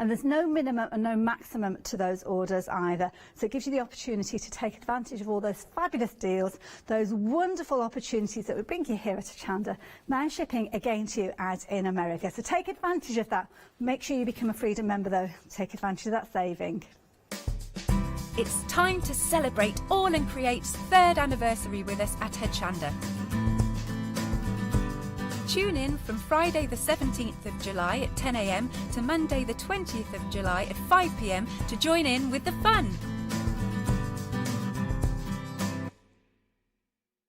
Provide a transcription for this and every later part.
And there's no minimum and no maximum to those orders either. So it gives you the opportunity to take advantage of all those fabulous deals, those wonderful opportunities that we bring you here at Hochanda, now shipping again to you out in America. So take advantage of that. Make sure you become a Freedom member though. Take advantage of that saving. It's time to celebrate All and Create's 3rd anniversary with us at Hochanda. Tune in from Friday the 17th of July at 10 a.m. to Monday the 20th of July at 5 p.m. to join in with the fun.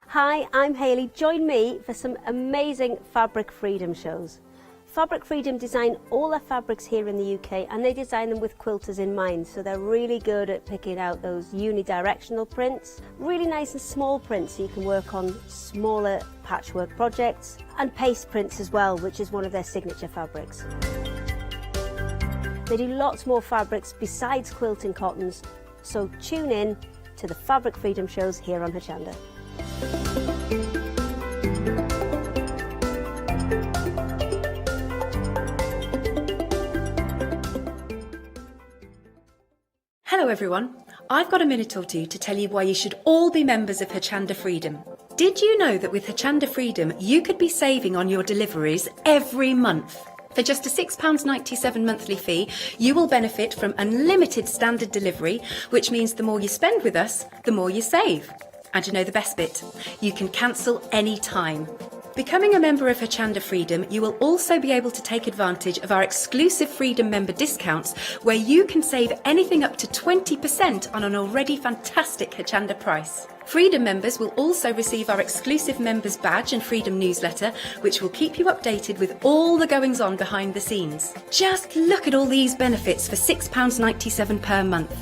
Hi, I'm Hayley. Join me for some amazing Fabric Freedom shows. Fabric Freedom design all their fabrics here in the UK, and they design them with quilters in mind, so they're really good at picking out those unidirectional prints, really nice and small prints so you can work on smaller patchwork projects, and paste prints as well, which is one of their signature fabrics. They do lots more fabrics besides quilting cottons, so tune in to the Fabric Freedom shows here on Hochanda. Hello everyone, I've got a minute or two to tell you why you should all be members of Hochanda Freedom. Did you know that with Hochanda Freedom you could be saving on your deliveries every month? For just a £6.97 monthly fee, you will benefit from unlimited standard delivery, which means the more you spend with us, the more you save. And you know the best bit? You can cancel any time. Becoming a member of Hochanda Freedom, you will also be able to take advantage of our exclusive Freedom member discounts, where you can save anything up to 20% on an already fantastic Hochanda price. Freedom members will also receive our exclusive members badge and Freedom newsletter, which will keep you updated with all the goings on behind the scenes. Just look at all these benefits for £6.97 per month.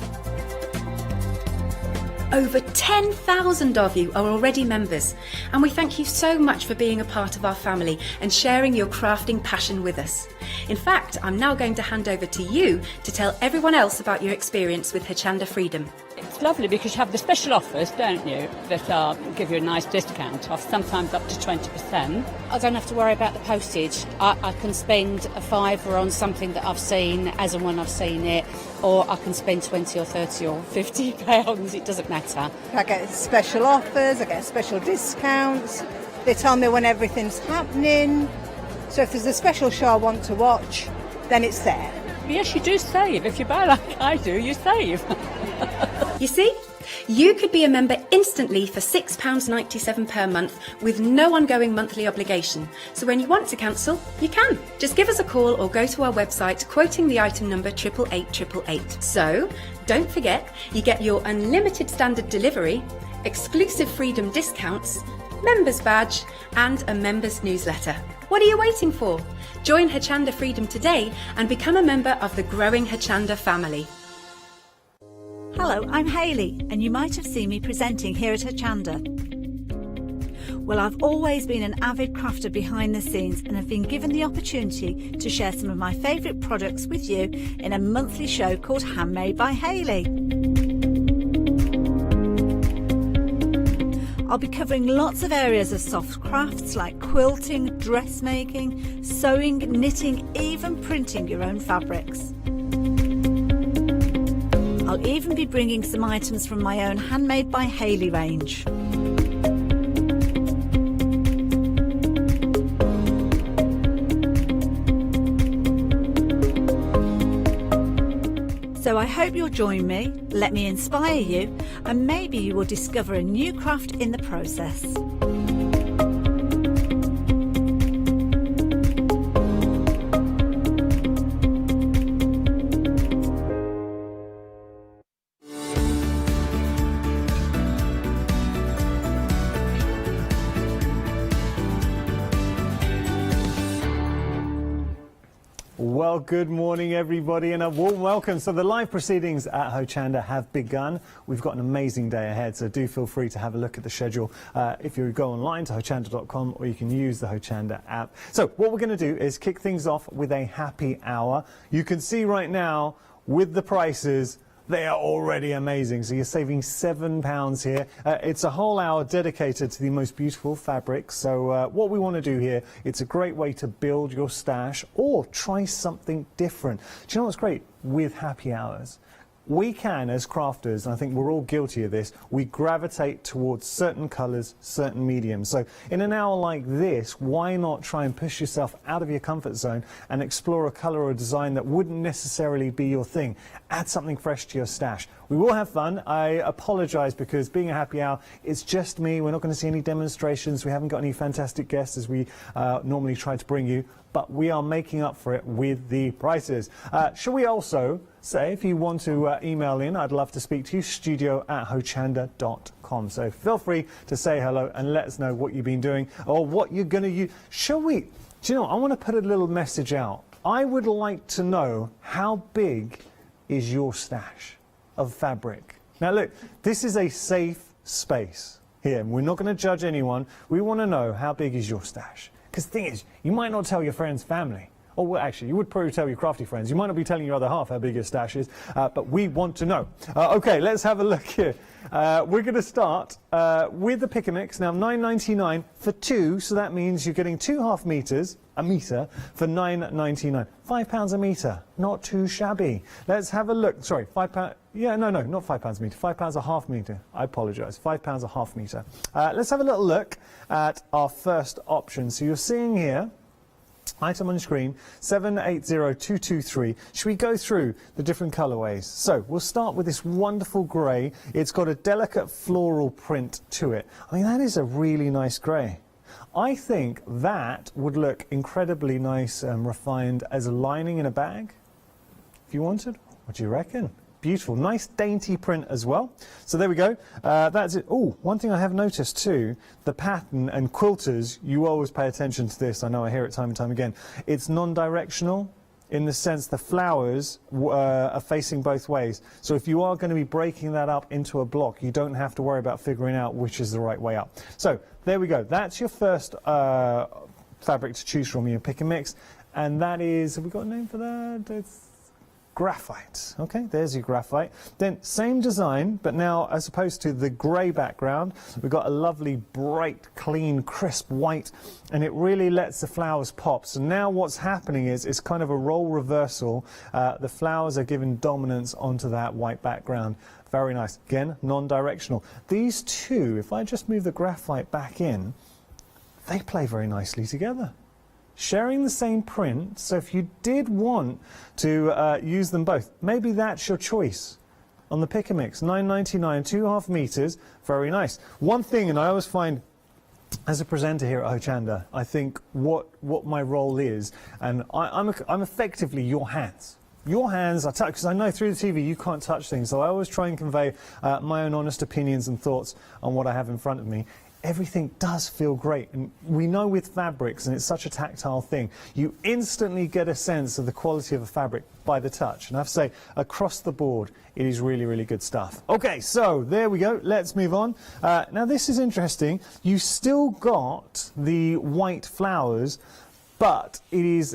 Over 10,000 of you are already members, and we thank you so much for being a part of our family and sharing your crafting passion with us. In fact, I'm now going to hand over to you to tell everyone else about your experience with Hochanda Freedom. It's lovely because you have the special offers, don't you, that give you a nice discount off, sometimes up to 20%. I don't have to worry about the postage. I can spend a fiver on something that I've seen as and when I've seen it, or I can spend 20 or 30 or 50 pounds, it doesn't matter. I get special offers, I get special discounts, they tell me when everything's happening, so if there's a special show I want to watch, then it's there. Yes, you do save. If you buy like I do, you save. You see? You could be a member instantly for £6.97 per month with no ongoing monthly obligation. So when you want to cancel, you can. Just give us a call or go to our website quoting the item number 88888. So don't forget, you get your unlimited standard delivery, exclusive Freedom discounts, members badge and a members newsletter. What are you waiting for? Join Hochanda Freedom today and become a member of the growing Hochanda family. Hello, I'm Hayley, and you might have seen me presenting here at Hochanda. Well, I've always been an avid crafter behind the scenes and have been given the opportunity to share some of my favourite products with you in a monthly show called Handmade by Hayley. I'll be covering lots of areas of soft crafts like quilting, dressmaking, sewing, knitting, even printing your own fabrics. I'll even be bringing some items from my own Handmade by Hayley range. So I hope you'll join me, let me inspire you, and maybe you will discover a new craft in the process. Well, good morning, everybody, and a warm welcome. So the live proceedings at Hochanda have begun. We've got an amazing day ahead, so do feel free to have a look at the schedule if you go online to hochanda.com, or you can use the Hochanda app. So what we're going to do is kick things off with a happy hour. You can see right now with the prices, They are already amazing. So you're saving £7 here. It's a whole hour dedicated to the most beautiful fabrics. So what we want to do here, it's a great way to build your stash or try something different. Do you know what's great with happy hours? We can, as crafters, and I think we're all guilty of this, we gravitate towards certain colours, certain mediums. So in an hour like this, why not try and push yourself out of your comfort zone and explore a colour or a design that wouldn't necessarily be your thing? Add something fresh to your stash. We will have fun. I apologise because being a happy hour, it's just me. We're not going to see any demonstrations. We haven't got any fantastic guests as we normally try to bring you, but we are making up for it with the prices. Shall we also say, if you want to email in, I'd love to speak to you, studio@hochanda.com. So feel free to say hello and let us know what you've been doing or what you're going to use. Shall we? Do you know, I want to put a little message out. I would like to know, how big is your stash of fabric? Now look, this is a safe space here. We're not going to judge anyone. We want to know, how big is your stash? Because the thing is, you might not tell your friends, family. Or well, actually, you would probably tell your crafty friends. You might not be telling your other half how big your stash is, but we want to know. OK, let's have a look here. We're going to start with the pick and mix. Now, £9.99 for two, so that means you're getting 2.5 metres, a metre, for £9.99. £5 a metre, not too shabby. Let's have a look. Sorry, £5. Yeah, no, not £5 a metre. £5 a half metre. I apologise. £5 a half metre. Let's have a little look at our first option. So you're seeing here, item on your screen, 780223. Should we go through the different colourways? So we'll start with this wonderful grey. It's got a delicate floral print to it. I mean, that is a really nice grey. I think that would look incredibly nice and refined as a lining in a bag, if you wanted. What do you reckon? Beautiful, nice dainty print as well. So there we go. That's it. Oh, one thing I have noticed too, the pattern and quilters, you always pay attention to this. I know I hear it time and time again. It's non-directional in the sense the flowers are facing both ways. So if you are going to be breaking that up into a block, you don't have to worry about figuring out which is the right way up. So there we go. That's your first fabric to choose from, your pick and mix. And that is, have we got a name for that? It's graphite. Okay, there's your graphite. Then same design, but now as opposed to the grey background, we've got a lovely bright, clean, crisp white, and it really lets the flowers pop. So now what's happening is it's kind of a role reversal. The flowers are given dominance onto that white background. Very nice. Again, non-directional. These two, if I just move the graphite back in, they play very nicely together. Sharing the same print, so if you did want to use them both, maybe that's your choice on the pick and mix. £9.99, 2.5 metres, very nice. One thing, and I always find as a presenter here at Hochanda, I think what my role is, and I'm effectively your hands. Your hands, I touch, because I know through the TV you can't touch things, so I always try and convey my own honest opinions and thoughts on what I have in front of me. Everything does feel great, and we know with fabrics, and it's such a tactile thing, you instantly get a sense of the quality of a fabric by the touch, and I have to say, across the board, it is really, really good stuff. Okay, so there we go, let's move on. Now this is interesting, you still got the white flowers, but it is,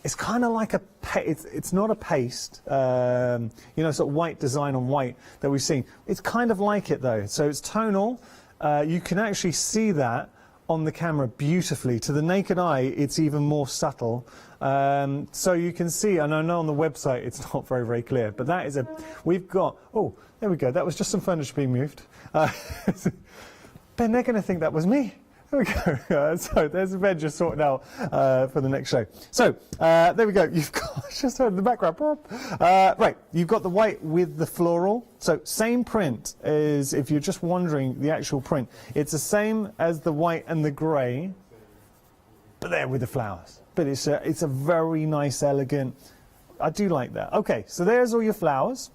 it's kind of like it's not a paste, you know, sort of white design on white that we've seen. It's kind of like it though, so it's tonal. You can actually see that on the camera beautifully. To the naked eye, it's even more subtle. So you can see, and I know on the website it's not very, very clear, but that is we've got, oh, there we go. That was just some furniture being moved. Ben, they're going to think that was me. There we go. So there's Ben just sorted out for the next show. So there we go. You've got, just heard in the background. Right, you've got the white with the floral. So same print as, if you're just wondering the actual print, it's the same as the white and the grey, but there with the flowers. But it's a very nice, elegant, I do like that. Okay, so there's all your flowers.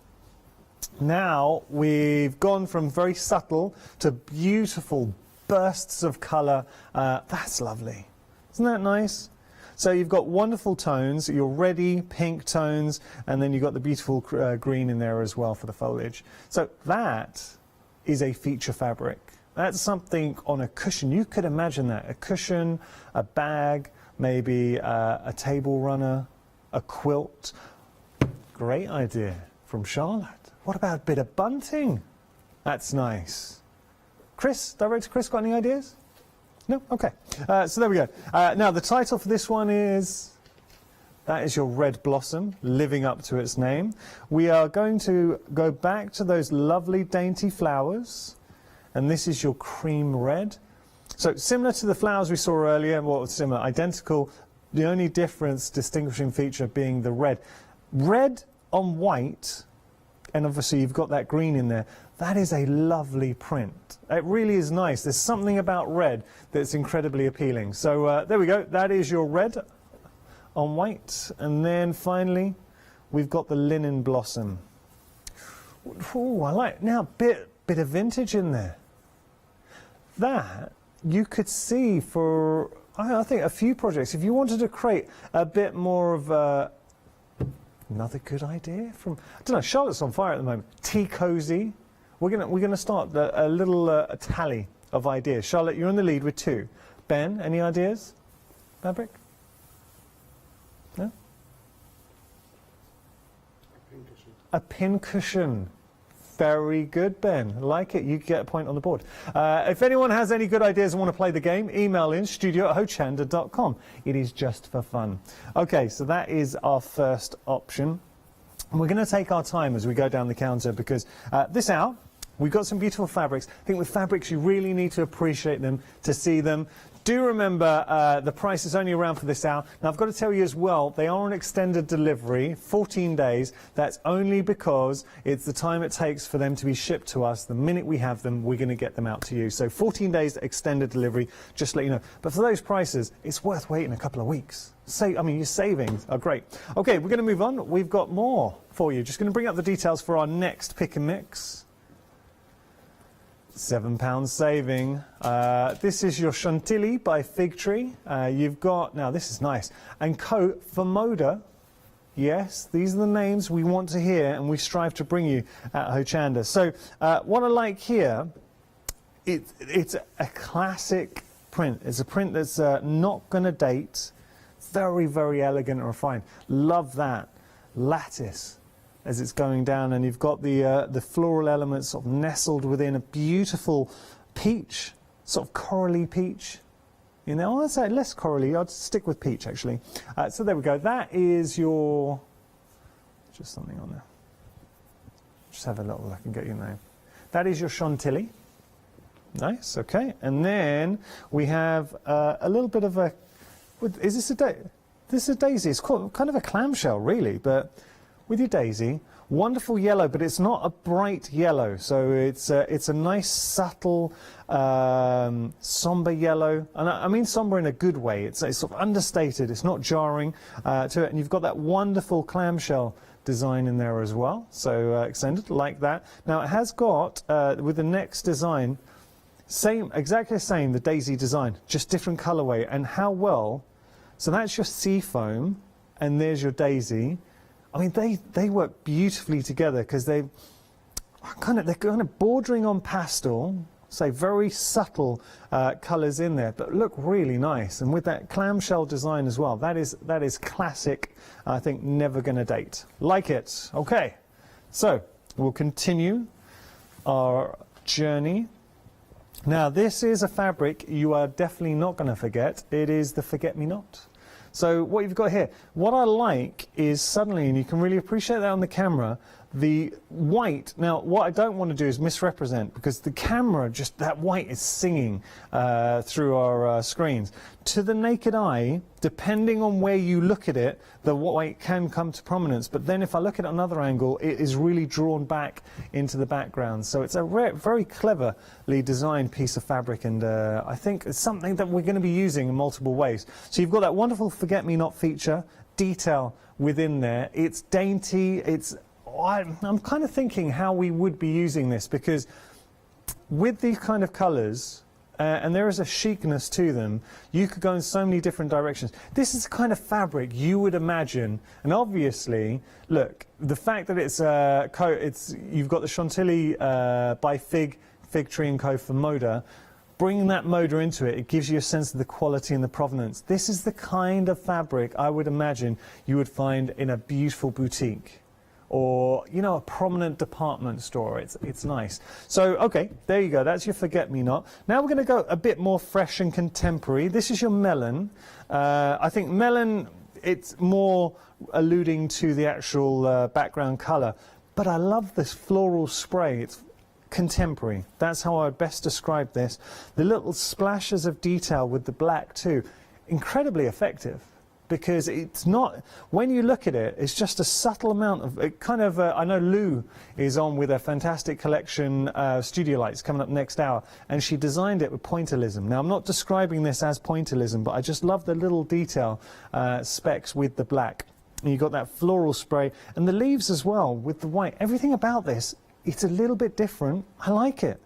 Now we've gone from very subtle to beautiful bursts of colour. That's lovely. Isn't that nice? So you've got wonderful tones, your reddy pink tones, and then you've got the beautiful green in there as well for the foliage. So that is a feature fabric. That's something on a cushion. You could imagine that. A cushion, a bag, maybe a table runner, a quilt. Great idea. from Charlotte. What about a bit of bunting? That's nice. Chris, Director Chris, got any ideas? No? Okay. So there we go. Now, the title for this one is... That is your red blossom, living up to its name. We are going to go back to those lovely dainty flowers, and this is your cream red. So similar to the flowers we saw earlier, well, similar, identical, the only difference, distinguishing feature being the red. Red on white, and obviously you've got that green in there. That is a lovely print. It really is nice. There's something about red that's incredibly appealing. So there we go. That is your red on white, and then finally we've got the linen blossom. Ooh, I like now bit of vintage in there. That you could see for I think a few projects. If you wanted to create a bit more of another good idea from I don't know. Charlotte's on fire at the moment. Tea cozy. We're gonna start a little a tally of ideas. Charlotte, you're in the lead with 2. Ben, any ideas? Fabric? No? A pin cushion. Very good, Ben. I like it. You get a point on the board. If anyone has any good ideas and want to play the game, email in studio@hochanda.com. It is just for fun. Okay, so that is our first option. And we're going to take our time as we go down the counter because this hour, we've got some beautiful fabrics. I think with fabrics, you really need to appreciate them to see them. Do remember the price is only around for this hour. Now, I've got to tell you as well, they are on extended delivery, 14 days. That's only because it's the time it takes for them to be shipped to us. The minute we have them, we're going to get them out to you. So 14 days extended delivery, just to let you know. But for those prices, it's worth waiting a couple of weeks. I mean, your savings are great. Okay, we're going to move on. We've got more for you. Just going to bring up the details for our next pick and mix. £7 saving. This is your Chantilly by Fig Tree. You've got, now this is nice, and Co for Moda. Yes, these are the names we want to hear and we strive to bring you at Hochanda. So what I like here, it's a classic print. It's a print that's not going to date. Very, very elegant and refined. Love that. Lattice as it's going down, and you've got the floral elements sort of nestled within a beautiful peach, sort of corally peach. You know, I'd say less corally. I'd stick with peach actually. So there we go. That is your just something on there. Just have a little look and get your name. That is your Chantilly. Nice. Okay, and then we have a little bit of a. Is this a this is a daisy? It's kind of a clamshell, really, but. With your daisy, wonderful yellow, but it's not a bright yellow, so it's a nice subtle somber yellow, and I mean somber in a good way. It's sort of understated. It's not jarring to it, and you've got that wonderful clamshell design in there as well. So extended like that. Now it has got with the next design, exactly the same, the daisy design, just different colorway, and how well. So that's your sea foam, and there's your daisy. I mean, they work beautifully together because they're kind of bordering on pastel, say very subtle colours in there, but look really nice. And with that clamshell design as well, that is classic. I think never going to date. Like it. Okay, so we'll continue our journey. Now, this is a fabric you are definitely not going to forget. It is the Forget-Me-Not. So what you've got here, what I like is suddenly, and you can really appreciate that on the camera, the white. Now, what I don't want to do is misrepresent, because the camera, just that white is singing through our screens. To the naked eye, depending on where you look at it, the white can come to prominence. But then if I look at another angle, it is really drawn back into the background. So it's a very cleverly designed piece of fabric, and I think it's something that we're going to be using in multiple ways. So you've got that wonderful Forget-Me-Not feature, detail within there. It's dainty, I'm kind of thinking how we would be using this, because with these kind of colours, and there is a chicness to them, you could go in so many different directions. This is the kind of fabric you would imagine, and obviously, look, the fact that you've got the Chantilly by Fig Tree and Co for Moda, bringing that Moda into it, it gives you a sense of the quality and the provenance. This is the kind of fabric I would imagine you would find in a beautiful boutique, or, you know, a prominent department store. It's nice. So, okay, there you go. That's your forget-me-not. Now we're going to go a bit more fresh and contemporary. This is your melon. I think melon, it's more alluding to the actual background colour. But I love this floral spray. It's contemporary. That's how I would best describe this. The little splashes of detail with the black too. Incredibly effective. Because it's not, when you look at it, it's just a subtle amount of, it kind of, I know Lou is on with a fantastic collection, Studiolight, it's coming up next hour, and she designed it with pointillism. Now, I'm not describing this as pointillism, but I just love the little detail specks with the black. And you've got that floral spray, and the leaves as well, with the white. Everything about this, it's a little bit different. I like it.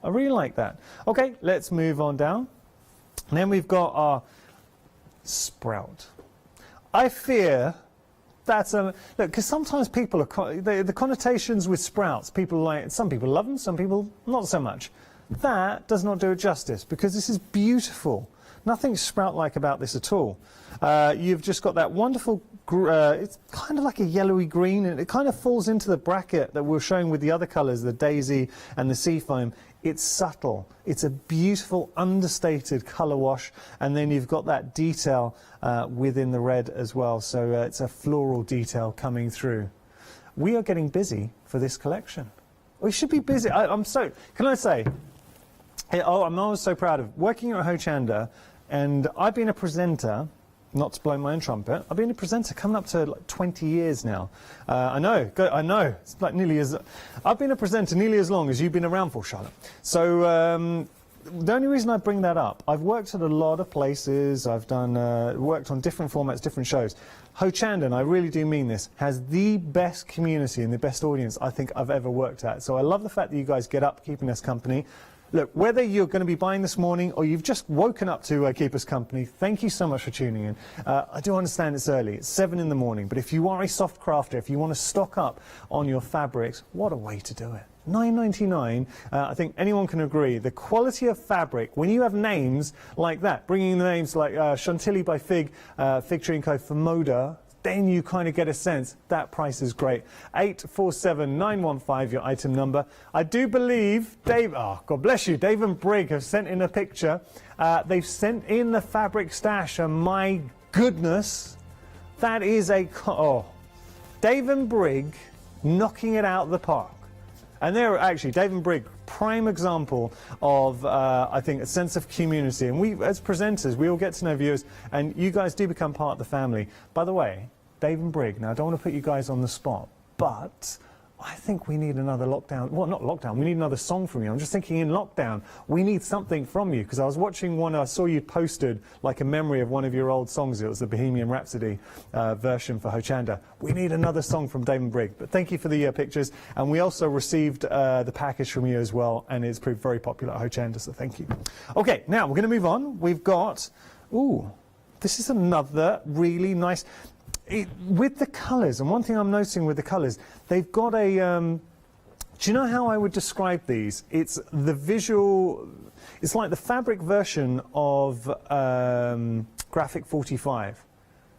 I really like that. Okay, let's move on down. And then we've got our sprout. I fear that's a look, because sometimes people are the connotations with sprouts. People like, some people love them, some people not so much. That does not do it justice, because this is beautiful. Nothing sprout-like about this at all. You've just got that wonderful. It's kind of like a yellowy green, and it kind of falls into the bracket that we're showing with the other colours, the daisy and the sea foam. It's subtle. It's a beautiful, understated colour wash, and then you've got that detail within the red as well. So it's a floral detail coming through. We are getting busy for this collection. We should be busy. I'm so. Can I say? I'm always so proud of working at Hochanda, and I've been a presenter. Not to blow my own trumpet, I've been a presenter coming up to like 20 years now. I know, it's like nearly as... I've been a presenter nearly as long as you've been around for, Charlotte. So the only reason I bring that up, I've worked at a lot of places, I've done worked on different formats, different shows. Hochanda, and I really do mean this, has the best community and the best audience I think I've ever worked at. So I love the fact that you guys get up keeping us company. Look, whether you're going to be buying this morning or you've just woken up to keep us company, thank you so much for tuning in. I do understand it's early, it's 7 in the morning, but if you are a soft crafter, if you want to stock up on your fabrics, what a way to do it. $9.99, I think anyone can agree. The quality of fabric, when you have names like that, bringing the names like Chantilly by Fig, Fig Tree & Co. for Moda, then you kind of get a sense that price is great. 847915, your item number. I do believe Dave, oh God bless you, Dave and Brig have sent in a picture. They've sent in the fabric stash, and my goodness, that is a, Dave and Brig knocking it out of the park. And they're actually, Dave and Brig, prime example of, I think, a sense of community. And we, as presenters, we all get to know viewers, and you guys do become part of the family. By the way, Dave and Brig, now I don't want to put you guys on the spot, but I think we need another lockdown. Well, not lockdown, we need another song from you. I'm just thinking in lockdown, we need something from you, because I was watching one, I saw you posted like a memory of one of your old songs. It was the Bohemian Rhapsody version for Hochanda. We need another song from Dave and Brig. But thank you for the pictures. And we also received the package from you as well, and it's proved very popular at Hochanda, so thank you. Okay, now we're going to move on. We've got, ooh, this is another really nice... with the colours, and one thing I'm noticing with the colours, they've got a, do you know how I would describe these? It's the visual, it's like the fabric version of Graphic 45.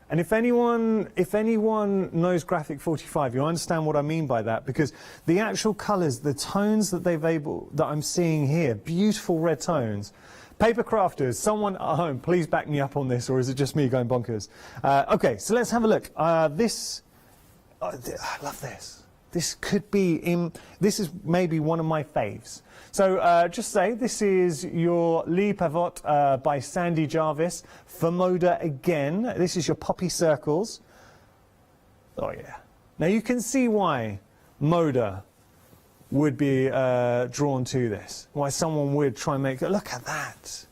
And if anyone knows Graphic 45, you understand what I mean by that, because the actual colours, the tones that that I'm seeing here, beautiful red tones. Paper crafters, someone at home, please back me up on this, or is it just me going bonkers? Okay, so let's have a look. I love this. This could be this is maybe one of my faves. So just say this is your Lee Pavot by Sandy Jarvis for Moda again. This is your poppy circles. Oh yeah. Now you can see why Moda would be drawn to this, why someone would try and make it. Look at that.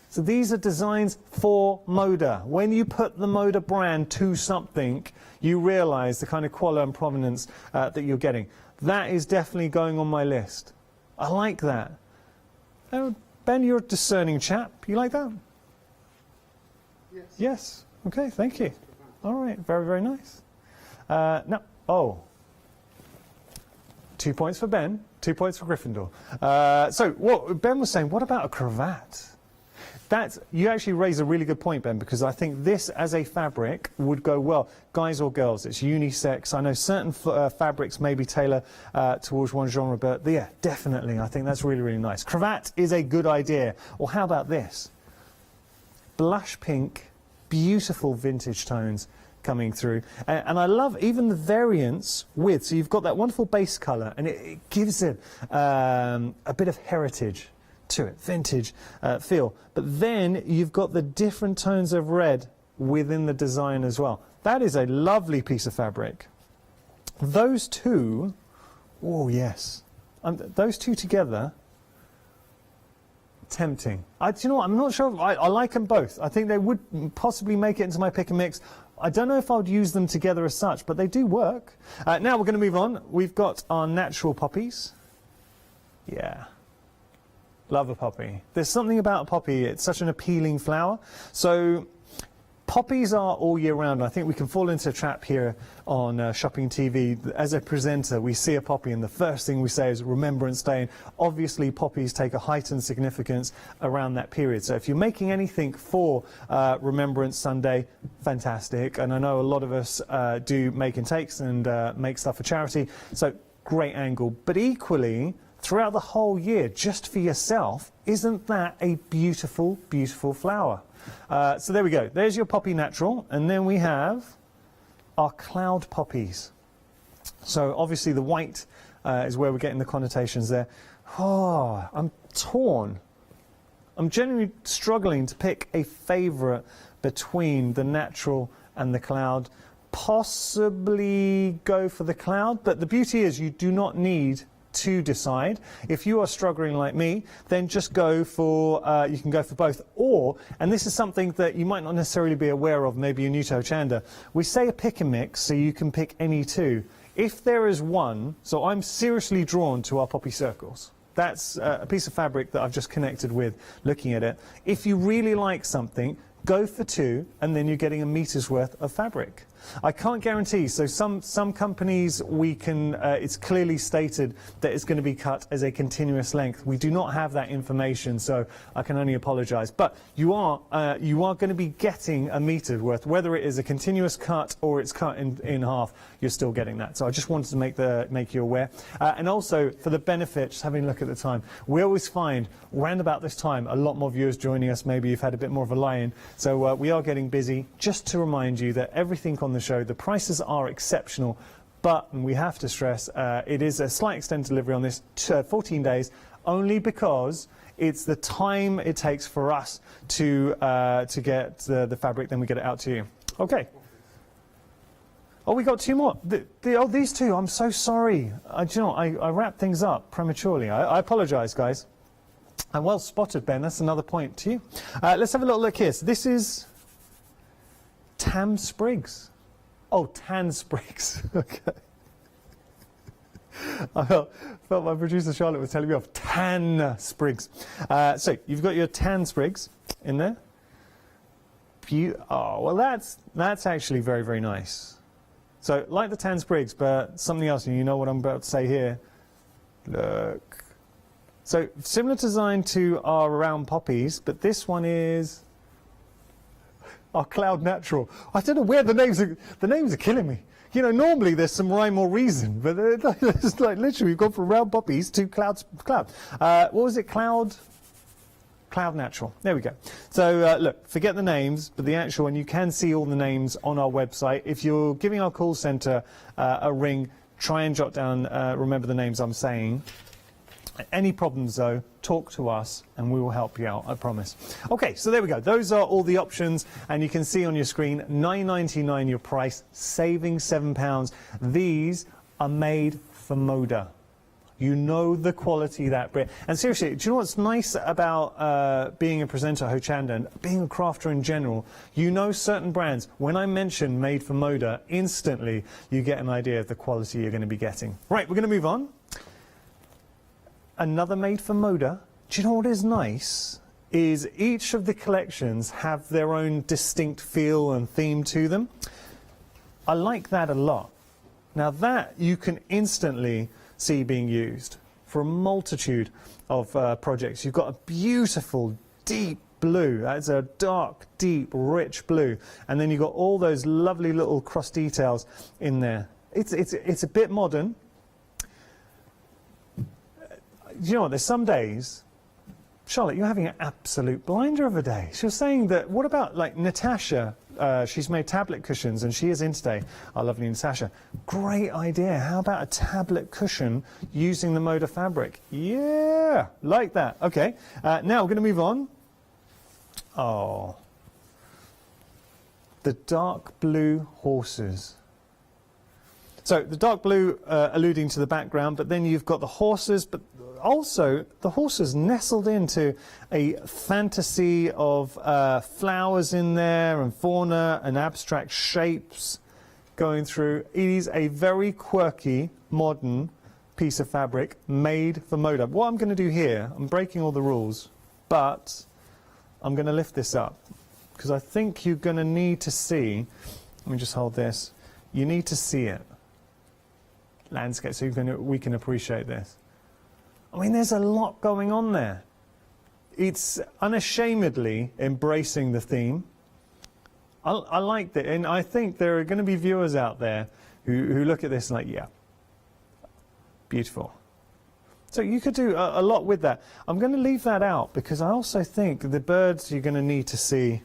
So these are designs for Moda. When you put the Moda brand to something, you realise the kind of quality and provenance that you're getting. That is definitely going on my list. I like that. Oh, Ben, you're a discerning chap. You like that? Yes. Yes. Okay, thank you. All right, very, very nice. Now, oh. 2 points for Ben, 2 points for Gryffindor. So what Ben was saying, what about a cravat? you actually raise a really good point, Ben, because I think this as a fabric would go well, guys or girls. It's unisex. I know certain fabrics maybe tailor towards one genre, but yeah, definitely, I think that's really, really nice. Cravat is a good idea. Or how about this? Blush pink, beautiful vintage tones coming through, and I love even the variants with, so you've got that wonderful base colour, and it gives it a bit of heritage to it, vintage feel, but then you've got the different tones of red within the design as well. That is a lovely piece of fabric. Those two, oh yes, those two together, tempting. Do you know what, I'm not sure, I like them both. I think they would possibly make it into my pick and mix. I don't know if I would use them together as such, but they do work. Now we're going to move on. We've got our natural poppies. Yeah. Love a poppy. There's something about a poppy, it's such an appealing flower. So poppies are all year round. I think we can fall into a trap here on Shopping TV. As a presenter, we see a poppy and the first thing we say is Remembrance Day. And obviously poppies take a heightened significance around that period. So if you're making anything for Remembrance Sunday, fantastic. And I know a lot of us do make and takes and make stuff for charity. So great angle. But equally, throughout the whole year, just for yourself, isn't that a beautiful, beautiful flower? So there we go. There's your poppy natural. And then we have our cloud poppies. So obviously the white is where we're getting the connotations there. Oh, I'm torn. I'm genuinely struggling to pick a favourite between the natural and the cloud. Possibly go for the cloud, but the beauty is you do not need to decide. If you are struggling like me, then just go for, you can go for both. Or, and this is something that you might not necessarily be aware of, maybe you're new to Hochanda, we say a pick and mix so you can pick any two. If there is one, so I'm seriously drawn to our poppy circles. That's a piece of fabric that I've just connected with looking at it. If you really like something, go for two, and then you're getting a meter's worth of fabric. I can't guarantee, so some companies we can, it's clearly stated that it's going to be cut as a continuous length. We do not have that information, so I can only apologise. But you are going to be getting a meter's worth, whether it is a continuous cut or it's cut in half, you're still getting that. So I just wanted to make you aware. And also, for the benefit, just having a look at the time, we always find, around about this time, a lot more viewers joining us. Maybe you've had a bit more of a lie-in. So we are getting busy. Just to remind you that everything on the show, the prices are exceptional, but we have to stress it is a slight extended delivery on this 14 days, only because it's the time it takes for us to get the fabric, then we get it out to you. Okay. Oh, we got two more. These two, I'm so sorry. Do you know, I wrapped things up prematurely. I apologise, guys. And well spotted, Ben. That's another point to you. Let's have a little look here. So this is Tam Sprigs. Oh, Tan Sprigs. Okay. I felt my producer Charlotte was telling me off. Tan Sprigs. So you've got your Tan Sprigs in there. Oh, well, that's actually very, very nice. So like the Tan Sprigs, but something else, and you know what I'm about to say here. Look. So similar design to our round poppies, but this one is our cloud natural. I don't know where the names are killing me. You know, normally there's some rhyme or reason, but it's like literally we've gone from round poppies to cloud. What was it? Cloud natural. There we go. So look, forget the names, but the actual, and you can see all the names on our website. If you're giving our call centre a ring, try and jot down, remember the names I'm saying. Any problems though, talk to us and we will help you out, I promise. Okay, so there we go. Those are all the options, and you can see on your screen £9.99 your price, saving £7. These are made for Moda. You know the quality that bit. And seriously, do you know what's nice about being a presenter at Hochanda and being a crafter in general? You know certain brands. When I mention made for Moda, instantly you get an idea of the quality you're going to be getting. Right, we're going to move on. Another made for Moda. Do you know what is nice? Is each of the collections have their own distinct feel and theme to them. I like that a lot. Now that you can instantly see being used for a multitude of projects. You've got a beautiful, deep blue. That's a dark, deep, rich blue. And then you've got all those lovely little cross details in there. It's a bit modern. You know what, there's some days, Charlotte, you're having an absolute blinder of a day. She was saying that, what about like Natasha? She's made tablet cushions and she is in today. Our lovely Natasha. Great idea. How about a tablet cushion using the Moda fabric? Yeah, like that. Okay, now we're going to move on. Oh, the dark blue horses. So the dark blue alluding to the background, but then you've got the horses, but also the horses nestled into a fantasy of flowers in there and fauna and abstract shapes going through. It is a very quirky, modern piece of fabric made for Moda. What I'm going to do here, I'm breaking all the rules, but I'm going to lift this up because I think you're going to need to see, let me just hold this, you need to see it. Landscape, so we can appreciate this. I mean, there's a lot going on there. It's unashamedly embracing the theme. I like that, and I think there are going to be viewers out there who look at this and like, yeah, beautiful. So you could do a lot with that. I'm going to leave that out because I also think the birds you're going to need to see.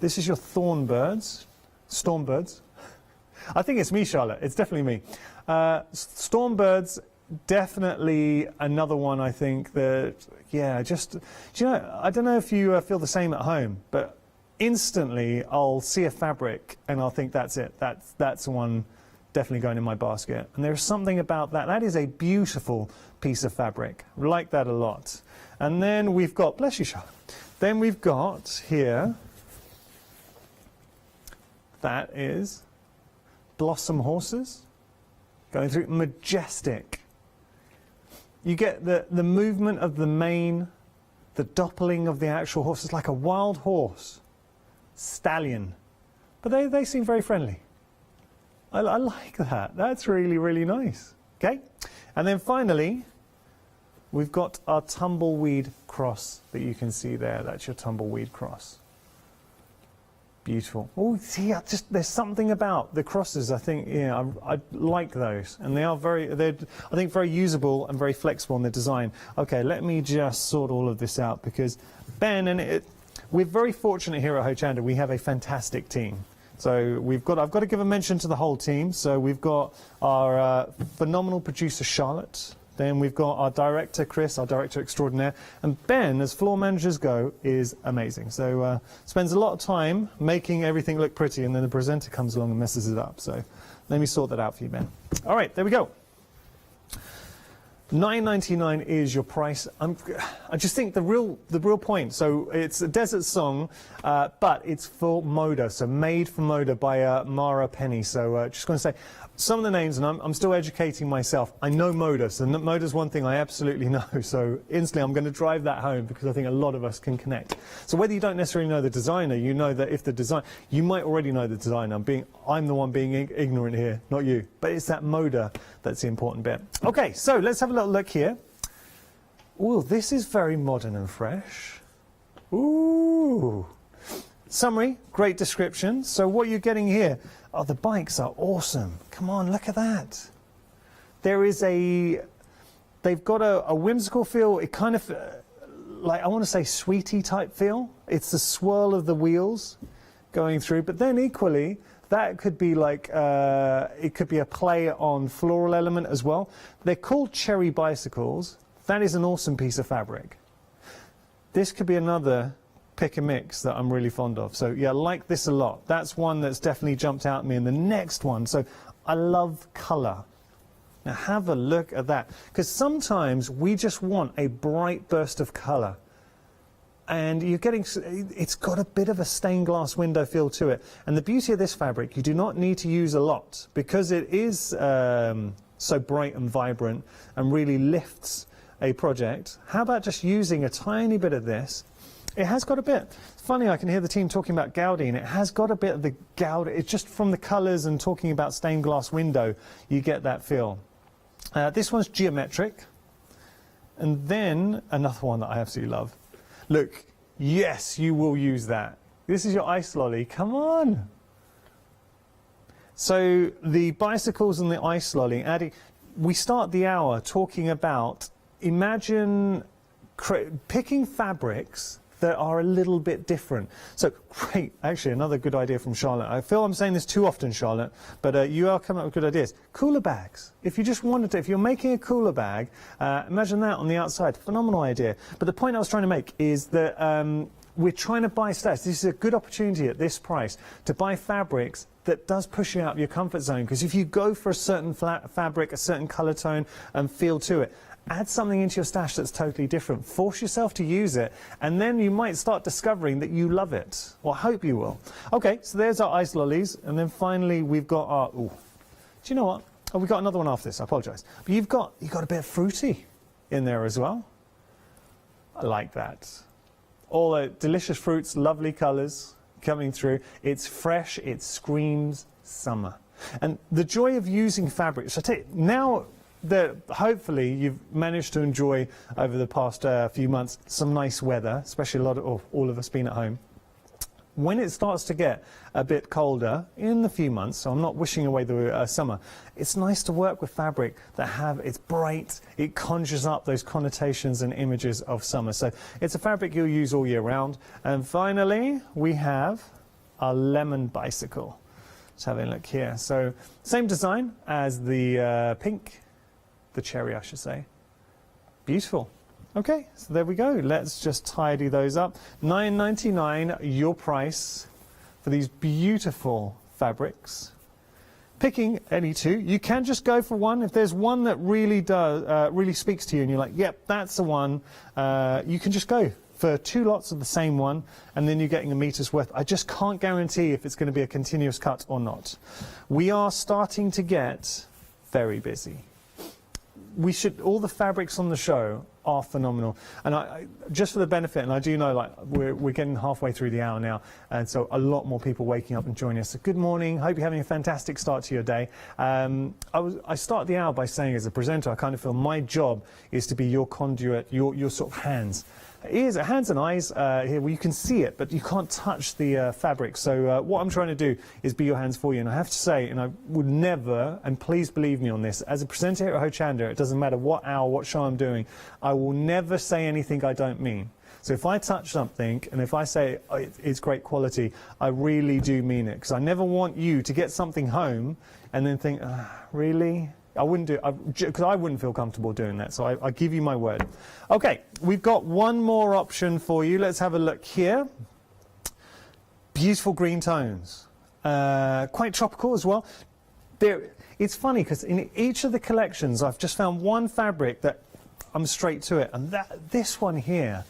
This is your thorn birds, storm birds. I think it's me, Charlotte. It's definitely me. Storm birds, definitely another one. I think that, yeah, just, do you know, I don't know if you feel the same at home, but instantly I'll see a fabric and I'll think that's it. That's the one definitely going in my basket. And there's something about that. That is a beautiful piece of fabric. I like that a lot. And then we've got, bless you, Charlotte. Then we've got here, that is blossom horses going through, majestic. You get the movement of the mane, the doppling of the actual horse. It's like a wild horse, stallion, but they seem very friendly. I like that. That's really, really nice. Okay, and then finally we've got our tumbleweed cross that you can see there. That's your tumbleweed cross. Beautiful. Oh, see, there's something about the crosses. I think, yeah, I like those, and they're I think very usable and very flexible in their design. Okay, let me just sort all of this out because Ben and we're very fortunate here at Hochanda. We have a fantastic team. So I've got to give a mention to the whole team. So we've got our phenomenal producer Charlotte. Then we've got our director, Chris, our director extraordinaire. And Ben, as floor managers go, is amazing. So spends a lot of time making everything look pretty, and then the presenter comes along and messes it up. So let me sort that out for you, Ben. All right, there we go. $9.99 is your price. I just think the real point. So it's a desert song, but it's for Moda. So made for Moda by Mara Penny. So just going to say some of the names, and I'm still educating myself. I know Moda, so Moda's one thing I absolutely know. So instantly I'm going to drive that home because I think a lot of us can connect. So whether you don't necessarily know the designer, you know that if the design, you might already know the designer. I'm the one being ignorant here, not you. But it's that Moda that's the important bit. Okay, so let's have a little look here. Ooh, this is very modern and fresh. Ooh. Summary, great description. So what you're getting here, oh, the bikes are awesome. Come on, look at that. There is they've got a whimsical feel. It kind of, like, I want to say sweetie type feel. It's the swirl of the wheels going through, but then equally, that could be like, it could be a play on floral element as well. They're called cherry bicycles. That is an awesome piece of fabric. This could be another pick and mix that I'm really fond of. So yeah, I like this a lot. That's one that's definitely jumped out at me. And the next one, so I love colour. Now have a look at that, because sometimes we just want a bright burst of colour. And you're getting, it's got a bit of a stained glass window feel to it. And the beauty of this fabric, you do not need to use a lot because it is so bright and vibrant and really lifts a project. How about just using a tiny bit of this? It has got a bit. It's funny, I can hear the team talking about Gaudi, and it has got a bit of the Gaudi. It's just from the colours and talking about stained glass window, you get that feel. This one's geometric. And then another one that I absolutely love. Look, Yes, you will use that. This is your ice lolly. Come on. So the bicycles and the ice lolly, Addie, we start the hour talking about, imagine picking fabrics that are a little bit different. So great, actually another good idea from Charlotte. I feel I'm saying this too often, Charlotte, but you are coming up with good ideas. Cooler bags. If you just wanted to, if you're making a cooler bag, imagine that on the outside. Phenomenal idea. But the point I was trying to make is that we're trying to buy stuff. This is a good opportunity at this price to buy fabrics that does push you out of your comfort zone. Because if you go for a certain fabric, a certain colour tone and feel to it, add something into your stash that's totally different. Force yourself to use it, and then you might start discovering that you love it. Well, I hope you will. Okay, so there's our ice lollies, and then finally we've got our... Ooh, do you know what? Oh, we've got another one after this. I apologise. But you've got a bit of fruity in there as well. I like that. All the delicious fruits, lovely colours coming through. It's fresh. It screams summer. And the joy of using fabrics. I tell you, now that hopefully you've managed to enjoy over the past few months some nice weather, especially all of us being at home. When it starts to get a bit colder in the few months, so I'm not wishing away the summer, it's nice to work with fabric that it's bright, it conjures up those connotations and images of summer. So it's a fabric you'll use all year round. And finally, we have our lemon bicycle. Let's have a look here. So same design as the pink, the cherry, I should say. Beautiful. Okay, so there we go. Let's just tidy those up. $9.99, your price for these beautiful fabrics. Picking any two. You can just go for one. If there's one that really speaks to you and you're like, yep, that's the one, you can just go for 2 lots of the same one, and then you're getting a meter's worth. I just can't guarantee if it's going to be a continuous cut or not. We are starting to get very busy. All the fabrics on the show are phenomenal, and I just for the benefit, and I do know like we're getting halfway through the hour now, and so a lot more people waking up and joining us. So good morning, hope you're having a fantastic start to your day. I start the hour by saying, as a presenter, I kind of feel my job is to be your conduit, your sort of hands and eyes here where you can see it, but you can't touch the fabric. So what I'm trying to do is be your hands for you. And I have to say, and I would never, and please believe me on this, as a presenter here at Hochanda, it doesn't matter what hour, what show I'm doing, I will never say anything I don't mean. So if I touch something and if I say it's great quality, I really do mean it. Because I never want you to get something home and then think, really? I wouldn't do it, because I wouldn't feel comfortable doing that, so I give you my word. Okay, we've got one more option for you. Let's have a look here. Beautiful green tones. Quite tropical as well. It's funny, because in each of the collections, I've just found one fabric that I'm straight to it. And this one here,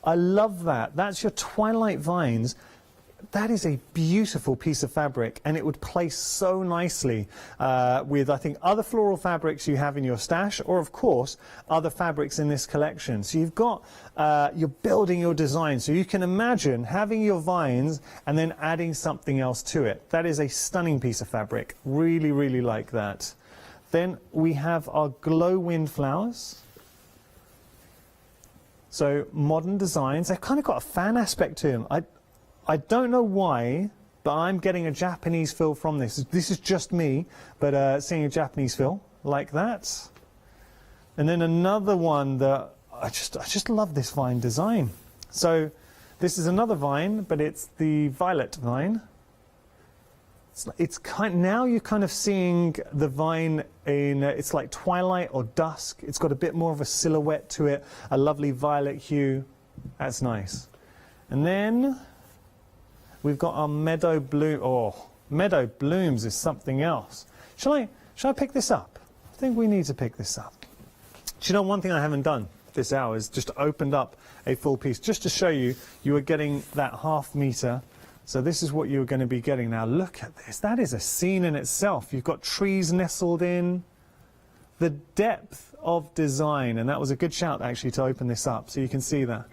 I love that. That's your Twilight Vines. That is a beautiful piece of fabric, and it would place so nicely with, I think, other floral fabrics you have in your stash, or of course other fabrics in this collection. So you've got, you're building your design, so you can imagine having your vines and then adding something else to it. That is a stunning piece of fabric. Really, really like that. Then we have our glow wind flowers. So modern designs, they've kind of got a fan aspect to them. I don't know why, but I'm getting a Japanese feel from this. This is just me, but seeing a Japanese feel like that. And then another one that I just love this vine design. So this is another vine, but it's the violet vine. It's now you're kind of seeing the vine in it's like twilight or dusk. It's got a bit more of a silhouette to it, a lovely violet hue. That's nice. And then we've got our meadow bloom. Oh, meadow blooms is something else. Shall I pick this up? I think we need to pick this up. Do you know, one thing I haven't done this hour is just opened up a full piece, just to show you are getting that ½ meter. So this is what you're going to be getting. Now look at this. That is a scene in itself. You've got trees nestled in. The depth of design, and that was a good shout actually to open this up so you can see that.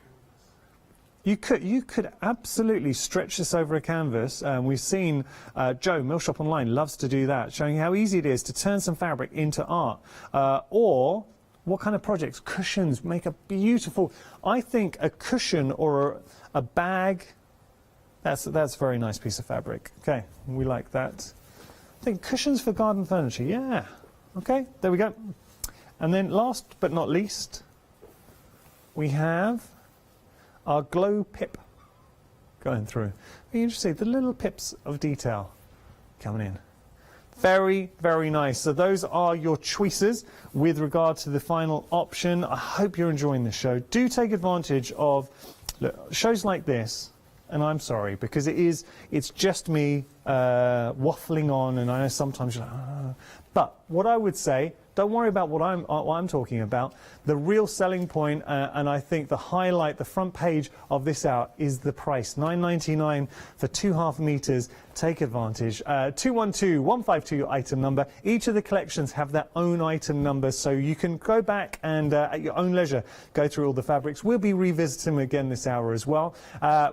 You could absolutely stretch this over a canvas. We've seen Joe, Millshop Online, loves to do that, showing how easy it is to turn some fabric into art. Or what kind of projects? Cushions make a beautiful, I think a cushion or a bag, that's a very nice piece of fabric. Okay, we like that. I think cushions for garden furniture, yeah. Okay, there we go. And then last but not least, we have our glow pip going through. You can see the little pips of detail coming in. Very, very nice. So those are your choices with regard to the final option. I hope you're enjoying the show. Do take advantage of shows like this. And I'm sorry, because it's just me waffling on, and I know sometimes you're like, but what I would say, don't worry about what I'm talking about. The real selling point, and I think the highlight, the front page of this hour is the price. $9.99 for 2.5 meters. Take advantage. 212152 item number. Each of the collections have their own item numbers, so you can go back and at your own leisure go through all the fabrics. We'll be revisiting them again this hour as well.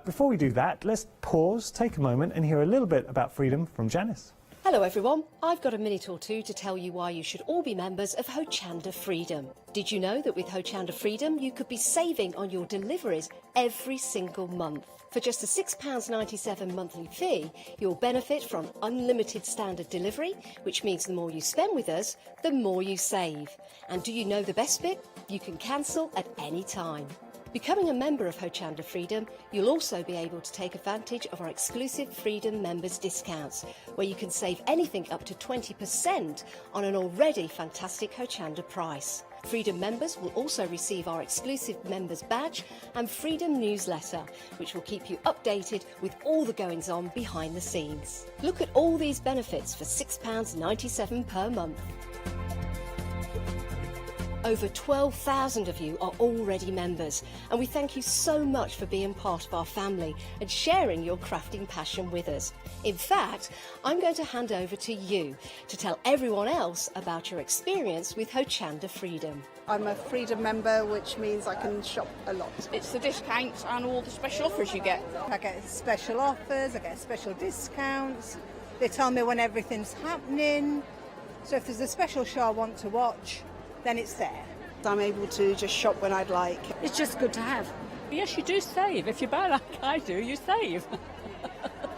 Before we do that, let's pause, take a moment, and hear a little bit about freedom from Janice. Hello everyone, I've got a minute or two to tell you why you should all be members of Hochanda Freedom. Did you know that with Hochanda Freedom you could be saving on your deliveries every single month? For just a £6.97 monthly fee, you'll benefit from unlimited standard delivery, which means the more you spend with us, the more you save. And do you know the best bit? You can cancel at any time. Becoming a member of Hochanda Freedom, you'll also be able to take advantage of our exclusive Freedom members discounts, where you can save anything up to 20% on an already fantastic Hochanda price. Freedom members will also receive our exclusive members badge and Freedom newsletter, which will keep you updated with all the goings on behind the scenes. Look at all these benefits for £6.97 per month. Over 12,000 of you are already members, and we thank you so much for being part of our family and sharing your crafting passion with us. In fact, I'm going to hand over to you to tell everyone else about your experience with Hochanda Freedom. I'm a Freedom member, which means I can shop a lot. It's the discounts and all the special offers you get. I get special offers, I get special discounts. They tell me when everything's happening. So if there's a special show I want to watch, then it's there. I'm able to just shop when I'd like. It's just good to have. Yes, you do save. If you buy like I do, you save.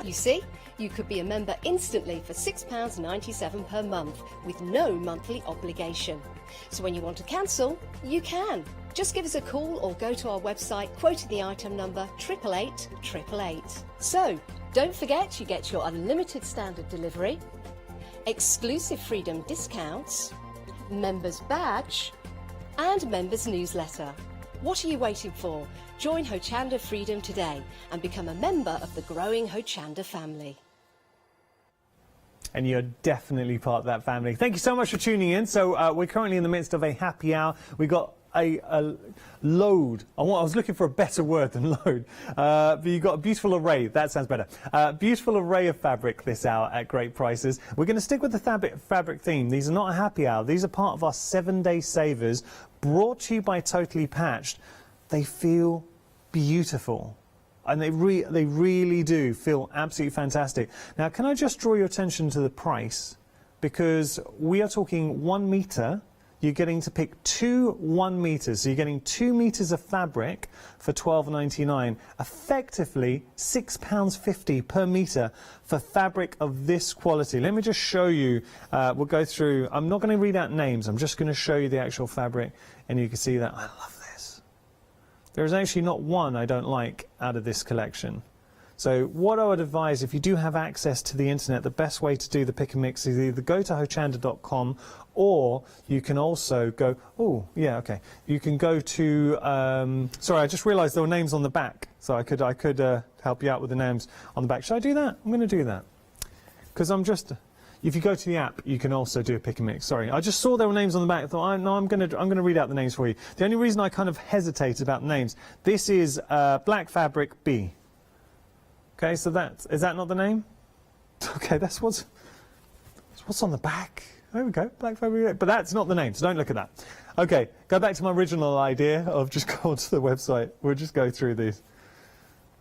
You see, you could be a member instantly for £6.97 per month with no monthly obligation. So when you want to cancel, you can. Just give us a call or go to our website quoting the item number 888 888. So, don't forget you get your unlimited standard delivery, exclusive Freedom discounts, members badge and members newsletter. What are you waiting for? Join Hochanda Freedom today and become a member of the growing Hochanda family. And you're definitely part of that family. Thank you so much for tuning in. So we're currently in the midst of a happy hour. We got a load. I was looking for a better word than load. But you've got a beautiful array. That sounds better. Beautiful array of fabric this hour at great prices. We're going to stick with the fabric theme. These are not a happy hour. These are part of our 7-day savers brought to you by Totally Patched. They feel beautiful. And they really do feel absolutely fantastic. Now, can I just draw your attention to the price? Because we are talking 1 metre. You're getting to pick 2 1 meters. So you're getting 2 meters of fabric for $12.99. Effectively £6.50 per meter for fabric of this quality. Let me just show you. We'll go through. I'm not going to read out names. I'm just going to show you the actual fabric, and you can see that. I love this. There is actually not one I don't like out of this collection. So what I would advise, if you do have access to the internet, the best way to do the pick and mix is either go to hochanda.com, or you can also go, you can go to, sorry, I just realised there were names on the back, so I could help you out with the names on the back. Should I do that? I'm going to do that. Because if you go to the app, you can also do a pick and mix. Sorry, I just saw there were names on the back. I thought, no, I'm going to read out the names for you. The only reason I kind of hesitated about names, this is Black Fabric B. Okay, so is that not the name? Okay, that's what's on the back. There we go, Black Fabric, but that's not the name, so don't look at that. Okay, go back to my original idea of just go onto the website. We'll just go through these.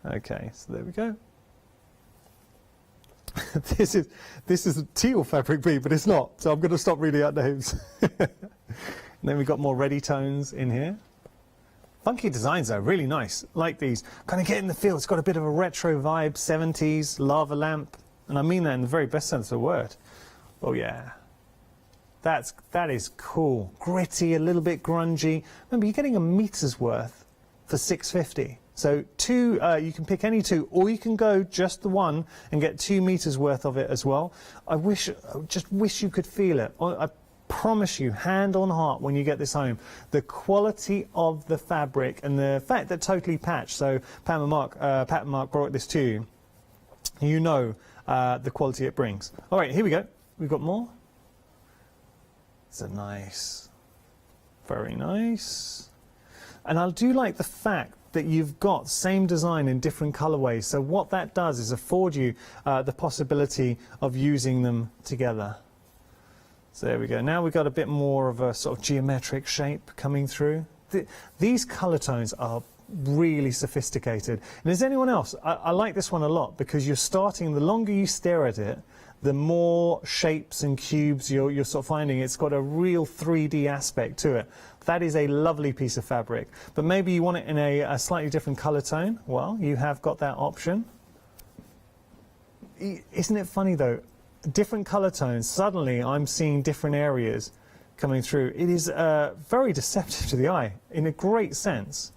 Okay, so there we go. This is teal fabric B, but it's not, so I'm going to stop reading out names. And then we've got more ready tones in here. Funky designs though, really nice. Like these. Kind of get in the feel. It's got a bit of a retro vibe, 70s, lava lamp. And I mean that in the very best sense of the word. Oh yeah. That is cool. Gritty, a little bit grungy. Remember, you're getting a meter's worth for $6.50. So two, you can pick any two, or you can go just the one and get 2 meters worth of it as well. I just wish you could feel it. I promise you, hand on heart, when you get this home, the quality of the fabric and the fact that totally patched. So Pat and Mark brought this to you. You know the quality it brings. All right, here we go. We've got more. It's a nice, very nice. And I do like the fact that you've got same design in different colorways. So what that does is afford you the possibility of using them together. So there we go. Now we've got a bit more of a sort of geometric shape coming through. These color tones are really sophisticated. And is anyone else? I like this one a lot because you're starting, the longer you stare at it, the more shapes and cubes you're sort of finding. It's got a real 3D aspect to it. That is a lovely piece of fabric. But maybe you want it in a slightly different color tone. Well, you have got that option. Isn't it funny though? Different color tones, suddenly I'm seeing different areas coming through. It is very deceptive to the eye in a great sense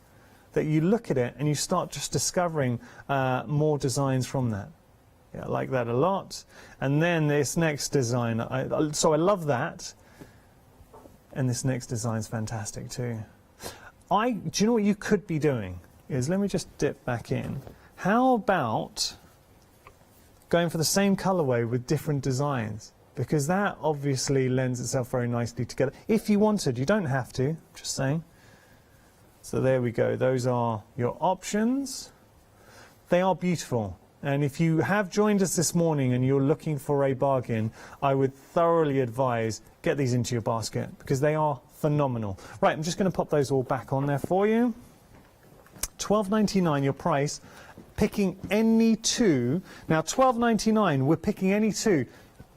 that you look at it and you start just discovering more designs from that. Yeah, I like that a lot. And then this next design, so I love that. And this next design's fantastic too. Do you know what you could be doing? Is, let me just dip back in. How about going for the same colorway with different designs? Because that obviously lends itself very nicely together. If you wanted, you don't have to, just saying. So there we go. Those are your options. They are beautiful. And if you have joined us this morning and you're looking for a bargain, I would thoroughly advise get these into your basket because they are phenomenal. Right, I'm just going to pop those all back on there for you. $12.99 your price. Picking any two. Now $12.99, we're picking any 2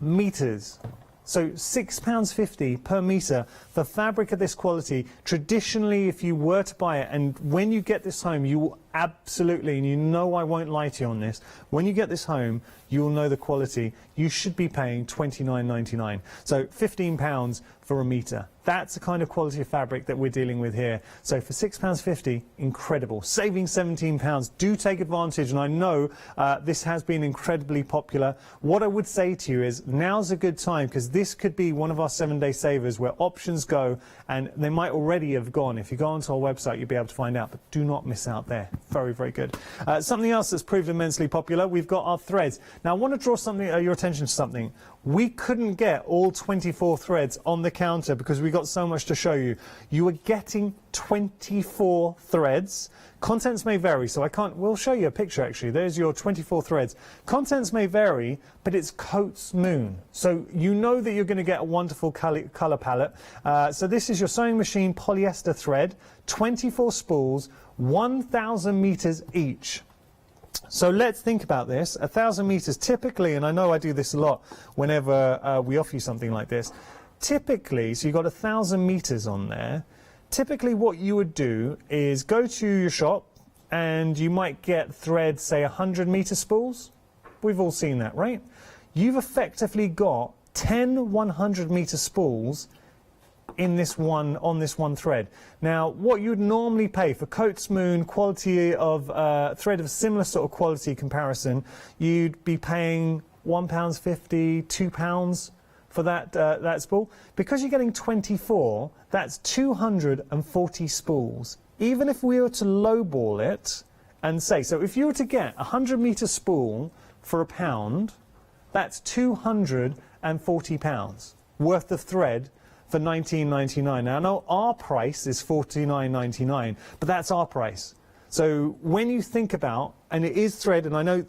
meters. So £6.50 per metre for fabric of this quality. Traditionally, if you were to buy it, and when you get this home, you will absolutely, and you know I won't lie to you on this, when you get this home, you'll know the quality. You should be paying £29.99. So £15 for a metre. That's the kind of quality of fabric that we're dealing with here. So for £6.50, incredible. Saving £17. Do take advantage, and I know this has been incredibly popular. What I would say to you is now's a good time because this could be one of our 7-day savers where options go, and they might already have gone. If you go onto our website, you'll be able to find out, but do not miss out there. Very, very good. Something else that's proved immensely popular, we've got our threads. Now, I want to draw your attention to something. We couldn't get all 24 threads on the counter because we got so much to show you. You are getting 24 threads. Contents may vary, so we'll show you a picture actually. There's your 24 threads. Contents may vary, but it's Coats Moon. So you know that you're going to get a wonderful colour palette. So this is your sewing machine polyester thread, 24 spools, 1,000 metres each. So let's think about this. 1,000 metres typically, and I know I do this a lot whenever we offer you something like this. Typically, so you've got 1,000 metres on there. Typically what you would do is go to your shop and you might get thread, say 100 metre spools. We've all seen that, right? You've effectively got 10 100 metre spools on this one thread. Now, what you'd normally pay for Coats Moon quality of thread of similar sort of quality comparison, you'd be paying £1.50, £2 for that spool. Because you're getting 24, that's 240 spools. Even if we were to lowball it and say, so if you were to get a 100 metre spool for £1, that's £240 worth of thread for $19.99. Now, I know our price is $49.99, but that's our price. So when you think about, and it is thread, and I know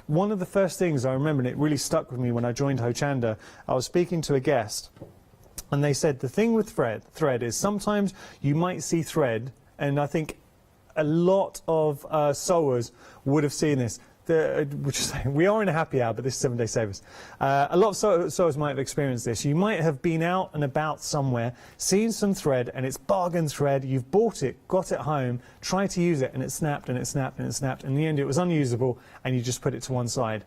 one of the first things I remember, and it really stuck with me when I joined Hochanda, I was speaking to a guest, and they said the thing with thread is sometimes you might see thread, and I think a lot of sewers would have seen this. we are in a happy hour, but this is 7 Day Savers. A lot of sewers might have experienced this. You might have been out and about somewhere, seen some thread, and it's bargain thread. You've bought it, got it home, tried to use it, and it snapped, and it snapped, and it snapped. In the end, it was unusable, and you just put it to one side.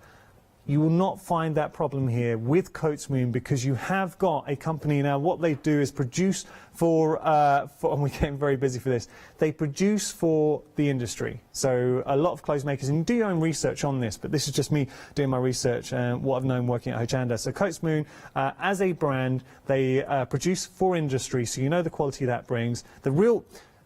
You will not find that problem here with Coats Moon, because you have got a company now. What they do is produce for and we're getting very busy for this, they produce for the industry. So a lot of clothes makers, and do your own research on this, but this is just me doing my research and what I've known working at Hochanda. So Coats Moon, as a brand, they produce for industry, so you know the quality that brings.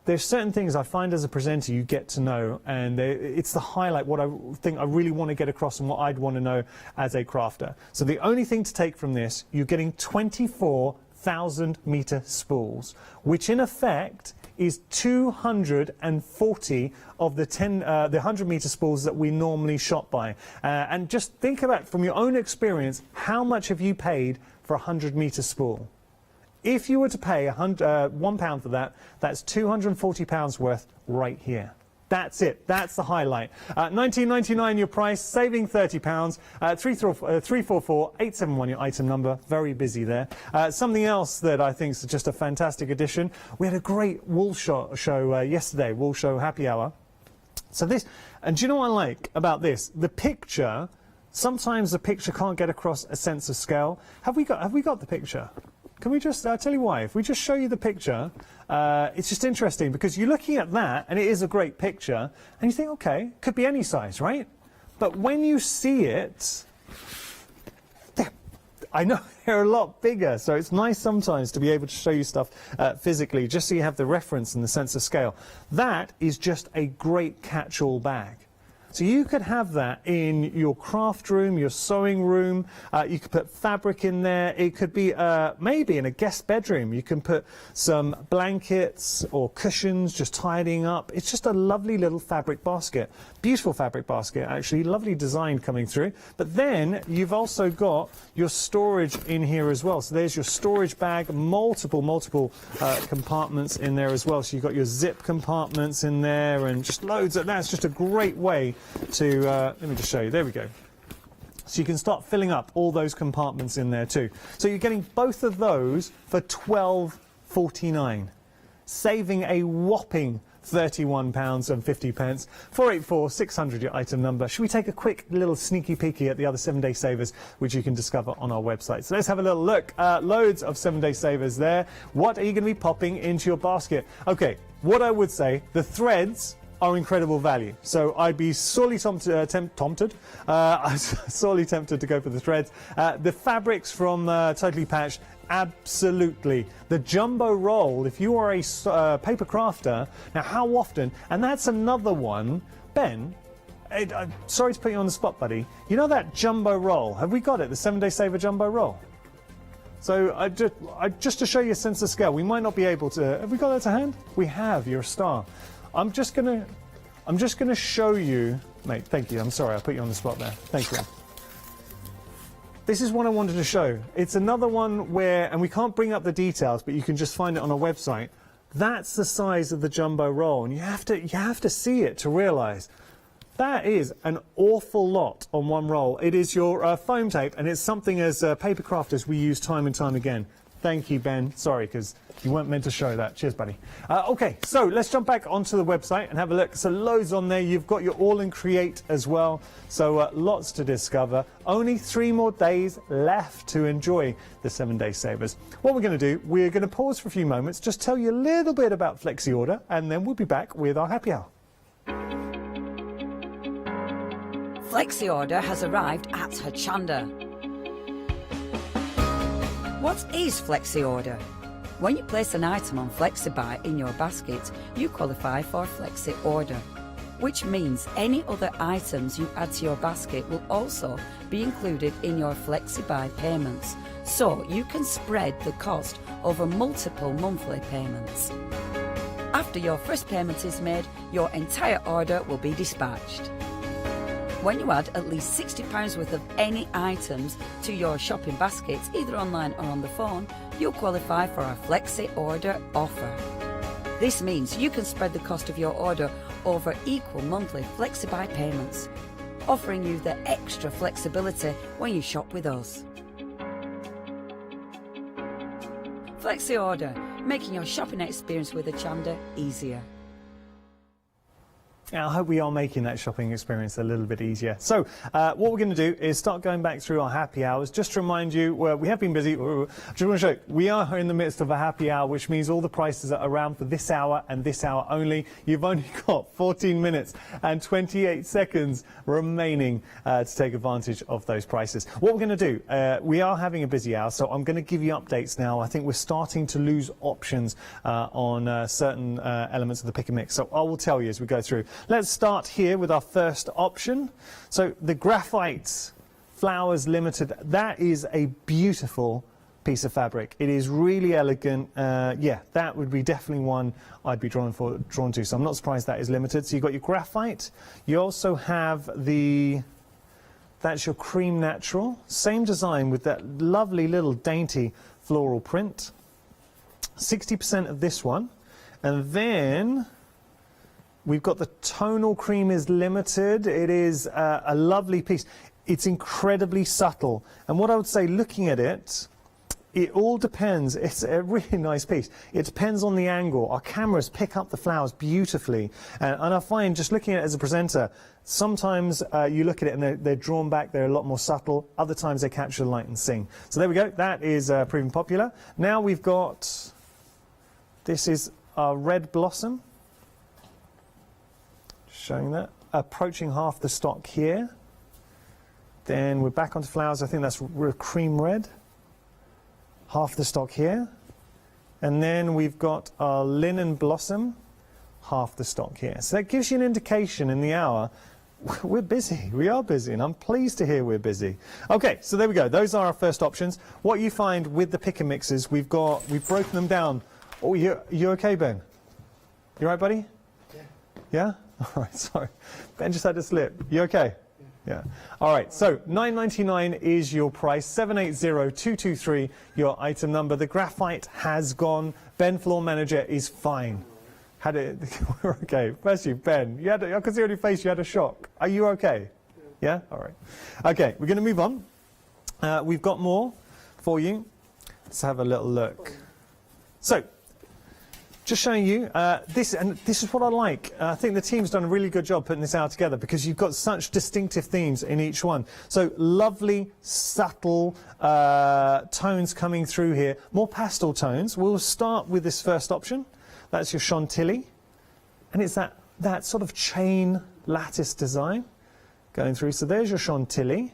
There's certain things I find as a presenter you get to know, and it's the highlight, what I think I really want to get across and what I'd want to know as a crafter. So the only thing to take from this, you're getting 24,000 metre spools, which in effect is 240 of the 100 metre spools that we normally shop by. And just think about, from your own experience, how much have you paid for a 100 metre spool? If you were to pay £1 for that, that's £240 worth right here. That's it. That's the highlight. $19.99 your price, saving £30. 344-871 your item number. Very busy there. Something else that I think is just a fantastic addition. We had a great wool show yesterday, wool show happy hour. So this, and do you know what I like about this? The picture. Sometimes the picture can't get across a sense of scale. Have we got the picture? Can we just, I'll tell you why. If we just show you the picture, it's just interesting, because you're looking at that, and it is a great picture, and you think, okay, could be any size, right? But when you see it, I know they're a lot bigger, so it's nice sometimes to be able to show you stuff physically, just so you have the reference and the sense of scale. That is just a great catch-all bag. So you could have that in your craft room, your sewing room. You could put fabric in there. It could be maybe in a guest bedroom. You can put some blankets or cushions, just tidying up. It's just a lovely little fabric basket. Beautiful fabric basket, actually. Lovely design coming through. But then you've also got your storage in here as well. So there's your storage bag, multiple compartments in there as well. So you've got your zip compartments in there, and just loads of that's just a great way to let me just show you. There we go. So you can start filling up all those compartments in there too. So you're getting both of those for £12.49, saving a whopping £31.50. 484-600 your item number. Should we take a quick little sneaky peeky at the other 7 Day Savers, which you can discover on our website? So let's have a little look. Loads of 7 Day Savers there. What are you going to be popping into your basket? Okay, what I would say, the threads are incredible value. So I'd be sorely tempted to go for the threads. The fabrics from Totally Patched, absolutely. The jumbo roll, if you are a paper crafter, now how often, and that's another one, Ben, sorry to put you on the spot, buddy, you know that jumbo roll, have we got it, the 7 Day Saver jumbo roll? So just to show you a sense of scale, we might not be able to, have we got that to hand? We have, you're a star. I'm just gonna show you, mate, thank you, I'm sorry, I put you on the spot there, thank you. This is what I wanted to show. It's another one where, and we can't bring up the details, but you can just find it on our website. That's the size of the jumbo roll, and you have to see it to realise that is an awful lot on one roll. It is your foam tape, and it's something as paper crafters we use time and time again. Thank you, Ben. Sorry, because you weren't meant to show that. Cheers, buddy. Okay, so let's jump back onto the website and have a look. So loads on there. You've got your All and Create as well. So lots to discover. Only 3 more days left to enjoy the 7 Day Savers. What we're going to do, we're going to pause for a few moments, just tell you a little bit about Flexi Order, and then we'll be back with our happy hour. Flexi Order has arrived at Hochanda. What is Flexi Order? When you place an item on FlexiBuy in your basket, you qualify for Flexi Order, which means any other items you add to your basket will also be included in your FlexiBuy payments, so you can spread the cost over multiple monthly payments. After your first payment is made, your entire order will be dispatched. When you add at least £60 worth of any items to your shopping baskets, either online or on the phone, you'll qualify for our Flexi Order offer. This means you can spread the cost of your order over equal monthly FlexiBuy payments. offering you the extra flexibility when you shop with us. Flexi Order, making your shopping experience with Hochanda easier. I hope we are making that shopping experience a little bit easier. So what we're going to do is start going back through our happy hours. Just to remind you, we have been busy. Just want to show you, we are in the midst of a happy hour, which means all the prices are around for this hour and this hour only. You've only got 14 minutes and 28 seconds remaining to take advantage of those prices. What we're going to do, we are having a busy hour, so I'm going to give you updates now. I think we're starting to lose options on certain elements of the pick and mix. So I will tell you as we go through. Let's start here with our first option. So the Graphite Flowers Limited, that is a beautiful piece of fabric. It is really elegant. Yeah, that would be definitely one I'd be drawn to. So I'm not surprised that is limited. So you've got your graphite. You also have that's your cream natural. Same design with that lovely little dainty floral print. 60% of this one. And then we've got the tonal cream is limited. It is a lovely piece. It's incredibly subtle. And what I would say, looking at it, it all depends. It's a really nice piece. It depends on the angle. Our cameras pick up the flowers beautifully. And I find, just looking at it as a presenter, sometimes you look at it and they're drawn back. They're a lot more subtle. Other times they capture the light and sing. So there we go. That is proving popular. Now we've got, this is our Red Blossom. Showing that, approaching half the stock here. Then we're back onto flowers. I think that's cream red. Half the stock here. And then we've got our Linen Blossom, half the stock here. So that gives you an indication in the hour. We're busy. We are busy, and I'm pleased to hear we're busy. Okay, so there we go. Those are our first options. What you find with the pick and mixes, we've broken them down. Oh, you okay, Ben? You all right, buddy? Yeah. Yeah? All right, sorry. Ben just had a slip. You okay? Yeah. All right, so $9.99 is your price. 780223 your item number. The graphite has gone. Ben, floor manager, is fine. We're okay. Firstly, Ben, I can see on your face you had a shock. Are you okay? Yeah? All right. Okay, we're going to move on. We've got more for you. Let's have a little look. So, just showing you this is what I like. I think the team's done a really good job putting this out together because you've got such distinctive themes in each one. So lovely, subtle tones coming through here. More pastel tones. We'll start with this first option. That's your Chantilly. And it's that sort of chain lattice design going through. So there's your Chantilly.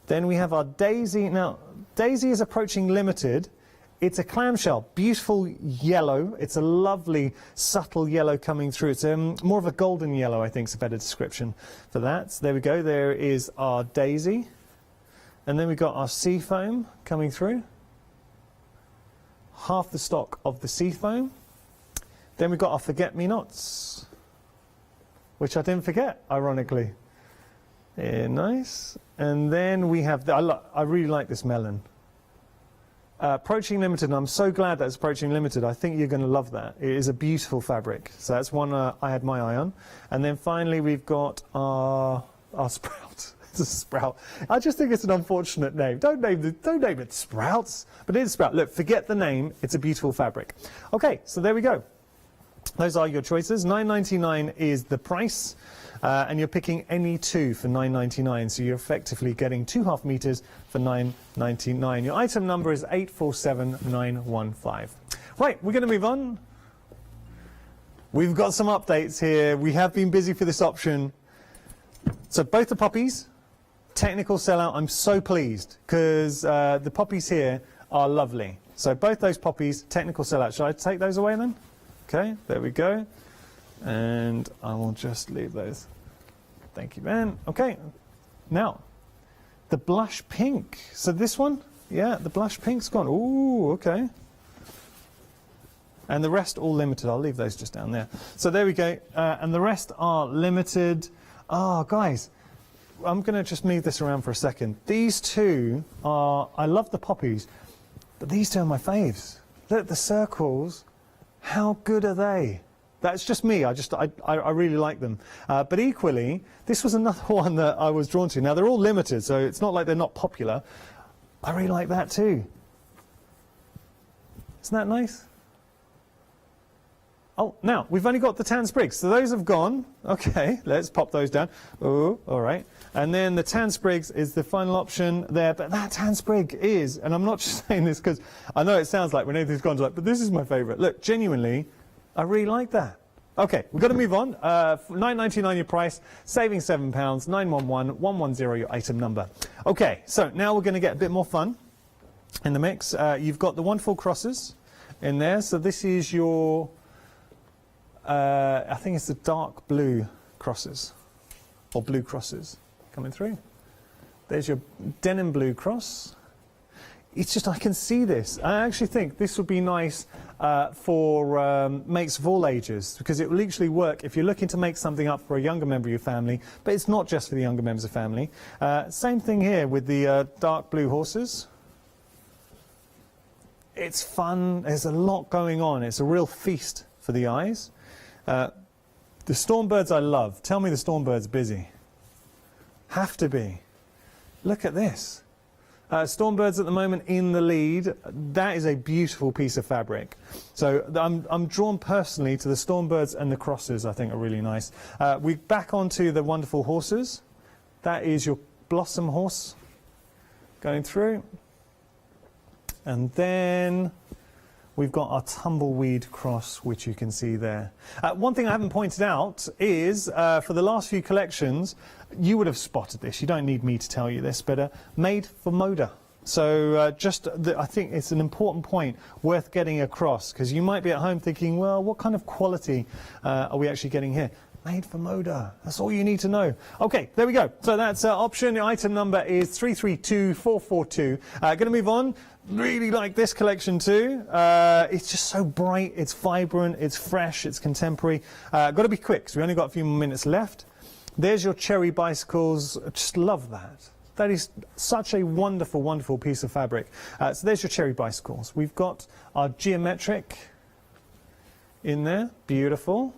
Then we have our Daisy. Now, Daisy is approaching limited. It's a clamshell, beautiful yellow. It's a lovely, subtle yellow coming through. It's more of a golden yellow, I think is a better description for that. So there we go. There is our Daisy. And then we've got our Seafoam coming through. Half the stock of the Seafoam. Then we've got our Forget-Me-Nots, which I didn't forget, ironically. Yeah, nice. And then we have, I really like this melon. Approaching limited, and I'm so glad that's approaching limited. I think you're going to love that. It is a beautiful fabric. So that's one I had my eye on. And then finally we've got our Sprout. It's a Sprout. I just think it's an unfortunate name. Don't name it Sprouts. But it is Sprout. Look, forget the name. It's a beautiful fabric. Okay, so there we go. Those are your choices. $9.99 is the price. And you're picking any two for $9.99, so you're effectively getting 2.5 meters for $9.99. Your item number is 847915. Right, we're going to move on. We've got some updates here. We have been busy for this option. So both the poppies, technical sellout. I'm so pleased because the poppies here are lovely. So both those poppies, technical sellout. Shall I take those away then? Okay, there we go. And I will just leave those. Thank you, Ben. Okay, now, the blush pink. So this one, yeah, the blush pink's gone. Ooh, okay. And the rest all limited. I'll leave those just down there. So there we go. And the rest are limited. Oh, guys, I'm going to just move this around for a second. These two are, I love the poppies, but these two are my faves. Look at the circles. How good are they? That's just me. I really like them. But equally, this was another one that I was drawn to. Now, they're all limited, so it's not like they're not popular. I really like that too. Isn't that nice? Oh, now, we've only got the tan sprigs. So those have gone. Okay, let's pop those down. Oh, all right. And then the tan sprigs is the final option there. But that tan sprig is, and I'm not just saying this because I know it sounds like when anything's gone, like, but this is my favourite. Look, genuinely, I really like that. Okay, we've got to move on. $9.99 your price, saving £7, 911 110 your item number. Okay, so now we're going to get a bit more fun in the mix. You've got the wonderful crosses in there. So this is your... I think it's the dark blue crosses, or blue crosses coming through. There's your denim blue cross. It's just, I can see this. I actually think this would be nice for mates of all ages, because it will literally work if you're looking to make something up for a younger member of your family, but it's not just for the younger members of family. Same thing here with the dark blue horses. It's fun. There's a lot going on. It's a real feast for the eyes. The Stormbirds I love. Tell me the Stormbird's busy. Have to be. Look at this. Stormbirds at the moment in the lead. That is a beautiful piece of fabric. So I'm drawn personally to the Stormbirds, and the crosses I think are really nice. We're back onto the wonderful horses. That is your Blossom horse going through. And then we've got our Tumbleweed cross, which you can see there. One thing I haven't pointed out is, for the last few collections, you would have spotted this. You don't need me to tell you this, but made for Moda. So I think it's an important point worth getting across, because you might be at home thinking, well, what kind of quality are we actually getting here? Made for Moda. That's all you need to know. Okay, there we go. So that's option. Item number is 332442. Going to move on. Really like this collection too. It's just so bright, it's vibrant, it's fresh, it's contemporary. Got to be quick, because we only got a few more minutes left. There's your cherry bicycles. I just love that. That is such a wonderful, wonderful piece of fabric. So there's your cherry bicycles. We've got our geometric in there. Beautiful.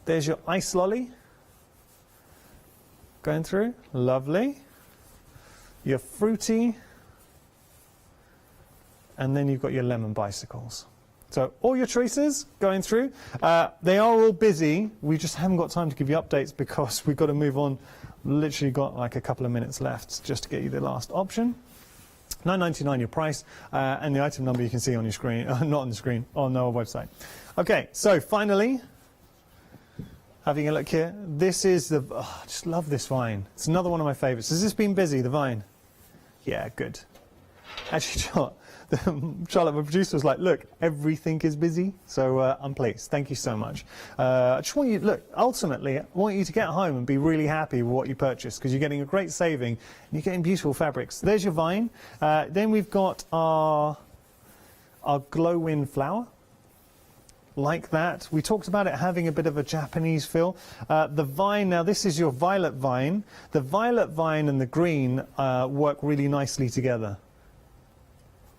There's your ice lolly going through. Lovely. Your fruity. And then you've got your lemon bicycles. So all your choices going through. They are all busy. We just haven't got time to give you updates because we've got to move on. Literally got like a couple of minutes left just to get you the last option. $9.99 your price, and the item number you can see on your screen, not on the screen, on our website. Okay, so finally, having a look here. This is the, I just love this vine. It's another one of my favourites. Has this been busy, the vine? Yeah, good. Actually, Charlotte, my producer, was like, look, everything is busy, so I'm pleased. Thank you so much. I just want you, look, ultimately, I want you to get home and be really happy with what you purchased, because you're getting a great saving and you're getting beautiful fabrics. There's your vine. Then we've got our glow-in flower. Like that. We talked about it having a bit of a Japanese feel. The vine, now this is your violet vine. The violet vine and the green work really nicely together.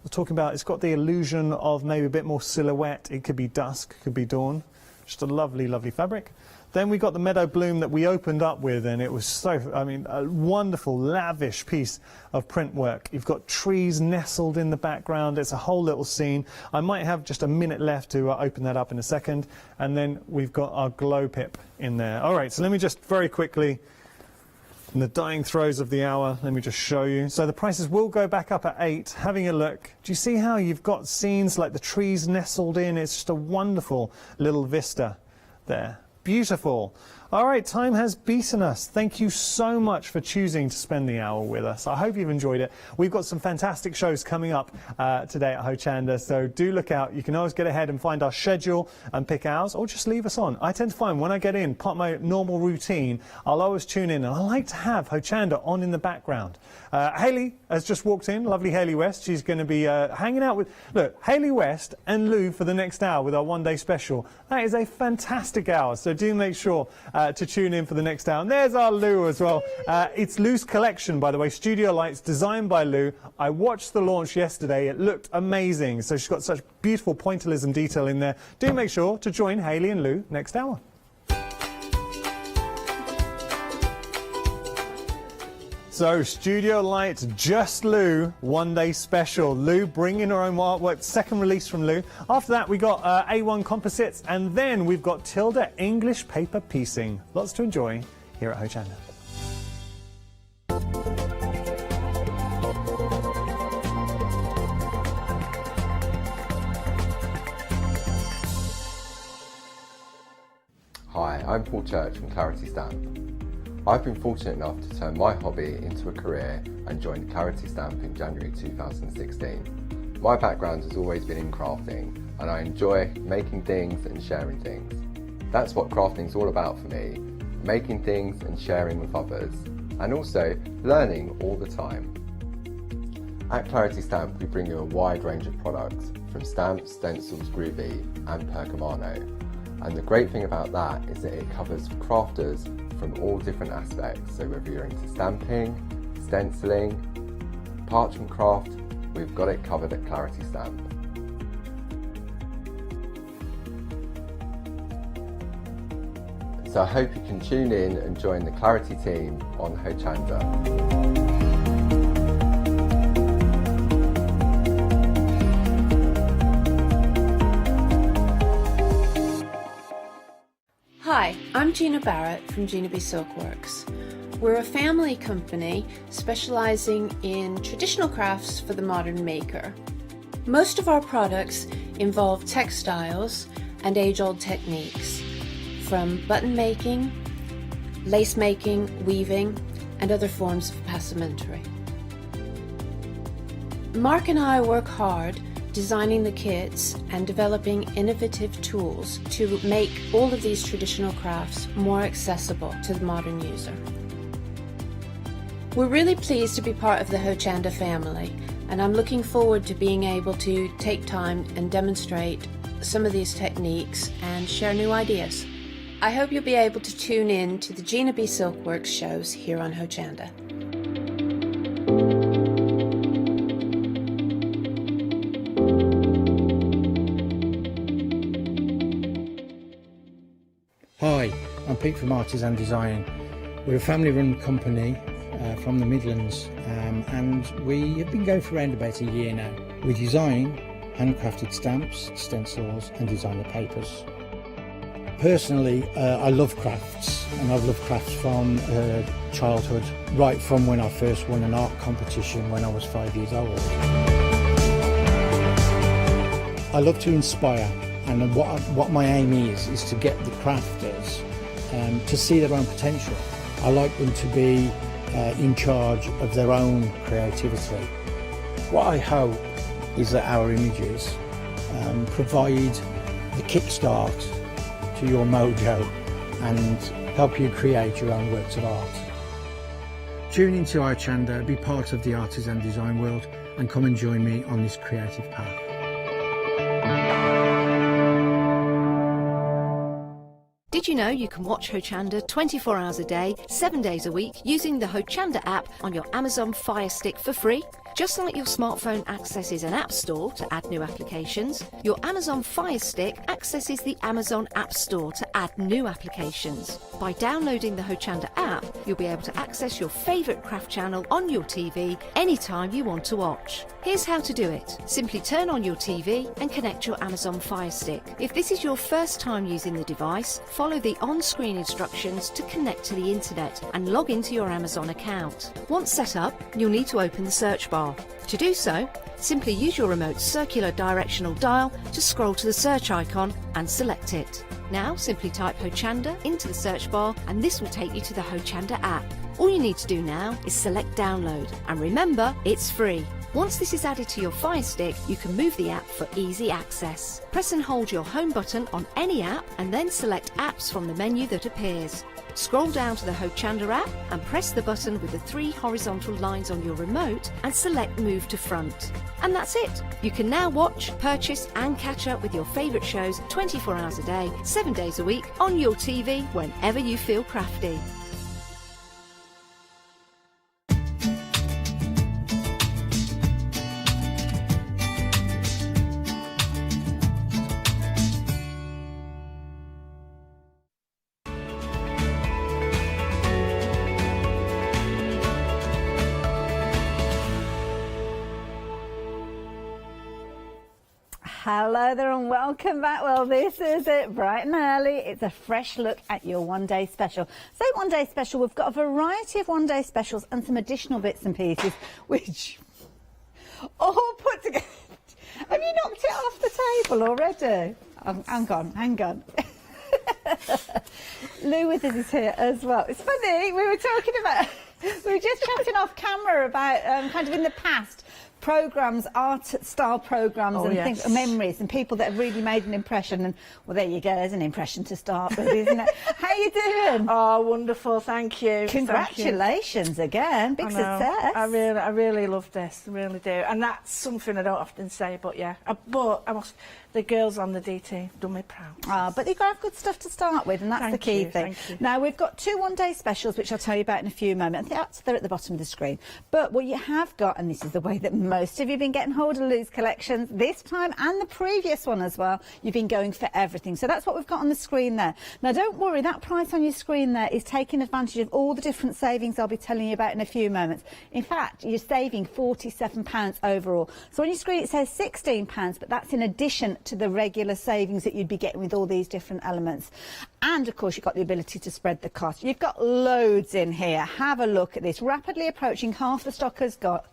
We're talking about, it's got the illusion of maybe a bit more silhouette. It could be dusk, could be dawn. Just a lovely, lovely fabric. Then we got the meadow bloom that we opened up with, and it was so, I mean, a wonderful, lavish piece of print work. You've got trees nestled in the background. It's a whole little scene. I might have just a minute left to open that up in a second. And then we've got our glow pip in there. All right, so let me just very quickly, in the dying throes of the hour, let me just show you. So the prices will go back up at 8. Having a look. Do you see how you've got scenes like the trees nestled in? It's just a wonderful little vista there. Beautiful. All right, time has beaten us. Thank you so much for choosing to spend the hour with us. I hope you've enjoyed it. We've got some fantastic shows coming up today at Hochanda, so do look out. You can always get ahead and find our schedule and pick ours, or just leave us on. I tend to find when I get in, part of my normal routine, I'll always tune in, and I like to have Hochanda on in the background. Hayley has just walked in, lovely Hayley West. She's going to be hanging out with, look, Hayley West and Lou for the next hour with our one-day special. That is a fantastic hour, so do make sure to tune in for the next hour. And there's our Lou as well. It's Lou's collection, by the way, Studiolights, designed by Lou. I watched the launch yesterday. It looked amazing. So she's got such beautiful pointillism detail in there. Do make sure to join Hayley and Lou next hour. So, Studiolight, just Lou, one-day special. Lou bringing her own artwork, second release from Lou. After that, we got A1 Composites, and then we've got Tilda English paper piecing. Lots to enjoy here at Hochanda. Hi, I'm Paul Church from Clarity Stamp. I've been fortunate enough to turn my hobby into a career and joined Clarity Stamp in January 2016. My background has always been in crafting and I enjoy making things and sharing things. That's what crafting's all about for me, making things and sharing with others, and also learning all the time. At Clarity Stamp we bring you a wide range of products from stamps, stencils, groovy and pergamano. And the great thing about that is that it covers crafters from all different aspects. So whether you're into stamping, stenciling, parchment craft, we've got it covered at Clarity Stamp. So I hope you can tune in and join the Clarity team on Hochanda. Hi, I'm Gina Barrett from Gina B Silkworks. We're a family company specializing in traditional crafts for the modern maker. Most of our products involve textiles and age-old techniques, from button making, lace making, weaving, and other forms of passementerie. Mark and I work hard designing the kits and developing innovative tools to make all of these traditional crafts more accessible to the modern user. We're really pleased to be part of the Hochanda family, and I'm looking forward to being able to take time and demonstrate some of these techniques and share new ideas. I hope you'll be able to tune in to the Gina B Silkworks shows here on Hochanda. Hi, I'm Pete from Artisan Design. We're a family-run company from the Midlands and we have been going for around about a year now. We design handcrafted stamps, stencils and designer papers. Personally, I love crafts, and I've loved crafts from childhood, right from when I first won an art competition when I was 5 years old. I love to inspire, and what my aim is to get the crafters to see their own potential. I like them to be in charge of their own creativity. What I hope is that our images provide the kickstart to your mojo and help you create your own works of art. Tune into Hochanda, be part of the artisan design world and come and join me on this creative path. Did you know you can watch Hochanda 24 hours a day, 7 days a week using the Hochanda app on your Amazon Fire Stick for free? Just like your smartphone accesses an app store to add new applications, your Amazon Fire Stick accesses the Amazon App Store to add new applications. By downloading the Hochanda app, you'll be able to access your favourite craft channel on your TV anytime you want to watch. Here's how to do it. Simply turn on your TV and connect your Amazon Fire Stick. If this is your first time using the device, follow the on-screen instructions to connect to the internet and log into your Amazon account. Once set up, you'll need to open the search bar. To do so, simply use your remote circular directional dial to scroll to the search icon and select it. Now simply type Hochanda into the search bar and this will take you to the Hochanda app. All you need to do now is select download, and remember, it's free. Once this is added to your Fire Stick, you can move the app for easy access. Press and hold your home button on any app and then select apps from the menu that appears. Scroll down to the Hochanda app and press the button with the 3 horizontal lines on your remote and select Move to Front. And that's it. You can now watch, purchase and catch up with your favourite shows 24 hours a day, 7 days a week on your TV whenever you feel crafty. Hello there and welcome back. Well, this is it, bright and early. It's a fresh look at your one-day special. So one-day special, we've got a variety of one-day specials and some additional bits and pieces, which all put together. Have you knocked it off the table already? Hang on. Lou with us is here as well. It's funny, we were just chatting off camera about kind of in the past, programmes, art style programmes and things, memories and people that have really made an impression. And well, there you go, there's an impression to start with, isn't it? How you doing? Oh, wonderful, thank you. Congratulations again, big success. I really love this, I really do. And that's something I don't often say, but yeah. The girls on the DT done me proud. But you've got to have good stuff to start with, and that's the key thing. Now, we've got 2 one-day specials, which I'll tell you about in a few moments. They're at the bottom of the screen. But what you have got, and this is the way that most of you have been getting hold of Lou's collections this time and the previous one as well, you've been going for everything. So that's what we've got on the screen there. Now, don't worry, that price on your screen there is taking advantage of all the different savings I'll be telling you about in a few moments. In fact, you're saving £47 overall. So on your screen it says £16, but that's in addition to the regular savings that you'd be getting with all these different elements. And of course you've got the ability to spread the cost. You've got loads in here. Have a look at this. Rapidly approaching half the stock has got.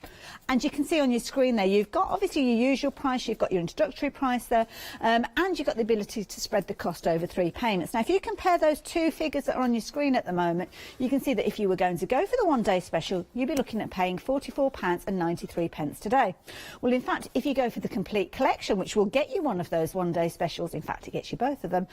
And you can see on your screen there, you've got obviously your usual price, you've got your introductory price there, and you've got the ability to spread the cost over 3 payments. Now, if you compare those 2 figures that are on your screen at the moment, you can see that if you were going to go for the one-day special, you'd be looking at paying £44.93 today. Well, in fact, if you go for the complete collection, which will get you one of those one-day specials, in fact, it gets you both of them,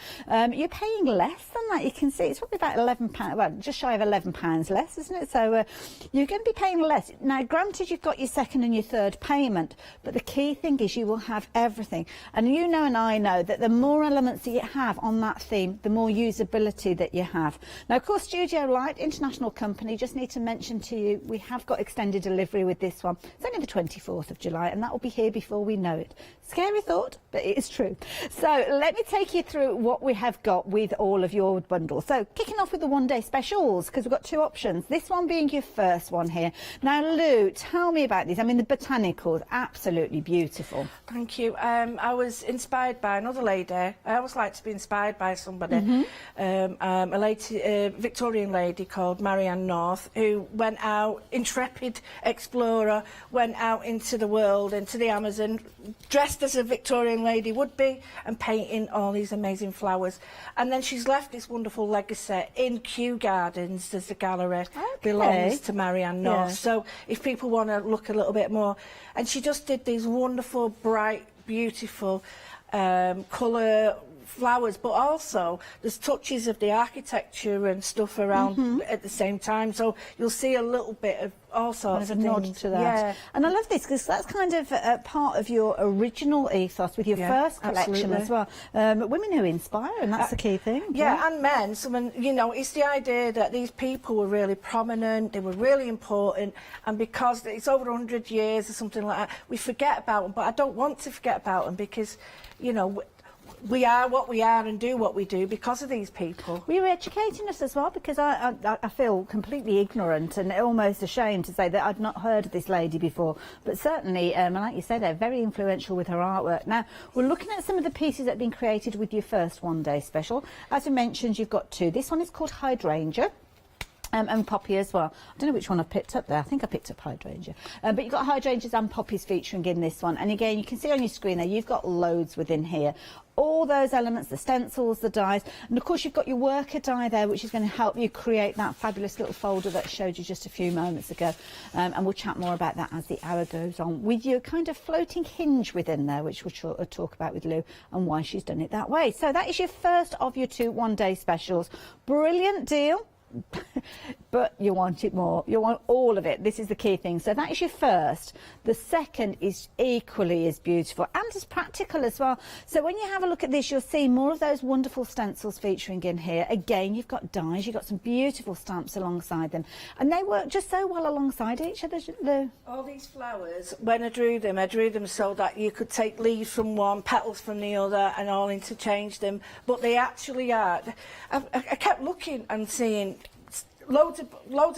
you're paying less than that. You can see it's probably about £11, well, just shy of £11 less, isn't it? So you're going to be paying less. Now, granted, you've got your second and your third payment, but the key thing is you will have everything. And you know and I know that the more elements that you have on that theme, the more usability that you have. Now, of course, Studiolight, international company, just need to mention to you, we have got extended delivery with this one. It's only the 24th of July, and that will be here before we know it. Scary thought, but it is true. So let me take you through what we have got with all of your bundles. So kicking off with the one-day specials, because we've got 2 options. This one being your first one here. Now, Lou, tell me about these. I mean, the botanicals, absolutely beautiful. Thank you. I was inspired by another lady. I always like to be inspired by somebody. A lady, Victorian lady called Marianne North, who went out, intrepid explorer, went out into the world, into the Amazon, dressed as a Victorian lady would be, and painting all these amazing flowers. And then she's left this wonderful legacy in Kew Gardens. There's a gallery belongs to Marianne North. So if people want to look a little bit more, and she just did these wonderful, bright, beautiful colour flowers, but also there's touches of the architecture and stuff around at the same time, so you'll see a little bit of all sorts of things. Nod to that. Yeah. And I love this because that's kind of part of your original ethos with your first collection as well. Women who inspire, and that's the key thing. Yeah, and men. Someone, you know, it's the idea that these people were really prominent, they were really important, and because it's over 100 years or something like that, we forget about them. But I don't want to forget about them because, you know, we are what we are and do what we do because of these people. Well, you're educating us as well, because I feel completely ignorant and almost ashamed to say that I'd not heard of this lady before. But certainly, like you said, they're very influential with her artwork. Now, we're looking at some of the pieces that have been created with your first one-day special. As I mentioned, you've got 2. This one is called Hydrangea. And poppy as well. I don't know which one I've picked up there. I think I picked up hydrangea. But you've got hydrangeas and poppies featuring in this one. And again, you can see on your screen there, you've got loads within here. All those elements, the stencils, the dies. And of course, you've got your worker die there, which is going to help you create that fabulous little folder that I showed you just a few moments ago. And we'll chat more about that as the hour goes on, with your kind of floating hinge within there, which we'll talk about with Lou and why she's done it that way. So that is your first of your 2 one-day specials. Brilliant deal. But you want it more. You want all of it. This is the key thing. So that is your first. The second is equally as beautiful and as practical as well. So when you have a look at this, you'll see more of those wonderful stencils featuring in here. Again, you've got dies, you've got some beautiful stamps alongside them, and they work just so well alongside each other. All these flowers, when I drew them so that you could take leaves from one, petals from the other, and all interchange them. But they actually are. I kept looking and seeing loads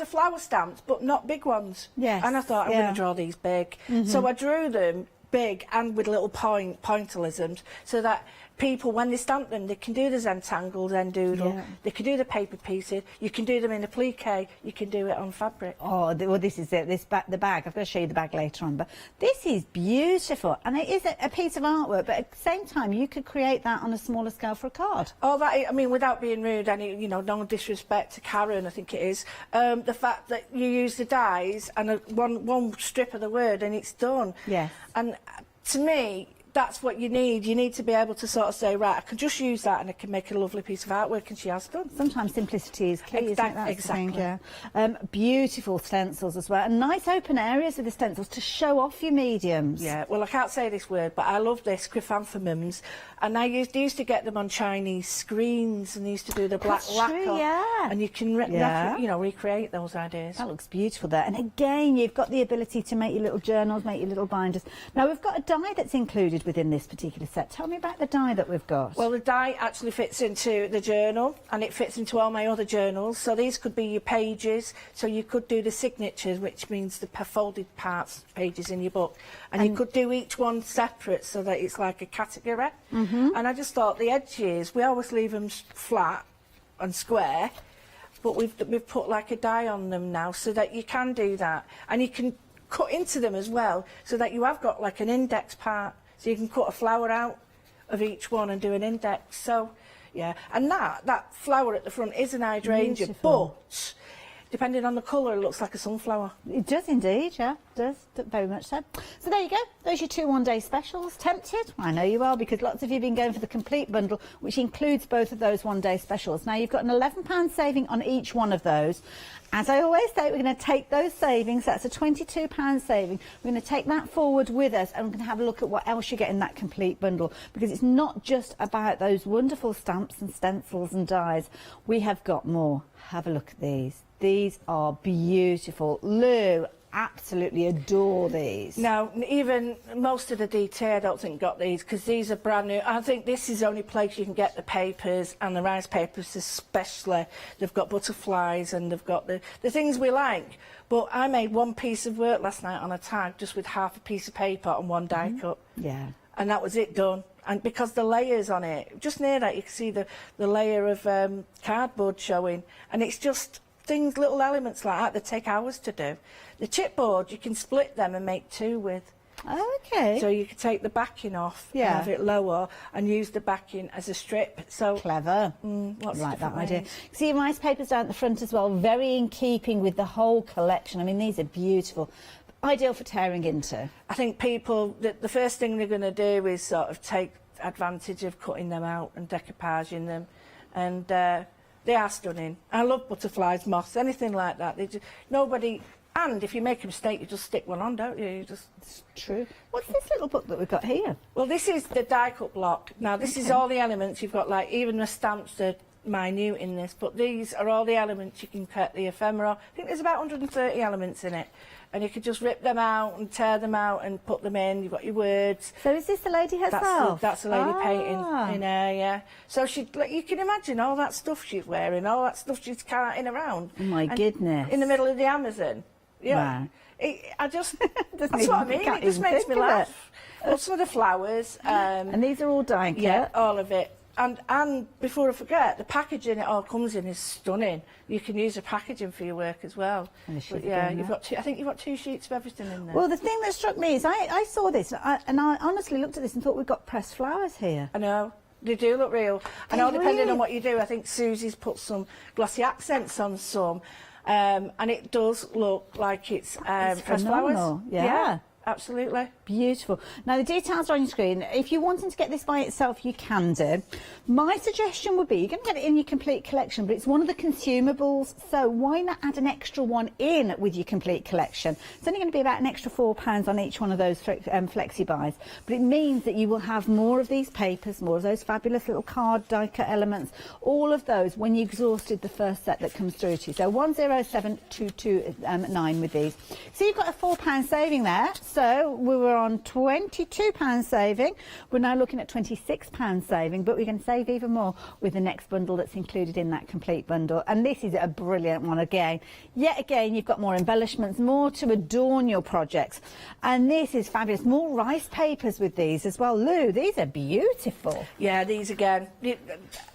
of flower stamps, but not big ones. Yes. And I thought, I'm going to draw these big. So I drew them big and with little pointillisms, so that people, when they stamp them, they can do the Zentangle, Zendoodle, they can do the paper pieces, you can do them in a plique, you can do it on fabric. Oh, well, this is it, the bag. I'm going to show you the bag later on, but this is beautiful, and it is a piece of artwork, but at the same time, you could create that on a smaller scale for a card. Oh, that, I mean, without being rude, any, no disrespect to Karen, I think it is, the fact that you use the dies and one strip of the word and it's done. Yes. And to me, that's what you need. You need to be able to sort of say, right, I can just use that and I can make a lovely piece of artwork, and she has done. Sometimes simplicity is key, isn't it? That's exactly. the thing, yeah. Beautiful stencils as well, and nice open areas with the stencils to show off your mediums. Yeah, well, I can't say this word, but I love this, chrysanthemums, and I used to get them on Chinese screens, and they used to do the black lacquer. Yeah. And you can recreate those ideas. That looks beautiful there. And again, you've got the ability to make your little journals, make your little binders. Now, we've got a die that's included within this particular set. Tell me about the die that we've got. Well, the die actually fits into the journal, and it fits into all my other journals. So these could be your pages. So you could do the signatures, which means the folded parts, pages in your book. And you could do each one separate so that it's like a category. And I just thought the edges, we always leave them flat and square, but we've put like a die on them now so that you can do that. And you can cut into them as well, so that you have got like an index part. So you can cut a flower out of each one and do an index. So, yeah. And that flower at the front is an hydrangea, beautiful. but depending on the colour, it looks like a sunflower. It does indeed, yeah. It does, very much so. So there you go. Those are your 2 one-day specials. Tempted? I know you are, because lots of you have been going for the complete bundle, which includes both of those one-day specials. Now, you've got an £11 saving on each one of those. As I always say, we're going to take those savings, that's a £22 saving, we're going to take that forward with us, and we're going to have a look at what else you get in that complete bundle, because it's not just about those wonderful stamps and stencils and dies. We have got more. Have a look at these. These are beautiful. Lou, absolutely adore these. Now, even most of the DT I don't think got these, because these are brand new. I think this is the only place you can get the papers, and the rice papers especially. They've got butterflies and they've got the things we like. But I made one piece of work last night on a tag just with half a piece of paper and one die cut. Yeah. And that was it done. And because the layers on it, just near that you can see the layer of cardboard showing, and it's just things, little elements like that take hours to do. The chipboard, you can split them and make 2 with. Oh, okay. So you could take the backing off and have it lower and use the backing as a strip. So clever. Lots like of that ways. idea. See your rice papers down at the front as well, very in keeping with the whole collection. I mean, these are beautiful. Ideal for tearing into. I think people, the first thing they're going to do is sort of take advantage of cutting them out and decoupaging them, and they are stunning. I love butterflies, moths, anything like that. And if you make a mistake, you just stick one on, don't you? It's true. What's this little book that we've got here? Well, this is the die cut block. Now, this is all the elements. You've got, like, even the stamps are minute in this, but these are all the elements. You can cut the ephemera. I think there's about 130 elements in it. And you could just rip them out and tear them out and put them in. You've got your words. So is this the lady herself? That's the lady painting in her, yeah. So you can imagine all that stuff she's wearing, all that stuff she's carting around. Oh my goodness. In the middle of the Amazon. Yeah. Wow. That's what I mean. It just makes me laugh. Also the flowers. And these are all die cut? Yeah, all of it. And before I forget, the packaging it all comes in is stunning. You can use the packaging for your work as well. But yeah, you've got I think you've got 2 sheets of everything in there. Well, the thing that struck me is I saw this and I honestly looked at this and thought we've got pressed flowers here. I know. They do look real. I know, depending on what you do, I think Susie's put some glossy accents on some, and it does look like it's pressed flowers. Yeah. Absolutely. Beautiful. Now, the details are on your screen. If you're wanting to get this by itself, you can do. My suggestion would be, you're going to get it in your complete collection, but it's one of the consumables, so why not add an extra one in with your complete collection? It's only going to be about an extra £4 on each one of those flexi buys, but it means that you will have more of these papers, more of those fabulous little card die cut elements, all of those when you've exhausted the first set that comes through to you. So 107229 with these. So you've got a £4 saving there. So we were on £22 saving. We're now looking at £26 saving, but we're going to save even more with the next bundle that's included in that complete bundle. And this is a brilliant one again. Yet again, you've got more embellishments, more to adorn your projects. And this is fabulous. More rice papers with these as well. Lou, these are beautiful. Yeah, these again.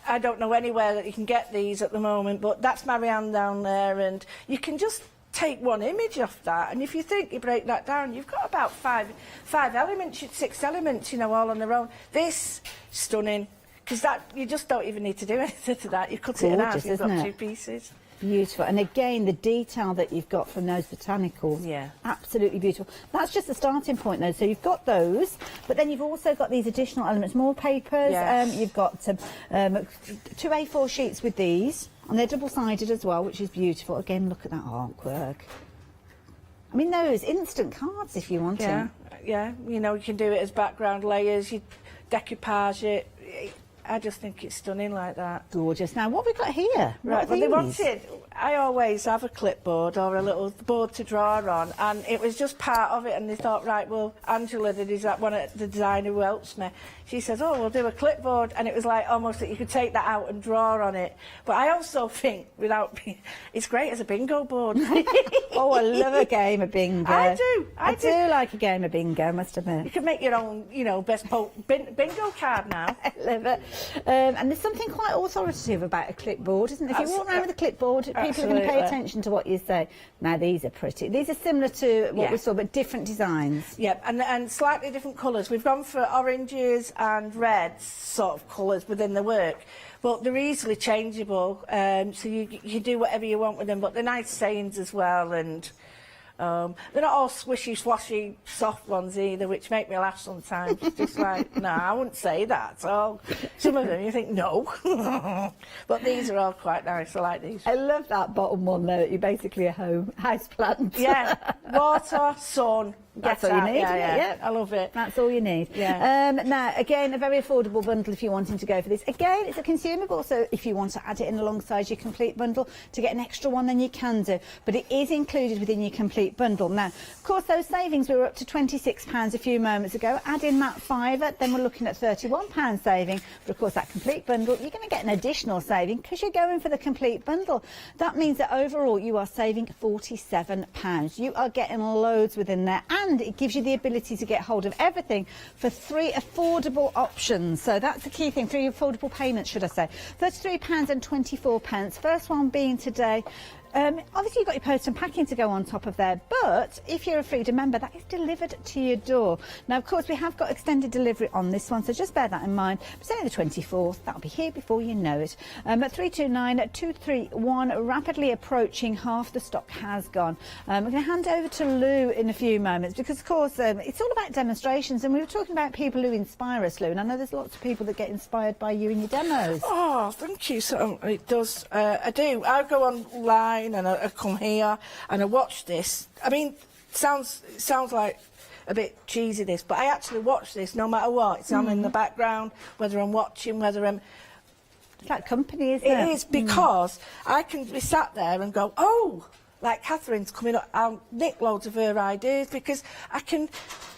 I don't know anywhere that you can get these at the moment, but that's Marianne down there, and you can just take one image off that, and if you think you break that down, you've got about five elements, 6 elements, you know, all on their own. This stunning, because that you just don't even need to do anything to that. You cut it in half, you've got 2 pieces. Beautiful. And again, the detail that you've got from those botanicals, absolutely beautiful. That's just the starting point though. So you've got those, but then you've also got these additional elements, more papers. You've got 2 A4 sheets with these, and they're double-sided as well, which is beautiful. Again, look at that artwork. I mean, those instant cards if you want to. Yeah, you know, you can do it as background layers, you decoupage it. I just think it's stunning like that. Gorgeous. Now, what have we got here? Right, well, they wanted, I always have a clipboard or a little board to draw on, and it was just part of it, and they thought, right, well, Angela, the designer who helps me, she says, oh, we'll do a clipboard, and it was like almost that you could take that out and draw on it. But I also think, it's great as a bingo board. Oh, I love a game of bingo. I do. I do like a game of bingo, I must admit. You can make your own, you know, bingo card now. I love it. And there's something quite authoritative about a clipboard, isn't there? If you walk around with a clipboard, people are going to pay attention to what you say. Now, these are pretty. These are similar to what we saw, but different designs. Yep, and slightly different colours. We've gone for oranges and reds sort of colours within the work, but they're easily changeable, so you do whatever you want with them, but they're nice sayings as well, and they're not all swishy, swashy, soft ones either, which make me laugh sometimes. It's just like, no, I wouldn't say that. So some of them you think, no. But these are all quite nice. I like these. I love that bottom one there, that you're basically a house plant. Yeah, water, sun. That's all you need, yeah. I love it. That's all you need. Yeah. Now, again, a very affordable bundle if you're wanting to go for this. Again, it's a consumable, so if you want to add it in alongside your complete bundle to get an extra one, then you can do. But it is included within your complete bundle. Now, of course, those savings, we were up to £26 a few moments ago. Add in that £5, then we're looking at £31 saving. But, of course, that complete bundle, you're going to get an additional saving because you're going for the complete bundle. That means that overall you are saving £47. You are getting loads within there, and it gives you the ability to get hold of everything for 3 affordable options. So that's the key thing, 3 affordable payments, should I say. £33.24. First one being today. Obviously, you've got your post and packing to go on top of there, but if you're a Freedom member, that is delivered to your door. Now, of course, we have got extended delivery on this one, so just bear that in mind. It's only the 24th. That'll be here before you know it. At 329231, rapidly approaching, half the stock has gone. We're going to hand over to Lou in a few moments because, of course, it's all about demonstrations, and we were talking about people who inspire us, Lou, and I know there's lots of people that get inspired by you in your demos. Oh, thank you. So it does. I do. I go online and I come here and I watch this. I mean, sounds like a bit cheesy this, but I actually watch this no matter what. It's on in the background, whether I'm watching, whether I'm... It's like company, isn't it? It is, because I can be sat there and go, oh, like Catherine's coming up, I'll nick loads of her ideas because I can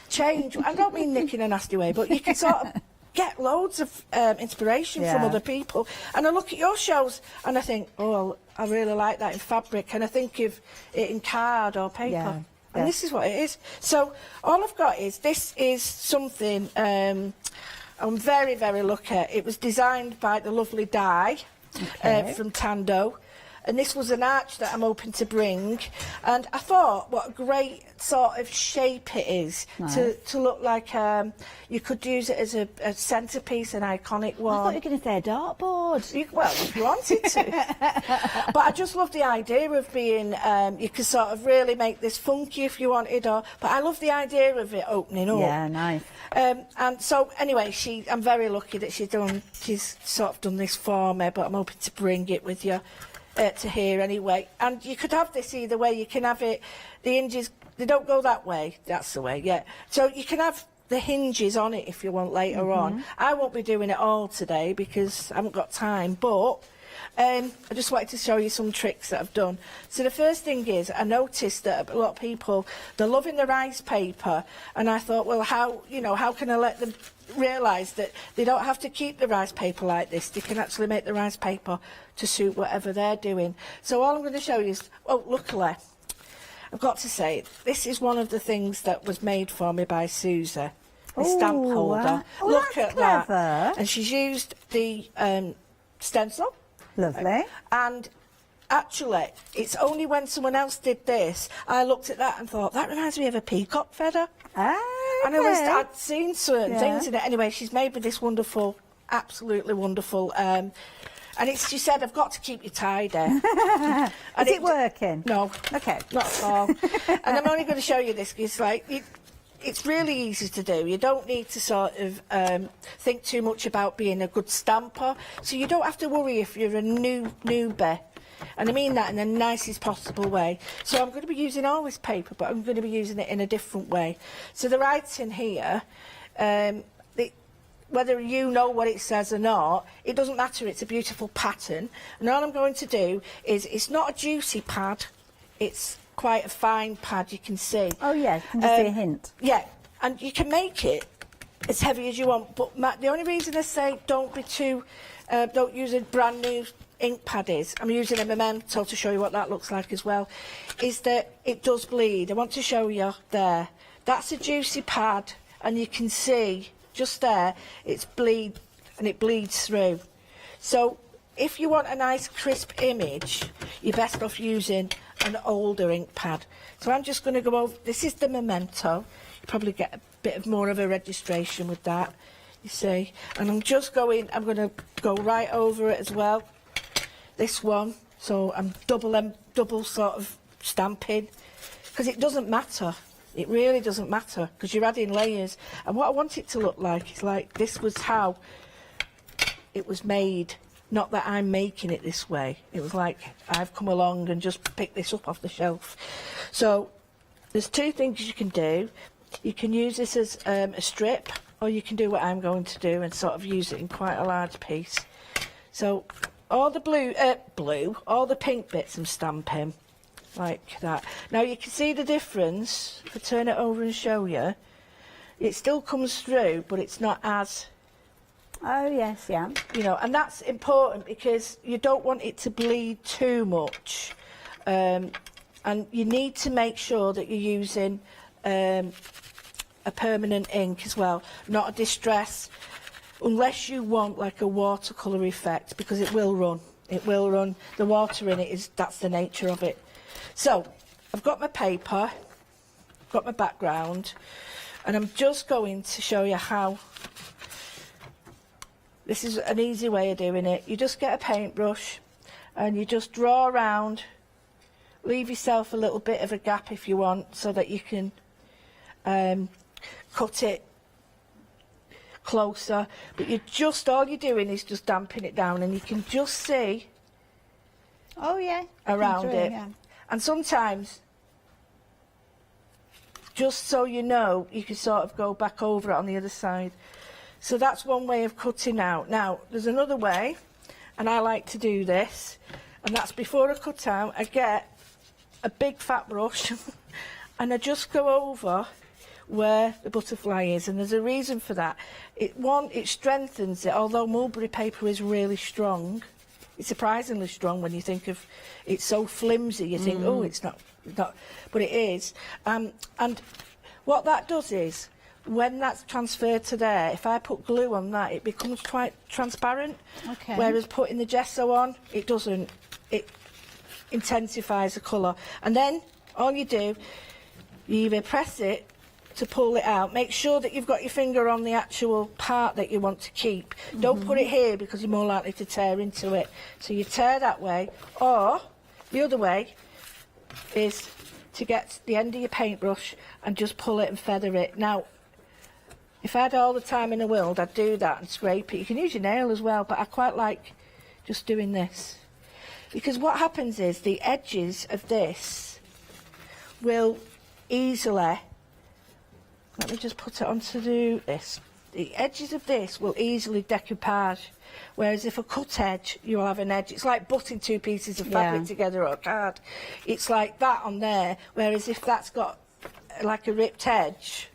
change. I don't mean nick in a nasty way, but you can sort of get loads of inspiration from other people. And I look at your shows and I think, oh, I really like that in fabric, and I think of it in card or paper. And this is what it is. So all I've got is, this is something I'm very, very lucky. It was designed by the lovely Di from Tando. And this was an arch that I'm hoping to bring. And I thought, what a great sort of shape it is to look like you could use it as a centrepiece, an iconic one. I thought you were going to say a dartboard. Well, if you wanted to. But I just love the idea of being, you could sort of really make this funky if you wanted, but I love the idea of it opening up. Yeah, nice. And so, anyway, I'm very lucky that she's sort of done this for me, but I'm hoping to bring it with you. To here anyway, and you could have this either way. You can have it, the hinges, they don't go that way, that's the way, yeah. So you can have the hinges on it if you want later on. I won't be doing it all today because I haven't got time, but I just wanted to show you some tricks that I've done. So the first thing is, I noticed that a lot of people, they're loving the rice paper, and I thought, well, how can I let them realise that they don't have to keep the rice paper like this. They can actually make the rice paper to suit whatever they're doing. So all I'm going to show you is, luckily, I've got to say, this is one of the things that was made for me by Susie, the stamp holder. Look at that. And she's used the stencil. Lovely. And actually, it's only when someone else did this, I looked at that and thought, that reminds me of a peacock feather. And I'd seen certain things in it. Anyway, she's made with this wonderful, absolutely wonderful, and she said, I've got to keep you tidy. Is it working? No. Okay. Not at all. And I'm only going to show you this, because it's really easy to do. You don't need to sort of think too much about being a good stamper, so you don't have to worry if you're a newbie. And I mean that in the nicest possible way. So I'm going to be using all this paper, but I'm going to be using it in a different way. So the writing here, whether you know what it says or not, it doesn't matter. It's a beautiful pattern. And all I'm going to do is, it's not a juicy pad, it's quite a fine pad, you can see. Oh, yeah, you can just see a hint. Yeah, and you can make it as heavy as you want, but the only reason I say don't use a brand new ink pad is, I'm using a Memento to show you what that looks like as well, is that it does bleed. I want to show you there. That's a juicy pad, and you can see just there, it bleeds through. So if you want a nice crisp image, you're best off using an older ink pad. So I'm just going to go over, this is the Memento. You probably get a bit more of a registration with that, you see. And I'm going to go right over it as well. This one, so I'm double sort of stamping, because it doesn't matter. It really doesn't matter, because you're adding layers. And what I want it to look like is like this was how it was made. Not that I'm making it this way. It was like I've come along and just picked this up off the shelf. So there's two things you can do. You can use this as a strip, or you can do what I'm going to do and sort of use it in quite a large piece. So all the all the pink bits I'm stamping like that. Now you can see the difference. If I turn it over and show you, it still comes through, but it's not as... Oh, yes, yeah. You know, and that's important because you don't want it to bleed too much. And you need to make sure that you're using a permanent ink as well, not a distress, unless you want like a watercolour effect, because it will run. It will run. The water in it that's the nature of it. So I've got my paper, got my background, and I'm just going to show you how. This is an easy way of doing it. You just get a paintbrush and you just draw around, leave yourself a little bit of a gap if you want, so that you can cut it closer. But all you're doing is just damping it down, and you can just see around it. Yeah. And sometimes, just so you know, you can sort of go back over it on the other side. So that's one way of cutting out. Now, there's another way, and I like to do this, and that's before I cut out, I get a big fat brush and I just go over where the butterfly is, and there's a reason for that. It strengthens it. Although mulberry paper is really strong, it's surprisingly strong when you think of it's so flimsy. You think, oh, it's not, but it is. And what that does is, when that's transferred to there, if I put glue on that, it becomes quite transparent. Okay. Whereas putting the gesso on, it doesn't. It intensifies the colour. And then all you do, you either press it to pull it out. Make sure that you've got your finger on the actual part that you want to keep. Don't put it here because you're more likely to tear into it. So you tear that way, or the other way is to get the end of your paintbrush and just pull it and feather it. Now, if I had all the time in the world, I'd do that and scrape it. You can use your nail as well, but I quite like just doing this. Because what happens is the edges of this will easily, let me just put it onto this. The edges of this will easily decoupage, whereas if a cut edge, you'll have an edge. It's like butting two pieces of fabric together on a card. It's like that on there, whereas if that's got like a ripped edge.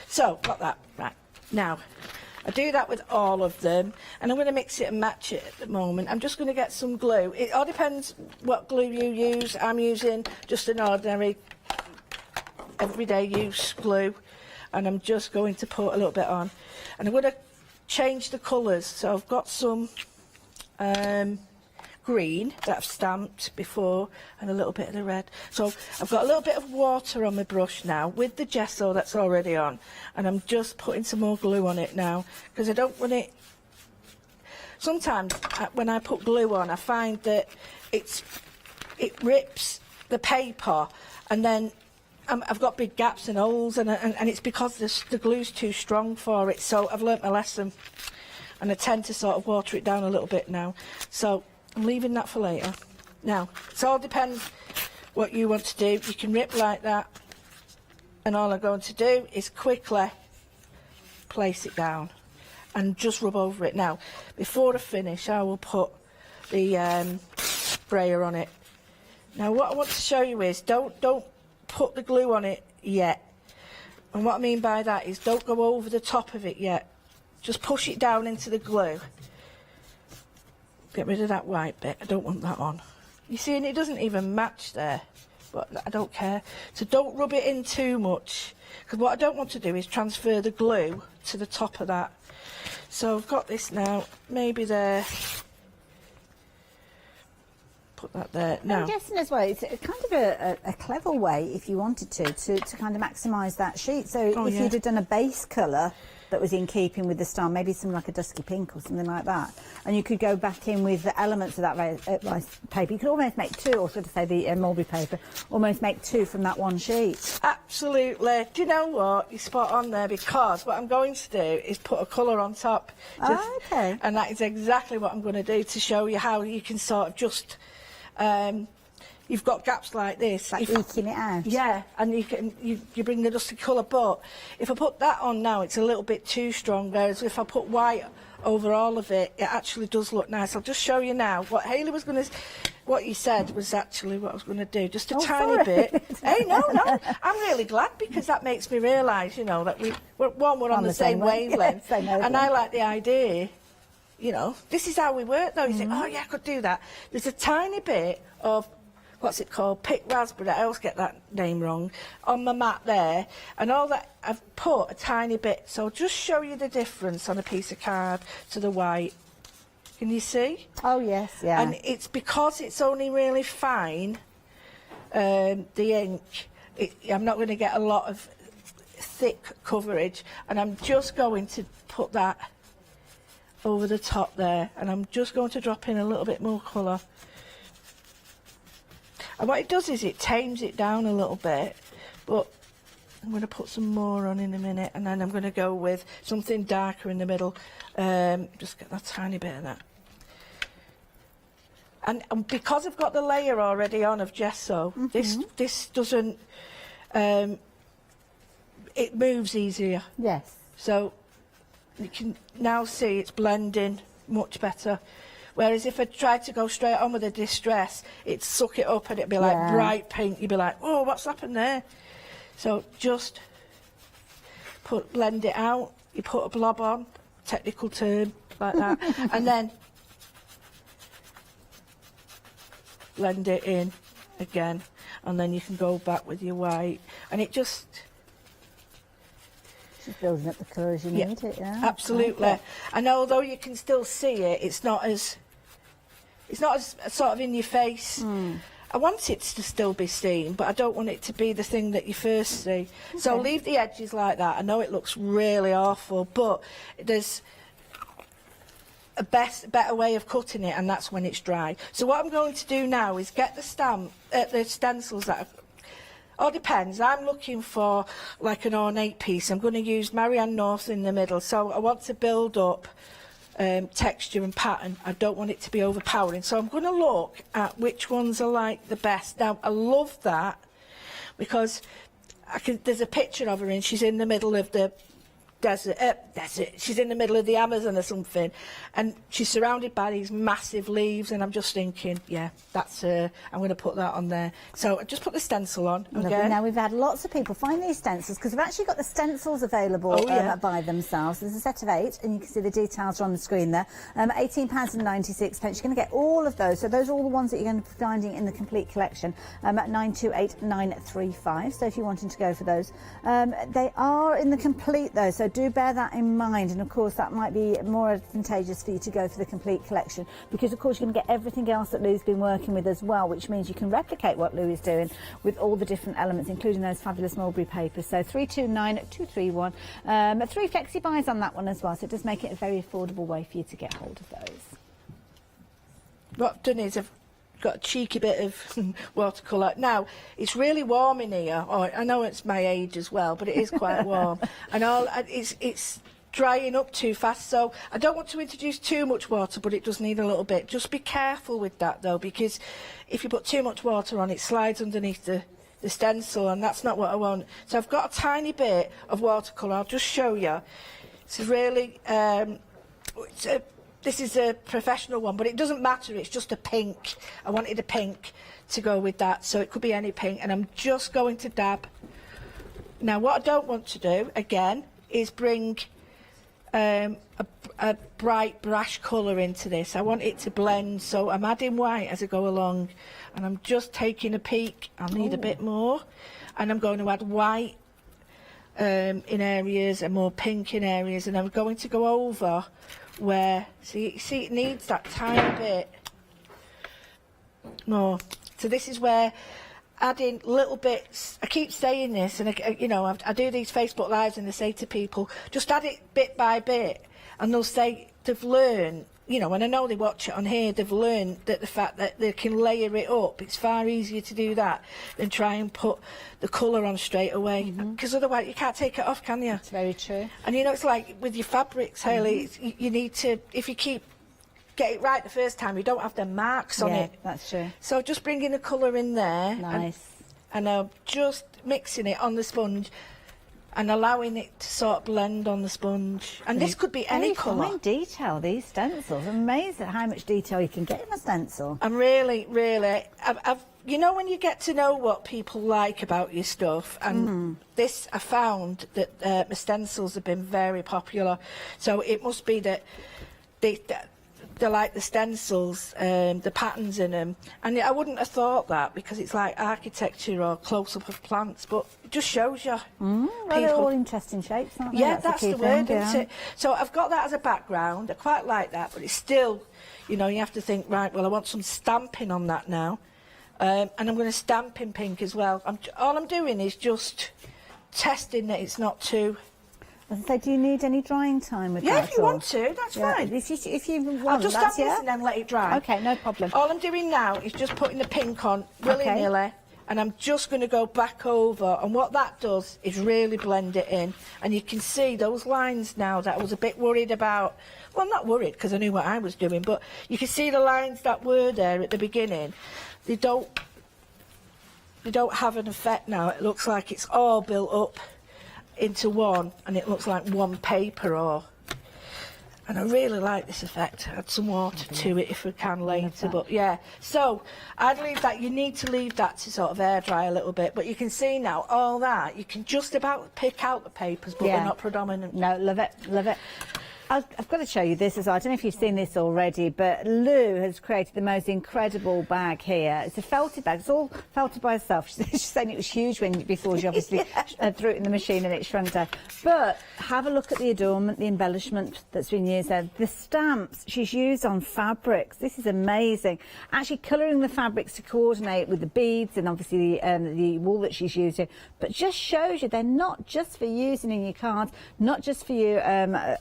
So, got that. Right. Now, I do that with all of them, and I'm going to mix it and match it at the moment. I'm just going to get some glue. It all depends what glue you use. I'm using just an ordinary, everyday use glue, and I'm just going to put a little bit on. And I'm going to change the colours. So I've got some green that I've stamped before, and a little bit of the red. So I've got a little bit of water on my brush now with the gesso that's already on, and I'm just putting some more glue on it now because I don't want it. Sometimes when I put glue on, I find that it rips the paper, and then I've got big gaps and holes, and it's because the glue's too strong for it. So I've learnt my lesson, and I tend to sort of water it down a little bit now. So I'm leaving that for later. Now, it all depends what you want to do. You can rip like that, and all I'm going to do is quickly place it down and just rub over it. Now, before I finish, I will put the sprayer on it. Now, what I want to show you is don't put the glue on it yet. And what I mean by that is don't go over the top of it yet. Just push it down into the glue. Get rid of that white bit. I don't want that on. You see, and it doesn't even match there, but I don't care. So don't rub it in too much, because what I don't want to do is transfer the glue to the top of that. So I've got this now, maybe there. Put that there. Now, I'm guessing as well, it's kind of a clever way, if you wanted to kind of maximise that sheet. So if you'd have done a base colour that was in keeping with the style, maybe something like a dusky pink or something like that, and you could go back in with the elements of that rice paper. You could almost make two, or sort of say the mulberry paper, almost make two from that one sheet. Absolutely. Do you know what? You're spot on there, because what I'm going to do is put a colour on top. Okay. And that is exactly what I'm going to do to show you how you can sort of just... you've got gaps like this. Like eking it out. Yeah, and you bring the dusty colour, but if I put that on now, it's a little bit too strong, whereas if I put white over all of it, it actually does look nice. I'll just show you now. What Hayley was going to... What you said was actually what I was going to do, just a tiny bit. Hey, no, I'm really glad, because that makes me realise, you know, that we're on the same wavelength. Yes, and I like the idea, you know, this is how we work, though. You think, oh, yeah, I could do that. There's a tiny bit of... what's it called, picked raspberry, I always get that name wrong, on my mat there, and all that, I've put a tiny bit, so I'll just show you the difference on a piece of card to the white. Can you see? Oh yes, yeah. And it's because it's only really fine, the ink, I'm not going to get a lot of thick coverage, and I'm just going to put that over the top there, and I'm just going to drop in a little bit more colour. And what it does is it tames it down a little bit, but I'm going to put some more on in a minute, and then I'm going to go with something darker in the middle. Just get that tiny bit of that. And because I've got the layer already on of gesso, this doesn't... it moves easier. Yes. So you can now see it's blending much better. Whereas if I tried to go straight on with a distress, it'd suck it up and it'd be like bright pink. You'd be like, oh, what's happened there? So just blend it out. You put a blob on, technical term, like that. And then blend it in again. And then you can go back with your white. And it just Just building up the colour as you need it, yeah. Absolutely. Okay. And although you can still see it, it's not as sort of in your face. I want it to still be seen, but I don't want it to be the thing that you first see. Okay. So leave the edges like that. I know it looks really awful, but there's a better way of cutting it, and that's when it's dry. So what I'm going to do now is get the stencils that I've, all depends. I'm looking for like an ornate piece. I'm going to use Marianne North in the middle, so I want to build up texture and pattern. I don't want it to be overpowering, so I'm going to look at which ones I like the best. Now I love that because there's a picture of her and she's in the middle of the desert. She's in the middle of the Amazon or something, and she's surrounded by these massive leaves, and I'm just thinking, yeah, that's her. I'm going to put that on there. So I just put the stencil on again. Now we've had lots of people find these stencils because we've actually got the stencils available by themselves. There's a set of 8, and you can see the details are on the screen there. £18.96. You're going to get all of those. So those are all the ones that you're going to be finding in the complete collection at 928935. So if you're wanting to go for those, they are in the complete though. So do bear that in mind, and of course that might be more advantageous for you to go for the complete collection, because of course you're going to get everything else that Lou's been working with as well, which means you can replicate what Lou is doing with all the different elements, including those fabulous mulberry papers. So 329231, 3 flexi buys on that one as well, so it does make it a very affordable way for you to get hold of those. What I've done is I've got a cheeky bit of watercolour. Now, it's really warm in here. Oh, I know it's my age as well, but it is quite warm. And it's drying up too fast, so I don't want to introduce too much water, but it does need a little bit. Just be careful with that, though, because if you put too much water on, it slides underneath the stencil, and that's not what I want. So I've got a tiny bit of watercolour. I'll just show you. This is really... This is a professional one, but it doesn't matter, it's just a pink. I wanted a pink to go with that, so it could be any pink, and I'm just going to dab. Now, what I don't want to do, again, is bring a bright brash colour into this. I want it to blend, so I'm adding white as I go along, and I'm just taking a peek. I'll need a bit more, and I'm going to add white in areas and more pink in areas, and I'm going to go over where, see it needs that tiny bit more. So this is where adding little bits, I keep saying this, and I do these Facebook Lives, and they say to people, just add it bit by bit, and they'll say they've learned, and I know they watch it on here, they've learned that the fact that they can layer it up, it's far easier to do that than try and put the colour on straight away, because otherwise you can't take it off, can you? It's very true. And it's like with your fabrics, Hayley, you need to, if you get it right the first time, you don't have the marks on it. That's true. So just bringing the colour in there. Nice. And I'm just mixing it on the sponge and allowing it to sort of blend on the sponge. And this could be any colour. Fine detail, these stencils. Amazing how much detail you can get in a stencil. I'm really, I've when you get to know what people like about your stuff, and this, I found that my stencils have been very popular. So it must be that they like the stencils, the patterns in them. And I wouldn't have thought that, because it's like architecture or close-up of plants, but it just shows you. Well, they're all interesting shapes, aren't they? Yeah, that's the word, thing, isn't it? So I've got that as a background. I quite like that, but it's still, you have to think, right, well, I want some stamping on that now. And I'm going to stamp in pink as well. All I'm doing is just testing that it's not too... As I say, do you need any drying time with that? Yeah, if you want to, that's fine. If you want, I'll just stamp this and then let it dry. Okay, no problem. All I'm doing now is just putting the pink on willy-nilly, and I'm just going to go back over, and what that does is really blend it in. And you can see those lines now that I was a bit worried about. Well, not worried, because I knew what I was doing, but you can see the lines that were there at the beginning. They don't have an effect now. It looks like it's all built up into one, and it looks like one paper. And I really like this effect. Add some water to it if we can later, but yeah. So I'd leave that. You need to leave that to sort of air dry a little bit, but you can see now all that. You can just about pick out the papers, but they're not predominant. No, love it, love it. I've got to show you this as well. I don't know if you've seen this already, but Lou has created the most incredible bag here. It's a felted bag. It's all felted by herself. She's saying it was huge before she obviously threw it in the machine and it shrunk down. But have a look at the adornment, the embellishment that's been used there. The stamps she's used on fabrics. This is amazing. Actually colouring the fabrics to coordinate with the beads and obviously the wool that she's used here. But just shows you they're not just for using in your cards, not just for you,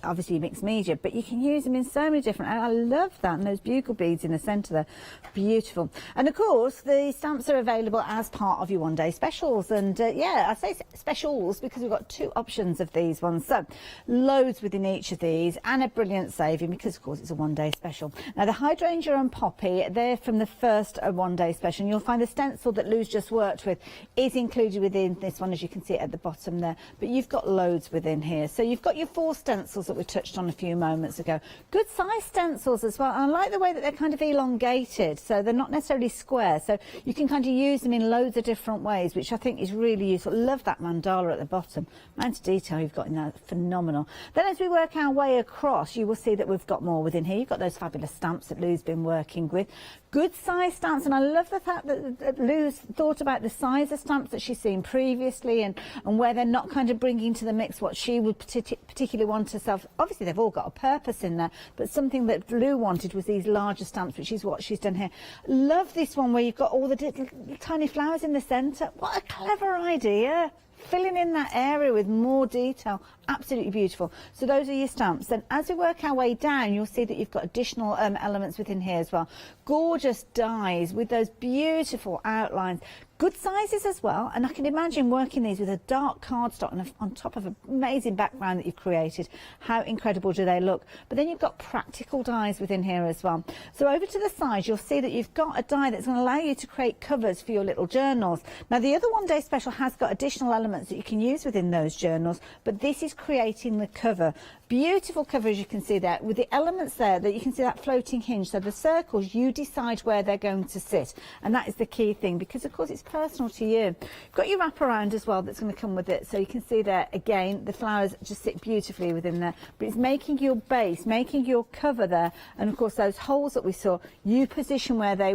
obviously mixed media, but you can use them in so many different, and I love that, and those bugle beads in the centre there, beautiful. And of course the stamps are available as part of your one-day specials, and yeah, I say specials because we've got 2 options of these ones, so loads within each of these, and a brilliant saving because of course it's a one-day special. Now the hydrangea and poppy, they're from the first one-day special, and you'll find the stencil that Lou's just worked with is included within this one, as you can see at the bottom there, but you've got loads within here. So you've got your 4 stencils that we touched on a few moments ago. Good size stencils as well. And I like the way that they're kind of elongated, so they're not necessarily square, so you can kind of use them in loads of different ways, which I think is really useful. Love that mandala at the bottom. Amount of detail you've got in there, phenomenal. Then as we work our way across, you will see that we've got more within here. You've got those fabulous stamps that Lou's been working with. Good size stamps, and I love the fact that Lou's thought about the size of stamps that she's seen previously, and where they're not kind of bringing to the mix what she would particularly want herself. Obviously they've all got a purpose in there, but something that Lou wanted was these larger stamps, which is what she's done here. Love this one where you've got all the little tiny flowers in the centre. What a clever idea. Filling in that area with more detail, absolutely beautiful. So those are your stamps. Then as we work our way down, you'll see that you've got additional elements within here as well. Gorgeous dies with those beautiful outlines. Good sizes as well, and I can imagine working these with a dark cardstock and on top of an amazing background that you've created. How incredible do they look? But then you've got practical dies within here as well. So over to the side, you'll see that you've got a die that's going to allow you to create covers for your little journals. Now the other one-day special has got additional elements that you can use within those journals, but this is creating the cover. Beautiful cover, as you can see there, with the elements there that you can see that floating hinge. So the circles, you decide where they're going to sit, and that is the key thing, because of course it's personal to you. You've got your wraparound as well that's going to come with it, so you can see there again the flowers just sit beautifully within there, but it's making your base, making your cover there, and of course those holes that we saw, you position where they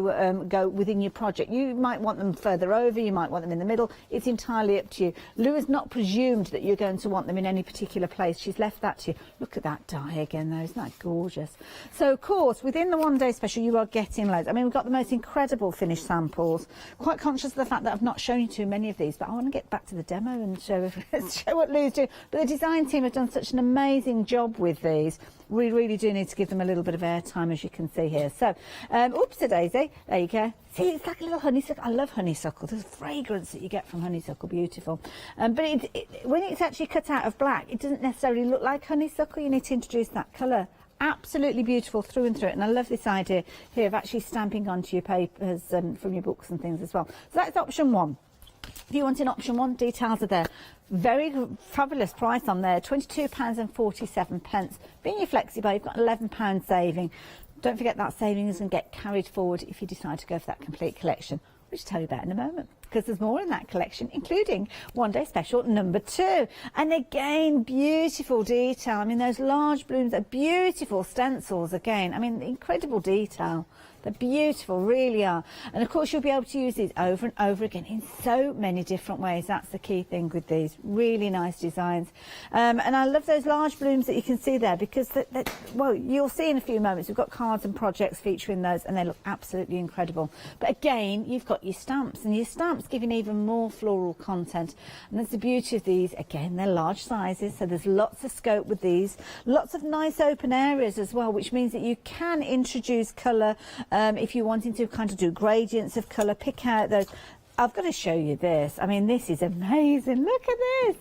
go within your project. You might want them further over, you might want them in the middle, it's entirely up to you. Lou has not presumed that you're going to want them in any particular place, she's left that to you. Look at that die again though, isn't that gorgeous? So of course within the one-day special you are getting loads. I mean, we've got the most incredible finished samples. Quite conscious of the fact that I've not shown you too many of these, but I want to get back to the demo and show what Lou's doing. But the design team have done such an amazing job with these. We really do need to give them a little bit of airtime, as you can see here. So, oops-a-daisy, there you go. See, it's like a little honeysuckle. I love honeysuckle. There's fragrance that you get from honeysuckle, beautiful. But when it's actually cut out of black, it doesn't necessarily look like honeysuckle. You need to introduce that colour. Absolutely beautiful through and through it, and I love this idea here of actually stamping onto your papers from your books and things as well. So that's option 1. If you want in option 1, details are there. Very fabulous price on there, £22.47. Being your FlexiBuy, you've got £11 saving. Don't forget that saving is going to get carried forward if you decide to go for that complete collection, which I'll tell you about in a moment, because there's more in that collection, including one-day special number 2. And again, beautiful detail. I mean, those large blooms are beautiful stencils again. I mean, incredible detail. They're beautiful, really are. And of course you'll be able to use these over and over again in so many different ways. That's the key thing with these. Really nice designs. And I love those large blooms that you can see there, because, well, you'll see in a few moments, we've got cards and projects featuring those, and they look absolutely incredible. But again, you've got your stamps, and your stamps giving even more floral content. And that's the beauty of these. Again, they're large sizes, so there's lots of scope with these. Lots of nice open areas as well, which means that you can introduce colour. If you're wanting to kind of do gradients of colour, pick out those. I've got to show you this. I mean, this is amazing. Look at this.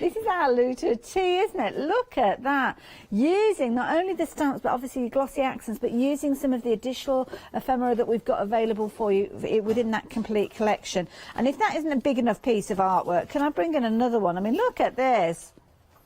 This is our Lou to a T, isn't it? Look at that. Using not only the stamps, but obviously glossy accents, but using some of the additional ephemera that we've got available for you within that complete collection. And if that isn't a big enough piece of artwork, can I bring in another one? I mean, look at this.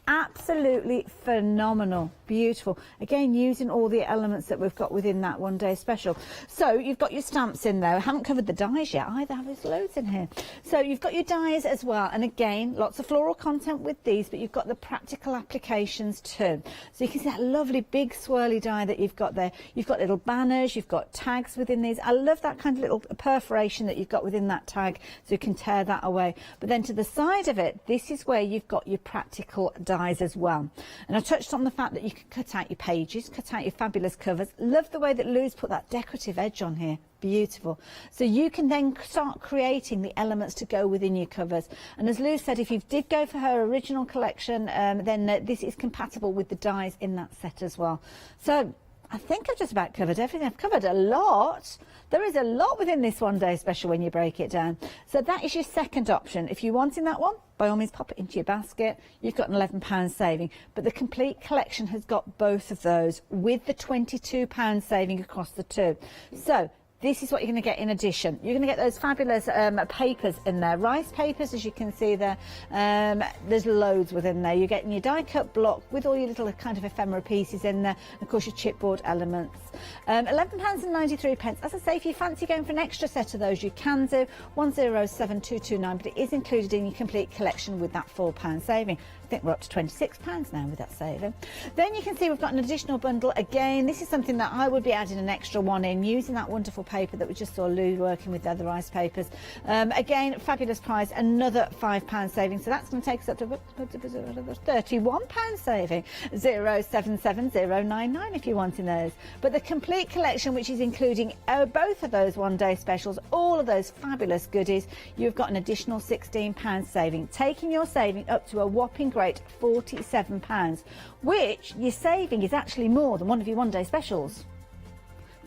absolutely phenomenal, beautiful. Again, using all the elements that we've got within that one day special. So you've got your stamps in there. I haven't covered the dies yet either. There's loads in here. So you've got your dies as well, and again, lots of floral content with these, but you've got the practical applications too. So you can see that lovely big swirly die that you've got there. You've got little banners, you've got tags within these. I love that kind of little perforation that you've got within that tag, so you can tear that away. But then to the side of it, this is where you've got your practical dies as well. And I touched on the fact that you can cut out your pages, cut out your fabulous covers. Love the way that Lou's put that decorative edge on here. Beautiful. So you can then start creating the elements to go within your covers. And as Lou said, if you did go for her original collection, then this is compatible with the dies in that set as well. So I think I've just about covered everything. I've covered a lot. There is a lot within this one day special when you break it down. So that is your second option. If you're wanting that one, by all means pop it into your basket. You've got an £11 saving. But the complete collection has got both of those with the £22 saving across the two. So this is what you're going to get in addition. You're going to get those fabulous papers in there. Rice papers, as you can see there. There's loads within there. You're getting your die cut block with all your little kind of ephemera pieces in there. And of course, your chipboard elements. £11.93. As I say, if you fancy going for an extra set of those, you can do 107229, but it is included in your complete collection with that £4 saving. I think we're up to £26 now with that saving. Then you can see we've got an additional bundle. Again, this is something that I would be adding an extra one in, using that wonderful paper that we just saw Lou working with, the other rice papers. Again, fabulous price, another £5 saving. So that's going to take us up to £31 saving. 077099 if you're wanting those. But the complete collection, which is including both of those one day specials, all of those fabulous goodies, you've got an additional £16 saving, taking your saving up to a whopping great £47, which your saving is actually more than one of your one day specials.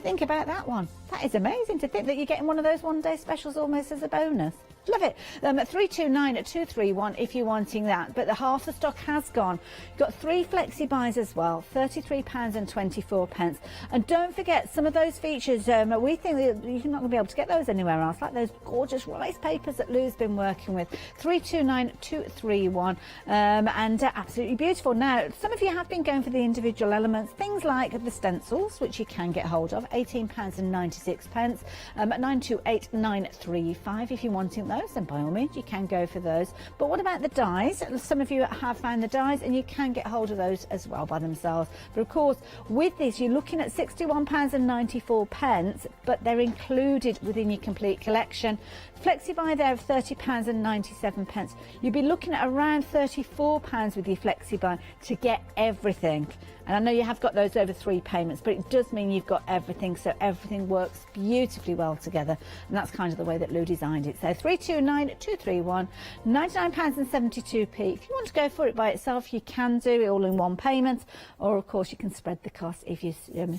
Think about that one. That is amazing to think that you're getting one of those one day specials almost as a bonus. Love it. 329231 if you're wanting that, but the half the stock has gone. You've got 3 flexi buys as well, £33.24. And don't forget some of those features, we think that you're not going to be able to get those anywhere else, like those gorgeous rice papers that Lou's been working with. 329231 and absolutely beautiful. Now, some of you have been going for the individual elements, things like the stencils, which you can get hold of, £18.96, 928935 if you're wanting those, then by all means you can go for those. But what about the dies? Some of you have found the dies, and you can get hold of those as well by themselves. But of course, with this you're looking at £61.94, but they're included within your complete collection. Flexi buy there of £30.97. You'll be looking at around £34 with your flexi buy to get everything. And I know you have got those over 3 payments, but it does mean you've got everything, so everything works beautifully well together. And that's kind of the way that Lou designed it. So 329231, £99.72. If you want to go for it by itself, you can do it all in one payment, or of course you can spread the cost if you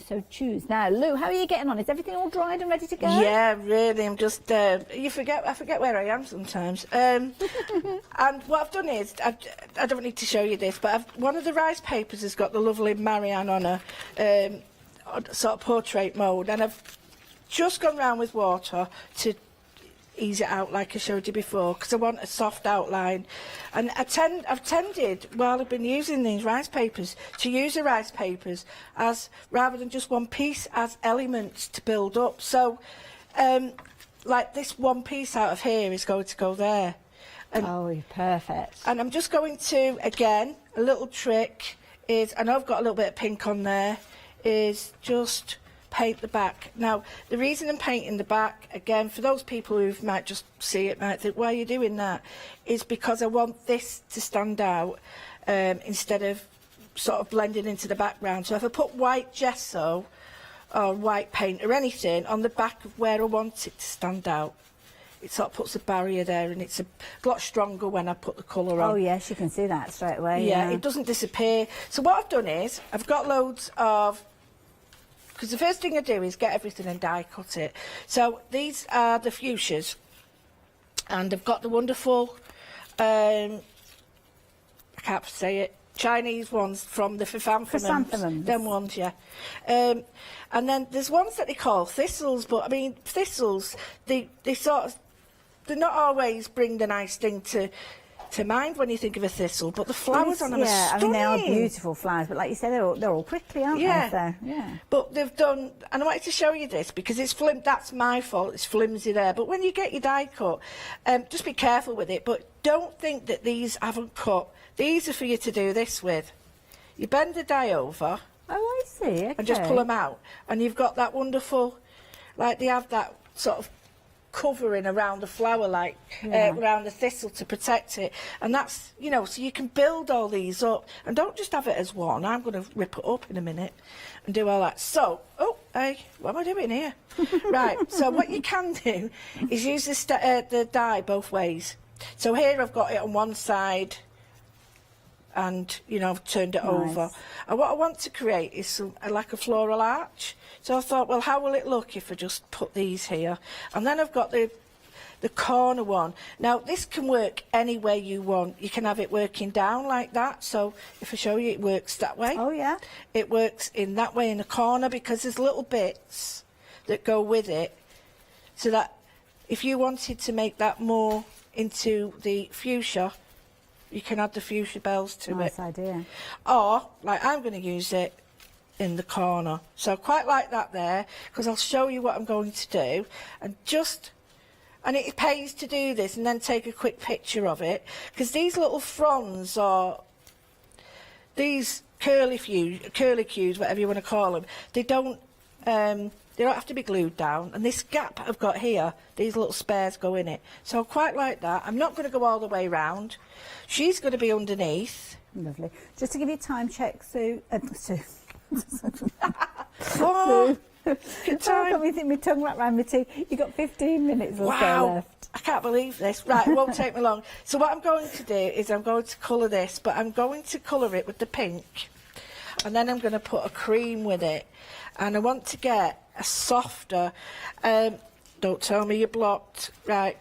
so choose. Now, Lou, how are you getting on? Is everything all dried and ready to go? Yeah, really. I'm just I forget where I am sometimes. And what I've done is, I don't need to show you this, but one of the rice papers has got the lovely Marianne on a sort of portrait mode, and I've just gone round with water to ease it out like I showed you before, because I want a soft outline. And I've tended, while I've been using these rice papers, to use the rice papers as, rather than just one piece, as elements to build up. So like this one piece out of here is going to go there. And, oh, perfect. And I'm just going to, again, a little trick is, I know I've got a little bit of pink on there, is just paint the back. Now, the reason I'm painting the back, again, for those people who might just see it, might think, why are you doing that? Is because I want this to stand out instead of sort of blending into the background. So if I put white gesso or white paint or anything on the back of where I want it to stand out, it sort of puts a barrier there, and it's a lot stronger when I put the colour on. Oh yes, you can see that straight away. Yeah, it doesn't disappear. So what I've done is, I've got loads of, because the first thing I do is get everything and die cut it. So these are the fuchsias, and I've got the wonderful, I can't say it, Chinese ones from the chrysanthemums. Them ones, yeah. And then there's ones that they call thistles, but I mean, thistles, they sort of, they not always bring the nice thing to to mind when you think of a thistle, but the flowers on them are I stunning. mean, they are beautiful flowers, but like you said, they're all prickly, aren't they? So, yeah. But they've done, and I wanted to show you this because it's that's my fault, it's flimsy there. But when you get your die cut, just be careful with it, but don't think that these haven't cut. These are for you to do this with. You bend the die over. Oh, I see, okay. And just pull them out. And you've got that wonderful, like they have that sort of covering around the flower, like around the thistle to protect it. And that's, you know, so you can build all these up. And don't just have it as one. I'm going to rip it up in a minute and do all that. So, oh, hey, what am I doing here? Right, so what you can do is use the die both ways. So here I've got it on one side and, you know, I've turned it over. And what I want to create is like a floral arch. So I thought, well, how will it look if I just put these here? And then I've got the corner one. Now, this can work any way you want. You can have it working down like that. So if I show you, it works that way. Oh, yeah. It works in that way in the corner because there's little bits that go with it. So that if you wanted to make that more into the fuchsia, you can add the fuchsia bells to it. Nice idea. Or, like I'm going to use it in the corner. So quite like that there, because I'll show you what I'm going to do. And it pays to do this and then take a quick picture of it, because these little fronds are, these curlicues, whatever you want to call them, they don't have to be glued down. And this gap I've got here, these little spares go in it. So I quite like that. I'm not going to go all the way round. She's going to be underneath. Lovely. Just to give you a time check, Sue. Oh, good time. Got me think my tongue wrapped around my teeth. You've got 15 minutes or so left. I can't believe this. Right, it won't take me long. So what I'm going to do is I'm going to colour this, but I'm going to colour it with the pink. And then I'm going to put a cream with it. And I want to get a softer... don't tell me you're blocked. Right,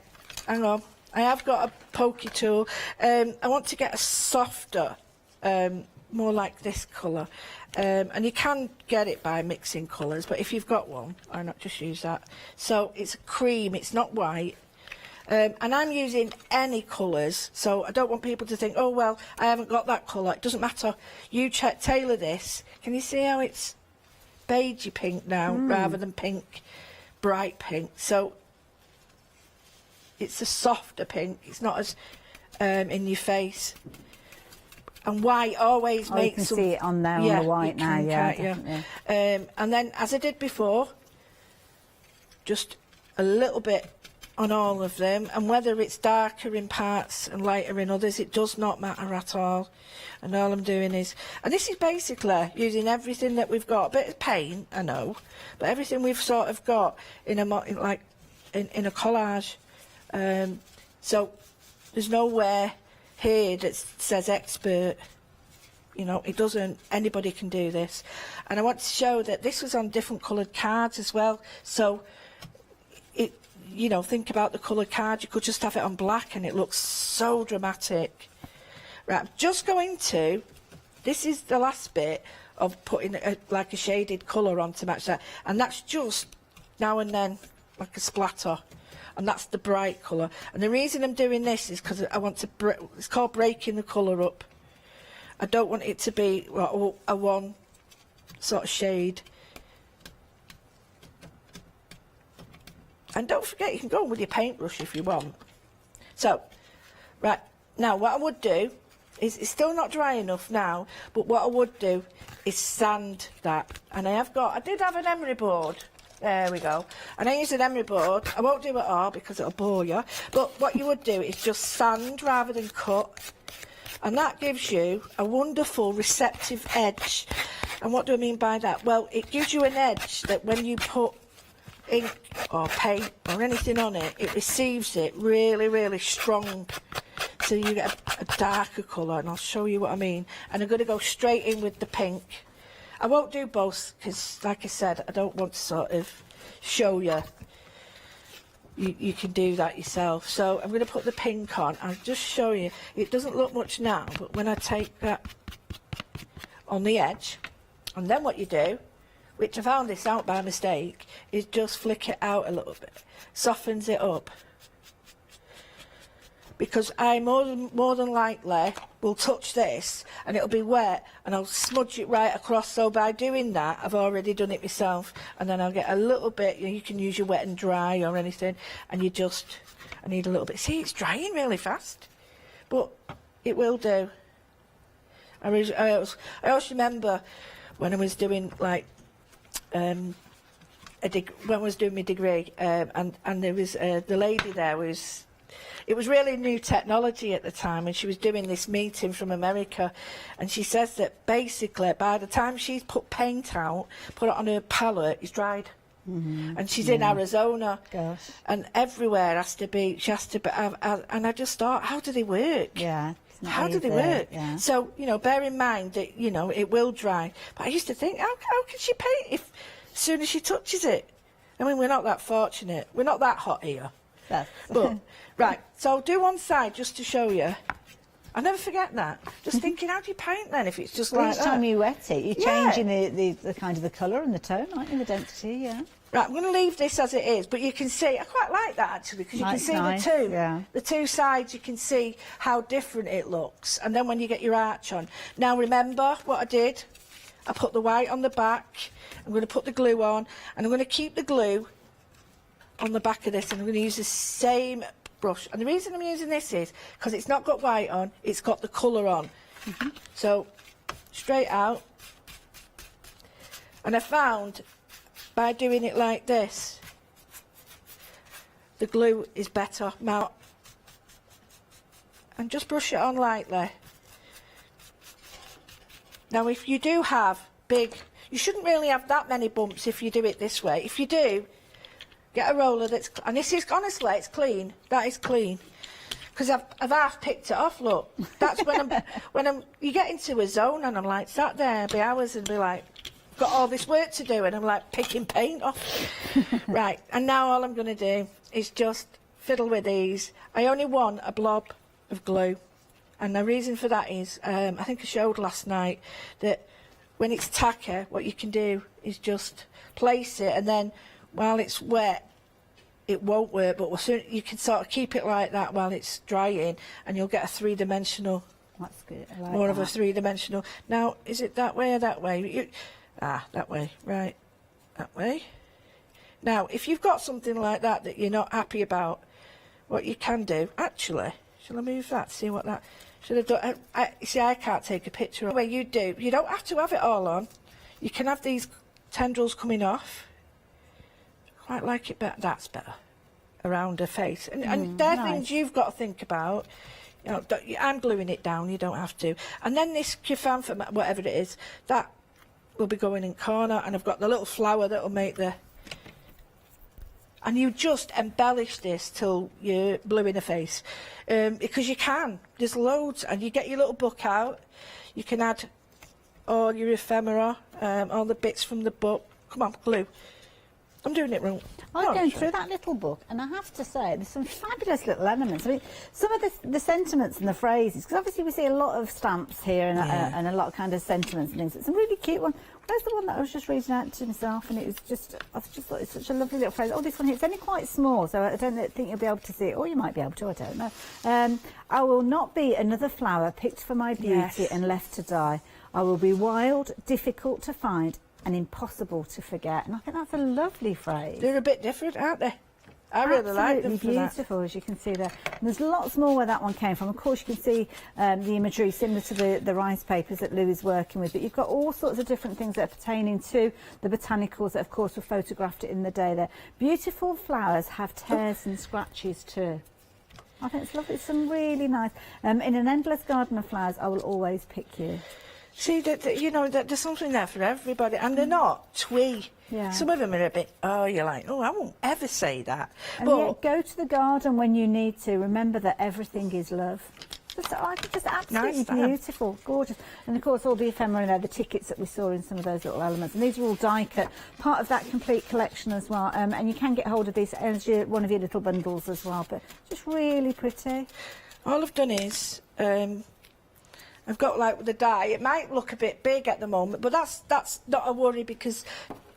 hang on. I have got a pokey tool. I want to get a softer, more like this colour. And you can get it by mixing colours, but if you've got one, why not just use that? So it's a cream, it's not white. And I'm using any colours, so I don't want people to think, oh, well, I haven't got that colour. It doesn't matter. You tailor this. Can you see how it's beigey pink now, rather than pink, bright pink? So it's a softer pink. It's not as in your face. And white always makes... You can see it on there on the white now, yeah. And then, as I did before, just a little bit on all of them. And whether it's darker in parts and lighter in others, it does not matter at all. And all I'm doing is... And this is basically using everything that we've got. A bit of paint, I know, but everything we've sort of got in a collage. So there's nowhere here that says expert. You know, it doesn't. Anybody can do this. And I want to show that this was on different coloured cards as well. So it, you know, think about the coloured card. You could just have it on black and it looks so dramatic. Right, I'm just going to... This is the last bit of putting like a shaded colour on to match that. And that's just now and then like a splatter. And that's the bright colour. And the reason I'm doing this is because I want to... It's called breaking the colour up. I don't want it to be a one sort of shade. And don't forget, you can go on with your paintbrush if you want. So, right, now what I would do is, it's still not dry enough now, but what I would do is sand that. And I did have an emery board. There we go. And I use an emery board. I won't do it all because it'll bore you. But what you would do is just sand rather than cut. And that gives you a wonderful receptive edge. And what do I mean by that? Well, it gives you an edge that when you put ink or paint or anything on it, it receives it really, really strong. So you get a darker colour, and I'll show you what I mean. And I'm going to go straight in with the pink. I won't do both because, like I said, I don't want to sort of show you. You can do that yourself. So I'm going to put the pink on. I'll just show you. It doesn't look much now, but when I take that on the edge, and then what you do, which I found this out by mistake, is just flick it out a little bit. Softens it up. because I more than likely will touch this and it'll be wet and I'll smudge it right across. So by doing that, I've already done it myself, and then I'll get a little bit. You can use your wet and dry or anything, and I need a little bit. See, it's drying really fast, but it will do. I always remember when I was doing like when I was doing my degree, and there was the lady there was. It was really new technology at the time, and she was doing this meeting from America, and she says that basically by the time she's put paint out, put it on her palette, it's dried. And she's in Arizona. Gosh. And everywhere has to be, she has to be, and I just thought, how do they work? Yeah. How do they work? Yeah. So, you know, bear in mind that, you know, it will dry. But I used to think, how can she paint if as soon as she touches it? I mean, we're not that fortunate. We're not that hot here. But, right, so I'll do one side just to show you. I never forget that. Just thinking, how do you paint then if it's just like each that? time you wet it, you're changing the kind of the colour and the tone, aren't you, the density, yeah. Right, I'm going to leave this as it is, but you can see, I quite like that actually, because you can see the two sides, you can see how different it looks, and then when you get your arch on. Now remember what I did? I put the white on the back, I'm going to put the glue on, and I'm going to keep the glue on the back of this, and I'm going to use the same brush. And the reason I'm using this is because it's not got white on, it's got the colour on. So, straight out. And I found, by doing it like this, the glue is better. Now, and just brush it on lightly. Now, if you do have big, you shouldn't really have that many bumps if you do it this way. If you do, get a roller that's, and this is, honestly, it's clean. That is clean. Because I've half picked it off, look. That's when you get into a zone and I'm like, sat there, be hours and be like, got all this work to do, and I'm like picking paint off. Right, and now all I'm going to do is just fiddle with these. I only want a blob of glue. And the reason for that is, I think I showed last night that when it's tacky, what you can do is just place it, and then while it's wet, it won't work, but soon you can sort of keep it like that while it's drying, and you'll get a three-dimensional. That's good. I like more of a three-dimensional. Now, is it that way or that way? That way, right, that way. Now, if you've got something like that that you're not happy about, what you can do, actually, shall I move that, see what that, should have done, see, I can't take a picture of the way you do. You don't have to have it all on. You can have these tendrils coming off. Quite like it better, that's better, around her face. And they're things you've got to think about. You know, I'm gluing it down, you don't have to. And then this chrysanthemum, whatever it is, that will be going in corner, and I've got the little flower that will make the... And you just embellish this till you're blue in the face. Because you can. There's loads. And you get your little book out. You can add all your ephemera, all the bits from the book. Come on, glue. I'm doing it wrong. I'm going through that little book, and I have to say, there's some fabulous little elements. I mean, some of the sentiments and the phrases, because obviously we see a lot of stamps here and a lot of kind of sentiments and things. It's a really cute one. Where's the one that I was just reading out to myself, and it was just, I just thought it's such a lovely little phrase. Oh, this one here, it's only quite small, so I don't think you'll be able to see it, or you might be able to, I don't know. I will not be another flower picked for my beauty and left to die. I will be wild, difficult to find, and impossible to forget. And I think that's a lovely phrase. They're a bit different, aren't they? I really like them for that. Absolutely beautiful, as you can see there. And there's lots more where that one came from. Of course, you can see the imagery similar to the rice papers that Lou is working with, but you've got all sorts of different things that are pertaining to the botanicals that, of course, were photographed in the day there. Beautiful flowers have tears and scratches too. I think it's lovely. It's some really nice. In an endless garden of flowers, I will always pick you. See, you know, there's something there for everybody, and they're not twee. Yeah. Some of them are a bit, you're like, I won't ever say that. And but yet, go to the garden when you need to. Remember that everything is love. Just absolutely beautiful, gorgeous. And of course, all the ephemera there, the tickets that we saw in some of those little elements. And these are all die cut, part of that complete collection as well. And you can get hold of these as one of your little bundles as well. But just really pretty. All I've done is, I've got like the die. It might look a bit big at the moment, but that's not a worry, because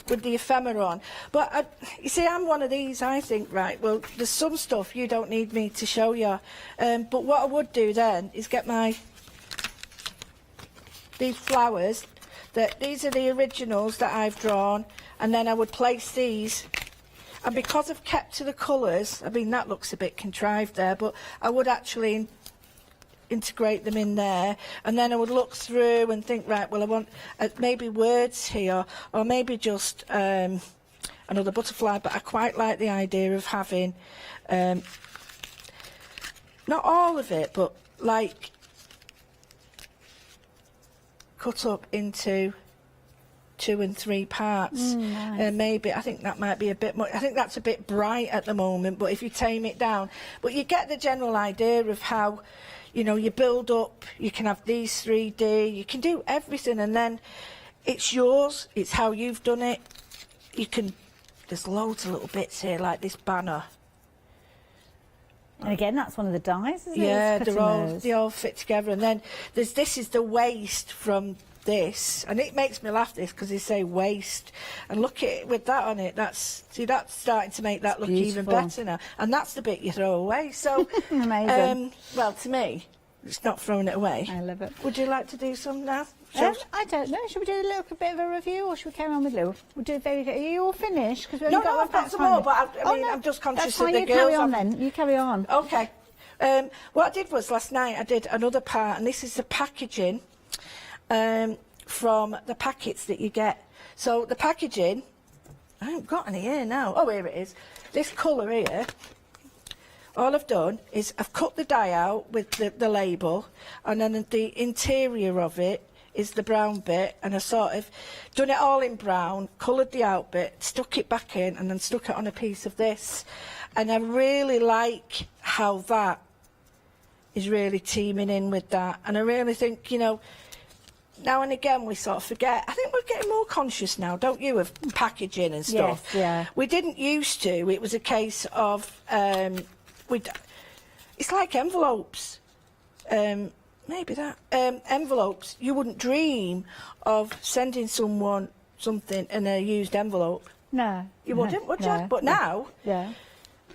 with the ephemera on. But you see, I'm one of these, I think, right, well, there's some stuff you don't need me to show you. But what I would do then is get these flowers, these are the originals that I've drawn, and then I would place these. And because I've kept to the colours, I mean, that looks a bit contrived there, but I would actually integrate them in there, and then I would look through and think, right, well, I want maybe words here, or maybe just another butterfly, but I quite like the idea of having not all of it, but like cut up into 2 and 3 parts. Nice. Maybe, I think that might be a bit much. I think that's a bit bright at the moment, but if you tame it down, but you get the general idea of how, you know, you build up, you can have these 3D, you can do everything, and then it's yours, it's how you've done it. You can, there's loads of little bits here, like this banner. And again, that's one of the dies, isn't it? Yeah, It's they all fit together, and then this is the waste from this, and it makes me laugh, this, because they say waste, and look at it with that on it. That's starting to make that look even better now, and that's the bit you throw away. So amazing. Well, to me, it's not throwing it away. I love it. Would you like to do some now? I don't know. Should we do a little bit of a review, or should we carry on with Lou? We'll do are you all finished? Because No, I've got some more, but I'm just conscious that the girls. Carry on then. You carry on. Okay. What I did was last night I did another part, and this is the packaging from the packets that you get. So the packaging, I haven't got any here now. Oh, here it is. This colour here. All I've done is I've cut the die out with the label, and then the interior of it is the brown bit, and I sort of done it all in brown, coloured the out bit, stuck it back in, and then stuck it on a piece of this. And I really like how that is really teaming in with that. And I really think, you know, now and again we sort of forget. I think we're getting more conscious now, don't you, of packaging and stuff. Yes, yeah. We didn't used to. It was a case of it's like envelopes. Maybe that envelopes. You wouldn't dream of sending someone something in a used envelope. No, you wouldn't, would no, you? But now, yeah,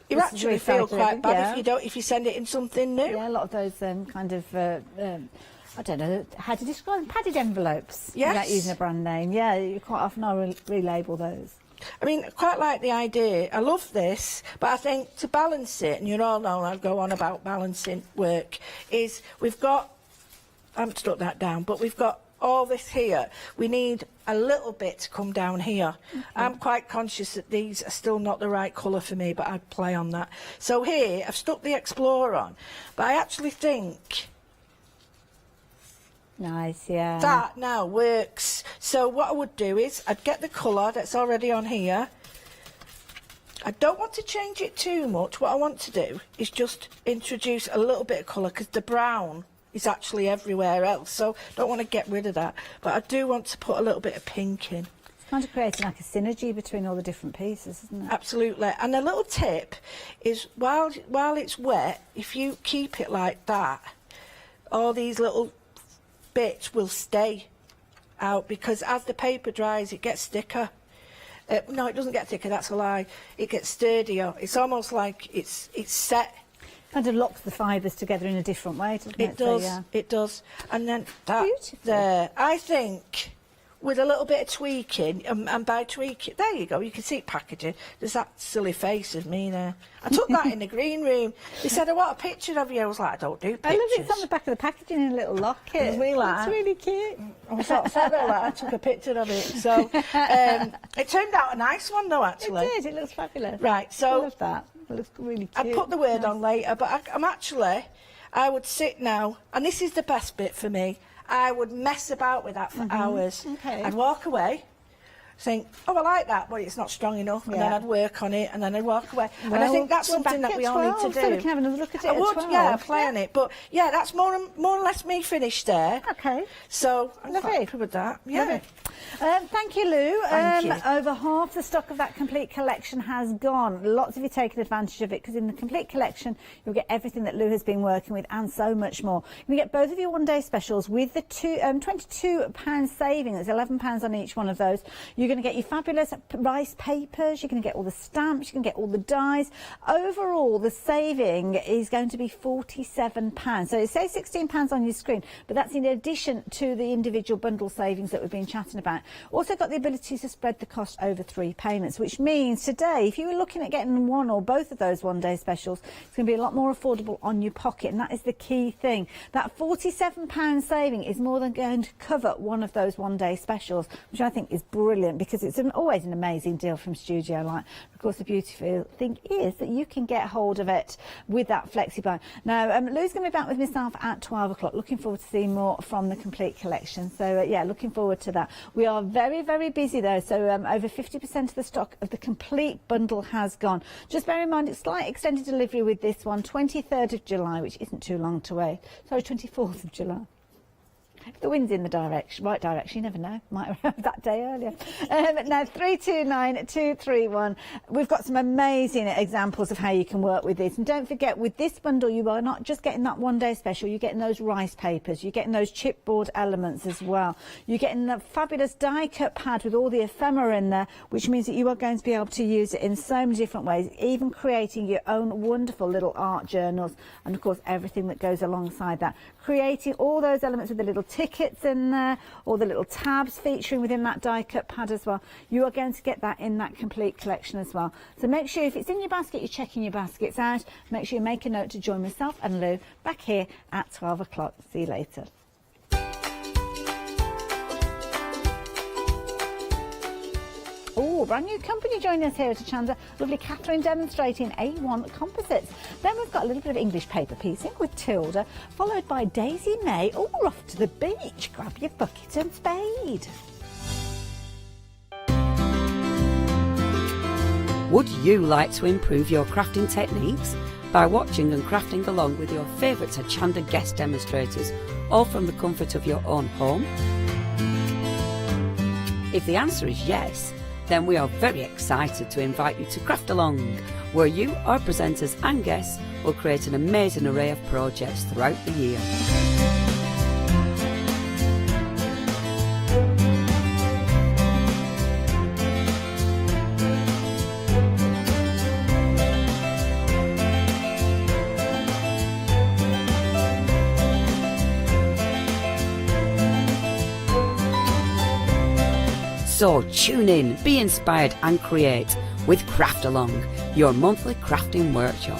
you actually feel quite bad if you send it in something new. Yeah, a lot of those kind of I don't know how to describe them, padded envelopes. Yes. Without using a brand name. Yeah, you quite often I'll relabel those. I mean, I quite like the idea. I love this, but I think to balance it, and you all know I'll go on about balancing work, is we've got, I haven't stuck that down, but we've got all this here. We need a little bit to come down here. Okay. I'm quite conscious that these are still not the right colour for me, but I'd play on that. So here, I've stuck the Explorer on, but I actually think nice, yeah. that now works. So what I would do is I'd get the colour that's already on here. I don't want to change it too much. What I want to do is just introduce a little bit of colour, because the brown is actually everywhere else, so don't want to get rid of that. But I do want to put a little bit of pink in. It's kind of creating like a synergy between all the different pieces, isn't it? Absolutely. And a little tip is while it's wet, if you keep it like that, all these little bits will stay out, because as the paper dries it gets thicker. No, it doesn't get thicker, that's a lie. It gets sturdier. It's almost like it's set. Kind of locks the fibres together in a different way, doesn't it? It does, so, yeah. it does. And then that beautiful. There, I think, with a little bit of tweaking, and by tweaking, there you go, you can see it packaging. There's that silly face of me there. I took that in the green room. They said, I want a picture of you. I was like, I don't do pictures. I love it's on the back of the packaging in a little locket. It's really It's really cute. I was sort of sad about that. I took a picture of it. So it turned out a nice one, though, actually. It did. It looks fabulous. Right, so I love that. It looks really cute. I'd put the word on later, but I would sit now, and this is the best bit for me. I would mess about with that for hours. Okay. I'd walk away, think, oh, I like that, but it's not strong enough, and then I'd work on it, and then I'd walk away. Well, and I think that's something that we all need to do. So we can have another look at it I would, 12. yeah, play on it. But yeah, that's more or less me finished there. Okay. So I'm quite happy with that. Yeah. Thank you, Lou. Thank you. Over half the stock of that complete collection has gone. Lots of you taken advantage of it, because in the complete collection you'll get everything that Lou has been working with and so much more. You get both of your one-day specials with the £22 saving. There's £11 on each one of those. You You're going to get your fabulous rice papers, you're going to get all the stamps, you can get all the dies. Overall, the saving is going to be £47. So it says £16 on your screen, but that's in addition to the individual bundle savings that we've been chatting about. Also got the ability to spread the cost over 3 payments, which means today, if you were looking at getting one or both of those one-day specials, it's going to be a lot more affordable on your pocket, and that is the key thing. That £47 saving is more than going to cover one of those one-day specials, which I think is brilliant because it's always an amazing deal from Studiolight. Of course, the beautiful thing is that you can get hold of it with that flexi-buy. Now, Lou's going to be back with myself at 12 o'clock. Looking forward to seeing more from the complete collection. So, yeah, looking forward to that. We are very, very busy, though. So, over 50% of the stock of the complete bundle has gone. Just bear in mind, it's slight extended delivery with this one, 23rd of July, which isn't too long to wait. Sorry, 24th of July. If the wind's in the right direction, you never know. Might arrive that day earlier. Now, 329231. We've got some amazing examples of how you can work with this. And don't forget, with this bundle, you are not just getting that one-day special. You're getting those rice papers. You're getting those chipboard elements as well. You're getting the fabulous die-cut pad with all the ephemera in there, which means that you are going to be able to use it in so many different ways, even creating your own wonderful little art journals. And, of course, everything that goes alongside that. Creating all those elements with the little tickets in there, or the little tabs featuring within that die cut pad as well. You are going to get that in that complete collection as well. So make sure if it's in your basket, you're checking your baskets out. Make sure you make a note to join myself and Lou back here at 12 o'clock. See you later. Oh, brand new company joining us here at Hochanda. Lovely Catherine demonstrating A1 composites. Then we've got a little bit of English paper piecing with Tilda, followed by Daisy May. Oh, we're off to the beach. Grab your bucket and spade. Would you like to improve your crafting techniques by watching and crafting along with your favourite Hochanda guest demonstrators, all from the comfort of your own home? If the answer is yes, then we are very excited to invite you to Craft Along, where you, our presenters and guests, will create an amazing array of projects throughout the year. So tune in, be inspired and create with Craft Along, your monthly crafting workshop.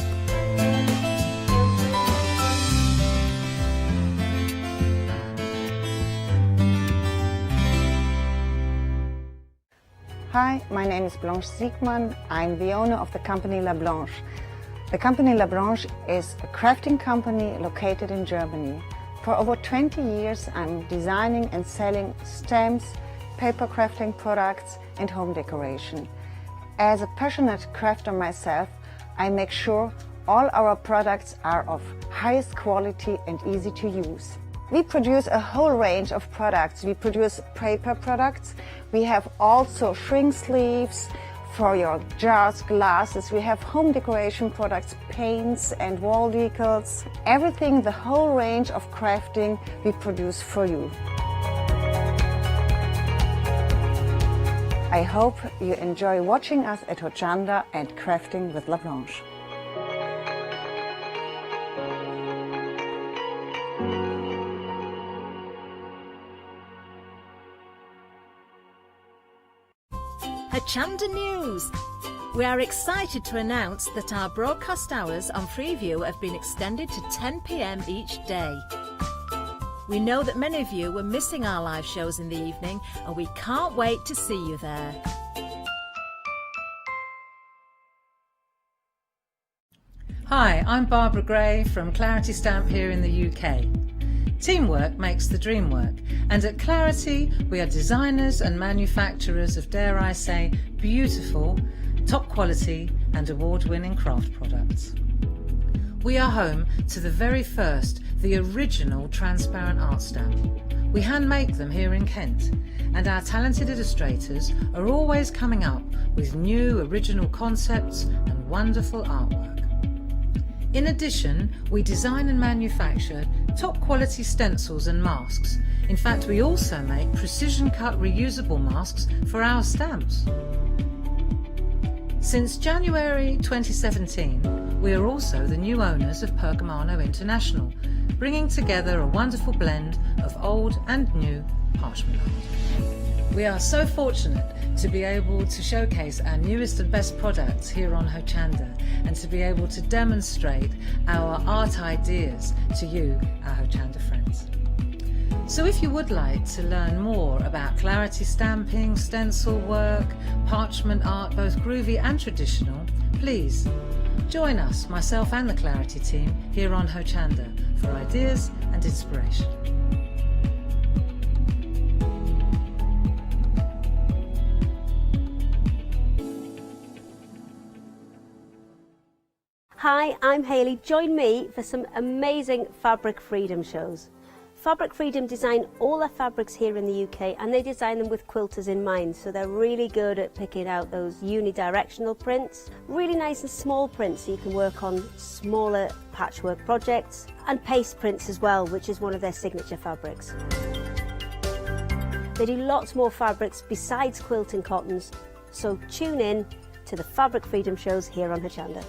Hi, my name is Blanche Siegmann. I'm the owner of the company La Blanche. The company La Blanche is a crafting company located in Germany. For over 20 years I'm designing and selling stamps, paper crafting products and home decoration. As a passionate crafter myself, I make sure all our products are of highest quality and easy to use. We produce a whole range of products. We produce paper products. We have also shrink sleeves for your jars, glasses. We have home decoration products, paints and wall decals. Everything, the whole range of crafting we produce for you. I hope you enjoy watching us at Hochanda and crafting with La Blanche. Hochanda News. We are excited to announce that our broadcast hours on Freeview have been extended to 10 p.m. each day. We know that many of you were missing our live shows in the evening, and we can't wait to see you there. Hi, I'm Barbara Gray from Clarity Stamp here in the UK. Teamwork makes the dream work, and at Clarity we are designers and manufacturers of, dare I say, beautiful, top quality and award-winning craft products. We are home to the very first, the original transparent art stamp. We hand make them here in Kent, and our talented illustrators are always coming up with new original concepts and wonderful artwork. In addition, we design and manufacture top quality stencils and masks. In fact, we also make precision cut reusable masks for our stamps. Since January 2017, we are also the new owners of Pergamano International, bringing together a wonderful blend of old and new parchment art. We are so fortunate to be able to showcase our newest and best products here on Hochanda and to be able to demonstrate our art ideas to you, our Hochanda friends. So if you would like to learn more about clarity stamping, stencil work, parchment art, both groovy and traditional, please join us, myself and the Clarity team, here on Hochanda for ideas and inspiration. Hi, I'm Hayley. Join me for some amazing Fabric Freedom shows. Fabric Freedom design all their fabrics here in the UK, and they design them with quilters in mind, so they're really good at picking out those unidirectional prints, really nice and small prints so you can work on smaller patchwork projects, and paste prints as well, which is one of their signature fabrics. They do lots more fabrics besides quilting cottons, so tune in to the Fabric Freedom shows here on Hochanda.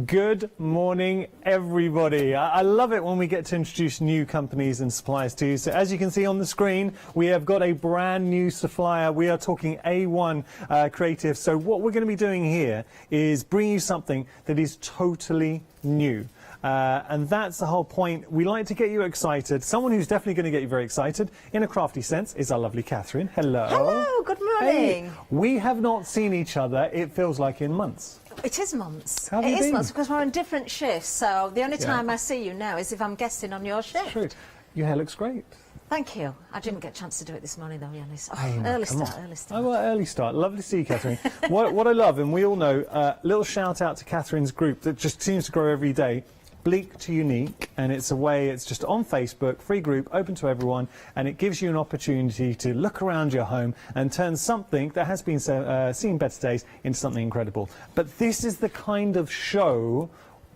Good morning, everybody. I love it when we get to introduce new companies and suppliers to you. So as you can see on the screen, we have got a brand new supplier. We are talking A1 Creative. So what we're going to be doing here is bring you something that is totally new. And that's the whole point. We like to get you excited. Someone who's definitely going to get you very excited in a crafty sense is our lovely Catherine. Hello. Hello, good morning. Hey. We have not seen each other, it feels like, in months. It is months. How have you It is been? months because we're on different shifts, so the only time I see you now is if I'm guesting on your shift. True. Your hair looks great. Thank you. I didn't get a chance to do it this morning though, Yanis. Oh, Hey, early come start, on. early start. Oh, well, early start. Lovely to see you, Catherine. what I love, and we all know, little shout out to Catherine's group that just seems to grow every day. Bleak to Unique, and it's a way, it's just on Facebook, free group, open to everyone, and it gives you an opportunity to look around your home and turn something that has been seen better days into something incredible. But this is the kind of show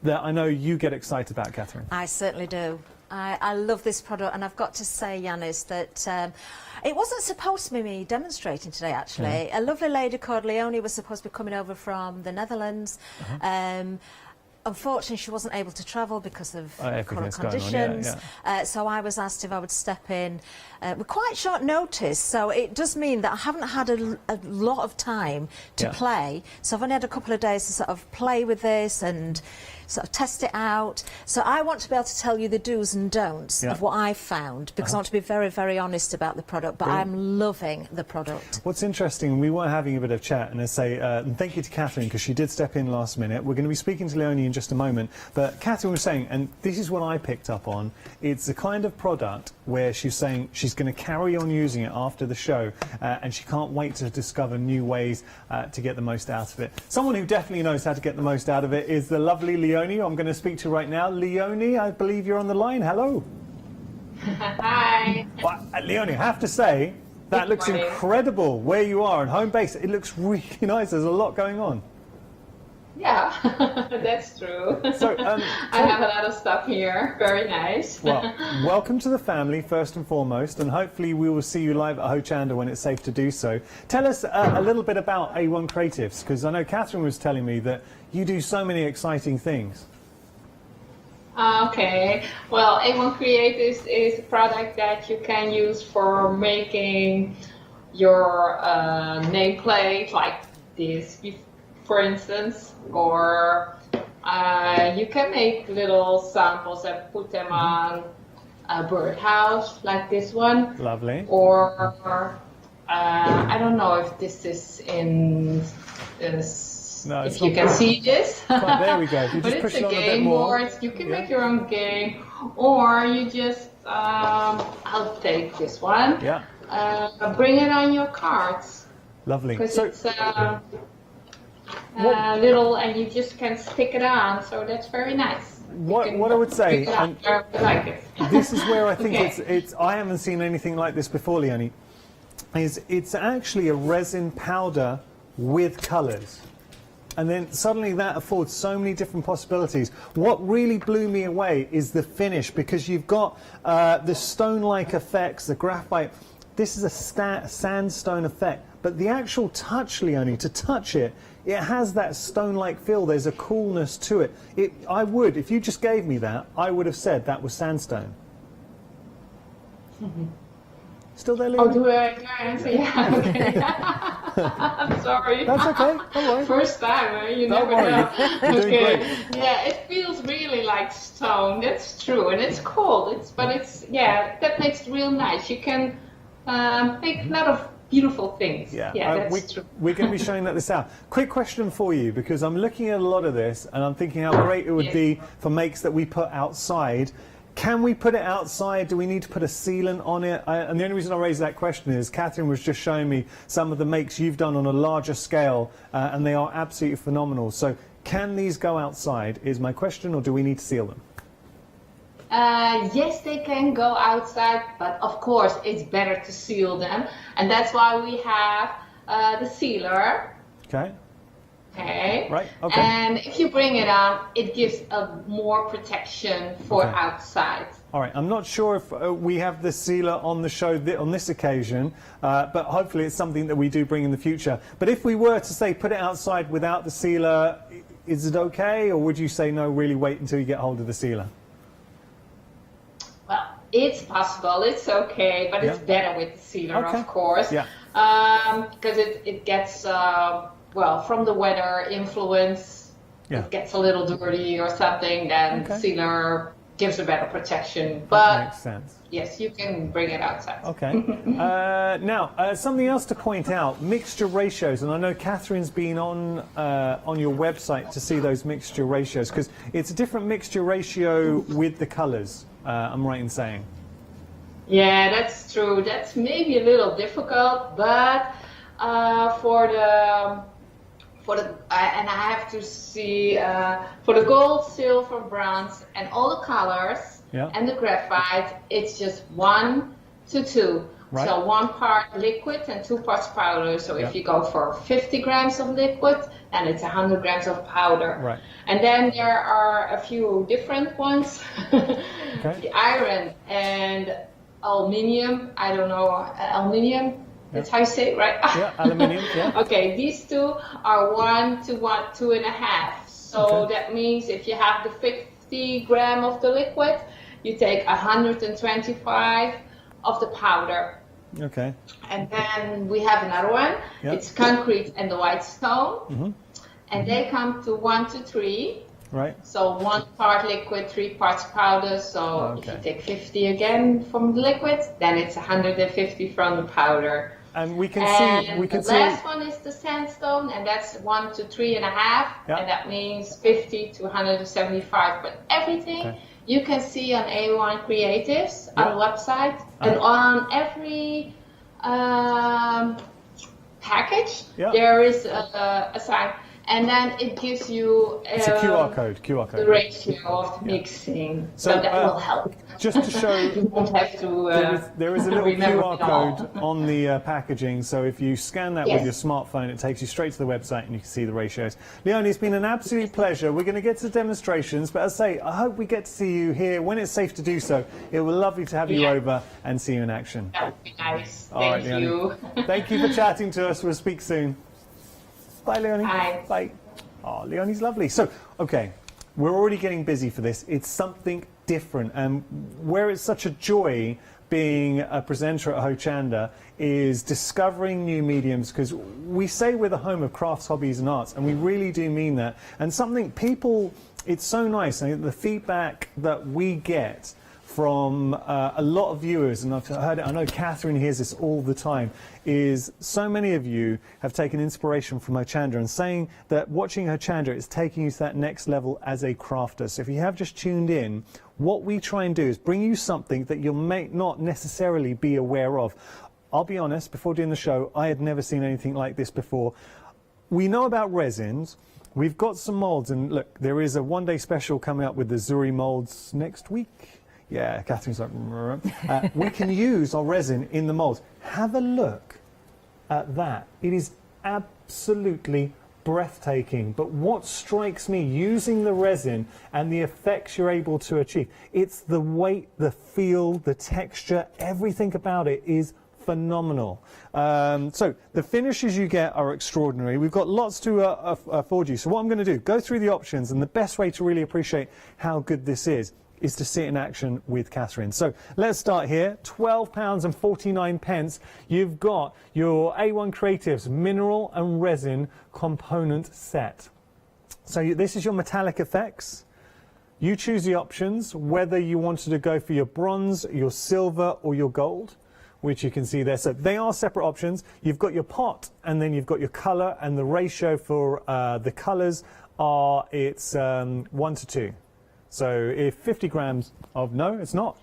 that I know you get excited about, Catherine. I certainly do. I love this product, and I've got to say, Yanis, that it wasn't supposed to be me demonstrating today, actually. Yeah. A lovely lady called Leonie was supposed to be coming over from the Netherlands. Unfortunately, she wasn't able to travel because of current conditions. So I was asked if I would step in with quite short notice. So it does mean that I haven't had a lot of time to play. So I've only had a couple of days to sort of play with this and sort of test it out. So I want to be able to tell you the do's and don'ts of what I've found, because I want to be very, very honest about the product, but I'm loving the product. What's interesting, we were having a bit of chat, and I say, and thank you to Catherine, because she did step in last minute. We're going to be speaking to Leonie in just a moment, but Catherine was saying, and this is what I picked up on, it's the kind of product where she's saying she's going to carry on using it after the show, and she can't wait to discover new ways to get the most out of it. Someone who definitely knows how to get the most out of it is the lovely Leonie, I'm going to speak to right now. Leonie, I believe you're on the line. Hello. Hi. Well, Leonie, I have to say, that looks incredible where you are and home base. It looks really nice. There's a lot going on. Yeah, that's true. So, I have a lot of stuff here. Very nice. Well, welcome to the family, first and foremost, and hopefully we will see you live at Hochanda when it's safe to do so. Tell us a little bit about A1 Creatives, because I know Catherine was telling me that you do so many exciting things. Okay, well, A1 Creatives is a product that you can use for making your nameplate, like this, for instance, or you can make little samples and put them on a birdhouse, like this one. Lovely. Or I don't know if this is in this. No, if you can see this. There we go. If you But just push it's it a on a bit game more. board. You can make your own game, or you just I'll take this one. Yeah. Bring it on your cards. Lovely. Because So, it's little and you just can stick it on, so that's very nice. what I would say, and I like it. this is where I think Okay. I haven't seen anything like this before, Leonie, is it's actually a resin powder with colours. And then suddenly that affords so many different possibilities. What really blew me away is the finish, because you've got the stone-like effects, the graphite. This is a sandstone effect, but the actual touch, Leonie, to touch it, it has that stone-like feel. There's a coolness to it. I would, if you just gave me that, I would have said that was sandstone. Still there, Leonie? Oh, do I answer? Yeah, okay. I'm sorry. That's okay, don't worry. First time, you Don't never worry. know. You're doing Okay. great. Yeah, it feels really like stone. That's true, and it's cold. That makes it real nice. You can make a lot of beautiful things. Yeah, That's true. we're going to be showing this out. Quick question for you, because I'm looking at a lot of this and I'm thinking how great it would be for makes that we put outside. Can we put it outside? Do we need to put a sealant on it? And the only reason I raise that question is Catherine was just showing me some of the makes you've done on a larger scale, and they are absolutely phenomenal. So can these go outside is my question, or do we need to seal them? Yes, they can go outside, but of course it's better to seal them, and that's why we have the sealer. Okay. Okay. Right. Okay. And if you bring it on, it gives a more protection for Okay. outside. All right, I'm not sure if we have the sealer on the show on this occasion, but hopefully it's something that we do bring in the future. But if we were to say put it outside without the sealer, is it okay, or would you say no, really wait until you get hold of the sealer? Well, it's possible, it's okay, but it's better with the sealer, Okay. of course. Yeah. Because it gets, from the weather influence, it gets a little dirty or something, then the sealer gives a better protection. That But makes sense. yes, you can bring it outside. Okay. Now, something else to point out, mixture ratios, and I know Catherine's been on your website to see those mixture ratios, because it's a different mixture ratio with the colours, I'm right in saying. Yeah, that's true. That's maybe a little difficult, but and I have to see for the gold, silver, bronze, and all the colors and the graphite, it's just 1 to 2. Right. So 1 part liquid and 2 parts powder. So if you go for 50 grams of liquid, then it's 100 grams of powder. Right. And then there are a few different ones. The iron and aluminium, I don't know, aluminium. That's how you say it, right? Yeah, aluminium, yeah. Okay, these two are 1 to 2.5. So that means if you have the 50 gram of the liquid, you take 125 of the powder. Okay. And then we have another one. Yep. It's concrete and the white stone. Mm-hmm. And they come to 1 to 3. Right. So 1 part liquid, 3 parts powder. So if you take 50 again from the liquid, then it's 150 from the powder. And we can the last one is the sandstone, and that's 1 to 3.5, and that means 50 to 175. But everything you can see on A1 Creatives on the website, and on every package there is a sign. And then it gives you it's a QR code. the ratio of mixing, so that will help. Just to show, you won't have to. There is a little remember QR it all. code on the packaging, so if you scan that with your smartphone, it takes you straight to the website and you can see the ratios. Leonie, it's been an absolute pleasure. We're going to get to the demonstrations, but as I say, I hope we get to see you here when it's safe to do so. It will be lovely to have you over and see you in action. That would be nice. All right, Thank you. Thank you for chatting to us. We'll speak soon. Bye, Leonie. Bye. Bye. Oh, Leonie's lovely. So, okay, we're already getting busy for this. It's something different. And where it's such a joy being a presenter at Hochanda is discovering new mediums, because we say we're the home of crafts, hobbies and arts, and we really do mean that. And something people, it's so nice, and the feedback that we get from a lot of viewers, and I've heard it, I know Catherine hears this all the time, is so many of you have taken inspiration from Hochanda and saying that watching Hochanda is taking you to that next level as a crafter. So if you have just tuned in, what we try and do is bring you something that you may not necessarily be aware of. I'll be honest, before doing the show, I had never seen anything like this before. We know about resins. We've got some molds, and look, there is a one-day special coming up with the Zuri molds next week. Yeah, Catherine's like, we can use our resin in the molds. Have a look at that. It is absolutely breathtaking. But what strikes me using the resin and the effects you're able to achieve, it's the weight, the feel, the texture, everything about it is phenomenal. So the finishes you get are extraordinary. We've got lots to afford you. So what I'm going to do, go through the options, and the best way to really appreciate how good this is to see it in action with Catherine. So let's start here. £12.49. You've got your A1 Creatives mineral and resin component set. So this is your metallic effects. You choose the options, whether you wanted to go for your bronze, your silver, or your gold, which you can see there. So they are separate options. You've got your pot, and then you've got your colour, and the ratio for the colours are, it's 1 to 2. So if 50 grams of, no, it's not.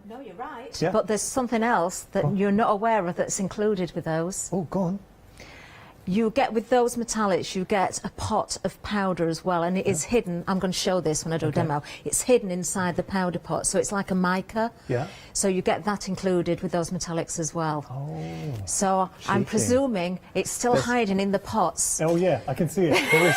No, you're right. Yeah. But there's something else that you're not aware of that's included with those. Oh, go on. You get, with those metallics, you get a pot of powder as well, and it is hidden. I'm going to show this when I do a demo. It's hidden inside the powder pot, so it's like a mica. Yeah. So you get that included with those metallics as well. Oh. So I'm presuming it's still hiding in the pots. Oh yeah, I can see it. There is.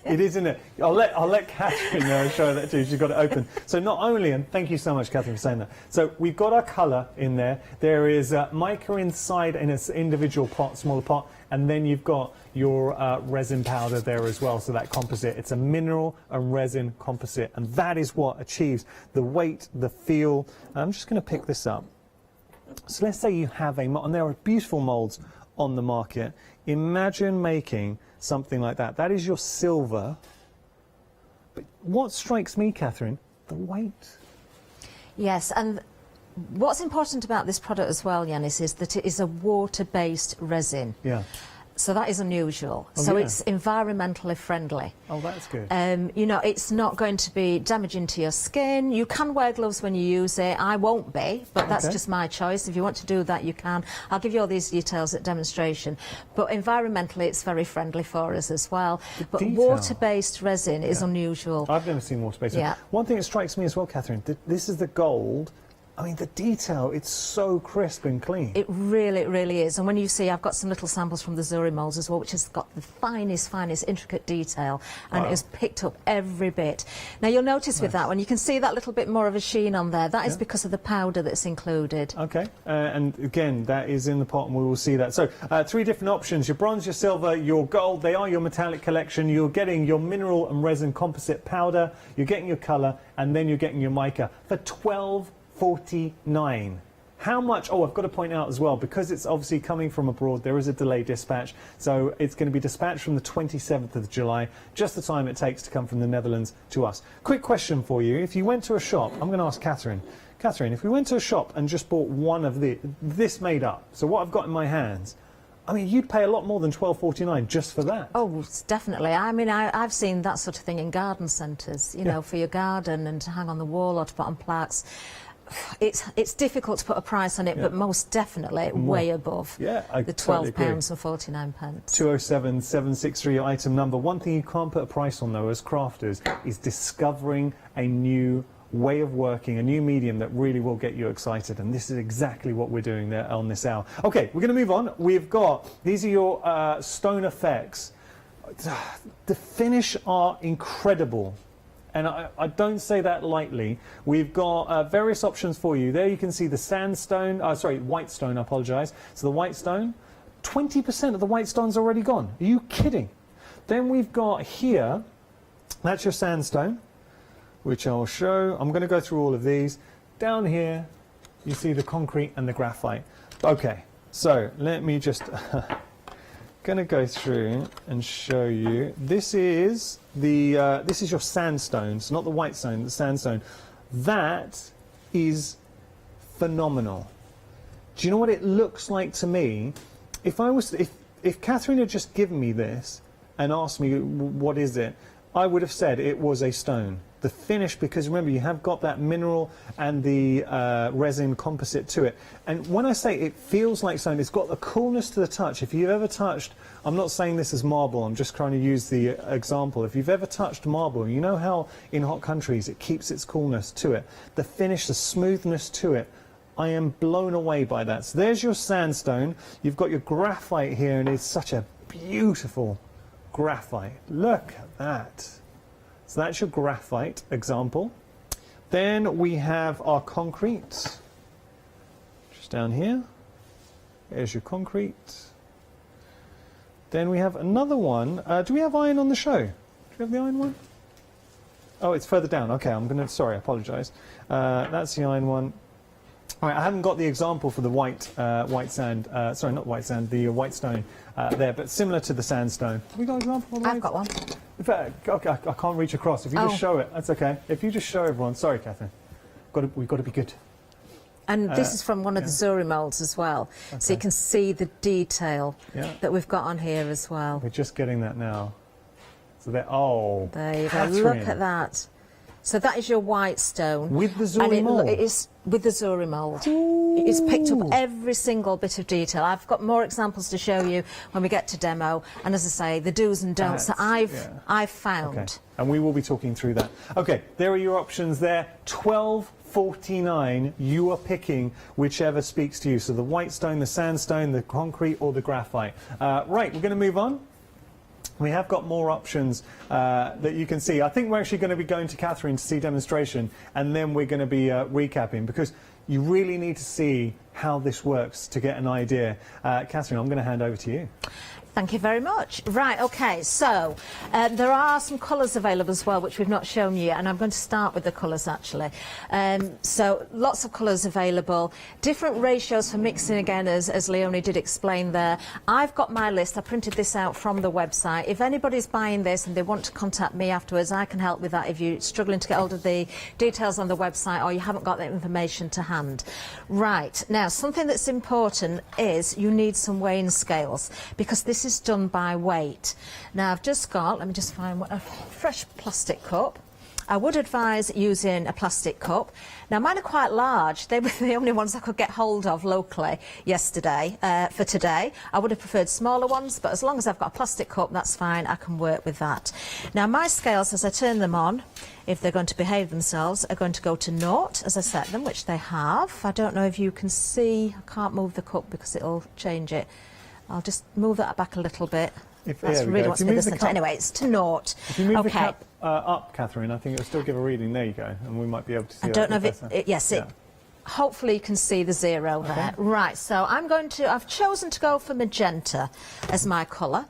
It is, isn't it? I'll let Catherine show that too. She's got it open. So not only, and thank you so much, Catherine, for saying that. So we've got our colour in there. There is mica inside in an individual pot, smaller pot, and then you've got your resin powder there as well. So that composite, it's a mineral and resin composite, and that is what achieves the weight, the feel. I'm just going to pick this up. So let's say you have a mold, and there are beautiful molds on the market. Imagine making something like that. That is your silver. But what strikes me, Catherine, the weight. Yes, and what's important about this product as well, Yanis, is that it is a water-based resin. Yeah. So that is unusual. Oh, so yeah. it's environmentally friendly. Oh, that's good. You know, it's not going to be damaging to your skin. You can wear gloves when you use it. I won't be, but that's just my choice. If you want to do that, you can. I'll give you all these details at demonstration. But environmentally, it's very friendly for us as well. But water-based resin is unusual. I've never seen water-based resin. One thing that strikes me as well, Catherine, this is the gold. I mean, the detail, it's so crisp and clean. It really, really is. And when you see, I've got some little samples from the Zuri molds as well, which has got the finest, intricate detail, and it has picked up every bit. Now, you'll notice with that one, you can see that little bit more of a sheen on there. That is because of the powder that's included. Okay, and again, that is in the pot, and we will see that. So, 3 different options, your bronze, your silver, your gold. They are your metallic collection. You're getting your mineral and resin composite powder, you're getting your colour, and then you're getting your mica for $12.49. How much? Oh, I've got to point out as well, because it's obviously coming from abroad, there is a delayed dispatch, so it's going to be dispatched from the 27th of July, just the time it takes to come from the Netherlands to us. Quick question for you. If you went to a shop, I'm going to ask Catherine. Catherine, if we went to a shop and just bought one of this made up, so what I've got in my hands, I mean, you'd pay a lot more than $12.49 just for that. Oh, definitely. I mean, I've seen that sort of thing in garden centres, you know, for your garden and to hang on the wall or to put on plaques. It's difficult to put a price on it, but most definitely way above the £12.49. 207 763 item number. One thing you can't put a price on, though, as crafters, is discovering a new way of working, a new medium that really will get you excited, and this is exactly what we're doing there on this hour. Okay, we're going to move on. We've got, these are your stone effects. The finish are incredible, and I don't say that lightly. We've got various options for you. There you can see the sandstone, white stone, I apologise. So the white stone, 20% of the white stone's already gone. Are you kidding? Then we've got here, that's your sandstone, which I'll show. I'm going to go through all of these. Down here, you see the concrete and the graphite. Okay, so let me just going to go through and show you. This is the this is your sandstone. It's not the white stone, the sandstone. That is phenomenal. Do you know what it looks like to me? If I was, if Catherine had just given me this and asked me what is it, I would have said it was a stone. the finish, because remember, you have got that mineral and the resin composite to it. And when I say it feels like stone, it's got the coolness to the touch. If you've ever touched, I'm not saying this is marble, I'm just trying to use the example. If you've ever touched marble, you know how in hot countries it keeps its coolness to it. The finish, the smoothness to it. I am blown away by that. So there's your sandstone. You've got your graphite here, and it's such a beautiful graphite. Look at that. So that's your graphite example. Then we have our concrete. Just down here. There's your concrete. Then we have another one. Do we have iron on the show? Do we have the iron one? Oh, it's further down. Okay, sorry, I apologise. That's the iron one. All right, I haven't got the example for the white sand, sorry, not white sand, the white stone there, but similar to the sandstone. Have we got an example? I've got one. In fact, okay, I can't reach across. If you just show it, that's okay. If you just show everyone, sorry, Catherine, we've got to be good. And this is from one of the Zuri moulds as well, so you can see the detail that we've got on here as well. We're just getting that now. So there you go. Look at that. So that is your white stone. With the Zuri mould? It is with the Zuri mould. It's picked up every single bit of detail. I've got more examples to show you when we get to demo. And as I say, the do's and don'ts that I've found. Okay. And we will be talking through that. Okay, there are your options there. $12.49. You are picking whichever speaks to you. So the white stone, the sandstone, the concrete, or the graphite. Right, we're going to move on. We have got more options that you can see. I think we're actually going to be going to Catherine to see demonstration, and then we're going to be recapping, because you really need to see how this works to get an idea. Catherine, I'm going to hand over to you. Thank you very much. Right, okay, so there are some colours available as well, which we've not shown you yet, and I'm going to start with the colours actually. So lots of colours available, different ratios for mixing again, as Leonie did explain there. I've got my list, I printed this out from the website. If anybody's buying this and they want to contact me afterwards, I can help with that if you're struggling to get hold of the details on the website or you haven't got that information to hand. Right, now something that's important is you need some weighing scales, because this is done by weight. Now I've just got, let me just find a fresh plastic cup. I would advise using a plastic cup. Now mine are quite large. They were the only ones I could get hold of locally yesterday for today. I would have preferred smaller ones, but as long as I've got a plastic cup, that's fine. I can work with that. Now my scales, as I turn them on, if they're going to behave themselves, are going to go to 0 as I set them, which they have. I don't know if you can see. I can't move the cup because it'll change it. I'll just move that back a little bit. That's really what's in the centre. Anyway, it's to 0. If you move the cup up, Catherine, I think it'll still give a reading. There you go, and we might be able to see. I don't know if it. Hopefully you can see the 0 there. Right, so I've chosen to go for magenta as my colour.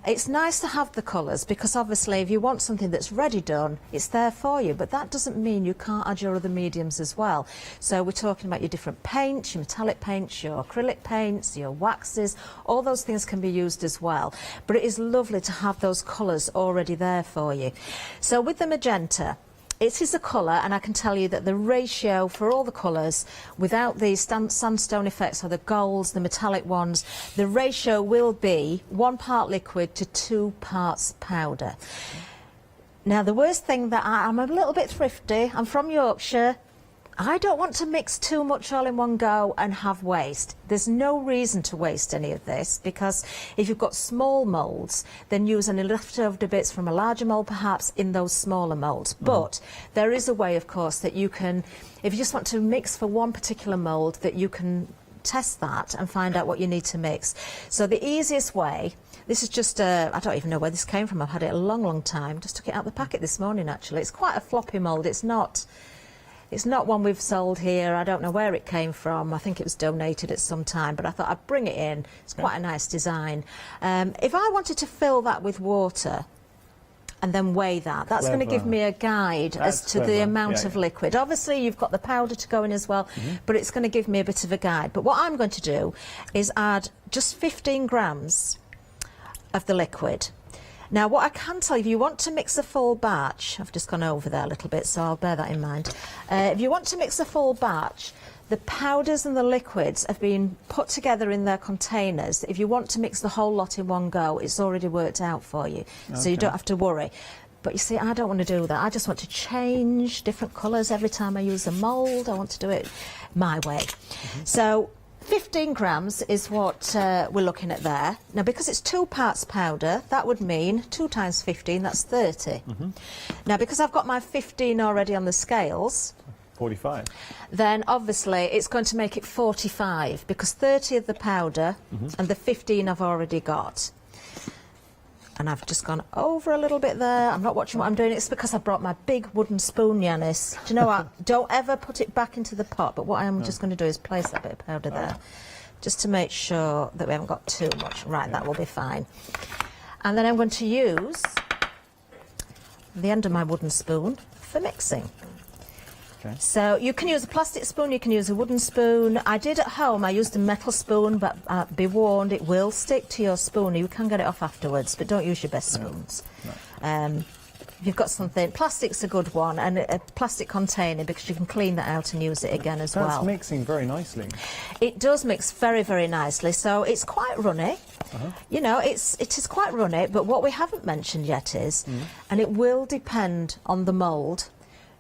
It's nice to have the colours, because obviously if you want something that's ready done, it's there for you, but that doesn't mean you can't add your other mediums as well. So we're talking about your different paints, your metallic paints, your acrylic paints, your waxes, all those things can be used as well. But it is lovely to have those colours already there for you. So with the magenta, it is a colour, and I can tell you that the ratio for all the colours, without the sandstone effects or the golds, the metallic ones, the ratio will be 1 part liquid to 2 parts powder. Now the worst thing that I'm a little bit thrifty, I'm from Yorkshire, I don't want to mix too much all in one go and have waste. There's no reason to waste any of this, because if you've got small moulds, then use any leftover bits from a larger mould perhaps in those smaller moulds. But there is a way, of course, that you can, if you just want to mix for one particular mould, that you can test that and find out what you need to mix. So the easiest way, this is just I don't even know where this came from, I've had it a long, long time, just took it out of the packet this morning actually. It's quite a floppy mould, it's not one we've sold here. I don't know where it came from. I think it was donated at some time, but I thought I'd bring it in. It's quite a nice design. If I wanted to fill that with water and then weigh that, that's going to give me a guide as to the amount of liquid. Obviously, you've got the powder to go in as well, but it's going to give me a bit of a guide. But what I'm going to do is add just 15 grams of the liquid. Now, what I can tell you, if you want to mix a full batch, I've just gone over there a little bit, so I'll bear that in mind. If you want to mix a full batch, the powders and the liquids have been put together in their containers. If you want to mix the whole lot in one go, it's already worked out for you, so you don't have to worry. But you see, I don't want to do that. I just want to change different colours every time I use a mould. I want to do it my way. So 15 grams is what we're looking at there. Now, because it's 2 parts powder, that would mean 2 times 15, that's 30. Now, because I've got my 15 already on the scales, 45. Then obviously it's going to make it 45 because 30 of the powder and the 15 I've already got. And I've just gone over a little bit there. I'm not watching what I'm doing. It's because I brought my big wooden spoon, Yanis. Do you know what? Don't ever put it back into the pot. But what I'm just going to do is place that bit of powder there, just to make sure that we haven't got too much. Right, that will be fine. And then I'm going to use the end of my wooden spoon for mixing. Okay. So you can use a plastic spoon, you can use a wooden spoon. I did at home, I used a metal spoon, but be warned, it will stick to your spoon. You can get it off afterwards, but don't use your best spoons. No. If you've got something, plastic's a good one, and a plastic container, because you can clean that out and use it again as well. That's mixing very nicely. It does mix very, very nicely, so it's quite runny. You know, it is quite runny, but what we haven't mentioned yet is, and it will depend on the mould,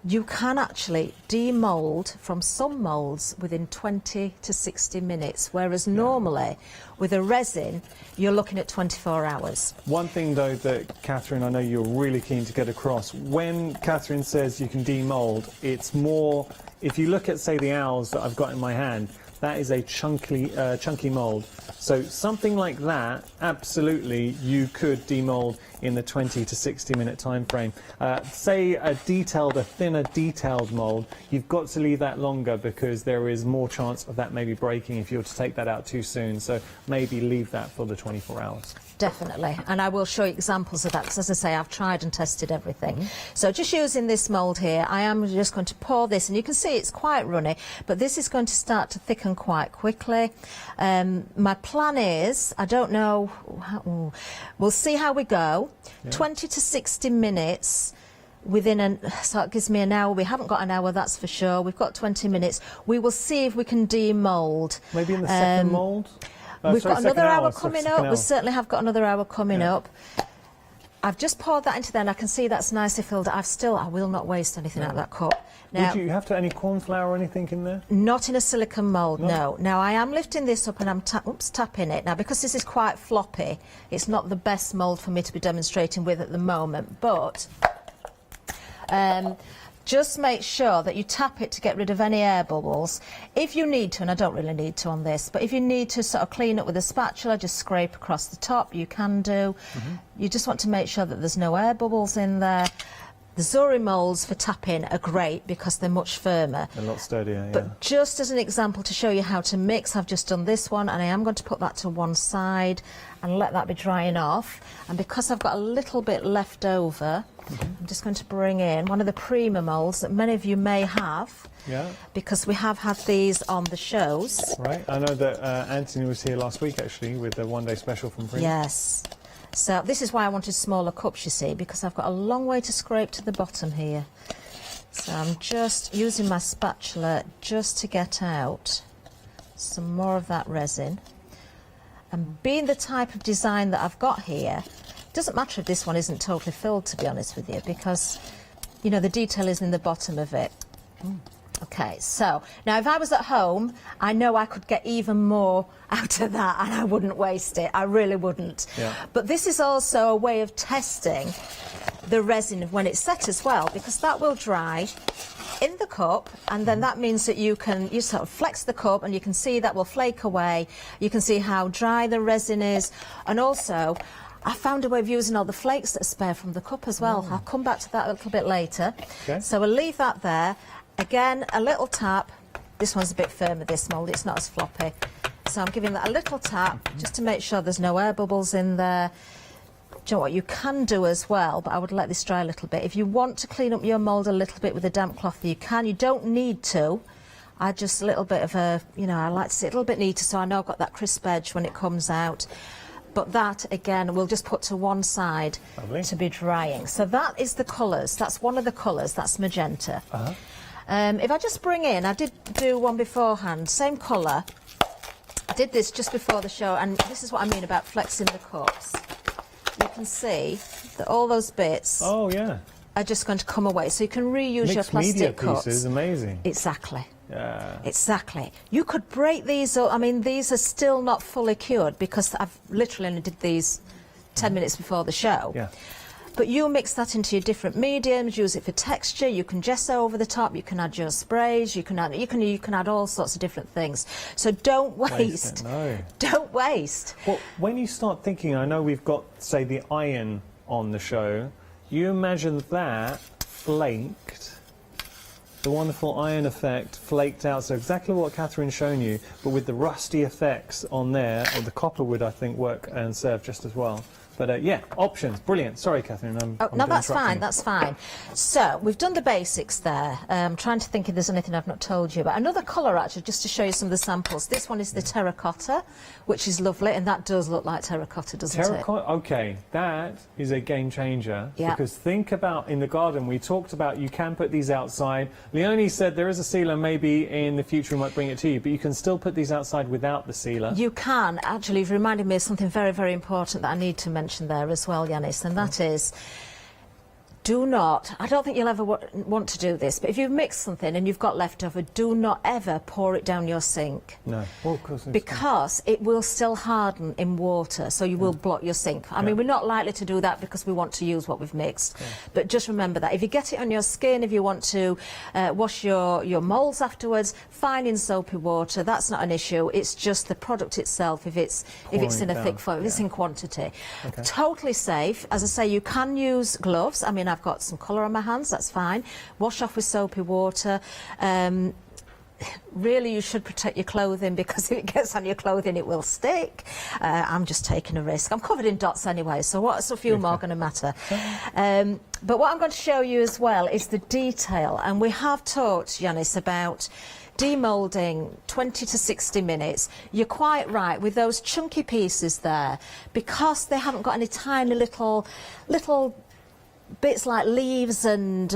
you can actually demould from some moulds within 20 to 60 minutes, whereas normally with a resin you're looking at 24 hours. One thing though that Catherine, I know you're really keen to get across, when Catherine says you can demould, it's more, if you look at say the owls that I've got in my hand, that is a chunky mould. So something like that, absolutely, you could demould in the 20 to 60 minute time frame. Say a thinner detailed mould, you've got to leave that longer because there is more chance of that maybe breaking if you were to take that out too soon. So maybe leave that for the 24 hours. Definitely, and I will show you examples of that because, as I say, I've tried and tested everything. So just using this mould here, I am just going to pour this, and you can see it's quite runny, but this is going to start to thicken quite quickly. My plan is, I don't know, we'll see how we go, 20 to 60 minutes. So it gives me an hour. We haven't got an hour, that's for sure. We've got 20 minutes. We will see if we can demould. Maybe in the second mould? We've got another hour coming up. We certainly have got another hour coming up. I've just poured that into there, and I can see that's nicely filled. I will not waste anything out of that cup. Now, would you have to any corn flour or anything in there? Not in a silicone mould, no. Now I am lifting this up and I'm tapping it. Now because this is quite floppy, it's not the best mould for me to be demonstrating with at the moment, but just make sure that you tap it to get rid of any air bubbles. If you need to, and I don't really need to on this, but if you need to sort of clean up with a spatula, just scrape across the top, you can do. You just want to make sure that there's no air bubbles in there. The Zuri moulds for tapping are great because they're much firmer. A lot sturdier, yeah. But just as an example to show you how to mix, I've just done this one, and I am going to put that to one side and let that be drying off. And because I've got a little bit left over, I'm just going to bring in one of the Prima moulds that many of you may have. Because we have had these on the shows. Right, I know that Anthony was here last week actually with the one-day special from Prima. Yes. So this is why I wanted smaller cups, you see, because I've got a long way to scrape to the bottom here. So I'm just using my spatula just to get out some more of that resin. And being the type of design that I've got here, it doesn't matter if this one isn't totally filled, to be honest with you, because, you know, the detail is in the bottom of it. Okay, so now if I was at home, I know I could get even more out of that and I wouldn't waste it. I really wouldn't. But this is also a way of testing the resin when it's set as well, because that will dry in the cup, and then that means that you sort of flex the cup and you can see that will flake away. You can see how dry the resin is, and also I found a way of using all the flakes that are spare from the cup as well. I'll come back to that a little bit later. So we'll leave that there. Again, a little tap. This one's a bit firmer, this mould, it's not as floppy. So I'm giving that a little tap just to make sure there's no air bubbles in there. Do you know what you can do as well, but I would let this dry a little bit. If you want to clean up your mould a little bit with a damp cloth, you can. You don't need to. I just a little bit of a, you know, I like to see it a little bit neater so I know I've got that crisp edge when it comes out. But that, again, we'll just put to one side to be drying. So that is the colours. That's one of the colours. That's magenta. If I just bring in, I did do one beforehand, same colour. I did this just before the show, and this is what I mean about flexing the cups. you can see that all those bits are just going to come away. So you can reuse your plastic media cups. pieces, amazing. Exactly. Yeah. Exactly. You could break these up. I mean, these are still not fully cured because I've literally only did these 10 minutes before the show. Yeah. But you mix that into your different mediums, use it for texture, you can gesso over the top, you can add your sprays, you can add all sorts of different things. So don't waste. No. Don't waste. Well, when you start thinking, I know we've got, say, the iron on the show, you imagine that flaked, the wonderful iron effect flaked out, so exactly what Catherine's shown you, but with the rusty effects on there, or the copper would, I think, work and serve just as well. But yeah, options, brilliant. Sorry, Catherine. No, that's fine, that's fine. So, we've done the basics there. I'm trying to think if there's anything I've not told you about. Another colour, actually, just to show you some of the samples. This one is the terracotta, which is lovely, and that does look like terracotta, doesn't it? Terracotta, okay, that is a game changer. Yeah. Because think about, in the garden, we talked about you can put these outside. Leonie said there is a sealer, maybe in the future we might bring it to you, but you can still put these outside without the sealer. You can. Actually, you've reminded me of something very, very important that I need to mention there as well, Yanis, and that is, do not, I don't think you'll ever want to do this, but if you've mixed something and you've got leftover, do not ever pour it down your sink. No, well, of course. Because it will still harden in water, so you will block your sink. I mean, we're not likely to do that because we want to use what we've mixed. But just remember that if you get it on your skin, if you want to wash your moulds afterwards, fine in soapy water, that's not an issue. It's just the product itself, if it's in a thick foil, if it's in quantity. Okay. Totally safe. As I say, you can use gloves. I mean, I've got some colour on my hands, that's fine. Wash off with soapy water. Really, you should protect your clothing because if it gets on your clothing, it will stick. I'm just taking a risk. I'm covered in dots anyway, so what's a few more going to matter? But what I'm going to show you as well is the detail, and we have talked, Yanis, about demoulding 20 to 60 minutes. You're quite right with those chunky pieces there, because they haven't got any tiny little bits like leaves and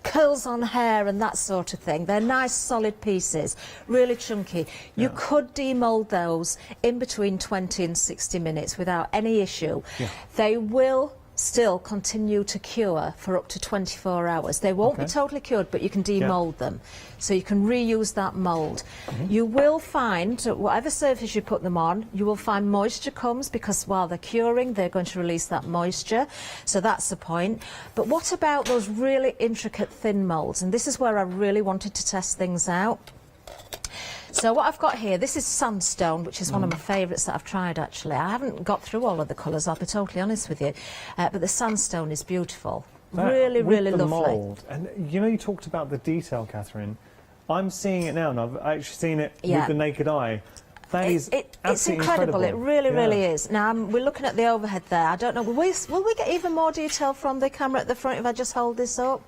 curls on hair and that sort of thing. They're nice solid pieces, really chunky. You could demould those in between 20 and 60 minutes without any issue. They will still continue to cure for up to 24 hours. They won't be totally cured, but you can demould them. So you can reuse that mould. You will find, whatever surface you put them on, you will find moisture comes, because while they're curing, they're going to release that moisture. So that's the point. But what about those really intricate thin moulds? And this is where I really wanted to test things out. So what I've got here, this is sandstone, which is one of my favourites that I've tried, actually. I haven't got through all of the colours, I'll be totally honest with you. But the sandstone is beautiful. Really, really lovely. Mould, and you know, you talked about the detail, Catherine. I'm seeing it now, and I've actually seen it with the naked eye. That is it's incredible. It really, really is. Now, we're looking at the overhead there. I don't know, will we get even more detail from the camera at the front if I just hold this up?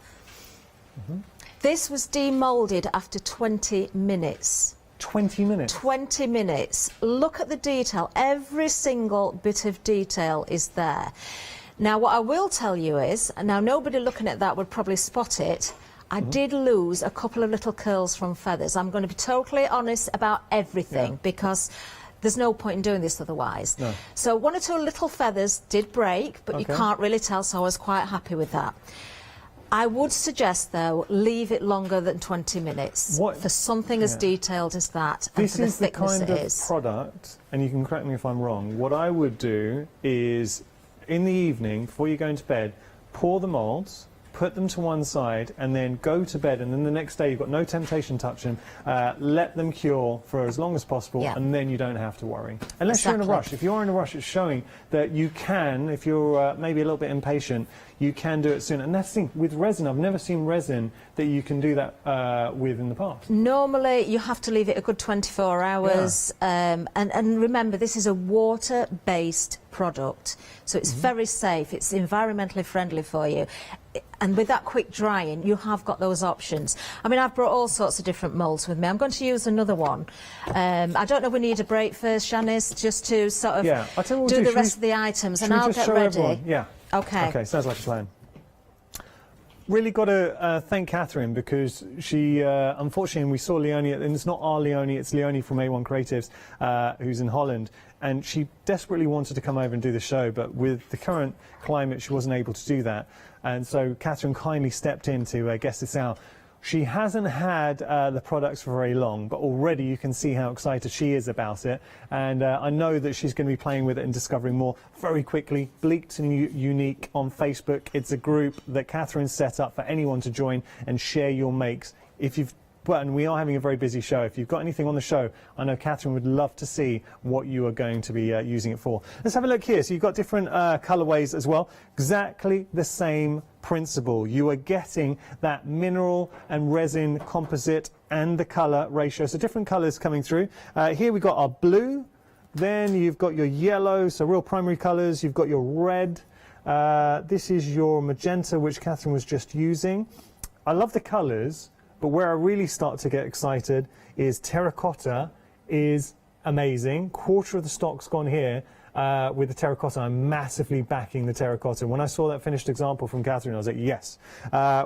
This was demoulded after 20 minutes. 20 minutes? 20 minutes. Look at the detail. Every single bit of detail is there. Now, what I will tell you is, now nobody looking at that would probably spot it, I did lose a couple of little curls from feathers. I'm going to be totally honest about everything because there's no point in doing this otherwise. No. So one or two little feathers did break, but you can't really tell, so I was quite happy with that. I would suggest, though, leave it longer than 20 minutes for something as detailed as that. This and is the kind of product, and you can correct me if I'm wrong, what I would do is, in the evening, before you go into bed, pour the moulds, put them to one side, and then go to bed, and then the next day you've got no temptation to touch them. Let them cure for as long as possible, and then you don't have to worry. Unless you're in a rush. If you're in a rush, it's showing that you can, if you're maybe a little bit impatient, you can do it soon. And that's the thing, with resin, I've never seen resin that you can do that with in the past. Normally, you have to leave it a good 24 hours. And remember, this is a water-based product, so it's very safe. It's environmentally friendly for you. And with that quick drying, you have got those options. I mean, I've brought all sorts of different moulds with me. I'm going to use another one. I don't know if we need a break first, Shanice, just to sort of do the rest of the items, and I'll get ready. Everyone? Okay. Okay, sounds like a plan. Really got to thank Catherine, because she, unfortunately, we saw Leonie, and it's not our Leonie, it's Leonie from A1 Creatives, who's in Holland, and she desperately wanted to come over and do the show, but with the current climate, she wasn't able to do that. And so Catherine kindly stepped in to guest this out. She hasn't had the products for very long, but already you can see how excited she is about it. And I know that she's going to be playing with it and discovering more very quickly. Bleaked and Unique on Facebook. It's a group that Catherine set up for anyone to join and share your makes. If you've and we are having a very busy show. If you've got anything on the show, I know Catherine would love to see what you are going to be using it for. Let's have a look here. So you've got different colorways as well. Exactly the same principle. You are getting that mineral and resin composite and the color ratio. So different colors coming through. Here we've got our blue. Then you've got your yellow, so real primary colors. You've got your red. This is your magenta, which Catherine was just using. I love the colors. But where I really start to get excited is terracotta is amazing. Quarter of the stock's gone here with the terracotta. I'm massively backing the terracotta. When I saw that finished example from Catherine, I was like, yes.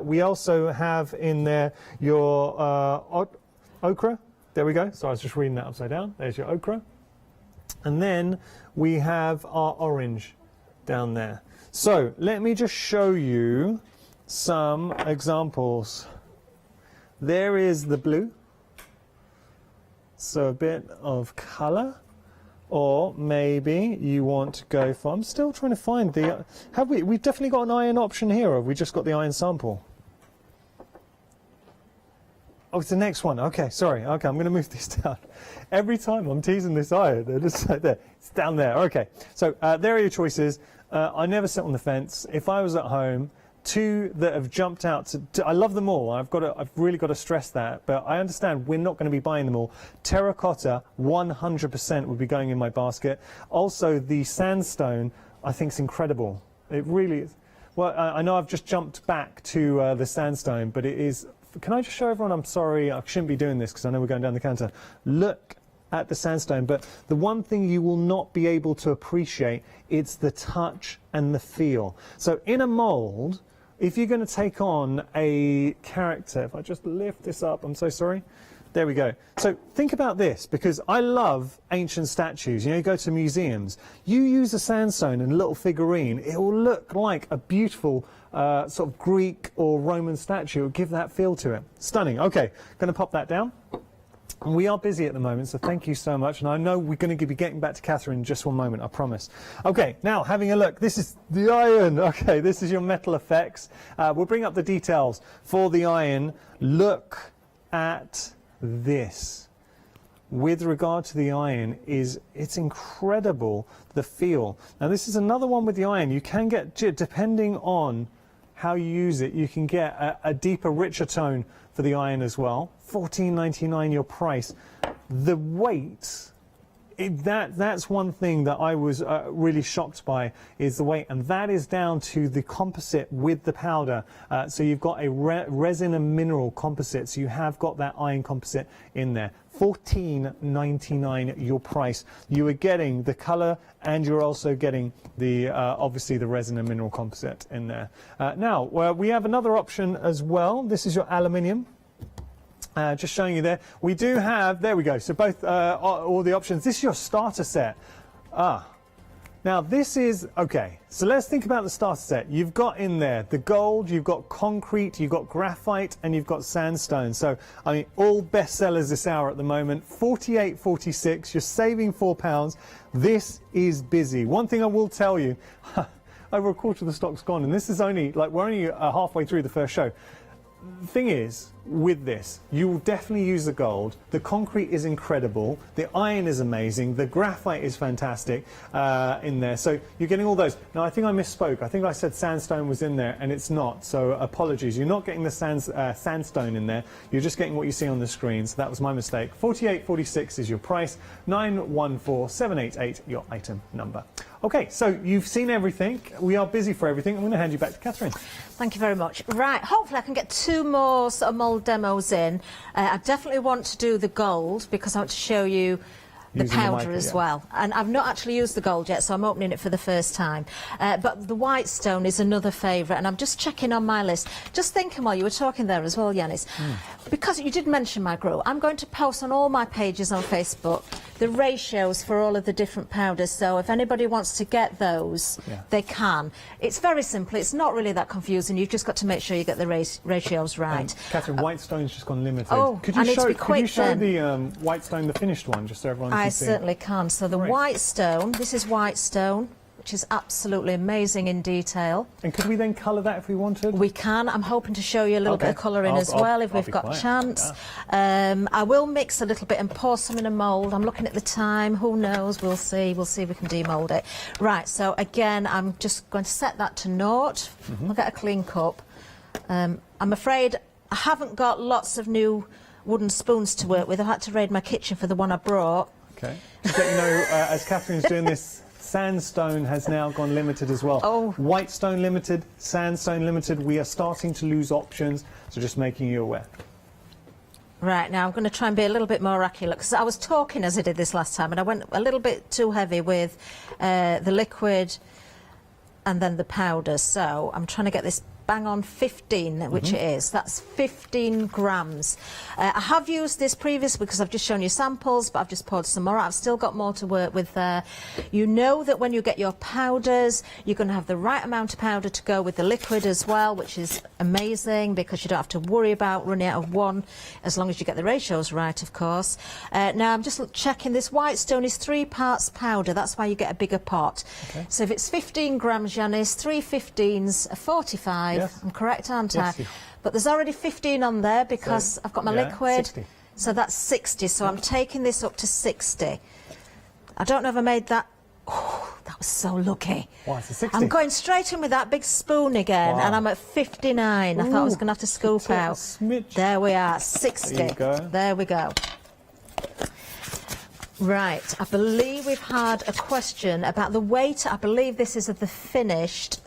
We also have in there your ochre. There we go. So I was just reading that upside down. There's your ochre. And then we have our orange down there. So let me just show you some examples. There is the blue, so a bit of colour, or maybe you want to go for, I'm still trying to find the, we've definitely got an iron option here, or have we just got the iron sample? Oh, it's the next one. Okay, sorry. Okay, I'm going to move this down. Every time I'm teasing this iron, they're just like there. It's down there. Okay, so there are your choices. I never sit on the fence. If I was at home, two that have jumped out I love them all. I've really got to stress that, but I understand we're not going to be buying them all. Terracotta 100% would be going in my basket. Also the sandstone I think is incredible. It really is. Well, I know I've just jumped back to the sandstone, but it is, can I just show everyone, I'm sorry, I shouldn't be doing this because I know we're going down the counter. Look at the sandstone, but the one thing you will not be able to appreciate, it's the touch and the feel. So in a mold, if you're going to take on a character, if I just lift this up, I'm so sorry. There we go. So think about this, because I love ancient statues. You know, you go to museums, you use a sandstone and a little figurine, it will look like a beautiful sort of Greek or Roman statue. It will give that feel to it. Stunning. Okay, going to pop that down. And we are busy at the moment, so thank you so much. And I know we're going to be getting back to Catherine in just one moment, I promise. Okay, now having a look. This is the iron. Okay, this is your metal effects. We'll bring up the details for the iron. Look at this. With regard to the iron, it's incredible, the feel. Now this is another one with the iron. You can get, depending on how you use it, you can get a deeper, richer tone for the iron as well. $14.99 your price. The weight, that's one thing that I was really shocked by, is the weight, and that is down to the composite with the powder. So you've got a resin and mineral composite, so you have got that iron composite in there. $14.99 your price. You are getting the colour, and you're also getting the obviously the resin and mineral composite in there. Now we have another option as well. This is your aluminium. Just showing you there. We do have, there we go, so both all the options. This is your starter set. Now this is, okay, so let's think about the starter set. You've got in there the gold, you've got concrete, you've got graphite, and you've got sandstone. So, I mean, all bestsellers this hour at the moment. $48.46, you're saving £4. This is busy. One thing I will tell you, over a quarter of the stock's gone, and this is only, like, we're only halfway through the first show. The thing is, with this, you will definitely use the gold. The concrete is incredible. The iron is amazing. The graphite is fantastic in there. So you're getting all those. Now, I think I misspoke. I think I said sandstone was in there, and it's not. So apologies. You're not getting the sandstone in there. You're just getting what you see on the screen. So that was my mistake. $48.46 is your price. 914788 your item number. Okay, so you've seen everything. We are busy for everything. I'm going to hand you back to Catherine. Thank you very much. Right, hopefully I can get two more sort of mould demos in. I definitely want to do the gold because I want to show you the powder as well. And I've not actually used the gold yet, so I'm opening it for the first time. But the white stone is another favourite, and I'm just checking on my list. Just thinking while you were talking there as well, Yanis, because you did mention my group, I'm going to post on all my pages on Facebook the ratios for all of the different powders, so if anybody wants to get those, they can. It's very simple. It's not really that confusing. You've just got to make sure you get the ratios right. Catherine, Whitestone's just gone limited. Oh, could you I need show, to be quick could you show then. the Whitestone, the finished one, just so everyone can see? I certainly can. So the Whitestone, this is Whitestone, which is absolutely amazing in detail. And could we then colour that if we wanted? We can. I'm hoping to show you a little bit of colouring as well if we've got a chance. I will mix a little bit and pour some in a mould. I'm looking at the time. Who knows? We'll see. We'll see if we can demould it. Right, so again, I'm just going to set that to naught. I'll get a clean cup. I'm afraid I haven't got lots of new wooden spoons to work with. I've had to raid my kitchen for the one I brought. Okay. But, you know, as Catherine's doing this, Sandstone has now gone limited as well. Oh. Whitestone limited, Sandstone limited. We are starting to lose options, so just making you aware. Right, now I'm going to try and be a little bit more accurate, because I was talking as I did this last time, and I went a little bit too heavy with the liquid and then the powder. So I'm trying to get this bang on 15, which it is. That's 15 grams. I have used this previously because I've just shown you samples, but I've just poured some more. I've still got more to work with there. You know that when you get your powders, you're going to have the right amount of powder to go with the liquid as well, which is amazing because you don't have to worry about running out of one, as long as you get the ratios right, of course. Now I'm just checking. This Whitestone is 3 parts powder. That's why you get a bigger pot. Okay. So if it's 15 grams, Janice, 3 15s are 45. Yes. I'm correct, aren't I? Yes, but there's already 15 on there because I've got my liquid. 60. So that's 60. So I'm taking this up to 60. I don't know if I made that. Oh, that was so lucky. Why, it's a 60? I'm going straight in with that big spoon again, and I'm at 59. I thought I was going to have to scoop out. There we are, 60. There you go. There we go. Right, I believe we've had a question about the weight. I believe this is of the finished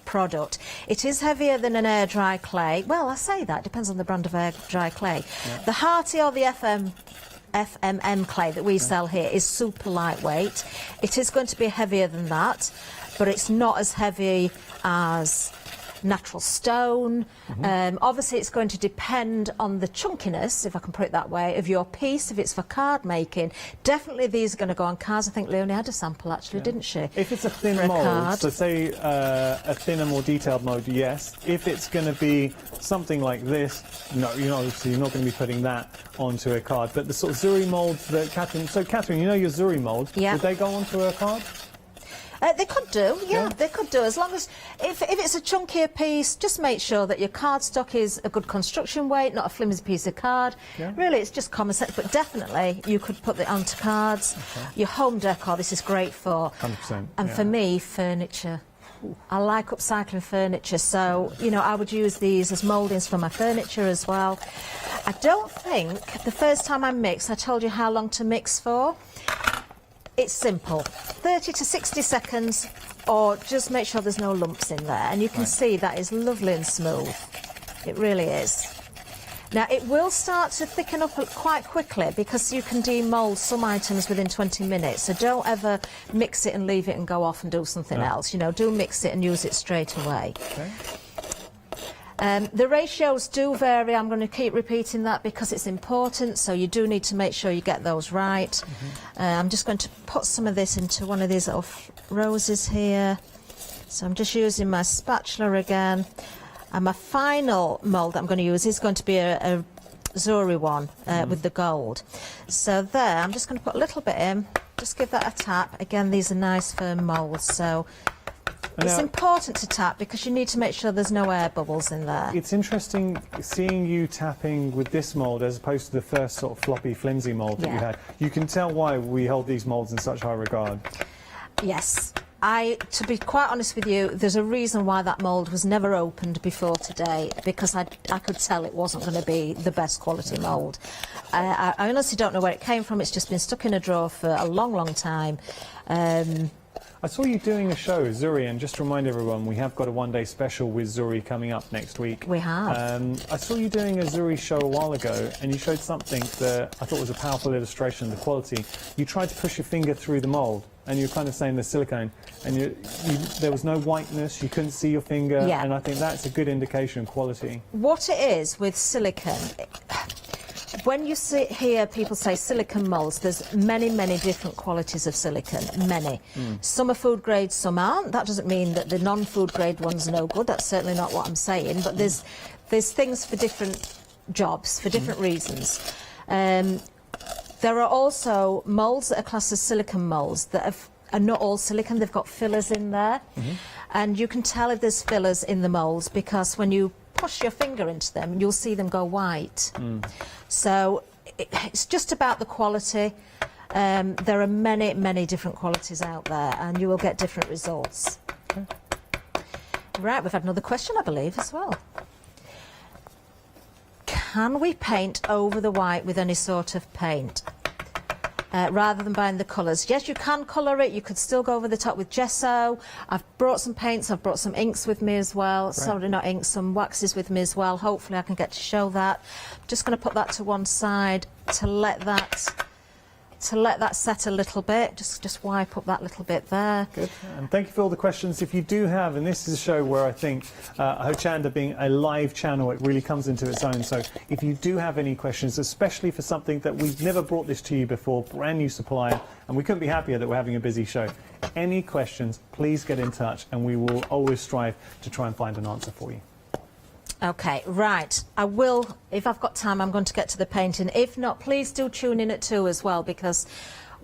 product. It is heavier than an air dry clay. Well, I say that, depends on the brand of air dry clay. Yeah. The Hearty or the FMM clay that we sell here is super lightweight. It is going to be heavier than that, but it's not as heavy as natural stone. Obviously it's going to depend on the chunkiness, if I can put it that way, of your piece. If it's for card making, definitely these are going to go on cards. I think Leonie had a sample actually, didn't she? If it's a thin mould, so say a thinner, more detailed mould, yes. If it's going to be something like this, no, obviously you're not going to be putting that onto a card. But the sort of Zuri moulds that Catherine, so Catherine, you know your Zuri mould, would they go onto a card? They could do, yeah, they could do, as long as, if it's a chunkier piece, just make sure that your cardstock is a good construction weight, not a flimsy piece of card. Yeah. Really, it's just common sense, but definitely you could put it onto cards. Okay. Your home decor, this is great for. 100%. And for me, furniture. I like upcycling furniture, so, I would use these as mouldings for my furniture as well. I don't think, the first time I mixed, I told you how long to mix for. It's simple, 30 to 60 seconds, or just make sure there's no lumps in there. And you can see that is lovely and smooth. It really is. Now, it will start to thicken up quite quickly because you can demould some items within 20 minutes. So don't ever mix it and leave it and go off and do something else. Do mix it and use it straight away. Okay. The ratios do vary. I'm going to keep repeating that because it's important, so you do need to make sure you get those right. I'm just going to put some of this into one of these little roses here. So I'm just using my spatula again. And my final mould that I'm going to use is going to be a Zuri one with the gold. So there, I'm just going to put a little bit in, just give that a tap. Again, these are nice firm moulds, so it's important to tap because you need to make sure there's no air bubbles in there. It's interesting seeing you tapping with this mould as opposed to the first sort of floppy, flimsy mould that you had. You can tell why we hold these moulds in such high regard. Yes. To be quite honest with you, there's a reason why that mould was never opened before today, because I could tell it wasn't going to be the best quality mould. I honestly don't know where it came from. It's just been stuck in a drawer for a long, long time. I saw you doing a show, Zuri, and just to remind everyone, we have got a one-day special with Zuri coming up next week. We have. I saw you doing a Zuri show a while ago, and you showed something that I thought was a powerful illustration of the quality. You tried to push your finger through the mould, and you were kind of saying the silicone, and there was no whiteness, you couldn't see your finger, and I think that's a good indication of quality. What it is with silicone, when you hear people say silicone moulds, there's many, many different qualities of silicone, many. Some are food grade, some aren't. That doesn't mean that the non-food grade one's no good. That's certainly not what I'm saying. But there's things for different jobs, for different reasons. There are also moulds that are classed as silicone moulds that are not all silicone. They've got fillers in there. And you can tell if there's fillers in the moulds because when you push your finger into them, you'll see them go white. So it's just about the quality. There are many, many different qualities out there, and you will get different results. Right, we've had another question, I believe, as well. Can we paint over the white with any sort of paint? Rather than buying the colours. Yes, you can colour it. You could still go over the top with gesso. I've brought some paints. I've brought some inks with me as well. Right. Sorry, not inks, some waxes with me as well. Hopefully I can get to show that. I'm just going to put that to one side to let that set a little bit. Just wipe up that little bit there. Good. And thank you for all the questions. If you do have, and this is a show where I think Hochanda being a live channel, it really comes into its own. So if you do have any questions, especially for something that we've never brought this to you before, brand new supplier, and we couldn't be happier that we're having a busy show. Any questions, please get in touch and we will always strive to try and find an answer for you. Okay, right. I will, if I've got time, I'm going to get to the painting. If not, please do tune in at 2 as well, because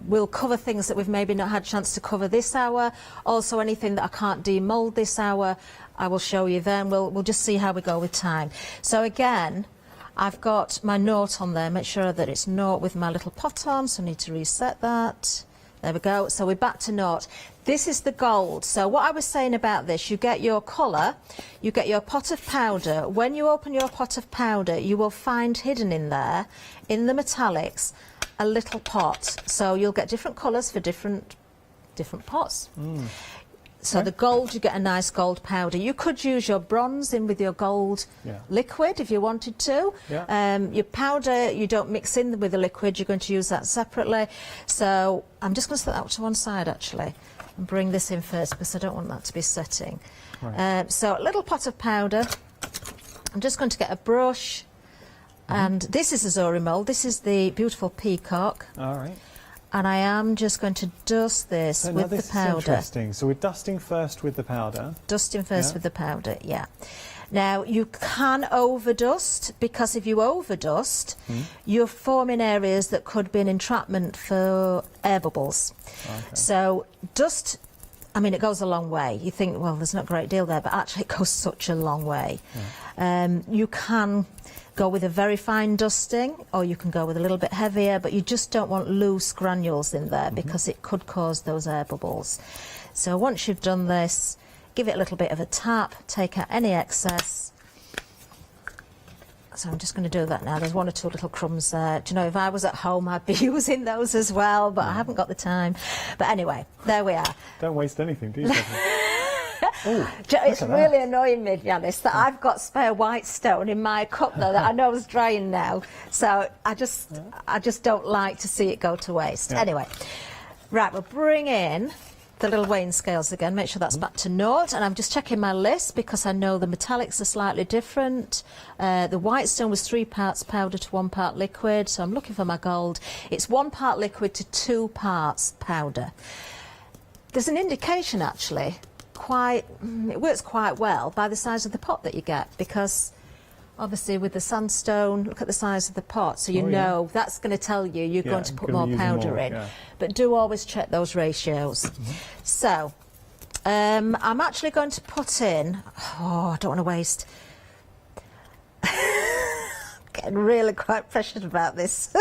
we'll cover things that we've maybe not had a chance to cover this hour. Also, anything that I can't demould this hour, I will show you then. We'll just see how we go with time. So again, I've got my note on there. Make sure that it's note with my little pot on, so I need to reset that. There we go. So we're back to note. This is the gold. So what I was saying about this, you get your colour, you get your pot of powder. When you open your pot of powder, you will find hidden in there, in the metallics, a little pot. So you'll get different colours for different pots. So the gold, you get a nice gold powder. You could use your bronze in with your gold liquid if you wanted to. Your powder, you don't mix in with the liquid, you're going to use that separately. So I'm just going to set that to one side actually and bring this in first because I don't want that to be setting. So a little pot of powder. I'm just going to get a brush and this is a Zori mould. This is the beautiful peacock. All right. And I am just going to dust this with the powder. Is interesting. So we're dusting first with the powder. Dusting first with the powder, yeah. Now, you can overdust, because if you overdust, you're forming areas that could be an entrapment for air bubbles. So dust, I mean, it goes a long way. You think, well, there's not a great deal there, but actually it goes such a long way. You can go with a very fine dusting, or you can go with a little bit heavier, but you just don't want loose granules in there because it could cause those air bubbles. So once you've done this, give it a little bit of a tap, take out any excess. So I'm just going to do that now. There's 1 or 2 little crumbs there. Do you know, if I was at home, I'd be using those as well, but I haven't got the time. But anyway, there we are. Don't waste anything, do you? It's really annoying me, Janice, that I've got spare white stone in my cup though that I know is drying now. So I just don't like to see it go to waste. Anyway, right, we'll bring in the little weighing scales again, make sure that's back to naught, and I'm just checking my list because I know the metallics are slightly different. The white stone was 3 parts powder to 1 part liquid, so I'm looking for my gold. It's 1 part liquid to 2 parts powder. There's an indication actually, it works quite well by the size of the pot that you get, because obviously with the sandstone, look at the size of the pot, so you know that's going to tell you you're going to put more powder in. But do always check those ratios. So I'm actually going to put in, I don't want to waste, getting really quite pressured about this.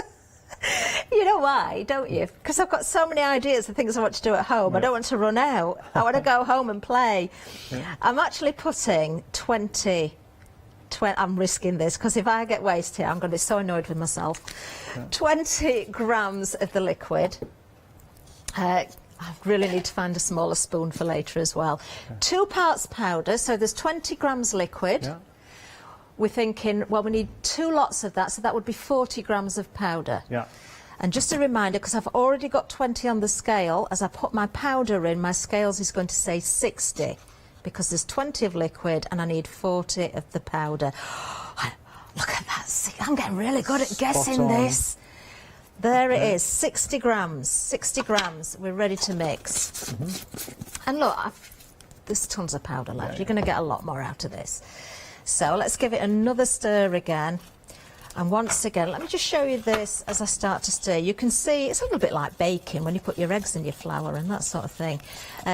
You know why, don't you? Because I've got so many ideas of things I want to do at home. I don't want to run out. I want to go home and play. I'm actually putting 20, I'm risking this, because if I get waste here, I'm going to be so annoyed with myself. 20 grams of the liquid. I really need to find a smaller spoon for later as well. 2 parts powder, so there's 20 grams liquid. We're thinking, well, we need 2 lots of that, so that would be 40 grams of powder. And just a reminder, because I've already got 20 on the scale, as I put my powder in, my scales is going to say 60, because there's 20 of liquid and I need 40 of the powder. Look at that. See, I'm getting really good at guessing on. this. There it is, 60 grams. 60 grams. We're ready to mix. And look, there's tons of powder left. You're going to get a lot more out of this. So let's give it another stir again. And once again, let me just show you this as I start to stir. You can see it's a little bit like baking when you put your eggs in your flour and that sort of thing.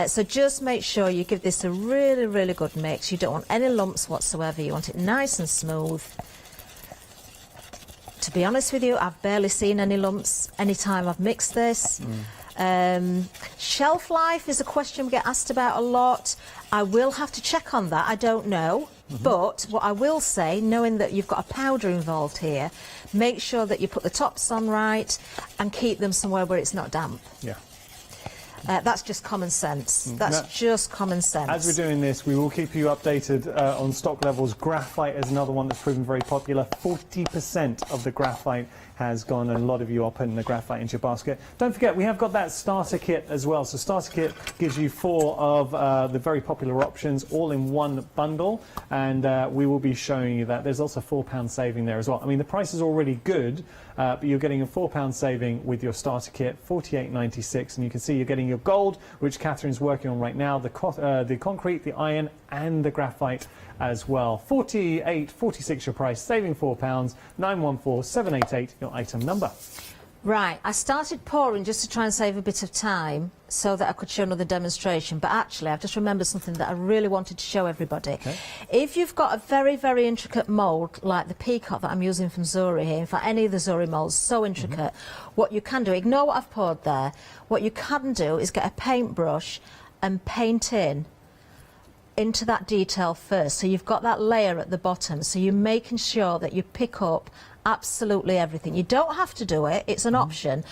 So just make sure you give this a really, really good mix. You don't want any lumps whatsoever. You want it nice and smooth. To be honest with you, I've barely seen any lumps any time I've mixed this. Shelf life is a question we get asked about a lot. I will have to check on that. I don't know. But what I will say, knowing that you've got a powder involved here, make sure that you put the tops on right and keep them somewhere where it's not damp. Yeah. That's just common sense. That's just common sense. As we're doing this, we will keep you updated on stock levels. Graphite is another one that's proven very popular. 40% of the graphite has gone, and a lot of you are putting the graphite into your basket. Don't forget, we have got that starter kit as well. So starter kit gives you 4 of the very popular options all in one bundle, and we will be showing you that. There's also £4 saving there as well. I mean, the price is already good, but you're getting a £4 saving with your starter kit, £48.96, and you can see you're getting your gold, which Catherine's working on right now, the concrete, the iron, and the graphite as well. £48.46 your price, saving £4, 914788 your item number. Right, I started pouring just to try and save a bit of time so that I could show another demonstration, but actually I've just remembered something that I really wanted to show everybody. Okay. If you've got a very, very intricate mould, like the peacock that I'm using from Zuri here, in fact any of the Zuri moulds, so intricate, what you can do, ignore what I've poured there, what you can do is get a paintbrush and paint into that detail first, so you've got that layer at the bottom, so you're making sure that you pick up absolutely everything. You don't have to do it, it's an option,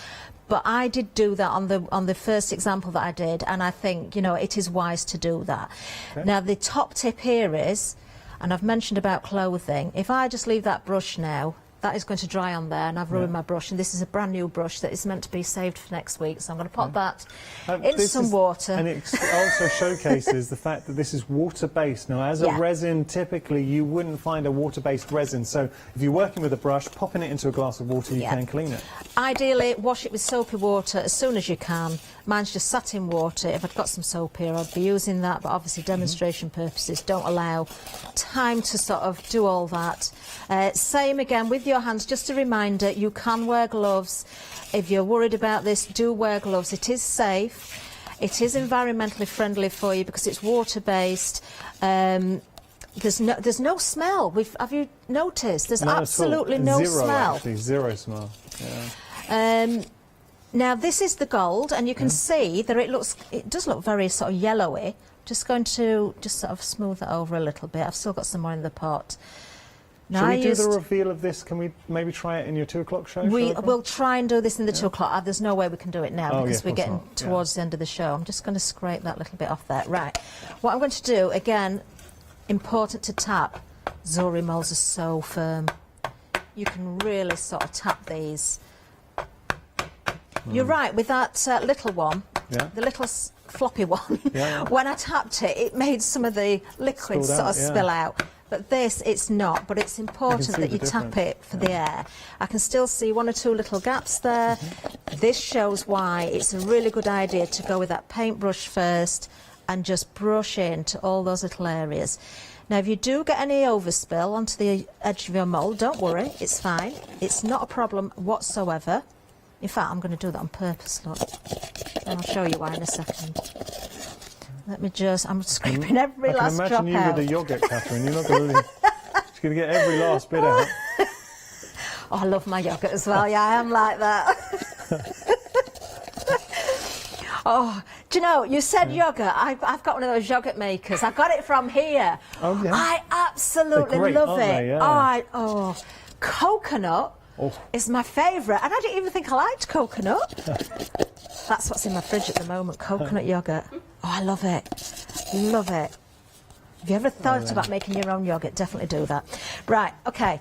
but I did do that on the first example that I did, and I think, you know, it is wise to do that. Okay. Now the top tip here is, and I've mentioned about clothing, if I just leave that brush now, that is going to dry on there, and I've ruined my brush, and this is a brand new brush that is meant to be saved for next week, so I'm going to pop that in some water. And it also showcases the fact that this is water-based. Now, as a resin, typically you wouldn't find a water-based resin, so if you're working with a brush, popping it into a glass of water, you can clean it. Ideally, wash it with soapy water as soon as you can. Mine's just sat in water. If I'd got some soap here, I'd be using that, but obviously demonstration purposes don't allow time to sort of do all that. Same again with your hands, just a reminder, you can wear gloves. If you're worried about this, do wear gloves. It is safe. It is environmentally friendly for you because it's water-based. There's no smell. Have you noticed? There's absolutely no smell. Actually, zero smell. Yeah. Now this is the gold, and you can see that it does look very sort of yellowy. Just going to sort of smooth that over a little bit. I've still got some more in the pot. Now Shall we do the reveal of this? Can we maybe try it in your 2 o'clock show? We'll try and do this in the 2 o'clock. There's no way we can do it now because we're getting towards the end of the show. I'm just going to scrape that little bit off there. Right. What I'm going to do, again, important to tap. Zuri moulds are so firm. You can really sort of tap these. You're right, with that little one, the little floppy one, when I tapped it, it made some of the liquids sort of spill out. But this, it's not, but it's important that you tap it for the air. I can still see 1 or 2 little gaps there. This shows why it's a really good idea to go with that paintbrush first and just brush into all those little areas. Now, if you do get any overspill onto the edge of your mould, don't worry, it's fine. It's not a problem whatsoever. In fact, I'm going to do that on purpose, look. And I'll show you why in a second. Let me I'm scraping every last drop out. I can imagine you with the yoghurt, Catherine. You're not going to she's going to get every last bit out. Oh, I love my yoghurt as well. Yeah, I am like that. Oh, do you know, you said yoghurt. I've got one of those yoghurt makers. I got it from here. Oh, yeah? I absolutely love it. Yeah. Coconut is my favourite. And I didn't even think I liked coconut. That's what's in my fridge at the moment, coconut yoghurt. Oh, I love it. Love it. Have you ever thought about making your own yoghurt? Definitely do that. Right, okay.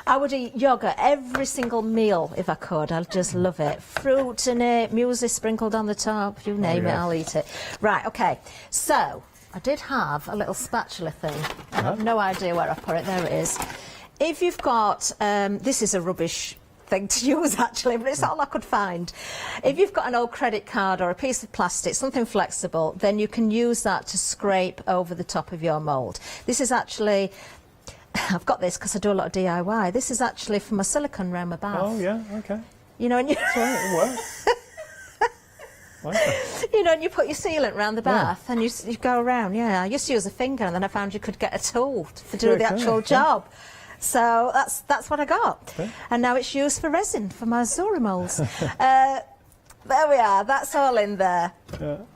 I would eat yoghurt every single meal if I could. I'd just love it. Fruit in it, muesli sprinkled on the top, you name it, I'll eat it. Right, okay. So, I did have a little spatula thing. I have no idea where I put it. There it is. If you've got, this is a rubbish thing to use actually, but it's all I could find. If you've got an old credit card or a piece of plastic, something flexible, then you can use that to scrape over the top of your mould. This is actually, I've got this because I do a lot of DIY. This is actually for my silicone around my bath. Oh yeah, okay. You know, and you... That's right, it works. You know, and you put your sealant around the bath and you go around, yeah. I used to use a finger and then I found you could get a tool to do the actual job. So that's what I got. Okay. And now it's used for resin for my Zora moulds. There we are, that's all in there. Oh,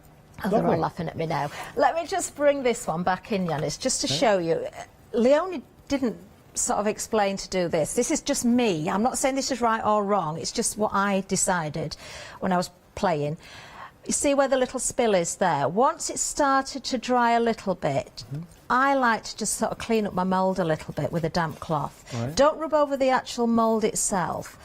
they're all laughing at me now. Let me just bring this one back in, Yanis, just to show you. Leonie didn't sort of explain to do this. This is just me. I'm not saying this is right or wrong. It's just what I decided when I was playing. You see where the little spill is there? Once it's started to dry a little bit, I like to just sort of clean up my mould a little bit with a damp cloth. Right. Don't rub over the actual mould itself,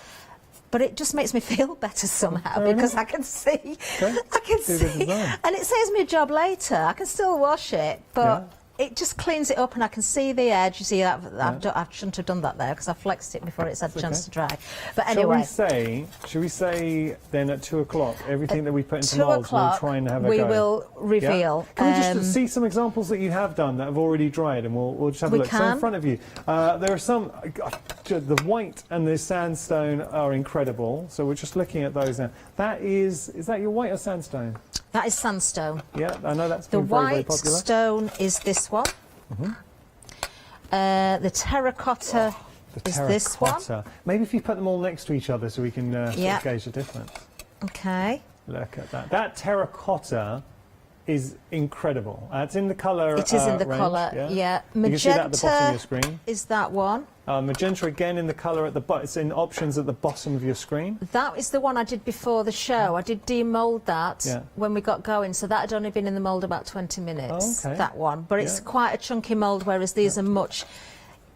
but it just makes me feel better somehow because I can see, I can see, and it saves me a job later. I can still wash it, but it just cleans it up and I can see the edge. You see, I shouldn't have done that there because I flexed it before it's had a chance to dry. But anyway. Should we say then at 2 o'clock, everything that we put into moulds, we'll try and have a go? We will reveal. Yeah? Can we just see some examples that you have done that have already dried and we'll just have a look. So in front of you, there are some, the white and the sandstone are incredible. So we're just looking at those now. Is that your white or sandstone? That is sandstone. Yeah, I know that's been very popular. The white stone is this one. The terracotta is this one. Maybe if you put them all next to each other so we can sort of gauge the difference. Okay. Look at that. That terracotta is incredible. It's in the colour It is in the colour, yeah. Magenta, you can see that at the bottom of your screen. Is that one. Magenta again in the colour at the bottom. It's in options at the bottom of your screen. That is the one I did before the show. I did demould that when we got going, so that had only been in the mould about 20 minutes, that one. But it's quite a chunky mould, whereas these are much...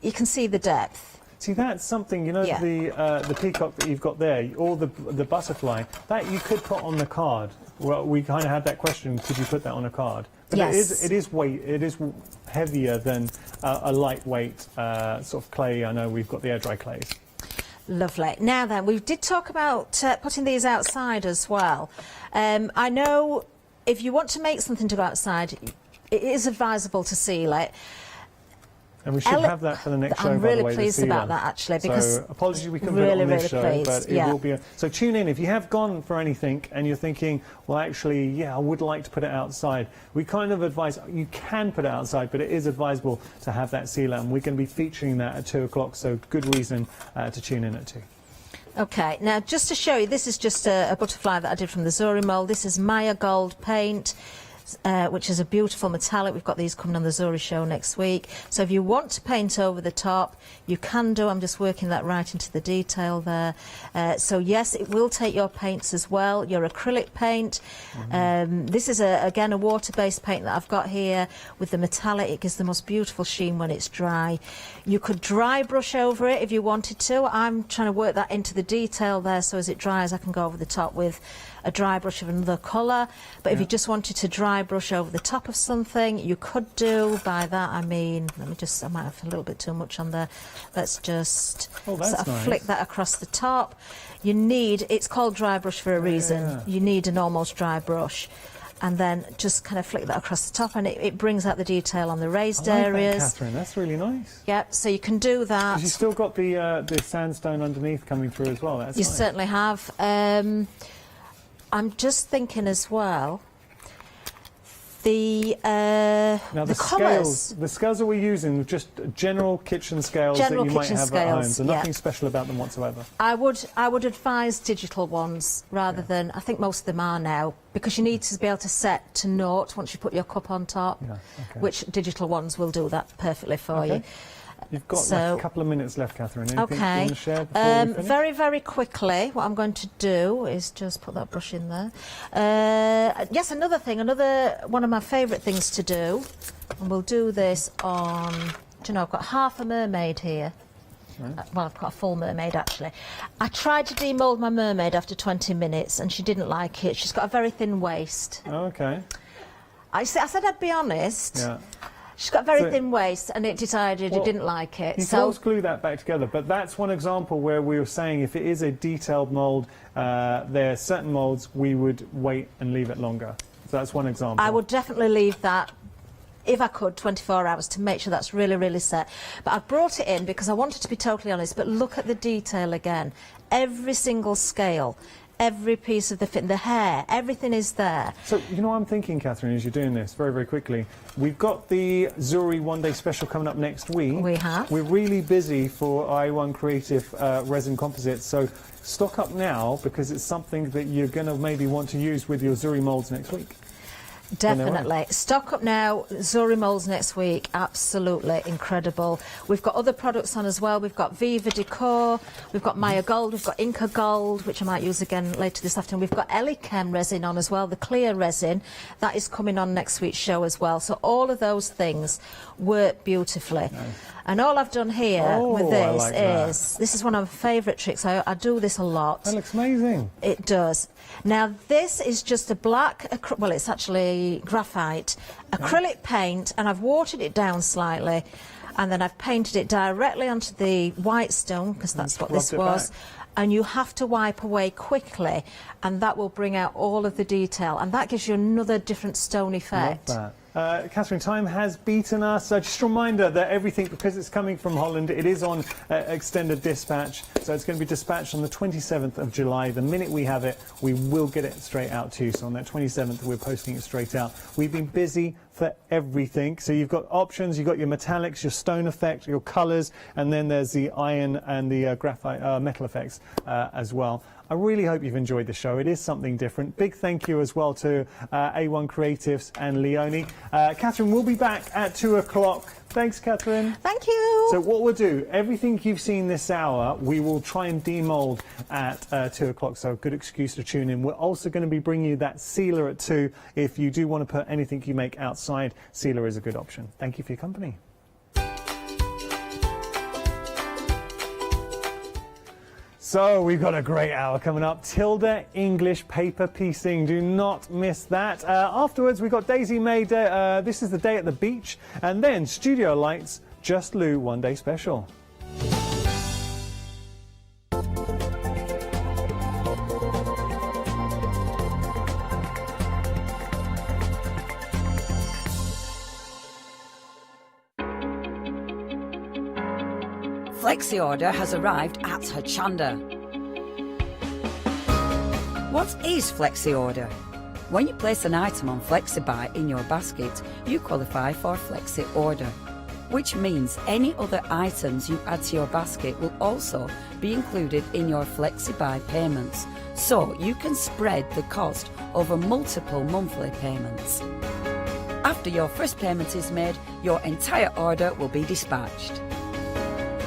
You can see the depth. See, that's something, you know, the peacock that you've got there, or the butterfly, that you could put on the card. Well, we kind of had that question, could you put that on a card? But it is heavier than a lightweight sort of clay. I know we've got the air dry clays. Lovely. Now then, we did talk about putting these outside as well. I know if you want to make something to go outside, it is advisable to seal it. And we should have that for the next show, I'm really pleased about that, actually, because... So, apologies we couldn't put it on this show, but it will be... So tune in. If you have gone for anything and you're thinking, well, actually, I would like to put it outside, we kind of advise, you can put it outside, but it is advisable to have that sealer, and we're going to be featuring that at 2 o'clock, so good reason to tune in at 2. OK, now, just to show you, this is just a butterfly that I did from the Zora mould. This is Maya Gold paint. Which is a beautiful metallic. We've got these coming on the Zora show next week. So if you want to paint over the top, you can do. I'm just working that right into the detail there. So yes, it will take your paints as well, your acrylic paint. This is, again, a water-based paint that I've got here with the metallic. It gives the most beautiful sheen when it's dry. You could dry brush over it if you wanted to. I'm trying to work that into the detail there, so as it dries I can go over the top with a dry brush of another colour. But if you just wanted to dry brush over the top of something, you could do. By that I mean, let me just, I might have a little bit too much on there. Let's just sort of flick that across the top. You need, it's called dry brush for a reason. You need an almost dry brush. And then just kind of flick that across the top, and it brings out the detail on the raised areas. That, Catherine, that's really nice. Yep, so you can do that. Because you've still got the sandstone underneath coming through as well. That's you certainly have. I'm just thinking as well, the scales. The scales that we're using, just general kitchen scales that you might have at home. So nothing special about them whatsoever. I would advise digital ones rather than, I think most of them are now, because you need to be able to set to naught once you put your cup on top, which digital ones will do that perfectly for you. You've got like a couple of minutes left, Catherine. Anything you want to share before we finish? Very, very quickly, what I'm going to do is just put that brush in there. Yes, another one of my favourite things to do, and we'll do this on, do you know, I've got half a mermaid here. Well, I've got a full mermaid, actually. I tried to demould my mermaid after 20 minutes, and she didn't like it. She's got a very thin waist. Okay. I said I'd be honest. Yeah. She's got a very thin waist, and it decided it didn't like it. You can always glue that back together, but that's one example where we were saying if it is a detailed mould, there are certain moulds we would wait and leave it longer. So that's one example. I would definitely leave that, if I could, 24 hours to make sure that's really, really set. But I brought it in because I wanted to be totally honest, but look at the detail again. Every single scale, every piece of the fit, the hair, everything is there. So, you know what I'm thinking, Catherine, as you're doing this, very, very quickly, we've got the jewellery one-day special coming up next week. We have. We're really busy for A1 Creative resin composites, so stock up now because it's something that you're going to maybe want to use with your jewellery moulds next week. Definitely. Stock up now, jewellery moulds next week, absolutely incredible. We've got other products on as well. We've got Viva Decor, we've got Maya Gold, we've got Inca Gold, which I might use again later this afternoon. We've got Elichem resin on as well, the clear resin. That is coming on next week's show as well. So all of those things work beautifully. Nice. And all I've done here with this this is one of my favourite tricks. I do this a lot. That looks amazing. It does. Now this is just a black, well it's actually graphite, acrylic paint, and I've watered it down slightly, and then I've painted it directly onto the white stone, because that's what this was. And you have to wipe away quickly, and that will bring out all of the detail, and that gives you another different stone effect. Love that. Catherine, time has beaten us. Just a reminder that everything, because it's coming from Holland, it is on extended dispatch. So it's going to be dispatched on the 27th of July. The minute we have it, we will get it straight out to you. So on that 27th, we're posting it straight out. We've been busy for everything. So you've got options, you've got your metallics, your stone effect, your colours, and then there's the iron and the graphite metal effects as well. I really hope you've enjoyed the show. It is something different. Big thank you as well to A1 Creatives and Leonie. Catherine, we'll be back at 2 o'clock. Thanks, Catherine. Thank you. So what we'll do, everything you've seen this hour, we will try and demould at 2 o'clock, so a good excuse to tune in. We're also going to be bringing you that sealer at 2. If you do want to put anything you make outside, sealer is a good option. Thank you for your company. So we've got a great hour coming up. Tilda English paper piecing. Do not miss that. Afterwards, we've got Daisy May. This is the day at the beach. And then Studiolight's Just Lou One Day Special. Flexi order has arrived at Hochanda. What is Flexi order? When you place an item on FlexiBuy in your basket, you qualify for Flexi order, which means any other items you add to your basket will also be included in your FlexiBuy payments, so you can spread the cost over multiple monthly payments. After your first payment is made, your entire order will be dispatched.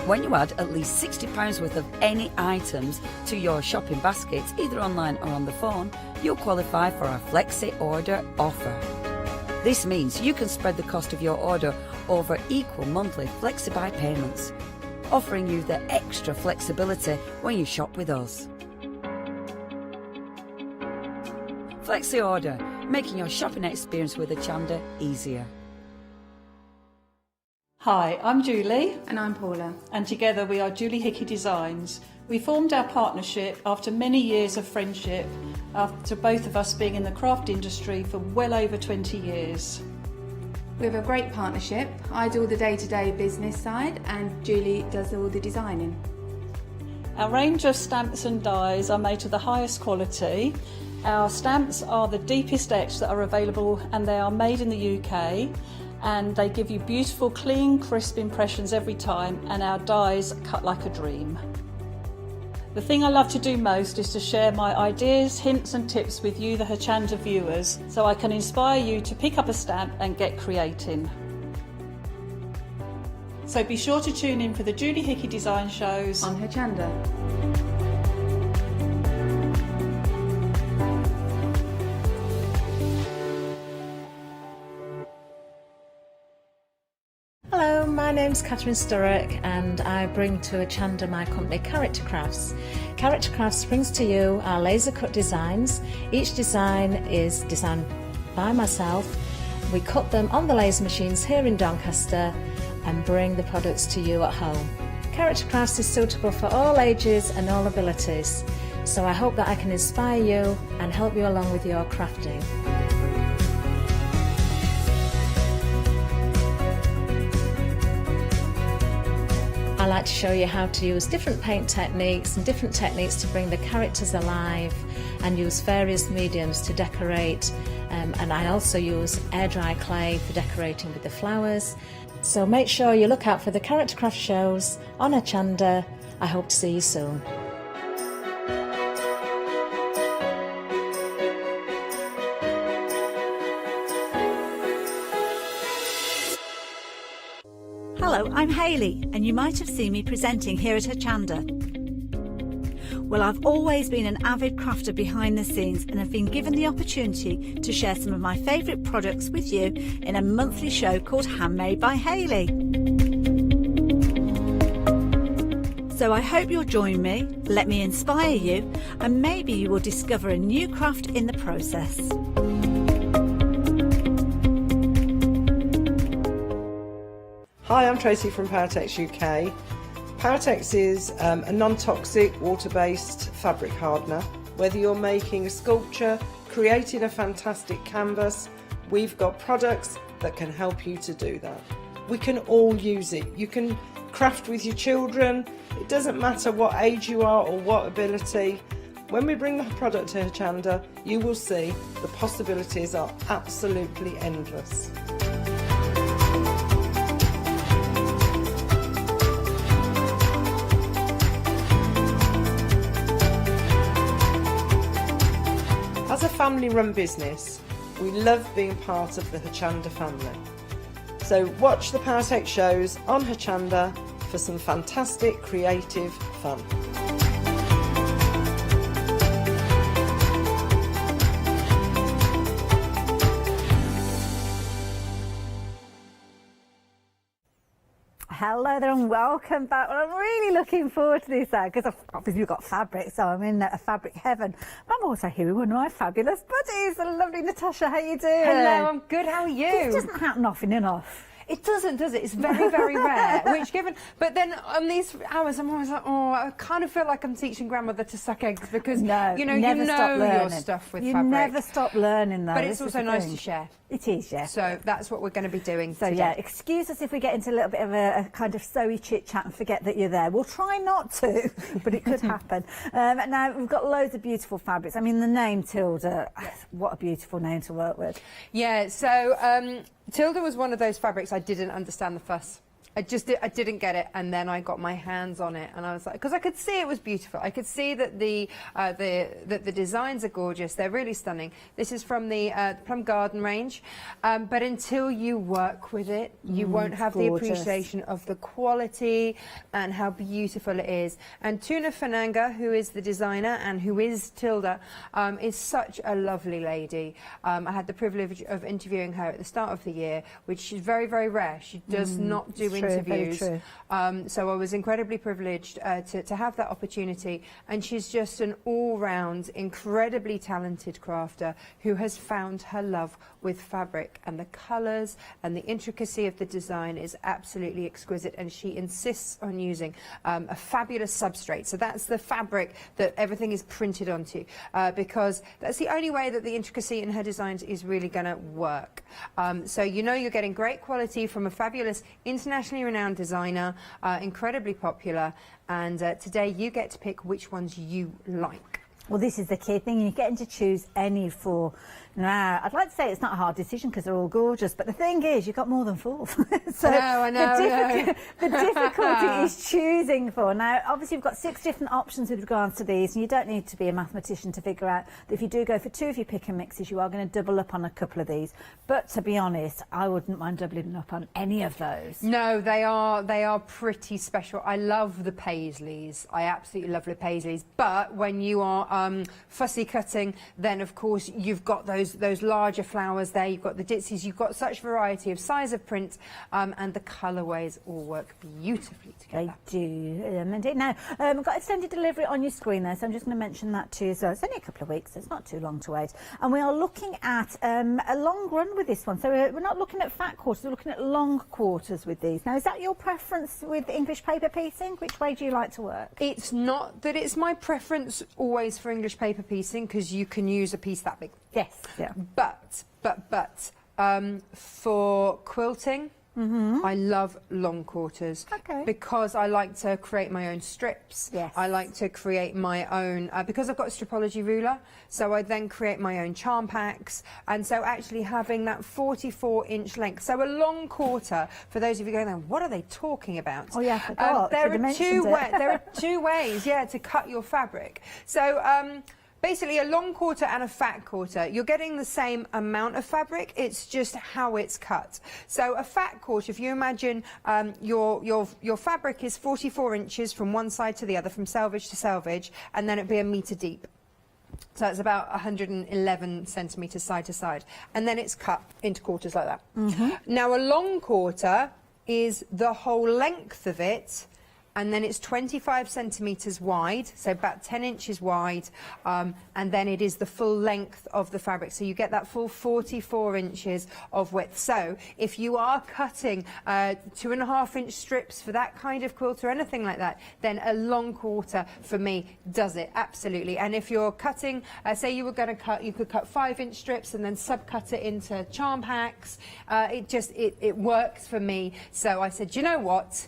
When you add at least £60 worth of any items to your shopping baskets, either online or on the phone, you'll qualify for our Flexi Order offer. This means you can spread the cost of your order over equal monthly FlexiBuy payments, offering you the extra flexibility when you shop with us. Flexi Order, making your shopping experience with Hochanda easier. Hi, I'm Julie. And I'm Paula. And together we are Julie Hickey Designs. We formed our partnership after many years of friendship, after both of us being in the craft industry for well over 20 years. We have a great partnership. I do all the day-to-day business side and Julie does all the designing. Our range of stamps and dies are made to the highest quality. Our stamps are the deepest etch that are available, and they are made in the UK. And they give you beautiful, clean, crisp impressions every time, and our dies cut like a dream. The thing I love to do most is to share my ideas, hints and tips with you, the Hochanda viewers, so I can inspire you to pick up a stamp and get creating. So be sure to tune in for the Julie Hickey Design shows on Hochanda. Hello, my name's Catherine Sturrock and I bring to Hochanda my company Character Crafts. Character Crafts brings to you our laser cut designs. Each design is designed by myself. We cut them on the laser machines here in Doncaster and bring the products to you at home. Character Crafts is suitable for all ages and all abilities, so I hope that I can inspire you and help you along with your crafting. I like to show you how to use different paint techniques and different techniques to bring the characters alive, and use various mediums to decorate, and I also use air dry clay for decorating with the flowers. So make sure you look out for the Character Craft shows on Hochanda. I hope to see you soon. Hello, I'm Hayley, and you might have seen me presenting here at Hochanda. Well, I've always been an avid crafter behind the scenes and have been given the opportunity to share some of my favourite products with you in a monthly show called Handmade by Hayley. So I hope you'll join me, let me inspire you, and maybe you will discover a new craft in the process. Hi, I'm Tracy from Paratex UK. Paratex is a non-toxic, water-based fabric hardener. Whether you're making a sculpture, creating a fantastic canvas, we've got products that can help you to do that. We can all use it. You can craft with your children. It doesn't matter what age you are or what ability. When we bring the product to Hochanda, you will see the possibilities are absolutely endless. As a family-run business, we love being part of the Hochanda family. So watch the Paratex shows on Hochanda for some fantastic creative fun. Hello there and welcome back. Well, I'm really looking forward to this because obviously we've got fabric, so I'm in a fabric heaven. But I'm also here with one of my fabulous buddies, the lovely Natasha. How you doing? Hello, I'm good. How are you? This doesn't happen often enough. It doesn't, does it? It's very, very rare. Which given, but then on these hours, I'm always like, oh, I kind of feel like I'm teaching grandmother to suck eggs because No, you know never your stuff with you fabric. You never stop learning, though. But it's also nice to share. It is, yeah. So that's what we're going to be doing So today. yeah, excuse us if we get into a little bit of a kind of sewy chit chat and forget that you're there. We'll try not to, but it could happen. Now we've got loads of beautiful fabrics. I mean, the name Tilda, what a beautiful name to work with. Yeah. So Tilda was one of those fabrics I didn't understand the fuss. I didn't get it, and then I got my hands on it, and I was like, because I could see it was beautiful. I could see that the designs are gorgeous. They're really stunning. This is from the Plum Garden range, but until you work with it, you won't have the appreciation of the quality and how beautiful it is. And Tuna Fananga, who is the designer and who is Tilda, is such a lovely lady. I had the privilege of interviewing her at the start of the year, which is very, very rare. She does not do interviews. So I was incredibly privileged to have that opportunity, and she's just an all-round incredibly talented crafter who has found her love with fabric, and the colours and the intricacy of the design is absolutely exquisite, and she insists on using a fabulous substrate. So that's the fabric that everything is printed onto, because that's the only way that the intricacy in her designs is really going to work. So you know you're getting great quality from a fabulous internationally renowned designer, incredibly popular, and today you get to pick which ones you like. Well, this is the key thing. You're getting to choose any four. Now, I'd like to say it's not a hard decision because they're all gorgeous, but the thing is, you've got more than four. So I know. The difficulty is choosing four. Now, obviously, you've got 6 different options with regards to these, and you don't need to be a mathematician to figure out that if you do go for 2 of your pick and mixes, you are going to double up on a couple of these. But to be honest, I wouldn't mind doubling up on any of those. No, they are pretty special. I love the paisleys. I absolutely love the paisleys. But when you are fussy cutting, then of course you've got those larger flowers there, you've got the ditzies, you've got such variety of size of print, and the colourways all work beautifully together. They do, indeed. Now, we've got extended delivery on your screen there, so I'm just going to mention that to you. So it's only a couple of weeks, so it's not too long to wait. And we are looking at a long run with this one. So we're not looking at fat quarters, we're looking at long quarters with these. Now, is that your preference with English paper piecing? Which way do you like to work? It's not that it's my preference always for English paper piecing, because you can use a piece that big. Yes. Yeah. But for quilting, I love long quarters because I like to create my own strips. Yes. I like to create my own, because I've got a stripology ruler, so I then create my own charm packs, and so actually having that 44-inch length. So a long quarter, for those of you going, what are they talking about? Oh yeah, I forgot. There are two ways, yeah, to cut your fabric. So basically, a long quarter and a fat quarter, you're getting the same amount of fabric, it's just how it's cut. So a fat quarter, if you imagine your fabric is 44 inches from one side to the other, from selvage to selvage, and then it'd be 1 metre deep. So it's about 111 centimetres side to side. And then it's cut into quarters like that. Now, a long quarter is the whole length of it, and then it's 25 centimetres wide, so about 10 inches wide, and then it is the full length of the fabric. So you get that full 44 inches of width. So if you are cutting 2.5-inch strips for that kind of quilt or anything like that, then a long quarter for me does it, absolutely. And if you're cutting, say you were going to cut, you could cut 5-inch strips and then subcut it into charm packs. It works for me. So I said, you know what?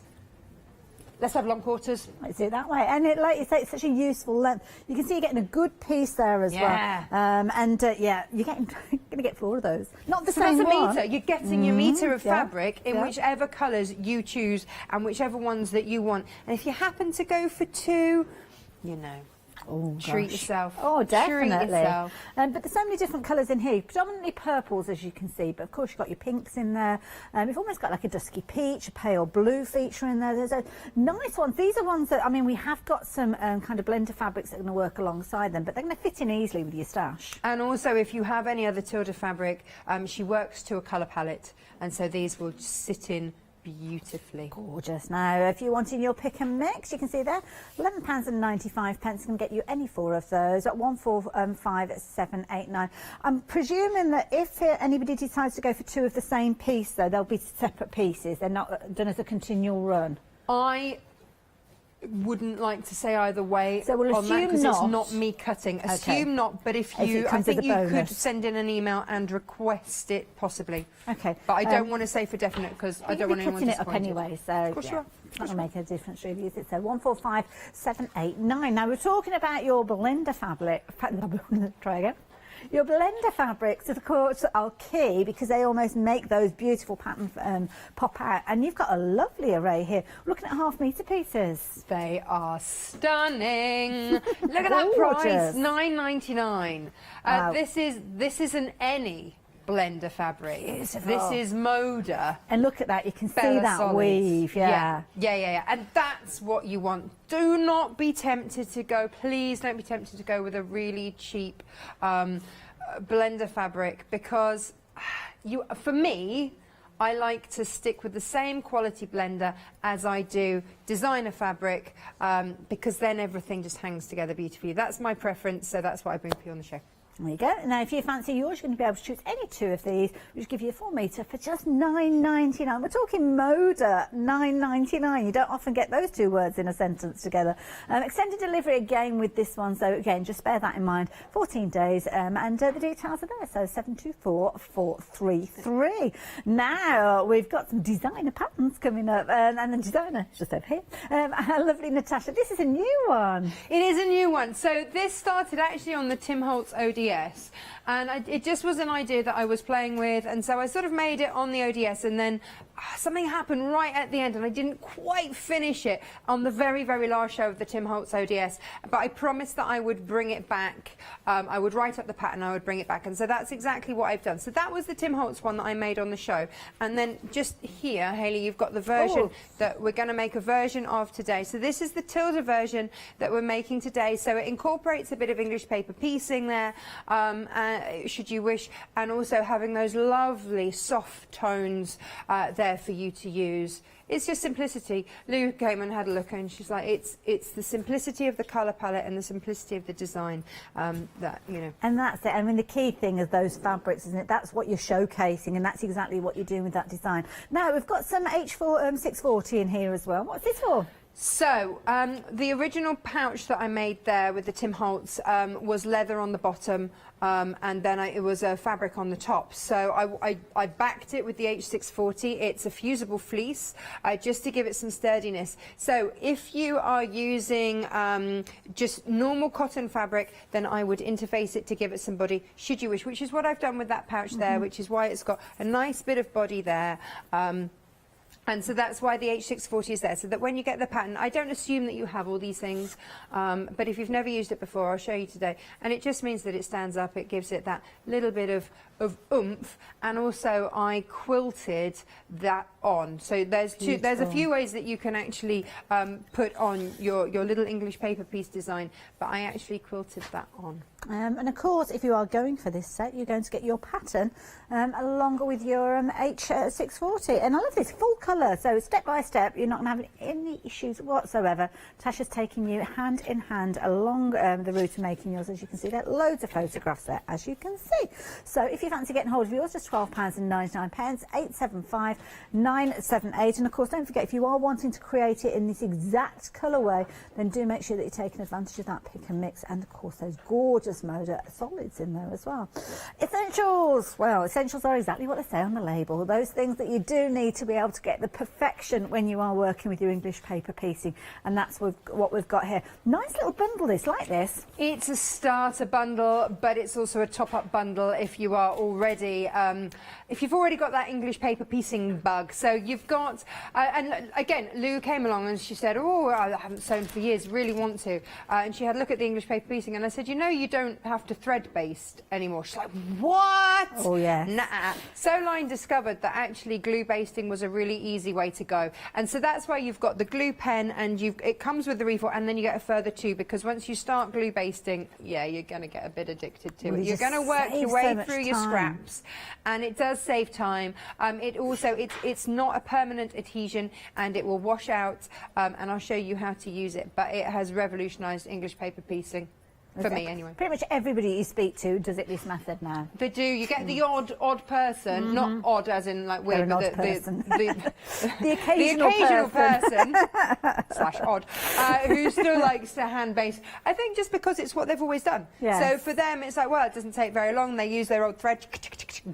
Let's have long quarters. Let's do it that way. And like you say, it's such a useful length. You can see you're getting a good piece there as well. Yeah, you're going to get 4 of those. Not the same that's one. a metre. You're getting your metre of fabric in whichever colours you choose and whichever ones that you want. And if you happen to go for 2, you know, treat yourself. Oh, definitely. Treat yourself. But there's so many different colours in here, predominantly purples, as you can see. But of course, you've got your pinks in there. You've almost got like a dusky peach, a pale blue feature in there. There's a nice ones. These are ones that, I mean, we have got some kind of blender fabrics that are going to work alongside them, but they're going to fit in easily with your stash. And also, if you have any other Tilda fabric, she works to a colour palette, and so these will sit in beautifully. Gorgeous. Now, if you want in your pick and mix, you can see there, £11.95 can get you any 4 of those at 145789. I'm presuming that if anybody decides to go for 2 of the same piece, though, they'll be separate pieces. They're not done as a continual run. I wouldn't like to say either way, so we'll on that, assume because not. it's not me cutting. Okay. Assume not, but if you, I think you could send in an email and request it, possibly. Okay. But I don't want to say for definite, because I don't want anyone disappointed. You'll be cutting it up anyway, so of course you are. It's not going to make a difference, really, is it? So 145789. Now, we're talking about your blender fabric. Try again. Your blender fabrics, of course, are key because they almost make those beautiful patterns pop out. And you've got a lovely array here. We're looking at half-metre pieces. They are stunning. Look at that price, $9.99. Wow. This is an any blender fabric. Beautiful. This is Moda. And look at that, you can see Bella that Solids. weave, Yeah. And that's what you want. Do not be tempted to go, please don't be tempted to go with a really cheap blender fabric, because for me, I like to stick with the same quality blender as I do designer fabric, because then everything just hangs together beautifully. That's my preference, so that's what I bring for you on the show. There you go. Now, if you fancy yours, you're going to be able to choose any 2 of these, which give you a 4 metre for just $9.99. We're talking Moda, $9.99. You don't often get those 2 words in a sentence together. Extended delivery again with this one, so again, just bear that in mind. 14 days, and the details are there, so 724433. Now, we've got some designer patterns coming up, and the designer is just over here. Our lovely Natasha, this is a new one. It is a new one. So this started actually on the Tim Holtz ODS, And it just was an idea that I was playing with, and so I sort of made it on the ODS, and then something happened right at the end, and I didn't quite finish it on the very, very last show of the Tim Holtz ODS, but I promised that I would bring it back. I would write up the pattern, I would bring it back, and so that's exactly what I've done. So that was the Tim Holtz one that I made on the show, and then just here, Hayley, you've got the version that we're going to make a version of today. So this is the Tilda version that we're making today, so it incorporates a bit of English paper piecing there, should you wish, and also having those lovely soft tones there for you to use. It's just simplicity. Lou came and had a look, and she's like, it's the simplicity of the colour palette and the simplicity of the design that, you know. And that's it. I mean, the key thing is those fabrics, isn't it? That's what you're showcasing, and that's exactly what you're doing with that design. Now, we've got some H640 in here as well. What's this for? So, the original pouch that I made there with the Tim Holtz was leather on the bottom, and then it was a fabric on the top. So I backed it with the H640. It's a fusible fleece, just to give it some sturdiness. So if you are using just normal cotton fabric, then I would interface it to give it some body, should you wish, which is what I've done with that pouch there, which is why it's got a nice bit of body there. And so that's why the H640 is there, so that when you get the pattern, I don't assume that you have all these things, but if you've never used it before, I'll show you today. And it just means that it stands up, it gives it that little bit of oomph, and also I quilted that on. So there's a few ways that you can actually put on your little English paper piece design, but I actually quilted that on. And of course, if you are going for this set, you're going to get your pattern along with your H640. And I love this full colour, so step by step, you're not going to have any issues whatsoever. Tasha's taking you hand in hand along the route of making yours. As you can see, there are loads of photographs there, as you can see. So if you fancy getting hold of yours, just £12.99, 875 978. And of course, don't forget, if you are wanting to create it in this exact colourway, then do make sure that you're taking advantage of that pick and mix, and of course those gorgeous Moda solids in there as well. Essentials. Well, essentials are exactly what they say on the label. Those things that you do need to be able to get the perfection when you are working with your English paper piecing, and that's what we've got here. Nice little bundle, this, like this. It's a starter bundle, but it's also a top-up bundle if you are already, if you've already got that English paper piecing bug. So you've got, and again, Lou came along and she said, oh, I haven't sewn for years, really want to. And she had a look at the English paper piecing, and I said, you know, you don't have to thread-based anymore. She's like, what? Oh, yeah. Nah. Sewline discovered that actually glue basting was a really easy way to go. And so that's why you've got the glue pen, and it comes with the refill, and then you get a further two, because once you start glue basting, yeah, you're going to get a bit addicted to it. You're going to work your way through your scraps, and it does save time. It also, it's not a permanent adhesion, and it will wash out, and I'll show you how to use it, but it has revolutionised English paper piecing. For me, anyway. Pretty much everybody you speak to does it this method now. They do. You get the odd person, not odd as in like weird, but the occasional person slash odd, who still likes to hand base. I think just because it's what they've always done. Yes. So for them, it's like, well, it doesn't take very long. They use their old thread,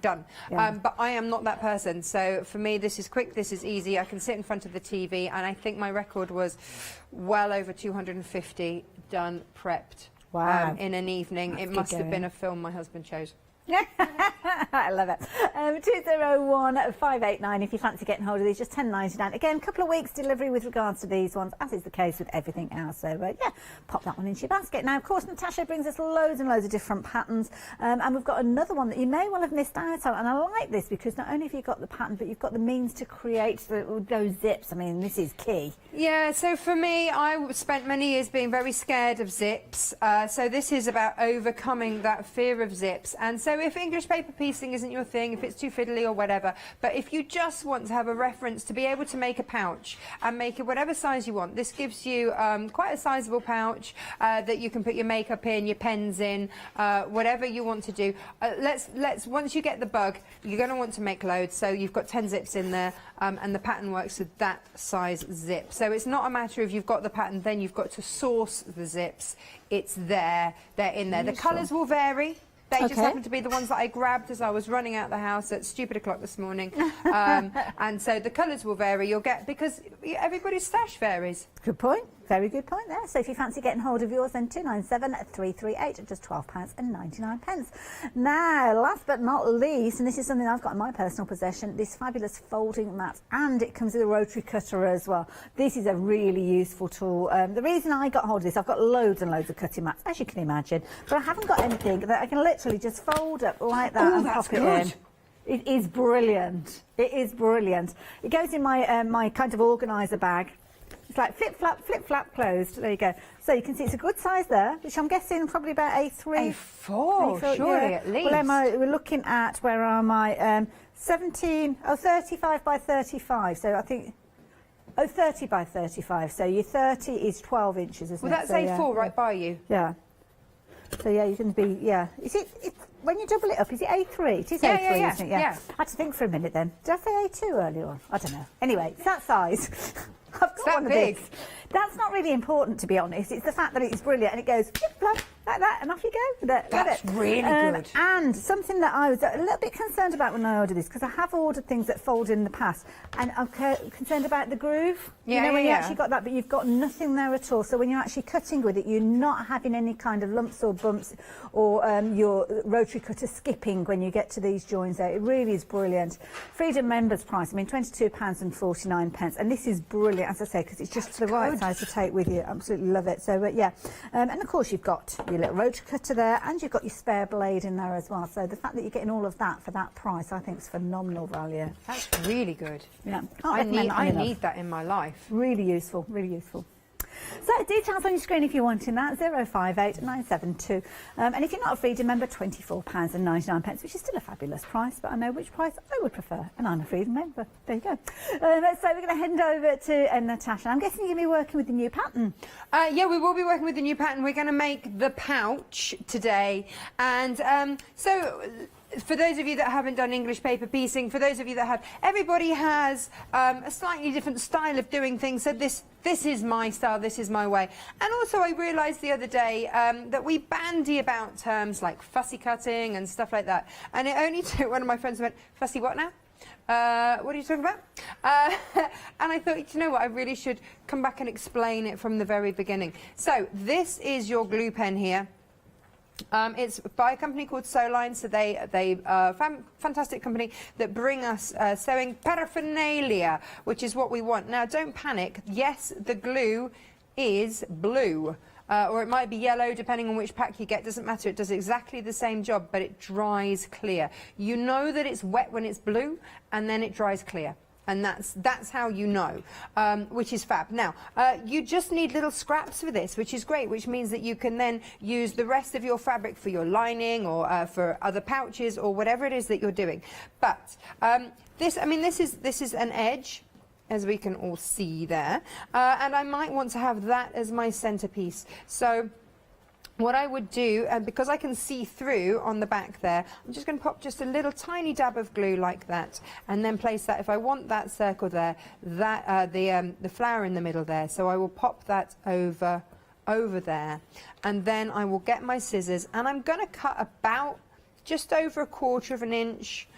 done. Yeah. But I am not that person. So for me, this is quick. This is easy. I can sit in front of the TV, and I think my record was well over 250 done, prepped. Wow. In an evening. That's it must good have been a film my husband chose. I love it. 201-589 if you fancy getting hold of these, just £10.99. Again, a couple of weeks delivery with regards to these ones, as is the case with everything else. So, yeah, pop that one into your basket. Now, of course, Natasha brings us loads and loads of different patterns, and we've got another one that you may well have missed out on. And I like this because not only have you got the pattern, but you've got the means to create those zips. I mean, this is key. Yeah, so for me, I spent many years being very scared of zips. So this is about overcoming that fear of zips. And so if English paper piecing isn't your thing, if it's too fiddly or whatever, but if you just want to have a reference to be able to make a pouch and make it whatever size you want, this gives you quite a sizable pouch that you can put your makeup in, your pens in, whatever you want to do. Once you get the bug, you're going to want to make loads, so you've got 10 zips in there, and the pattern works with that size zip. So it's not a matter of you've got the pattern, then you've got to source the zips. It's there, they're in there. The colours will vary. They just happen to be the ones that I grabbed as I was running out the house at stupid o'clock this morning. And so the colours will vary. You'll get, because everybody's stash varies. Good point. Very good point there. So if you fancy getting hold of yours, then 297 338 at just £12.99. Now, last but not least, and this is something I've got in my personal possession, this fabulous folding mat, and it comes with a rotary cutter as well. This is a really useful tool. The reason I got hold of this, I've got loads and loads of cutting mats, as you can imagine, but I haven't got anything that I can literally just fold up like that and pop it in. It is brilliant. It is brilliant. It goes in my my kind of organiser bag. It's like flip flap closed. There you go. So you can see it's a good size there, which I'm guessing probably about A3. A4, surely at least. Well, we're looking at, where are my 35 by 35. So I think, 30 by 35. So your 30 is 12 inches, isn't it? Well, that's A4 right by you. Yeah. So yeah, you can be, yeah. Is it, when you double it up, is it A3? It is A3, isn't it? Yeah. I had to think for a minute then. Did I say A2 earlier on? I don't know. Anyway, it's that size. I've got one of these. That's not really important, to be honest. It's the fact that it's brilliant and it goes flip-flop like that and off you go. That's really good. And something that I was a little bit concerned about when I ordered this, because I have ordered things that fold in the past, and I'm concerned about the groove. Yeah, you know, when you actually got that, but you've got nothing there at all. So when you're actually cutting with it, you're not having any kind of lumps or bumps or your rotary cutter skipping when you get to these joins there. It really is brilliant. Freedom members price, I mean, £22.49, and this is brilliant, as I say, because it's just the right size to take with you. Absolutely love it. So yeah, and of course you've got your little rotary cutter there, and you've got your spare blade in there as well. So the fact that you're getting all of that for that price, I think is phenomenal value. That's really good. Yeah, I need that in my life. Really useful, really useful. So details on your screen if you're wanting that, 058 972. And if you're not a Freedom member, £24.99, which is still a fabulous price, but I know which price I would prefer, and I'm a Freedom member. There you go. So we're going to hand over to Natasha. I'm guessing you're going to be working with the new pattern. Yeah, we will be working with the new pattern. We're going to make the pouch today. And so, for those of you that haven't done English paper piecing, for those of you that have, everybody has a slightly different style of doing things. So this is my style, this is my way. And also I realised the other day that we bandy about terms like fussy cutting and stuff like that. And it only took one of my friends who went, fussy what now? What are you talking about? And I thought, you know what, I really should come back and explain it from the very beginning. So this is your glue pen here. It's by a company called Studiolight, so they fantastic company that bring us sewing paraphernalia, which is what we want. Now, don't panic. Yes, the glue is blue, or it might be yellow, depending on which pack you get. Doesn't matter. It does exactly the same job, but it dries clear. You know that it's wet when it's blue, and then it dries clear. And that's how you know, which is fab. Now, you just need little scraps for this, which is great, which means that you can then use the rest of your fabric for your lining or for other pouches or whatever it is that you're doing. But this is an edge, as we can all see there, and I might want to have that as my centerpiece. So what I would do, and because I can see through on the back there, I'm just going to pop just a little tiny dab of glue like that, and then place that, if I want that circle there, that the flower in the middle there, so I will pop that over there, and then I will get my scissors, and I'm going to cut about just over 1/4 of an inch.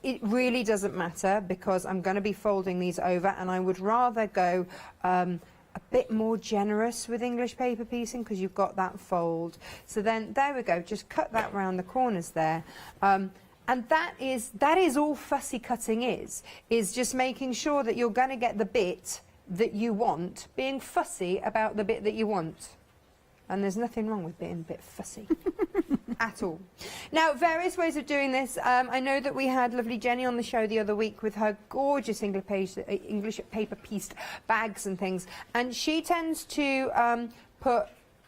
It really doesn't matter, because I'm going to be folding these over, and I would rather go a bit more generous with English paper piecing, because you've got that fold. So then there we go, just cut that round the corners there. And that is all fussy cutting is just making sure that you're going to get the bit that you want, being fussy about the bit that you want. And there's nothing wrong with being a bit fussy. At all. Now, various ways of doing this. I know that we had lovely Jenny on the show the other week with her gorgeous English paper pieced bags and things, and she tends to put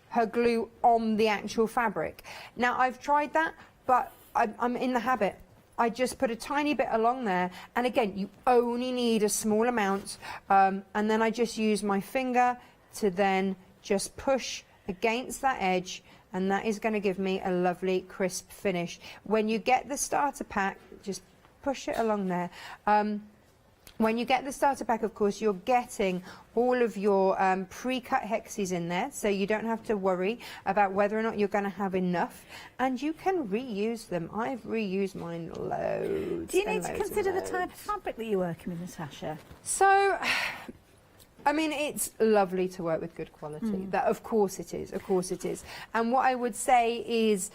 her glue on the actual fabric. Now, I've tried that, but I'm in the habit. I just put a tiny bit along there, and again, you only need a small amount, and then I just use my finger to then just push against that edge, and that is going to give me a lovely crisp finish. When you get the starter pack, just push it along there. When you get the starter pack, of course, you're getting all of your pre-cut hexes in there, so you don't have to worry about whether or not you're going to have enough, and you can reuse them. I've reused mine loads. Do you need to consider the type of fabric that you're working with, Natasha? So I mean, it's lovely to work with good quality. That, of course it is. Of course it is. And what I would say is,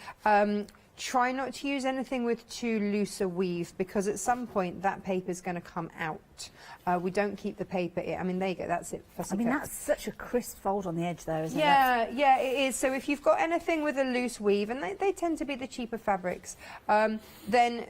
try not to use anything with too loose a weave, because at some point that paper is going to come out. We don't keep the paper in. I mean, there you go, that's it. I mean, that's such a crisp fold on the edge though, isn't it? Yeah, it is. So if you've got anything with a loose weave, and they tend to be the cheaper fabrics, then,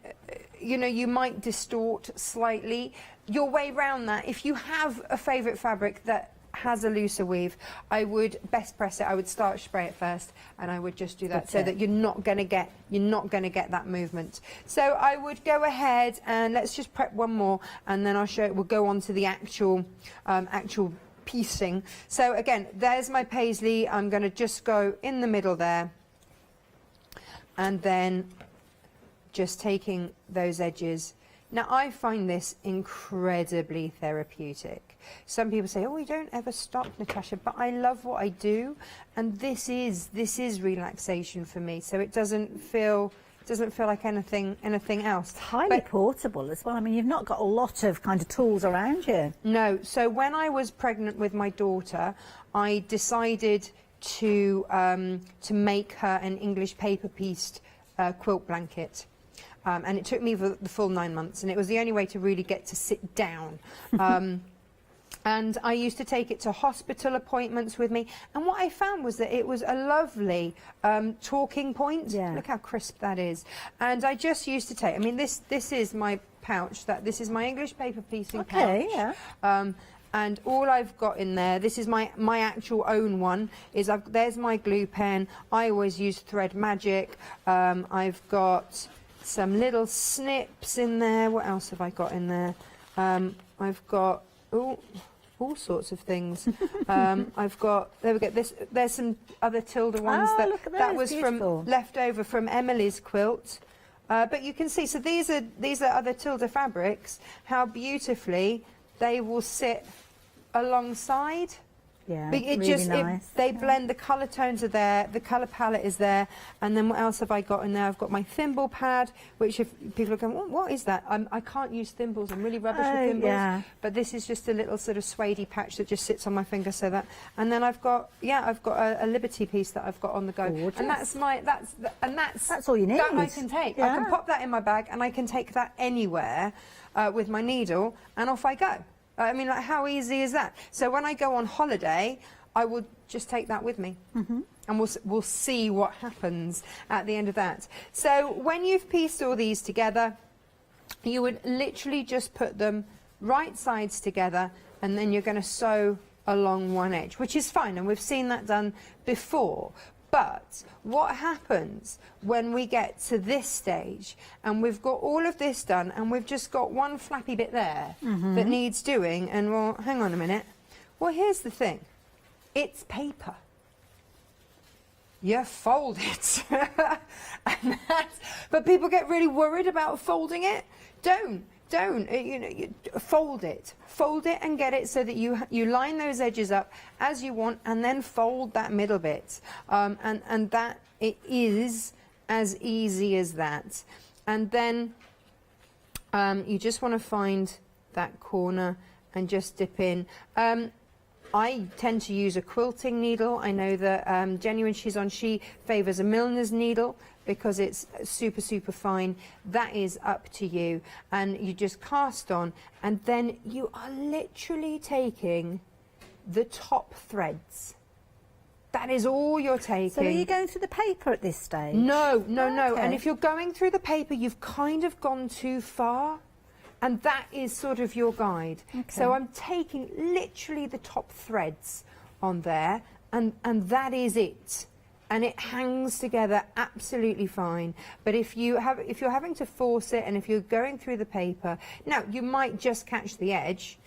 you know, you might distort slightly. Your way round that, if you have a favourite fabric that has a looser weave, I would best press it. I would start spray it first, and I would just do that so that you're not going to get that movement. So I would go ahead and let's just prep one more, and then I'll show it. We'll go on to the actual piecing. So again, there's my paisley. I'm going to just go in the middle there, and then just taking those edges. Now, I find this incredibly therapeutic. Some people say, oh, you don't ever stop, Natasha, but I love what I do, and this is relaxation for me, so it doesn't feel like anything else. It's highly portable as well. I mean, you've not got a lot of kind of tools around you. No. So when I was pregnant with my daughter, I decided to make her an English paper-pieced quilt blanket. And it took me the full 9 months, and it was the only way to really get to sit down. And I used to take it to hospital appointments with me, and what I found was that it was a lovely talking point. Look how crisp that is. And I just used to take, I mean, this is my pouch, this is my English paper piecing pouch. And all I've got in there, this is my actual own one, is there's my glue pen. I always use Thread Magic. I've got some little snips in there. What else have I got in there? I've got all sorts of things. I've got, there we go, there's some other Tilda ones that was left over from Emily's quilt. But you can see, so these are other Tilda fabrics, how beautifully they will sit alongside. Yeah, really nice. They blend, the colour tones are there, the colour palette is there, and then what else have I got in there? I've got my thimble pad, which if people are going, what is that? I can't use thimbles, I'm really rubbish with thimbles, but this is just a little sort of suede patch that just sits on my finger, so that, and then I've got a Liberty piece that I've got on the go. Gorgeous. And that's all you need. That I can take. I can pop that in my bag, and I can take that anywhere with my needle, and off I go. I mean, like, how easy is that? So when I go on holiday, I will just take that with me, and we'll see what happens at the end of that. So when you've pieced all these together, you would literally just put them right sides together, and then you're going to sew along one edge, which is fine, and we've seen that done before. But what happens when we get to this stage and we've got all of this done and we've just got one flappy bit there that needs doing, and well, hang on a minute. Well, here's the thing. It's paper. You fold it. But people get really worried about folding it. Don't. You fold it and get it so that you line those edges up as you want, and then fold that middle bit, and that it is as easy as that. And then you just want to find that corner and just dip in. I tend to use a quilting needle. I know that Jenny, when she's on, she favours a milliner's needle because it's super, super fine. That is up to you. And you just cast on, and then you are literally taking the top threads. That is all you're taking. So are you going through the paper at this stage? No. And if you're going through the paper, you've kind of gone too far. And that is sort of your guide. So I'm taking literally the top threads on there, and that is it. And it hangs together absolutely fine. But if you're having to force it, and if you're going through the paper, now you might just catch the edge.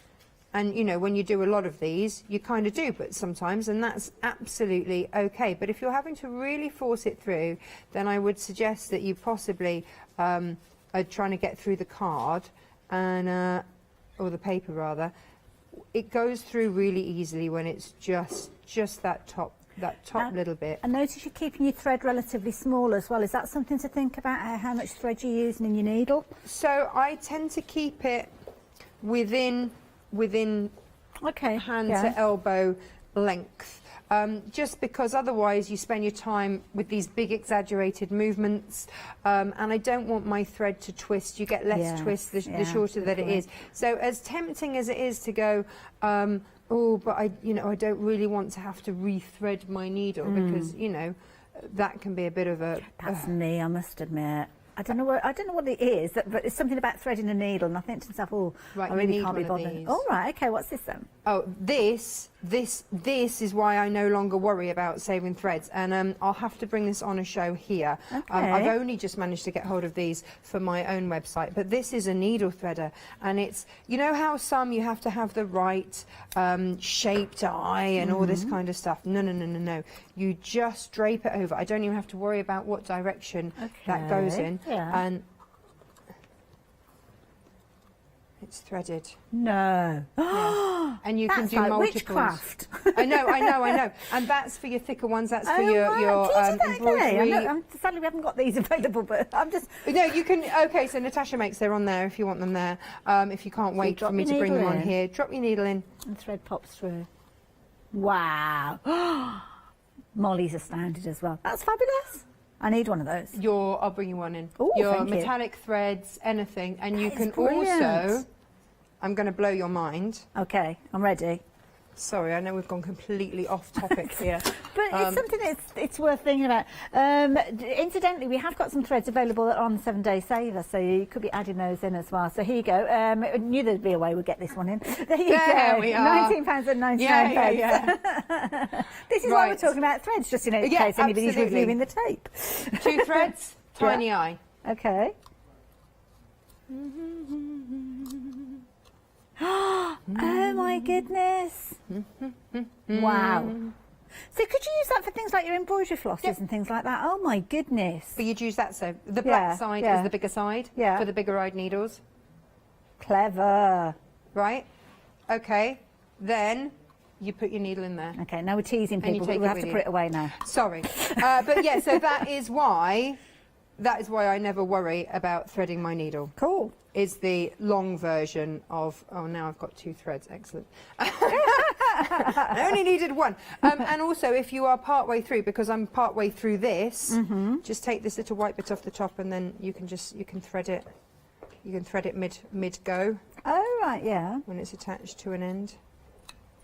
And you know, when you do a lot of these, you kind of do, but sometimes, and that's absolutely okay. But if you're having to really force it through, then I would suggest that you possibly are trying to get through the card, and or the paper rather. It goes through really easily when it's just that top little bit. I notice you're keeping your thread relatively small as well. Is that something to think about, how much thread you're using in your needle? So I tend to keep it within hand to elbow length. Just because otherwise you spend your time with these big exaggerated movements, and I don't want my thread to twist. You get less twist the shorter that it is. So as tempting as it is to go, oh, but I don't really want to have to rethread my needle because that can be a bit of a. That's me, I must admit. I don't know what it is, but it's something about threading a needle, and I think to myself, oh, right, I really can't be bothered. Oh, right, okay, what's this then? Oh, this is why I no longer worry about saving threads, and I'll have to bring this on a show here. Okay. I've only just managed to get hold of these for my own website, but this is a needle threader, and it's, you know how some you have to have the right shaped eye and all this kind of stuff? No. You just drape it over. I don't even have to worry about what direction that goes in. Yeah. And it's threaded. No. Yeah. And you can That's do like multiples. witchcraft. I know. And that's for your thicker ones. That's for your embroidery. embroidery. Sadly, we haven't got these available, but I'm just. No, you can. Okay, so Natasha makes they're on there if you want them there. If you can't wait for me to bring them on here, drop your needle in. And thread pops through. Wow. Molly's astounded as well. That's fabulous. I need one of those. I'll bring you one in. Ooh, your thank you. metallic threads, anything, and you That can is brilliant. also. I'm going to blow your mind. Okay, I'm ready. Sorry, I know we've gone completely off topic here. But it's something it's worth thinking about. Incidentally, we have got some threads available on 7 Day Saver, so you could be adding those in as well. So here you go. I knew there'd be a way we'd get this one in. There you go. We are. £19.99. Yeah. This is why we're talking about threads, just in case anybody's reviewing the tape. 2 threads, tiny eye. Okay. Oh my goodness. Wow. So could you use that for things like your embroidery flosses and things like that? Oh my goodness. But you'd use that, so the black side is the bigger side for the bigger eyed needles. Clever. Right? Okay. Then you put your needle in there. Okay, now we're teasing people, but we have to put it away now. Sorry. But yeah, so that is why I never worry about threading my needle. Cool. Is the long version of, oh, now I've got 2 threads, excellent. I only needed 1. And also, if you are part-way through, because I'm part-way through this, just take this little white bit off the top and then you can thread it. You can thread it mid-go. Oh, right, yeah. When it's attached to an end.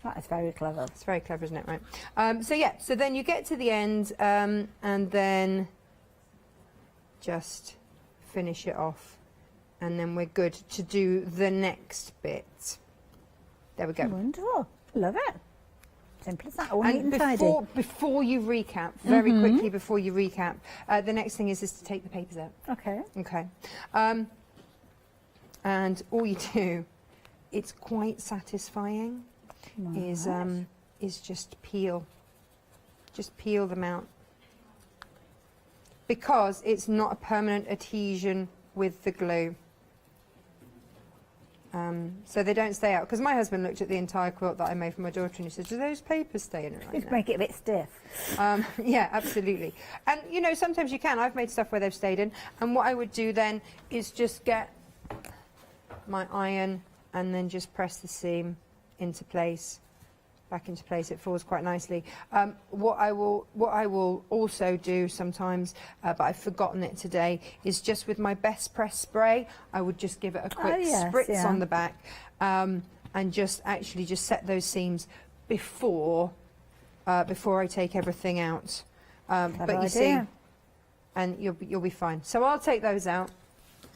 That is very clever. It's very clever, isn't it, right? So then you get to the end and then just finish it off. And then we're good to do the next bit. There we go. Wonderful. Love it. Simple as that. All And neat and tidy. before you recap, very quickly before you recap, the next thing is to take the papers out. Okay. Okay. And all you do, it's quite satisfying, is just peel. Just peel them out. Because it's not a permanent adhesion with the glue. So they don't stay out. Because my husband looked at the entire quilt that I made for my daughter and he said, do those papers stay in it? Just make it a bit stiff. Yeah, absolutely. And, you know, sometimes you can. I've made stuff where they've stayed in. And what I would do then is just get my iron and then just press the seam into place. Back into place, it falls quite nicely. What I will also do sometimes, but I've forgotten it today, is just with my Best Press spray, I would just give it a quick spritz on the back, and just set those seams before I take everything out. But you see, and you'll be fine. So I'll take those out.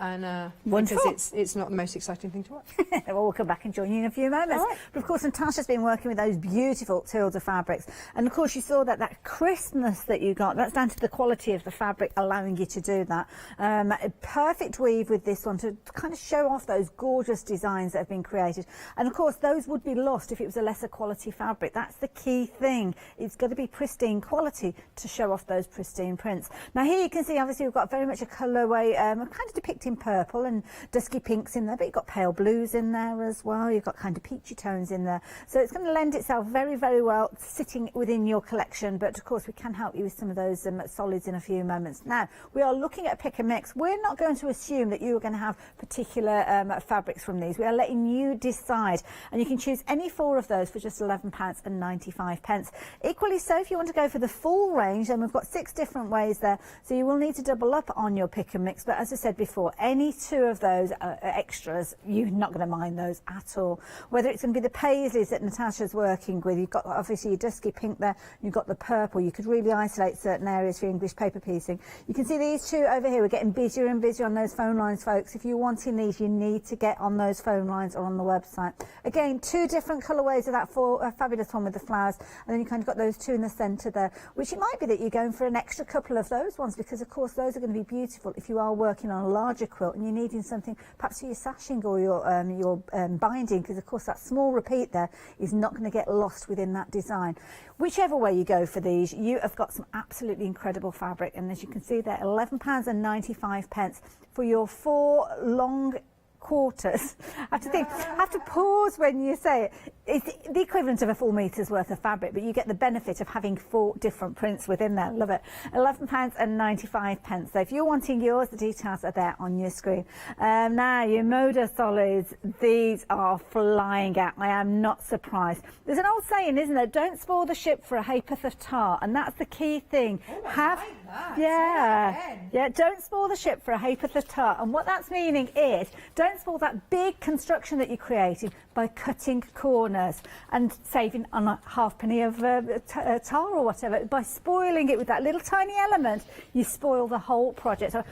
And because it's not the most exciting thing to watch. Well, we'll come back and join you in a few moments. Right. But of course, Natasha's been working with those beautiful Tilda fabrics, and of course you saw that crispness that you got. That's down to the quality of the fabric allowing you to do that. A perfect weave with this one to kind of show off those gorgeous designs that have been created. And of course, those would be lost if it was a lesser quality fabric. That's the key thing. It's got to be pristine quality to show off those pristine prints. Now here you can see, obviously, we've got very much a colourway, kind of depicting in purple and dusky pinks in there, but you've got pale blues in there as well. You've got kind of peachy tones in there. So it's going to lend itself very, very well sitting within your collection. But of course, we can help you with some of those solids in a few moments. Now, we are looking at pick and mix. We're not going to assume that you are going to have particular fabrics from these. We are letting you decide. And you can choose any 4 of those for just £11.95. Equally so, if you want to go for the full range, then we've got 6 different ways there. So you will need to double up on your pick and mix. But as I said before, any 2 of those extras, you're not going to mind those at all. Whether it's going to be the paisleys that Natasha's working with, you've got obviously your dusky pink there, you've got the purple. You could really isolate certain areas for English paper piecing. You can see these 2 over here. We're getting busier and busier on those phone lines, folks. If you're wanting these, you need to get on those phone lines or on the website. Again, 2 different colourways of that fabulous one with the flowers, and then you kind of got those 2 in the centre there, which it might be that you're going for an extra couple of those ones, because of course those are going to be beautiful if you are working on a larger quilt and you're needing something perhaps for your sashing or your binding, because of course that small repeat there is not going to get lost within that design. Whichever way you go for these, you have got some absolutely incredible fabric, and as you can see there, £11.95 for your 4 long quarters. I have to pause when you say it. It's the equivalent of a full metre's worth of fabric, but you get the benefit of having 4 different prints within there. Love it. £11.95. So if you're wanting yours, the details are there on your screen. Now, your Moda solids, these are flying out. I am not surprised. There's an old saying, isn't there? Don't spoil the ship for a ha'porth of tar, and that's the key thing. Don't spoil the ship for a ha'porth of tar. And what that's meaning is, don't spoil that big construction that you're creating by cutting corners and saving on a halfpenny of tar or whatever. By spoiling it with that little tiny element, you spoil the whole project. So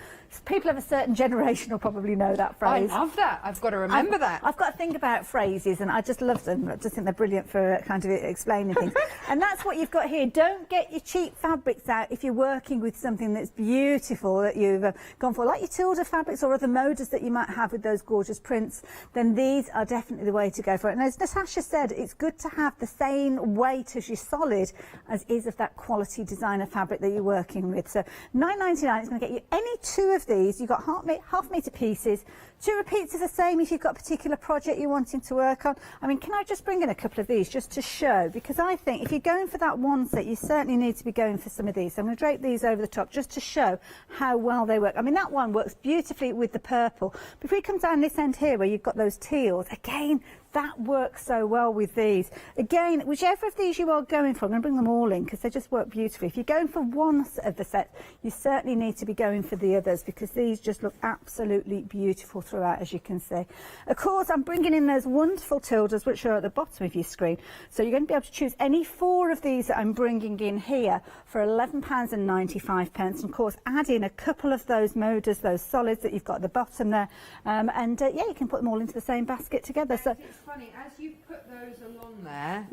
people of a certain generation will probably know that phrase. I love that. I've got to remember that. I've got to think about phrases, and I just love them. I just think they're brilliant for kind of explaining things. And that's what you've got here. Don't get your cheap fabrics out if you're working with something that's beautiful that you've gone for, like your Tilda fabrics or other Modas that you might have with those gorgeous prints. Then these are definitely the way to go for it. And as Natasha said, it's good to have the same weight as your solid as is of that quality designer fabric that you're working with. So £9.99 is going to get you any 2 of these. You've got half metre pieces. 2 repeats are the same if you've got a particular project you're wanting to work on. I mean, can I just bring in a couple of these just to show? Because I think if you're going for that one set, you certainly need to be going for some of these. So I'm going to drape these over the top just to show how well they work. I mean, that one works beautifully with the purple. But if we come down this end here where you've got those teals, again, that works so well with these. Again, whichever of these you are going for, I'm going to bring them all in because they just work beautifully. If you're going for one of the sets, you certainly need to be going for the others, because these just look absolutely beautiful throughout, as you can see. Of course, I'm bringing in those wonderful tildes, which are at the bottom of your screen. So you're going to be able to choose any 4 of these that I'm bringing in here for £11.95. And of course, add in a couple of those Modas, those solids that you've got at the bottom there. Yeah, you can put them all into the same basket together. So it's funny, as you put those along there,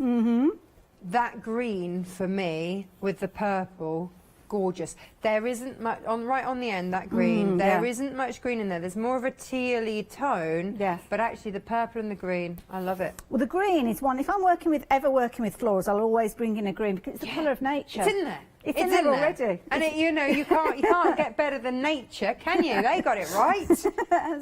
that green for me with the purple, gorgeous. There isn't much right on the end, that green. There isn't much green in there. There's more of a tealy tone. Yes. But actually the purple and the green, I love it. Well, the green is one, if I'm ever working with florals, I'll always bring in a green because it's the colour of nature. It's in there. It's in there already. And it, you know, you can't get better than nature, can you? They got it right.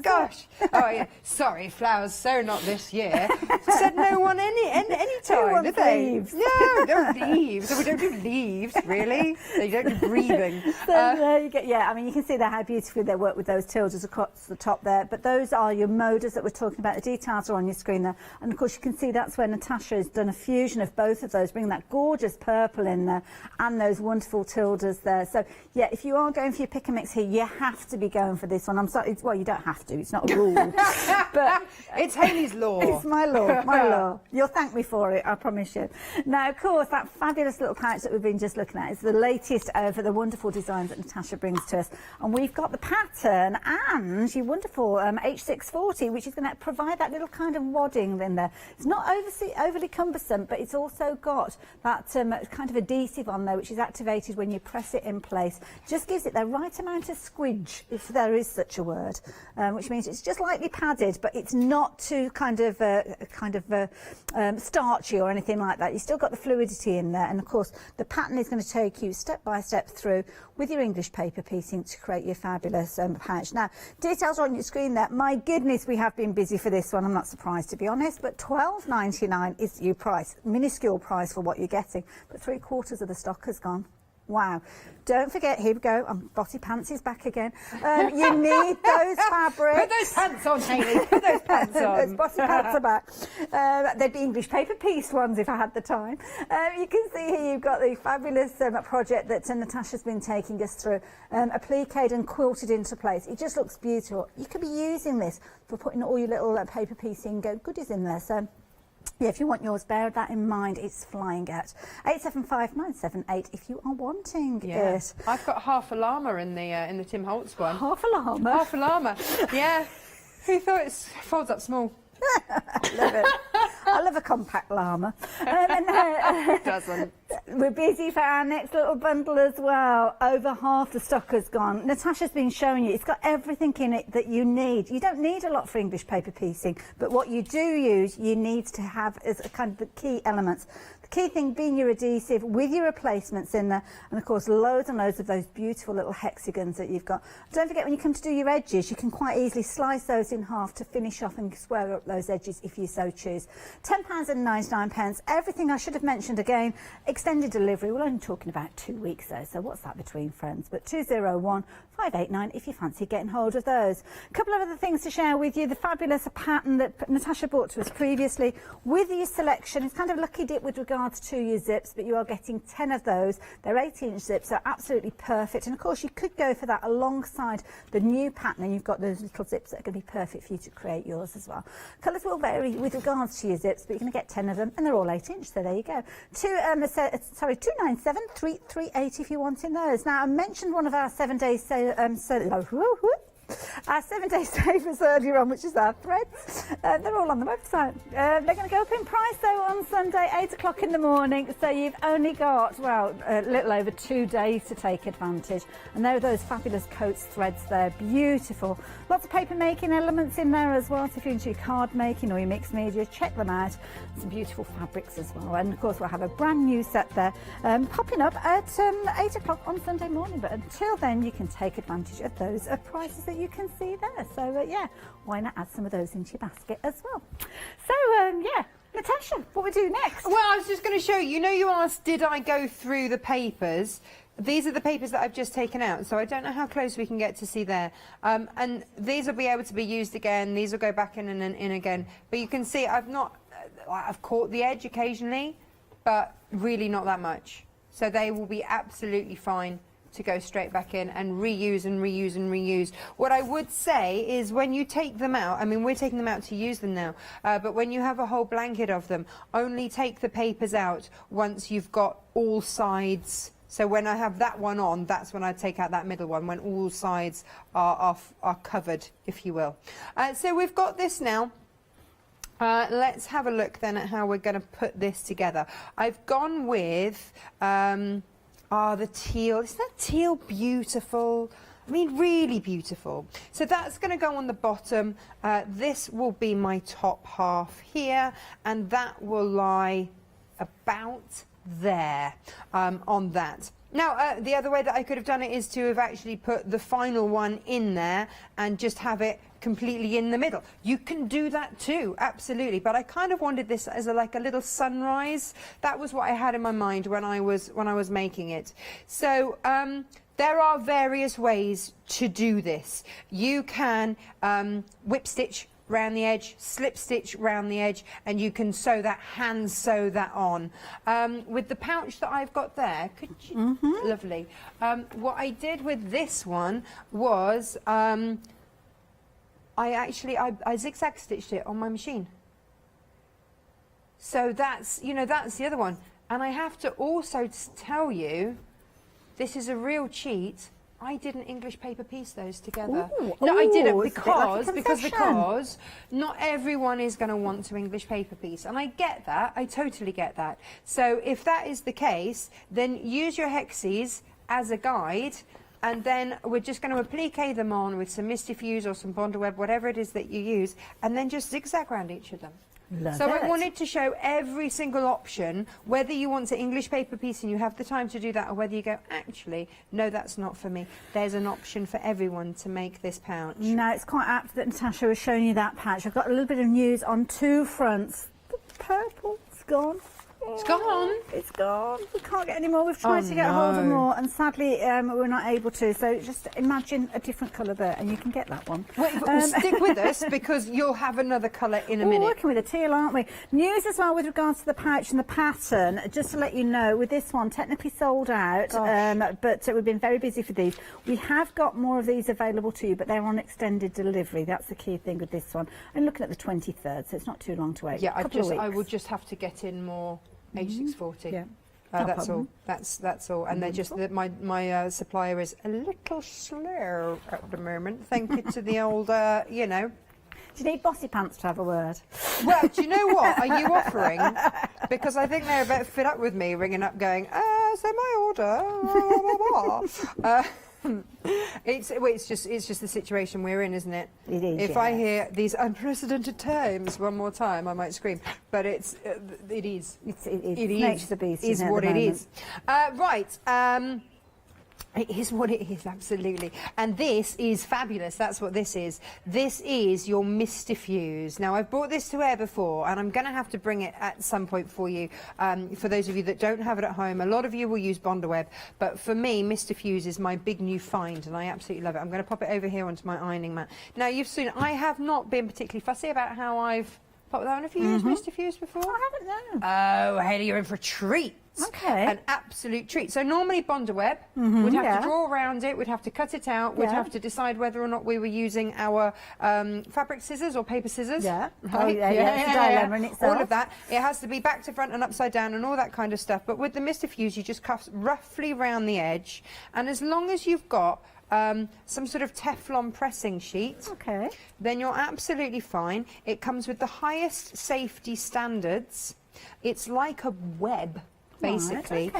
Gosh. Oh yeah. Sorry, flowers, so not this year. Said no one any time, did they? Leaves. No, don't leaves. So we don't do leaves, really. So you don't do breathing. So there you get, yeah, I mean, you can see there how beautifully they work with those tildes across the top there. But those are your Modas that we're talking about. The details are on your screen there. And of course, you can see that's where Natasha has done a fusion of both of those, bringing that gorgeous purple in there and those wonderful tildes there. So yeah, if you are going for your pick and mix here, you have to be going for this one. I'm sorry, well, you don't have to, it's not a rule. But it's Hayley's law. It's my law, my law. You'll thank me for it, I promise you. Now, of course, that fabulous little pouch that we've been just looking at is the latest for the wonderful designs that Natasha brings to us. And we've got the pattern and your wonderful H640, which is going to provide that little kind of wadding in there. It's not overly cumbersome, but it's also got that kind of adhesive on there, which is activated activated when you press it in place. Just gives it the right amount of squidge, if there is such a word, which means it's just lightly padded, but it's not too starchy or anything like that. You've still got the fluidity in there, and of course the pattern is going to take you step by step through with your English paper piecing to create your fabulous pouch. Now, details are on your screen there. My goodness, we have been busy for this one. I'm not surprised, to be honest, but £12.99 is your price, minuscule price for what you're getting, but 3/4 of the stock has gone. Wow. Don't forget, here we go, Botty Pants is back again. You need those fabrics. Put those pants on, Hayley. Put those pants on. Those Botty Pants are back. They'd be English paper pieced ones if I had the time. You can see here you've got the fabulous project that Natasha's been taking us through, appliqued and quilted into place. It just looks beautiful. You could be using this for putting all your little paper piecing goodies in there. So yeah, if you want yours, bear that in mind. It's flying out. 875-978 if you are wanting it. I've got half a llama in the Tim Holtz one. Half a llama? Half a llama, yeah. Who thought it folds up small? I love it. I love a compact llama. Doesn't. We're busy for our next little bundle as well. Over half the stock has gone. Natasha's been showing you, it's got everything in it that you need. You don't need a lot for English paper piecing, but what you do use, you need to have as a kind of the key elements. The key thing being your adhesive with your replacements in there, and of course loads and loads of those beautiful little hexagons that you've got. Don't forget, when you come to do your edges, you can quite easily slice those in half to finish off and square up those edges if you so choose. £10.99. Everything I should have mentioned again. Extended delivery, we're only talking about 2 weeks though, so what's that between friends? But 201-589 if you fancy getting hold of those. A couple of other things to share with you. The fabulous pattern that Natasha brought to us previously with your selection. It's kind of lucky dip with regards to your zips, but you are getting 10 of those. They're 18-inch zips, they're absolutely perfect, and of course you could go for that alongside the new pattern, and you've got those little zips that are going to be perfect for you to create yours as well. Colours will vary with regards to your zips, but you're going to get 10 of them, and they're all 8-inch, so there you go. 297-338 if you're wanting those. Now, I mentioned one of our 7-day our 7-day savers earlier on, which is our threads. They're all on the website. They're going to go up in price though on Sunday, 8 o'clock in the morning. So you've only got, well, a little over 2 days to take advantage. And there are those fabulous coats threads there, beautiful. Lots of paper making elements in there as well. So if you're into your card making or your mixed media, check them out. Some beautiful fabrics as well. And of course we'll have a brand new set there popping up at 8 o'clock on Sunday morning. But until then, you can take advantage of those prices that you can see there. So yeah, why not add some of those into your basket as well? So yeah, Natasha, what we do next? Well, I was just going to show you. You know, you asked, did I go through the papers? These are the papers that I've just taken out, so I don't know how close we can get to see there. And these will be able to be used again. These will go back in and in again. But you can see I've caught the edge occasionally, but really not that much. So they will be absolutely fine to go straight back in and reuse and reuse and reuse. What I would say is when you take them out, I mean, we're taking them out to use them now, but when you have a whole blanket of them, only take the papers out once you've got all sides. So when I have that one on, that's when I take out that middle one, when all sides are covered, if you will. So we've got this now. Let's have a look then at how we're going to put this together. I've gone with the teal. Isn't that teal beautiful? I mean, really beautiful. So that's going to go on the bottom. This will be my top half here, and that will lie about there on that. Now, the other way that I could have done it is to have actually put the final one in there and just have it completely in the middle. You can do that too, absolutely. But I kind of wanted this as like a little sunrise. That was what I had in my mind when I was making it. So there are various ways to do this. You can whip stitch round the edge, slip stitch round the edge, and you can hand sew that on. With the pouch that I've got there, could you? Lovely. What I did with this one was I zigzag stitched it on my machine. So that's the other one. And I have to also tell you, this is a real cheat. I didn't English paper piece those together. Ooh, No, I didn't it's a bit like a because not everyone is going to want to English paper piece, and I get that. I totally get that. So if that is the case, then use your hexes as a guide, and then we're just going to applique them on with some Mistifuse or some Bondweb, whatever it is that you use, and then just zigzag around each of them. So I wanted to show every single option, whether you want to English paper piece and you have the time to do that, or whether you go, actually, no, that's not for me. There's an option for everyone to make this pouch. No, it's quite apt that Natasha was showing you that pouch. I've got a little bit of news on two fronts. The purple's gone. It's gone? It's gone. We can't get any more. We've tried to get hold of more, and sadly we're not able to. So just imagine a different colour there, and you can get that one. Wait, stick with us, because you'll have another colour in a minute. We're working with a teal, aren't we? News as well with regards to the pouch and the pattern. Just to let you know, with this one, technically sold out, but we've been very busy for these. We have got more of these available to you, but they're on extended delivery. That's the key thing with this one. I'm looking at the 23rd, so it's not too long to wait. Yeah, I would just have to get in more H640. Yeah. That's all. That's all. And they're just my supplier is a little slow at the moment. Thank you to the old, you know. Do you need Bossy Pants to have a word? Well, do you know what? Are you offering? Because I think they're a bit fed up with me ringing up, going, so my order. Blah, blah, blah. It's just the situation we're in, isn't it? It is. If I hear these unprecedented times one more time, I might scream. But it is. It is what it is. Right. It is what it is, absolutely. And this is fabulous. That's what this is. This is your Mistifuse. Now, I've brought this to air before, and I'm going to have to bring it at some point for you. For those of you that don't have it at home, a lot of you will use Bondweb, but for me, Mistifuse is my big new find, and I absolutely love it. I'm going to pop it over here onto my ironing mat. Now, you've seen, I have not been particularly fussy about how I've popped that on. Have you used Mistifuse before? I haven't, no. Oh, Hayley, you're in for a treat. Okay. An absolute treat. So normally Bondweb, we'd have to draw around it, we'd have to cut it out, we'd have to decide whether or not we were using our fabric scissors or paper scissors. Yeah. Right? It's a dilemma in itself. All of that. It has to be back to front and upside down and all that kind of stuff. But with the Mistifuse, you just cut roughly round the edge. And as long as you've got some sort of Teflon pressing sheet, then you're absolutely fine. It comes with the highest safety standards. It's like a web, basically,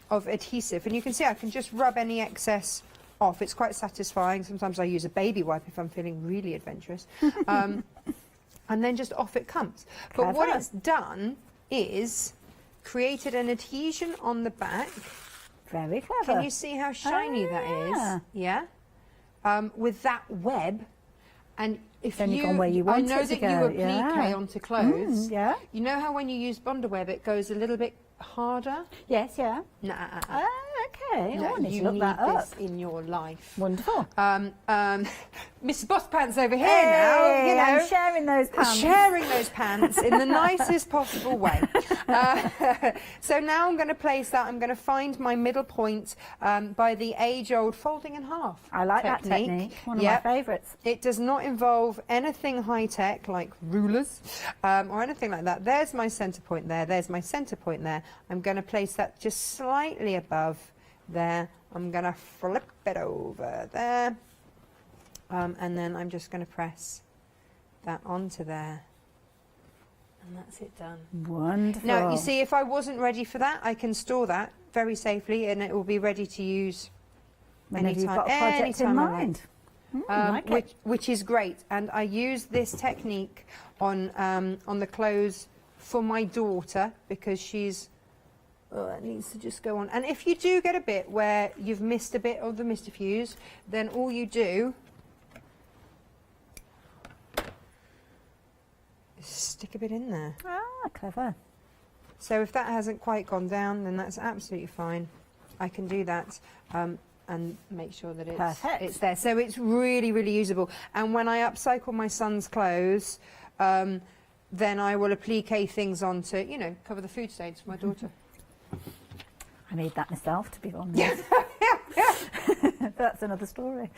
of adhesive. And you can see I can just rub any excess off. It's quite satisfying. Sometimes I use a baby wipe if I'm feeling really adventurous. And then just off it comes. But what it's done is created an adhesion on the back. Very clever. Can you see how shiny that is? Yeah. With that web. And if then you go where you want I know it to that go. you applique onto clothes. Yeah. You know how when you use Bondweb it goes a little bit harder? Yes, yeah. Okay. No, I need you to look need that up. this in your life. Wonderful. Mrs. Boss Pants over here now. You know, I'm sharing those pants. Sharing those pants in the nicest possible way. So now I'm going to place that. I'm going to find my middle point by the age-old folding in half. I like that technique. One of my favourites. It does not involve anything high-tech like rulers or anything like that. There's my centre point there. There's my centre point there. I'm going to place that just slightly above there. I'm going to flip it over there. And then I'm just going to press that onto there. And that's it done. Wonderful. Now, you see, if I wasn't ready for that, I can store that very safely and it will be ready to use whenever you've got a project in mind. Which is great. And I use this technique on the clothes for my daughter because she's... Oh, it needs to just go on. And if you do get a bit where you've missed a bit of the Mistifuse, then all you do is stick a bit in there. Ah, clever. So if that hasn't quite gone down, then that's absolutely fine. I can do that and make sure that it's there. So it's really, really usable. And when I upcycle my son's clothes, then I will applique things onto, you know, cover the food stains for my daughter. I need that myself, to be honest. That's another story.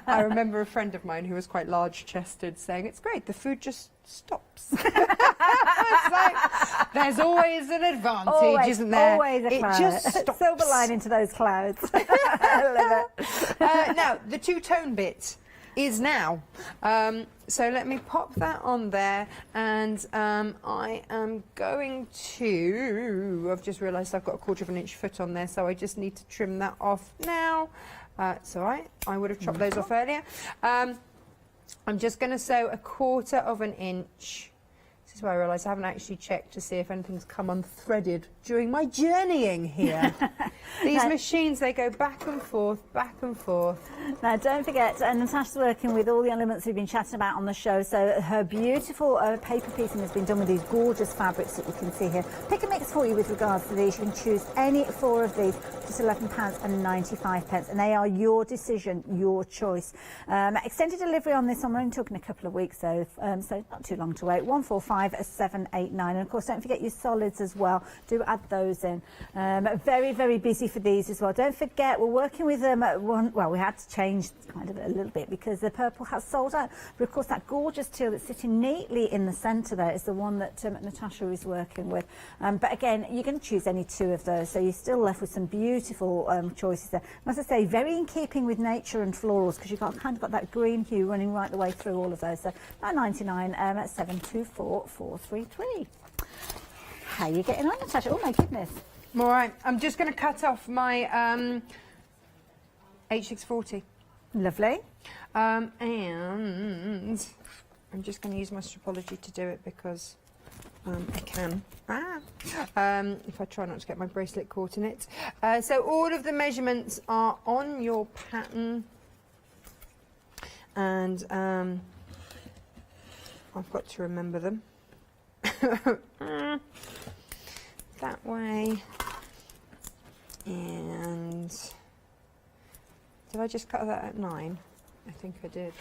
I remember a friend of mine who was quite large-chested saying, it's great, the food just stops. It's like, there's always an advantage, isn't there? Always a cloud. It just stops. Silver lining to those clouds. I love it. Now, the two-tone bit is now. So let me pop that on there, and I am going to... I've just realised I've got a 1/4 inch foot on there, so I just need to trim that off now. It's all right. I would have chopped those off earlier. I'm just going to sew a 1/4 inch. This is where I realise I haven't actually checked to see if anything's come unthreaded during my journeying here. These machines, they go back and forth, back and forth. Now, don't forget, Natasha's working with all the elements we've been chatting about on the show, so her beautiful paper piecing has been done with these gorgeous fabrics that you can see here. Pick a mix for you with regards to these. You can choose any 4 of these, just £11.95, and they are your decision, your choice. Extended delivery on this, I'm only talking a couple of weeks, so not too long to wait. 145,789, and of course, don't forget your solids as well. Do add those in. Very, very busy for these as well. Don't forget, we're working with them at one. Well, we had to change kind of a little bit because the purple has sold out. But of course, that gorgeous teal that's sitting neatly in the centre there is the one that Natasha is working with. But again, you're going to choose any 2 of those, so you're still left with some beautiful choices there. And as I say, very in keeping with nature and florals, because you've kind of got that green hue running right the way through all of those. So £9.99 at 724433. How are you getting on, Natasha? Oh my goodness. All right, I'm just going to cut off my H640. Lovely. And I'm just going to use my Strapology to do it because I can. If I try not to get my bracelet caught in it. So all of the measurements are on your pattern. And I've got to remember them. That way. And did I just cut that at 9? I think I did.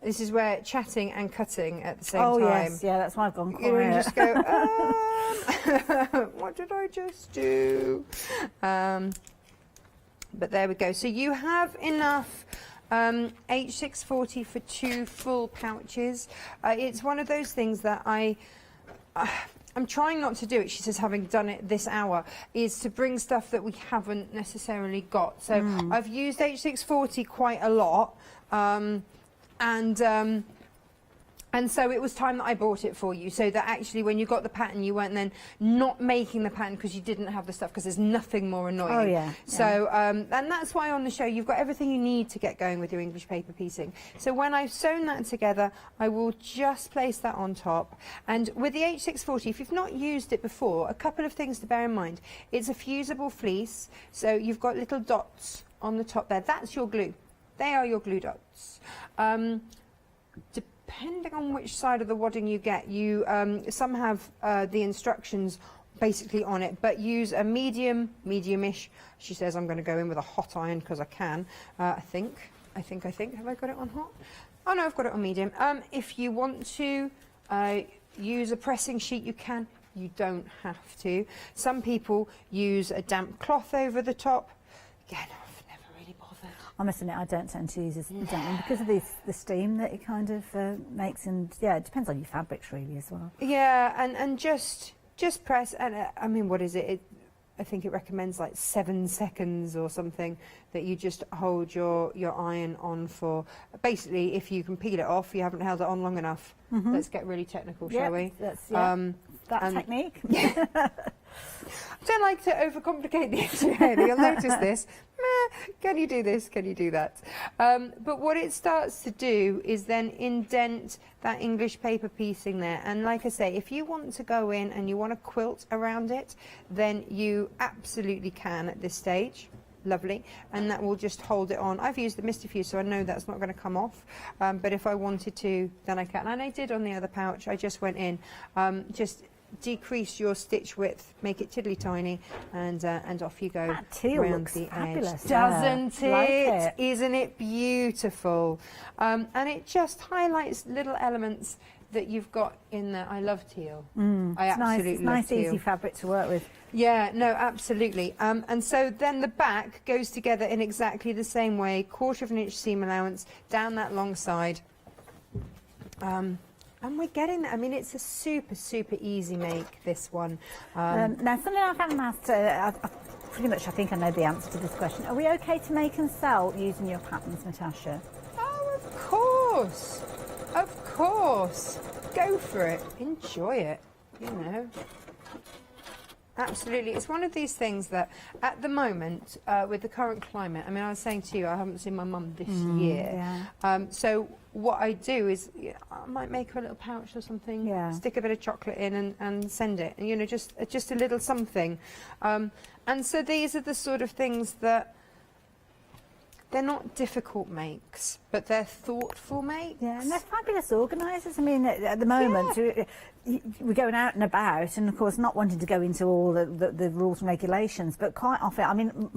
This is where chatting and cutting at the same time. Oh yes, yeah, that's why I've gone quiet. You just go, what did I just do? But there we go. So you have enough H640 for 2 full pouches. It's one of those things that I'm trying not to do it, she says, having done it this hour, is to bring stuff that we haven't necessarily got. So I've used H640 quite a lot, and so it was time that I bought it for you, so that actually when you got the pattern, you weren't then not making the pattern because you didn't have the stuff, because there's nothing more annoying. Oh, yeah. So, and that's why on the show you've got everything you need to get going with your English paper piecing. So when I've sewn that together, I will just place that on top. And with the H640, if you've not used it before, a couple of things to bear in mind. It's a fusible fleece, so you've got little dots on the top there. That's your glue. They are your glue dots. Depending on which side of the wadding you get, you some have the instructions basically on it, but use a medium-ish. She says I'm going to go in with a hot iron because I can. I think. Have I got it on hot? Oh no, I've got it on medium. If you want to use a pressing sheet, you can. You don't have to. Some people use a damp cloth over the top. Again, I must admit, I don't tend to use this because of the steam that it kind of makes, and yeah, it depends on your fabrics really as well. Yeah, and just press, and I mean, what is it? I think it recommends like 7 seconds or something that you just hold your iron on for. Basically, if you can peel it off, you haven't held it on long enough. Let's get really technical, shall we? That's that technique. I don't like to overcomplicate the issue. You'll notice this. Can you do this? Can you do that? But what it starts to do is then indent that English paper piecing there. And like I say, if you want to go in and you want to quilt around it, then you absolutely can at this stage. Lovely. And that will just hold it on. I've used the Mistifuse, so I know that's not going to come off. But if I wanted to, then I can. And I did on the other pouch. I just went in, just decrease your stitch width, make it tiddly tiny, and off you go. That teal around looks the fabulous, edge. Doesn't it? Like it? Isn't it beautiful? And it just highlights little elements that you've got in there. I love teal. Mm, I absolutely it's love nice, teal. easy fabric to work with. Yeah, no, absolutely. And so then the back goes together in exactly the same way, 1/4 of an inch seam allowance down that long side. And we're getting there. I mean, it's a super, super easy make, this one. Now, something I haven't asked, pretty much I think I know the answer to this question. Are we okay to make and sell using your patterns, Natasha? Oh, of course. Of course. Go for it. Enjoy it, you know. Absolutely. It's one of these things that, at the moment, with the current climate, I mean, I was saying to you, I haven't seen my mum this year. Yeah. So what I do is, I might make her a little pouch or something, stick a bit of chocolate in and send it. And, you know, just a little something. And so these are the sort of things that, they're not difficult makes, but they're thoughtful makes. Yeah, and they're fabulous organisers. I mean, at the moment, we're going out and about, and of course not wanting to go into all the rules and regulations, but quite often, I mean,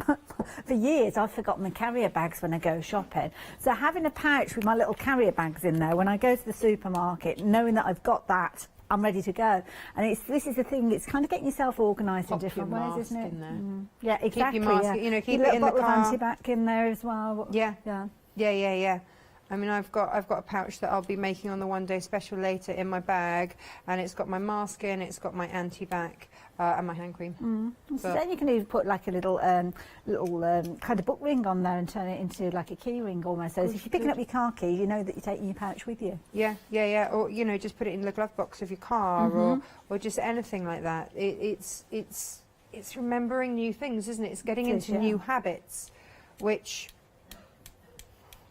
for years I've forgotten the carrier bags when I go shopping. So having a pouch with my little carrier bags in there, when I go to the supermarket, knowing that I've got that, I'm ready to go. And this is the thing, it's kind of getting yourself organised in different ways, isn't it? In there. Yeah, exactly. Keep your mask, you know, keep your it in the bottle car. of antibac in there as well. Yeah. Yeah. I mean, I've got a pouch that I'll be making on the one day special later in my bag, and it's got my mask in, it's got my anti-bac, and my hand cream. So then you can even put like a little kind of book ring on there and turn it into like a key ring almost. So if you're picking up your car keys, you know that you're taking your pouch with you. Yeah. Or, you know, just put it in the glove box of your car, or just anything like that. It's remembering new things, isn't it? It's getting into new habits, which,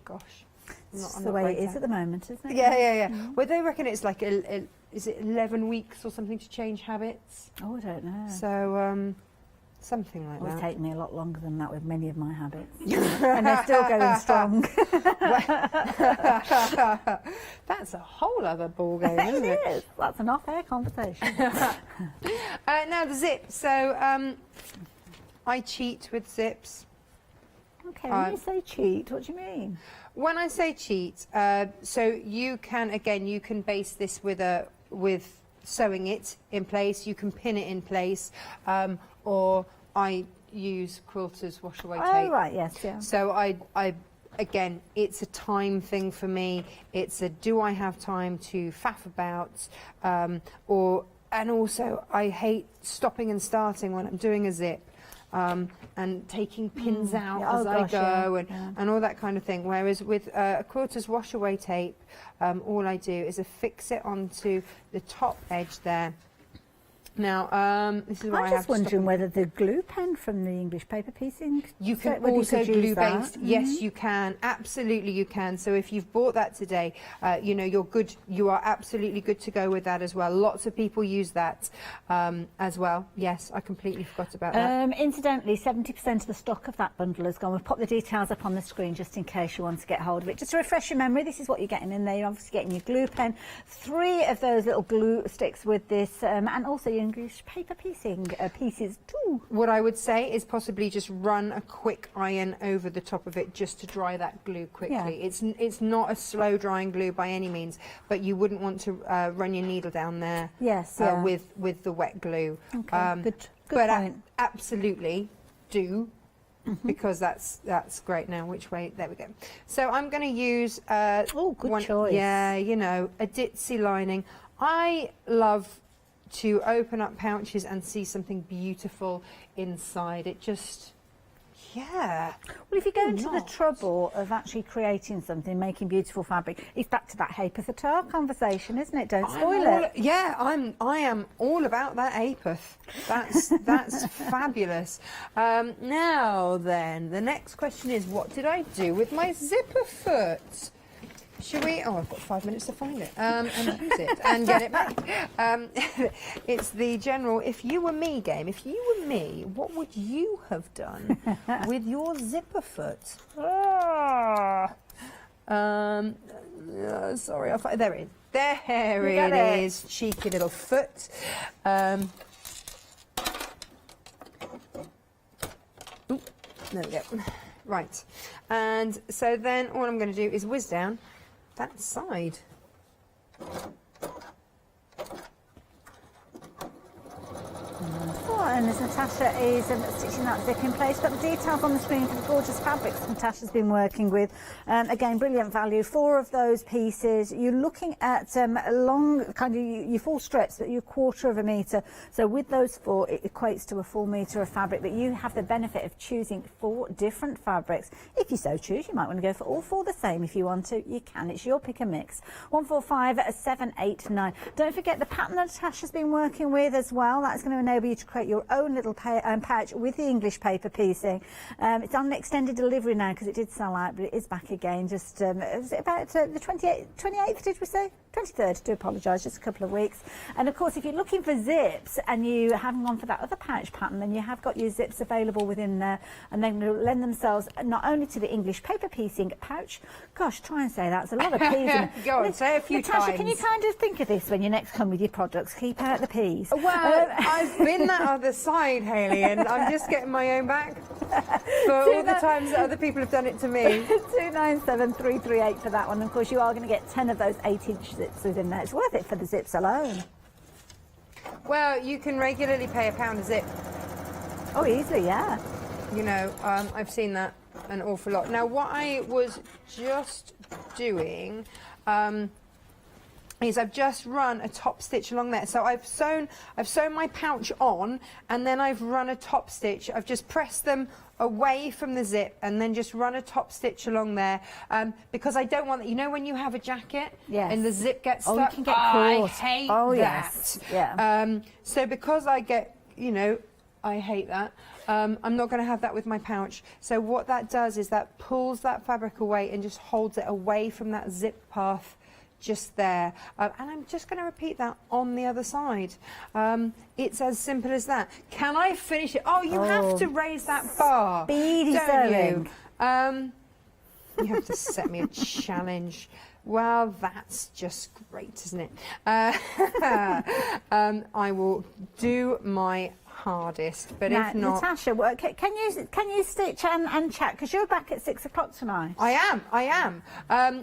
gosh. It's the way it is at the moment, isn't it? Yeah. Well, they reckon it's like, is it 11 weeks or something to change habits? Oh, I don't know. So, something like that. It's taken me a lot longer than that with many of my habits. And they're still going strong. That's a whole other ball game, isn't it? It is. That's an off-air conversation. Now the zip. So, I cheat with zips. Okay, when you say cheat, what do you mean? When I say cheat, so you can base this with sewing it in place. You can pin it in place, or I use quilter's wash away tape. Oh right, yes, yeah. So I again, it's a time thing for me. It's a do I have time to faff about, and also I hate stopping and starting when I'm doing a zip. And taking pins out as I go and all that kind of thing. Whereas with a quilter's wash away tape, all I do is affix it onto the top edge there. Now, this is where I'm just wondering whether the glue pen from the English paper piecing... You can also glue based. Yes, you can. Absolutely, you can. So if you've bought that today, you know, you're good. You are absolutely good to go with that as well. Lots of people use that as well. Yes, I completely forgot about that. Incidentally, 70% of the stock of that bundle has gone. We'll pop the details up on the screen just in case you want to get hold of it. Just to refresh your memory, this is what you're getting in there. You're obviously getting your glue pen, 3 of those little glue sticks with this, and also your English paper piecing pieces too. What I would say is possibly just run a quick iron over the top of it just to dry that glue quickly. Yeah. It's not a slow drying glue by any means, but you wouldn't want to run your needle down there with the wet glue. Okay, good point. Absolutely do. Because that's great. Now which way? There we go. So I'm going to use good choice. Yeah, you know, a ditzy lining. I love to open up pouches and see something beautiful inside. It just, yeah. Well, if you go into the trouble of actually creating something, making beautiful fabric, it's back to that Hapeth Atar conversation, isn't it? Don't spoil it. Yeah, I am all about that Hapeth. That's fabulous. Now then, the next question is, what did I do with my zipper foot? Should we? Oh, I've got 5 minutes to find it and use it and get it back. It's the general if you were me game. If you were me, what would you have done with your zipper foot? Sorry, there it is. There it is. Cheeky little foot. Ooh, there we go. Right, and so then all I'm going to do is whiz down that side. And as Natasha is stitching that zip in place, got the details on the screen for the gorgeous fabrics Natasha's been working with. Again, brilliant value. 4 of those pieces. You're looking at long, kind of your full strips, but you're 1/4 of a metre. So with those 4, it equates to a full metre of fabric. But you have the benefit of choosing 4 different fabrics. If you so choose, you might want to go for all 4 the same. If you want to, you can. It's your pick and mix. 145789. Don't forget the pattern that Natasha's been working with as well. That's going to enable you to create your own little pouch with the English paper piecing. It's on extended delivery now because it did sell out, but it is back again. Just was it about the 28th, did we say? 23rd, do apologise, just a couple of weeks. And of course, if you're looking for zips and you haven't gone for that other pouch pattern, then you have got your zips available within there, and they're going to lend themselves not only to the English paper piecing pouch. Gosh, try and say that. It's a lot of peas. Go on, say a few Natasha, times. can you kind of think of this when you next come with your products? Keep out the peas. Well, I've been that other side, Hayley, and I'm just getting my own back for all the times that other people have done it to me. 297338 for that one. Of course, you are going to get 10 of those 8-inch zips within there. It's worth it for the zips alone. Well, you can regularly pay £1 a zip. Oh, easily, yeah. You know, I've seen that an awful lot. Now, what I was just doing is I've just run a top stitch along there. So I've sewn my pouch on, and then I've run a top stitch. I've just pressed them away from the zip and then just run a top stitch along there, because I don't want that. You know when you have a jacket and the zip gets stuck? Oh, you can get caught. I hate that. Yes. Yeah. So because I get, you know, I hate that. I'm not going to have that with my pouch. So what that does is that pulls that fabric away and just holds it away from that zip path just there. And I'm just going to repeat that on the other side. It's as simple as that. Can I finish it? Oh, you have to raise that bar. Speedy don't sewing. You have to set me a challenge. Well, that's just great, isn't it? I will do my hardest, but now, if not, Natasha, can you stitch and chat, because you're back at 6 o'clock tonight? I am.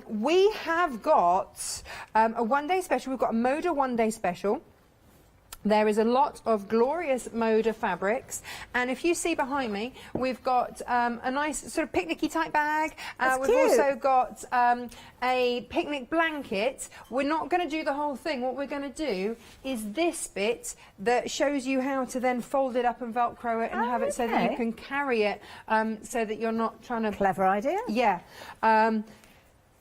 We have got a 1-day special. We've got a Moda 1-day special. There is a lot of glorious Moda fabrics, and if you see behind me, we've got a nice sort of picnicky type bag. We've also got a picnic blanket. We're not going to do the whole thing. What we're going to do is this bit that shows you how to then fold it up and Velcro it and have it so that you can carry it, so that you're not trying to... Clever idea. Yeah.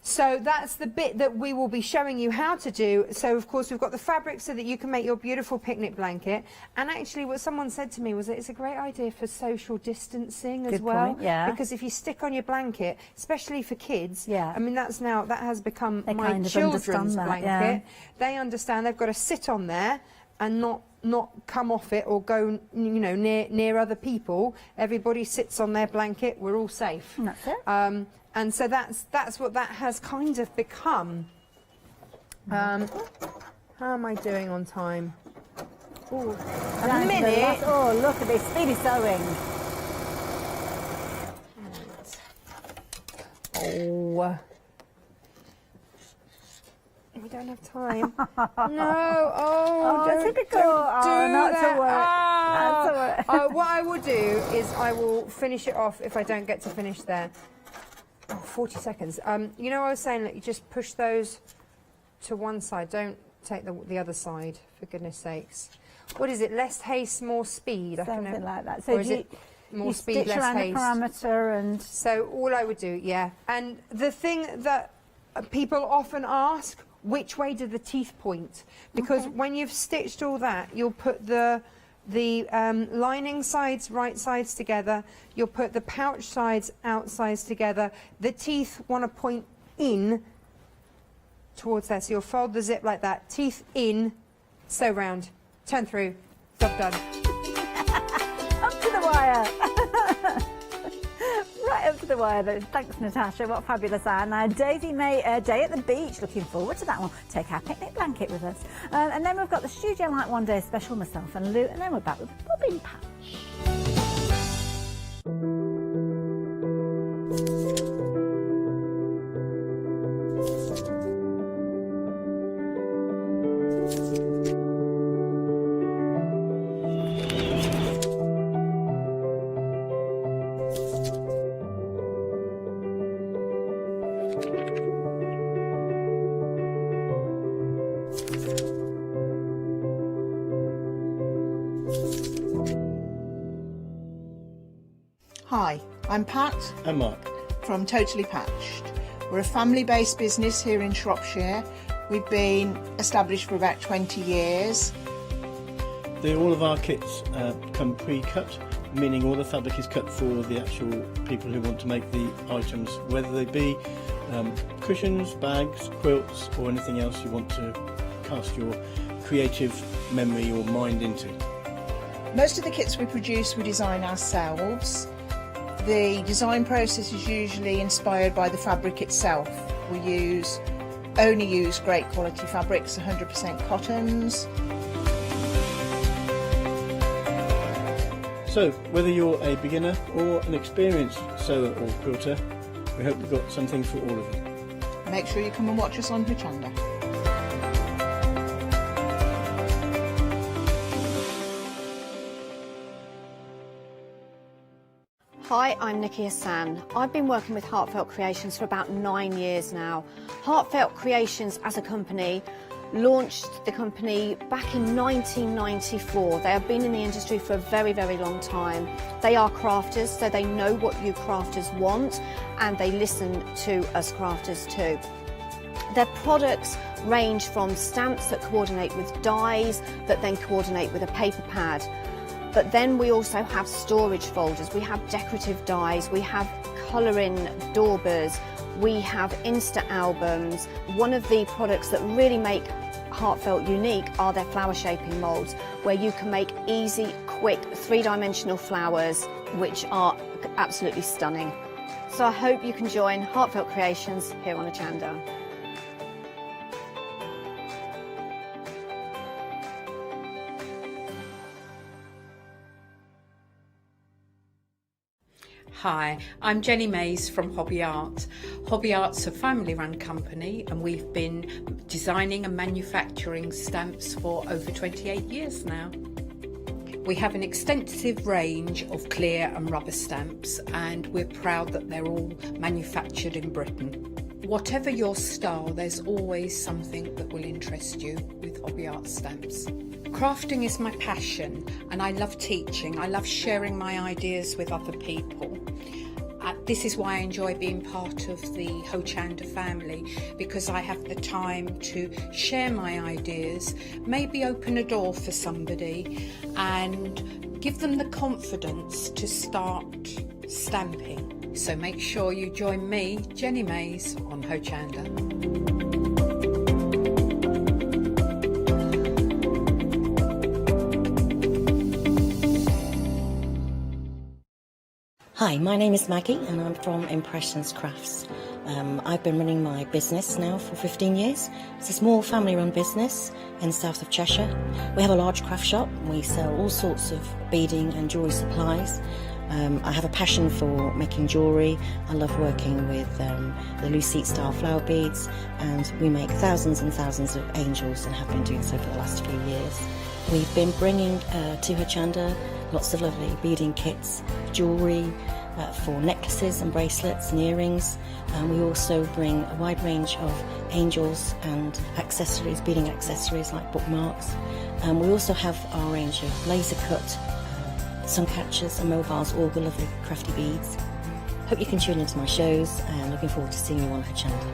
So that's the bit that we will be showing you how to do. So of course we've got the fabric so that you can make your beautiful picnic blanket. And actually what someone said to me was that it's a great idea for social distancing as well. Good point, yeah. Because if you stick on your blanket, especially for kids, yeah. I mean that has become They my kind of children's understand that, blanket. yeah. They understand they've got to sit on there and not come off it or go, you know, near other people. Everybody sits on their blanket. We're all safe. And that's it. And so that's what that has kind of become. How am I doing on time? Ooh, a minute. Oh, look at this speedy sewing. Oh. We don't have time. No. Oh, typical. Don't do not that. to worry. Not to worry. What I will do is I will finish it off if I don't get to finish there. Oh, 40 seconds. You know, I was saying that you just push those to one side. Don't take the other side, for goodness sakes. What is it? Less haste, more speed. Something like that. So or is it more speed, less around haste? The parameter and... So all I would do, yeah. And the thing that people often ask, which way do the teeth point? Because when you've stitched all that, you'll put the lining sides, right sides together. You'll put the pouch sides, outsides together. The teeth want to point in towards there. So you'll fold the zip like that. Teeth in, sew round, turn through, job done. Up to the wire. Right up to the wire though. Thanks, Natasha. What fabulous hour. Now, Daisy May, day at the beach. Looking forward to that one. Take our picnic blanket with us. And then we've got the Studiolight 1-day special, myself and Lou. And then we're back with the Bobbin patch. Hi, I'm Pat. And Mark. From Totally Patched. We're a family-based business here in Shropshire. We've been established for about 20 years. All of our kits come pre-cut, meaning all the fabric is cut for the actual people who want to make the items, whether they be cushions, bags, quilts or anything else you want to cast your creative memory or mind into. Most of the kits we produce we design ourselves. The design process is usually inspired by the fabric itself. We only use great quality fabrics, 100% cottons. So, whether you're a beginner or an experienced sewer or quilter, we hope we've got something for all of you. Make sure you come and watch us on Hochanda. Hi, I'm Nikki Hassan. I've been working with Heartfelt Creations for about 9 years now. Heartfelt Creations as a company launched the company back in 1994. They have been in the industry for a very, very long time. They are crafters, so they know what you crafters want, and they listen to us crafters too. Their products range from stamps that coordinate with dies that then coordinate with a paper pad. But then we also have storage folders, we have decorative dies, we have colouring daubers, we have Insta albums. One of the products that really make Heartfelt unique are their flower shaping moulds, where you can make easy, quick, three-dimensional flowers, which are absolutely stunning. So I hope you can join Heartfelt Creations here on Hochanda. Hi, I'm Jenny Mays from Hobby Art. Hobby Art's a family-run company and we've been designing and manufacturing stamps for over 28 years now. We have an extensive range of clear and rubber stamps and we're proud that they're all manufactured in Britain. Whatever your style, there's always something that will interest you with Hobby Art stamps. Crafting is my passion and I love teaching. I love sharing my ideas with other people. This is why I enjoy being part of the Hochanda family, because I have the time to share my ideas, maybe open a door for somebody and give them the confidence to start stamping. So make sure you join me, Jenny Mays, on Hochanda. Hi, my name is Maggie and I'm from Impressions Crafts. I've been running my business now for 15 years. It's a small family-run business in the south of Cheshire. We have a large craft shop. We sell all sorts of beading and jewellery supplies. I have a passion for making jewellery. I love working with the Lucite style flower beads, and we make thousands and thousands of angels and have been doing so for the last few years. We've been bringing to Hochanda lots of lovely beading kits, jewellery for necklaces and bracelets and earrings. We also bring a wide range of angels and accessories, beading accessories like bookmarks. We also have our range of laser cut sun catchers and mobiles, all the lovely crafty beads. Hope you can tune into my shows and looking forward to seeing you on Hochanda.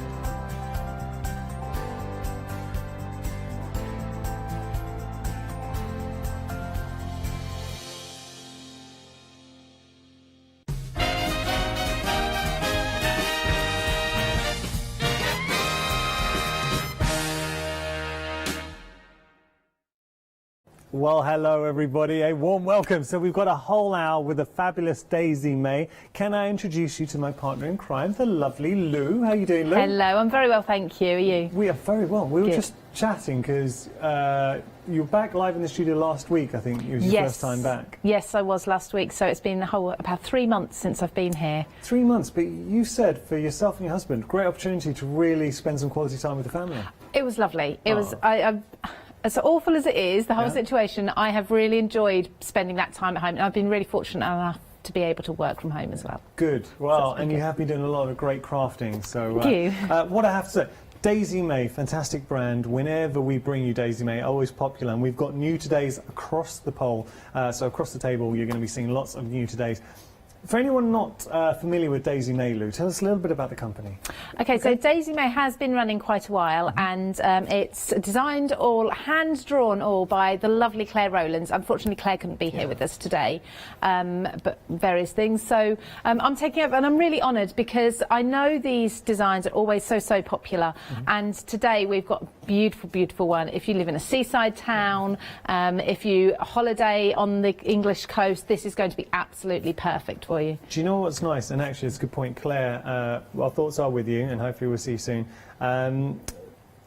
Well, hello everybody, a warm welcome. So we've got a whole hour with the fabulous Daisy May. Can I introduce you to my partner in crime, the lovely Lou? How are you doing, Lou? Hello, I'm very well, thank you. Are you? We are very well. We were just chatting because you were back live in the studio last week, I think. It was your first time back. Yes, I was last week, so it's been about 3 months since I've been here. 3 months, but you said for yourself and your husband, great opportunity to really spend some quality time with the family. It was lovely. It was... As awful as it is, the whole situation, I have really enjoyed spending that time at home. And I've been really fortunate enough to be able to work from home as well. Good. Well, So and you have been doing a lot of great crafting. So Thank you. What I have to say, Daisy May, fantastic brand. Whenever we bring you Daisy May, always popular. And we've got new todays across the pole. So across the table, you're going to be seeing lots of new todays. For anyone not familiar with Daisy May, Lou, tell us a little bit about the company. Okay, so Daisy May has been running quite a while, and it's designed all, hand-drawn all by the lovely Claire Rowlands. Unfortunately, Claire couldn't be here with us today, but various things. So I'm taking over, and I'm really honoured because I know these designs are always so popular, and today we've got a beautiful, beautiful one. If you live in a seaside town, if you holiday on the English coast, this is going to be absolutely perfect for you. Do you know what's nice? And actually, it's a good point, Claire. Our thoughts are with you, and hopefully we'll see you soon. A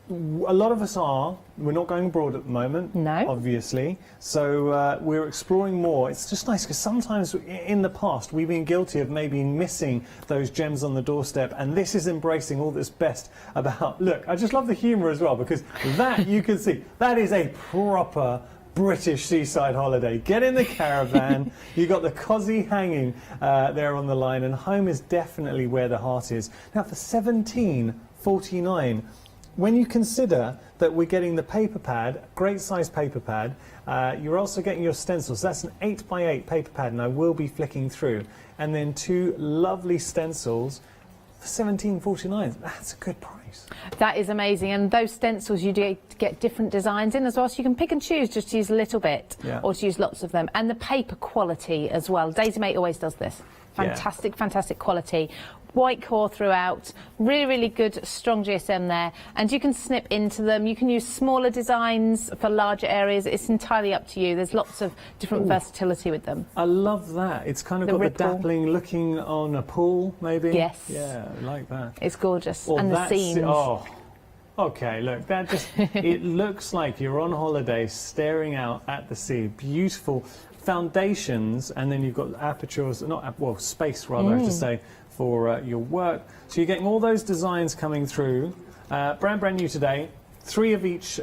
lot of us we're not going abroad at the moment, obviously, so we're exploring more. It's just nice because sometimes in the past we've been guilty of maybe missing those gems on the doorstep, and this is embracing all that's best about, look, I just love the humour as well, because that you can see, that is a proper British seaside holiday. Get in the caravan, you got the cosy hanging there on the line, and home is definitely where the heart is. Now for $17.49, when you consider that we're getting the paper pad, great size paper pad, you're also getting your stencils. That's an 8x8 paper pad, and I will be flicking through, and then 2 lovely stencils for $17.49. That's a good price. That is amazing, and those stencils you do get different designs in as well, so you can pick and choose, just to use a little bit or to use lots of them, and the paper quality as well. Daisy May always does this. Fantastic, fantastic quality. White core throughout, really good strong GSM there, and you can snip into them. You can use smaller designs for larger areas. It's entirely up to you. There's lots of different versatility with them. I love that. It's kind of got the dappling looking on a pool, maybe. Yes. Yeah, I like that. It's gorgeous. Well, and the seams. Oh, okay, look, that just, it looks like you're on holiday staring out at the sea. Beautiful foundations, and then you've got apertures, space rather, I have to say, for your work. So you're getting all those designs coming through. Brand new today. 3 of each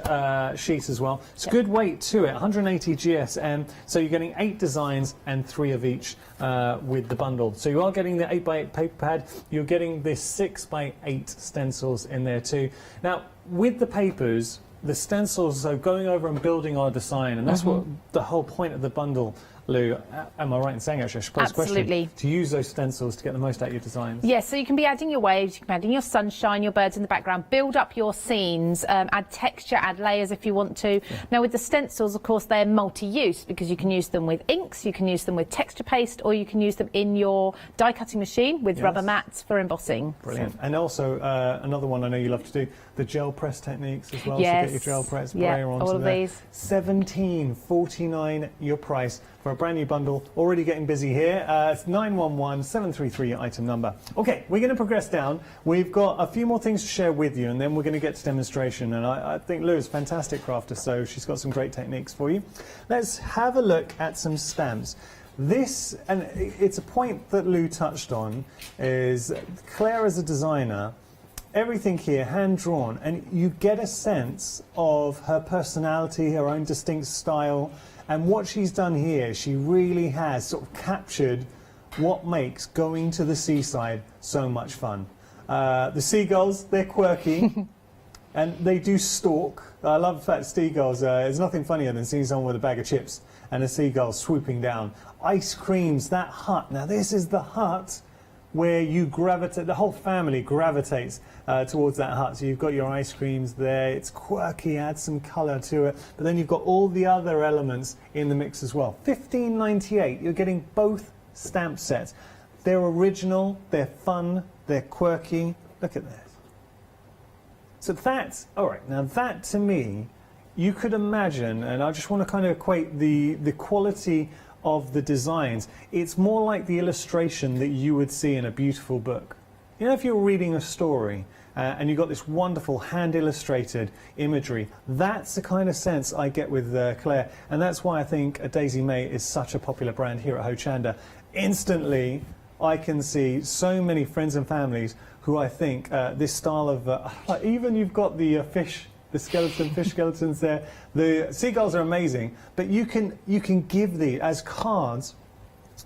sheet as well. It's good weight to it, 180 GSM. So you're getting 8 designs and 3 of each with the bundle. So you are getting the 8x8 paper pad. You're getting this 6x8 stencils in there too. Now, with the papers, the stencils, so going over and building our design, and that's what the whole point of the bundle, Lou, am I right in saying, actually, I should pose a question, to use those stencils to get the most out of your designs? Yes, so you can be adding your waves, you can be adding your sunshine, your birds in the background, build up your scenes, add texture, add layers if you want to. Now with the stencils, of course, they're multi-use, because you can use them with inks, you can use them with texture paste, or you can use them in your die cutting machine with rubber mats for embossing. Brilliant. And also, another one I know you love to do, the gel press techniques as well. Yes. So get your gel press, yeah, onto all of there. these. $17.49 your price for a brand new bundle. Already getting busy here. It's 911-733 your item number. Okay, we're going to progress down. We've got a few more things to share with you, and then we're going to get to demonstration. And I think Lou is a fantastic crafter, so she's got some great techniques for you. Let's have a look at some stamps. This, and it's a point that Lou touched on, is Claire as a designer, everything here hand-drawn, and you get a sense of her personality, her own distinct style, and what she's done here, she really has sort of captured what makes going to the seaside so much fun. The seagulls, they're quirky, and they do stalk. I love the fact seagulls, there's nothing funnier than seeing someone with a bag of chips and a seagull swooping down. Ice creams, that hut, now this is the hut where you gravitate, the whole family gravitates towards that hut. So you've got your ice creams there, it's quirky, adds some colour to it, but then you've got all the other elements in the mix as well. $15.98, you're getting both stamp sets. They're original, they're fun, they're quirky. Look at this. So that's, all right, now that to me, you could imagine, and I just want to kind of equate the quality of the designs. It's more like the illustration that you would see in a beautiful book. You know, if you're reading a story and you've got this wonderful hand-illustrated imagery, that's the kind of sense I get with Claire, and that's why I think Daisy May is such a popular brand here at Hochanda. Instantly, I can see so many friends and families who I think this style of, even you've got the fish, the fish skeletons there. The seagulls are amazing, but you can give these as cards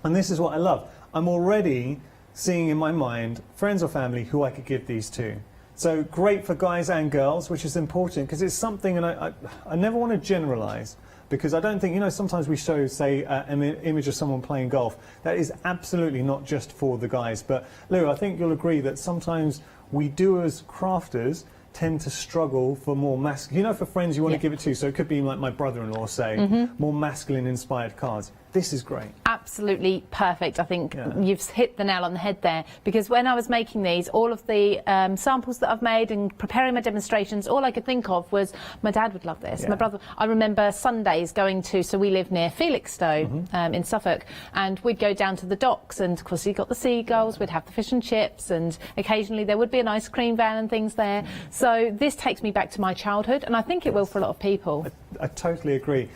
And this is what I love. I'm already seeing in my mind friends or family who I could give these to. So great for guys and girls, which is important because it's something, and I never want to generalize, because I don't think, you know, sometimes we show, say, an image of someone playing golf. That is absolutely not just for the guys. But Lou, I think you'll agree that sometimes we do as crafters tend to struggle for more masculine, you know, for friends you want to give it to, so it could be like my brother-in-law, say, more masculine inspired cards. This is great. Absolutely perfect. I think you've hit the nail on the head there, because when I was making these, all of the samples that I've made and preparing my demonstrations, all I could think of was my dad would love this. My brother, I remember Sundays going to, so we live near Felixstowe in Suffolk, and we'd go down to the docks, and of course you got the seagulls, we'd have the fish and chips, and occasionally there would be an ice cream van and things there. So this takes me back to my childhood, and I think it will for a lot of people. I totally agree.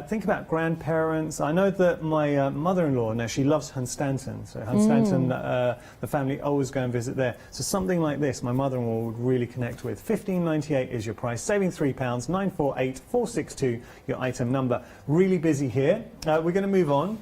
Think about grandparents. I know that my mother-in-law, now she loves Hunstanton, so Hunstanton, the family always go and visit there. So something like this, my mother-in-law would really connect with. £15.98 is your price, saving £3, 948462, your item number. Really busy here. We're going to move on.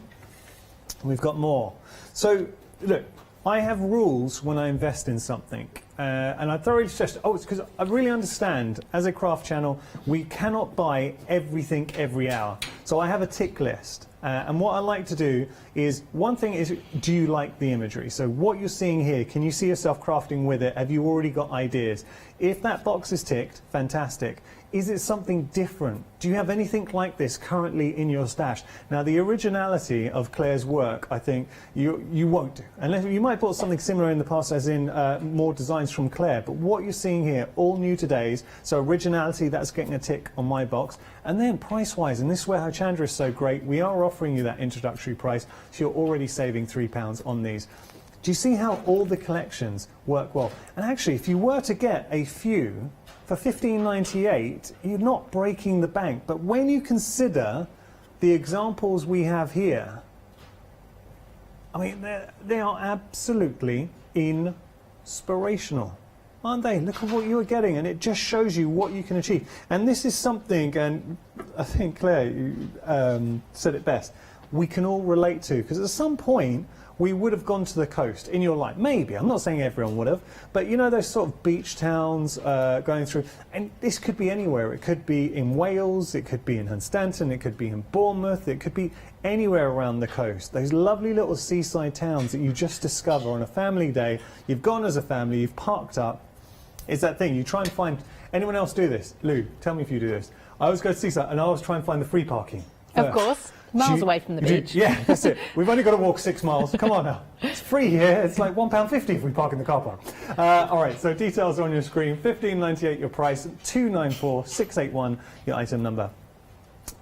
We've got more. So, look, I have rules when I invest in something. And I thoroughly suggest, it's because I really understand, as a craft channel, we cannot buy everything every hour. So I have a tick list. And what I like to do is, one thing is, do you like the imagery? So what you're seeing here, can you see yourself crafting with it? Have you already got ideas? If that box is ticked, fantastic. Is it something different? Do you have anything like this currently in your stash? Now, the originality of Claire's work, I think you won't do. Unless you might have bought something similar in the past, as in more designs from Claire. But what you're seeing here, all new today's. So originality, that's getting a tick on my box. And then price-wise, and this is where Hochanda is so great, we are offering you that introductory price, so you're already saving £3 on these. Do you see how all the collections work well? And actually, if you were to get a few for £15.98, you're not breaking the bank. But when you consider the examples we have here, I mean, they are absolutely inspirational, aren't they? Look at what you're getting, and it just shows you what you can achieve. And this is something, and I think Claire, you said it best, we can all relate to, because at some point we would have gone to the coast in your life. Maybe, I'm not saying everyone would have, but you know those sort of beach towns going through, and this could be anywhere. It could be in Wales, it could be in Hunstanton, it could be in Bournemouth, it could be anywhere around the coast. Those lovely little seaside towns that you just discover on a family day. You've gone as a family, you've parked up. It's that thing, you try and find, anyone else do this? Lou, tell me if you do this. I always go to seaside and I always try and find the free parking. Of course. Miles away from the beach. Yeah, that's it. We've only got to walk 6 miles. Come on now. It's free here. It's like £1.50 if we park in the car park. All right, so details are on your screen. £15.98 your price, 294681 your item number.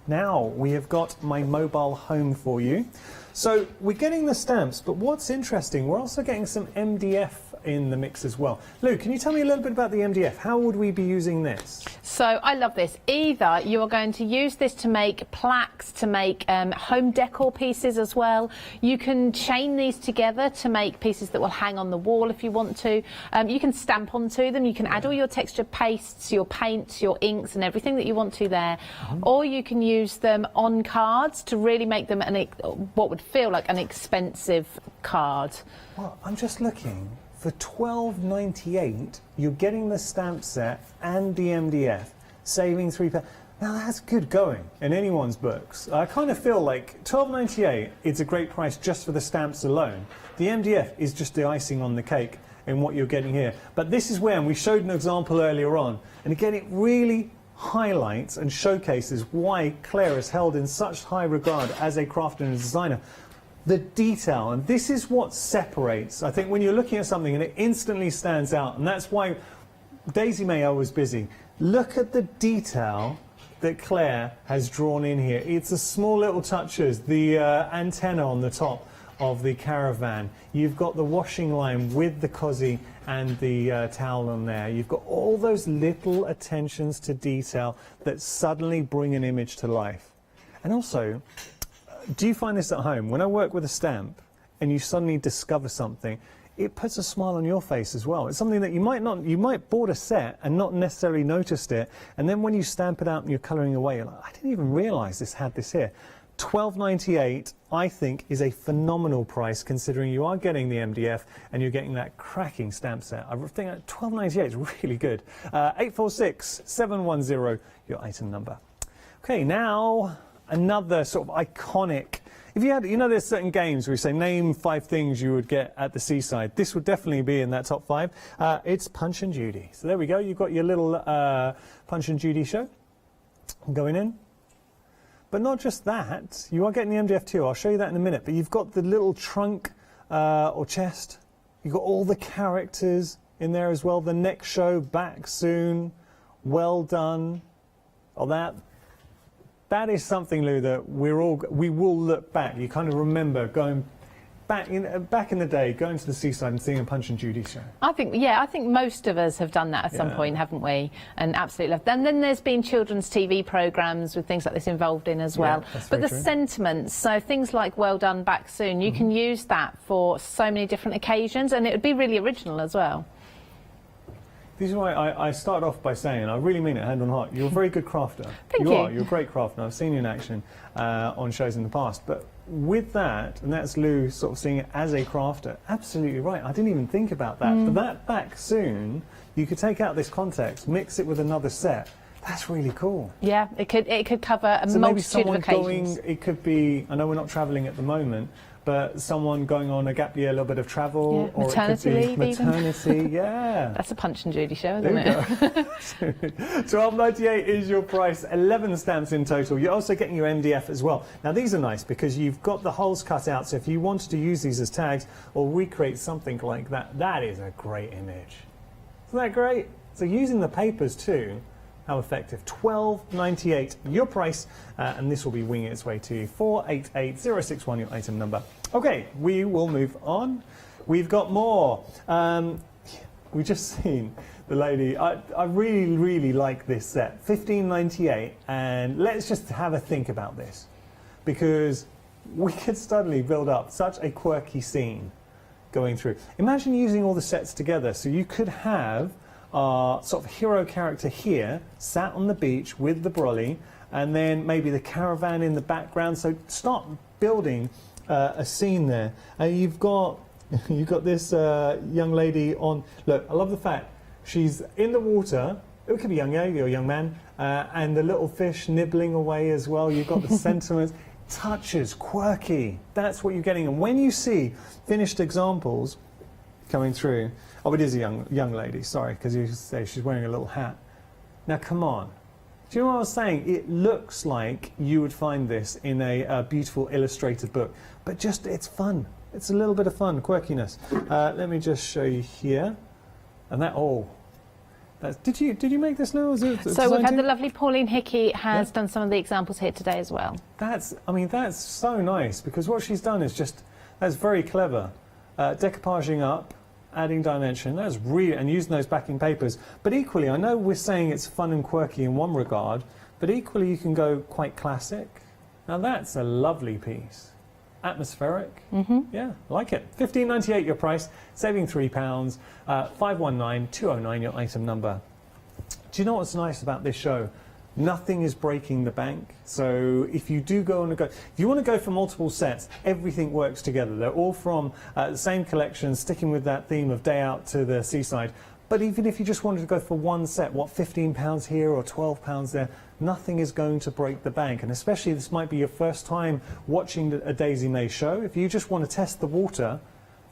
Now we have got my mobile home for you. So we're getting the stamps, but what's interesting, we're also getting some MDF in the mix as well. Lou, can you tell me a little bit about the MDF? How would we be using this? So I love this. Either you are going to use this to make plaques, to make home decor pieces as well. You can chain these together to make pieces that will hang on the wall if you want to. You can stamp onto them. You can add all your texture pastes, your paints, your inks and everything that you want to there. Or you can use them on cards to really make them what would feel like an expensive card. Well, I'm just looking. For £12.98, you're getting the stamp set and the MDF, saving £3. Now that's good going in anyone's books. I kind of feel like £12.98 is a great price just for the stamps alone. The MDF is just the icing on the cake in what you're getting here. But this is where, and we showed an example earlier on, and again it really highlights and showcases why Claire is held in such high regard as a crafter and a designer. The detail, and this is what separates, I think, when you're looking at something and it instantly stands out, and that's why Daisy May was busy. Look at the detail that Claire has drawn in here. It's the small little touches, the antenna on the top of the caravan. You've got the washing line with the cosy and the towel on there. You've got all those little attentions to detail that suddenly bring an image to life. And also, do you find this at home? When I work with a stamp and you suddenly discover something, it puts a smile on your face as well. It's something that you might bought a set and not necessarily noticed it, and then when you stamp it out and you're colouring away, you're like, I didn't even realise this had this here. $12.98, I think, is a phenomenal price considering you are getting the MDF and you're getting that cracking stamp set. I think that $12.98 is really good. 846-710, your item number. Okay, now another sort of iconic. If you had, you know, there's certain games where you say name 5 things you would get at the seaside. This would definitely be in that top 5. It's Punch and Judy. So there we go. You've got your little Punch and Judy show going in. But not just that, you are getting the MDF too. I'll show you that in a minute. But you've got the little trunk or chest. You've got all the characters in there as well. The next show, back soon, well done. Oh, that is something, Lou, that we will look back. You kind of remember going back in the day, going to the seaside and seeing a Punch and Judy show. I think most of us have done that at some point, haven't we? And absolutely love. And then there's been children's TV programmes with things like this involved in as well. But the sentiments, so things like "Well done, back soon," you can use that for so many different occasions, and it would be really original as well. This is why I started off by saying, and I really mean it hand on heart, you're a very good crafter. Thank you. You're a great crafter. I've seen you in action on shows in the past. But with that, and that's Lou sort of seeing it as a crafter, absolutely right. I didn't even think about that. But that back soon, you could take out this context, mix it with another set. That's really cool. Yeah, it could cover a so multitude of maybe someone occasions. it could be, I know we're not travelling at the moment, but someone going on a gap year, a little bit of travel, or maternity leave, maternity, yeah. That's a Punch and Judy show, isn't it? $12.98 is your price. 11 stamps in total. You're also getting your MDF as well. Now these are nice because you've got the holes cut out. So if you wanted to use these as tags or recreate something like that, that is a great image. Isn't that great? So using the papers too. How effective. $12.98 your price, and this will be winging its way to you. 488061, your item number. Okay, we will move on. We've got more. We've just seen the lady. I really, really like this set. $15.98, and let's just have a think about this, because we could suddenly build up such a quirky scene going through. Imagine using all the sets together, so you could have our sort of hero character here, sat on the beach with the brolly, and then maybe the caravan in the background. So start building a scene there. And you've got this young lady on. Look, I love the fact she's in the water. It could be a young lady or a young man, and the little fish nibbling away as well. You've got the sentiments, touches, quirky. That's what you're getting. And when you see finished examples coming through. Oh, it is a young lady, sorry, because you say she's wearing a little hat. Now, come on. Do you know what I was saying? It looks like you would find this in a beautiful illustrated book, but just, it's fun. It's a little bit of fun, quirkiness. Let me just show you here. And that, did you make this, Lou? So we've had the lovely Pauline Hickey has done some of the examples here today as well. That's so nice, because what she's done is that's very clever. Decoupaging up, adding dimension, that's really, and using those backing papers. But equally, I know we're saying it's fun and quirky in one regard, but equally you can go quite classic. Now that's a lovely piece. Atmospheric, yeah, like it. $15.98 your price, saving £3, 519209 your item number. Do you know what's nice about this show? Nothing is breaking the bank. So if you do if you want to go for multiple sets, everything works together. They're all from the same collection, sticking with that theme of day out to the seaside. But even if you just wanted to go for one set, £15 here or £12 there, nothing is going to break the bank. And especially this might be your first time watching a Daisy May show. If you just want to test the water,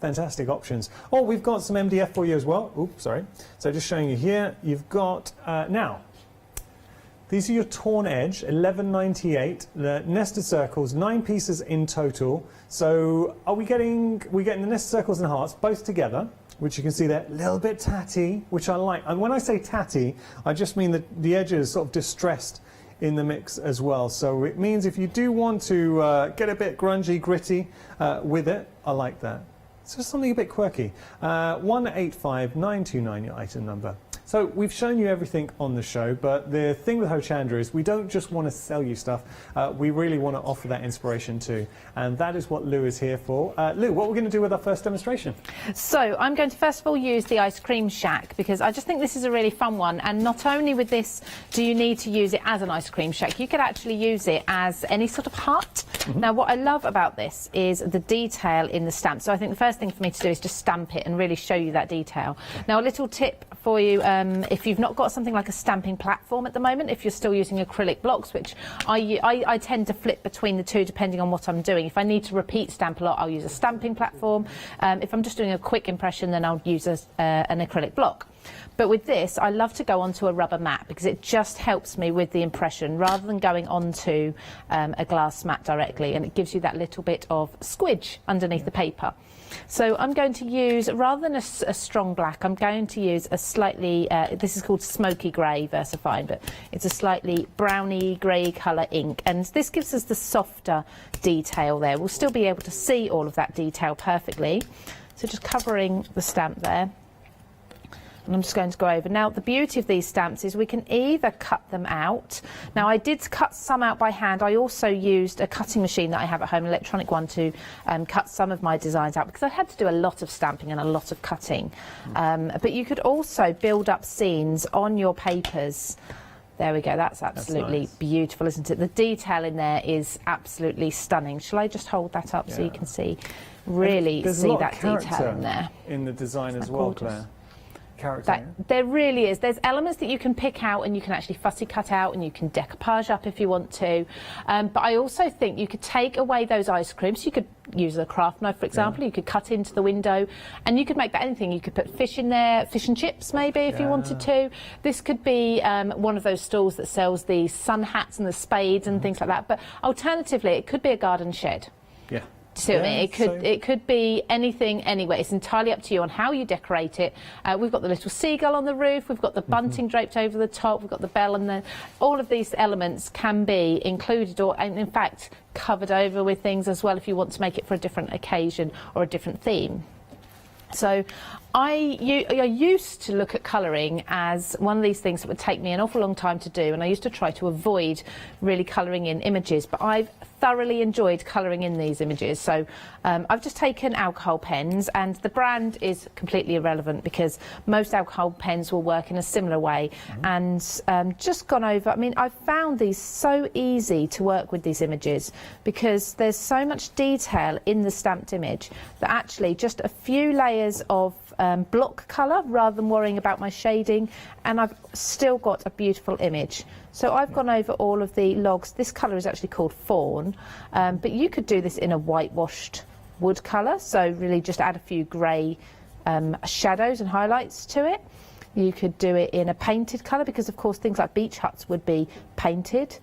fantastic options. Oh, we've got some MDF for you as well. Oops, sorry. So just showing you here, you've got now. These are your torn edge, $11.98. The nested circles, 9 pieces in total. So we're getting the nested circles and hearts both together, which you can see there, a little bit tatty, which I like. And when I say tatty, I just mean that the edges sort of distressed in the mix as well. So it means if you do want to get a bit grungy, gritty with it, I like that. It's just something a bit quirky. 185929, your item number. So we've shown you everything on the show, but the thing with Hochanda is we don't just want to sell you stuff, we really want to offer that inspiration too. And that is what Lou is here for. Lou, what we're going to do with our first demonstration? So I'm going to first of all use the ice cream shack, because I just think this is a really fun one. And not only with this do you need to use it as an ice cream shack, you could actually use it as any sort of hut. Now what I love about this is the detail in the stamp. So I think the first thing for me to do is just stamp it and really show you that detail. Now a little tip for you, if you've not got something like a stamping platform at the moment, if you're still using acrylic blocks, which I tend to flip between the two depending on what I'm doing. If I need to repeat stamp a lot, I'll use a stamping platform. If I'm just doing a quick impression, then I'll use an acrylic block. But with this, I love to go onto a rubber mat because it just helps me with the impression rather than going onto a glass mat directly, and it gives you that little bit of squidge underneath the paper. So I'm going to use, rather than a strong black, I'm going to use a slightly, this is called smoky grey VersaFine, but it's a slightly browny grey colour ink, and this gives us the softer detail there. We'll still be able to see all of that detail perfectly. So just covering the stamp there. And I'm just going to go over. Now, the beauty of these stamps is we can either cut them out. Now, I did cut some out by hand. I also used a cutting machine that I have at home, an electronic one, to cut some of my designs out because I had to do a lot of stamping and a lot of cutting. But you could also build up scenes on your papers. There we go, that's absolutely nice. Beautiful, isn't it? The detail in there is absolutely stunning. Shall I just hold that up so you can see, really see that detail in there? In the design as well, Claire. There really is. There's elements that you can pick out and you can actually fussy cut out and you can decoupage up if you want to. But I also think you could take away those ice creams. You could use a craft knife, for example. You could cut into the window and you could make that anything. You could put fish in there, fish and chips maybe if you wanted to. This could be one of those stalls that sells the sun hats and the spades and things like that. But alternatively, it could be a garden shed. Yeah. See what I mean? It could be anything, anyway. It's entirely up to you on how you decorate it. We've got the little seagull on the roof. We've got the bunting draped over the top. We've got the bell, and all of these elements can be included, or in fact covered over with things as well if you want to make it for a different occasion or a different theme. So I used to look at colouring as one of these things that would take me an awful long time to do, and I used to try to avoid really colouring in images, but I've thoroughly enjoyed colouring in these images. So I've just taken alcohol pens, and the brand is completely irrelevant because most alcohol pens will work in a similar way, and just gone over. I mean, I've found these so easy to work with, these images, because there's so much detail in the stamped image that actually just a few layers of block colour rather than worrying about my shading, and I've still got a beautiful image. So I've gone over all of the logs. This colour is actually called fawn, but you could do this in a whitewashed wood colour, so really just add a few grey shadows and highlights to it. You could do it in a painted colour because of course things like beach huts would be painted.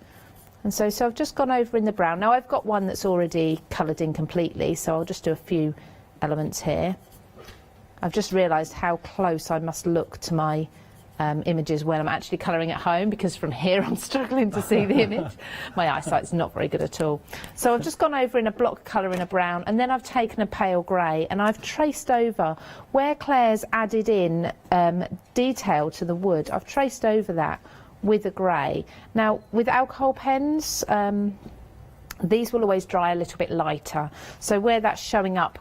And so I've just gone over in the brown. Now I've got one that's already coloured in completely, so I'll just do a few elements here. I've just realised how close I must look to my images when I'm actually colouring at home, because from here I'm struggling to see the image. My eyesight's not very good at all. So I've just gone over in a block colour in a brown, and then I've taken a pale grey and I've traced over where Claire's added in detail to the wood. I've traced over that with a grey. Now with alcohol pens, these will always dry a little bit lighter, so where that's showing up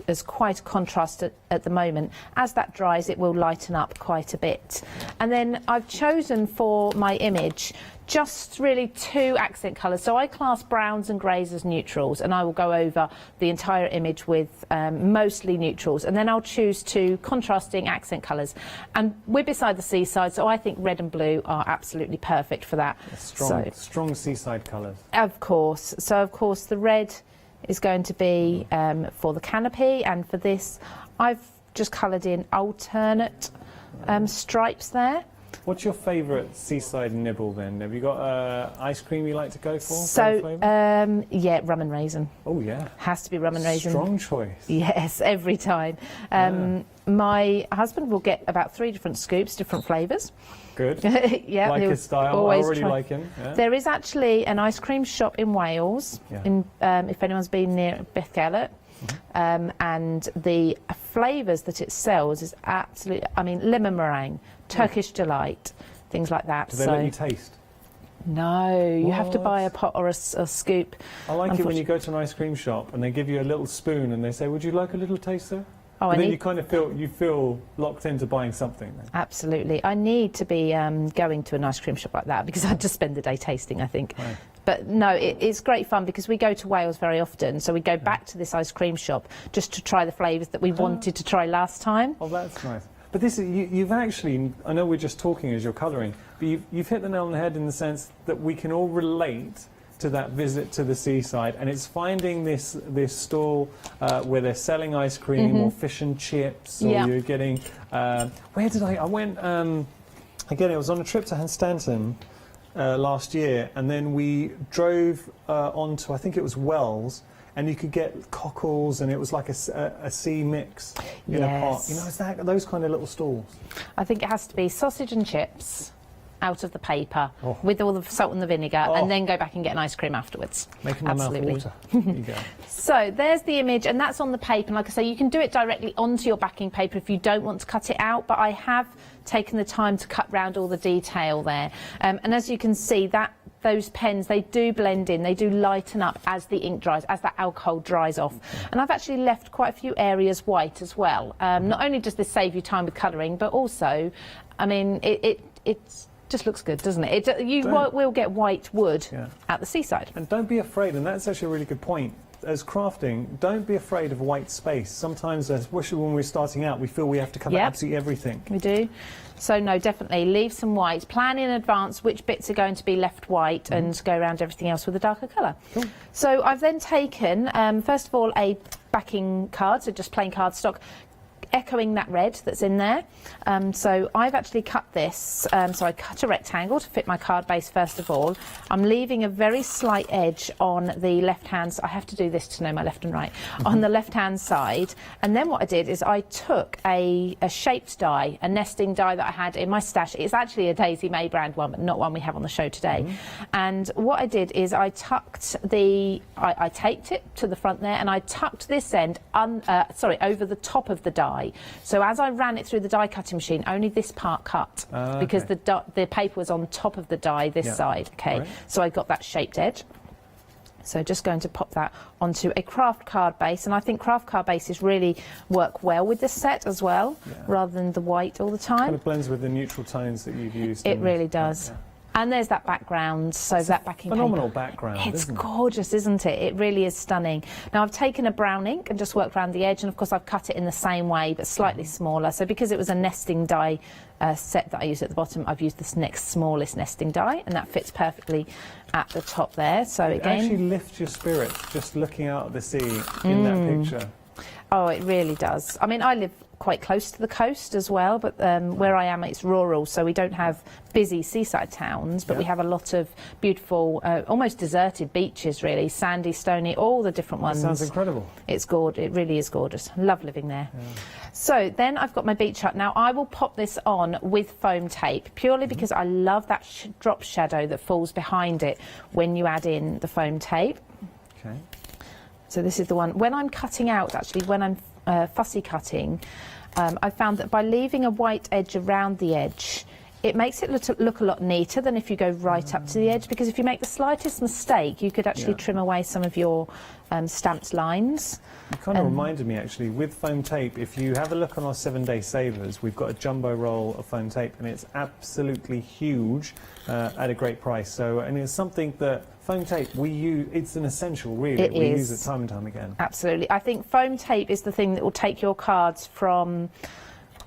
as quite a contrast at the moment, as that dries it will lighten up quite a bit. And then I've chosen for my image just really two accent colours. So I class browns and greys as neutrals, and I will go over the entire image with mostly neutrals, and then I'll choose two contrasting accent colours. And we're beside the seaside, so I think red and blue are absolutely perfect for that. Strong seaside colours. Of course. So of course the red is going to be for the canopy, and for this I've just coloured in alternate stripes there. What's your favourite seaside nibble then? Have you got ice cream you like to go for? So, yeah, rum and raisin. Oh, yeah. Has to be rum and raisin. Strong choice. Yes, every time. My husband will get about 3 different scoops, different flavours. Good. Yeah, like his style. I already like him. Yeah. There is actually an ice cream shop in Wales, if anyone's been near Bethgelert, and the flavours that it sells is absolutely, I mean, lemon meringue, Turkish delight, things like that. Do they let you taste? No, you have to buy a pot or a scoop. I like it when you go to an ice cream shop and they give you a little spoon and they say, would you like a little taster? Oh, and then you kind of feel locked into buying something. Then. Absolutely. I need to be going to an ice cream shop like that because I'd just spend the day tasting, I think. Right. But no, it's great fun because we go to Wales very often, so we go back to this ice cream shop just to try the flavours that we wanted to try last time. Oh, that's nice. But this is, you've actually, I know we're just talking as you're colouring, but you've hit the nail on the head in the sense that we can all relate to that visit to the seaside, and it's finding this stall where they're selling ice cream or fish and chips, or you're getting, where did I went, again, it was on a trip to Hunstanton last year, and then we drove on to, I think it was Wells, and you could get cockles, and it was like a sea mix in a pot. You know, it's those kind of little stalls. I think it has to be sausage and chips out of the paper with all the salt and the vinegar, and then go back and get an ice cream afterwards. Making my mouth water. There you go. So there's the image, and that's on the paper. And like I say, you can do it directly onto your backing paper if you don't want to cut it out, but I have taken the time to cut round all the detail there. And as you can see, those pens, they do blend in, they do lighten up as the ink dries, as that alcohol dries off. And I've actually left quite a few areas white as well. Not only does this save you time with colouring, but also, I mean, it just looks good, doesn't it? You will get white wood at the seaside. And don't be afraid, and that's actually a really good point. As crafting, don't be afraid of white space. Sometimes, especially when we're starting out, we feel we have to cover absolutely everything. We do. So no, definitely leave some white. Plan in advance which bits are going to be left white and go around everything else with a darker colour. Cool. So I've then taken, first of all, a backing card, so just plain cardstock, echoing that red that's in there. So I've actually cut this, so I cut a rectangle to fit my card base first of all. I'm leaving a very slight edge on the left hand side. I have to do this to know my left and right. On the left hand side, and then what I did is I took a shaped die, a nesting die that I had in my stash. It's actually a Daisy May brand one, but not one we have on the show today. And what I did is I tucked I taped it to the front there, and I tucked this end over the top of the die. So as I ran it through the die cutting machine, only this part cut because the paper was on top of the die this side. Okay, so I got that shaped edge. So just going to pop that onto a craft card base, and I think craft card bases really work well with this set as well, rather than the white all the time. Kind of blends with the neutral tones that you've used. It really does. And there's that background, so it's that backing phenomenal paper. Background. It's gorgeous, isn't it? It really is stunning. Now I've taken a brown ink and just worked around the edge, and of course I've cut it in the same way but slightly smaller. So because it was a nesting die set that I used at the bottom, I've used this next smallest nesting die, and that fits perfectly at the top there. So it again, actually lifts your spirit just looking out at the sea in that picture. Oh, it really does. I mean, I live quite close to the coast as well, but where I am, it's rural, so we don't have busy seaside towns, but we have a lot of beautiful, almost deserted beaches, really, sandy, stony, all the different ones. That sounds incredible. It's gorgeous. It really is gorgeous. Love living there. So then I've got my beach hut. Now I will pop this on with foam tape, purely because I love that drop shadow that falls behind it when you add in the foam tape. Okay. So this is the one. When I'm cutting out, actually, when I'm fussy cutting, I found that by leaving a white edge around the edge, it makes it look a lot neater than if you go right up to the edge, because if you make the slightest mistake, you could actually trim away some of your stamped lines. You kind of reminded me, actually, with foam tape, if you have a look on our 7-day savers, we've got a jumbo roll of foam tape, and it's absolutely huge at a great price. So, and it's something that foam tape, we use, it's an essential, really. We use it time and time again. Absolutely. I think foam tape is the thing that will take your cards from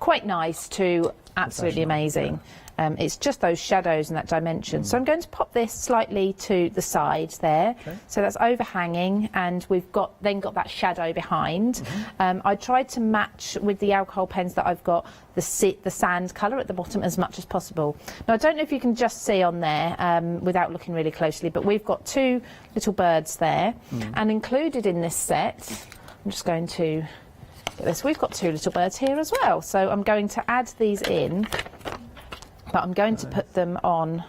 quite nice to absolutely amazing. It's just those shadows and that dimension. So I'm going to pop this slightly to the side there. So that's overhanging, and we've then got that shadow behind. I tried to match with the alcohol pens that I've got the sand colour at the bottom as much as possible. Now I don't know if you can just see on there without looking really closely, but we've got 2 little birds there, and included in this set, I'm just going to get this, we've got 2 little birds here as well. So I'm going to add these in, but I'm going to put them on,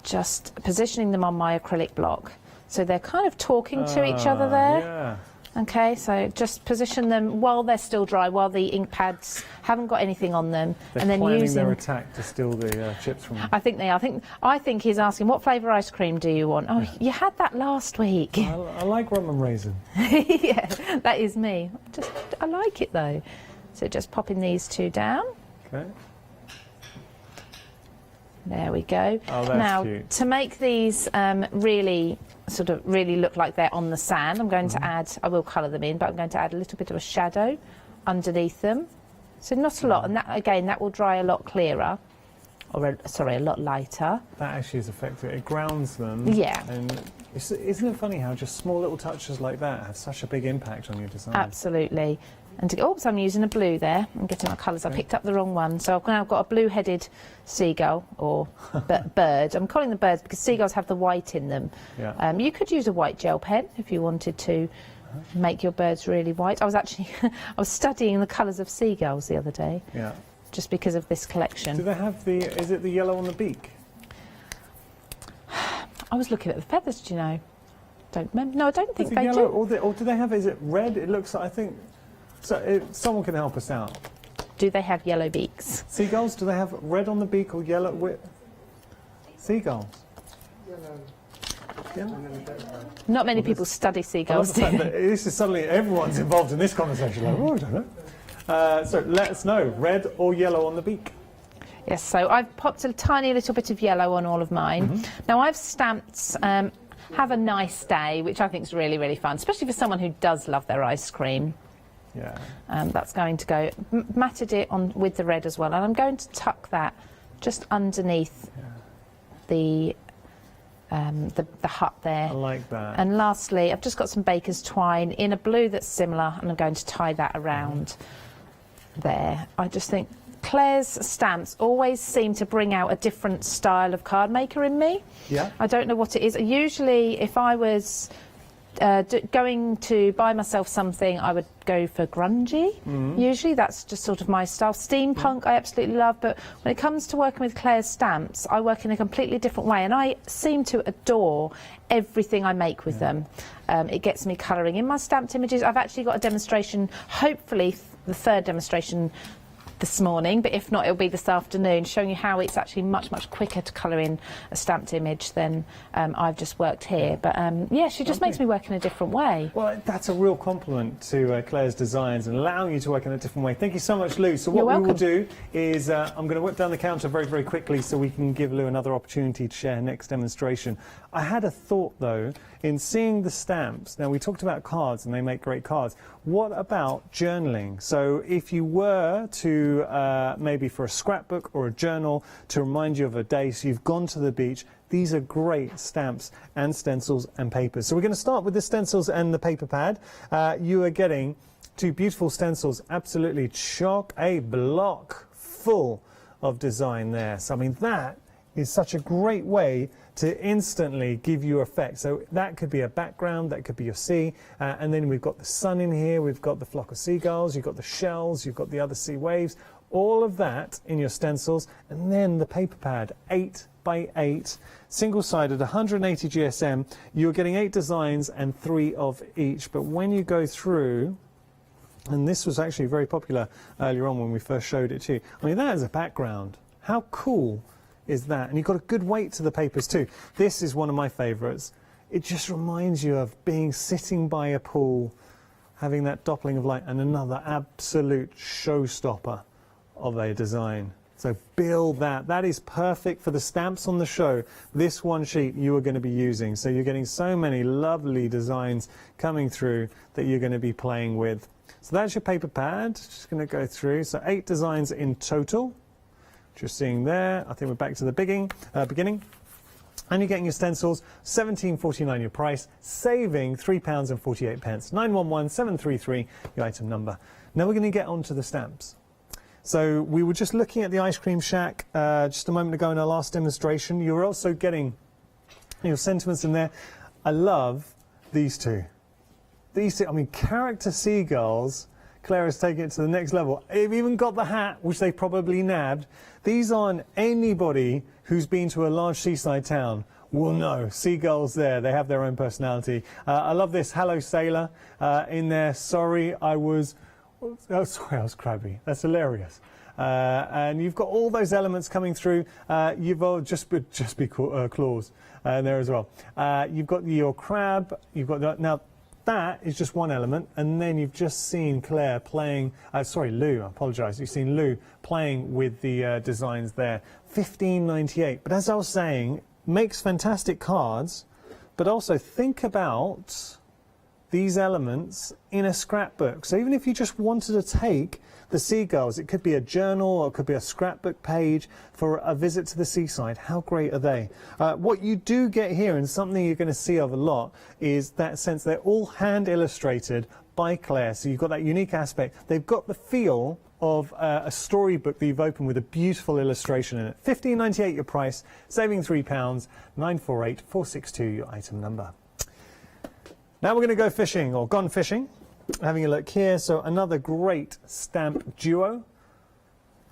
just positioning them on my acrylic block. So they're kind of talking to each other there. Okay, so just position them while they're still dry, while the ink pads haven't got anything on them, They're and then planning using their attack to steal the chips from them. I think they are. I think he's asking, what flavour ice cream do you want? Oh, you had that last week. I like rum and raisin. Yeah, that is me. I like it though. So just popping these two down. Okay. There we go. Oh, that's now, cute. to make these really look like they're on the sand, I'm going to add, I will colour them in, but I'm going to add a little bit of a shadow underneath them. So not a lot, and that, again, that will dry a lot clearer, or sorry, a lot lighter. That actually is effective. It grounds them. Yeah. And isn't it funny how just small little touches like that have such a big impact on your design? Absolutely. And oops, I'm using a blue there. I'm getting my colours. I picked up the wrong one. So I've now got a blue-headed seagull, or bird. I'm calling them birds because seagulls have the white in them. Yeah. You could use a white gel pen if you wanted to make your birds really white. I was actually I was studying the colours of seagulls the other day. Yeah. Just because of this collection. Do they have is it the yellow on the beak? I was looking at the feathers, do you know? Don't remember. No, I don't think they yellow, do. Or do they have, is it red? It looks like, I think, so someone can help us out. Do they have yellow beaks? Seagulls, do they have red on the beak or yellow? Seagulls. Not many people study seagulls. I love the fact that this is suddenly everyone's involved in this conversation. Like, oh, I don't know. So let us know, red or yellow on the beak. Yes, so I've popped a tiny little bit of yellow on all of mine. Now I've stamped Have a Nice Day, which I think is really, really fun, especially for someone who does love their ice cream. Yeah. That's going to go, matted it on with the red as well, and I'm going to tuck that just underneath the hut there. I like that. And lastly, I've just got some baker's twine in a blue that's similar, and I'm going to tie that around there. I just think Claire's stamps always seem to bring out a different style of card maker in me. Yeah. I don't know what it is. Usually, if I was going to buy myself something, I would go for grungy. Usually that's just sort of my style. Steampunk I absolutely love, but when it comes to working with Claire's stamps, I work in a completely different way, and I seem to adore everything I make with them. It gets me colouring in my stamped images. I've actually got a demonstration, hopefully the third demonstration this morning, but if not, it'll be this afternoon, showing you how it's actually much, much quicker to colour in a stamped image than I've just worked here. But yeah, she just makes me work in a different way. Well, that's a real compliment to Claire's designs and allowing you to work in a different way. Thank you so much, Lou. So what we will do is I'm going to whip down the counter very, very quickly so we can give Lou another opportunity to share her next demonstration. I had a thought, though, in seeing the stamps. Now, we talked about cards, and they make great cards. What about journaling? So if you were to, maybe for a scrapbook or a journal, to remind you of a day, so you've gone to the beach, these are great stamps and stencils and papers. So we're going to start with the stencils and the paper pad. You are getting two beautiful stencils, absolutely chock-a-block full of design there. So, I mean, that is such a great way to instantly give you effect. So that could be a background, that could be your sea, and then we've got the sun in here, we've got the flock of seagulls, you've got the shells, you've got the other sea waves, all of that in your stencils, and then the paper pad, 8 by 8, single-sided, 180 GSM. You're getting 8 designs and 3 of each, but when you go through, and this was actually very popular earlier on when we first showed it to you, I mean, that is a background. How cool is that? And you've got a good weight to the papers too. This is one of my favourites. It just reminds you of sitting by a pool, having that doppling of light, and another absolute showstopper of a design. So build that. That is perfect for the stamps on the show. This one sheet you are going to be using. So you're getting so many lovely designs coming through that you're going to be playing with. So that's your paper pad. Just going to go through. So 8 designs in total. You're seeing there. I think we're back to the beginning. And you're getting your stencils, £17.49 your price, saving £3.48. 911733 your item number. Now we're going to get on to the stamps. So we were just looking at the Ice Cream Shack just a moment ago in our last demonstration. You were also getting your sentiments in there. I love these two. These two, I mean, character seagulls. Claire is taking it to the next level. They've even got the hat, which they probably nabbed. These aren't anybody who's been to a large seaside town will know. Seagulls there, they have their own personality. I love this Hello Sailor in there. Sorry, I was crabby. That's hilarious. And you've got all those elements coming through. You've just be claws there as well. You've got your crab. You've got that. Now that is just one element, and then you've just seen Claire playing. Sorry, Lou. I apologise. You've seen Lou playing with the designs there. $15.98. But as I was saying, makes fantastic cards. But also think about these elements in a scrapbook. So even if you just wanted to take the seagulls, it could be a journal or it could be a scrapbook page for a visit to the seaside. How great are they? What you do get here, and something you're going to see of a lot, is that sense they're all hand illustrated by Claire. So you've got that unique aspect. They've got the feel of a storybook that you've opened with a beautiful illustration in it. $15.98 your price, saving £3, 948 462 your item number. Now we're going to go fishing, or gone fishing. Having a look here, so another great stamp duo.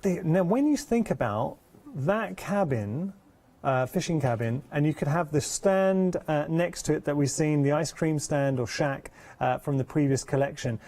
Now when you think about that cabin, fishing cabin, and you could have the stand next to it that we've seen, the ice cream stand or shack from the previous collection,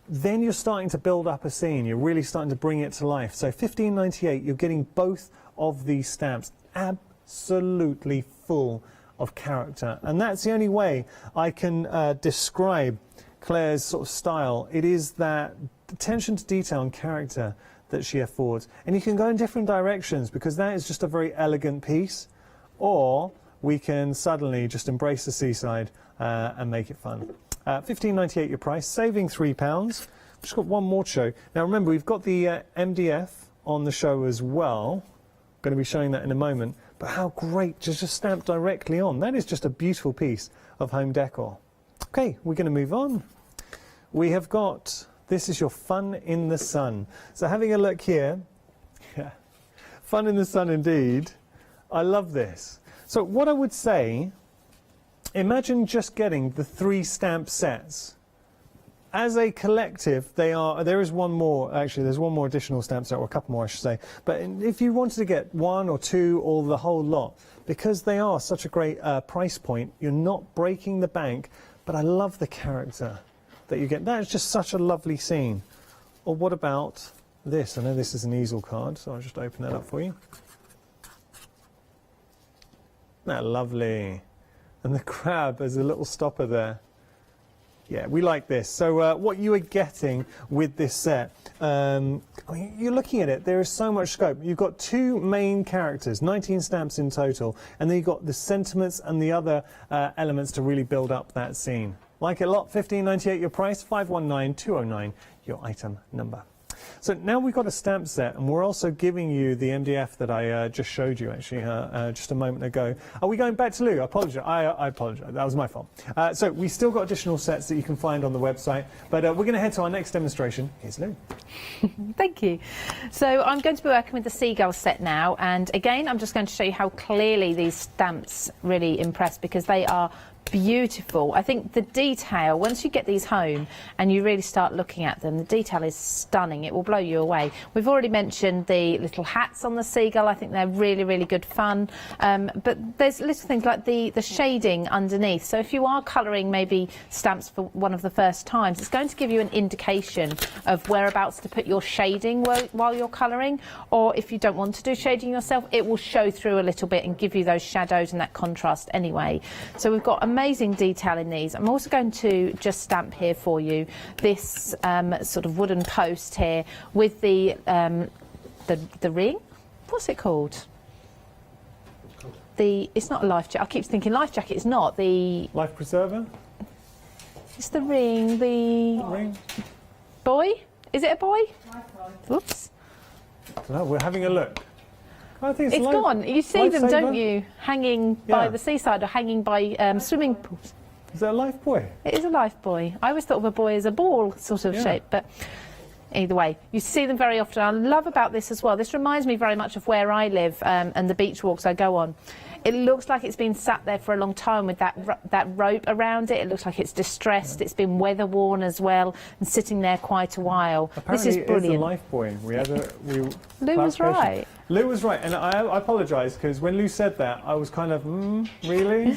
then you're starting to build up a scene. You're really starting to bring it to life. So $15.98, you're getting both of these stamps absolutely full of character. And that's the only way I can describe Claire's sort of style. It is that attention to detail and character that she affords. And you can go in different directions, because that is just a very elegant piece. Or we can suddenly just embrace the seaside and make it fun. $15.98 your price, saving £3. Just got one more to show. Now remember, we've got the MDF on the show as well. Going to be showing that in a moment. But how great, just stamped directly on. That is just a beautiful piece of home decor. Okay, we're going to move on. We have got, this is your Fun in the Sun. So having a look here, yeah, Fun in the Sun indeed. I love this. So what I would say, imagine just getting the 3 stamp sets. As a collective, there is one more, actually there's one more additional stamp set, or a couple more I should say. But if you wanted to get 1 or 2 or the whole lot, because they are such a great price point, you're not breaking the bank. But I love the character that you get. That is just such a lovely scene. Or what about this? I know this is an easel card, so I'll just open that up for you. Isn't that lovely? And the crab as a little stopper there. Yeah, we like this. So what you are getting with this set, you're looking at it, there is so much scope. You've got 2 main characters, 19 stamps in total, and then you've got the sentiments and the other elements to really build up that scene. Like it a lot, $15.98 your price, 519209 your item number. So now we've got a stamp set, and we're also giving you the MDF that I just showed you actually just a moment ago. Are we going back to Lou? I apologise. I apologise. That was my fault. So we still got additional sets that you can find on the website, but we're going to head to our next demonstration. Here's Lou. Thank you. So I'm going to be working with the seagull set now, and again I'm just going to show you how clearly these stamps really impress, because they are beautiful. I think the detail, once you get these home and you really start looking at them, the detail is stunning. It will blow you away. We've already mentioned the little hats on the seagull. I think they're really, really good fun. But there's little things like the shading underneath. So if you are colouring maybe stamps for one of the first times, it's going to give you an indication of whereabouts to put your shading while you're colouring. Or if you don't want to do shading yourself, it will show through a little bit and give you those shadows and that contrast anyway. So we've got amazing detail in these. I'm also going to just stamp here for you this sort of wooden post here with the ring. What's it called? It's not a life jacket. I keep thinking life jacket. It's not the life preserver. It's the ring. The ring. Boy? Is it a boy? Oops. No, we're having a look. I think it's gone. You see them, don't you? Hanging by the seaside or hanging by swimming pools. Is that a life buoy? It is a life buoy. I always thought of a buoy as a ball sort of shape, but Either way, you see them very often. I love about this as well. This reminds me very much of where I live and the beach walks I go on. It looks like it's been sat there for a long time with that rope around it. It looks like it's distressed. It's been weather worn as well and sitting there quite a while. Apparently this is brilliant. It is a life buoy. Lou was right. Lou was right, and I apologise because when Lou said that, I was kind of, really?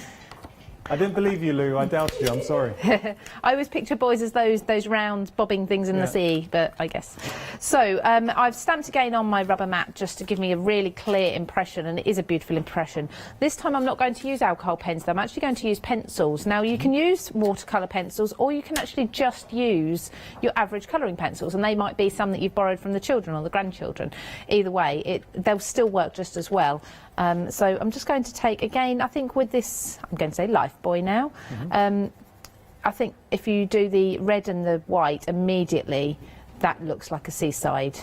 I didn't believe you, Lou. I doubted you. I'm sorry. I always picture buoys as those round bobbing things in the sea, but I guess. So I've stamped again on my rubber mat just to give me a really clear impression, and it is a beautiful impression. This time I'm not going to use alcohol pens, though. I'm actually going to use pencils. Now, you can use watercolour pencils, or you can actually just use your average colouring pencils, and they might be some that you've borrowed from the children or the grandchildren. Either way, they'll still work just as well. So I'm just going to take, again, I think with this, I'm going to say life buoy now. I think if you do the red and the white immediately, that looks like a seaside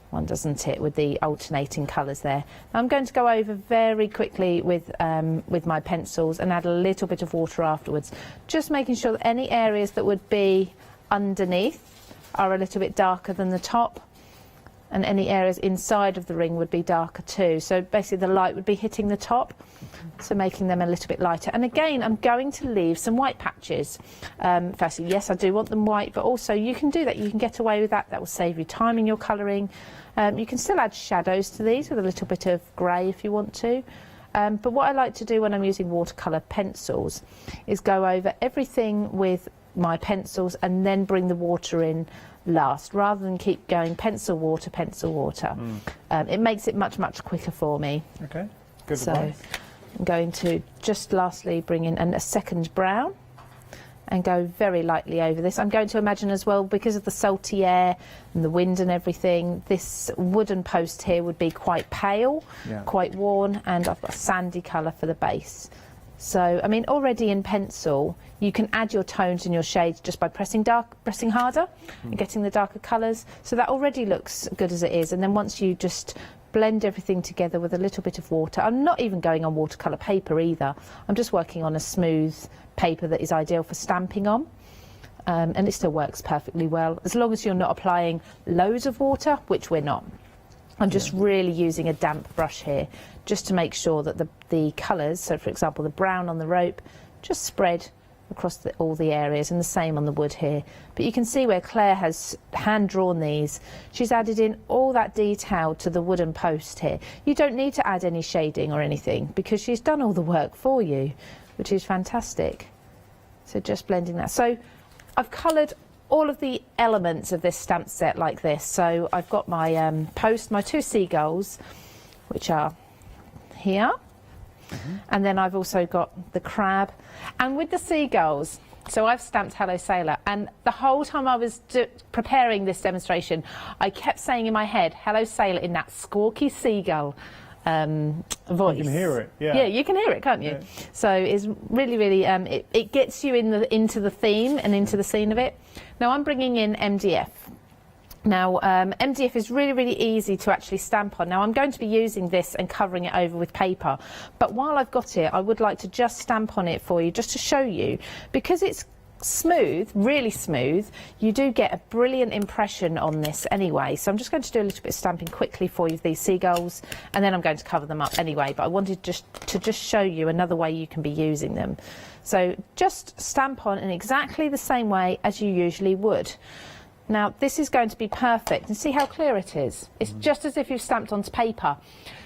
one, doesn't it, with the alternating colours there. Now I'm going to go over very quickly with my pencils and add a little bit of water afterwards, just making sure that any areas that would be underneath are a little bit darker than the top. And any areas inside of the ring would be darker too. So basically the light would be hitting the top, so making them a little bit lighter. And again, I'm going to leave some white patches. Firstly, yes, I do want them white, but also you can do that. You can get away with that. That will save you time in your colouring. You can still add shadows to these with a little bit of grey if you want to. But what I like to do when I'm using watercolour pencils is go over everything with my pencils and then bring the water in last, rather than keep going pencil water, pencil water. It makes it much, much quicker for me. Okay, good so advice. I'm going to just lastly bring in a second brown and go very lightly over this. I'm going to imagine as well, because of the salty air and the wind and everything, this wooden post here would be quite pale, quite worn, and I've got a sandy colour for the base. So, I mean, already in pencil, you can add your tones and your shades just by pressing harder and getting the darker colours. So that already looks good as it is. And then once you just blend everything together with a little bit of water, I'm not even going on watercolour paper either. I'm just working on a smooth paper that is ideal for stamping on. And it still works perfectly well, as long as you're not applying loads of water, which we're not. I'm just really using a damp brush here, just to make sure that the colours, so for example the brown on the rope, just spread across all the areas, and the same on the wood here. But you can see where Claire has hand drawn these. She's added in all that detail to the wooden post here. You don't need to add any shading or anything because she's done all the work for you, which is fantastic. So just blending that. So I've coloured all of the elements of this stamp set like this. So I've got my post, my two seagulls, which are here, and then I've also got the crab. And with the seagulls, so I've stamped Hello Sailor, and the whole time I was preparing this demonstration, I kept saying in my head, Hello Sailor, in that squawky seagull voice. You can hear it, yeah, you can hear it, can't you? So it's really, really, it gets you into the theme and into the scene of it. Now I'm bringing in MDF. Now MDF is really, really easy to actually stamp on. Now I'm going to be using this and covering it over with paper, but while I've got it, I would like to just stamp on it for you, just to show you, because it's smooth, really smooth, you do get a brilliant impression on this anyway. So I'm just going to do a little bit of stamping quickly for you, these seagulls, and then I'm going to cover them up anyway, but I wanted to just show you another way you can be using them. So just stamp on in exactly the same way as you usually would. Now this is going to be perfect, and see how clear it is. It's just as if you've stamped onto paper.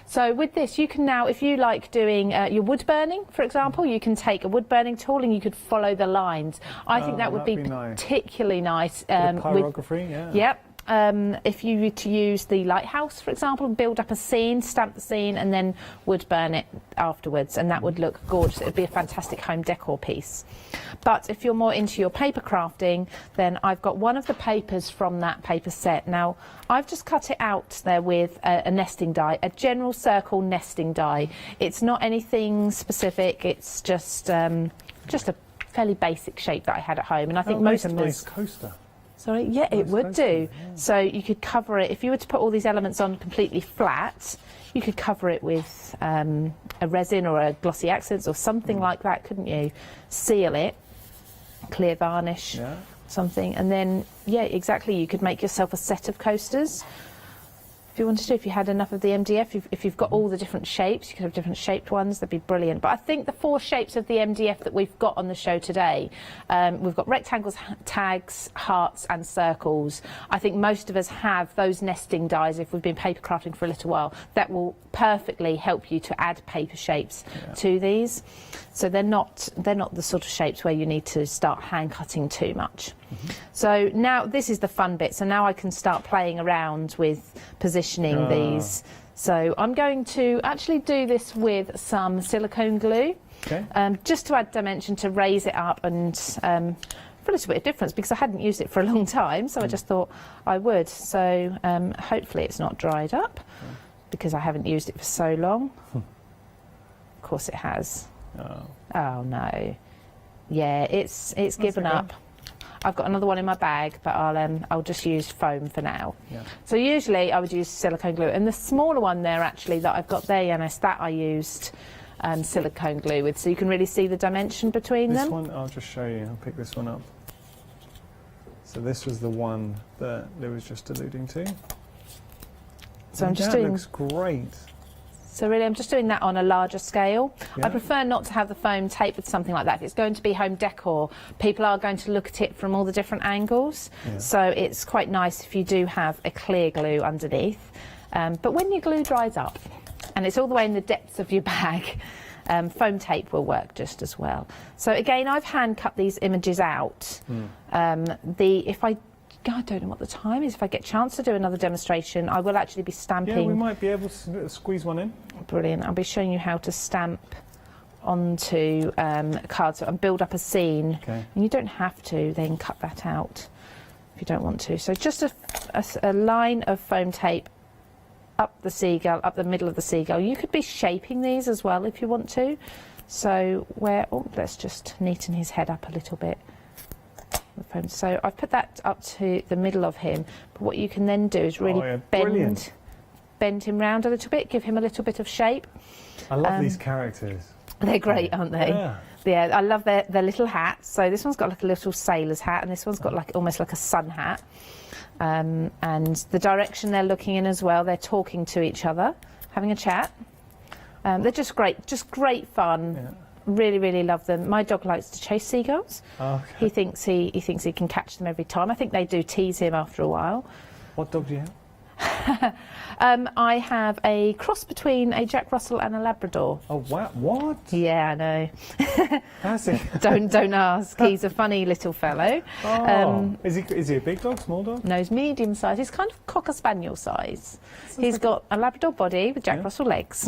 So with this, you can now, if you like doing your wood burning, for example, you can take a wood burning tool and you could follow the lines. I think that would be particularly nice. Pyrography, Yep. If you were to use the lighthouse, for example, build up a scene, stamp the scene, and then wood burn it afterwards, and that would look gorgeous. It would be a fantastic home decor piece. But if you're more into your paper crafting, then I've got one of the papers from that paper set. Now, I've just cut it out there with a nesting die, a general circle nesting die. It's not anything specific, it's just a fairly basic shape that I had at home, and I think most of us... nice coaster. Sorry, yeah, it would do. So you could cover it, if you were to put all these elements on completely flat, you could cover it with a resin or a glossy accents or something like that, couldn't you? Seal it, clear varnish, something, and then, yeah, exactly, you could make yourself a set of coasters. If you wanted to, if you had enough of the MDF, if you've got all the different shapes, you could have different shaped ones, that'd be brilliant. But I think the 4 shapes of the MDF that we've got on the show today, we've got rectangles, tags, hearts and circles. I think most of us have those nesting dies, if we've been paper crafting for a little while, that will perfectly help you to add paper shapes to these. So they're not the sort of shapes where you need to start hand cutting too much. So now this is the fun bit. So now I can start playing around with positioning these. So I'm going to actually do this with some silicone glue, just to add dimension, to raise it up, and for a little bit of difference, because I hadn't used it for a long time, so I just thought I would. So hopefully it's not dried up, because I haven't used it for so long. Of course it has. Oh no. Yeah, it's given up. I've got another one in my bag, but I'll just use foam for now. So usually I would use silicone glue, and the smaller one there actually that I've got there, Yanis, that I used silicone glue with, so you can really see the dimension between them. This one, I'll just show you. I'll pick this one up. So this was the one that Lou was just alluding to. So I'm just doing. That looks great. So really, I'm just doing that on a larger scale. I prefer not to have the foam tape with something like that. If it's going to be home decor, people are going to look at it from all the different angles. So it's quite nice if you do have a clear glue underneath. But when your glue dries up, and it's all the way in the depths of your bag, foam tape will work just as well. So again, I've hand cut these images out. I don't know what the time is. If I get a chance to do another demonstration, I will actually be stamping. Yeah, we might be able to squeeze one in. Brilliant. I'll be showing you how to stamp onto cards and build up a scene. And you don't have to then cut that out if you don't want to. So just a line of foam tape up the seagull, up the middle of the seagull. You could be shaping these as well if you want to. So let's just neaten his head up a little bit. So I've put that up to the middle of him, but what you can then do is really bend him round a little bit, give him a little bit of shape. I love these characters. They're great, aren't they? Yeah, I love their little hats. So this one's got like a little sailor's hat, and this one's got like almost like a sun hat. And the direction they're looking in as well, they're talking to each other, having a chat. They're just great fun. Really, really love them. My dog likes to chase seagulls. He thinks he can catch them every time. I think they do tease him after a while. What dog do you have? I have a cross between a Jack Russell and a Labrador. Oh wow! What? Yeah, I know. That's it. Don't ask. He's a funny little fellow. Is he a big dog, small dog? No, he's medium size. He's kind of Cocker Spaniel size. He's got a Labrador body with Jack Russell legs.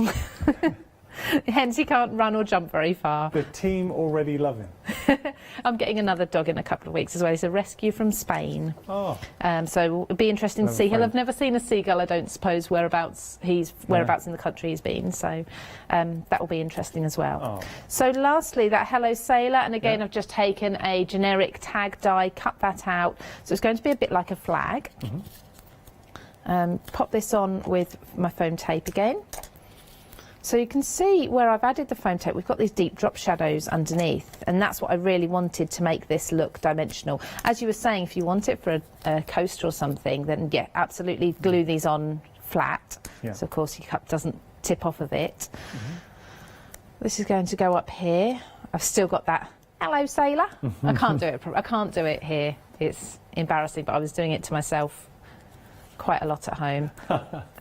Hence, he can't run or jump very far. The team already love him. I'm getting another dog in a couple of weeks as well. He's a rescue from Spain. So it'll be interesting to see. He'll have never seen a seagull, I don't suppose, whereabouts in the country he's been. So that will be interesting as well. So lastly, that Hello Sailor, and again, I've just taken a generic tag die, cut that out. So it's going to be a bit like a flag. Pop this on with my foam tape again. So you can see where I've added the foam tape, we've got these deep drop shadows underneath, and that's what I really wanted to make this look dimensional. As you were saying, if you want it for a coaster or something, then absolutely glue these on flat. So of course your cup doesn't tip off of it. This is going to go up here. I've still got that Hello Sailor. I can't do it. I can't do it here. It's embarrassing, but I was doing it to myself quite a lot at home.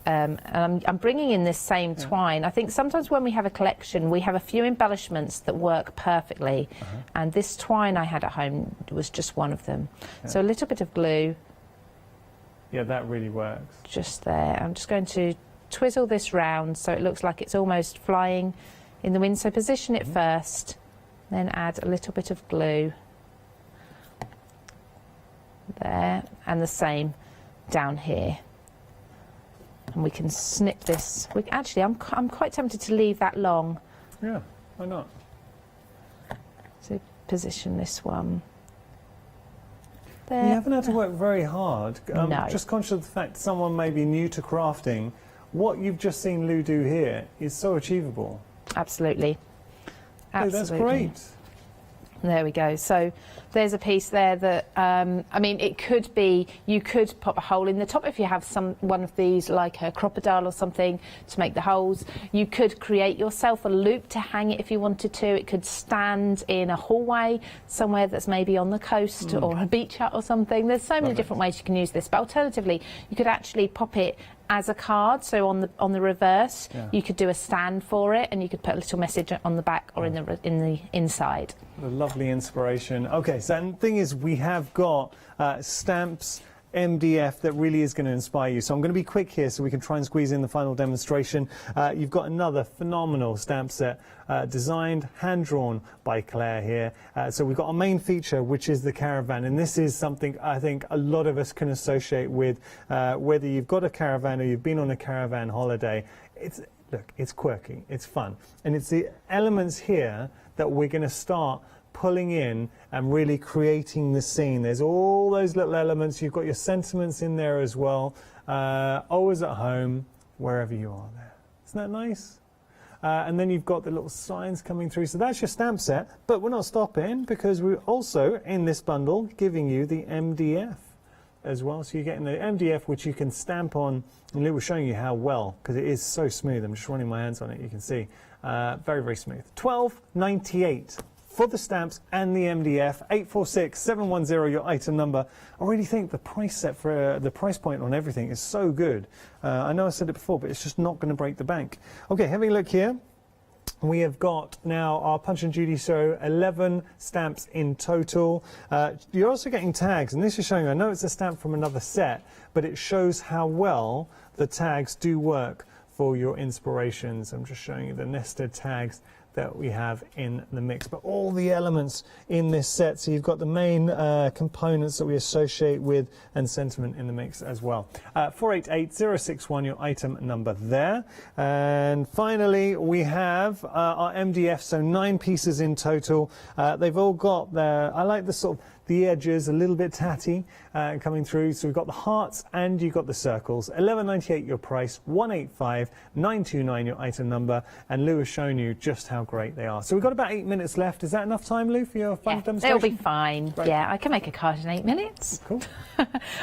And I'm bringing in this same twine. I think sometimes when we have a collection, we have a few embellishments that work perfectly, and this twine I had at home was just one of them. So a little bit of glue. Yeah, that really works. Just there. I'm just going to twizzle this round so it looks like it's almost flying in the wind. So position it first, then add a little bit of glue. There, and the same down here. And we can snip this. Actually, I'm quite tempted to leave that long. Yeah, why not? So position this one. There. You haven't had to work very hard. No. Just conscious of the fact someone may be new to crafting. What you've just seen Lou do here is so achievable. Absolutely. Hey, that's great. There we go. So there's a piece there that, I mean, it could be, you could pop a hole in the top if you have one of these, like a crocodile or something, to make the holes. You could create yourself a loop to hang it if you wanted to. It could stand in a hallway somewhere that's maybe on the coast or a beach hut or something. There's so many different ways you can use this. But alternatively, you could actually pop it as a card, so on the reverse, you could do a stand for it, and you could put a little message on the back or in the inside. A lovely inspiration. Okay, so the thing is, we have got stamps, MDF that really is going to inspire you. So I'm going to be quick here so we can try and squeeze in the final demonstration. You've got another phenomenal stamp set designed, hand-drawn by Claire here. So we've got our main feature, which is the caravan, and this is something I think a lot of us can associate with, whether you've got a caravan or you've been on a caravan holiday. Look, it's quirky, it's fun, and it's the elements here that we're going to start pulling in and really creating the scene. There's all those little elements. You've got your sentiments in there as well. Always at home, wherever you are there. Isn't that nice? And then you've got the little signs coming through. So that's your stamp set, but we're not stopping, because we're also, in this bundle, giving you the MDF as well. So you're getting the MDF, which you can stamp on, and Lou was showing you how well, because it is so smooth. I'm just running my hands on it, you can see. Very, very smooth. $12.98 for the stamps and the MDF. 846-710, your item number. I really think the price set for the price point on everything is so good. I know I said it before, but it's just not going to break the bank. Okay, having a look here. We have got now our Punch and Judy show, 11 stamps in total. You're also getting tags, and this is showing, I know it's a stamp from another set, but it shows how well the tags do work for your inspirations. I'm just showing you the nested tags that we have in the mix, but all the elements in this set. So you've got the main components that we associate with and sentiment in the mix as well. 488061, your item number there. And finally, we have our MDF, so 9 pieces in total. They've all got their, I like the sort of the edges a little bit tatty coming through. So we've got the hearts and you've got the circles. $11.98 your price, $185,929 your item number, and Lou has shown you just how great they are. So we've got about 8 minutes left. Is that enough time, Lou, for your fun demonstration? It'll be fine. Great. Yeah, I can make a card in 8 minutes. Cool.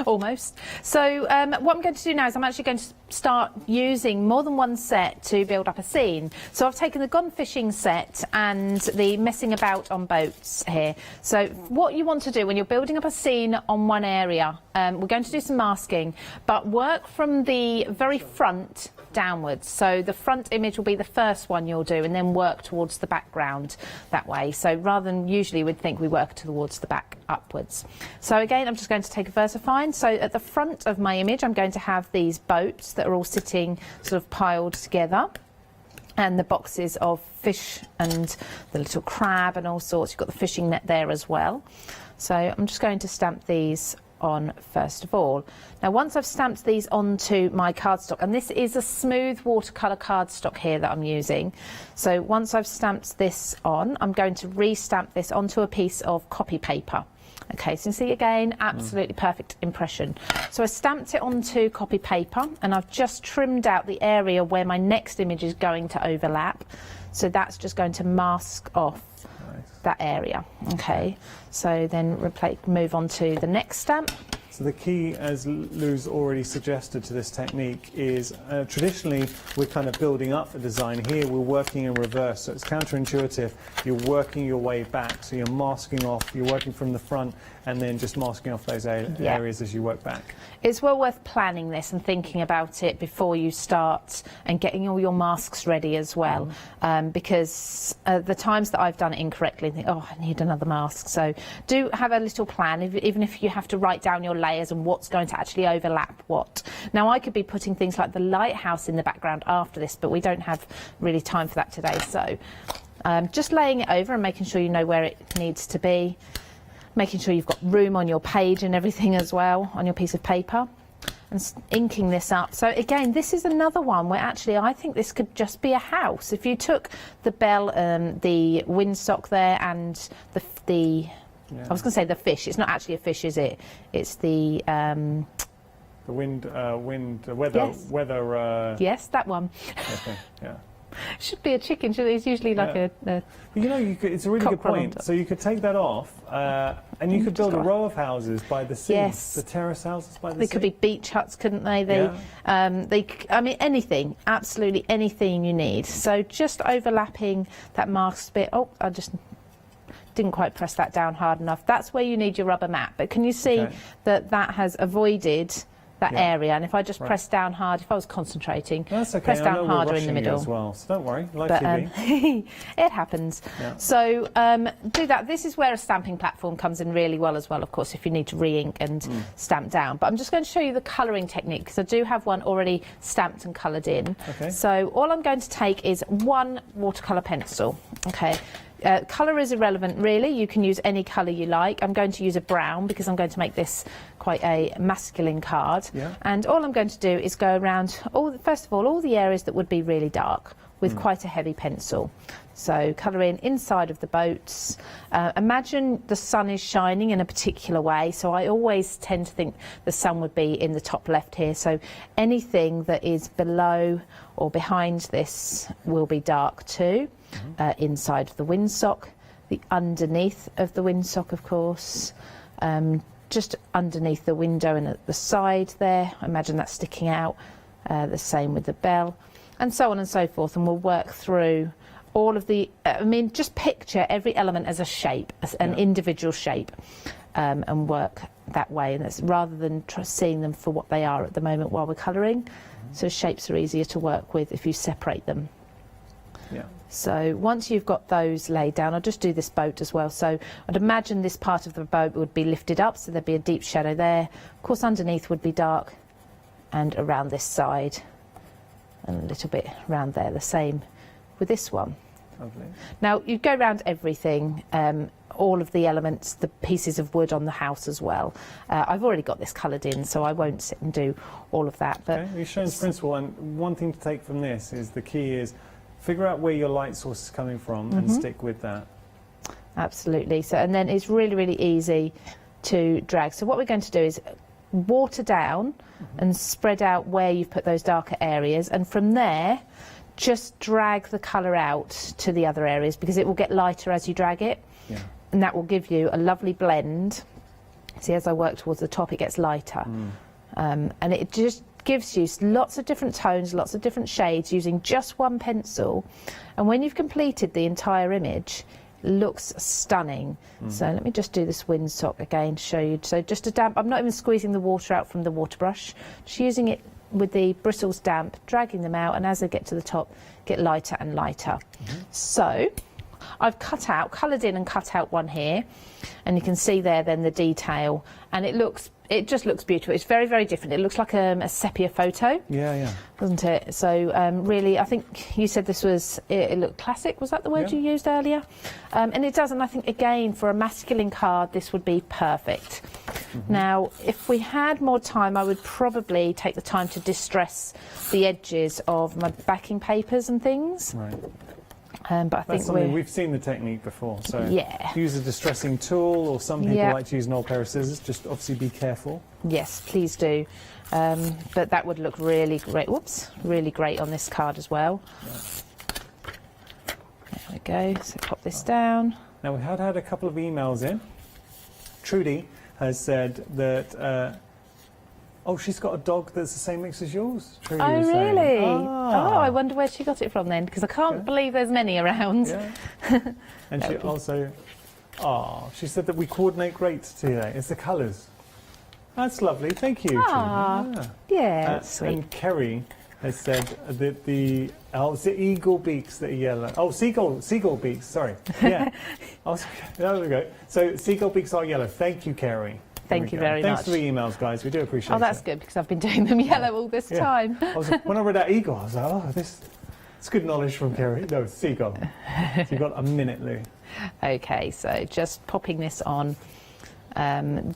Almost. So what I'm going to do now is I'm actually going to start using more than one set to build up a scene. So I've taken the Gone Fishing set and the Messing About on Boats here. So what you want to do when you're building up a scene on one area, we're going to do some masking, but work from the very front downwards. So the front image will be the first one you'll do, and then work towards the background that way. So rather than usually we'd think we work towards the back upwards. So again, I'm just going to take a VersaFine. So at the front of my image, I'm going to have these boats that are all sitting sort of piled together, and the boxes of fish and the little crab and all sorts. You've got the fishing net there as well. So I'm just going to stamp these on first of all. Now once I've stamped these onto my cardstock, and this is a smooth watercolour cardstock here that I'm using, so once I've stamped this on, I'm going to re-stamp this onto a piece of copy paper. Okay, so you see again, absolutely perfect impression. So I stamped it onto copy paper, and I've just trimmed out the area where my next image is going to overlap. So that's just going to mask off that area. Okay, so then move on to the next stamp. So the key, as Lou's already suggested to this technique, is traditionally we're kind of building up a design. Here we're working in reverse, so it's counterintuitive. You're working your way back, so you're masking off, you're working from the front and then just masking off those areas as you work back. It's well worth planning this and thinking about it before you start and getting all your masks ready as well, because the times that I've done it incorrectly, I think, oh, I need another mask. So do have a little plan, even if you have to write down your layers and what's going to actually overlap what. Now I could be putting things like the lighthouse in the background after this, but we don't have really time for that today. So just laying it over and making sure you know where it needs to be, making sure you've got room on your page and everything as well on your piece of paper, and inking this up. So again, this is another one where actually I think this could just be a house. If you took the bell, the windsock there, and the I was going to say the fish. It's not actually a fish, is it? It's the weather. Yes, that one. Okay, yeah. Should be a chicken, shouldn't it? It's usually like a you know, it's a really good point. So you could take that off and you could build a row of houses by the sea. Yes. The terrace houses by the sea. They could be beach huts, couldn't they? I mean, anything, absolutely anything you need. So just overlapping that masked bit. Oh, I just didn't quite press that down hard enough. That's where you need your rubber mat. But can you see that has avoided that area? And if I just press down hard, if I was concentrating, press down harder in the middle. As well, so don't worry. It happens. So do that. This is where a stamping platform comes in really well as well, of course, if you need to re-ink and stamp down. But I'm just going to show you the colouring technique, because I do have one already stamped and coloured in. So all I'm going to take is one watercolour pencil. Colour is irrelevant, really. You can use any colour you like. I'm going to use a brown because I'm going to make this quite a masculine card. And all I'm going to do is go around, first of all the areas that would be really dark with quite a heavy pencil. So colour in inside of the boats. Imagine the sun is shining in a particular way. So I always tend to think the sun would be in the top left here. So anything that is below or behind this will be dark too. Inside of the windsock, the underneath of the windsock, of course, just underneath the window and at the side there. Imagine that sticking out. The same with the bell, and so on and so forth. And we'll work through all of the. I mean, just picture every element as a shape, as an individual shape, and work that way. And that's rather than seeing them for what they are at the moment while we're colouring. So shapes are easier to work with if you separate them. So once you've got those laid down, I'll just do this boat as well. So I'd imagine this part of the boat would be lifted up, so there'd be a deep shadow there. Of course, underneath would be dark, and around this side, and a little bit around there. The same with this one. Lovely. Now, you go around everything, all of the elements, the pieces of wood on the house as well. I've already got this coloured in, so I won't sit and do all of that. But you've shown the principle, and one thing to take from this is the key is figure out where your light source is coming from and stick with that. Absolutely. So, and then it's really, really easy to drag. So what we're going to do is water down and spread out where you've put those darker areas, and from there just drag the colour out to the other areas, because it will get lighter as you drag it, and that will give you a lovely blend. See, as I work towards the top, it gets lighter, and it just gives you lots of different tones, lots of different shades using just one pencil. And when you've completed the entire image, it looks stunning. So let me just do this windsock again to show you. So just a damp, I'm not even squeezing the water out from the water brush, just using it with the bristles damp, dragging them out, and as they get to the top, get lighter and lighter. So I've coloured in and cut out one here, and you can see there then the detail, and it just looks beautiful. It's very, very different. It looks like a sepia photo. Doesn't it? So really, I think you said this was, it looked classic. Was that the word you used earlier? And it does, and I think, again, for a masculine card, this would be perfect. Now, if we had more time, I would probably take the time to distress the edges of my backing papers and things. But I think we've seen the technique before, so use a distressing tool, or some people like to use an old pair of scissors. Just obviously be careful. Yes, please do. But that would look really great. Whoops, really great on this card as well. There we go. So pop this down. Now we had a couple of emails in. Trudy has said that. Oh, she's got a dog that's the same mix as yours, Trudy was saying. Really? Oh, I wonder where she got it from then, because I can't believe there's many around. And she also, she said that we coordinate great today. It's the colours. That's lovely. Thank you, Trudy. That's sweet. And Kerry has said that the eagle beaks that are yellow. Oh, seagull beaks. Sorry. Yeah. There we go. So seagull beaks are yellow. Thank you, Kerry. Thank you very much. Thanks for the emails, guys. We do appreciate it. Oh, that's good, because I've been doing them yellow all this time. When I read that eagle, I was like, it's good knowledge from Kerry. No, seagull. So you've got a minute, Lou. Okay, so just popping this on,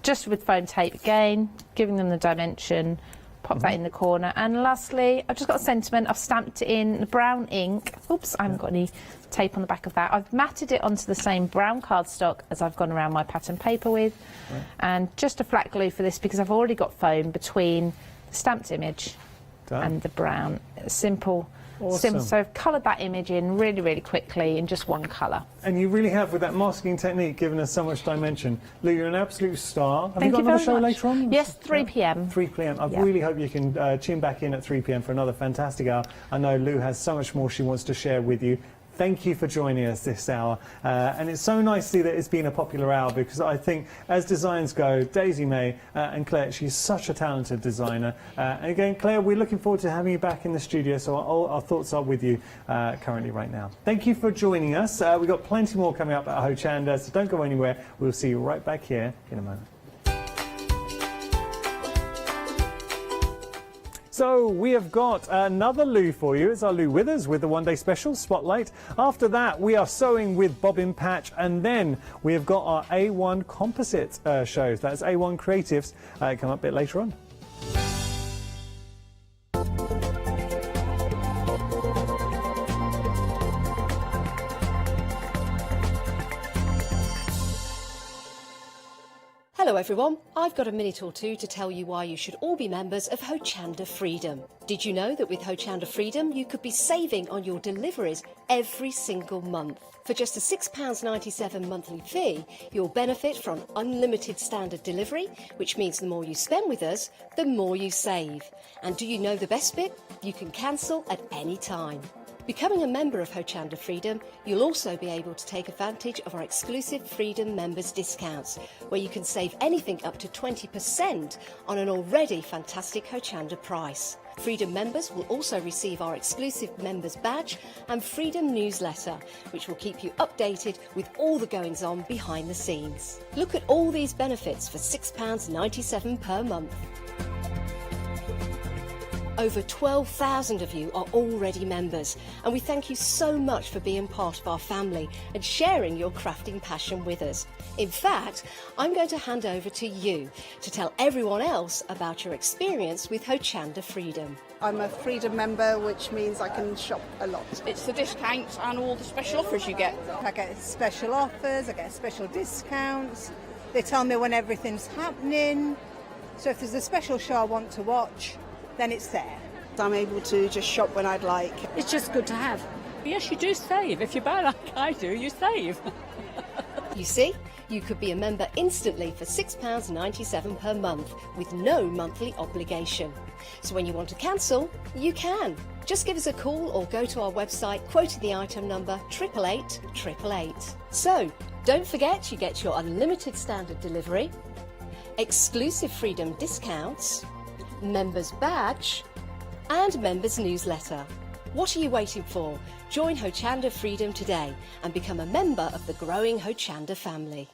just with foam tape again, giving them the dimension, pop that in the corner. And lastly, I've just got a sentiment. I've stamped it in brown ink. Oops, I haven't got any tape on the back of that. I've matted it onto the same brown cardstock as I've gone around my pattern paper with. And just a flat glue for this, because I've already got foam between the stamped image and the brown. Simple Awesome. So I've coloured that image in really, really quickly in just one colour. And you really have, with that masking technique, given us so much dimension. Lou, you're an absolute star. Have Thank you got you another very show much. later on? Yes, 3 p.m. 3 p.m. I Yeah. really hope you can tune back in at 3 p.m. for another fantastic hour. I know Lou has so much more she wants to share with you. Thank you for joining us this hour. And it's so nice to see that it's been a popular hour, because I think as designs go, Daisy May and Claire, she's such a talented designer. And again, Claire, we're looking forward to having you back in the studio, so our thoughts are with you currently right now. Thank you for joining us. We've got plenty more coming up at Hochanda, so don't go anywhere. We'll see you right back here in a moment. So we have got another Lou for you. It's our Lou Withers with the One Day Special Spotlight. After that, we are sewing with Bobbin Patch, and then we have got our A1 Composite shows. That's A1 Creatives. Come up a bit later on. Hello everyone, I've got a minute or two to tell you why you should all be members of Hochanda Freedom. Did you know that with Hochanda Freedom you could be saving on your deliveries every single month? For just a £6.97 monthly fee, you'll benefit from unlimited standard delivery, which means the more you spend with us, the more you save. And do you know the best bit? You can cancel at any time. Becoming a member of Hochanda Freedom, you'll also be able to take advantage of our exclusive Freedom members discounts, where you can save anything up to 20% on an already fantastic Hochanda price. Freedom members will also receive our exclusive members badge and Freedom newsletter, which will keep you updated with all the goings on behind the scenes. Look at all these benefits for £6.97 per month. Over 12,000 of you are already members, and we thank you so much for being part of our family and sharing your crafting passion with us. In fact, I'm going to hand over to you to tell everyone else about your experience with Hochanda Freedom. I'm a Freedom member, which means I can shop a lot. It's the discounts and all the special offers you get. I get special offers, I get special discounts. They tell me when everything's happening. So if there's a special show I want to watch, then it's there. I'm able to just shop when I'd like. It's just good to have. Yes, you do save. If you buy like I do, you save. You see, you could be a member instantly for £6.97 per month with no monthly obligation. So when you want to cancel, you can. Just give us a call or go to our website quoting the item number 888 888. So don't forget, you get your unlimited standard delivery, exclusive Freedom discounts, members badge and members newsletter. What are you waiting for? Join Hochanda Freedom today and become a member of the growing Hochanda family.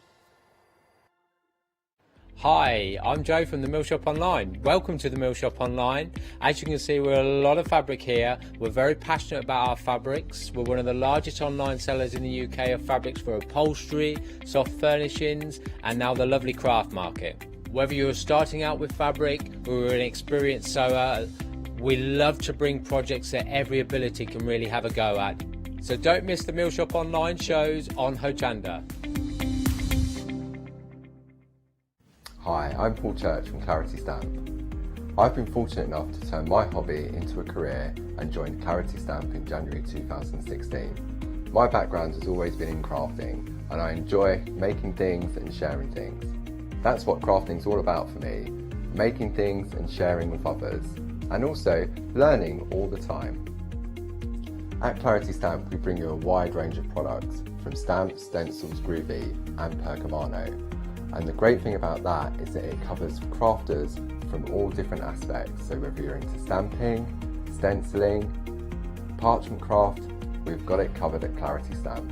Hi, I'm Joe from the Mill Shop Online. Welcome to the Mill Shop Online. As you can see, we're a lot of fabric here. We're very passionate about our fabrics. We're one of the largest online sellers in the UK of fabrics for upholstery, soft furnishings and now the lovely craft market. Whether you're starting out with fabric or you're an experienced sewer, we love to bring projects that every ability can really have a go at. So don't miss the Mill Shop Online shows on Hochanda. Hi, I'm Paul Church from Clarity Stamp. I've been fortunate enough to turn my hobby into a career and joined Clarity Stamp in January 2016. My background has always been in crafting and I enjoy making things and sharing things. That's what crafting's all about for me, making things and sharing with others, and also learning all the time. At Clarity Stamp we bring you a wide range of products, from stamps, stencils, groovy and percamano. And the great thing about that is that it covers crafters from all different aspects, so whether you're into stamping, stenciling, parchment craft, we've got it covered at Clarity Stamp.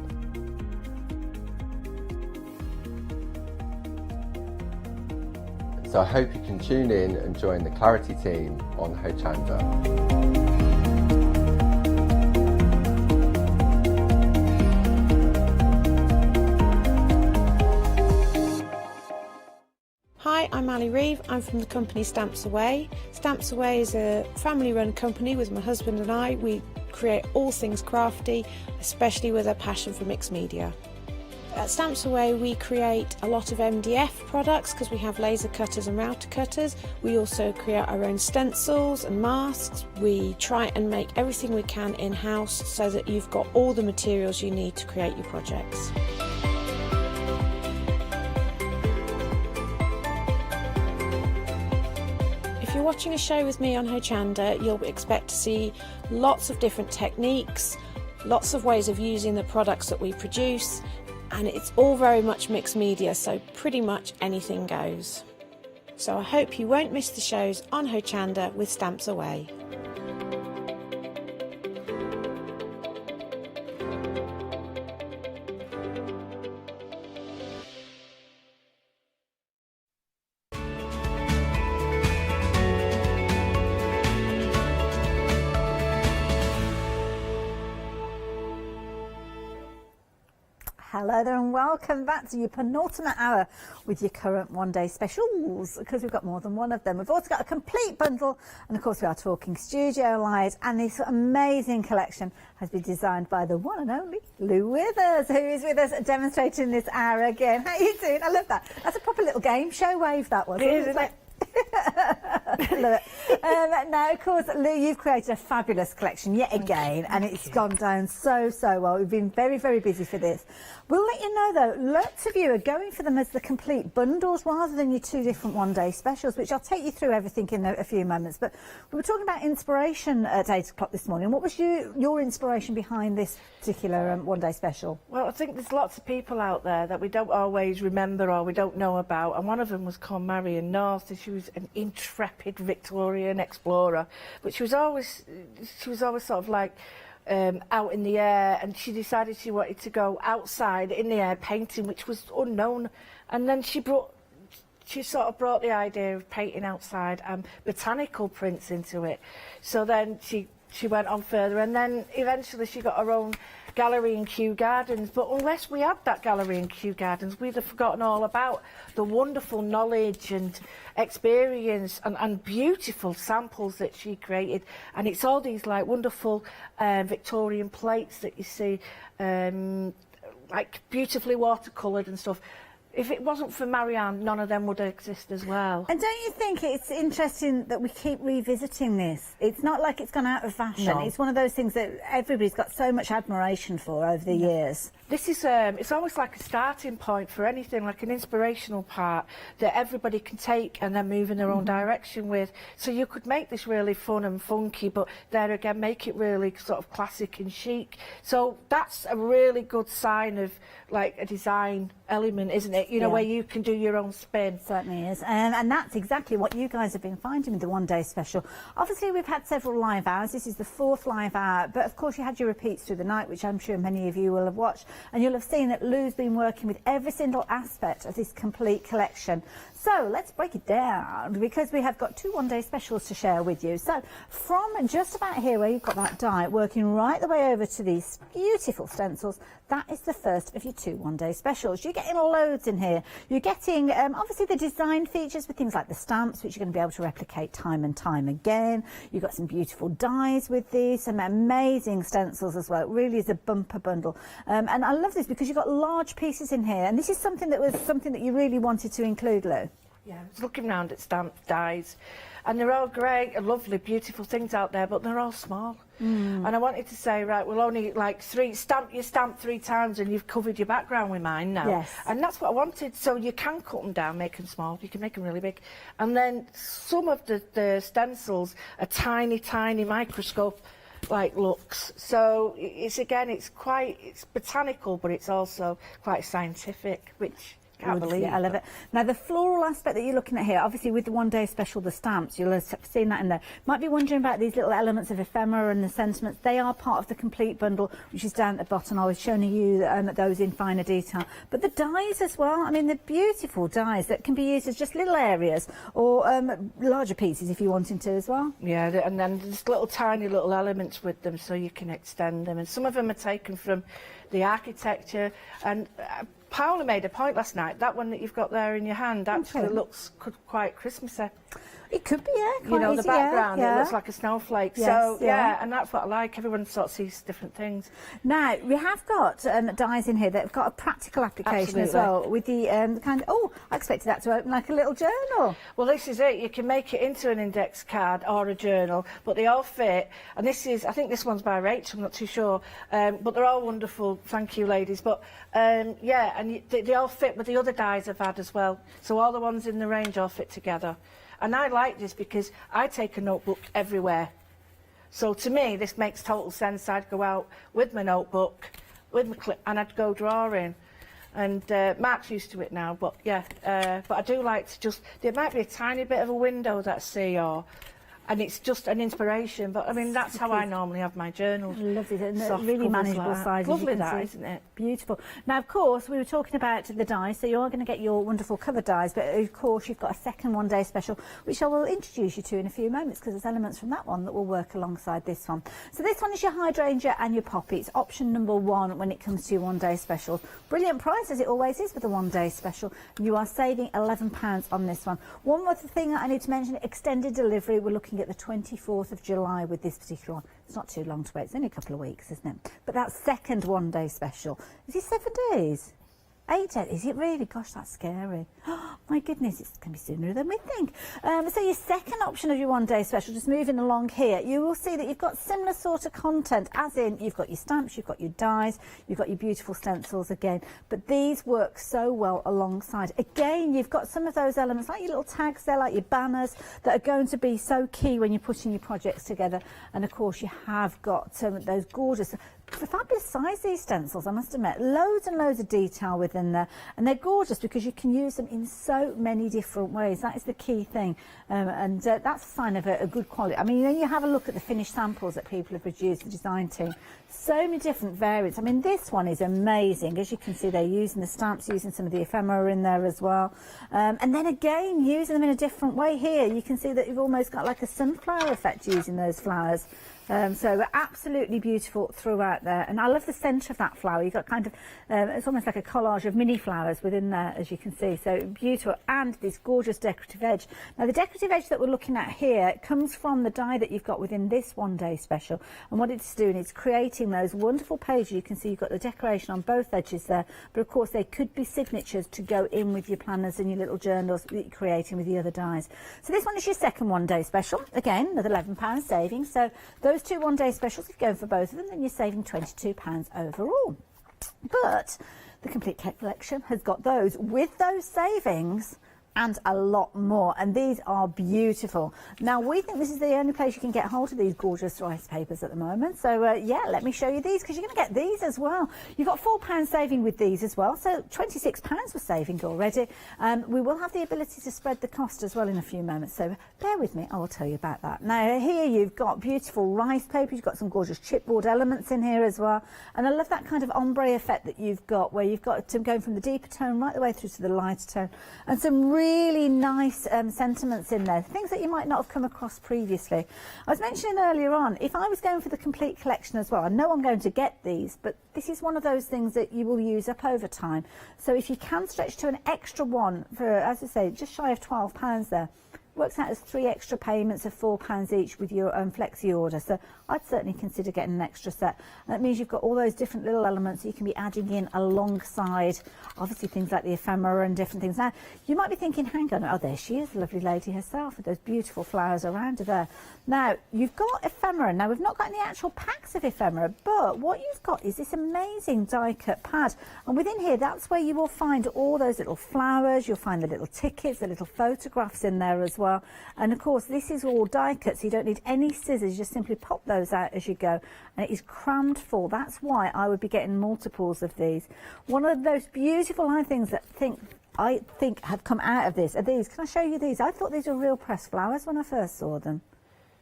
So I hope you can tune in and join the Clarity team on Hochanda. Hi, I'm Ali Reeve. I'm from the company Stamps Away. Stamps Away is a family-run company with my husband and I. We create all things crafty, especially with a passion for mixed media. At Stamps Away we create a lot of MDF products because we have laser cutters and router cutters. We also create our own stencils and masks. We try and make everything we can in-house so that you've got all the materials you need to create your projects. If you're watching a show with me on Hochanda, you'll expect to see lots of different techniques, lots of ways of using the products that we produce, and it's all very much mixed media, so pretty much anything goes. So I hope you won't miss the shows on Hochanda with Stamps Away. Hello there and welcome back to your penultimate hour with your current one-day specials, because we've got more than one of them. We've also got a complete bundle, and of course we are talking Studiolight, and this amazing collection has been designed by the one and only Lou Withers, who is with us demonstrating this hour again. How are you doing? I love that. That's a proper little game show wave that was. Isn't it? Love it. Now, of course, Lou, you've created a fabulous collection yet again, and it's gone down so well. We've been very, very busy for this. We'll let you know, though, lots of you are going for them as the complete bundles rather than your two different one-day specials, which I'll take you through everything in a few moments. But we were talking about inspiration at 8 o'clock this morning. What was your inspiration behind this particular one-day special? Well, I think there's lots of people out there that we don't always remember or we don't know about, and one of them was called Marion North. She was an intrepid Victorian explorer, but she was always sort of like out in the air, and she decided she wanted to go outside in the air painting, which was unknown, and then she sort of brought the idea of painting outside and botanical prints into it. So then she went on further, and then eventually she got her own gallery in Kew Gardens. But unless we had that gallery in Kew Gardens, we'd have forgotten all about the wonderful knowledge and experience and beautiful samples that she created. And it's all these like wonderful Victorian plates that you see, like beautifully watercoloured and stuff. If it wasn't for Marianne, none of them would exist as well. And don't you think it's interesting that we keep revisiting this? It's not like it's gone out of fashion. No. It's one of those things that everybody's got so much admiration for over the years. This is, it's almost like a starting point for anything, like an inspirational part that everybody can take and then move in their own direction with. So you could make this really fun and funky, but there again, make it really sort of classic and chic. So that's a really good sign of like a design element, isn't it? You know, where you can do your own spin. Certainly is. And that's exactly what you guys have been finding with the one-day special. Obviously, we've had several live hours. This is the 4th live hour. But, of course, you had your repeats through the night, which I'm sure many of you will have watched. And you'll have seen that Lou's been working with every single aspect of this complete collection. So let's break it down, because we have got 2 one-day specials to share with you. So from just about here where you've got that die, working right the way over to these beautiful stencils, that is the first of your 2 one-day specials. You're getting loads in here. You're getting obviously the design features with things like the stamps, which you're going to be able to replicate time and time again. You've got some beautiful dies with these, some amazing stencils as well. It really is a bumper bundle. And I love this because you've got large pieces in here, and this is something that you really wanted to include, Lou. Yeah, I was looking around at stamp dies, and they're all great and lovely, beautiful things out there, but they're all small. And I wanted to say, right, we'll only like stamp 3 times and you've covered your background with mine now. Yes. And that's what I wanted. So you can cut them down, make them small, you can make them really big. And then some of the stencils are tiny, tiny microscope like looks. So it's botanical, but it's also quite scientific, which can't believe. Yeah, I love it. Now, the floral aspect that you're looking at here, obviously with the one-day special, the stamps, you'll have seen that in there. Might be wondering about these little elements of ephemera and the sentiments. They are part of the complete bundle, which is down at the bottom. I was showing you those in finer detail. But the dies as well, I mean, the beautiful dies that can be used as just little areas or larger pieces if you're wanting to as well. Yeah, and then there's tiny little elements with them so you can extend them. And some of them are taken from the architecture. And Paula made a point last night, that one that you've got there in your hand actually looks quite Christmassy. It could be, yeah. You know, the easy, background, yeah. it looks like a snowflake. Yes, so, yeah. and that's what I like. Everyone sort of sees different things. Now, we have got dies in here that have got a practical application as Absolutely. well, with the kind of, oh, I expected that to open like a little journal. Well, this is it. You can make it into an index card or a journal, but they all fit. And this is, I think this one's by Rachel, I'm not too sure. But they're all wonderful. Thank you, ladies. But, yeah, and they all fit with the other dies I've had as well. So all the ones in the range all fit together. And I like this because I take a notebook everywhere. So to me, this makes total sense. I'd go out with my notebook, with my clip, and I'd go drawing. And Mark's used to it now, but yeah. But I do like to just, there might be a tiny bit of a window that I see, and it's just an inspiration. But I mean, that's how I normally have my journals. Lovely, Soft really covers manageable like that. sizes. Lovely that, isn't it? Beautiful. Now, of course, we were talking about the dies, so you are going to get your wonderful cover dies, but of course you've got a second one-day special, which I will introduce you to in a few moments, because there's elements from that one that will work alongside this one. So this one is your hydrangea and your poppy. It's option number 1 when it comes to your one-day specials. Brilliant price, as it always is with a one-day special. You are saving £11 on this one. One other thing I need to mention, extended delivery. We're looking at the 24th of July with this particular one. It's not too long to wait. It's only a couple of weeks, isn't it? But that second one-day special, is it 7 days? 8 days? Is it really? Gosh, that's scary. Oh, my goodness, it's going to be sooner than we think. So your second option of your one-day special, just moving along here, you will see that you've got similar sort of content, as in you've got your stamps, you've got your dies, you've got your beautiful stencils again, but these work so well alongside. Again, you've got some of those elements, like your little tags there, like your banners, that are going to be so key when you're putting your projects together. And of course, you have got those gorgeous, fabulous size, these stencils, I must admit. Loads and loads of detail within there, and they're gorgeous because you can use them in so many different ways. That is the key thing, and that's a sign of a good quality. I mean, when you have a look at the finished samples that people have produced, the design team, so many different variants. I mean, this one is amazing. As you can see, they're using the stamps, using some of the ephemera in there as well, and then again using them in a different way. Here you can see that you've almost got like a sunflower effect using those flowers. So absolutely beautiful throughout there, and I love the centre of that flower. You've got kind of, it's almost like a collage of mini flowers within there, as you can see. So beautiful, and this gorgeous decorative edge. Now the decorative edge that we're looking at here comes from the die that you've got within this one-day special, and what it's doing is creating those wonderful pages. You can see you've got the decoration on both edges there, but of course they could be signatures to go in with your planners and your little journals that you're creating with the other dies. So this one is your second one-day special. Again, another £11 savings. So those two one-day specials, if you're going for both of them, then you're saving £22 overall. But the Complete Collection has got those with those savings and a lot more, and these are beautiful. Now we think this is the only place you can get hold of these gorgeous rice papers at the moment, so yeah, let me show you these, because you're going to get these as well. You've got £4 saving with these as well, so £26 we're saving already. We will have the ability to spread the cost as well in a few moments, so bear with me, I will tell you about that. Now here you've got beautiful rice paper, you've got some gorgeous chipboard elements in here as well, and I love that kind of ombre effect that you've got, where you've got them going from the deeper tone right the way through to the lighter tone, and some really nice sentiments in there, things that you might not have come across previously. I was mentioning earlier on, if I was going for the Complete Collection as well, I know I'm going to get these, but this is one of those things that you will use up over time. So if you can stretch to an extra one for, as I say, just shy of £12 there, works out as 3 extra payments of £4 each with your own flexi order. So I'd certainly consider getting an extra set. And that means you've got all those different little elements that you can be adding in alongside, obviously, things like the ephemera and different things. Now, you might be thinking, hang on, oh, there she is, the lovely lady herself with those beautiful flowers around her there. Now, you've got ephemera. Now, we've not got any actual packs of ephemera, but what you've got is this amazing die-cut pad. And within here, that's where you will find all those little flowers. You'll find the little tickets, the little photographs in there as well. And of course, this is all die cut, so you don't need any scissors. You just simply pop those out as you go, and it is crammed full. That's why I would be getting multiples of these. One of those beautiful things that I think have come out of this are these. Can I show you these? I thought these were real pressed flowers when I first saw them.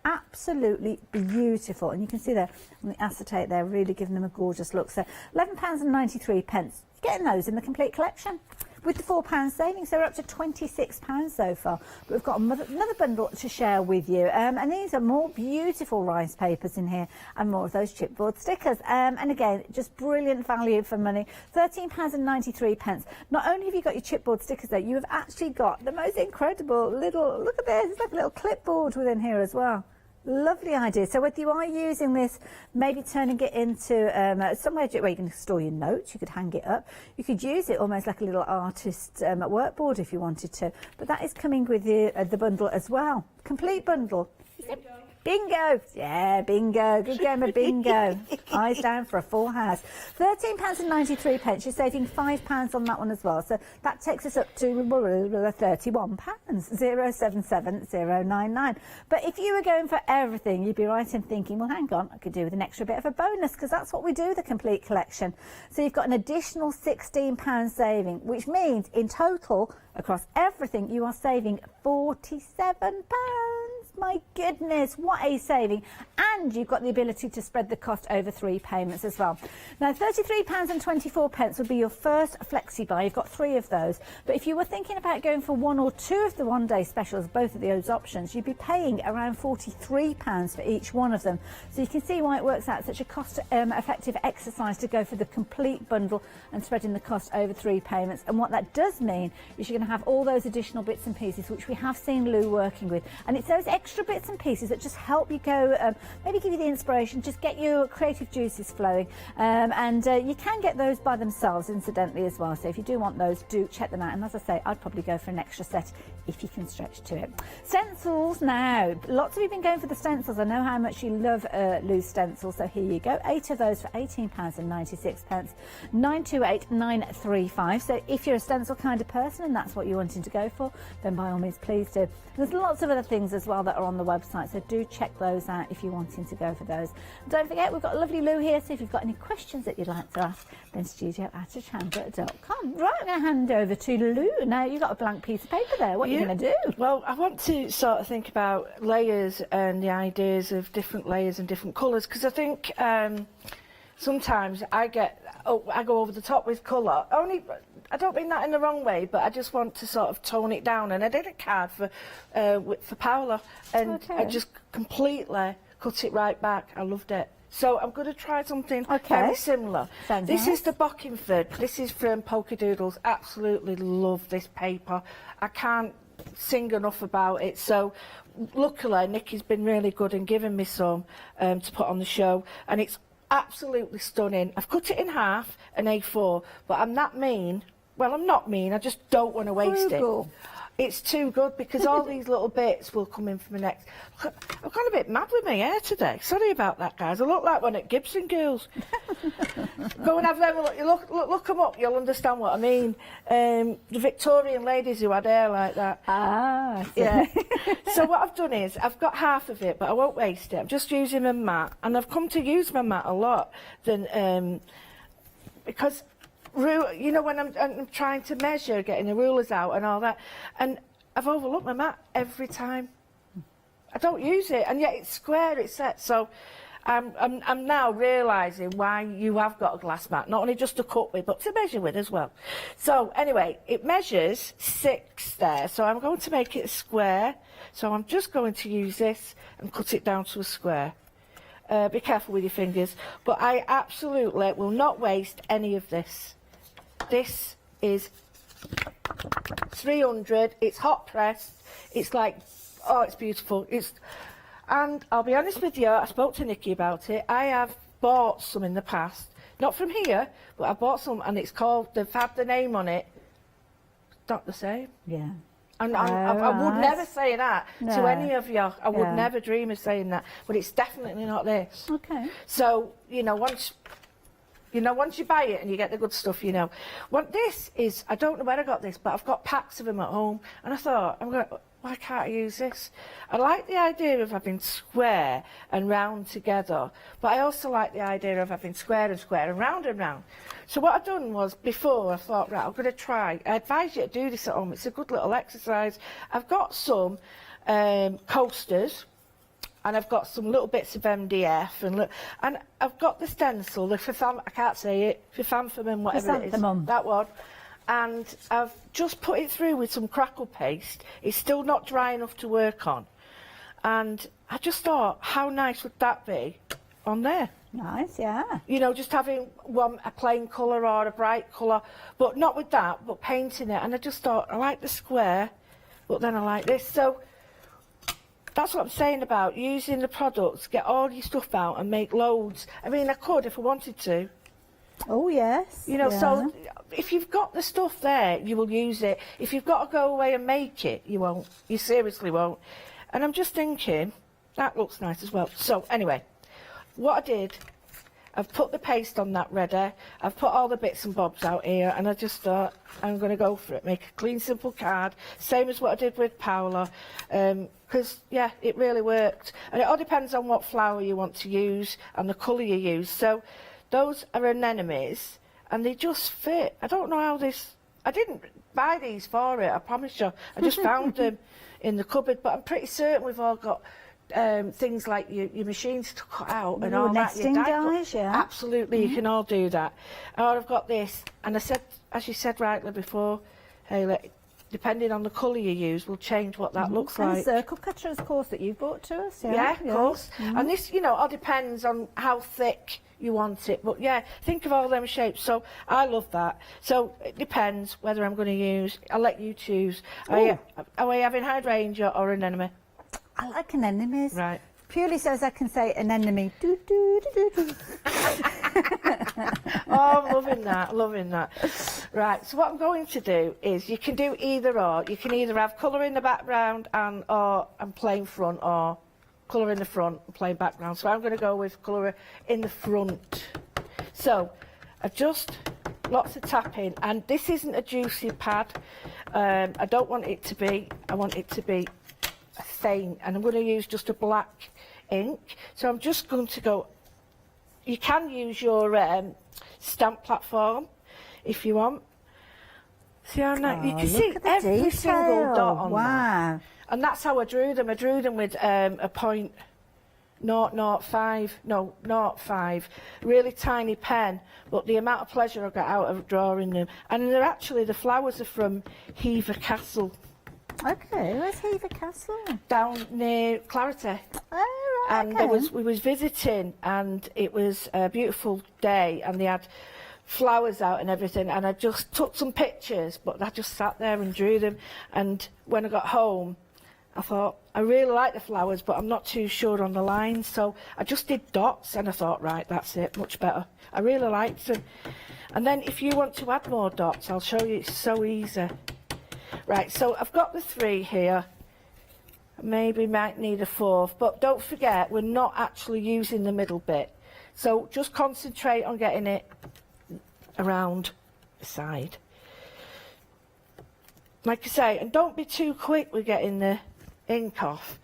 Absolutely beautiful, and you can see there on the acetate they're really giving them a gorgeous look. So £11.93. Getting those in the Complete Collection. with the £4 savings, so we're up to £26 so far. But we've got another bundle to share with you, and these are more beautiful rice papers in here and more of those chipboard stickers. And again, just brilliant value for money, £13.93. Not only have you got your chipboard stickers there, you have actually got the most incredible little, look at this, it's like a little clipboard within here as well. Lovely idea. So whether you are using this, maybe turning it into somewhere where you can store your notes, you could hang it up. You could use it almost like a little artist workboard if you wanted to. But that is coming with the bundle as well. Complete bundle. Bingo! Yeah, bingo. Good game of bingo. Eyes down for a full house. £13.93. You're saving £5 on that one as well. So that takes us up to £31. 077099. But if you were going for everything, you'd be right in thinking, well, hang on, I could do with an extra bit of a bonus, because that's what we do, the complete collection. So you've got an additional £16 saving, which means in total, across everything, you are saving £47. My goodness, what a saving. And you've got the ability to spread the cost over 3 payments as well. Now, £33.24 would be your first flexi buy. You've got 3 of those. But if you were thinking about going for 1 or 2 of the one-day specials, both of those options, you'd be paying around £43 for each one of them. So you can see why it works out such a cost-effective exercise to go for the complete bundle and spreading the cost over 3 payments. And what that does mean is you're going to have all those additional bits and pieces, which we have seen Lou working with. And it's those extra bits and pieces that just help you go, maybe give you the inspiration, just get your creative juices flowing. And you can get those by themselves, incidentally, as well. So if you do want those, do check them out. And as I say, I'd probably go for an extra set if you can stretch to it. Stencils now. Lots of you have been going for the stencils. I know how much you love Lou's stencils. So here you go. 8 of those for £18.96. 928935. So if you're a stencil kind of person and that's what you're wanting to go for, then by all means, please do. There's lots of other things as well that are on the website, so do check those out if you're wanting to go for those. Don't forget, we've got a lovely Lou here, so if you've got any questions that you'd like to ask, then studio@hochanda.com. Right, I'm going to hand over to Lou. Now, you've got a blank piece of paper there. What are you going to do? Well, I want to sort of think about layers and the ideas of different layers and different colours, because I think sometimes I go over the top with colour. I don't mean that in the wrong way, but I just want to sort of tone it down. And I did a card for Paola, and I just completely cut it right back. I loved it. So I'm going to try something very similar. This is the Bockingford. This is from Polka Doodles. Absolutely love this paper. I can't sing enough about it. So luckily, Nikki's been really good and given me some to put on the show, and it's absolutely stunning. I've cut it in half, an A4, but I'm that mean. Well, I'm not mean, I just don't want to waste it. It's too good, because all these little bits will come in for my next. I've gone a bit mad with my hair today. Sorry about that, guys. I look like one at Gibson Girls. Go and have them look them up, you'll understand what I mean. The Victorian ladies who had hair like that. Ah, yeah. So what I've done is, I've got half of it, but I won't waste it. I'm just using my mat, and I've come to use my mat a lot, because you know, when I'm trying to measure, getting the rulers out and all that, and I've overlooked my mat every time. I don't use it, and yet it's square, it's set. So I'm now realising why you have got a glass mat, not only just to cut with, but to measure with as well. So anyway, it measures 6 there, so I'm going to make it a square. So I'm just going to use this and cut it down to a square. Be careful with your fingers, but I absolutely will not waste any of this. This is 300, it's hot pressed, it's like, oh, it's beautiful. And I'll be honest with you, I spoke to Nikki about it. I have bought some in the past, not from here, but I bought some, and it's called, they've had the name on it, not the same. Yeah. And I would never say that to any of you. I would never dream of saying that, but it's definitely not this. Okay. So, once you buy it and you get the good stuff, What this is, I don't know where I got this, but I've got packs of them at home, and I thought, why can't I use this? I like the idea of having square and round together, but I also like the idea of having square and square and round and round. So what I've done was, before, I thought, right, I'm going to try. I advise you to do this at home. It's a good little exercise. I've got some coasters, and I've got some little bits of MDF, and I've got the stencil, I can't say it, Chrysanthemum, whatever it is, that one. and I've just put it through with some crackle paste. It's still not dry enough to work on. And I just thought, how nice would that be on there? Nice, yeah. You know, just having a plain colour or a bright colour, but not with that, but painting it. And I just thought, I like the square, but then I like this. So that's what I'm saying about using the products, get all your stuff out and make loads. I mean, I could if I wanted to. Oh, yes. You know, yeah. so if you've got the stuff there, you will use it. If you've got to go away and make it, you won't. You seriously won't. And I'm just thinking, that looks nice as well. So, anyway, what I did, I've put the paste on that ready. I've put all the bits and bobs out here, and I just thought, I'm going to go for it. Make a clean, simple card, same as what I did with Paola. Because, yeah, it really worked. And it all depends on what flower you want to use and the colour you use. So, those are anemones, and they just fit. I don't know how this... I didn't buy these for it, I promise you. I just found them in the cupboard, but I'm pretty certain we've all got things like your machines to cut out and all that. Nesting dies, yeah. Absolutely, you can all do that. Or I've got this, and I said, as you said rightly before, Hayley, depending on the colour you use, will change what that looks and like. circle cutters, of course, that you brought to us. Yeah, of course. And this, you know, all depends on how thick you want it. But yeah, think of all them shapes. So I love that. So it depends whether I'm going to use. I'll let you choose. Are we having hydrangea or anemone? I like anemones. Right. Purely so as I can say anemone. Do, do, do, do, do. Oh, I'm loving that, loving that. Right, so what I'm going to do is you can do either or. You can either have colour in the background and plain front, or colour in the front and plain background. So I'm going to go with colour in the front. So I've just lots of tapping, and this isn't a juicy pad. I don't want it to be. I want it to be a thin, and I'm going to use just a black ink. So I'm just going to go. You can use your stamp platform if you want. See how nice you can see every single dot on that. And that's how I drew them. I drew them with a point 0.05, really tiny pen, but the amount of pleasure I got out of drawing them. And they're actually, the flowers are from Hever Castle. Okay, where's Hever Castle? Down near Clarity. Oh, right, and okay. we was visiting, and it was a beautiful day, and they had flowers out and everything, and I just took some pictures, but I just sat there and drew them. And when I got home, I thought, I really like the flowers, but I'm not too sure on the lines, so I just did dots, and I thought, right, that's it, much better. I really liked them. And then if you want to add more dots, I'll show you, it's so easy. Right, so I've got the 3 here. Maybe might need a 4th, but don't forget, we're not actually using the middle bit. So just concentrate on getting it around the side. Like I say, and don't be too quick with getting the ink off.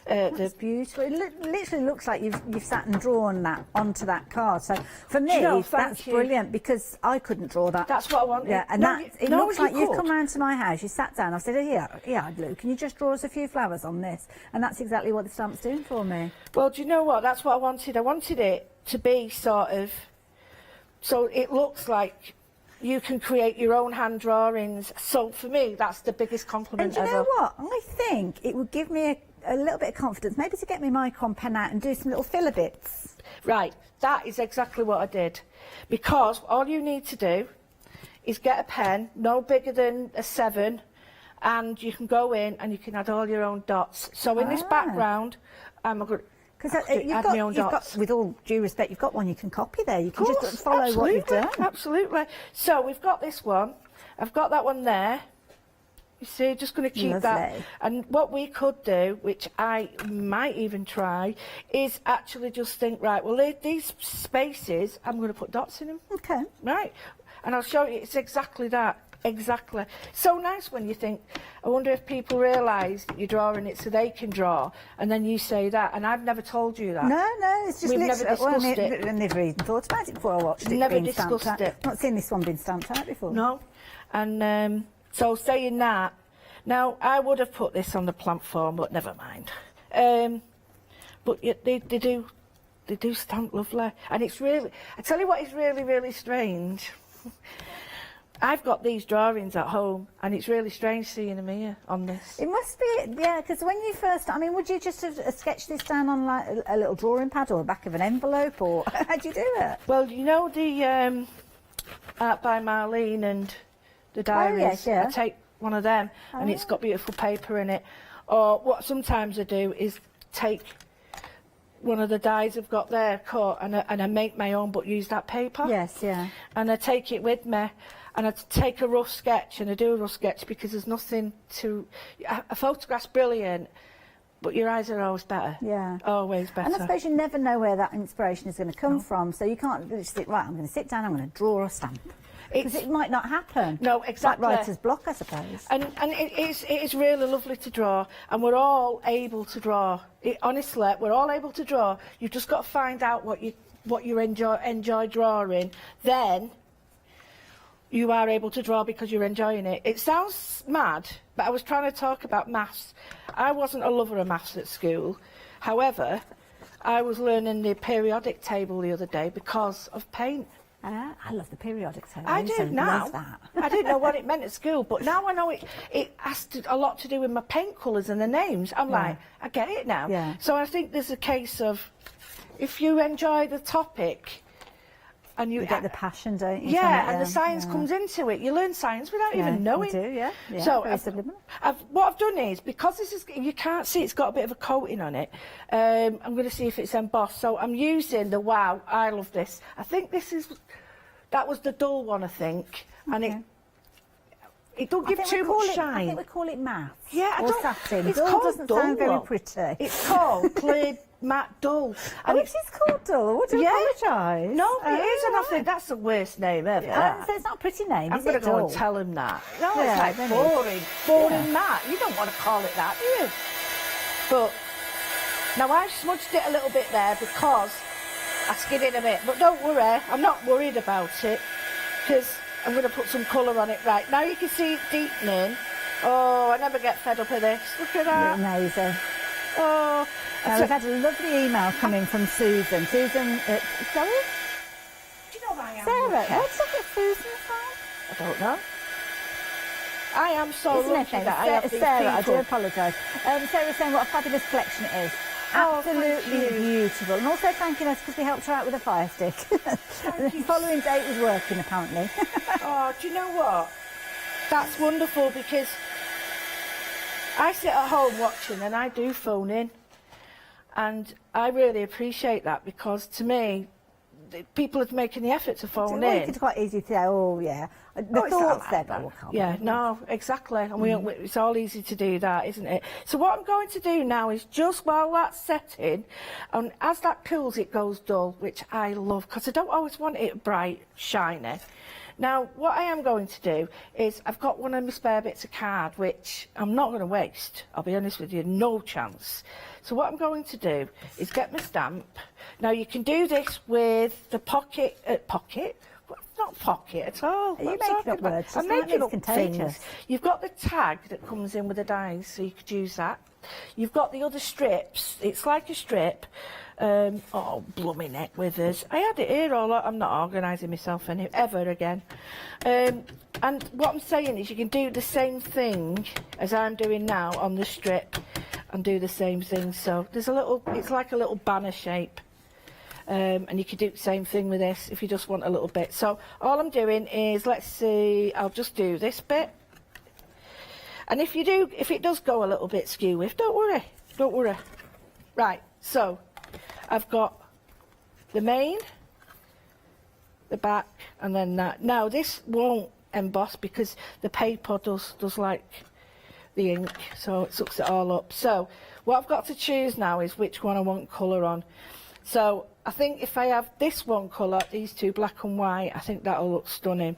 That's beautiful. It literally looks like you've sat and drawn that onto that card. So for me, that's brilliant, because I couldn't draw that. That's what I wanted. Yeah, and it looks like you've come round to my house. You sat down. I said, oh, yeah, Lou, can you just draw us a few flowers on this? And that's exactly what the stamp's doing for me. Well, do you know what? That's what I wanted. I wanted it to be sort of, so it looks like you can create your own hand drawings. So for me, that's the biggest compliment ever. And do you know what? I think it would give me a little bit of confidence, maybe to get my micron pen out and do some little filler bits. Right, that is exactly what I did. Because all you need to do is get a pen, no bigger than a 7, and you can go in and you can add all your own dots. So in this background, I'm going to add my own dots. With all due respect, you've got one you can copy there. You can just follow what you've done. Absolutely. So we've got this one. I've got that one there. You see, just going to keep that. And what we could do, which I might even try, is actually just think, right, well, these spaces, I'm going to put dots in them. Okay. Right. And I'll show you, it's exactly that. Exactly. So nice when you think, I wonder if people realise that you're drawing it so they can draw, and then you say that, and I've never told you that. No, it's just we've never discussed it. I never even thought about it before I watched it. Never discussed it. Not seen this one being stamped out before. No. And so saying that, now I would have put this on the plant form, but never mind. But they do stamp lovely, and it's really. I tell you what is really, really strange. I've got these drawings at home, and it's really strange seeing them here on this. It must be, yeah, because when you first, I mean, would you just have sketched this down on like a little drawing pad or the back of an envelope, or how'd you do it? Well, you know the Art by Marlene and the diaries? yes, yeah. I take one of them, and it's got beautiful paper in it. Or what sometimes I do is take one of the dies I've got there, cut, and I make my own, but use that paper. Yes, yeah. And I take it with me, and I take a rough sketch, and I do a rough sketch because there's nothing to... A photograph's brilliant, but your eyes are always better. Yeah. Always better. And I suppose you never know where that inspiration is going to come from, so you can't just think, right, I'm going to sit down, I'm going to draw a stamp. Because it might not happen. No, exactly. Like writer's block, I suppose. And it is really lovely to draw, and we're all able to draw. Honestly, we're all able to draw. You've just got to find out what you enjoy drawing. Then you are able to draw because you're enjoying it. It sounds mad, but I was trying to talk about maths. I wasn't a lover of maths at school. However, I was learning the periodic table the other day because of paint. I love the periodic table. I do now. I didn't know what it meant at school, but now I know it has a lot to do with my paint colours and the names. I'm like, I get it now. Yeah. So I think there's a case of, if you enjoy the topic, and you get the passion, don't you? Yeah, and the science comes into it. You learn science without even knowing. You do, yeah. So very subliminal. what I've done is, because this is, you can't see, it's got a bit of a coating on it. I'm going to see if it's embossed. So I'm using the Wow. I love this. I think that was the dull one, I think, and it don't give too much shine. I think we call it matte. Yeah, or satin. It's dull called doesn't dull, sound very though. pretty. It's called clear matte dull. And it is called dull. Would you apologise? No, it is, and I think that's the worst name ever. So it's not a pretty name. I'm going to go and tell him that. No, Yeah, it's like boring matte. You don't want to call it that, do you? But now I've smudged it a little bit there because I skid it a bit. But don't worry, I'm not worried about it because I'm going to put some colour on it. Right, now you can see it deepening. Oh, I never get fed up with this. Look at that. Amazing. Oh. Now, we've had a lovely email come in from Susan. Susan, sorry? Do you know who I am? Sarah. Where did I get Susan from? I don't know. I am so Isn't lucky it? that I have these Sarah, I do people. apologise. Sarah's saying what a fabulous collection it is. Absolutely beautiful. And also thanking us because we helped her out with a fire stick. The following day it was working, apparently. Oh, do you know what? That's wonderful because I sit at home watching and I do phone in. And I really appreciate that because to me, people are making the effort to phone in. It's quite easy to say, oh, yeah. The thoughts there, but we'll come. Yeah, no, exactly. And it's all easy to do that, isn't it? So what I'm going to do now is just while that's setting, and as that cools, it goes dull, which I love because I don't always want it bright, shiny. Now, what I am going to do is I've got one of my spare bits of card, which I'm not going to waste. I'll be honest with you, no chance. So what I'm going to do is get my stamp. Now, you can do this with the pocket. Not pocket at all. Are you making up words? I'm making up contagious. things. You've got the tag that comes in with the dies, so you could use that. You've got the other strips. It's like a strip. Oh, blooming neck withers. I had it here all. I'm not organising myself ever again. And what I'm saying is you can do the same thing as I'm doing now on the strip and do the same thing. So there's a little, it's like a little banner shape. And you can do the same thing with this if you just want a little bit. So all I'm doing is, let's see, I'll just do this bit. And if it does go a little bit skew-whiff, don't worry. Right, so I've got the main, the back, and then that. Now this won't emboss because the paper does like the ink, so it sucks it all up. So what I've got to choose now is which one I want colour on. So I think if I have this one colour, these two black and white, I think that'll look stunning.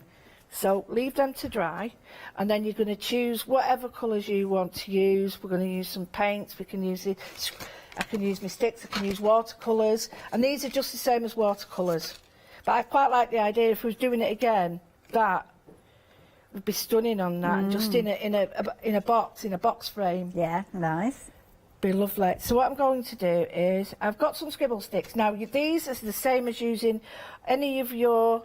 So leave them to dry, and then you're going to choose whatever colours you want to use. We're going to use some paints. We can use it. I can use my sticks. I can use watercolours, and these are just the same as watercolours. But I quite like the idea. If we was doing it again, that would be stunning on that, just in a box frame. Yeah, nice. Be lovely. So what I'm going to do is I've got some scribble sticks. Now these are the same as using any of your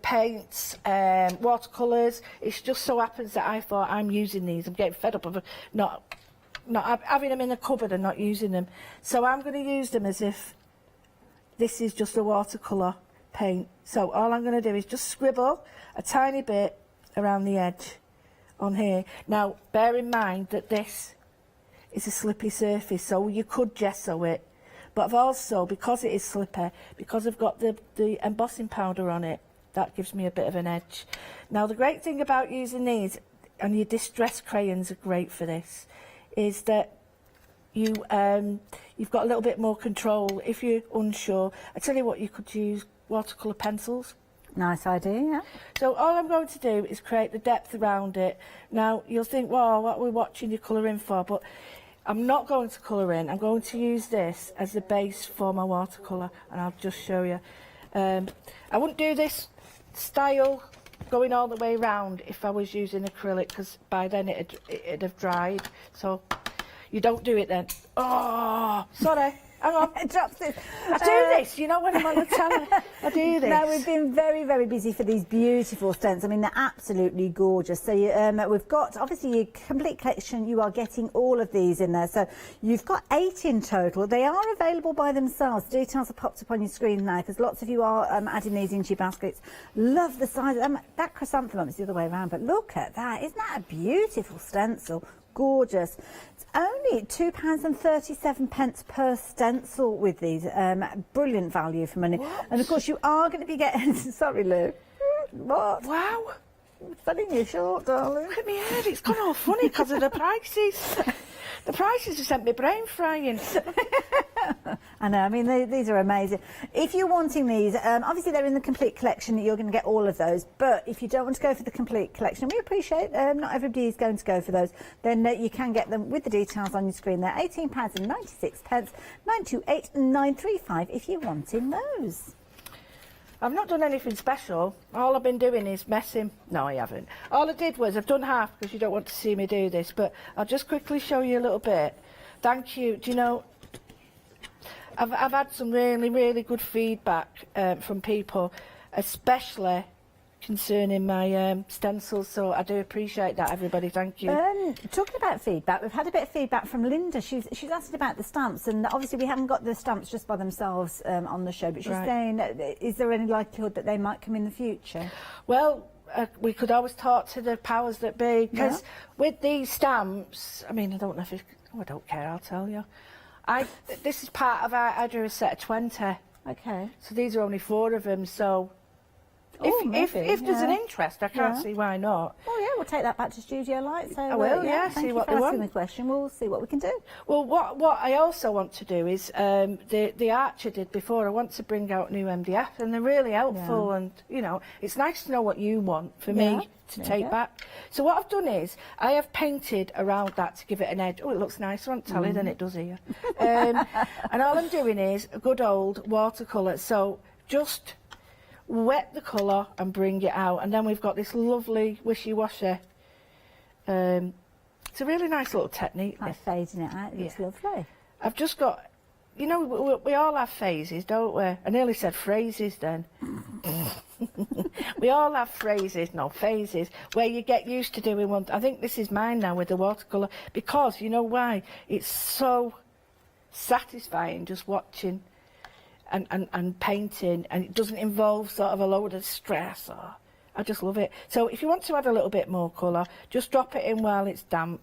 paints, watercolours. It just so happens that I thought I'm using these. I'm getting fed up of not having them in the cupboard and not using them. So I'm going to use them as if this is just a watercolour paint. So all I'm going to do is just scribble a tiny bit around the edge on here. Now, bear in mind that this is a slippy surface, so you could gesso it. But I've also, because it is slippery, because I've got the embossing powder on it, that gives me a bit of an edge. Now, the great thing about using these, and your distress crayons are great for this, is that you've got a little bit more control if you're unsure. I tell you what, you could use watercolour pencils. Nice idea, yeah. So all I'm going to do is create the depth around it. Now, you'll think, well, what are we watching you colour in for? But I'm not going to colour in. I'm going to use this as the base for my watercolour, and I'll just show you. I wouldn't do this style going all the way around if I was using acrylic, because by then it'd have dried. So you don't do it then. Oh, sorry. Hang on. It drops it. I do this, you know, when I'm on the telly. I do this. Now, we've been very, very busy for these beautiful stems. I mean, they're absolutely gorgeous. So we've got, obviously, your complete collection. You are getting all of these in there. So you've got 8 in total. They are available by themselves. Details are popped up on your screen now, because lots of you are adding these into your baskets. Love the size. That chrysanthemum is the other way around, but look at that. Isn't that a beautiful stencil? Gorgeous. It's only £2.37 per stencil with these. Brilliant value for money. What? And of course you are going to be getting... Sorry, Lou. What? Wow. Selling you short, darling. Look at me head, it's gone all funny because of the prices. The prices have sent me brain frying. I know, I mean, these are amazing. If you're wanting these, obviously they're in the complete collection, you're going to get all of those. But if you don't want to go for the complete collection, we appreciate not everybody is going to go for those, then you can get them with the details on your screen there. £18.96, 928,935 if you're wanting those. I've not done anything special. All I've been doing is messing. No, I haven't. All I did was, I've done half because you don't want to see me do this, but I'll just quickly show you a little bit. Thank you. Do you know, I've had some really, really good feedback from people, especially concerning my stencils, so I do appreciate that, everybody. Thank you. Talking about feedback, we've had a bit of feedback from Linda. She's asked about the stamps, and obviously we haven't got the stamps just by themselves on the show, but she's saying, is there any likelihood that they might come in the future? Well, we could always talk to the powers that be, because with these stamps, I mean, I don't know if I don't care, I'll tell you. This is part of I drew a set of 20. Okay. So these are only 4 of them, so if there's an interest, I can't see why not. Oh yeah, we'll take that back to Studiolight. So I will, see what they want. Thank you for asking the question. We'll see what we can do. Well, what I also want to do is the Archer did before. I want to bring out new MDF, and they're really helpful. And you know, it's nice to know what you want for me to take back. So what I've done is I have painted around that to give it an edge. Oh, it looks nicer on telly than it does here. And all I'm doing is a good old watercolour. So just wet the colour and bring it out, and then we've got this lovely wishy-washy. It's a really nice little technique. Like fading it out, it's lovely. I've just got, you know, we all have phases, don't we? I nearly said phrases then. We all have phases, where you get used to doing one. I think this is mine now with the watercolour, because you know why? It's so satisfying just watching and painting, and it doesn't involve sort of a load of stress. I just love it. So if you want to add a little bit more colour, just drop it in while it's damp.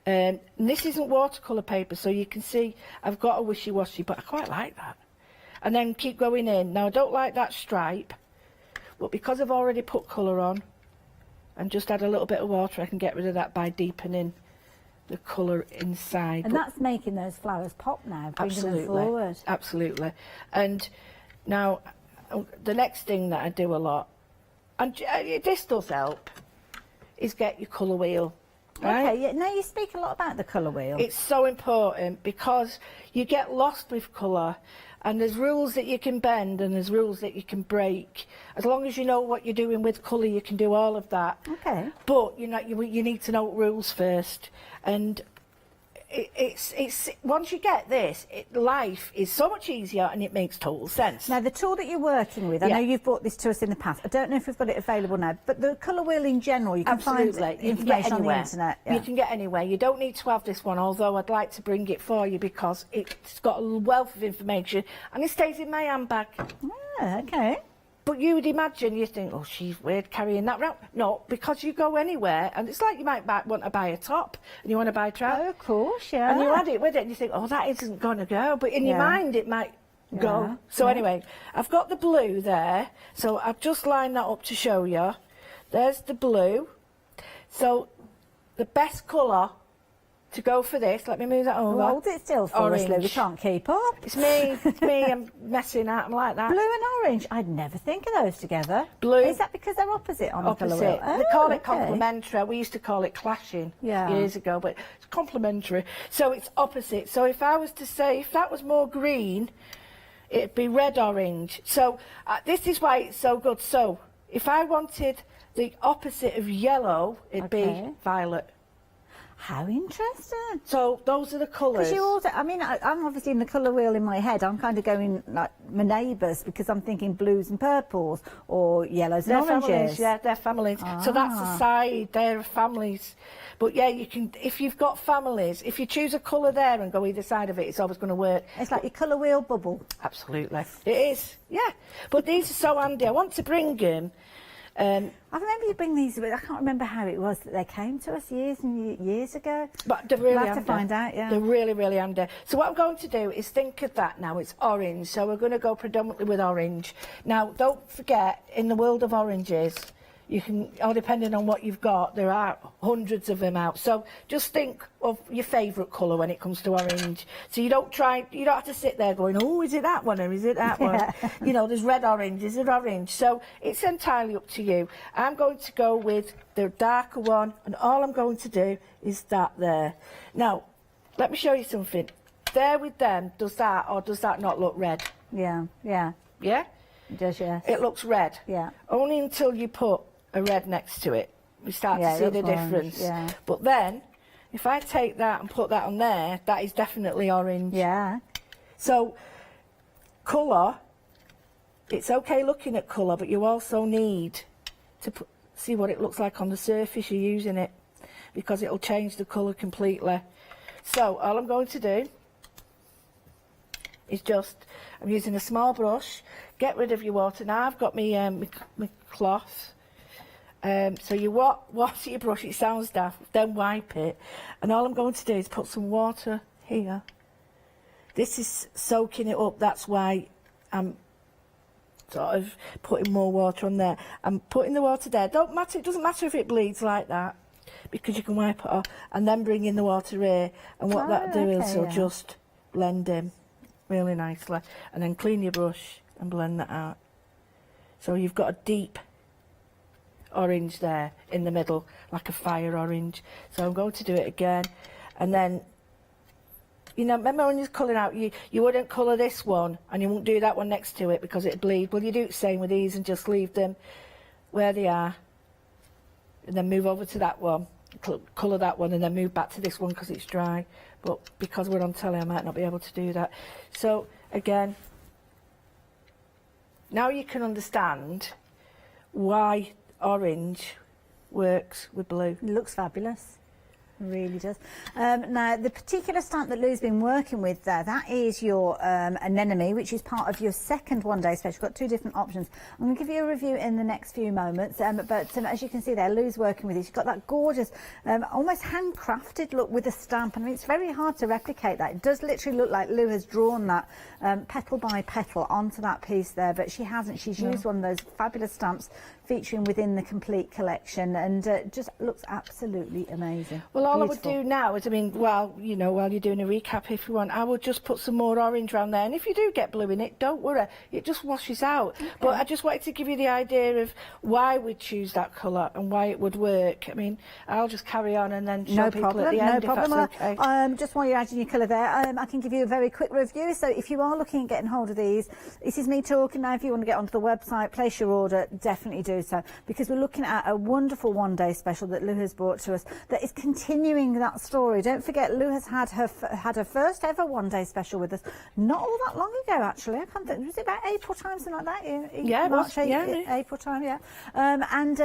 And this isn't watercolour paper, so you can see I've got a wishy-washy, but I quite like that. And then keep going in. Now I don't like that stripe, but because I've already put colour on and just add a little bit of water, I can get rid of that by deepening the colour inside. And that's making those flowers pop now, bringing them forward. Absolutely. And now, the next thing that I do a lot, and this does help, is get your colour wheel. Right? Okay, now you speak a lot about the colour wheel. It's so important, because you get lost with colour, and there's rules that you can bend and there's rules that you can break. As long as you know what you're doing with colour, you can do all of that. Okay. But you need to know rules first. And it's once you get this, life is so much easier and it makes total sense. Now, the tool that you're working with, I know you've brought this to us in the past. I don't know if we've got it available now, but the colour wheel in general, you can find information on the internet. You can get anywhere. You don't need to have this one, although I'd like to bring it for you because it's got a wealth of information and it stays in my handbag. Ah, okay. But you would imagine, you think, oh, she's weird carrying that around. No, because you go anywhere, and it's like you might want to buy a top, and you want to buy a trousers. Oh, of course, yeah. And you add it with it, and you think, oh, that isn't going to go. But in your mind, it might go. So anyway, I've got the blue there, so I've just lined that up to show you. There's the blue. So the best colour to go for this, let me move that over. Hold it still for us, Lou. We can't keep up. It's me, I'm messing out, I'm like that. Blue and orange, I'd never think of those together. Blue. Is that because they're opposite on the colour wheel? They call it complementary. We used to call it clashing years ago, but it's complementary. So it's opposite. So if I was to say, if that was more green, it'd be red-orange. So this is why it's so good. So if I wanted the opposite of yellow, it'd be violet. How interesting. So those are the colours. Because you also, I mean, I'm obviously in the colour wheel in my head. I'm kind of going like my neighbours because I'm thinking blues and purples or yellows and oranges. Families, yeah, they're families. So that's a side, they're families. But yeah, you can, if you've got families, if you choose a colour there and go either side of it, it's always going to work. It's like your colour wheel bubble. Absolutely. It is, yeah. But these are so handy. I want to bring them. I remember you bring these, but I can't remember how it was that they came to us years and years ago. But they're really we'll have to find out, yeah. They're really, really handy. So what I'm going to do is think of that now. It's orange, so we're going to go predominantly with orange. Now, don't forget, in the world of oranges, you can, or depending on what you've got, there are hundreds of them out. So just think of your favourite colour when it comes to orange. So you don't have to sit there going, oh, is it that one or is it that one? You know, there's red orange, is it orange? So it's entirely up to you. I'm going to go with the darker one, and all I'm going to do is that there. Now, let me show you something. There with them, does that or does that not look red? Yeah, yeah. Yeah? It does, yes. It looks red. Yeah. Only until you put a red next to it, we start to see the difference. Yeah. But then, if I take that and put that on there, that is definitely orange. Yeah. So, colour, it's okay looking at colour, but you also need to see what it looks like on the surface you're using it, because it'll change the colour completely. So, all I'm going to do is just, I'm using a small brush, get rid of your water. Now I've got my cloth. So you water your brush, it sounds daft, then wipe it. And all I'm going to do is put some water here. This is soaking it up, that's why I'm sort of putting more water on there. I'm putting the water there. It doesn't matter if it bleeds like that, because you can wipe it off. And then bring in the water here. And what that'll do is it'll just blend in really nicely. And then clean your brush and blend that out. So you've got a deep orange there in the middle, like a fire orange. So I'm going to do it again. And then, you know, remember when you're colouring out, you wouldn't colour this one and you won't do that one next to it because it'd bleed. Well, you do the same with these and just leave them where they are. And then move over to that one, colour that one, and then move back to this one because it's dry. But because we're on telly, I might not be able to do that. So, again, now you can understand why orange works with blue. It looks fabulous. It really does. Now, the particular stamp that Lou's been working with there, that is your anemone, which is part of your second one-day special. You've got two different options. I'm going to give you a review in the next few moments, but as you can see there, Lou's working with it. She's got that gorgeous, almost handcrafted look with a stamp. I mean, it's very hard to replicate that. It does literally look like Lou has drawn that petal by petal onto that piece there, but she hasn't. She's used one of those fabulous stamps featuring within the complete collection, and just looks absolutely amazing. Well, all beautiful. I would do now is, I mean, while you're doing a recap, if you want, I would just put some more orange around there. And if you do get blue in it, don't worry, it just washes out. Okay. But I just wanted to give you the idea of why we'd choose that colour and why it would work. I mean, I'll just carry on and then show people at the end, if that's okay. Just while you're adding your colour there, I can give you a very quick review. So if you are looking at getting hold of these, this is me talking now. If you want to get onto the website, place your order, definitely do do so, because we're looking at a wonderful one-day special that Lou has brought to us that is continuing that story. Don't forget, Lou has had her first ever one-day special with us not all that long ago, actually. I can't think, was it about April time, something like that? Yeah, March, yeah. April time, yeah.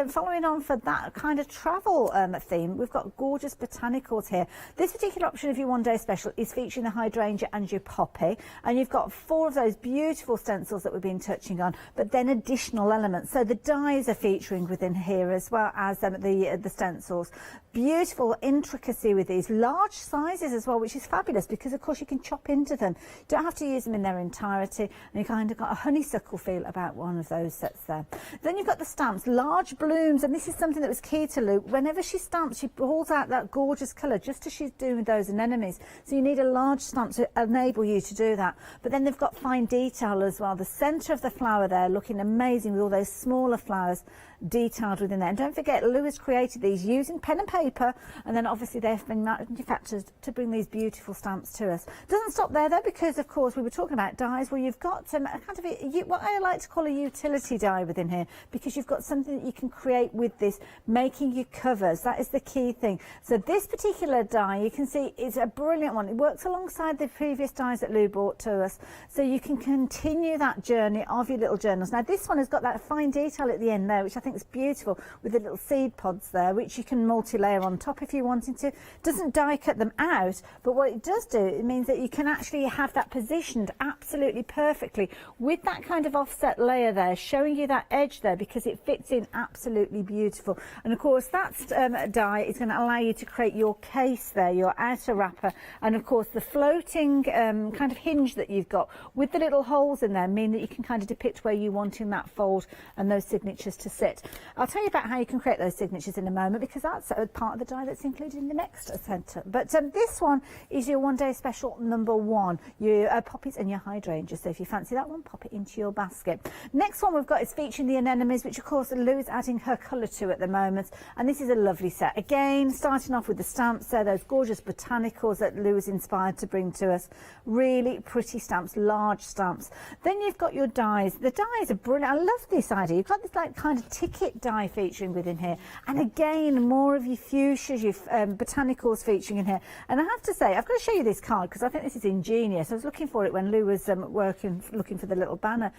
Following on for that kind of travel theme, we've got gorgeous botanicals here. This particular option of your one-day special is featuring the hydrangea and your poppy, and you've got 4 of those beautiful stencils that we've been touching on, but then additional elements. So the dies are featuring within here as well as the stencils. Beautiful intricacy with these large sizes as well, which is fabulous because of course you can chop into them. You don't have to use them in their entirety, and you kind of got a honeysuckle feel about one of those sets there. Then you've got the stamps, large blooms, and this is something that was key to Lou. Whenever she stamps, she pulls out that gorgeous colour just as she's doing with those anemones. So you need a large stamp to enable you to do that. But then they've got fine detail as well. The centre of the flower there looking amazing with all those smaller flowers detailed within there. And don't forget, Lou has created these using pen and paper, and then obviously they've been manufactured to bring these beautiful stamps to us. Doesn't stop there though, because of course we were talking about dies. Well, you've got a kind of what I like to call a utility die within here, because you've got something that you can create with this, making your covers. That is the key thing. So this particular die, you can see, is a brilliant one. It works alongside the previous dies that Lou brought to us, so you can continue that journey of your little journals. Now this one has got that fine detail at the end there, which I think is beautiful, with the little seed pods there, which you can multi-layer on top if you wanted to. Doesn't die cut them out, but what it does do, it means that you can actually have that positioned absolutely perfectly with that kind of offset layer there, showing you that edge there, because it fits in absolutely beautiful. And of course that die is going to allow you to create your case there, your outer wrapper, and of course the floating kind of hinge that you've got with the little holes in there mean that you can kind of depict where you want in that fold and those signatures to sit. I'll tell you about how you can create those signatures in a moment, because that's a part of the die that's included in the next centre. But this one is your one-day special number 1, your poppies and your hydrangeas. So if you fancy that one, pop it into your basket. Next one we've got is featuring the anemones, which of course Lou is adding her colour to at the moment, and this is a lovely set. Again, starting off with the stamps there, those gorgeous botanicals that Lou is inspired to bring to us. Really pretty stamps, large stamps. Then you've got your dies. The dies are brilliant. I love this idea. You've got this like kind of ticket die featuring within here, and again more of your fuchsias, your botanicals featuring in here. And I have to say, I've got to show you this card because I think this is ingenious. I was looking for it when Lou was looking for the little banner.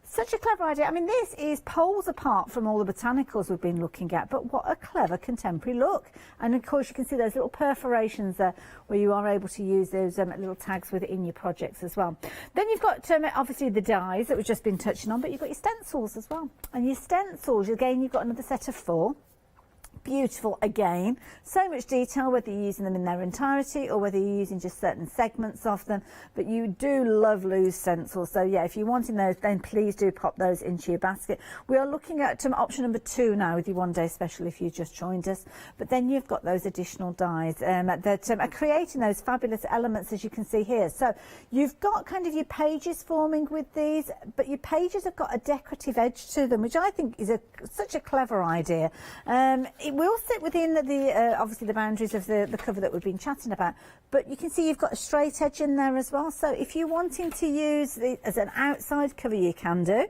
Such a clever idea. I mean, this is poles apart from all the botanicals we've been looking at, but what a clever contemporary look. And of course you can see those little perforations there where you are able to use those little tags within your projects as well. Then you've got obviously the dies that we've just been touching on, but you've got your stencils as well. And your stencils, again, you've got another set of 4. Beautiful again, so much detail, whether you're using them in their entirety or whether you're using just certain segments of them, but you do love Lou's stencils. So yeah, if you're wanting those, then please do pop those into your basket. We are looking at option number 2 now with your one-day special if you just joined us, but then you've got those additional dies that are creating those fabulous elements, as you can see here. So you've got kind of your pages forming with these, but your pages have got a decorative edge to them, which I think is such a clever idea. It will sit within the obviously the boundaries of the cover that we've been chatting about, but you can see you've got a straight edge in there as well. So if you're wanting to use it as an outside cover, you can do.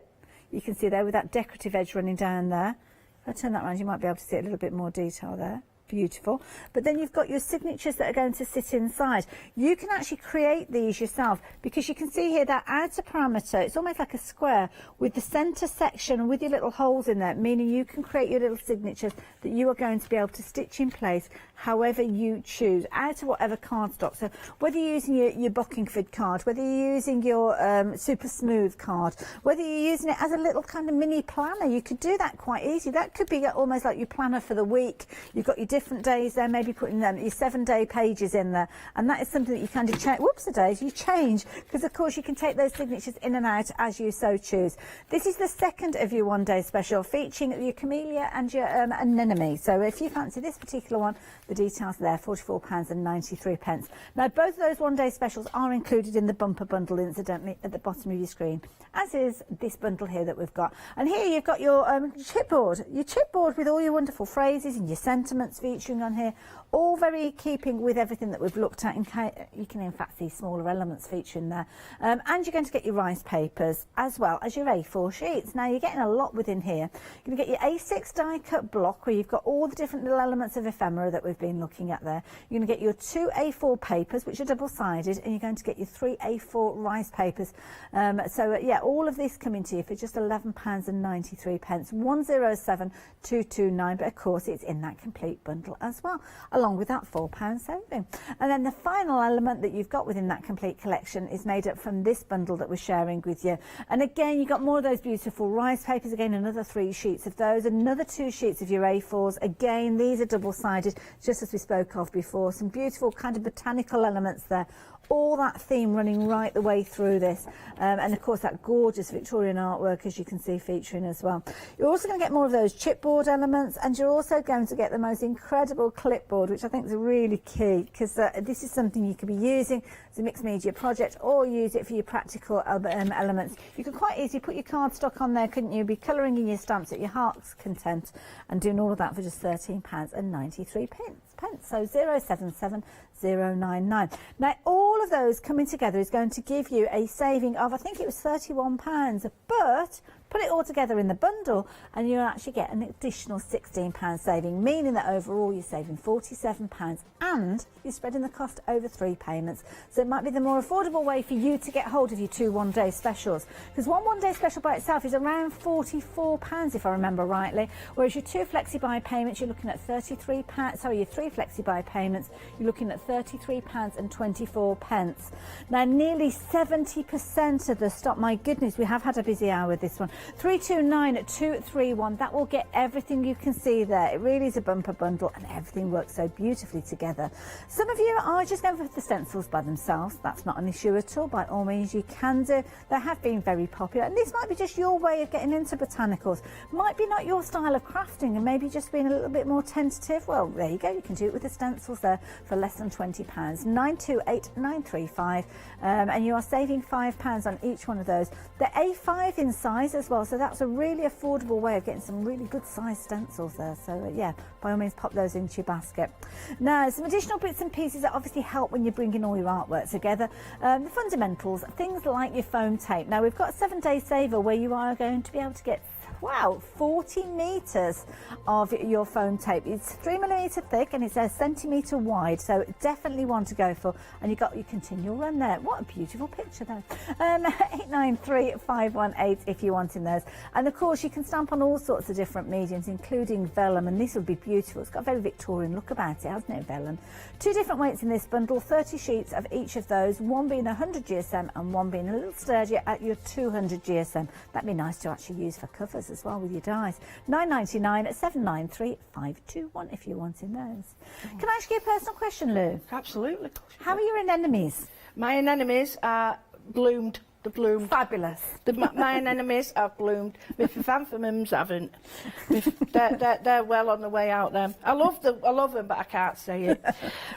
You can see there with that decorative edge running down there. If I turn that around, you might be able to see a little bit more detail there. Beautiful. But then you've got your signatures that are going to sit inside. You can actually create these yourself, because you can see here that outer parameter, it's almost like a square with the center section with your little holes in there, meaning you can create your little signatures that you are going to be able to stitch in place however you choose, out of whatever cardstock. So whether you're using your Bockingford card, whether you're using your super smooth card, whether you're using it as a little kind of mini planner, you could do that quite easy. That could be almost like your planner for the week. You've got your different days there, maybe putting your 7-day pages in there, and that is something that you kind of change. Whoops, the days you change, because of course you can take those signatures in and out as you so choose. This is the second of your one-day special, featuring your camellia and your anemone. So if you fancy this particular one, the details are there, £44.93. Now both of those one-day specials are included in the bumper bundle, incidentally, at the bottom of your screen, as is this bundle here that we've got. And here you've got your chipboard with all your wonderful phrases and your sentiments featuring on here, all very keeping with everything that we've looked at. You can in fact see smaller elements featuring there. And you're going to get your rice papers as well as your A4 sheets. Now you're getting a lot within here. You're going to get your A6 die cut block where you've got all the different little elements of ephemera that we've been looking at there. You're going to get your 2 A4 papers, which are double-sided, and you're going to get your 3 A4 rice papers. Yeah, all of this coming to you for just £11.93, 107,229, but of course it's in that complete bundle as well, along with that £4 saving. And then the final element that you've got within that complete collection is made up from this bundle that we're sharing with you. And again, you've got more of those beautiful rice papers, again another 3 sheets of those, another 2 sheets of your A4s. Again, these are double-sided, just as we spoke of before. Some beautiful kind of botanical elements there. All that theme running right the way through this, and of course that gorgeous Victorian artwork, as you can see, featuring as well. You're also going to get more of those chipboard elements, and you're also going to get the most incredible clipboard, which I think is really key, because this is something you could be using as a mixed media project or use it for your practical elements. You could quite easily put your cardstock on there, couldn't you? Be colouring in your stamps at your heart's content and doing all of that for just £13.93. So 077099. Now all of those coming together is going to give you a saving of, I think it was £31, but put it all together in the bundle and you'll actually get an additional £16 saving, meaning that overall you're saving £47 and you're spreading the cost over 3 payments. So it might be the more affordable way for you to get hold of your 2 one-day specials, because one one-day special by itself is around £44 if I remember rightly, whereas your 2 flexi-buy payments you're looking at your 3 flexi-buy payments you're looking at £33.24. Now nearly 70% of the stock, my goodness, we have had a busy hour with this one. 329231, that will get everything you can see there. It really is a bumper bundle and everything works so beautifully together. Some of you are just going for the stencils by themselves. That's not an issue at all. By all means you can do. They have been very popular, and this might be just your way of getting into botanicals. Might be not your style of crafting and maybe just being a little bit more tentative. Well, there you go, you can do it with the stencils there for less than £20. 928935, and you are saving £5 on each one of those. They're A5 in size as well, so that's a really affordable way of getting some really good size stencils there. So yeah, by all means pop those into your basket. Now some additional bits and pieces that obviously help when you're bringing all your artwork together. The fundamentals, things like your foam tape. Now we've got a 7-day saver where you are going to be able to get 40 metres of your foam tape. It's 3mm thick and it's a centimetre wide, so definitely one to go for. And you've got your continual run there. What a beautiful picture though. 893518 if you're wanting those. And of course you can stamp on all sorts of different mediums, including vellum, and this will be beautiful. It's got a very Victorian look about it, hasn't it, vellum? 2 different weights in this bundle, 30 sheets of each of those, one being 100 GSM and one being a little sturdier at your 200 GSM. That'd be nice to actually use for covers as well with your dies. £9.99 at 793 if you're wanting those. Can I ask you a personal question, Lou? Absolutely. How are your anemones? My anemones are bloomed. They're bloomed. Fabulous. My anemones have bloomed. My chrysanthemums haven't. They're well on the way out then. I love them, but I can't say it.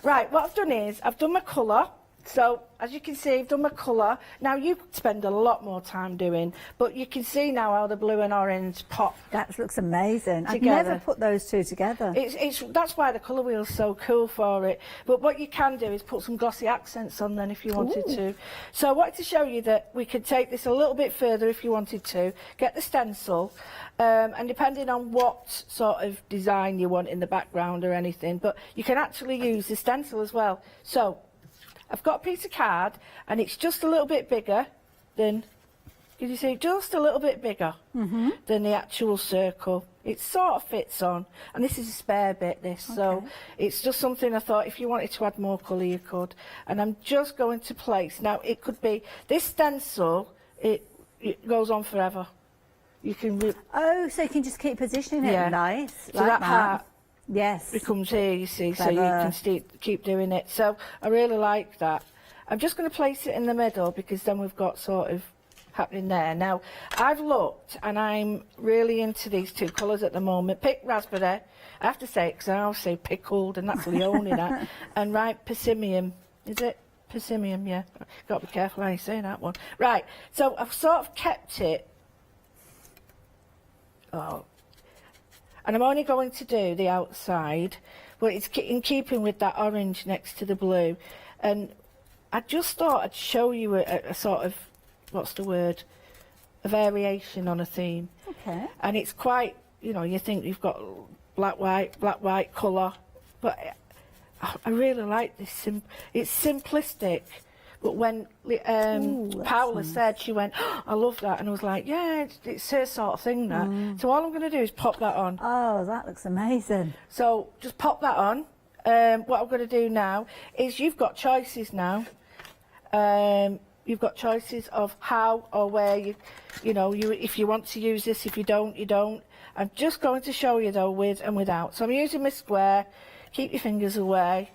Right, what I've done is I've done my colour. So, as you can see, I've done my colour. Now, you spend a lot more time doing, but you can see now how the blue and orange pop. That looks amazing. Together. I've never put those two together. That's why the colour wheel's so cool for it. But what you can do is put some glossy accents on then if you wanted to. So I wanted to show you that we could take this a little bit further if you wanted to. Get the stencil, and depending on what sort of design you want in the background or anything, but you can actually use the stencil as well. So I've got a piece of card and it's just a little bit bigger than, can you see, just a little bit bigger than the actual circle. It sort of fits on, and this is a spare bit, this, so it's just something I thought if you wanted to add more colour you could. And I'm just going to place, now it could be, this stencil, it goes on forever. You can... so you can just keep positioning it nice, so like that part yes, becomes here, you see, clever. so you can keep doing it. So I really like that. I'm just going to place it in the middle because then we've got sort of happening there. Now, I've looked and I'm really into these 2 colours at the moment. Pick raspberry, I have to say it because I always say pickled and that's Leone that. And right, persimmon. Is it? Persimmon, yeah. Got to be careful how you say that one. Right, so I've sort of kept it. And I'm only going to do the outside but it's in keeping with that orange next to the blue. And I just thought I'd show you a sort of, what's the word, a variation on a theme. Okay. And it's quite, you know, you think you've got black, white colour, but I really like this. It's simplistic, but when Paula said, she went, oh, I love that, and I was like, yeah, it's her sort of thing, that. So all I'm going to do is pop that on. Oh, that looks amazing. So just pop that on. What I'm going to do now is you've got choices now. You've got choices of how or where you know, if you want to use this, if you don't, you don't. I'm just going to show you though with and without. So I'm using my square. Keep your fingers away.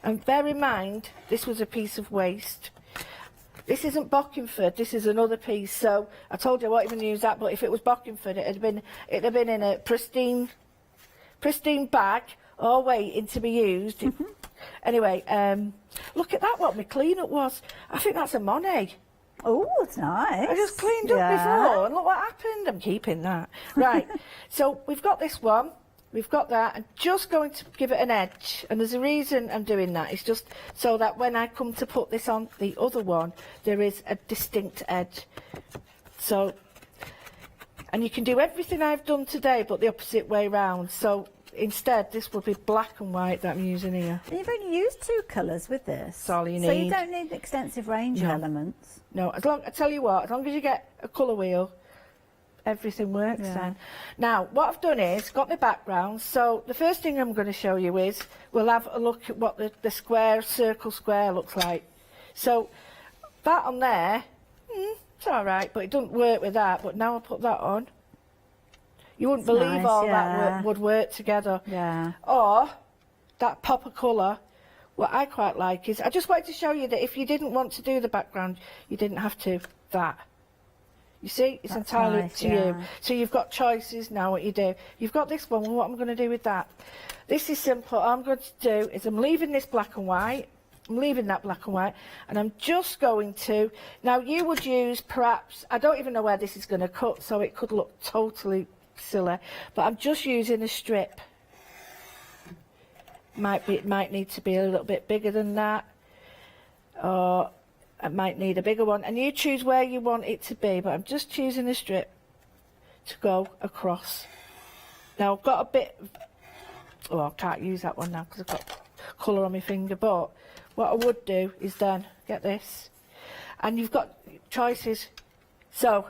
And bear in mind, this was a piece of waste. This isn't Bockingford, this is another piece. So I told you I won't even use that, but if it was Bockingford, it'd have been in a pristine bag, all waiting to be used. Anyway, look at that, what my clean-up was. I think that's a Monet. Oh, it's nice. I just cleaned up before, and look what happened. I'm keeping that. Right, so we've got this one. We've got that. I'm just going to give it an edge, and there's a reason I'm doing that. It's just so that when I come to put this on the other one, there is a distinct edge. So, and you can do everything I've done today, but the opposite way round. So instead, this will be black and white that I'm using here. And you've only used 2 colours with this. That's all you need. So you don't need an extensive range of elements. No, I tell you what, as long as you get a colour wheel, everything works then. Now, what I've done is, got my background, so the first thing I'm going to show you is, we'll have a look at what the circle square looks like. So, that on there, it's alright, but it doesn't work with that, but now I'll put that on. You wouldn't believe all that would work together. Yeah. Or, that pop of colour, what I quite like is, I just wanted to show you that if you didn't want to do the background, you didn't have to. That. You see, it's entirely up to you. So you've got choices now what you do. You've got this one, well, what I'm going to do with that. This is simple. All I'm going to do is I'm leaving this black and white. I'm leaving that black and white. And I'm just going to, now you would use perhaps, I don't even know where this is going to cut, so it could look totally silly. But I'm just using a strip. It might need to be a little bit bigger than that. Or I might need a bigger one, and you choose where you want it to be, but I'm just choosing a strip to go across. Now I've got a bit, oh, I can't use that one now because I've got colour on my finger, but what I would do is then get this, and you've got choices. So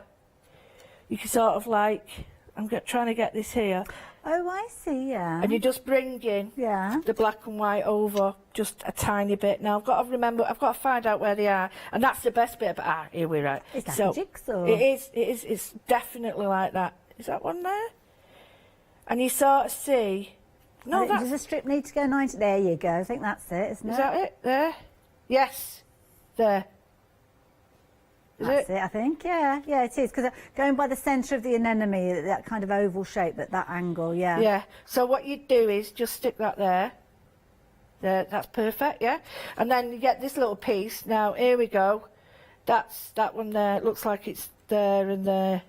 you can sort of like, I'm trying to get this here. Oh, I see, yeah. And you just bring in the black and white over just a tiny bit. Now, I've got to remember, I've got to find out where they are. And that's the best bit, but here we're right. It's like a jigsaw. It is, it's definitely like that. Is that one there? And you sort of see... No, does the strip need to go 90? There you go. I think that's it, isn't it? Is that it? There? Yes. There. That's it, I think, yeah. Yeah, it is, because going by the centre of the anemone, that kind of oval shape, that angle, yeah. Yeah, so what you do is just stick that there. There, that's perfect, yeah? And then you get this little piece. Now, here we go. That's that one there. It looks like it's there and there.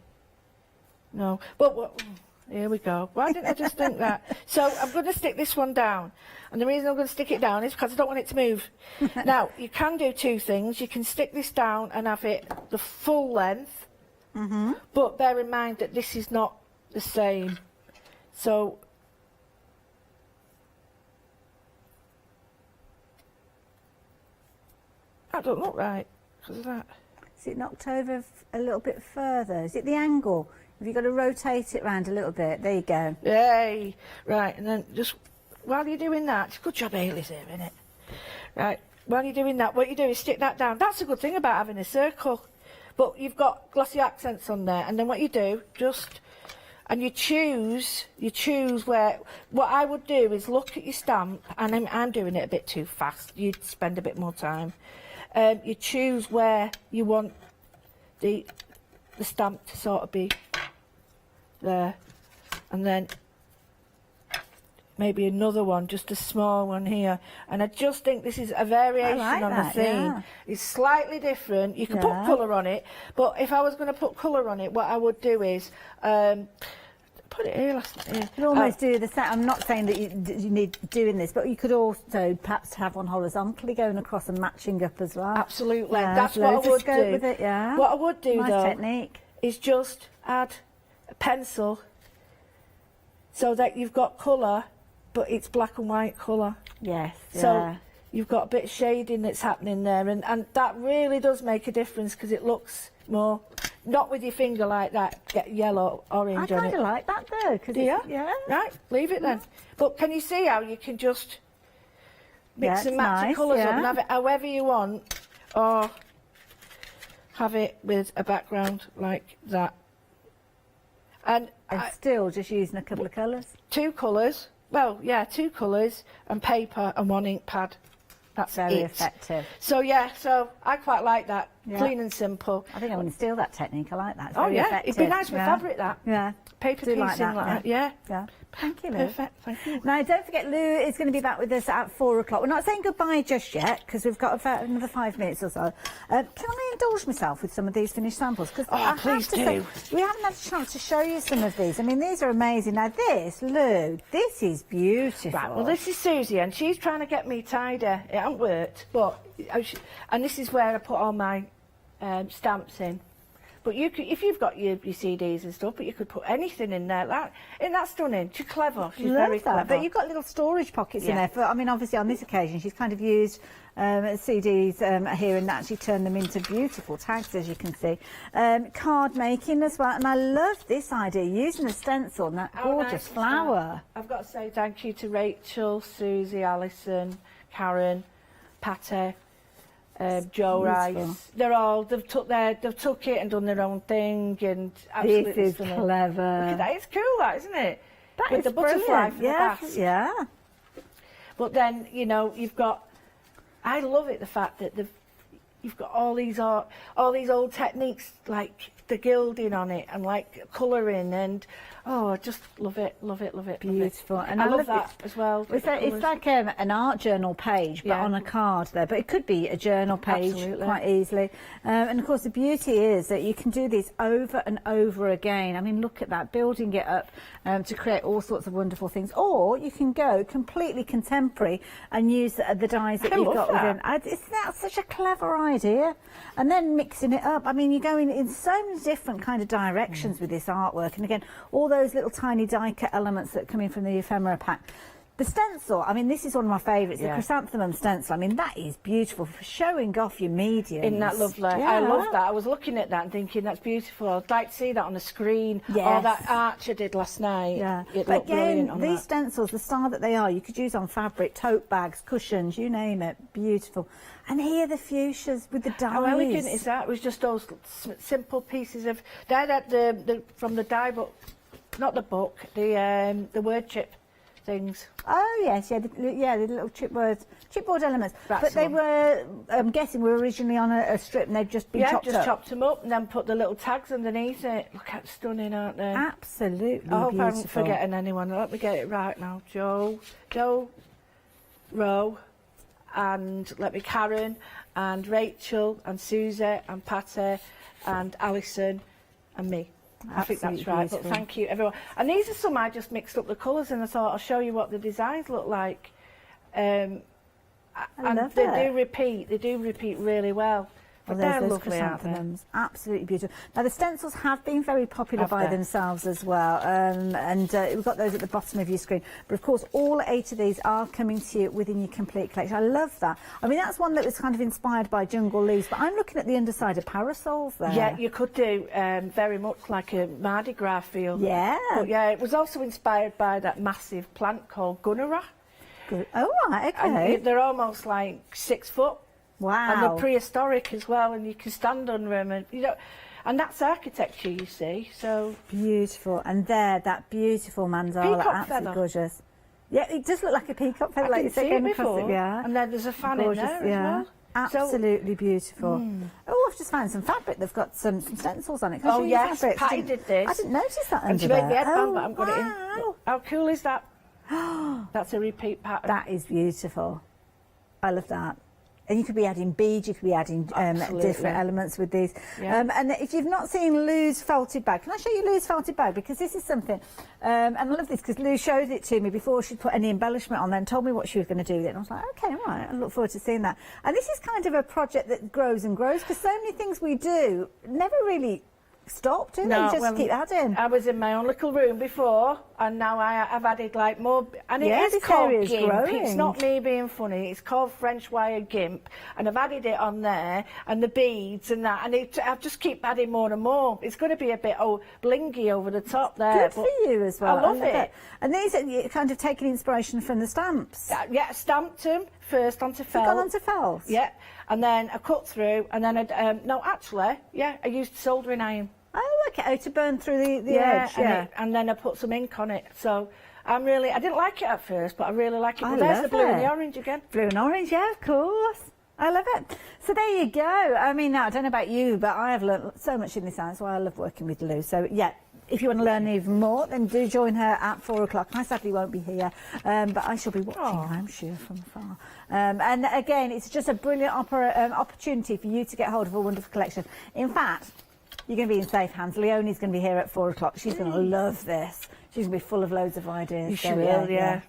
No, but here we go. Why didn't I just think that? So I'm going to stick this one down. And the reason I'm going to stick it down is because I don't want it to move. Now, you can do 2 things. You can stick this down and have it the full length. But bear in mind that this is not the same. So, that don't look right because of that. Is it knocked over a little bit further? Is it the angle? Have you got to rotate it round a little bit? There you go. Yay! Right, and then just while you're doing that, it's a good job Ailey's here, isn't it? Right, while you're doing that, what you do is stick that down. That's a good thing about having a circle. But you've got glossy accents on there, and then what you do, and you choose where, what I would do is look at your stamp, and I'm doing it a bit too fast, you'd spend a bit more time. You choose where you want the stamp to sort of be there, and then maybe another one, just a small one here. And I just think this is a variation on the theme. Yeah. It's slightly different. You can put colour on it, but if I was going to put colour on it, what I would do is put put it here last night. You could almost do the set. I'm not saying that you need doing this, but you could also perhaps have one horizontally going across and matching up as well. Absolutely, Yeah, that's what I would do. With it, yeah. What I would do nice though technique. is just add a pencil so that you've got colour, but it's black and white colour. Yes. So you've got a bit of shading that's happening there, and that really does make a difference because it looks more, not with your finger like that, get yellow, orange on it. I kind of like that though. Do you? Yeah. Right, leave it then. But can you see how you can just mix and match nice, the colours up yeah. and have it however you want, or have it with a background like that. And still just using a couple of colours? 2 colours. Well, yeah, 2 colours and paper and 1 ink pad. That's very it. effective. So yeah, so I quite like that. Yeah. Clean and simple. I think I'm going to steal that technique. I like that. It's Oh very yeah, effective. it'd be nice with fabric that. Yeah. Paper Do piecing like that, yeah. Yeah. Thank you, Lou. Perfect, thank you. Now, don't forget, Lou is going to be back with us at 4 o'clock. We're not saying goodbye just yet, because we've got about another 5 minutes or so. Can I indulge myself with some of these finished samples? Because please do. We haven't had a chance to show you some of these. I mean, these are amazing. Now, this, Lou, this is beautiful. Right, well, this is Susie, and she's trying to get me tidy. It hasn't worked, but... And this is where I put all my stamps in. But you could, if you've got your CDs and stuff, but you could put anything in there. Isn't that stunning? She's clever. She's very clever. But you've got little storage pockets in there. I mean, obviously, on this occasion, she's kind of used CDs here and actually turned them into beautiful tags, as you can see. Card making as well. And I love this idea, using a stencil and that gorgeous flower. I've got to say thank you to Rachel, Susie, Alison, Karen, Patty, Joe Rice. They've took it and done their own thing, and absolutely This is stunning. clever. Look at that, it's cool, that, isn't it? That with is the butterfly for the basque. Yeah. But then, you know, you've got, I love it, the fact that you've got all these old techniques, like the gilding on it and like colouring, and I just love it. Beautiful. And I love that as well. It's like an art journal page, but on a card there. But it could be a journal page quite easily. And of course, the beauty is that you can do this over and over again. I mean, look at that, building it up to create all sorts of wonderful things. Or you can go completely contemporary and use the dies that you've got within. Isn't that such a clever idea? And then mixing it up. I mean, you're going in so many different kind of directions with this artwork. And again, all those little tiny die cut elements that come in from the ephemera pack. The stencil, I mean, this is one of my favourites, the chrysanthemum stencil. I mean, that is beautiful for showing off your mediums. Isn't that lovely? Yeah. I love that. I was looking at that and thinking, that's beautiful. I'd like to see that on the screen. Or that arch I did last night. Yeah. It But looked brilliant on again, these that. stencils, the style that they are, you could use on fabric, tote bags, cushions, you name it. Beautiful. And here the fuchsias with the dies. How elegant is that? It was just those simple pieces of... from the die book, not the book, the word chip things. Oh yes, the little chipboard elements. That's but they one. were, I'm guessing, were originally on a strip and they've just been chopped up. Chopped them up and then put the little tags underneath it. Look how stunning, aren't they? Absolutely I hope beautiful. I haven't forgetting anyone. Let me get it right now. Joe, Ro, and let me Karen, and Rachel, and Susie, and Patty, and Alison, and me. I think that's right, beautiful. but thank you everyone. And these are some I just mixed up the colours and I thought I'll show you what the designs look like. And they do repeat really well. But they're lovely, aren't they? Absolutely beautiful. Now the stencils have been very popular by themselves as well, and we've got those at the bottom of your screen. But of course, all 8 of these are coming to you within your complete collection. I love that. I mean, that's one that was kind of inspired by jungle leaves, but I'm looking at the underside of parasols there. Yeah, you could do very much like a Mardi Gras feel. Yeah. But yeah, it was also inspired by that massive plant called Gunnera. Oh right, okay. And they're almost like 6 foot. Wow. And they're prehistoric as well, and you can stand under them, and and that's architecture, you see. So beautiful. And there, that beautiful mandala, peacock absolutely feather. Gorgeous. Yeah, it does look like a peacock feather, like you said, it across it. Yeah. And then there's a fan Gorgeous, in there as well. Absolutely beautiful. Oh, I've just found some fabric. They've got some stencils on it. Oh yes, Patty did this. I didn't notice that and under to make there. the headband, but Oh, I've got it in. How cool is that? That's a repeat pattern. That is beautiful. I love that. And you could be adding beads, you could be adding different elements with these. Yeah. And if you've not seen Lou's felted bag, can I show you Lou's felted bag? Because this is something, and I love this because Lou showed it to me before she'd put any embellishment on there and told me what she was going to do with it. And I was like, okay, all right, I look forward to seeing that. And this is kind of a project that grows and grows because so many things we do never really stop, do they? No, You just keep adding. I was in my own little room before, and now I've added like more. And it is this called area's gimp. growing. It's not me being funny. It's called French wire gimp, and I've added it on there, and the beads and that, and I just keep adding more and more. It's going to be a bit blingy over the top there. Good for you as well. I love it. And these are kind of taking inspiration from the stamps. Yeah, stamped them first onto felt. Gone onto felt. Yeah, and then I cut through, and then I used soldering iron. Oh, okay, to burn through the edge, and then I put some ink on it. So I didn't like it at first, but I really like it. I Well, there's love the blue and it. the orange again. Blue and orange, yeah, of course. I love it. So there you go. I mean, I don't know about you, but I have learned so much in this house. That's why I love working with Lou. So, yeah, if you want to learn even more, then do join her at 4 o'clock. I sadly won't be here, but I shall be watching, I'm sure, from afar. And again, it's just a brilliant opportunity for you to get hold of a wonderful collection. In fact, you're going to be in safe hands. Leonie's going to be here at 4 o'clock. She's going to love this. She's going to be full of loads of ideas. She will, yeah.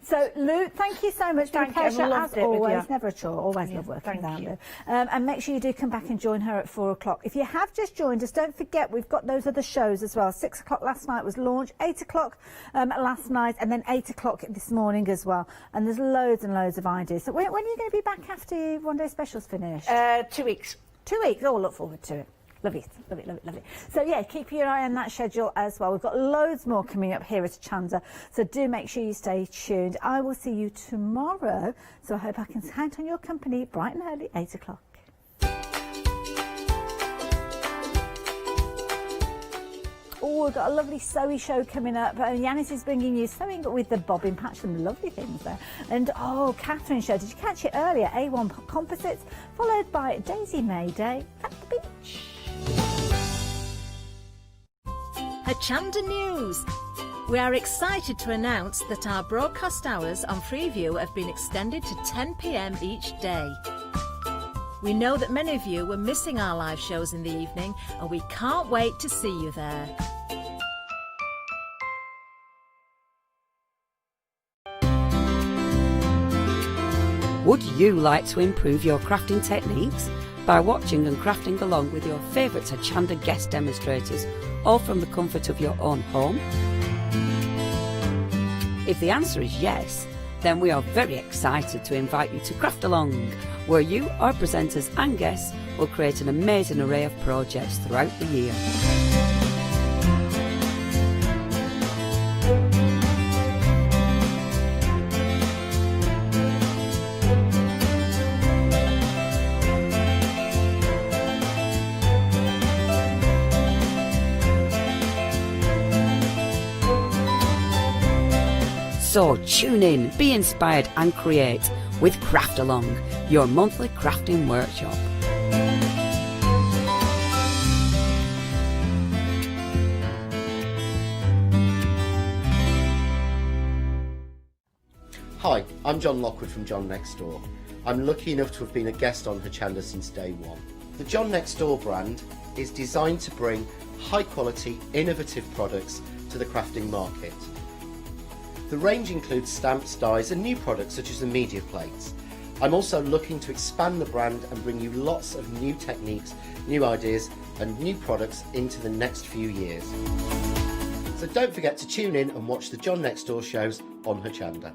So, Lou, thank you so much. It's been a pleasure, as always. Never a chore. Always love working with Lou. And make sure you do come back and join her at 4 o'clock. If you have just joined us, don't forget we've got those other shows as well. 6 o'clock last night was launch, 8 o'clock last night, and then 8 o'clock this morning as well. And there's loads and loads of ideas. So when are you going to be back after One Day Special's finished? 2 weeks. 2 weeks. Oh, look forward to it. Lovely, lovely, lovely, lovely. So, yeah, keep your eye on that schedule as well. We've got loads more coming up here at Hochanda, so do make sure you stay tuned. I will see you tomorrow, so I hope I can count on your company bright and early, 8 o'clock. Oh, we've got a lovely sewy show coming up. Yanis is bringing you sewing with the bobbin patch, some lovely things there. And, Catherine's show, did you catch it earlier? A1 Composites, followed by Daisy May Day at the beach. Hochanda News. We are excited to announce that our broadcast hours on Freeview have been extended to 10 p.m. each day. We know that many of you were missing our live shows in the evening, and we can't wait to see you there. Would you like to improve your crafting techniques by watching and crafting along with your favourite Hochanda guest demonstrators, all from the comfort of your own home? If the answer is yes, then we are very excited to invite you to Craft Along, where you, our presenters and guests, will create an amazing array of projects throughout the year. So tune in, be inspired and create with Craft Along, your monthly crafting workshop. Hi, I'm John Lockwood from John Next Door. I'm lucky enough to have been a guest on Hochanda since day one. The John Next Door brand is designed to bring high quality, innovative products to the crafting market. The range includes stamps, dies and new products such as the media plates. I'm also looking to expand the brand and bring you lots of new techniques, new ideas and new products into the next few years. So don't forget to tune in and watch the John Next Door shows on Hochanda.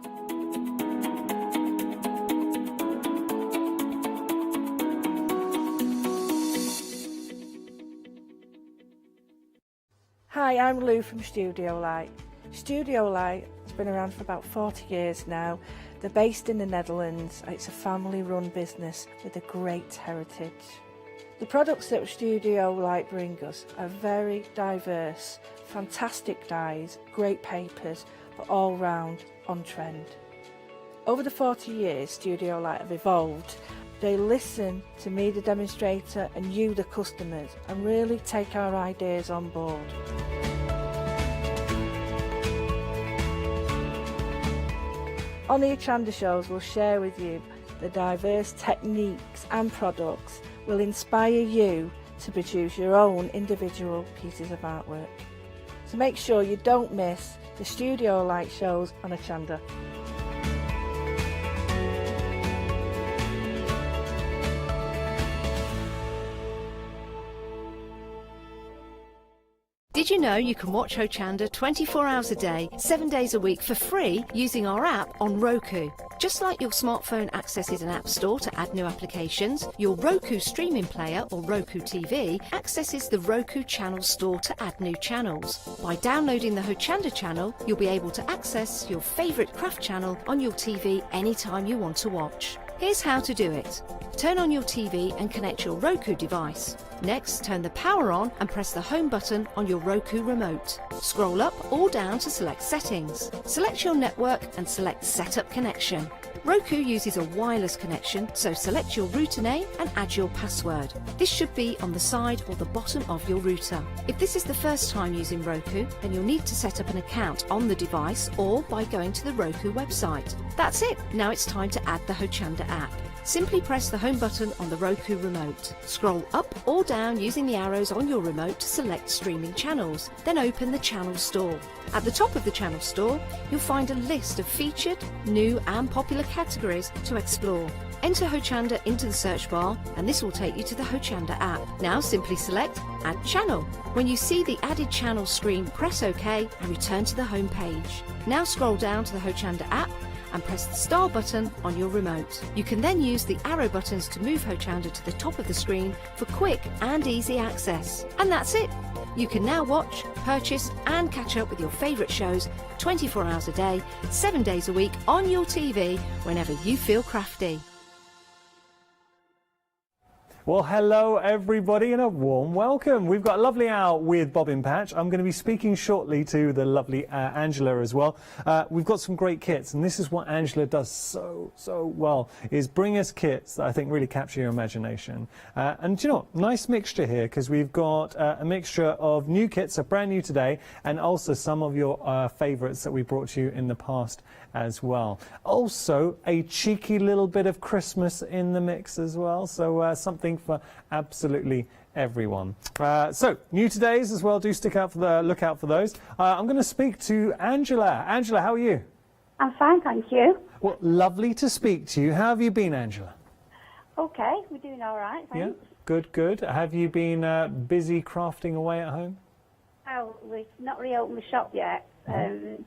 Hi, I'm Lou from Studiolight. Studiolight has been around for about 40 years now. They're based in the Netherlands. It's a family-run business with a great heritage. The products that Studiolight bring us are very diverse, fantastic dyes, great papers, but all round on trend. Over the 40 years Studiolight have evolved. They listen to me, the demonstrator, and you, the customers, and really take our ideas on board. On the Hochanda shows, we'll share with you the diverse techniques and products will inspire you to produce your own individual pieces of artwork. So make sure you don't miss the Studiolight shows on Hochanda. Did you know you can watch Hochanda 24 hours a day, 7 days a week for free using our app on Roku? Just like your smartphone accesses an app store to add new applications, your Roku streaming player or Roku TV accesses the Roku channel store to add new channels. By downloading the Hochanda channel, you'll be able to access your favourite craft channel on your TV anytime you want to watch. Here's how to do it. Turn on your TV and connect your Roku device. Next, turn the power on and press the home button on your Roku remote. Scroll up or down to select settings. Select your network and select Setup Connection. Roku uses a wireless connection, so select your router name and add your password. This should be on the side or the bottom of your router. If this is the first time using Roku, then you'll need to set up an account on the device or by going to the Roku website. That's it. Now it's time to add the Hochanda app. Simply press the home button on the Roku remote. Scroll up or down using the arrows on your remote to select streaming channels. Then open the channel store. At the top of the channel store, you'll find a list of featured, new and popular categories to explore. Enter Hochanda into the search bar and this will take you to the Hochanda app. Now simply select Add Channel. When you see the Added Channel screen, press OK and return to the home page. Now scroll down to the Hochanda app and press the star button on your remote. You can then use the arrow buttons to move Hochanda to the top of the screen for quick and easy access. And that's it. You can now watch, purchase and catch up with your favourite shows 24 hours a day, 7 days a week on your TV whenever you feel crafty. Well, hello everybody and a warm welcome. We've got a lovely hour with Bobbin Patch. I'm going to be speaking shortly to the lovely Angela as well. We've got some great kits, and this is what Angela does so well, is bring us kits that I think really capture your imagination. And do you know what? Nice mixture here, because we've got a mixture of new kits, so brand new today, and also some of your favourites that we brought to you in the past as well. Also, a cheeky little bit of Christmas in the mix as well, so something for absolutely everyone. So, new todays as well, do look out for those. I'm going to speak to Angela. Angela, how are you? I'm fine, thank you. Well, lovely to speak to you. How have you been, Angela? Okay, we're doing all right, thanks. Yeah, good, good. Have you been busy crafting away at home? Well, we've not reopened the shop yet, but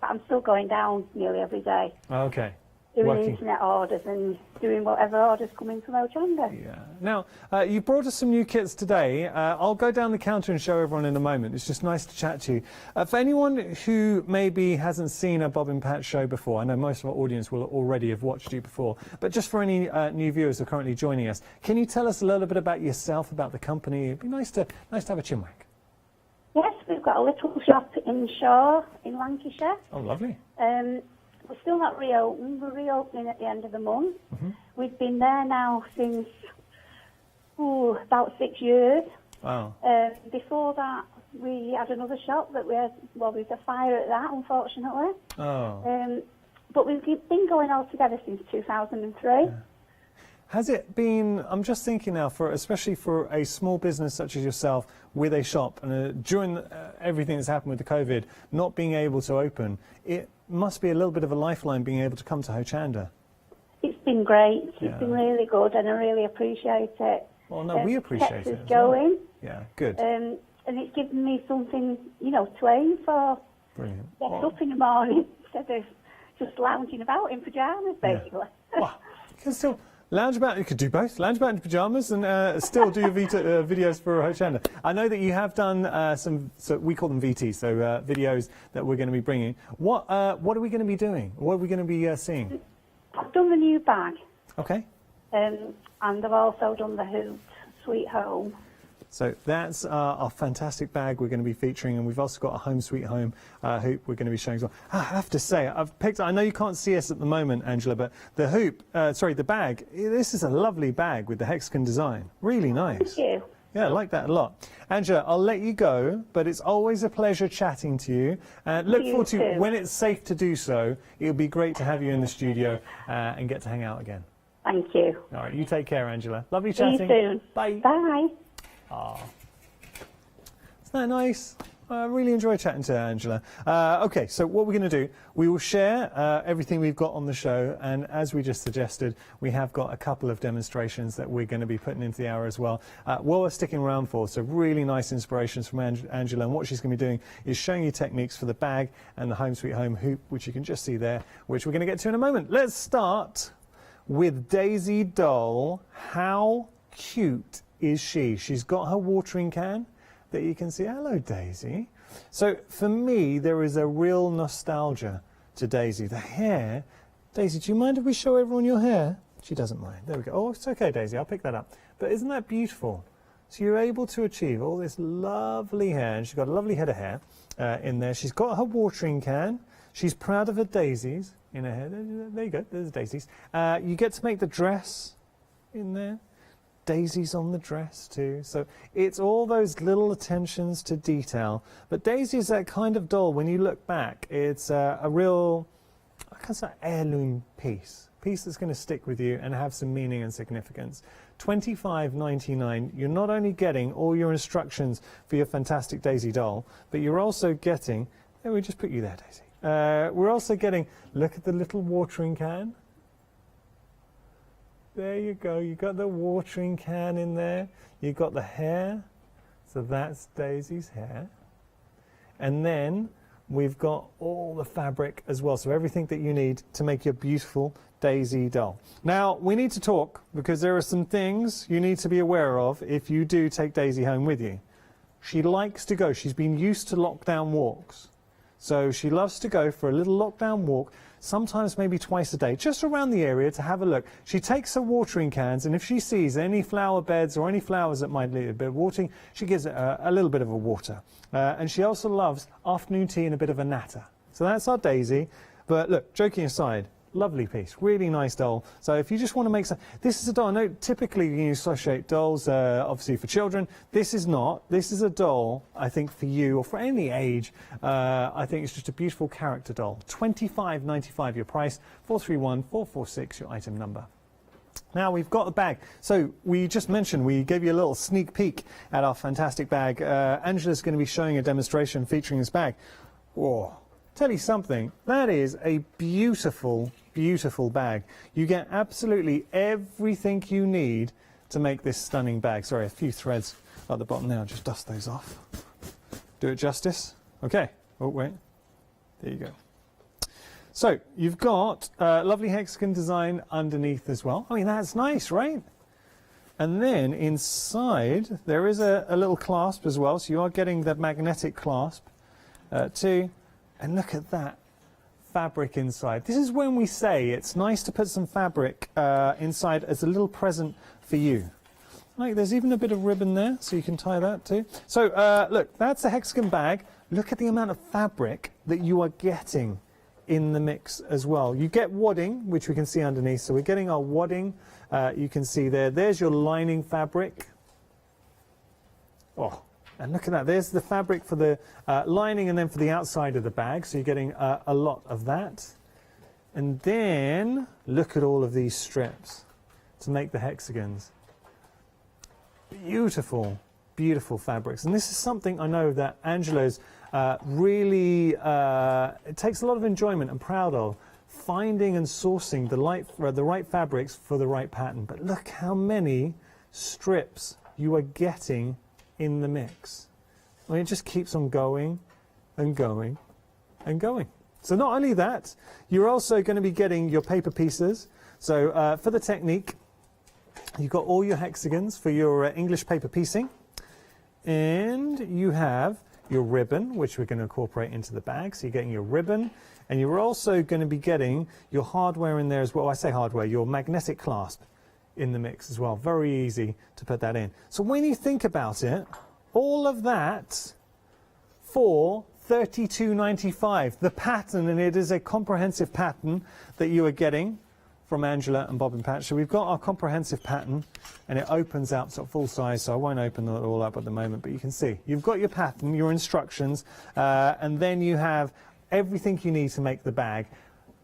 I'm still going down nearly every day. Okay. Doing internet orders and doing whatever orders come in from Hochanda. Yeah. Now, you brought us some new kits today. I'll go down the counter and show everyone in a moment. It's just nice to chat to you. For anyone who maybe hasn't seen a Bobbin Patch show before, I know most of our audience will already have watched you before, but just for any new viewers who are currently joining us, can you tell us a little bit about yourself, about the company? It'd be nice to have a chinwag. Yes, we've got a little shop in Shaw in Lancashire. Oh, lovely. We're still not reopened. We're reopening at the end of the month. We've been there now since about 6 years. Wow. Before that, we had another shop that we had, well, there was a fire at that, unfortunately. Oh. But we've been going all together since 2003. Yeah. Has it been, I'm just thinking now, especially for a small business such as yourself with a shop, and during everything that's happened with the COVID, not being able to open, it must be a little bit of a lifeline being able to come to Hochanda. It's been great. It's been really good, and I really appreciate it. Well, no, we appreciate kept it. us going. Yeah, good. And it's given me something, to aim for. Brilliant. Get up in the morning instead of just lounging about in pyjamas, basically. Well, you can still lounge about. You could do both. Lounge about in pyjamas and still do your videos for Hochanda. I know that you have done some. So we call them VTs, so videos that we're going to be bringing. What are we going to be doing? What are we going to be seeing? I've done the new bag. Okay. And I've also done the hoop, Sweet Home. So that's our fantastic bag we're going to be featuring, and we've also got a Home Sweet Home hoop we're going to be showing as well. I have to say, I know you can't see us at the moment, Angela, but the hoop, the bag, this is a lovely bag with the hexagon design. Really nice. Thank you. Yeah, I like that a lot. Angela, I'll let you go, but it's always a pleasure chatting to you. Look forward to, when it's safe to do so, it'll be great to have you in the studio and get to hang out again. Thank you. All right, you take care, Angela. Lovely See you chatting. soon. Bye. Bye. Oh. Isn't that nice? I really enjoy chatting to Angela. Okay, so what we're going to do, we will share everything we've got on the show, and as we just suggested, we have got a couple of demonstrations that we're going to be putting into the hour as well. What we're sticking around for, so really nice inspirations from Angela, and what she's going to be doing is showing you techniques for the bag and the Home Sweet Home hoop, which you can just see there, which we're going to get to in a moment. Let's start with Daisy Doll. How cute is she? She's got her watering can that you can see. Hello, Daisy. So for me, there is a real nostalgia to Daisy. The hair. Daisy, do you mind if we show everyone your hair? She doesn't mind. There we go. Oh, it's okay, Daisy. I'll pick that up. But isn't that beautiful? So you're able to achieve all this lovely hair, and she's got a lovely head of hair in there. She's got her watering can. She's proud of her daisies in her hair. There you go. There's daisies. You get to make the dress in there. Daisies on the dress too. So it's all those little attentions to detail. But Daisy is that kind of doll, when you look back, it's a real, I can say, heirloom piece that's going to stick with you and have some meaning and significance. $25.99. You're not only getting all your instructions for your fantastic Daisy doll, but you're also getting, there, we just put you there, Daisy. We're also getting, look at the little watering can. There you go, you got the watering can in there, you got the hair, so that's Daisy's hair. And then we've got all the fabric as well, so everything that you need to make your beautiful Daisy doll. Now, we need to talk, because there are some things you need to be aware of if you do take Daisy home with you. She likes to go, she's been used to lockdown walks, so she loves to go for a little lockdown walk, sometimes maybe twice a day, just around the area to have a look. She takes her watering cans, and if she sees any flower beds or any flowers that might need a bit of watering, she gives it a little bit of a water. And she also loves afternoon tea and a bit of a natter. So that's our Daisy. But look, joking aside, lovely piece, really nice doll. So if you just want to make some, this is a doll. I know typically you associate dolls obviously for children. This is not. This is a doll, I think, for you or for any age. I think it's just a beautiful character doll. $25.95 your price, 431446 your item number. Now we've got the bag. So we just mentioned, we gave you a little sneak peek at our fantastic bag. Angela's going to be showing a demonstration featuring this bag. Whoa. Tell you something, that is a beautiful, beautiful bag. You get absolutely everything you need to make this stunning bag. Sorry, a few threads at the bottom there. I'll just dust those off. Do it justice. Okay. Oh, wait. There you go. So you've got lovely hexagon design underneath as well. I mean, that's nice, right? And then inside, there is a little clasp as well. So you are getting the magnetic clasp too. And look at that fabric inside. This is when we say it's nice to put some fabric inside as a little present for you. Like, there's even a bit of ribbon there, so you can tie that too. So look, that's a hexagon bag. Look at the amount of fabric that you are getting in the mix as well. You get wadding, which we can see underneath. So we're getting our wadding. You can see there. There's your lining fabric. Oh. And look at that, there's the fabric for the lining and then for the outside of the bag, so you're getting a lot of that. And then look at all of these strips to make the hexagons. Beautiful, beautiful fabrics. And this is something I know that Angela's really, it takes a lot of enjoyment and proud of, finding and sourcing the right fabrics for the right pattern. But look how many strips you are getting in the mix. I mean, it just keeps on going and going and going. So not only that, you're also going to be getting your paper pieces. So for the technique, you've got all your hexagons for your English paper piecing. And you have your ribbon, which we're going to incorporate into the bag. So you're getting your ribbon, and you're also going to be getting your hardware in there as well. I say hardware, your magnetic clasp in the mix as well. Very easy to put that in. So when you think about it, all of that for $32.95. The pattern, and it is a comprehensive pattern that you are getting from Angela and Bobbin Patch. So we've got our comprehensive pattern, and it opens out sort of full size, so I won't open it all up at the moment, but you can see you've got your pattern, your instructions, and then you have everything you need to make the bag.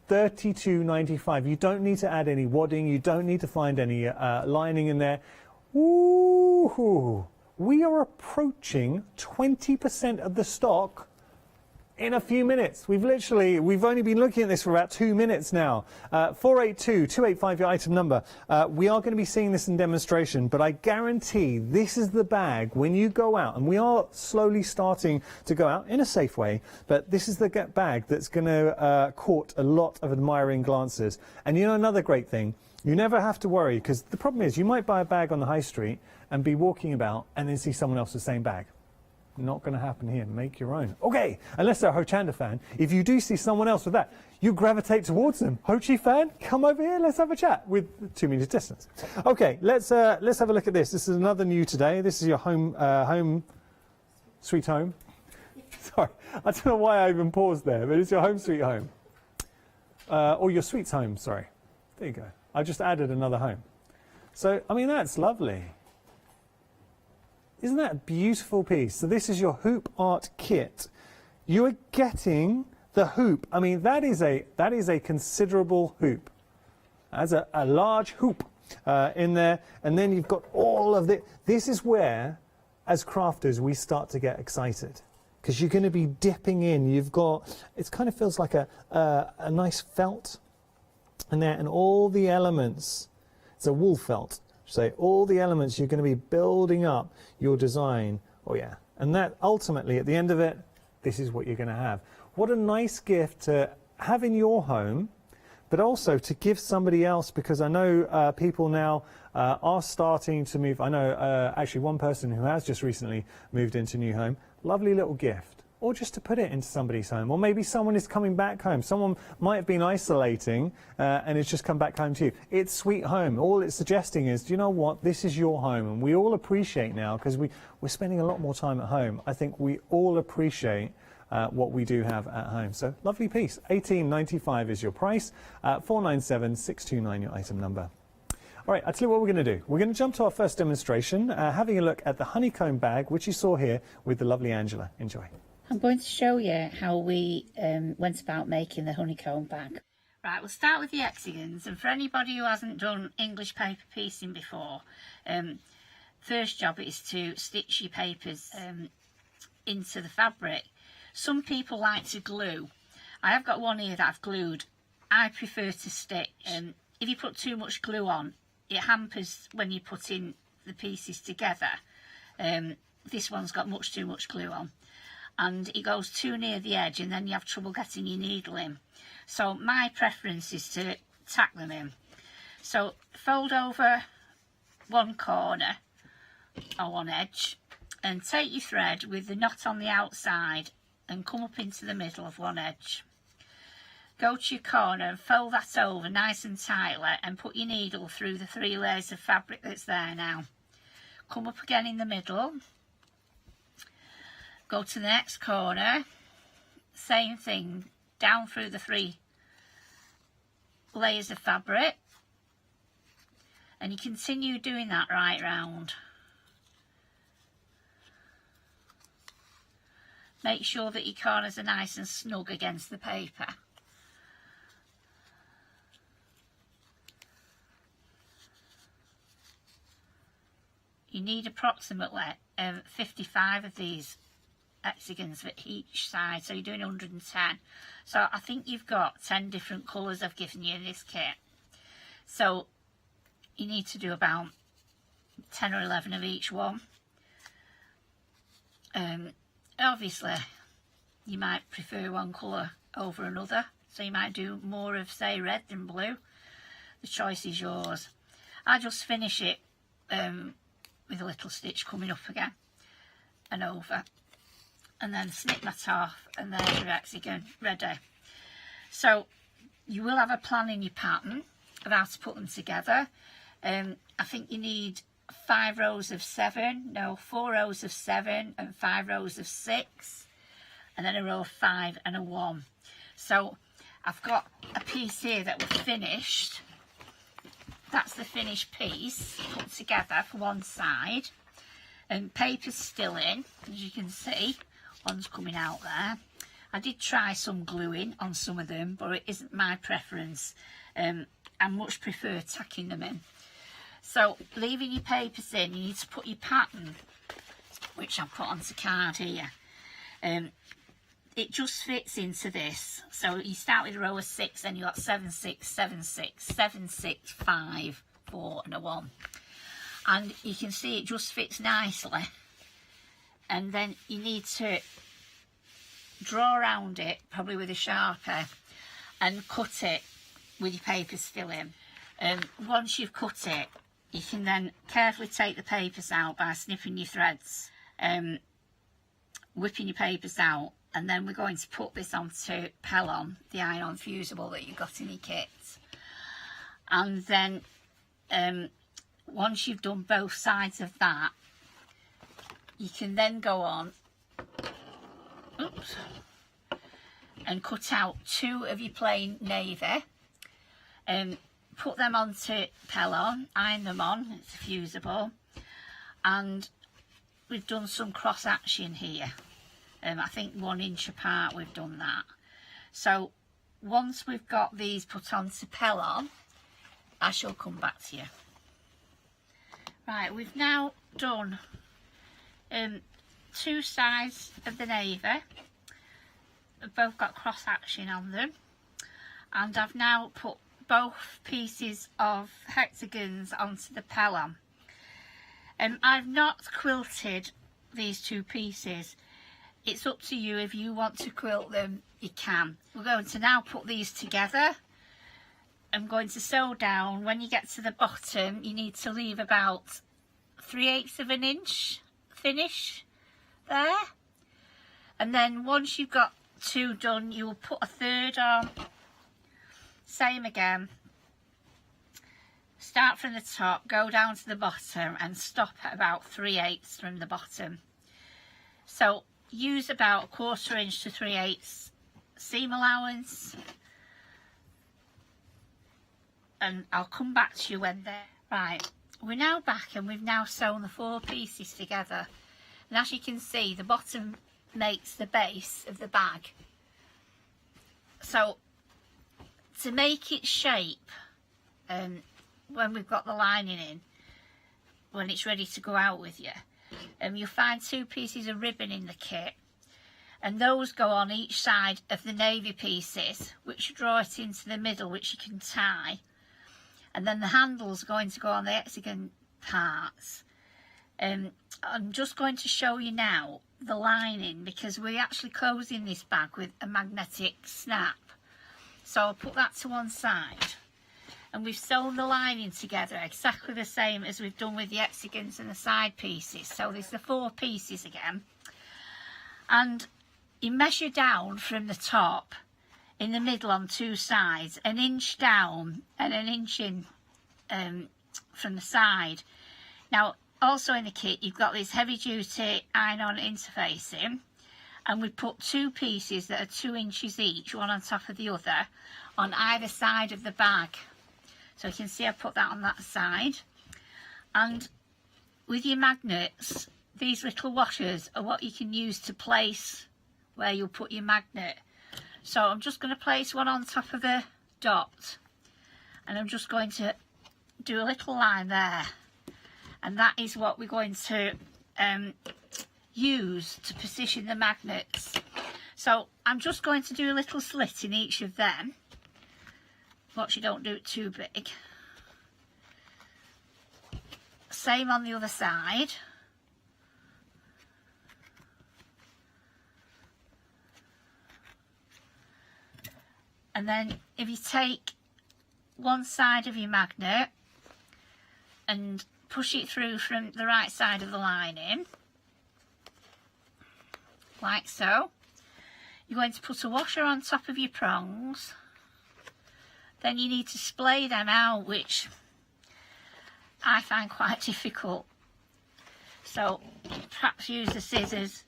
$32.95. You don't need to add any wadding. You don't need to find any lining in there. Ooh, we are approaching 20% of the stock in a few minutes. We've only been looking at this for about 2 minutes now. 482-285, your item number. We are going to be seeing this in demonstration, but I guarantee this is the bag when you go out, and we are slowly starting to go out in a safe way, but this is the bag that's going to court a lot of admiring glances. And you know another great thing, you never have to worry, because the problem is you might buy a bag on the high street and be walking about and then see someone else with the same bag. Not going to happen here. Make your own. Okay, unless they're a Hochanda fan. If you do see someone else with that, you gravitate towards them. Hochi fan, come over here. Let's have a chat with 2 meters distance. Okay, let's have a look at this. This is another new today. This is your home, sweet home. Sorry, I don't know why I even paused there, but it's your home sweet home, or your sweet's home. Sorry, there you go. I just added another home. So I mean that's lovely. Isn't that a beautiful piece? So this is your hoop art kit. You are getting the hoop. I mean, that is a considerable hoop. That's a large hoop in there. And then you've got all of the... This is where, as crafters, we start to get excited. Because you're going to be dipping in. You've got... It kind of feels like a nice felt in there. And all the elements. It's a wool felt. So all the elements you're going to be building up your design. Oh yeah. And that ultimately at the end of it, this is what you're going to have. What a nice gift to have in your home, but also to give somebody else, because I know people now are starting to move. I know actually one person who has just recently moved into a new home. Lovely little gift. Or just to put it into somebody's home. Or maybe someone is coming back home. Someone might have been isolating and it's just come back home to you. It's sweet home. All it's suggesting is, do you know what? This is your home. And we all appreciate now, because we're spending a lot more time at home. I think we all appreciate what we do have at home. So lovely piece. $18.95 is your price. 497-629 your item number. All right, I'll tell you what we're going to do. We're going to jump to our first demonstration, having a look at the honeycomb bag, which you saw here with the lovely Angela. Enjoy. I'm going to show you how we went about making the honeycomb bag. Right, we'll start with the hexagons, and for anybody who hasn't done English paper piecing before, first job is to stitch your papers into the fabric. Some people like to glue. I have got one here that I've glued. I prefer to stitch. If you put too much glue on, it hampers when you're putting the pieces together. This one's got much too much glue on, and it goes too near the edge, and then you have trouble getting your needle in. So my preference is to tack them in. So fold over one corner or one edge, and take your thread with the knot on the outside and come up into the middle of one edge. Go to your corner and fold that over nice and tightly, and put your needle through the 3 layers of fabric that's there now. Come up again in the middle. Go to the next corner, same thing, down through the 3 layers of fabric, and you continue doing that right round. Make sure that your corners are nice and snug against the paper. You need approximately 55 of these hexagons for each side, so you're doing 110. So I think you've got 10 different colours I've given you in this kit. So you need to do about 10 or 11 of each one. Obviously, you might prefer one colour over another, so you might do more of, say, red than blue. The choice is yours. I just finish it with a little stitch coming up again and over, and then snip that off, and there's your hexagon ready. So you will have a plan in your pattern of how to put them together. I think you need 4 rows of 7 and 5 rows of 6, and then a row of 5 and a 1. So I've got a piece here that was finished. That's the finished piece put together for one side, and paper's still in, as you can see. One's coming out there. I did try some gluing on some of them, but it isn't my preference. I much prefer tacking them in. So leaving your papers in, you need to put your pattern, which I've put onto card here. It just fits into this. So you start with a row of 6, then you've got 7, 6, 7, 6, 7, 6, 5, 4 and a 1. And you can see it just fits nicely. And then you need to draw around it, probably with a Sharpie, and cut it with your papers still in. Once you've cut it, you can then carefully take the papers out by snipping your threads, whipping your papers out, and then we're going to put this onto Pellon, the iron-on fusible that you've got in your kit. And then once you've done both sides of that, you can then go on and cut out 2 of your plain navy, put them onto Pellon, iron them on, it's fusible, and we've done some cross action here. I think 1 inch apart we've done that. So once we've got these put onto Pellon, I shall come back to you. Right, we've now done 2 sides of the navy. They've both got cross action on them, and I've now put both pieces of hexagons onto the Pellon. I've not quilted these 2 pieces. It's up to you. If you want to quilt them, you can. We're going to now put these together. I'm going to sew down. When you get to the bottom, you need to leave about 3/8 of an inch finish there. And then once you've got 2 done, you will put a 3rd on. Same again. Start from the top, go down to the bottom and stop at about 3/8 from the bottom. So use about 1/4 inch to 3/8 seam allowance, and I'll come back to you when they're right. We're now back and we've now sewn the 4 pieces together, and as you can see, the bottom makes the base of the bag. So to make it shape, when we've got the lining in, when it's ready to go out with you, you'll find 2 pieces of ribbon in the kit, and those go on each side of the navy pieces, which draw it into the middle, which you can tie, and then the handle's going to go on the hexagon parts. I'm just going to show you now the lining, because we're actually closing this bag with a magnetic snap. So I'll put that to one side, and we've sewn the lining together exactly the same as we've done with the hexagons and the side pieces. So there's the 4 pieces again, and you measure down from the top in the middle on 2 sides, 1 inch down and 1 inch in from the side. Now also in the kit you've got this heavy duty iron-on interfacing, and we put 2 pieces that are 2 inches each, one on top of the other, on either side of the bag. So you can see I put that on that side. And with your magnets, these little washers are what you can use to place where you'll put your magnet. So I'm just going to place one on top of the dot, and I'm just going to do a little line there, and that is what we're going to use to position the magnets. So I'm just going to do a little slit in each of them. Watch you don't do it too big. Same on the other side. And then if you take one side of your magnet and push it through from the right side of the lining, like so, you're going to put a washer on top of your prongs. Then you need to splay them out, which I find quite difficult. So perhaps use the scissors.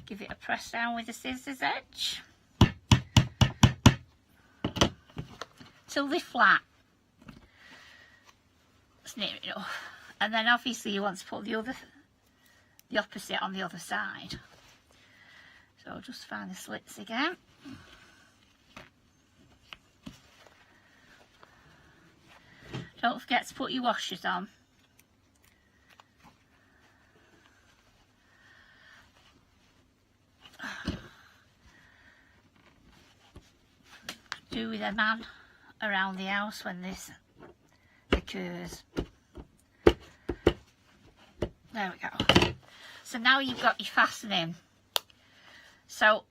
Give it a press down with the scissors edge till they're flat. That's near enough. And then obviously you want to put the opposite on the other side. So I'll just find the slits again. Don't forget to put your washers on. Do with a man around the house when this occurs. There we go. So now you've got your fastening. So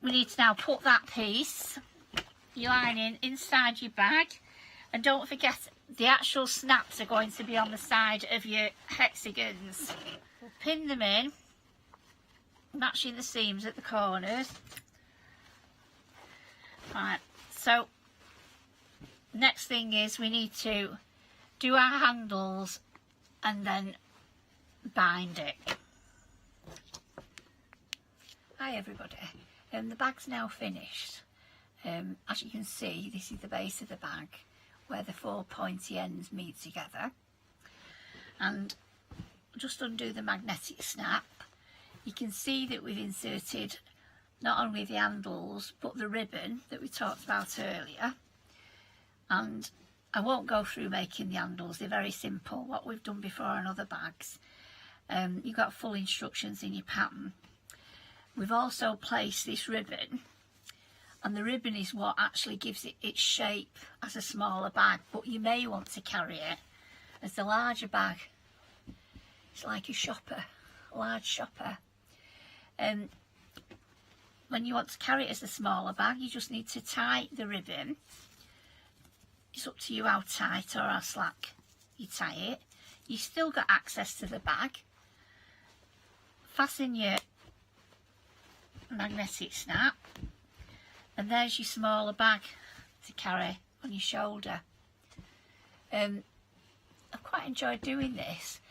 we need to now put that piece, your lining, inside your bag. And don't forget, the actual snaps are going to be on the side of your hexagons. We'll pin them in, matching the seams at the corners. Right, so next thing is we need to do our handles and then bind it. Hi everybody, the bag's now finished. As you can see, this is the base of the bag where the four pointy ends meet together, and just undo the magnetic snap. You can see that we've inserted not only the handles but the ribbon that we talked about earlier, and I won't go through making the handles, they're very simple, what we've done before on other bags. You've got full instructions in your pattern. We've also placed this ribbon, and the ribbon is what actually gives it its shape as a smaller bag, but you may want to carry it as the larger bag. It's like a shopper, a large shopper. When you want to carry it as a smaller bag, you just need to tie the ribbon. It's up to you how tight or how slack you tie it. You've still got access to the bag. Fasten your magnetic snap, and there's your smaller bag to carry on your shoulder. I've quite enjoyed doing this,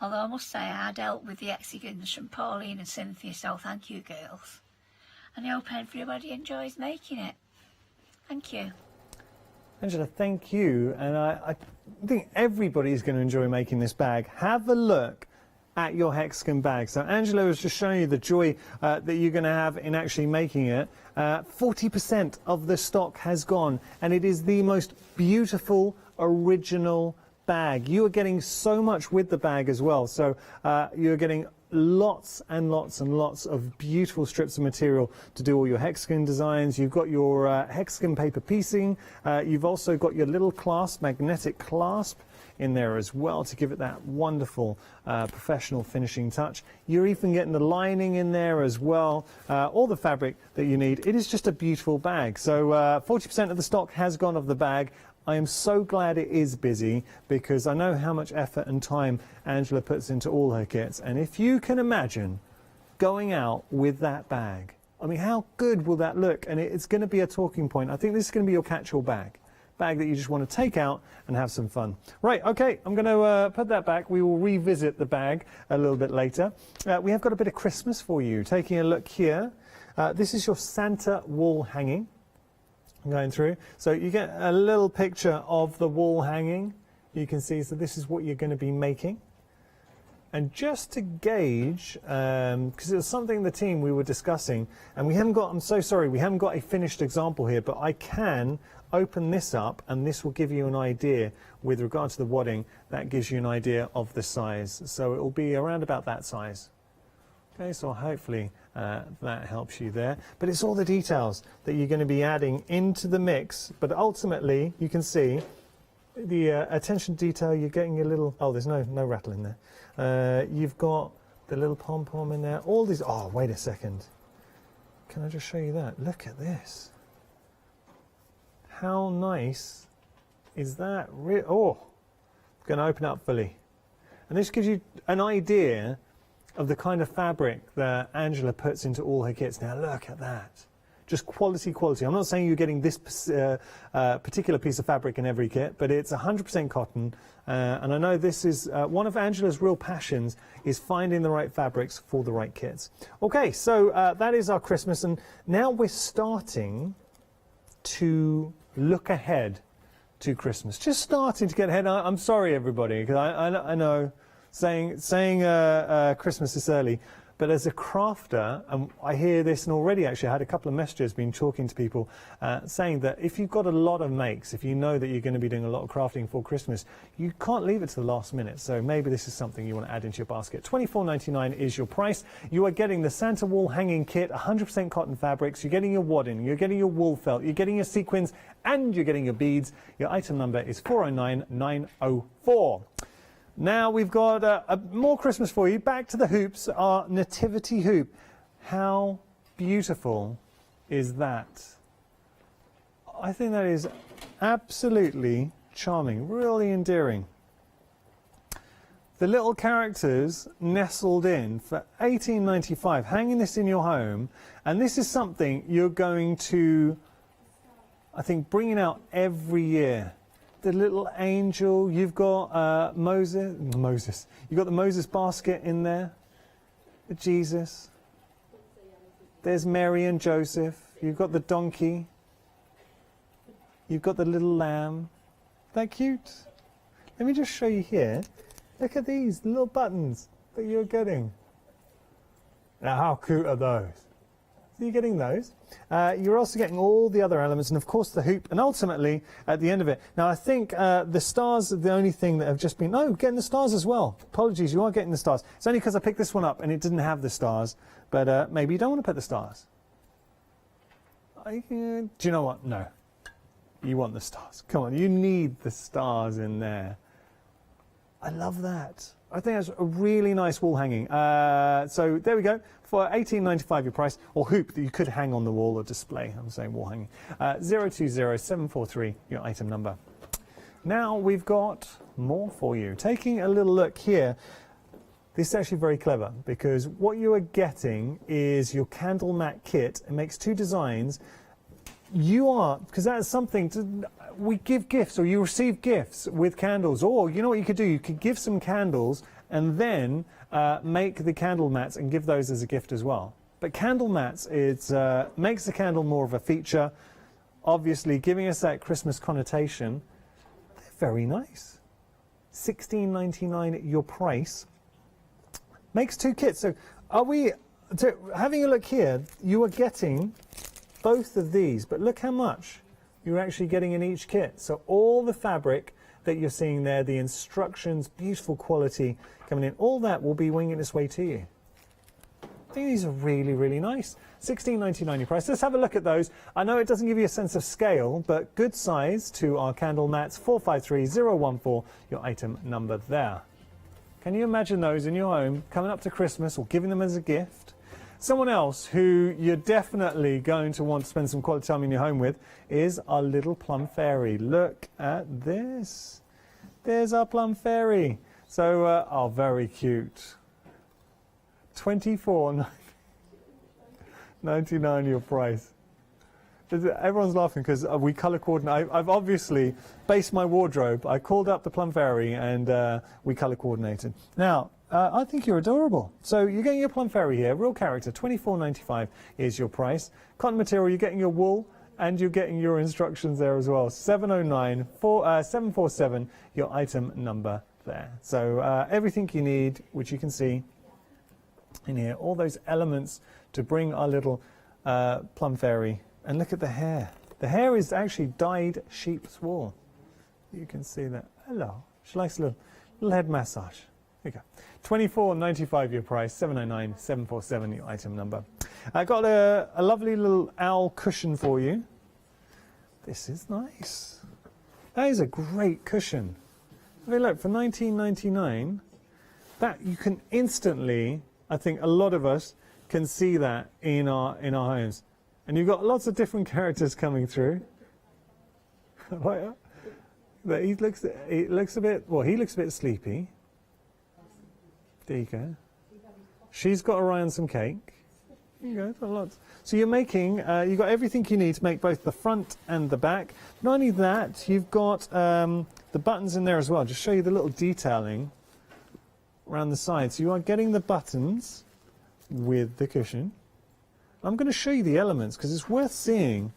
although I must say I had help with the hexagons from Pauline and Cynthia, so thank you girls, and I hope everybody enjoys making it. Thank you. Angela, thank you, and I think everybody's going to enjoy making this bag. Have a look at your hexagon bag. So Angela was just showing you the joy that you're going to have in actually making it. 40% of the stock has gone, and it is the most beautiful original bag. You are getting so much with the bag as well. So you're getting lots and lots and lots of beautiful strips of material to do all your hexagon designs. You've got your hexagon paper piecing. You've also got your little clasp, magnetic clasp in there as well to give it that wonderful professional finishing touch. You're even getting the lining in there as well, all the fabric that you need. It is just a beautiful bag. So 40% of the stock has gone of the bag. I am so glad it is busy, because I know how much effort and time Angela puts into all her kits, and if you can imagine going out with that bag, I mean, how good will that look? And it's going to be a talking point. I think this is going to be your catch-all bag that you just want to take out and have some fun. Right, okay, I'm going to put that back. We will revisit the bag a little bit later. We have got a bit of Christmas for you. Taking a look here, this is your Santa wall hanging. Going through, so you get a little picture of the wall hanging. You can see, so this is what you're going to be making. And just to gauge, because it was something the team we were discussing, and we haven't got, I'm so sorry, we haven't got a finished example here, but I can open this up and this will give you an idea with regard to the wadding. That gives you an idea of the size, so it will be around about that size. Okay, so hopefully that helps you there. But it's all the details that you're going to be adding into the mix. But ultimately, you can see the attention to detail. You're getting a little. Oh, there's no rattle in there. You've got the little pom pom in there. All these. Oh, wait a second. Can I just show you that? Look at this. How nice is that? Oh, I'm going to open it up fully, and this gives you an idea of the kind of fabric that Angela puts into all her kits. Now look at that. Just quality, quality. I'm not saying you're getting this particular piece of fabric in every kit, but it's 100% cotton. And I know this is one of Angela's real passions, is finding the right fabrics for the right kits. Okay, so that is our Christmas, and now we're starting to look ahead to Christmas. Just starting to get ahead. I'm sorry, everybody, because I know saying Christmas is early, But as a crafter, and I hear this, and already actually I had a couple of messages been talking to people saying that if you've got a lot of makes, if you know that you're going to be doing a lot of crafting for Christmas, you can't leave it to the last minute. So maybe this is something you want to add into your basket. $24.99 is your price. You are getting the Santa wall hanging kit, 100% cotton fabrics. You're getting your wadding, you're getting your wool felt, you're getting your sequins, and you're getting your beads. Your item number is 409904. Now we've got more Christmas for you. Back to the hoops, our nativity hoop. How beautiful is that? I think that is absolutely charming, really endearing. The little characters nestled in for $18.95, hanging this in your home, and this is something you're going to, I think, bringing out every year. The little angel, you've got Moses, you've got the Moses basket in there, Jesus, there's Mary and Joseph, you've got the donkey, you've got the little lamb. That cute? Let me just show you here. Look at these little buttons that you're getting. Now how cute are those? So you're getting those. You're also getting all the other elements, and of course the hoop, and ultimately at the end of it. Now I think the stars are the only thing that have just been, no, getting the stars as well. Apologies, you are getting the stars. It's only because I picked this one up and it didn't have the stars, but maybe you don't want to put the stars. Do you know what? No. You want the stars. Come on, you need the stars in there. I love that. I think that's a really nice wall hanging. So there we go. For $18.95 your price, or hoop that you could hang on the wall or display. I'm saying wall hanging. 020743, your item number. Now we've got more for you. Taking a little look here. This is actually very clever because what you are getting is your candle mat kit. It makes two designs. You are, because that is something, we give gifts, or you receive gifts with candles, or you know what you could do, you could give some candles and then make the candle mats and give those as a gift as well. But candle mats, it makes the candle more of a feature, obviously giving us that Christmas connotation. They're very nice. $16.99 your price. Makes two kits. So are we, having a look here, you are getting both of these, but look how much you're actually getting in each kit. So all the fabric that you're seeing there, the instructions, beautiful quality coming in, all that will be winging its way to you. I think these are really, really nice. $16.99 your price. Let's have a look at those. I know it doesn't give you a sense of scale, but good size to our candle mats, 453014, your item number there. Can you imagine those in your home coming up to Christmas or giving them as a gift? Someone else who you're definitely going to want to spend some quality time in your home with is our little plum fairy. Look at this. There's our plum fairy. So, oh, very cute. $24.99 your price. Everyone's laughing because we colour coordinate. I've obviously based my wardrobe. I called up the plum fairy and we colour coordinated. Now, I think you're adorable. So you're getting your plum fairy here, real character, $24.95 is your price. Cotton material, you're getting your wool and you're getting your instructions there as well. 747, your item number there. So everything you need, which you can see in here, all those elements to bring our little plum fairy. And look at the hair. The hair is actually dyed sheep's wool. You can see that. Hello. She likes a little head massage. There you go. $24.95 your price, 709 747 your item number. I got a lovely little owl cushion for you. This is nice. That is a great cushion. I mean, look, for $19.99, that you can instantly, I think a lot of us can see that in our homes. And you've got lots of different characters coming through. He looks a bit, well, he looks a bit sleepy. There you go. She's got her eye on some cake. There you go, lots. So you're making, you've got everything you need to make both the front and the back. Not only that, you've got the buttons in there as well. Just show you the little detailing around the side. So you are getting the buttons with the cushion. I'm going to show you the elements because it's worth seeing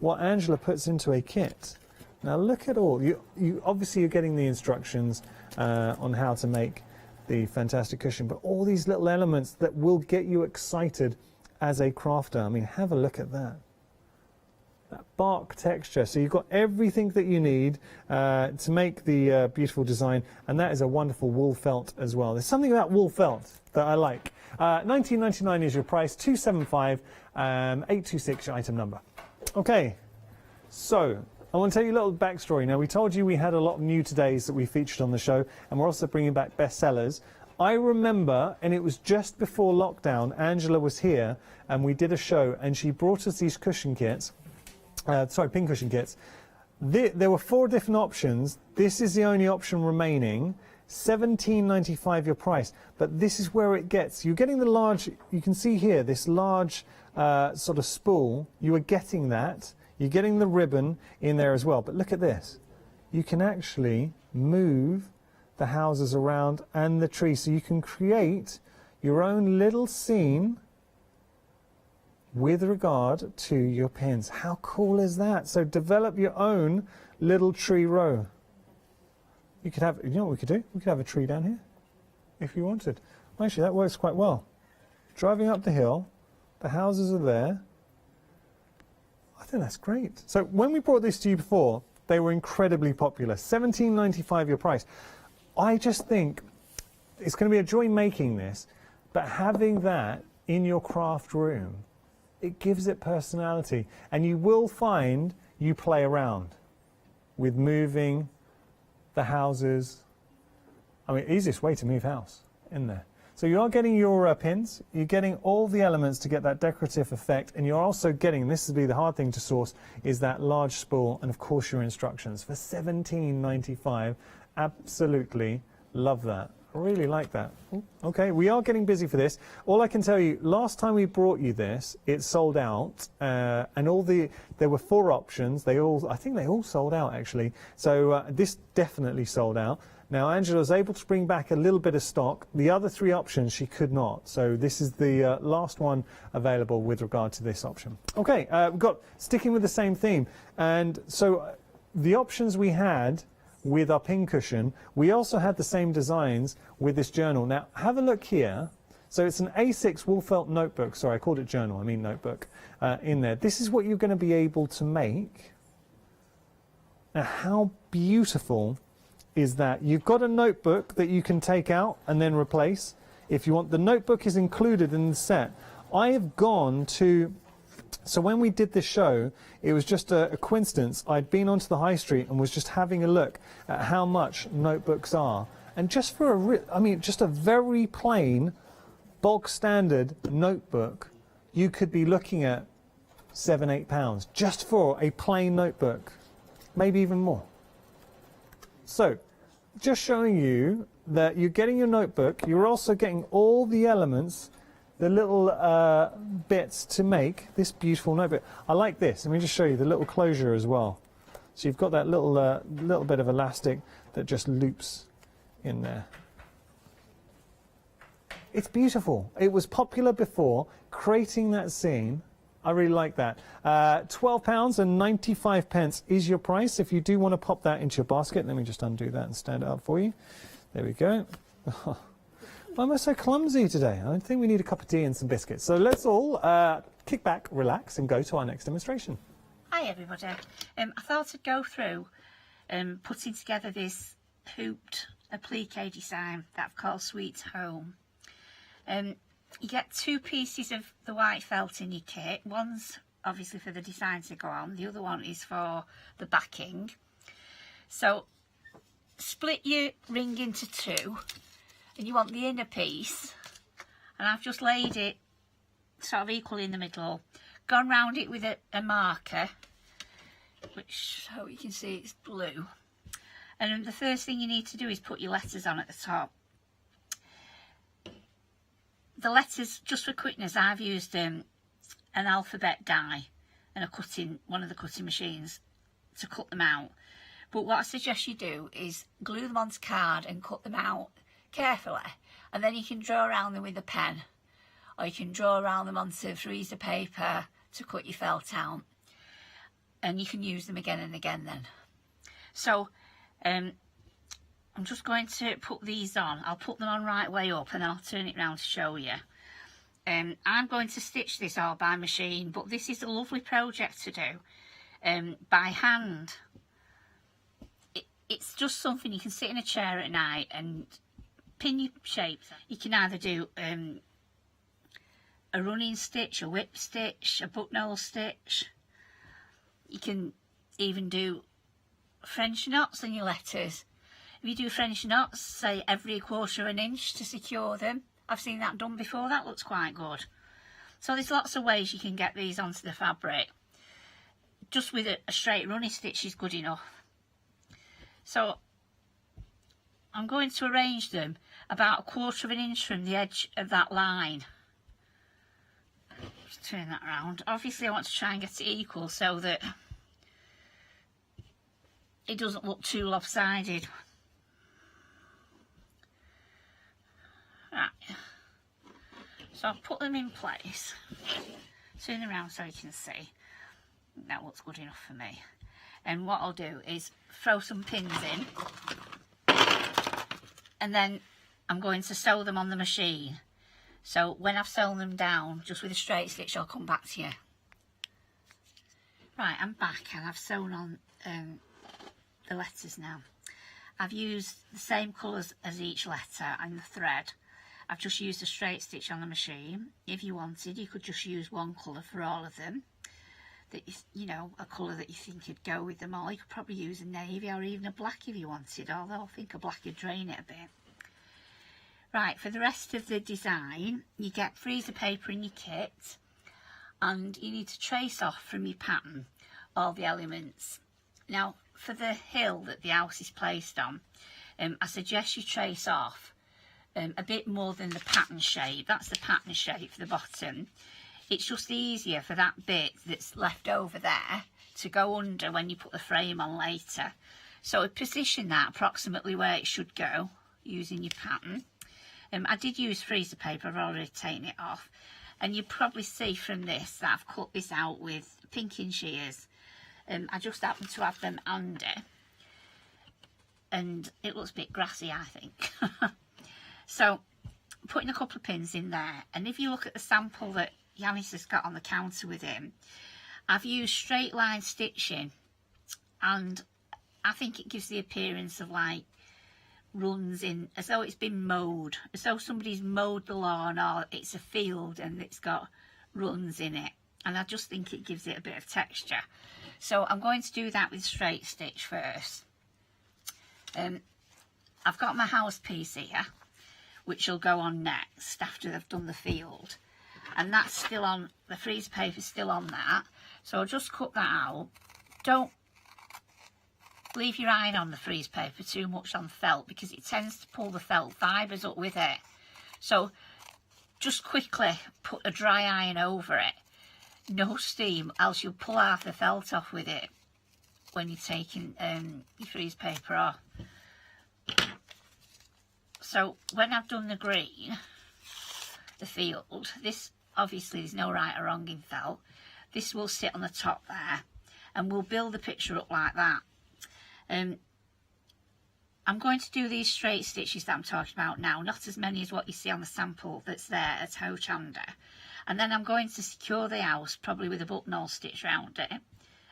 what Angela puts into a kit. Now look at all. You obviously you're getting the instructions on how to make the fantastic cushion, but all these little elements that will get you excited as a crafter. I mean, have a look at that. That bark texture. So you've got everything that you need to make the beautiful design, and that is a wonderful wool felt as well. There's something about wool felt that I like. $19.99 is your price, $275, 826 your item number. Okay, so I want to tell you a little backstory. Now, we told you we had a lot of new todays that we featured on the show, and we're also bringing back bestsellers. I remember, and it was just before lockdown, Angela was here, and we did a show, and she brought us these cushion kits, pin cushion kits. There were 4 different options. This is the only option remaining. $17.95 your price, but this is where it gets. You're getting the large, you can see here, this large sort of spool. You are getting that. You're getting the ribbon in there as well. But look at this. You can actually move the houses around and the tree, so you can create your own little scene with regard to your pins. How cool is that? So develop your own little tree row. You could have, you know what we could do? We could have a tree down here if you wanted. Actually, that works quite well. Driving up the hill, the houses are there. I think that's great. So when we brought this to you before, they were incredibly popular. $17.95 your price. I just think it's going to be a joy making this, but having that in your craft room, it gives it personality. And you will find you play around with moving the houses. I mean, easiest way to move house in there. So you are getting your pins, you're getting all the elements to get that decorative effect, and you're also getting, and this would be the hard thing to source, is that large spool, and of course your instructions for $17.95. Absolutely love that. I really like that. Okay, we are getting busy for this. All I can tell you, last time we brought you this, it sold out, and there were 4 options. I think they all sold out actually. So this definitely sold out. Now Angela was able to bring back a little bit of stock. The other 3 options she could not. So this is the last one available with regard to this option. Okay, we've got sticking with the same theme, and so the options we had with our pin cushion, we also had the same designs with this journal. Now have a look here. So it's an A6 wool felt notebook. Sorry, I called it journal, I mean notebook in there. This is what you're going to be able to make. Now how beautiful is that? You've got a notebook that you can take out and then replace if you want. The notebook is included in the set. I have gone to, so when we did this show, it was just a coincidence. I'd been onto the high street and was just having a look at how much notebooks are. And just for just a very plain, bog standard notebook, you could be looking at £7, £8 just for a plain notebook, maybe even more. So, just showing you that you're getting your notebook, you're also getting all the elements, the little bits to make this beautiful notebook. I like this. Let me just show you the little closure as well. So you've got that little bit of elastic that just loops in there. It's beautiful. It was popular before, creating that scene. I really like that. £12.95 is your price. If you do want to pop that into your basket, let me just undo that and stand it up for you. There we go. Why am I so clumsy today? I think we need a cup of tea and some biscuits. So let's all kick back, relax, and go to our next demonstration. Hi everybody. I thought I'd go through putting together this hooped applique design that I've called Sweet Home. You get 2 pieces of the white felt in your kit. One's obviously for the design to go on, the other one is for the backing. So split your ring into 2, and you want the inner piece, and I've just laid it sort of equal in the middle, gone round it with a marker, which so you can see it's blue, and then the first thing you need to do is put your letters on at the top. The letters, just for quickness, I've used an alphabet die and one of the cutting machines to cut them out. But what I suggest you do is glue them onto card and cut them out carefully, and then you can draw around them with a pen, or you can draw around them onto freezer paper to cut your felt out, and you can use them again and again then. So I'm just going to put these on. I'll put them on right way up and then I'll turn it round to show you. I'm going to stitch this all by machine, but this is a lovely project to do by hand. It's just something you can sit in a chair at night and pin your shapes. You can either do a running stitch, a whip stitch, a buttonhole stitch. You can even do French knots in your letters. If you do French knots, say every 1/4 of an inch to secure them. I've seen that done before, that looks quite good. So there's lots of ways you can get these onto the fabric. Just with a straight running stitch is good enough. So I'm going to arrange them about 1/4 of an inch from the edge of that line. Just turn that around. Obviously I want to try and get it equal so that it doesn't look too lopsided. Right, so I'll put them in place, turn them around so you can see. That looks good enough for me. And what I'll do is throw some pins in, and then I'm going to sew them on the machine. So when I've sewn them down, just with a straight stitch, I'll come back to you. Right, I'm back and I've sewn on the letters now. I've used the same colours as each letter and the thread. I've just used a straight stitch on the machine. If you wanted, you could just use one colour for all of them. That you know, a colour that you think would go with them all. You could probably use a navy or even a black if you wanted, although I think a black would drain it a bit. Right, for the rest of the design, you get freezer paper in your kit, and you need to trace off from your pattern all the elements. Now, for the hill that the house is placed on, I suggest you trace off a bit more than the pattern shape. That's the pattern shape for the bottom. It's just easier for that bit that's left over there to go under when you put the frame on later. So position that approximately where it should go using your pattern. I did use freezer paper, I've already taken it off. And you probably see from this that I've cut this out with pinking shears. I just happen to have them handy. And it looks a bit grassy, I think. So, putting a couple of pins in there. And if you look at the sample that Yanis has got on the counter with him, I've used straight line stitching. And I think it gives the appearance of like runs in, as though it's been mowed. As though somebody's mowed the lawn, or it's a field and it's got runs in it. And I just think it gives it a bit of texture. So I'm going to do that with straight stitch first. I've got my house piece here, which will go on next after they've done the field. And that's still on, the freezer paper's still on that. So I'll just cut that out. Don't leave your iron on the freeze paper too much on felt, because it tends to pull the felt fibres up with it. So just quickly put a dry iron over it. No steam, else you'll pull half the felt off with it when you're taking your freeze paper off. So when I've done the green, the field, this obviously there's no right or wrong in felt. This will sit on the top there, and we'll build the picture up like that. I'm going to do these straight stitches that I'm talking about now, not as many as what you see on the sample that's there at Hochanda. And then I'm going to secure the house, probably with a buttonhole stitch around it.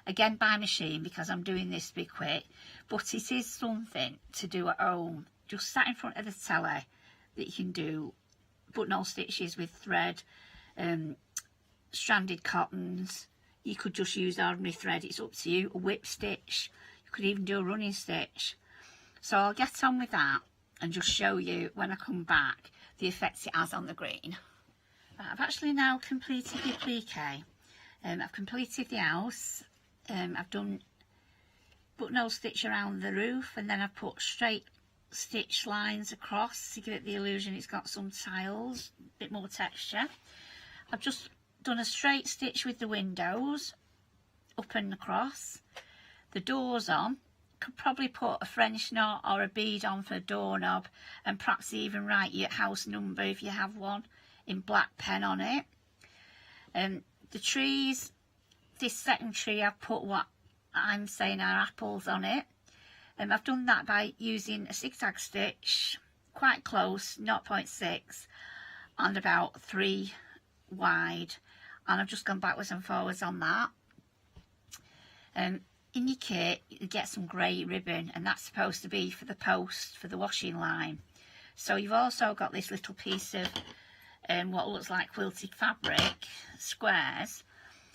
Again by machine, because I'm doing this to be quick, but it is something to do at home. Just sat in front of the telly that you can do buttonhole stitches with thread, stranded cottons. You could just use ordinary thread, it's up to you. A whip stitch, you could even do a running stitch. So I'll get on with that and just show you when I come back the effect it has on the green. Right, I've actually now completed the applique. I've completed the house. I've done buttonhole stitch around the roof, and then I've put straight stitch lines across to give it the illusion it's got some tiles, a bit more texture. I've just done a straight stitch with the windows up and across. The doors on, could probably put a French knot or a bead on for a doorknob, and perhaps even write your house number if you have one in black pen on it. The trees, this second tree I've put what I'm saying are apples on it. I've done that by using a zigzag stitch, quite close, 0.6 and about 3 wide, and I've just gone backwards and forwards on that. In your kit you get some grey ribbon, and that's supposed to be for the post for the washing line. So you've also got this little piece of what looks like quilted fabric, squares.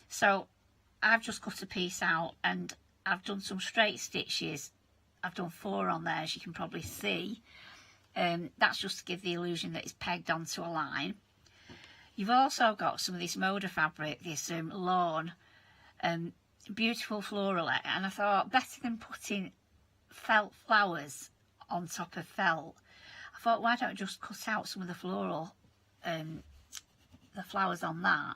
So I've just cut a piece out and I've done some straight stitches. I've done 4 on there, as you can probably see. That's just to give the illusion that it's pegged onto a line. You've also got some of this Moda fabric, this lawn, beautiful floral, and I thought better than putting felt flowers on top of felt, I thought why don't I just cut out some of the floral, the flowers on that,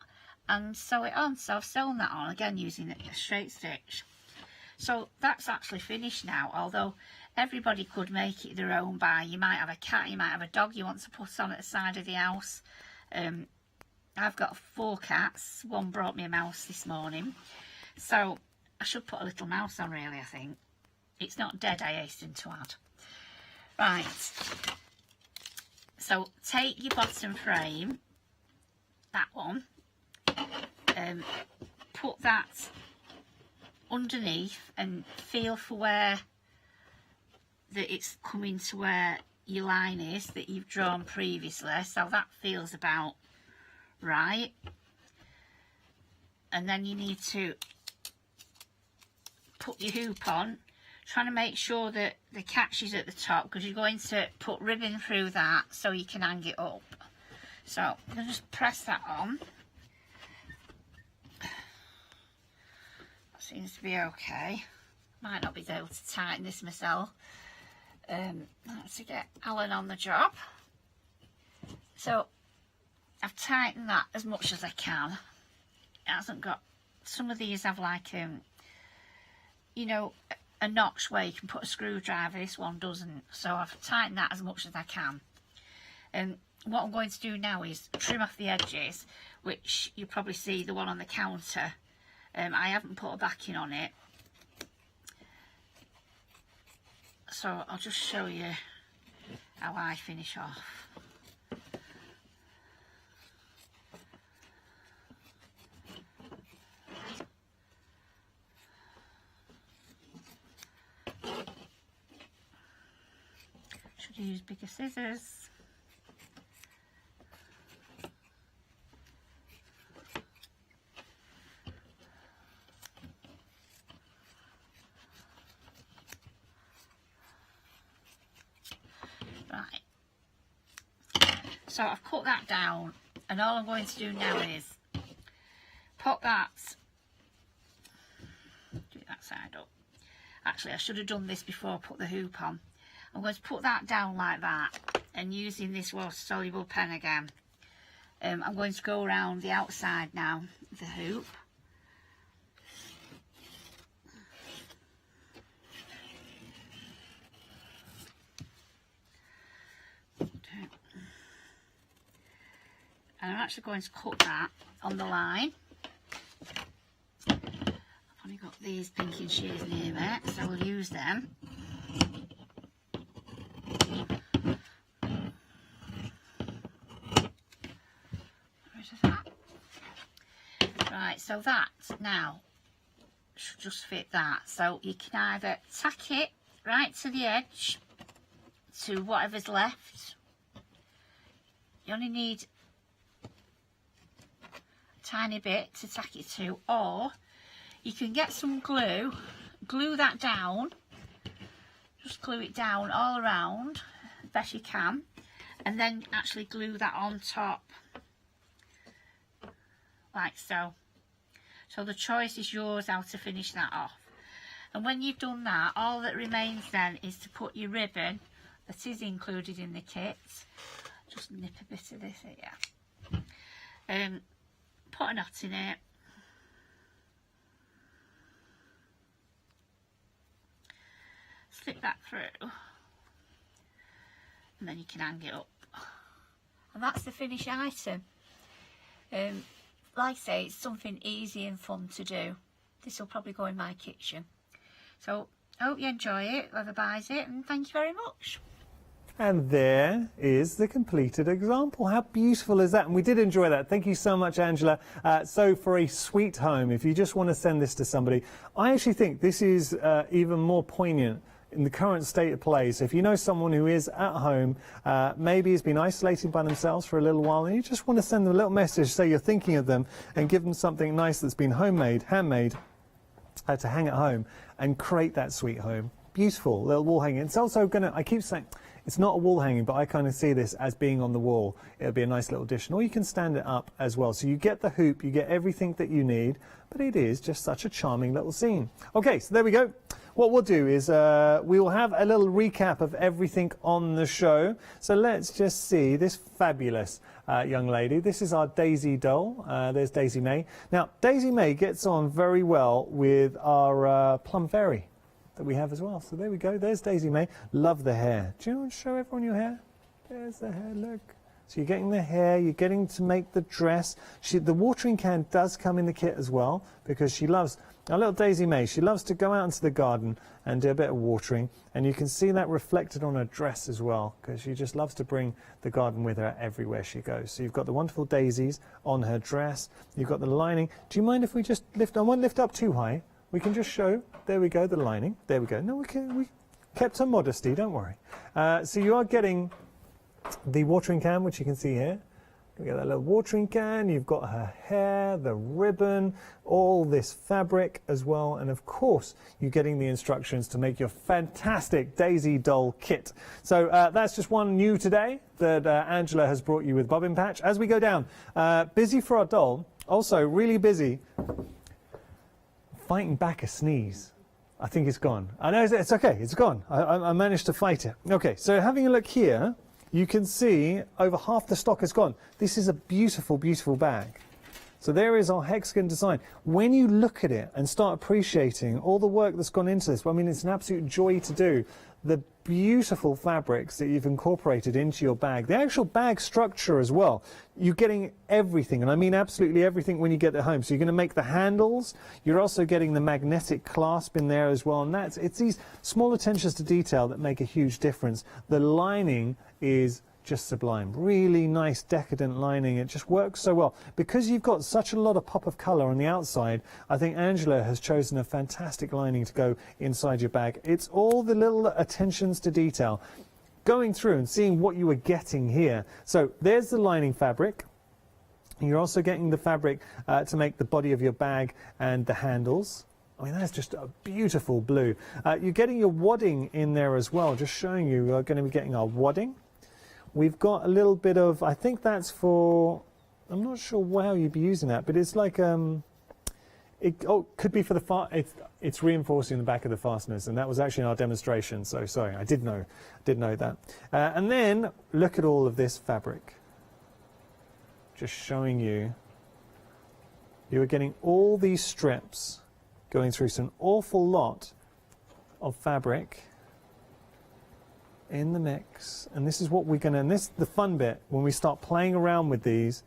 and sew it on. So I've sewn that on again using a straight stitch. So that's actually finished now, although everybody could make it their own by, you might have a cat, you might have a dog you want to put on at the side of the house. I've got 4 cats, one brought me a mouse this morning, so I should put a little mouse on really, I think. It's not dead, I hasten to add. Right, so take your bottom frame, that one, put that underneath and feel for where that it's coming to where your line is that you've drawn previously, so that feels about right. And then you need to put your hoop on, trying to make sure that the catch is at the top, because you're going to put ribbon through that so you can hang it up. So I'm going to just press that on. That seems to be okay. Might not be able to tighten this myself. Let's get Alan on the job. So I've tightened that as much as I can. It hasn't got, some of these have like you know, a notch where you can put a screwdriver. This one doesn't, so I've tightened that as much as I can. What I'm going to do now is trim off the edges, which you probably see the one on the counter. I haven't put a backing on it, so I'll just show you how I finish off. Should use bigger scissors. So I've cut that down, and all I'm going to do now is put that, do that side up. Actually, I should have done this before I put the hoop on. I'm going to put that down like that, and using this water soluble pen again, I'm going to go around the outside now of the hoop. And I'm actually going to cut that on the line. I've only got these pinking shears near me, so we'll use them. Right, so that now should just fit that. So you can either tack it right to the edge to whatever's left. You only need tiny bit to tack it to, or you can get some glue, glue that down, just glue it down all around best you can, and then actually glue that on top like so. So the choice is yours how to finish that off. And when you've done that, all that remains then is to put your ribbon that is included in the kit. Just nip a bit of this here. Put a knot in it, slip that through, and then you can hang it up, and that's the finished item. Like I say, it's something easy and fun to do. This will probably go in my kitchen. So Hope you enjoy it, whoever buys it, and thank you very much. And there is the completed example. How beautiful is that? And we did enjoy that. Thank you so much, Angela. So for a sweet home, if you just want to send this to somebody, I actually think this is even more poignant in the current state of play. So if you know someone who is at home, maybe has been isolated by themselves for a little while, and you just want to send them a little message, say you're thinking of them, and give them something nice that's been homemade, handmade, to hang at home and create that sweet home. Beautiful little wall hanging. It's also going to, I keep saying, it's not a wall hanging, but I kind of see this as being on the wall. It'll be a nice little addition, or you can stand it up as well. So you get the hoop, you get everything that you need, but it is just such a charming little scene. Okay, so there we go. What we'll do is we will have a little recap of everything on the show. So let's just see this fabulous young lady. This is our Daisy doll. There's Daisy May. Now, Daisy May gets on very well with our Plum Fairy that we have as well. So there we go. There's Daisy May. Love the hair. Do you want to show everyone your hair? There's the hair. Look. So you're getting the hair. You're getting to make the dress. The watering can does come in the kit as well, because she loves, our little Daisy May, she loves to go out into the garden and do a bit of watering. And you can see that reflected on her dress as well, because she just loves to bring the garden with her everywhere she goes. So you've got the wonderful daisies on her dress. You've got the lining. Do you mind if we just lift? I won't lift up too high. We can just show, there we go, the lining. There we go. No, we kept her modesty, don't worry. So you are getting the watering can, which you can see here. You get that little watering can, you've got her hair, the ribbon, all this fabric as well, and of course you're getting the instructions to make your fantastic Daisy doll kit. So that's just one new today that Angela has brought you with Bobbin Patch. As we go down, busy for our doll, also really busy fighting back a sneeze. I think it's gone. I know it's okay, it's gone. I managed to fight it. Okay, so having a look here, you can see over half the stock is gone. This is a beautiful, beautiful bag. So there is our hexagon design. When you look at it and start appreciating all the work that's gone into this, well, I mean, it's an absolute joy to do. The beautiful fabrics that you've incorporated into your bag, the actual bag structure as well. You're getting everything, and I mean absolutely everything when you get it home. So you're going to make the handles. You're also getting the magnetic clasp in there as well, and it's these small attentions to detail that make a huge difference. The lining is just sublime. Really nice decadent lining. It just works so well. Because you've got such a lot of pop of colour on the outside, I think Angela has chosen a fantastic lining to go inside your bag. It's all the little attentions to detail. Going through and seeing what you were getting here. So there's the lining fabric. You're also getting the fabric to make the body of your bag and the handles. I mean, that's just a beautiful blue. You're getting your wadding in there as well. Just showing you, we're going to be getting our wadding. We've got a little bit of, I think that's for, I'm not sure how you'd be using that, but it's like, it could be for the, it's reinforcing the back of the fasteners, and that was actually in our demonstration, so sorry, I did know that. And then, look at all of this fabric. Just showing you, you are getting all these strips going through, so an awful lot of fabric in the mix, and this is what we're going to, and this the fun bit when we start playing around with these.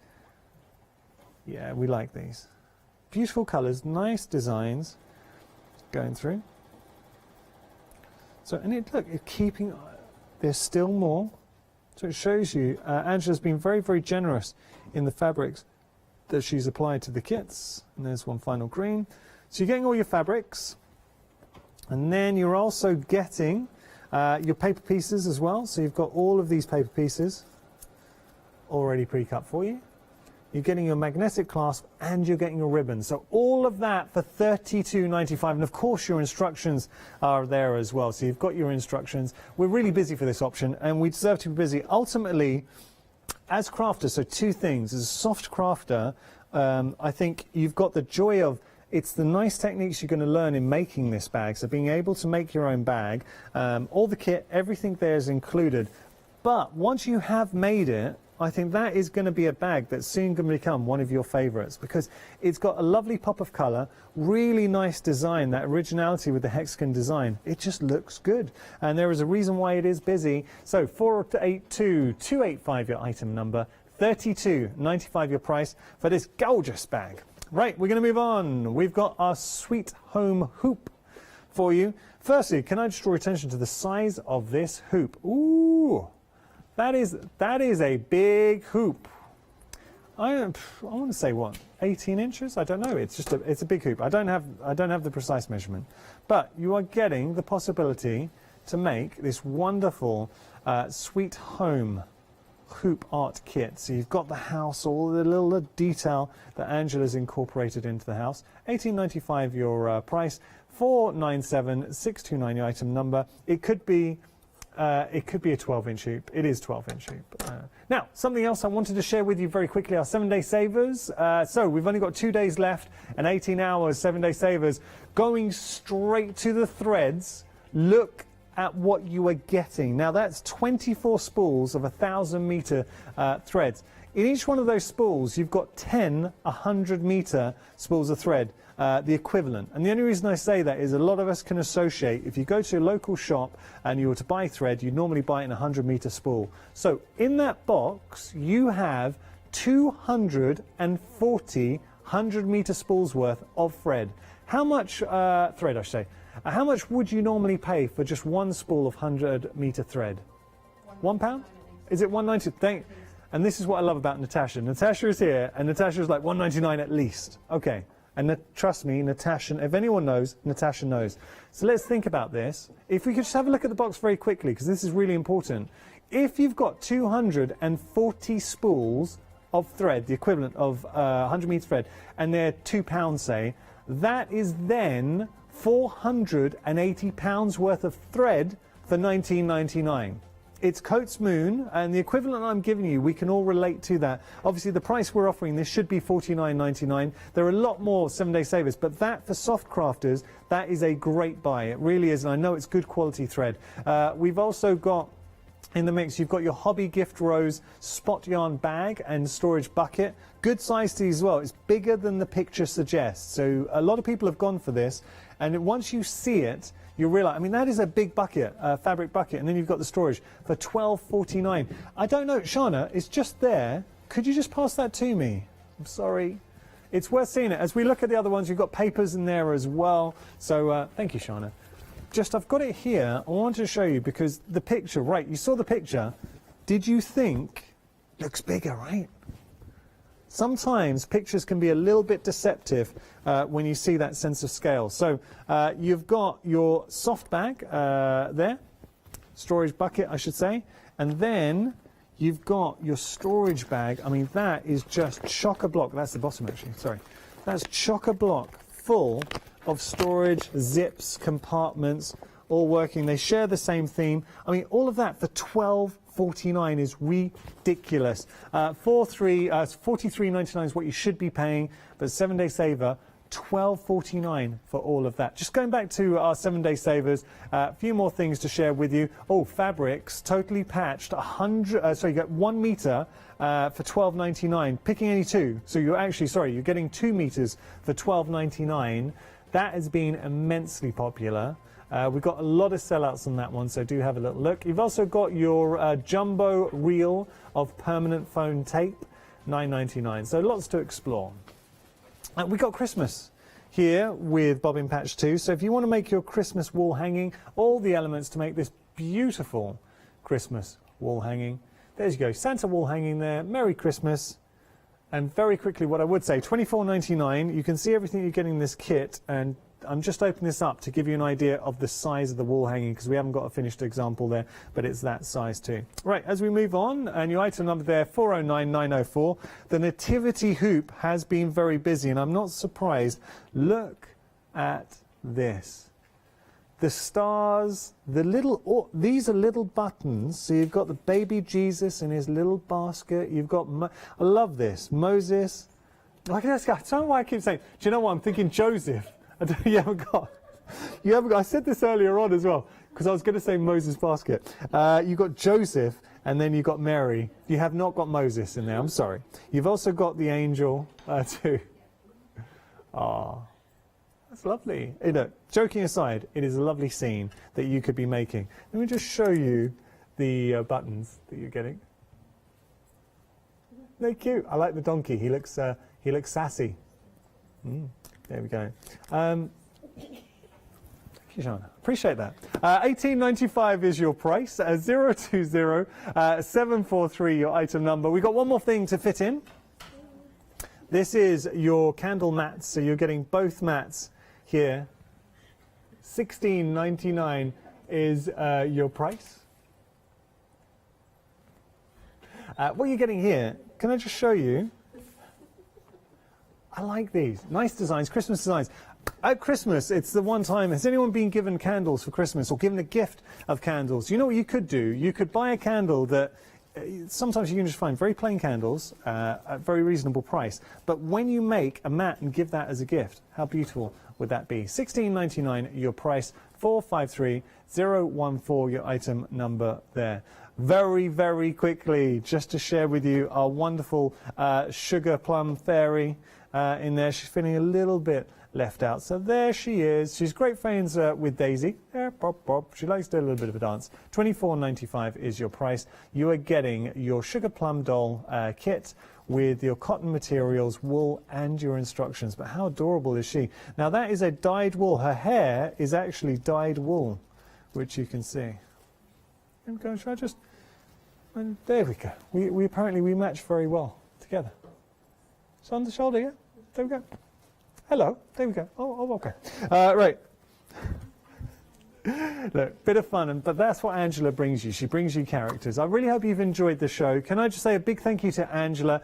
Yeah, we like these beautiful colors, nice designs going through. So, and it, look, it's keeping, there's still more, so it shows you Angela's been very, very generous in the fabrics that she's applied to the kits. And there's one final green. So you're getting all your fabrics, and then you're also getting your paper pieces as well. So you've got all of these paper pieces already pre-cut for you. You're getting your magnetic clasp, and you're getting your ribbon. So all of that for $32.95. And of course your instructions are there as well. So you've got your instructions. We're really busy for this option, and we deserve to be busy. Ultimately, as crafters, so two things. As a soft crafter, I think you've got the joy of, it's the nice techniques you're going to learn in making this bag. So being able to make your own bag, all the kit, everything there is included. But once you have made it, I think that is going to be a bag that's soon going to become one of your favorites, because it's got a lovely pop of color, really nice design, that originality with the hexagon design. It just looks good, and there is a reason why it is busy. So 482285 your item number, $32.95 your price for this gorgeous bag. Right, we're going to move on. We've got our sweet home hoop for you. Firstly, can I just draw attention to the size of this hoop? Ooh, that is a big hoop. I want to say what, 18 inches? I don't know. It's just it's a big hoop. I don't have the precise measurement, but you are getting the possibility to make this wonderful sweet home hoop art kit. So you've got the house, all the little detail that Angela's incorporated into the house. $18.95 your price, $497 629 your item number. It could be a 12-inch hoop. It is 12-inch hoop. Now, something else I wanted to share with you very quickly, our 7-day savers. So we've only got 2 days left and 18 hours, 7-day savers. Going straight to the threads, look at what you are getting. Now that's 24 spools of 1,000-meter threads. In each one of those spools, you've got 10 100-meter spools of thread, the equivalent. And the only reason I say that is a lot of us can associate, if you go to a local shop and you were to buy thread, you'd normally buy it in a 100-meter spool. So in that box, you have 240 100-meter spools worth of thread. How much thread, I should say? How much would you normally pay for just one spool of 100-meter thread? £1? Is it $1.90? And this is what I love about Natasha. Natasha is here, and Natasha is like $1.99 at least. Okay, and trust me, Natasha, if anyone knows, Natasha knows. So let's think about this. If we could just have a look at the box very quickly, because this is really important. If you've got 240 spools of thread, the equivalent of 100-meter thread, and they're £2, say, that is then £480 worth of thread for $19.99. It's Coates Moon, and the equivalent I'm giving you, we can all relate to that. Obviously, the price we're offering this should be $49.99. There are a lot more 7-day savers, but that, for soft crafters, that is a great buy. It really is, and I know it's good quality thread. We've also got in the mix, you've got your Hobby Gift Rose spot yarn bag and storage bucket. Good size to these as well. It's bigger than the picture suggests. So a lot of people have gone for this. And once you see it, you realise, I mean, that is a big bucket, fabric bucket. And then you've got the storage for $12.49. I don't know, Shana, it's just there. Could you just pass that to me? I'm sorry. It's worth seeing it. As we look at the other ones, you've got papers in there as well. So thank you, Shana. I've got it here. I wanted to show you because the picture, right, you saw the picture. Did you think, looks bigger, right? Sometimes pictures can be a little bit deceptive when you see that sense of scale. So you've got your soft bag there, storage bucket, I should say, and then you've got your storage bag. I mean, that is just chock-a-block. That's the bottom, actually, sorry. That's chock-a-block full of storage, zips, compartments, all working. They share the same theme. I mean, all of that for $12.49 is ridiculous. $43.99 is what you should be paying, but 7-day saver, $12.49 for all of that. Just going back to our 7-day savers, a few more things to share with you. Oh, fabrics, totally patched, you get 1 meter for $12.99, picking any two. So you're actually, you're getting 2 meters for $12.99. That has been immensely popular. We've got a lot of sellouts on that one, so do have a little look. You've also got your jumbo reel of permanent foam tape, $9.99. So lots to explore. We've got Christmas here with Bobbin Patch 2. So if you want to make your Christmas wall hanging, all the elements to make this beautiful Christmas wall hanging. There you go, Santa wall hanging there. Merry Christmas. And very quickly, what I would say, $24.99. You can see everything you're getting in this kit, and I'm just opening this up to give you an idea of the size of the wall hanging, because we haven't got a finished example there, but it's that size too. Right, as we move on, and your item number there, 409904. The nativity hoop has been very busy, and I'm not surprised. Look at this. The stars, these are little buttons. So you've got the baby Jesus in his little basket. You've got, I love this, Moses. Look at this guy. I don't know why I keep saying, do you know what? I'm thinking Joseph. You haven't got, I said this earlier on as well, because I was going to say Moses basket. You've got Joseph, and then you've got Mary. You have not got Moses in there, I'm sorry. You've also got the angel too. Ah. That's lovely. You know, joking aside, it is a lovely scene that you could be making. Let me just show you the buttons that you're getting. They're cute. I like the donkey. He looks sassy. There we go. Thank you, Shana. Appreciate that. $18.95 is your price. 020-743 your item number. We've got one more thing to fit in. This is your candle mats, so you're getting both mats here. $16.99 is your price. What you're getting here, can I just show you? I like these. Nice designs, Christmas designs. At Christmas, it's the one time, has anyone been given candles for Christmas or given a gift of candles? You know what you could do? You could buy a candle that, sometimes you can just find very plain candles at a very reasonable price. But when you make a mat and give that as a gift, how beautiful would that be? $16.99 your price, 453014 your item number there. Very, very quickly, just to share with you our wonderful sugar plum fairy in there. She's feeling a little bit left out. So there she is. She's great friends with Daisy. Pop, pop. She likes to do a little bit of a dance. $24.95 is your price. You are getting your sugar plum doll kit with your cotton materials, wool, and your instructions. But how adorable is she? Now that is a dyed wool. Her hair is actually dyed wool, which you can see. I'm going to try just. And there we go. We apparently we match very well together. It's on the shoulder, yeah. There we go. Hello. There we go. Oh, okay. Right. Look, bit of fun, but that's what Angela brings you. She brings you characters. I really hope you've enjoyed the show. Can I just say a big thank you to Angela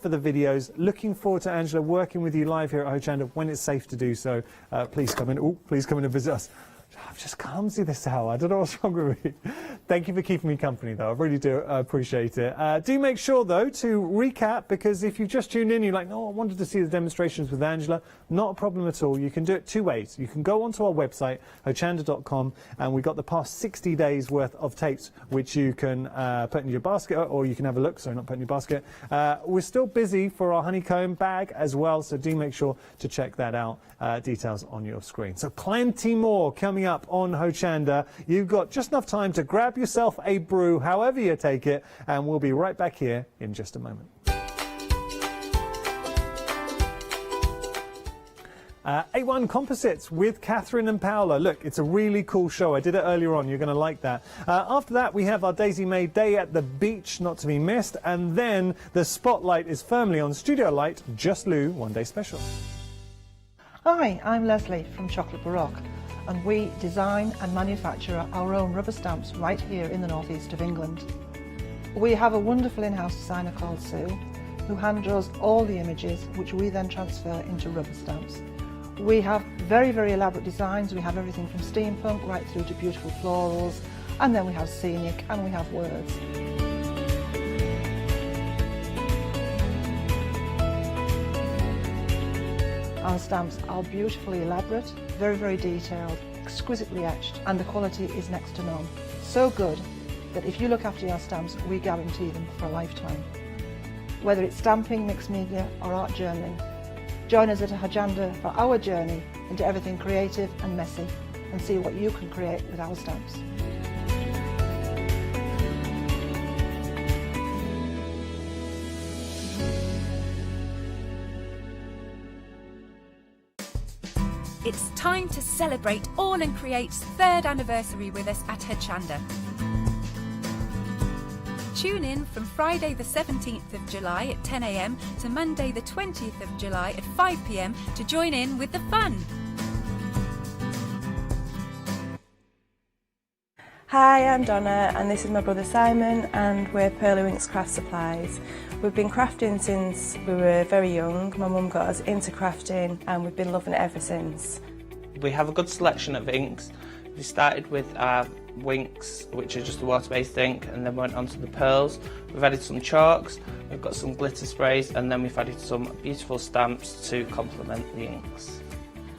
for the videos. Looking forward to Angela working with you live here at Hochanda when it's safe to do so. Please come in. Oh, please come in and visit us. I just can't see this hour. I don't know what's wrong with me. Thank you for keeping me company, though. I really do appreciate it. Do make sure, though, to recap, because if you just tuned in, you're like, no, I wanted to see the demonstrations with Angela. Not a problem at all. You can do it two ways. You can go onto our website, hochanda.com, and we've got the past 60 days worth of tapes, which you can put in your basket, or you can have a look. Sorry, not put in your basket. We're still busy for our honeycomb bag as well, so do make sure to check that out. Details on your screen. So plenty more coming up on Hochanda. You've got just enough time to grab yourself a brew, however you take it, and we'll be right back here in just a moment. A1 Composites with Catherine and Paola. Look, it's a really cool show. I did it earlier on. You're going to like that. After that, we have our Daisy May Day at the Beach, not to be missed. And then the spotlight is firmly on Studiolight, Just Lou One Day Special. Hi, I'm Leslie from Chocolate Baroque, and we design and manufacture our own rubber stamps right here in the northeast of England. We have a wonderful in-house designer called Sue, who hand draws all the images, which we then transfer into rubber stamps. We have very, very elaborate designs. We have everything from steampunk right through to beautiful florals, and then we have scenic and we have words. Our stamps are beautifully elaborate, very, very detailed, exquisitely etched, and the quality is next to none. So good that if you look after your stamps, we guarantee them for a lifetime. Whether it's stamping, mixed media, or art journaling, join us at Hochanda for our journey into everything creative and messy, and see what you can create with our stamps. It's time to celebrate All and Create's 3rd anniversary with us at Hochanda. Tune in from Friday the 17th of July at 10 AM to Monday the 20th of July at 5 PM to join in with the fun. Hi, I'm Donna and this is my brother Simon, and we're Pearly Winks Craft Supplies. We've been crafting since we were very young. My mum got us into crafting and we've been loving it ever since. We have a good selection of inks. We started with our Winks, which are just a water-based ink, and then went on to the pearls. We've added some chalks, we've got some glitter sprays, and then we've added some beautiful stamps to complement the inks.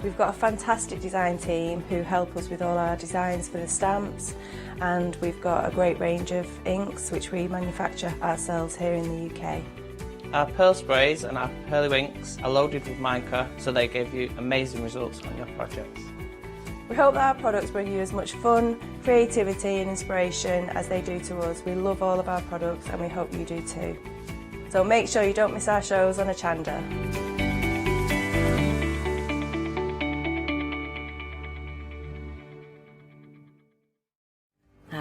We've got a fantastic design team who help us with all our designs for the stamps, and we've got a great range of inks which we manufacture ourselves here in the UK. Our pearl sprays and our Pearly Winks are loaded with mica, so they give you amazing results on your projects. We hope that our products bring you as much fun, creativity and inspiration as they do to us. We love all of our products and we hope you do too. So make sure you don't miss our shows on Hochanda.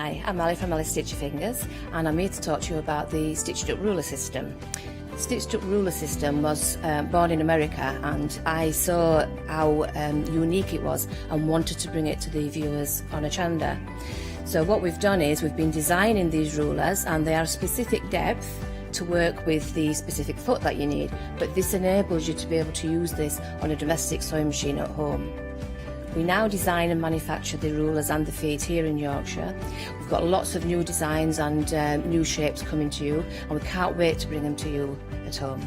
Hi, I'm Ali from Ali Stitchy Fingers, and I'm here to talk to you about the stitched up ruler system. The stitched up ruler system was born in America, and I saw how unique it was and wanted to bring it to the viewers on Hochanda. So what we've done is we've been designing these rulers, and they are specific depth to work with the specific foot that you need, but this enables you to be able to use this on a domestic sewing machine at home. We now design and manufacture the rulers and the feet here in Yorkshire. We've got lots of new designs and new shapes coming to you, and we can't wait to bring them to you at home.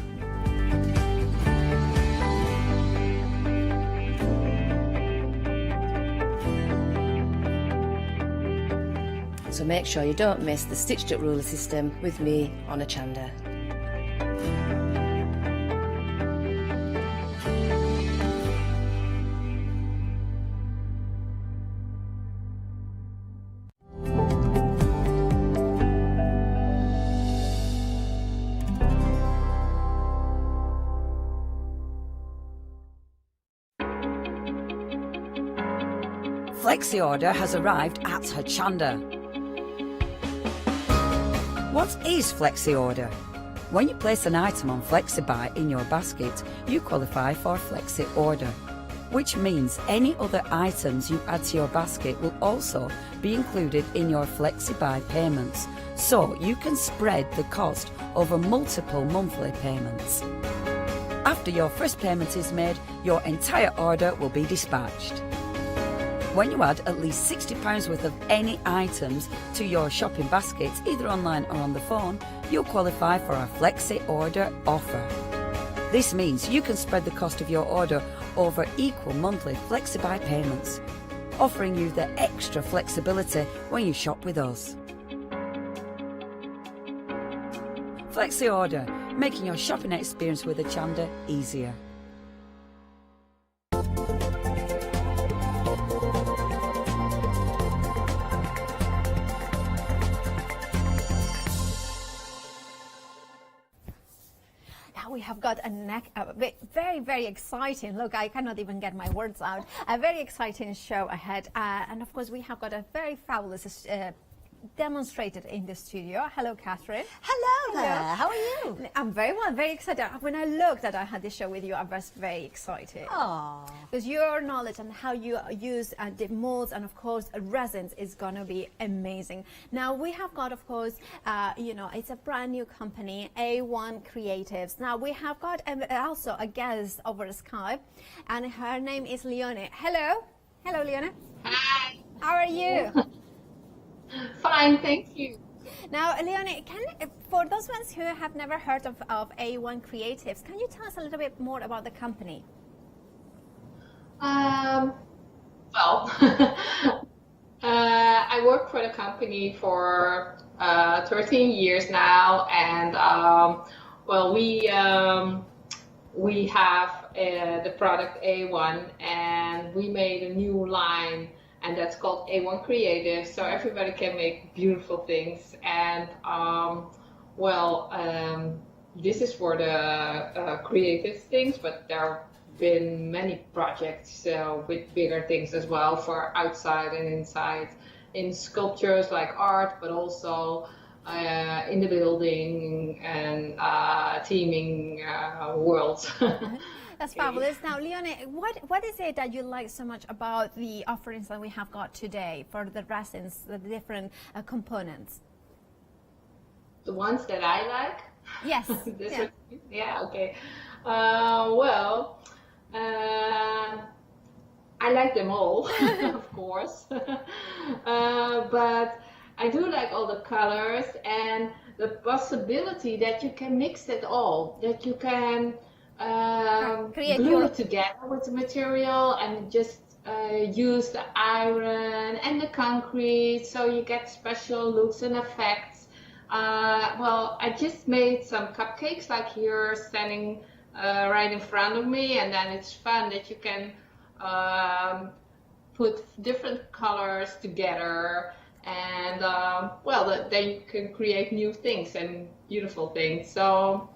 So make sure you don't miss the stitched up ruler system with me on Hochanda. Flexi order has arrived at Hochanda. What is Flexi order? When you place an item on FlexiBuy in your basket, you qualify for Flexi order, which means any other items you add to your basket will also be included in your FlexiBuy payments, so you can spread the cost over multiple monthly payments. After your first payment is made, your entire order will be dispatched. When you add at least £60 worth of any items to your shopping baskets, either online or on the phone, you'll qualify for our Flexi Order offer. This means you can spread the cost of your order over equal monthly FlexiBuy payments, offering you the extra flexibility when you shop with us. Flexi Order, making your shopping experience with Hochanda easier. We have got a very, very exciting, look, I cannot even get my words out, a very exciting show ahead. And of course, we have got a very fabulous demonstrated in the studio. Hello, Catherine. Hello there. How are you? I'm very well, very excited. When I looked that I had this show with you, I was very excited. Aww. Because your knowledge and how you use the molds and, of course, resins is going to be amazing. Now, we have got, of course, you know, it's a brand new company, A1 Creatives. Now, we have got also a guest over Skype, and her name is Leone. Hello. Hello, Leone. Hi. How are you? Fine, thank you. Now, Leone, for those ones who have never heard of A1 Creatives, can you tell us a little bit more about the company? Well, I work for the company for 13 years now, and well, we have the product A1, and we made a new line, and that's called A1 Creative, so everybody can make beautiful things. And this is for the creative things, but there have been many projects with bigger things as well, for outside and inside, in sculptures like art, but also in the building and teaming worlds. That's fabulous. Now, Leone, what is it that you like so much about the offerings that we have got today for the resins, the different components? The ones that I like? Yes. Yeah, okay. Well, I like them all, of course. But I do like all the colors and the possibility that you can mix it all, that you can glue it together with the material and just use the iron and the concrete, so you get special looks and effects. Well, I just made some cupcakes like here standing right in front of me, and then it's fun that you can put different colors together, and well, then you can create new things and beautiful things. So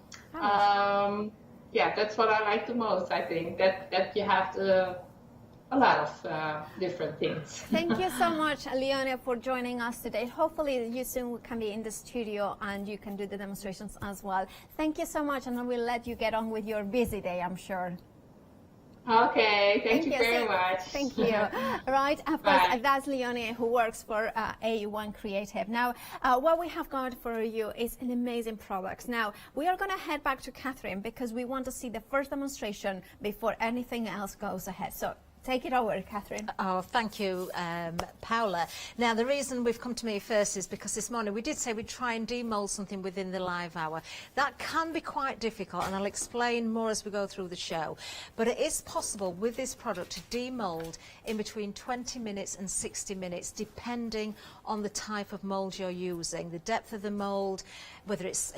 yeah, that's what I like the most. I think that you have the a lot of different things. Thank you so much, Leonie, for joining us today. Hopefully you soon can be in the studio and you can do the demonstrations as well. Thank you so much, and I will let you get on with your busy day, I'm sure. Okay, thank you very much. Thank you. Right, of course, that's Leonie, who works for A1 Creative. Now, what we have got for you is an amazing product. Now, we are going to head back to Catherine because we want to see the first demonstration before anything else goes ahead. So, take it over, Catherine. Oh, thank you, Paula. Now, the reason we've come to me first is because this morning we did say we'd try and demold something within the live hour. That can be quite difficult, and I'll explain more as we go through the show. But it is possible with this product to demold in between 20 minutes and 60 minutes, depending on the type of mould you're using, the depth of the mould, whether it's...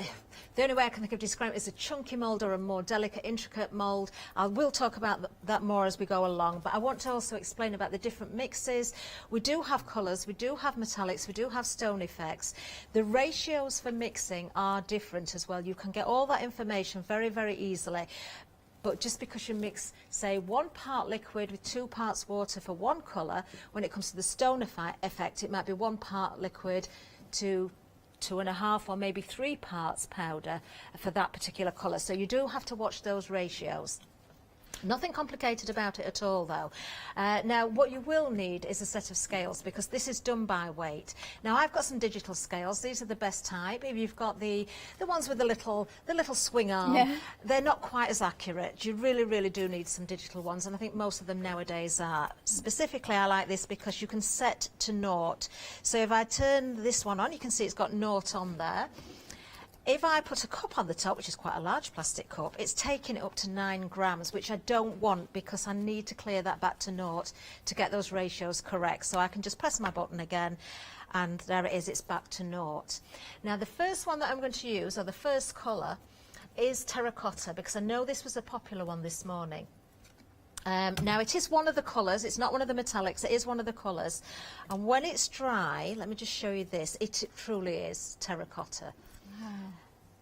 The only way I can think of describing it is a chunky mould or a more delicate, intricate mould. I will talk about that more as we go along, but I want to also explain about the different mixes. We do have colours, we do have metallics, we do have stone effects. The ratios for mixing are different as well. You can get all that information very, very easily. But just because you mix, say, 1 part liquid with 2 parts water for one colour, when it comes to the stone effect, it might be 1 part liquid to 2.5 or maybe 3 parts powder for that particular colour. So you do have to watch those ratios. Nothing complicated about it at all, though. Now, what you will need is a set of scales, because this is done by weight. Now, I've got some digital scales. These are the best type. If you've got the ones with the little swing arm, they're not quite as accurate. You really, really do need some digital ones, and I think most of them nowadays are. Specifically, I like this because you can set to 0. So if I turn this one on, you can see it's got 0 on there. If I put a cup on the top, which is quite a large plastic cup, it's taking it up to 9 grams, which I don't want because I need to clear that back to 0 to get those ratios correct. So I can just press my button again, and there it is, it's back to 0. Now, the first one that I'm going to use, or the first colour, is terracotta, because I know this was a popular one this morning. Now, it is one of the colours, it's not one of the metallics, it is one of the colours. And when it's dry, let me just show you this, it truly is terracotta. Wow.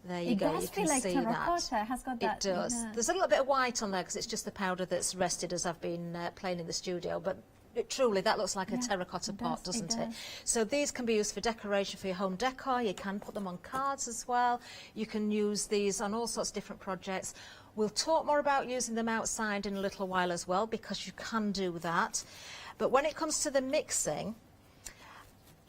There you go, you can see that. Has got that. It does. There's a little bit of white on there because it's just the powder that's rested as I've been playing in the studio, but truly that looks like a terracotta pot, doesn't it? So these can be used for decoration, for your home decor. You can put them on cards as well. You can use these on all sorts of different projects. We'll talk more about using them outside in a little while as well, because you can do that. But when it comes to the mixing,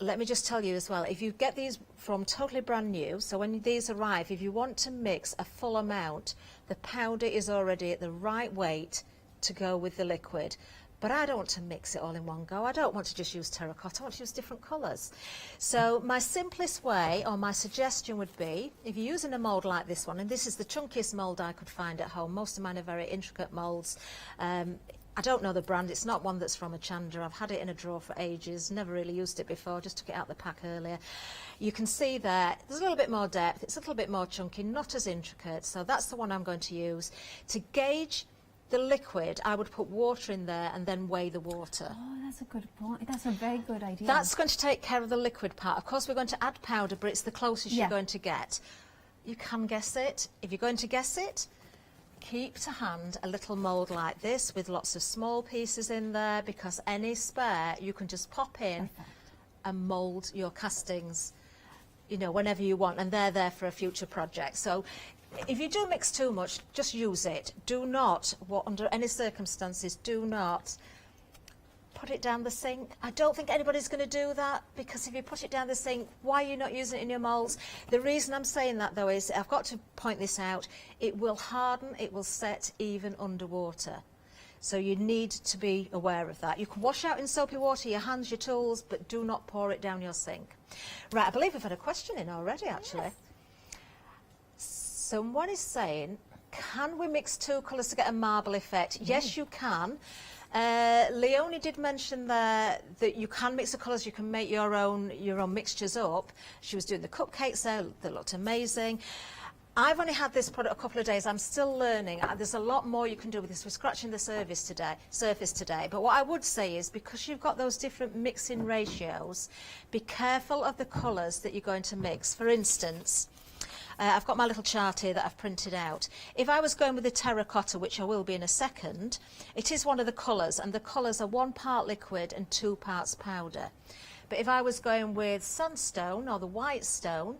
let me just tell you as well, if you get these from totally brand new, so when these arrive, if you want to mix a full amount, the powder is already at the right weight to go with the liquid. But I don't want to mix it all in one go. I don't want to just use terracotta, I want to use different colours. So my simplest way, or my suggestion would be, if you're using a mould like this one, and this is the chunkiest mould I could find at home, most of mine are very intricate moulds. I don't know the brand, it's not one that's from Hochanda. I've had it in a drawer for ages, never really used it before, just took it out of the pack earlier. You can see there, there's a little bit more depth, it's a little bit more chunky, not as intricate, so that's the one I'm going to use. To gauge the liquid, I would put water in there and then weigh the water. Oh, that's a good point. That's a very good idea. That's going to take care of the liquid part. Of course, we're going to add powder, but it's the closest you're going to get. You can guess it. If you're going to guess it, keep to hand a little mould like this with lots of small pieces in there, because any spare you can just pop in and mould your castings, you know, whenever you want, and they're there for a future project. So if you do mix too much, just use it. Do not, under any circumstances, do not put it down the sink. I don't think anybody's going to do that, because if you put it down the sink, why are you not using it in your moulds? The reason I'm saying that, though, is I've got to point this out. It will harden, it will set even underwater. So you need to be aware of that. You can wash out in soapy water your hands, your tools, but do not pour it down your sink. Right, I believe we've had a question in already, actually. Someone is saying, can we mix 2 colours to get a marble effect? Yes, you can. Leonie did mention there that you can mix the colours, you can make your own mixtures up. She was doing the cupcakes there, they looked amazing. I've only had this product a couple of days, I'm still learning. There's a lot more you can do with this. We're scratching the surface today. But what I would say is, because you've got those different mixing ratios, be careful of the colours that you're going to mix. For instance, I've got my little chart here that I've printed out. If I was going with the terracotta, which I will be in a second, it is one of the colours, and the colours are 1 part liquid and 2 parts powder. But if I was going with sunstone or the white stone,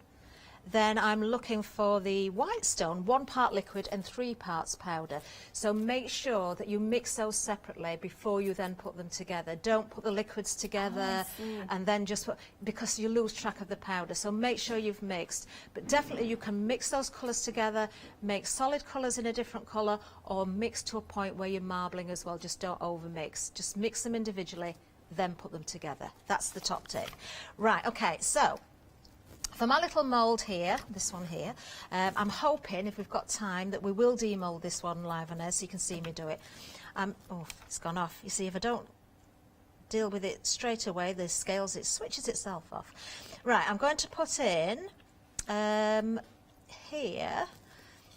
then I'm looking for the white stone, 1 part liquid and 3 parts powder. So make sure that you mix those separately before you then put them together. Don't put the liquids together and then just put, because you lose track of the powder. So make sure you've mixed. But definitely you can mix those colours together, make solid colours in a different colour, or mix to a point where you're marbling as well. Just don't over mix. Just mix them individually, then put them together. That's the top tip. Right, okay, so for my little mould here, this one here, I'm hoping, if we've got time, that we will demould this one live on air so you can see me do it. Oh, it's gone off. You see, if I don't deal with it straight away, the scales, it switches itself off. Right, I'm going to put in here.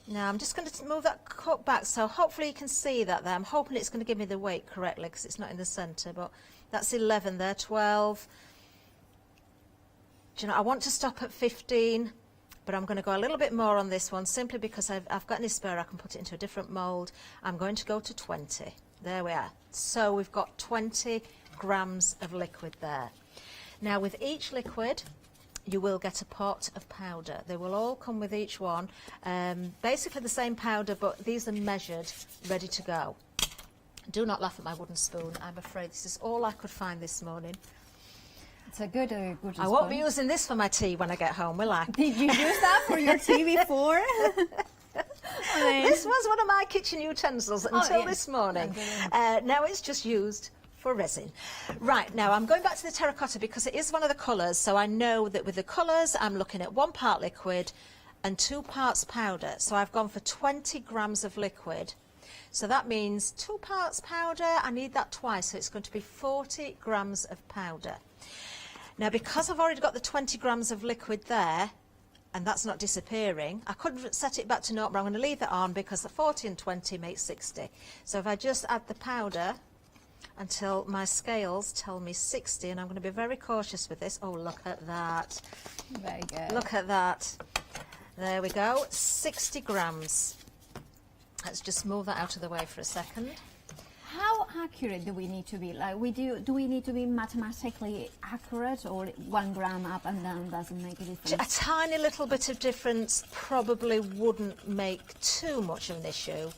Now, I'm just going to move that cup back, so hopefully you can see that there. I'm hoping it's going to give me the weight correctly because it's not in the centre, but that's 11 there, 12. Do you know, I want to stop at 15, but I'm going to go a little bit more on this one simply because I've got any spare. I can put it into a different mould. I'm going to go to 20. There we are. So we've got 20 grams of liquid there. Now with each liquid, you will get a pot of powder. They will all come with each one. Basically the same powder, but these are measured, ready to go. Do not laugh at my wooden spoon. I'm afraid this is all I could find this morning. It's a good I won't be using this for my tea when I get home, will I? Did you use that for your tea before? This was one of my kitchen utensils until this morning. Now it's just used for resin. Right, now I'm going back to the terracotta because it is one of the colours, so I know that with the colours I'm looking at 1 part liquid and 2 parts powder. So I've gone for 20 grams of liquid. So that means 2 parts powder, I need that twice, so it's going to be 40 grams of powder. Now, because I've already got the 20 grams of liquid there, and that's not disappearing, I could set it back to 0, but I'm going to leave it on because the 40 and 20 make 60. So if I just add the powder until my scales tell me 60, and I'm going to be very cautious with this. Oh, look at that. Very good. Look at that. There we go, 60 grams. Let's just move that out of the way for a second. How accurate do we need to be? Like, do we need to be mathematically accurate, or 1 gram up and down doesn't make a difference? A tiny little bit of difference probably wouldn't make too much of an issue,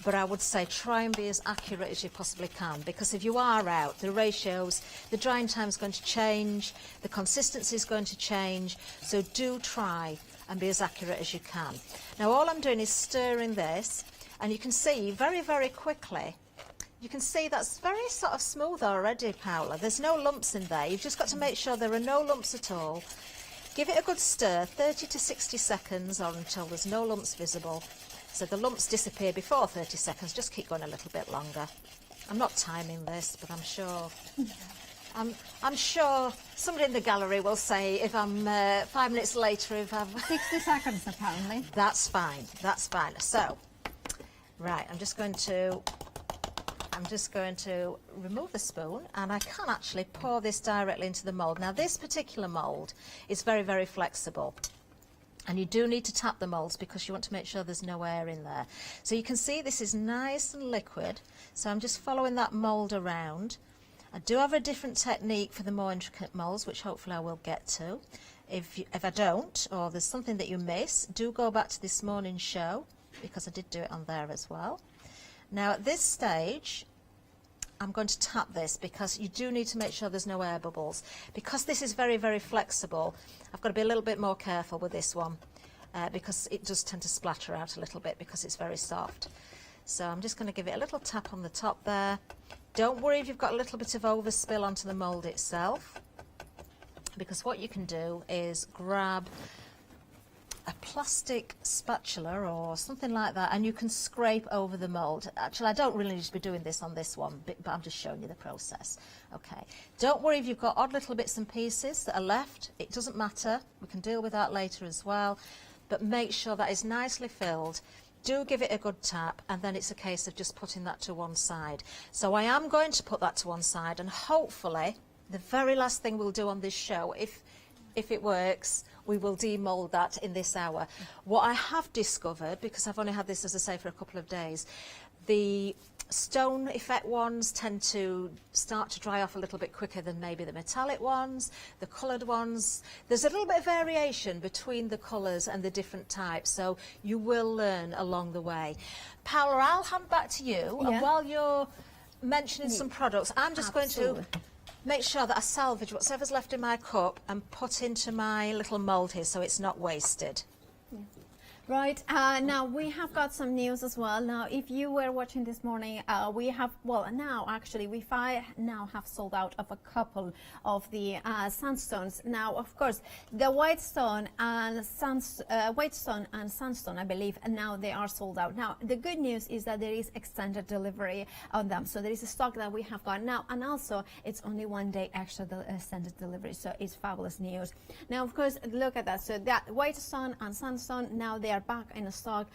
but I would say try and be as accurate as you possibly can, because if you are out, the ratios, the drying time is going to change, the consistency is going to change, so do try and be as accurate as you can. Now all I'm doing is stirring this, and you can see very, very quickly, you can see that's very sort of smooth already, Paola. There's no lumps in there. You've just got to make sure there are no lumps at all. Give it a good stir, 30 to 60 seconds, or until there's no lumps visible. So the lumps disappear before 30 seconds. Just keep going a little bit longer. I'm not timing this, but I'm sure I'm sure somebody in the gallery will say if I'm 5 minutes later, if I've 60 seconds apparently. That's fine. That's fine. So, right, I'm just going to remove the spoon, and I can actually pour this directly into the mould. Now this particular mould is very, very flexible, and you do need to tap the moulds because you want to make sure there's no air in there. So you can see this is nice and liquid, so I'm just following that mould around. I do have a different technique for the more intricate moulds, which hopefully I will get to. If I don't, or there's something that you miss, do go back to this morning's show, because I did do it on there as well. Now at this stage, I'm going to tap this because you do need to make sure there's no air bubbles. Because this is very, very flexible, I've got to be a little bit more careful with this one because it does tend to splatter out a little bit because it's very soft. So I'm just going to give it a little tap on the top there. Don't worry if you've got a little bit of overspill onto the mould itself, because what you can do is grab a plastic spatula or something like that, and you can scrape over the mould. Actually, I don't really need to be doing this on this one, but I'm just showing you the process. Okay. Don't worry if you've got odd little bits and pieces that are left. It doesn't matter. We can deal with that later as well. But make sure that is nicely filled. Do give it a good tap, and then it's a case of just putting that to one side. So I am going to put that to one side, and hopefully the very last thing we'll do on this show, if if it works, we will demould that in this hour. What I have discovered, because I've only had this, as I say, for a couple of days, the stone effect ones tend to start to dry off a little bit quicker than maybe the metallic ones, the coloured ones. There's a little bit of variation between the colours and the different types, so you will learn along the way. Paola, I'll hand back to you, and while you're mentioning some products, I'm just going to make sure that I salvage whatever's left in my cup and put into my little mould here so it's not wasted. Right, now we have got some news as well. Now, if you were watching this morning, we have, well, now actually, we now have sold out of a couple of the sandstones. Now, of course, the white stone and sandstone, I believe, and now they are sold out. Now, the good news is that there is extended delivery on them. So there is a stock that we have got now, and also it's only 1 day extra extended delivery. So it's fabulous news. Now, of course, look at that. So that white stone and sandstone, now they are back in stock,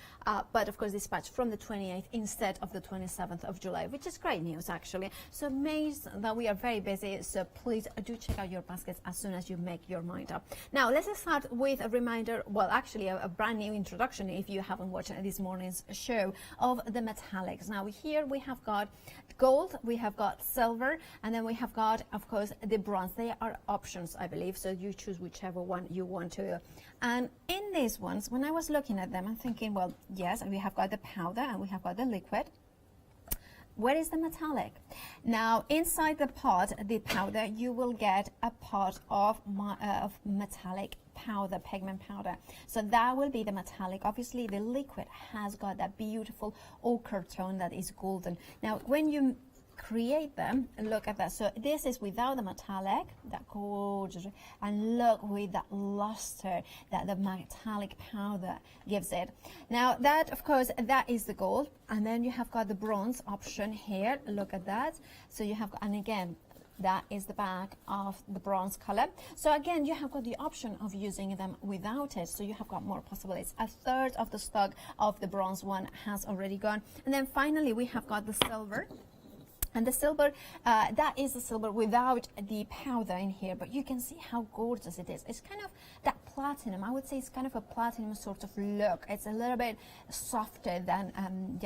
but of course dispatched from the 28th instead of the 27th of July, which is great news actually. So amazed that we are very busy, so please do check out your baskets as soon as you make your mind up. Now let's start with a reminder, well actually a brand new introduction if you haven't watched this morning's show, of the metallics. Now here we have got gold, we have got silver, and then we have got, of course, the bronze. They are options, I believe, so you choose whichever one you want to. And in these ones, when I was looking at them, I'm thinking, well, yes, we have got the powder and we have got the liquid. Where is the metallic? Now, inside the pot, the powder, you will get a pot of metallic powder, pigment powder. So that will be the metallic. Obviously, the liquid has got that beautiful ochre tone that is golden. Now, when you create them, look at that. So this is without the metallic, that gorgeous, and look with that luster that the metallic powder gives it. Now that, of course, that is the gold, and then you have got the bronze option here. Look at that. So you have, and again, that is the back of the bronze color. So again, you have got the option of using them without it, so you have got more possibilities. A third of the stock of the bronze one has already gone. And then finally, we have got the silver. And the silver, that is the silver without the powder in here, but you can see how gorgeous it is. It's kind of that platinum. I would say it's kind of a platinum sort of look. It's a little bit softer than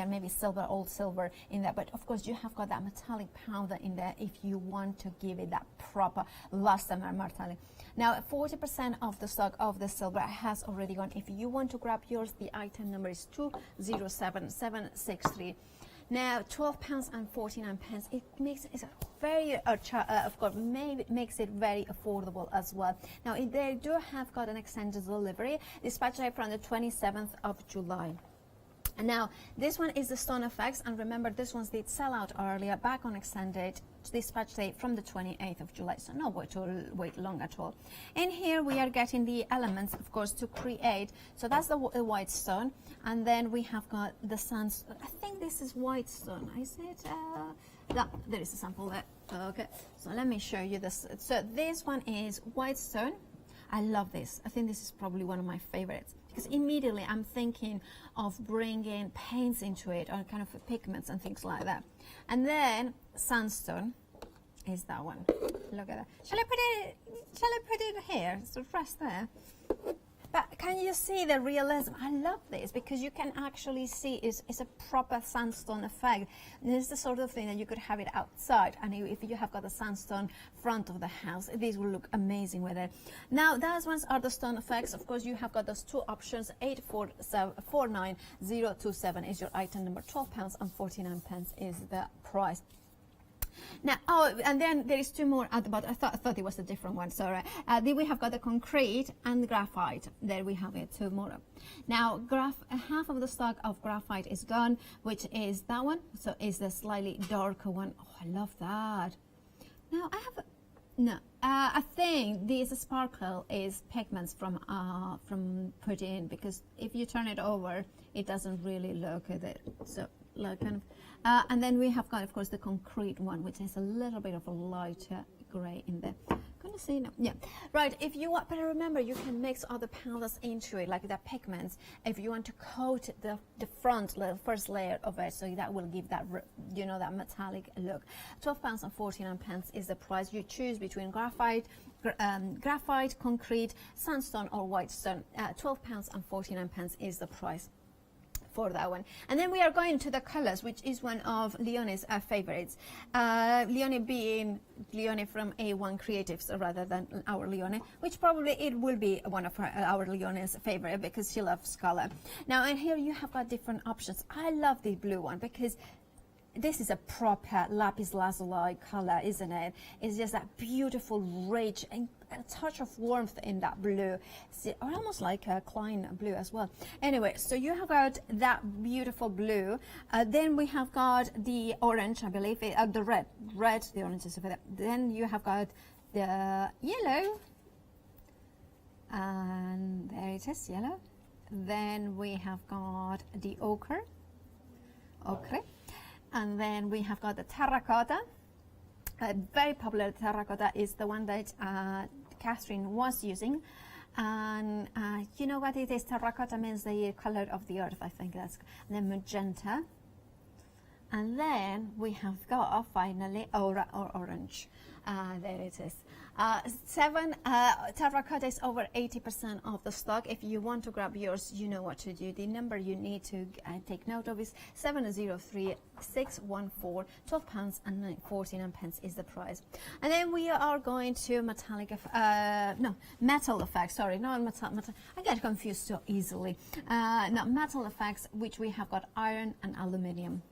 maybe silver, old silver in there. But of course, you have got that metallic powder in there if you want to give it that proper luster metallic. Now, 40% of the stock of the silver has already gone. If you want to grab yours, the item number is 207763. Now, £12.49. It makes it very, of course, makes it very affordable as well. Now, they do have got an extended delivery, dispatch date from the 27th of July. And now, this one is the Stone Effects, and remember, this one's did sell out earlier, back on extended dispatch date from the 28th of July, so no wait long at all. In here, we are getting the elements, of course, to create. So that's the white stone, and then we have got the sands. I think this is white stone. Is it? There is a sample there. Okay, so let me show you this. So this one is white stone. I love this. I think this is probably one of my favorites, because immediately I'm thinking of bringing paints into it, or kind of pigments and things like that. And then sandstone is that one. Look at that. Shall I put it here? So rest there. But can you see the realism? I love this because you can actually see it's a proper sandstone effect. This is the sort of thing that you could have it outside, and if you have got a sandstone front of the house, these will look amazing with it. Now, those ones are the stone effects. Of course, you have got those two options. 849027 is your item number. £12.49 is the price. Now, and then there is two more at the bottom. I thought it was a different one, sorry. Then we have got the concrete and graphite. There we have it, two more. Now, half of the stock of graphite is gone, which is that one. So it's the slightly darker one. Oh, I love that. Now, I think this sparkle is pigments from put in, because if you turn it over, it doesn't really look at it. So, like kind of. And then we have got, of course, the concrete one, which is a little bit of a lighter grey in there. I'm going you see? No. Yeah. Right. If you want, but remember, you can mix other powders into it, like the pigments. If you want to coat the first layer of it, so that will give that, you know, that metallic look. £12.49 is the price. You choose between graphite, concrete, sandstone, or white stone. £12.49 is the price for that one. And then we are going to the colors, which is one of Leonie's favorites. Leonie being Leonie from A1 Creatives rather than our Leonie, which probably it will be one of our Leonie's favorite because she loves color. Now, and here you have got different options. I love the blue one because this is a proper lapis lazuli color, isn't it? It's just that beautiful, rich, and a touch of warmth in that blue. See, almost like a Klein blue as well. Anyway, so you have got that beautiful blue. Then we have got the orange, I believe, the red. The orange is over there. Then you have got the yellow. And there it is, yellow. Then we have got the ochre. Okay. And then we have got the terracotta. Very popular terracotta is the one that Catherine was using. And you know what it is? Terracotta means the color of the earth, I think that's. And then magenta. And then we have got finally orange. There it is. Terracotta is over 80% of the stock. If you want to grab yours, you know what to do. The number you need to take note of is 703614. £12.49 is the price. And then we are going to metal effects. Sorry, not metal. I get confused so easily. Metal effects, which we have got iron and aluminium.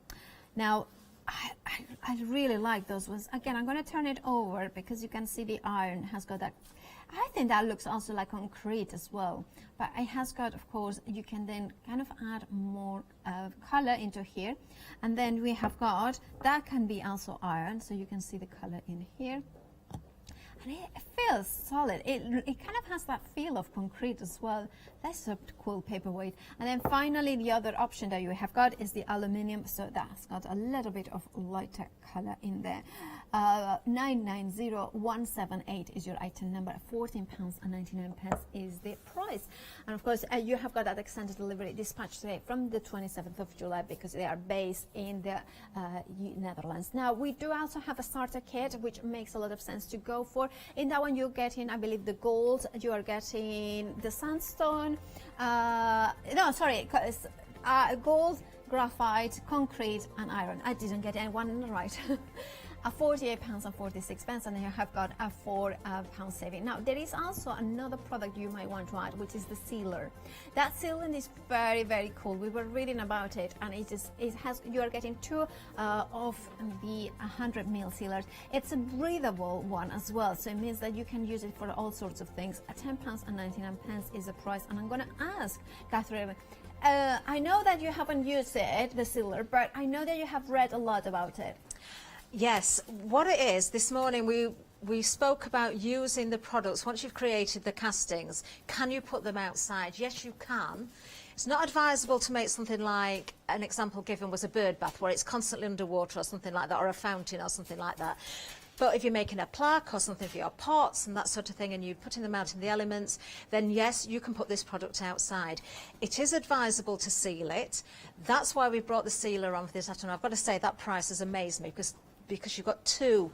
Now, I really like those ones. Again, I'm going to turn it over because you can see the iron has got that. I think that looks also like concrete as well. But it has got, of course, you can then kind of add more color into here. And then we have got, that can be also iron. So you can see the color in here. And it feels solid. It kind of has that feel of concrete as well. That's a cool paperweight. And then finally, the other option that you have got is the aluminium. So that's got a little bit of lighter color in there. 990178 is your item number. £14.99 is the price. And of course, you have got that extended delivery dispatch today from the 27th of July because they are based in the Netherlands. Now, we do also have a starter kit, which makes a lot of sense to go for. In that one, you're getting, I believe, the gold. You are getting the sandstone. Gold, graphite, concrete, and iron. I didn't get anyone right. £48.46, and then you have got a £4 saving. Now, there is also another product you might want to add, which is the sealer. That sealant is very, very cool. We were reading about it, and you are getting two of the 100ml sealers. It's a breathable one as well, so it means that you can use it for all sorts of things. £10.99 is the price, and I'm going to ask Catherine. I know that you haven't used it, the sealer, but I know that you have read a lot about it. Yes, what it is, this morning we spoke about using the products. Once you've created the castings, can you put them outside? Yes, you can. It's not advisable to make something like, an example given was a bird bath where it's constantly underwater or something like that, or a fountain or something like that. But if you're making a plaque or something for your pots and that sort of thing, and you're putting them out in the elements, then yes, you can put this product outside. It is advisable to seal it. That's why we brought the sealer on for this afternoon. I've got to say that price has amazed me because you've got two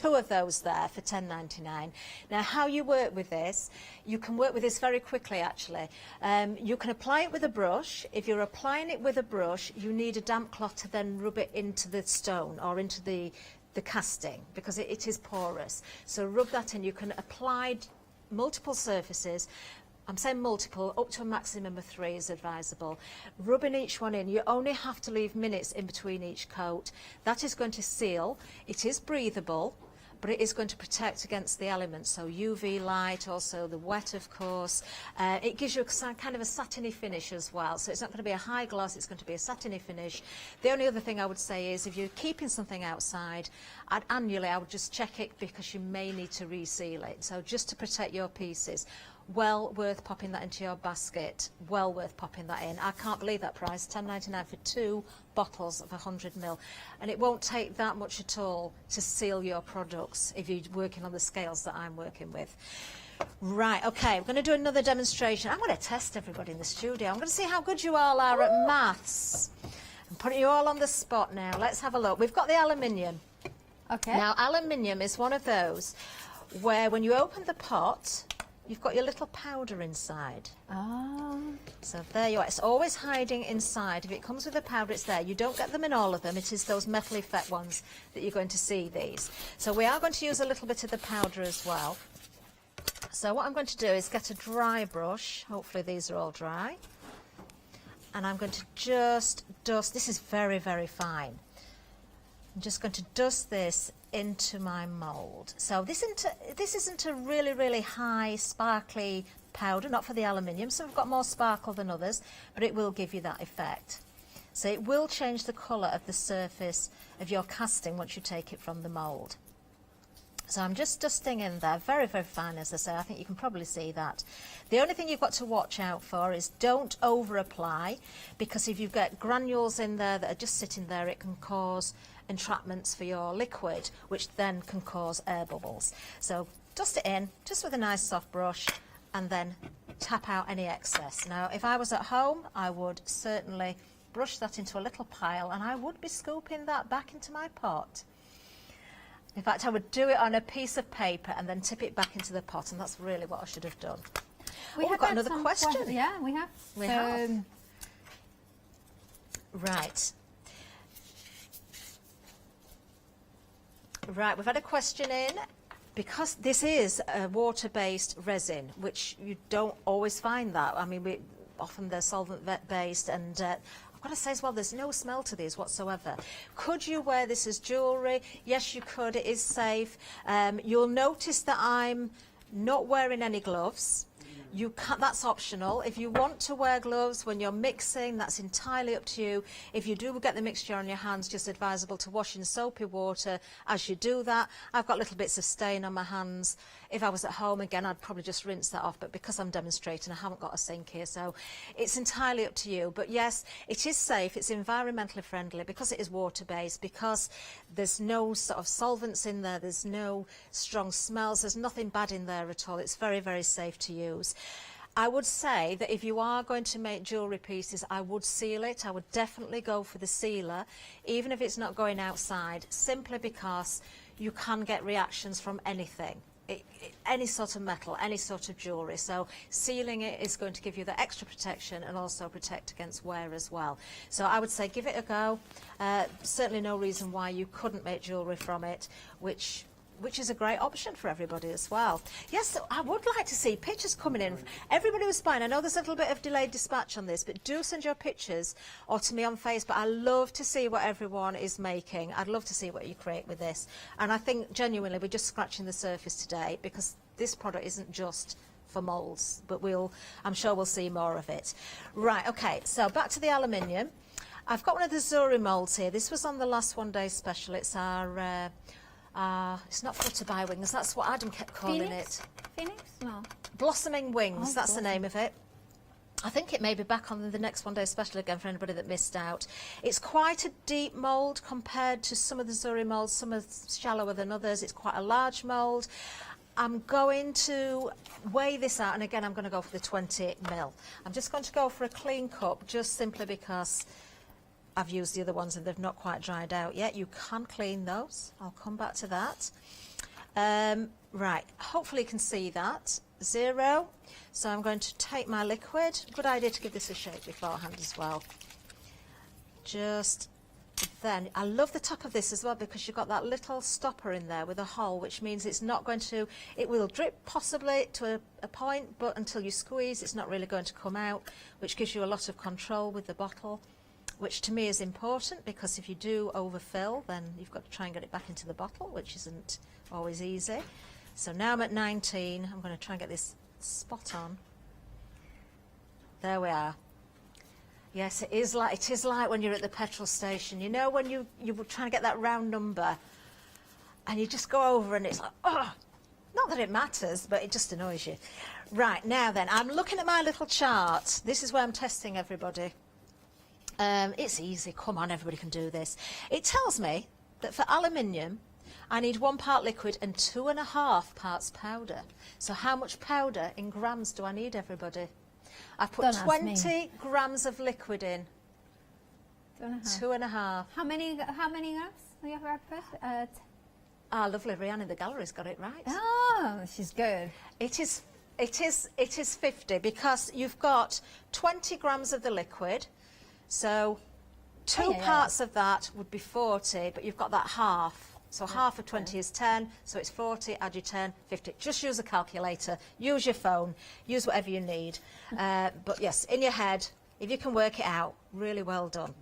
of those there for £10.99. Now, how you work with this, you can work with this very quickly, actually. You can apply it with a brush. If you're applying it with a brush, you need a damp cloth to then rub it into the stone or into the casting, because it is porous. So rub that in. You can apply multiple surfaces. I'm saying multiple, up to a maximum of 3 is advisable. Rubbing each one in, you only have to leave minutes in between each coat. That is going to seal. It is breathable, but it is going to protect against the elements, so UV light, also the wet, of course. It gives you kind of a satiny finish as well, so it's not going to be a high gloss, it's going to be a satiny finish. The only other thing I would say is if you're keeping something outside, annually I would just check it because you may need to reseal it, so just to protect your pieces. Well worth popping that into your basket. Well worth popping that in. I can't believe that price, £10.99 for 2 bottles of 100ml. And it won't take that much at all to seal your products if you're working on the scales that I'm working with. Right, okay, we're going to do another demonstration. I'm going to test everybody in the studio. I'm going to see how good you all are at maths. I'm putting you all on the spot now. Let's have a look. We've got the aluminium. Okay. Now, aluminium is one of those where when you open the pot, you've got your little powder inside. Ah. So there you are. It's always hiding inside. If it comes with the powder, it's there. You don't get them in all of them. It is those metal effect ones that you're going to see these. So we are going to use a little bit of the powder as well. So what I'm going to do is get a dry brush. Hopefully these are all dry. And I'm going to just dust. This is very, very fine. I'm just going to dust this into my mould. So this isn't a really, really high sparkly powder, not for the aluminium. Some have got more sparkle than others, but it will give you that effect. So it will change the colour of the surface of your casting once you take it from the mould. So I'm just dusting in there, very, very fine, as I say. I think you can probably see that. The only thing you've got to watch out for is don't over apply, because if you get granules in there that are just sitting there, it can cause entrapments for your liquid, which then can cause air bubbles. So dust it in just with a nice soft brush and then tap out any excess. Now, if I was at home, I would certainly brush that into a little pile and I would be scooping that back into my pot. In fact, I would do it on a piece of paper and then tip it back into the pot, and that's really what I should have done. We've got another question. Yeah, we have. We have. Right. Right, we've had a question in. Because this is a water-based resin, which you don't always find that. I mean, often they're solvent-based, and I've got to say as well, there's no smell to these whatsoever. Could you wear this as jewellery? Yes, you could. It is safe. You'll notice that I'm not wearing any gloves. You can't, that's optional. If you want to wear gloves when you're mixing, that's entirely up to you. If you do get the mixture on your hands, just advisable to wash in soapy water as you do that. I've got little bits of stain on my hands. If I was at home, again, I'd probably just rinse that off, but because I'm demonstrating, I haven't got a sink here, so it's entirely up to you. But yes, it is safe, it's environmentally friendly, because it is water-based, because there's no sort of solvents in there, there's no strong smells, there's nothing bad in there at all. It's very, very safe to use. I would say that if you are going to make jewellery pieces, I would seal it. I would definitely go for the sealer, even if it's not going outside, simply because you can get reactions from anything. Any sort of metal, any sort of jewellery. So sealing it is going to give you the extra protection and also protect against wear as well. So I would say give it a go. Certainly no reason why you couldn't make jewellery from it, which is a great option for everybody as well. Yes, I would like to see pictures coming in. Everybody who's buying, I know there's a little bit of delayed dispatch on this, but do send your pictures or to me on Facebook. I love to see what everyone is making. I'd love to see what you create with this. And I think genuinely we're just scratching the surface today, because this product isn't just for moulds, but I'm sure we'll see more of it. Right, okay, so back to the aluminium. I've got one of the Zuri moulds here. This was on the last one day special. It's our it's not Flutterby Wings, that's what Adam kept calling it. Phoenix? No. Blossoming Wings, that's the name of it. I think it may be back on the next one day special again for anybody that missed out. It's quite a deep mould compared to some of the Zuri moulds. Some are shallower than others. It's quite a large mould. I'm going to weigh this out, and again I'm going to go for the 20ml. I'm just going to go for a clean cup, just simply because I've used the other ones and they've not quite dried out yet. You can clean those. I'll come back to that. Right, hopefully you can see that. 0. So I'm going to take my liquid. Good idea to give this a shake beforehand as well. Just then, I love the top of this as well, because you've got that little stopper in there with a hole, which means it's not going to, it will drip possibly to a point, but until you squeeze, it's not really going to come out, which gives you a lot of control with the bottle, which to me is important, because if you do overfill, then you've got to try and get it back into the bottle, which isn't always easy. So now I'm at 19. I'm going to try and get this spot on. There we are. Yes, it is like when you're at the petrol station. You know, when you were trying to get that round number, and you just go over and it's like, oh, Not that it matters, but it just annoys you. Right, now then, I'm looking at my little chart. This is where I'm testing everybody. It's easy. Come on, everybody can do this. It tells me that for aluminium, I need 1 part liquid and 2.5 parts powder. So how much powder in grams do I need, everybody? I've put 20 grams of liquid in. 2.5. How many grams do you have first? Ah, lovely. Rihanna in the gallery's got it right. Oh, she's good. It is 50 because you've got 20 grams of the liquid. So two parts of that would be 40, but you've got that half. So half of 20 is 10, so it's 40, add your 10, 50. Just use a calculator, use your phone, use whatever you need. But yes, in your head, if you can work it out, really well done.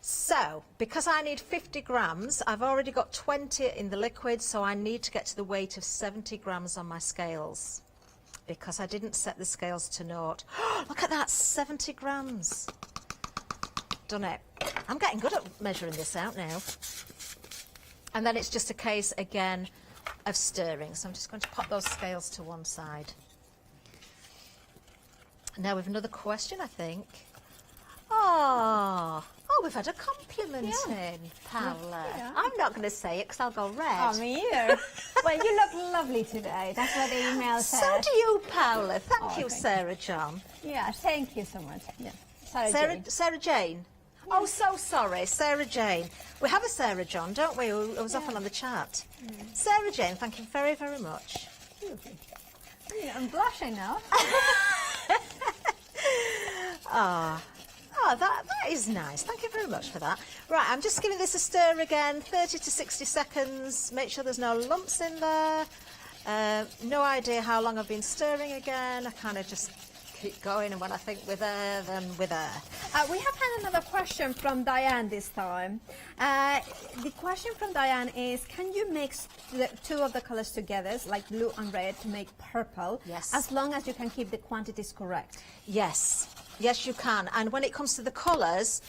So, because I need 50 grams, I've already got 20 in the liquid, so I need to get to the weight of 70 grams on my scales, because I didn't set the scales to naught. Look at that, 70 grams. Done it. I'm getting good at measuring this out now. And then it's just a case, again, of stirring. So I'm just going to pop those scales to one side. Now we've another question, I think. Oh, we've had a compliment in, Paola. Yeah. I'm not going to say it because I'll go red. Oh, me either. Well, you look lovely today. That's what the email said. So do you, Paola. Thank you, Sarah John. Yeah, thank you so much. Yeah. Sarah Jane. Oh, so sorry, Sarah Jane. We have a Sarah John, don't we, who was often on the chat. Sarah Jane, thank you very, very much. Yeah, I'm blushing now. That is nice. Thank you very much for that. Right, I'm just giving this a stir again, 30 to 60 seconds. Make sure there's no lumps in there. No idea how long I've been stirring again. I kind of just keep going, and when I think we're there, then we're there. We have had another question from Diane this time. The question from Diane is, can you mix the two of the colors together, like blue and red, to make purple? Yes. As long as you can keep the quantities correct. Yes. Yes, you can. And when it comes to the colours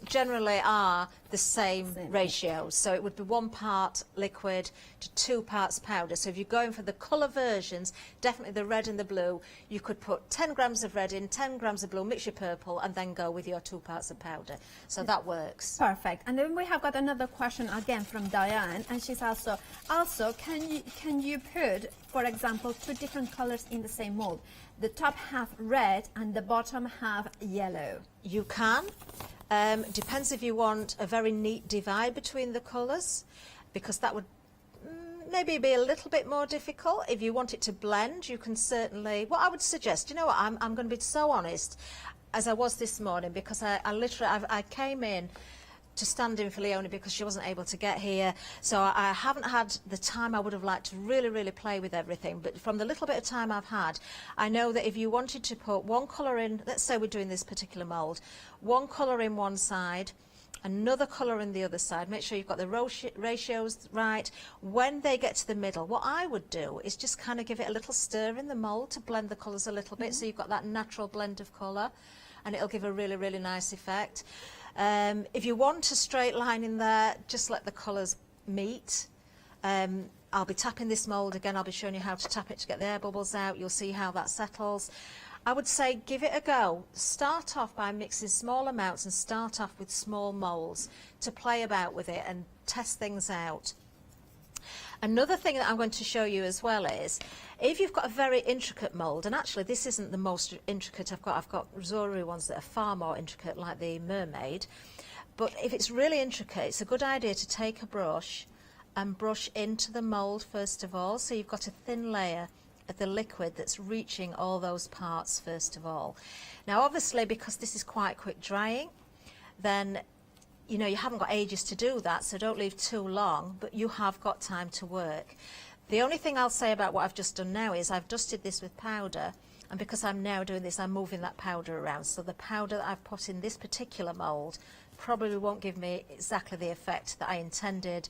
generally are the same ratio. So it would be 1 part liquid to 2 parts powder. So if you're going for the colour versions, definitely the red and the blue, you could put 10 grams of red in, 10 grams of blue, mix your purple, and then go with your 2 parts of powder. So that works. Perfect. And then we have got another question again from Diane, and she's also can you put, for example, 2 different colours in the same mold? The top half red and the bottom half yellow. You can. Depends if you want a very neat divide between the colours, because that would maybe be a little bit more difficult. If you want it to blend, you can certainly... What I would suggest, you know what, I'm going to be so honest, as I was this morning, because I came in to stand in for Leonie because she wasn't able to get here, so I haven't had the time I would have liked to really play with everything. But from the little bit of time I've had, I know that if you wanted to put one colour in, let's say we're doing this particular mould, one colour in one side, another colour in the other side, make sure you've got the ratios right. When they get to the middle, what I would do is just kind of give it a little stir in the mould to blend the colours a little bit, so you've got that natural blend of colour, and it'll give a really nice effect. If you want a straight line in there, just let the colours meet. I'll be tapping this mould again. I'll be showing you how to tap it to get the air bubbles out. You'll see how that settles. I would say give it a go. Start off by mixing small amounts and start off with small moulds to play about with it and test things out. Another thing that I'm going to show you as well is, if you've got a very intricate mould, and actually this isn't the most intricate I've got jewellery ones that are far more intricate, like the mermaid, but if it's really intricate, it's a good idea to take a brush and brush into the mould first of all, so you've got a thin layer of the liquid that's reaching all those parts first of all. Now obviously, because this is quite quick drying, then you know, you haven't got ages to do that, so don't leave too long, but you have got time to work. The only thing I'll say about what I've just done now is I've dusted this with powder, and because I'm now doing this, I'm moving that powder around. So the powder that I've put in this particular mould probably won't give me exactly the effect that I intended.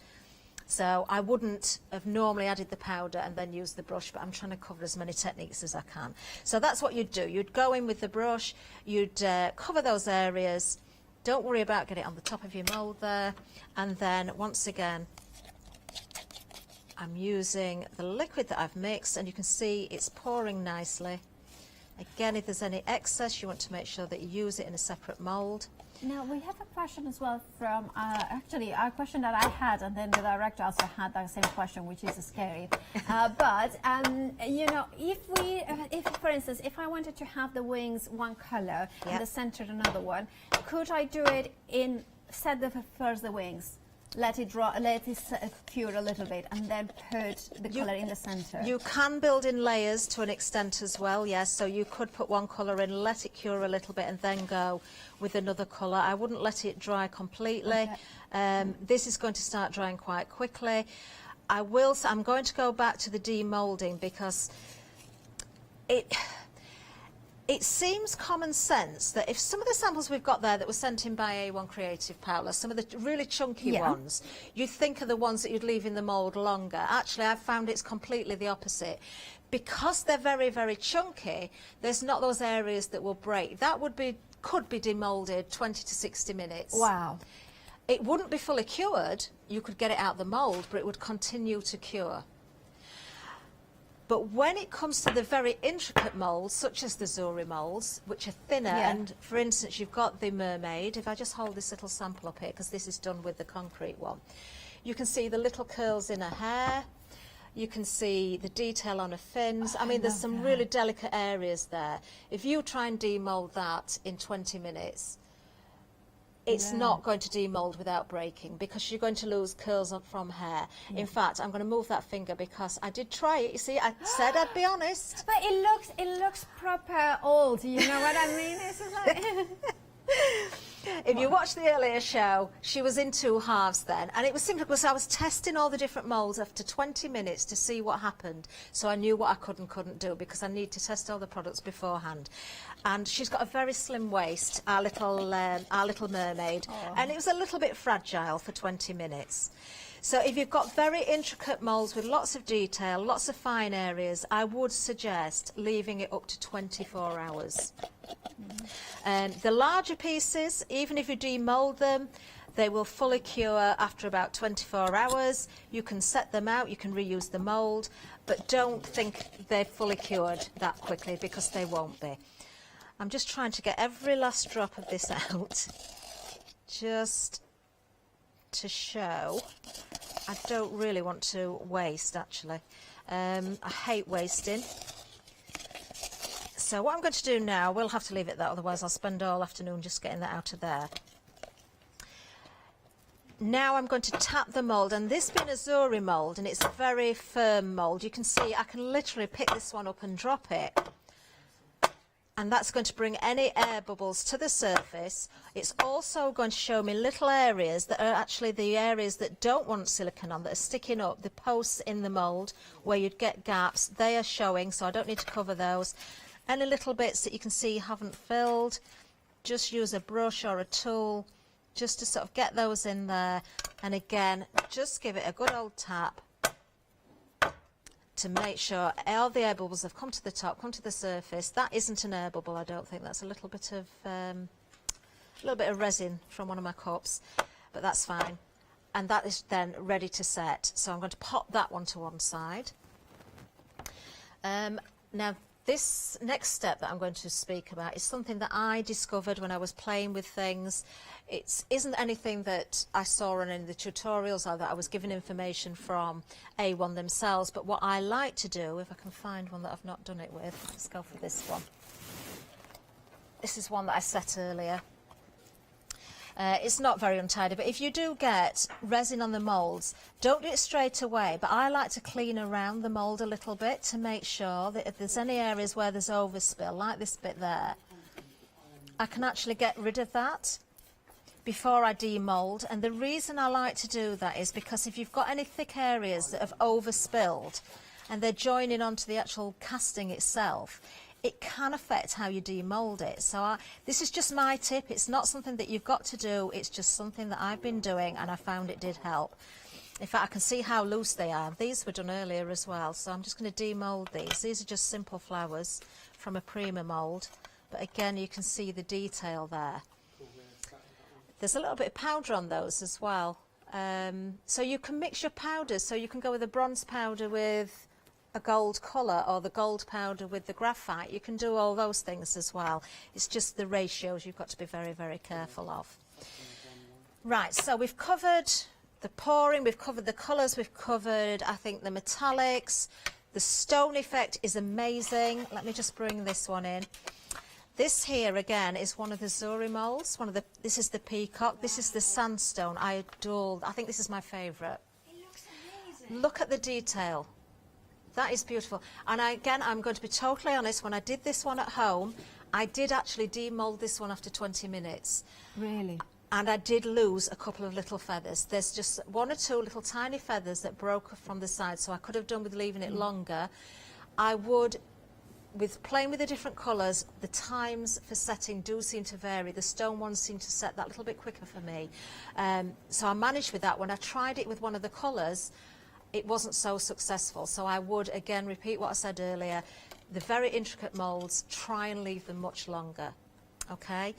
So I wouldn't have normally added the powder and then used the brush, but I'm trying to cover as many techniques as I can. So that's what you'd do. You'd go in with the brush, you'd cover those areas. Don't worry about getting it on the top of your mould there. And then, once again, I'm using the liquid that I've mixed, and you can see it's pouring nicely. Again, if there's any excess, you want to make sure that you use it in a separate mould. Now, we have a question as well from, actually, a question that I had, and then the director also had that same question, which is scary. You know, if, for instance, if I wanted to have the wings one color and the center another one, could I do it in, set first the wings, let it dry, let it cure a little bit, and then put the colour in the centre? You can build in layers to an extent as well, yes. So you could put one colour in, let it cure a little bit, and then go with another colour. I wouldn't let it dry completely. Okay. This is going to start drying quite quickly. I'm going to go back to the demoulding because it seems common sense that if some of the samples we've got there that were sent in by A1 Creative Paula, some of the really chunky ones, you'd think are the ones that you'd leave in the mould longer. Actually, I've found it's completely the opposite. Because they're very, very chunky, there's not those areas that will break. That could be demoulded 20 to 60 minutes. Wow. It wouldn't be fully cured. You could get it out the mould, but it would continue to cure. But when it comes to the very intricate moulds, such as the Zuri moulds, which are thinner, and for instance, you've got the mermaid. If I just hold this little sample up here, because this is done with the concrete one, you can see the little curls in her hair. You can see the detail on her fins. I mean, there's some really delicate areas there. If you try and demould that in 20 minutes, it's not going to demould without breaking, because you're going to lose curls from hair. In fact, I'm going to move that finger because I did try it. You see, I said I'd be honest. But it looks proper old. You know what I mean? It's like If you watch the earlier show, she was in two halves then, and it was simply because I was testing all the different moulds after 20 minutes to see what happened, so I knew what I could and couldn't do, because I need to test all the products beforehand. And she's got a very slim waist, our little mermaid, and it was a little bit fragile for 20 minutes. So if you've got very intricate moulds with lots of detail, lots of fine areas, I would suggest leaving it up to 24 hours. The larger pieces, even if you demould them, they will fully cure after about 24 hours. You can set them out, you can reuse the mould, but don't think they're fully cured that quickly, because they won't be. I'm just trying to get every last drop of this out, just to show. I don't really want to waste, actually. I hate wasting. So what I'm going to do now, we'll have to leave it there, otherwise I'll spend all afternoon just getting that out of there. Now I'm going to tap the mould, and this being a Zuri mould, and it's a very firm mould, you can see I can literally pick this one up and drop it. And that's going to bring any air bubbles to the surface. It's also going to show me little areas that are actually the areas that don't want silicone on, that are sticking up, the posts in the mould where you'd get gaps. They are showing, so I don't need to cover those. Any little bits that you can see haven't filled, just use a brush or a tool just to sort of get those in there. And again, just give it a good old tap to make sure all the air bubbles have come to the top, come to the surface. That isn't an air bubble, I don't think. That's a little bit of resin from one of my cups, but that's fine. And that is then ready to set. So I'm going to pop that one to one side. Now, this next step that I'm going to speak about is something that I discovered when I was playing with things. It isn't anything that I saw on any of the tutorials or that I was given information from A1 themselves, but what I like to do, if I can find one that I've not done it with, let's go for this one. This is one that I set earlier. It's not very untidy, but if you do get resin on the moulds, don't do it straight away, but I like to clean around the mould a little bit to make sure that if there's any areas where there's overspill, like this bit there, I can actually get rid of that before I demould. And the reason I like to do that is because if you've got any thick areas that have overspilled and they're joining onto the actual casting itself, it can affect how you demould it. So this is just my tip. It's not something that you've got to do. It's just something that I've been doing and I found it did help. In fact, I can see how loose they are. These were done earlier as well. So I'm just going to demould these. These are just simple flowers from a Prima mould. But again, you can see the detail there. There's a little bit of powder on those as well. So you can mix your powders, so you can go with a bronze powder with a gold colour or the gold powder with the graphite. You can do all those things as well. It's just the ratios you've got to be very, very careful of. Right, so we've covered the pouring, we've covered the colours, we've covered, I think, the metallics. The stone effect is amazing. Let me just bring this one in. This here again is one of the Zuri molds. This is the peacock. This is the sandstone. I think this is my favourite. It looks amazing. Look at the detail. That is beautiful. And again, I'm going to be totally honest. When I did this one at home, I did actually demold this one after 20 minutes. Really? And I did lose a couple of little feathers. There's just one or two little tiny feathers that broke from the side, so I could have done with leaving it longer. I would, with playing with the different colours, the times for setting do seem to vary. The stone ones seem to set that little bit quicker for me. So I managed with that. When I tried it with one of the colours, it wasn't so successful. So I would, again, repeat what I said earlier. The very intricate moulds, try and leave them much longer. Okay?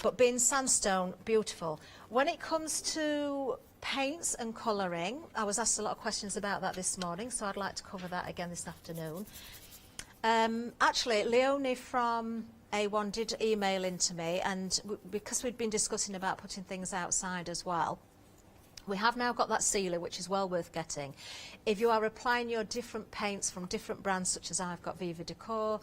But being sandstone, beautiful. When it comes to paints and colouring, I was asked a lot of questions about that this morning, so I'd like to cover that again this afternoon. Actually, Leonie from A1 did email into me, and because we'd been discussing about putting things outside as well, we have now got that sealer, which is well worth getting. If you are applying your different paints from different brands, such as I've got Viva Decor,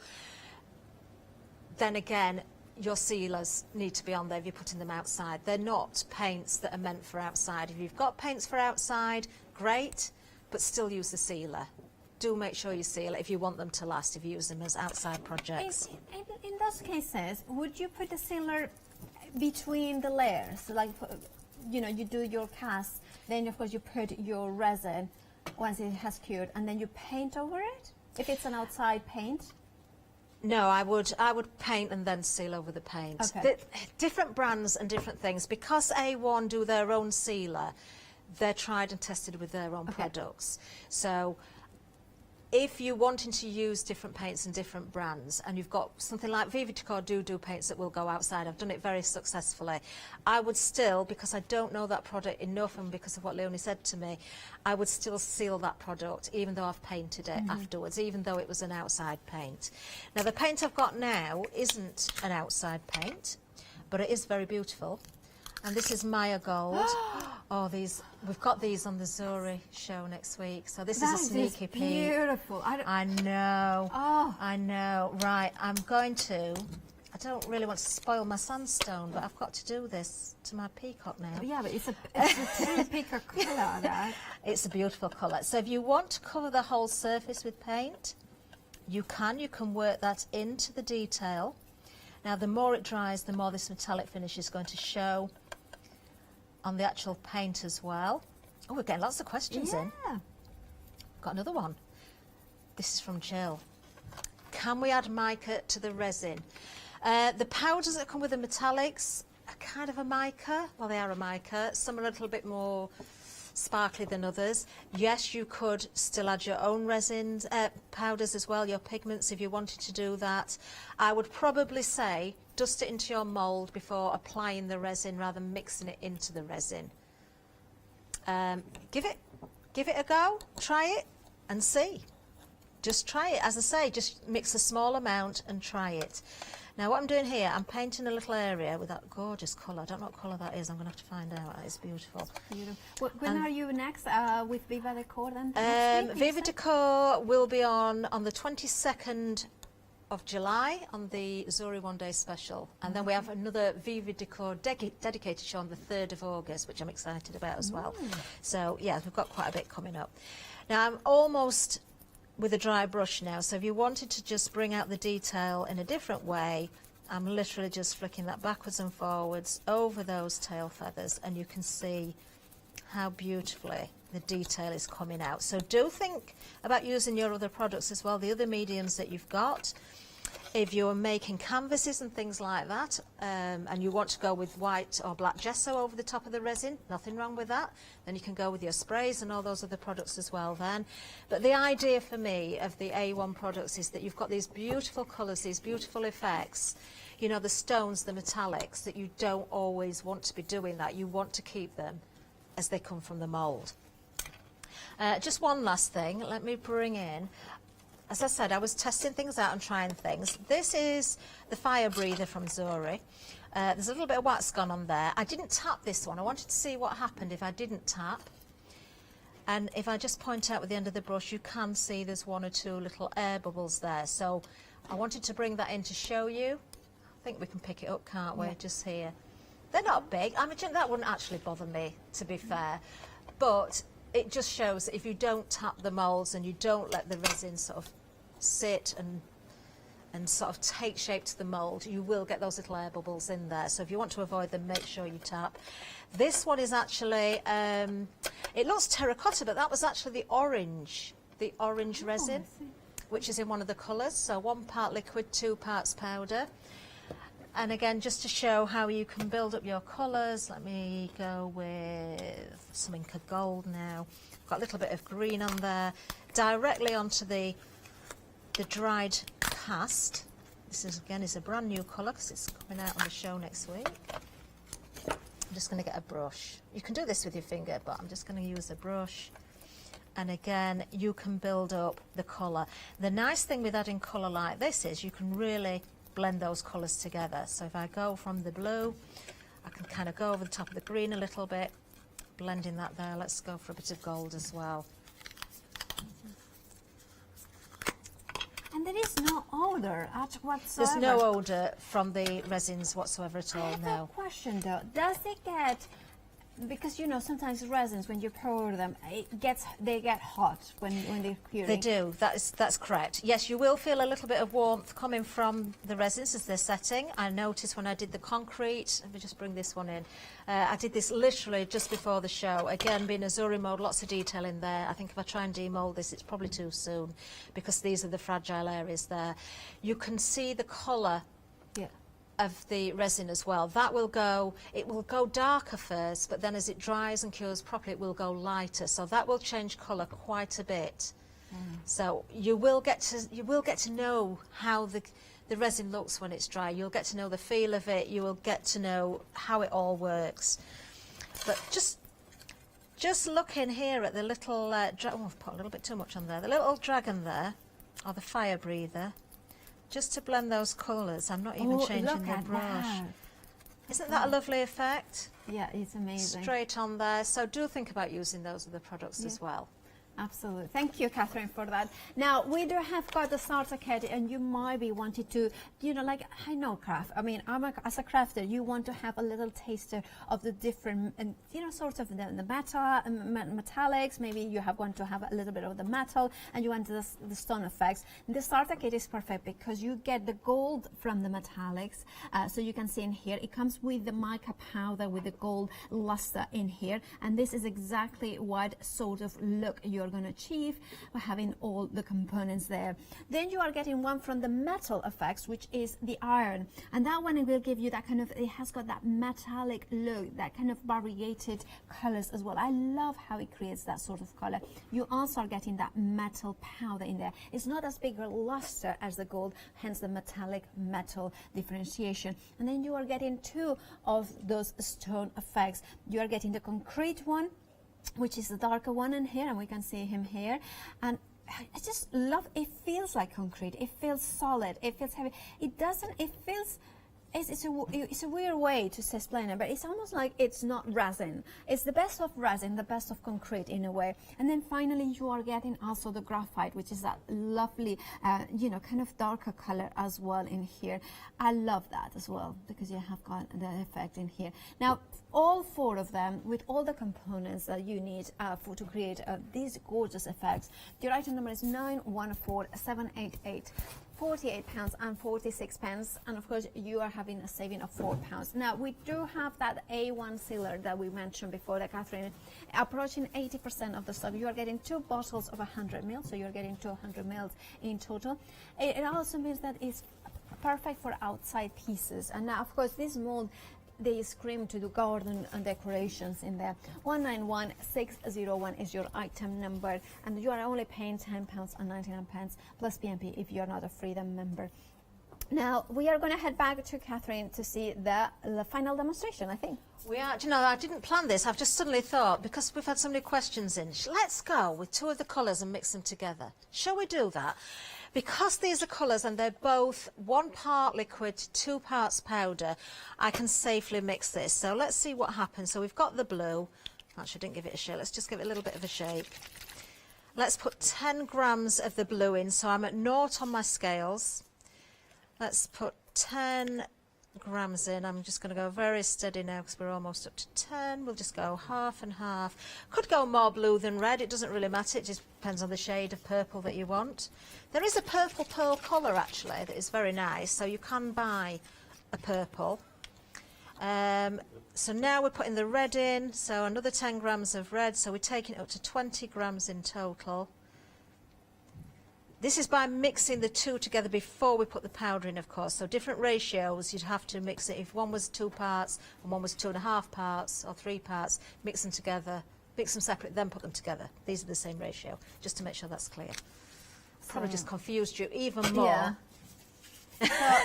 then again, your sealers need to be on there if you're putting them outside. They're not paints that are meant for outside. If you've got paints for outside, great, but still use the sealer. Do make sure you seal it if you want them to last, if you use them as outside projects. In those cases, would you put the sealer between the layers? Like, you know, you do your cast, then of course you put your resin once it has cured, and then you paint over it? If it's an outside paint? No, I would paint and then seal over the paint. Okay. Different brands and different things. Because A1 do their own sealer, they're tried and tested with their own products. So if you're wanting to use different paints and different brands, and you've got something like Viva Decor do paints that will go outside, I've done it very successfully, I would still, because I don't know that product enough and because of what Leonie said to me, I would still seal that product even though I've painted it afterwards, even though it was an outside paint. Now the paint I've got now isn't an outside paint, but it is very beautiful. And this is Maya Gold. Oh, we've got these on the Zuri show next week. So this is a sneaky peek. Beautiful. I know. Oh. I know. Right, I don't really want to spoil my sandstone, but I've got to do this to my peacock now. Yeah, but it's a truly peacock colour, right? It's a beautiful colour. So if you want to cover the whole surface with paint, you can work that into the detail. Now, the more it dries, the more this metallic finish is going to show on the actual paint as well. Oh, we're getting lots of questions in. Got another one. This is from Jill. Can we add mica to the resin? The powders that come with the metallics are kind of a mica. Well, they are a mica. Some are a little bit more sparkly than others. Yes, you could still add your own resins, powders as well, your pigments if you wanted to do that. I would probably say dust it into your mould before applying the resin rather than mixing it into the resin. Give it a go, try it and see. Just try it. As I say, just mix a small amount and try it. Now what I'm doing here, I'm painting a little area with that gorgeous colour. I don't know what colour that is. I'm going to have to find out. It's beautiful. Beautiful. When are you next with Viva Decor then? Viva Decor will be on the 22nd of July on the Zuri One Day Special. And then we have another Viva Decor dedicated show on the 3rd of August, which I'm excited about as well. So yeah, we've got quite a bit coming up. Now I'm almost with a dry brush now, so if you wanted to just bring out the detail in a different way, I'm literally just flicking that backwards and forwards over those tail feathers, and you can see how beautifully the detail is coming out. So do think about using your other products as well, the other mediums that you've got. If you're making canvases and things like that, and you want to go with white or black gesso over the top of the resin, nothing wrong with that. Then you can go with your sprays and all those other products as well then. But the idea for me of the A1 products is that you've got these beautiful colours, these beautiful effects, you know, the stones, the metallics, that you don't always want to be doing that. You want to keep them as they come from the mould. Just one last thing, let me bring in, as I said, I was testing things out and trying things. This is the fire breather from Zuri. There's a little bit of wax gone on there. I didn't tap this one. I wanted to see what happened if I didn't tap. And if I just point out with the end of the brush, you can see there's 1 or 2 little air bubbles there. So I wanted to bring that in to show you. I think we can pick it up, can't we? Yeah. Just here. They're not big. I mean, that wouldn't actually bother me, to be fair. But it just shows that if you don't tap the moulds and you don't let the resin sort of sit and sort of take shape to the mould, you will get those little air bubbles in there. So if you want to avoid them, make sure you tap. This one is actually, it looks terracotta, but that was actually the orange resin, which is in one of the colours. So 1 part liquid, 2 parts powder. And again, just to show how you can build up your colours, let me go with some Inca Gold now. Got a little bit of green on there, directly onto the dried cast. This is again is a brand new colour because it's coming out on the show next week. I'm just going to get a brush. You can do this with your finger, but I'm just going to use a brush. And again, you can build up the colour. The nice thing with adding colour like this is you can really blend those colours together. So if I go from the blue, I can kind of go over the top of the green a little bit, blending that there. Let's go for a bit of gold as well. And there is no odour whatsoever. There's no odour from the resins whatsoever at all, I have no. a question though. Does it get, because you know sometimes resins when you pour them, they get hot when they're curing. They do, that's correct. Yes, you will feel a little bit of warmth coming from the resins as they're setting. I noticed when I did the concrete, let me just bring this one in, I did this literally just before the show. Again, being a Zuri mould, lots of detail in there. I think if I try and demould this, it's probably too soon because these are the fragile areas there. You can see the colour of the resin as well. That will go, it will go darker first, but then as it dries and cures properly, it will go lighter. So that will change colour quite a bit. So you will get to know how the resin looks when it's dry. You'll get to know the feel of it. You will get to know how it all works. But just look in here at the little, oh, I've put a little bit too much on there. The little dragon there, or the fire breather. Just to blend those colours, I'm not even changing the brush. Isn't that a lovely effect? Yeah, it's amazing. Straight on there. So do think about using those other products as well. Absolutely. Thank you, Catherine, for that. Now, we do have got the starter kit, and you might be wanting to, you know, like, I know craft. I mean, as a crafter, you want to have a little taster of the different, and you know, sort of the metallics. Maybe you want to have a little bit of the metal, and you want the stone effects. And the starter kit is perfect because you get the gold from the metallics. So you can see in here, it comes with the mica powder with the gold luster in here. And this is exactly what sort of look you're going to achieve by having all the components there. Then you are getting one from the metal effects, which is the iron, and that one will give you that kind of, it has got that metallic look, that kind of variated colors as well. I love how it creates that sort of color. You also are getting that metal powder in there. It's not as big a luster as the gold, hence the metallic metal differentiation. And then you are getting 2 of those stone effects. You are getting the concrete one, which is the darker one in here, and we can see him here. And I just love, it feels like concrete, it feels solid, it feels heavy. It doesn't, it feels, it's a weird way to explain it, but it's almost like it's not resin. It's the best of resin, the best of concrete in a way. And then finally you are getting also the graphite, which is that lovely, you know, kind of darker color as well in here. I love that as well because you have got the effect in here. Now, all 4 of them with all the components that you need to create these gorgeous effects. The item number is 914788. £48.46, and of course you are having a saving of £4. Now we do have that A1 sealer that we mentioned before, that Catherine, approaching 80% of the stock. You are getting 2 bottles of 100 ml, so you're getting 200 ml in total. It also means that it's perfect for outside pieces. And now of course this mold, they scream to the garden and decorations in there. 191601 is your item number, and you are only paying £10.99 plus PMP if you are not a Freedom member. Now we are going to head back to Catherine to see the final demonstration, I think. We are, do you know, I didn't plan this. I've just suddenly thought, because we've had so many questions in, let's go with two of the colours and mix them together. Shall we do that? Because these are colours and they're both 1 part liquid, 2 parts powder, I can safely mix this. So let's see what happens. So we've got the blue. Actually, I didn't give it a shake. Let's just give it a little bit of a shake. Let's put 10 grams of the blue in. So I'm at 0 on my scales. Let's put 10 grams in. I'm just going to go very steady now because we're almost up to 10. We'll just go half and half. Could go more blue than red. It doesn't really matter. It just depends on the shade of purple that you want. There is a purple pearl colour actually that is very nice, so you can buy a purple. So now we're putting the red in, so another 10 grams of red, so we're taking it up to 20 grams in total. This is by mixing the two together before we put the powder in, of course. So different ratios, you'd have to mix it. If one was 2 parts and one was 2.5 parts or 3 parts, mix them together, mix them separate, then put them together. These are the same ratio, just to make sure that's clear. Probably just confused you even more. Yeah.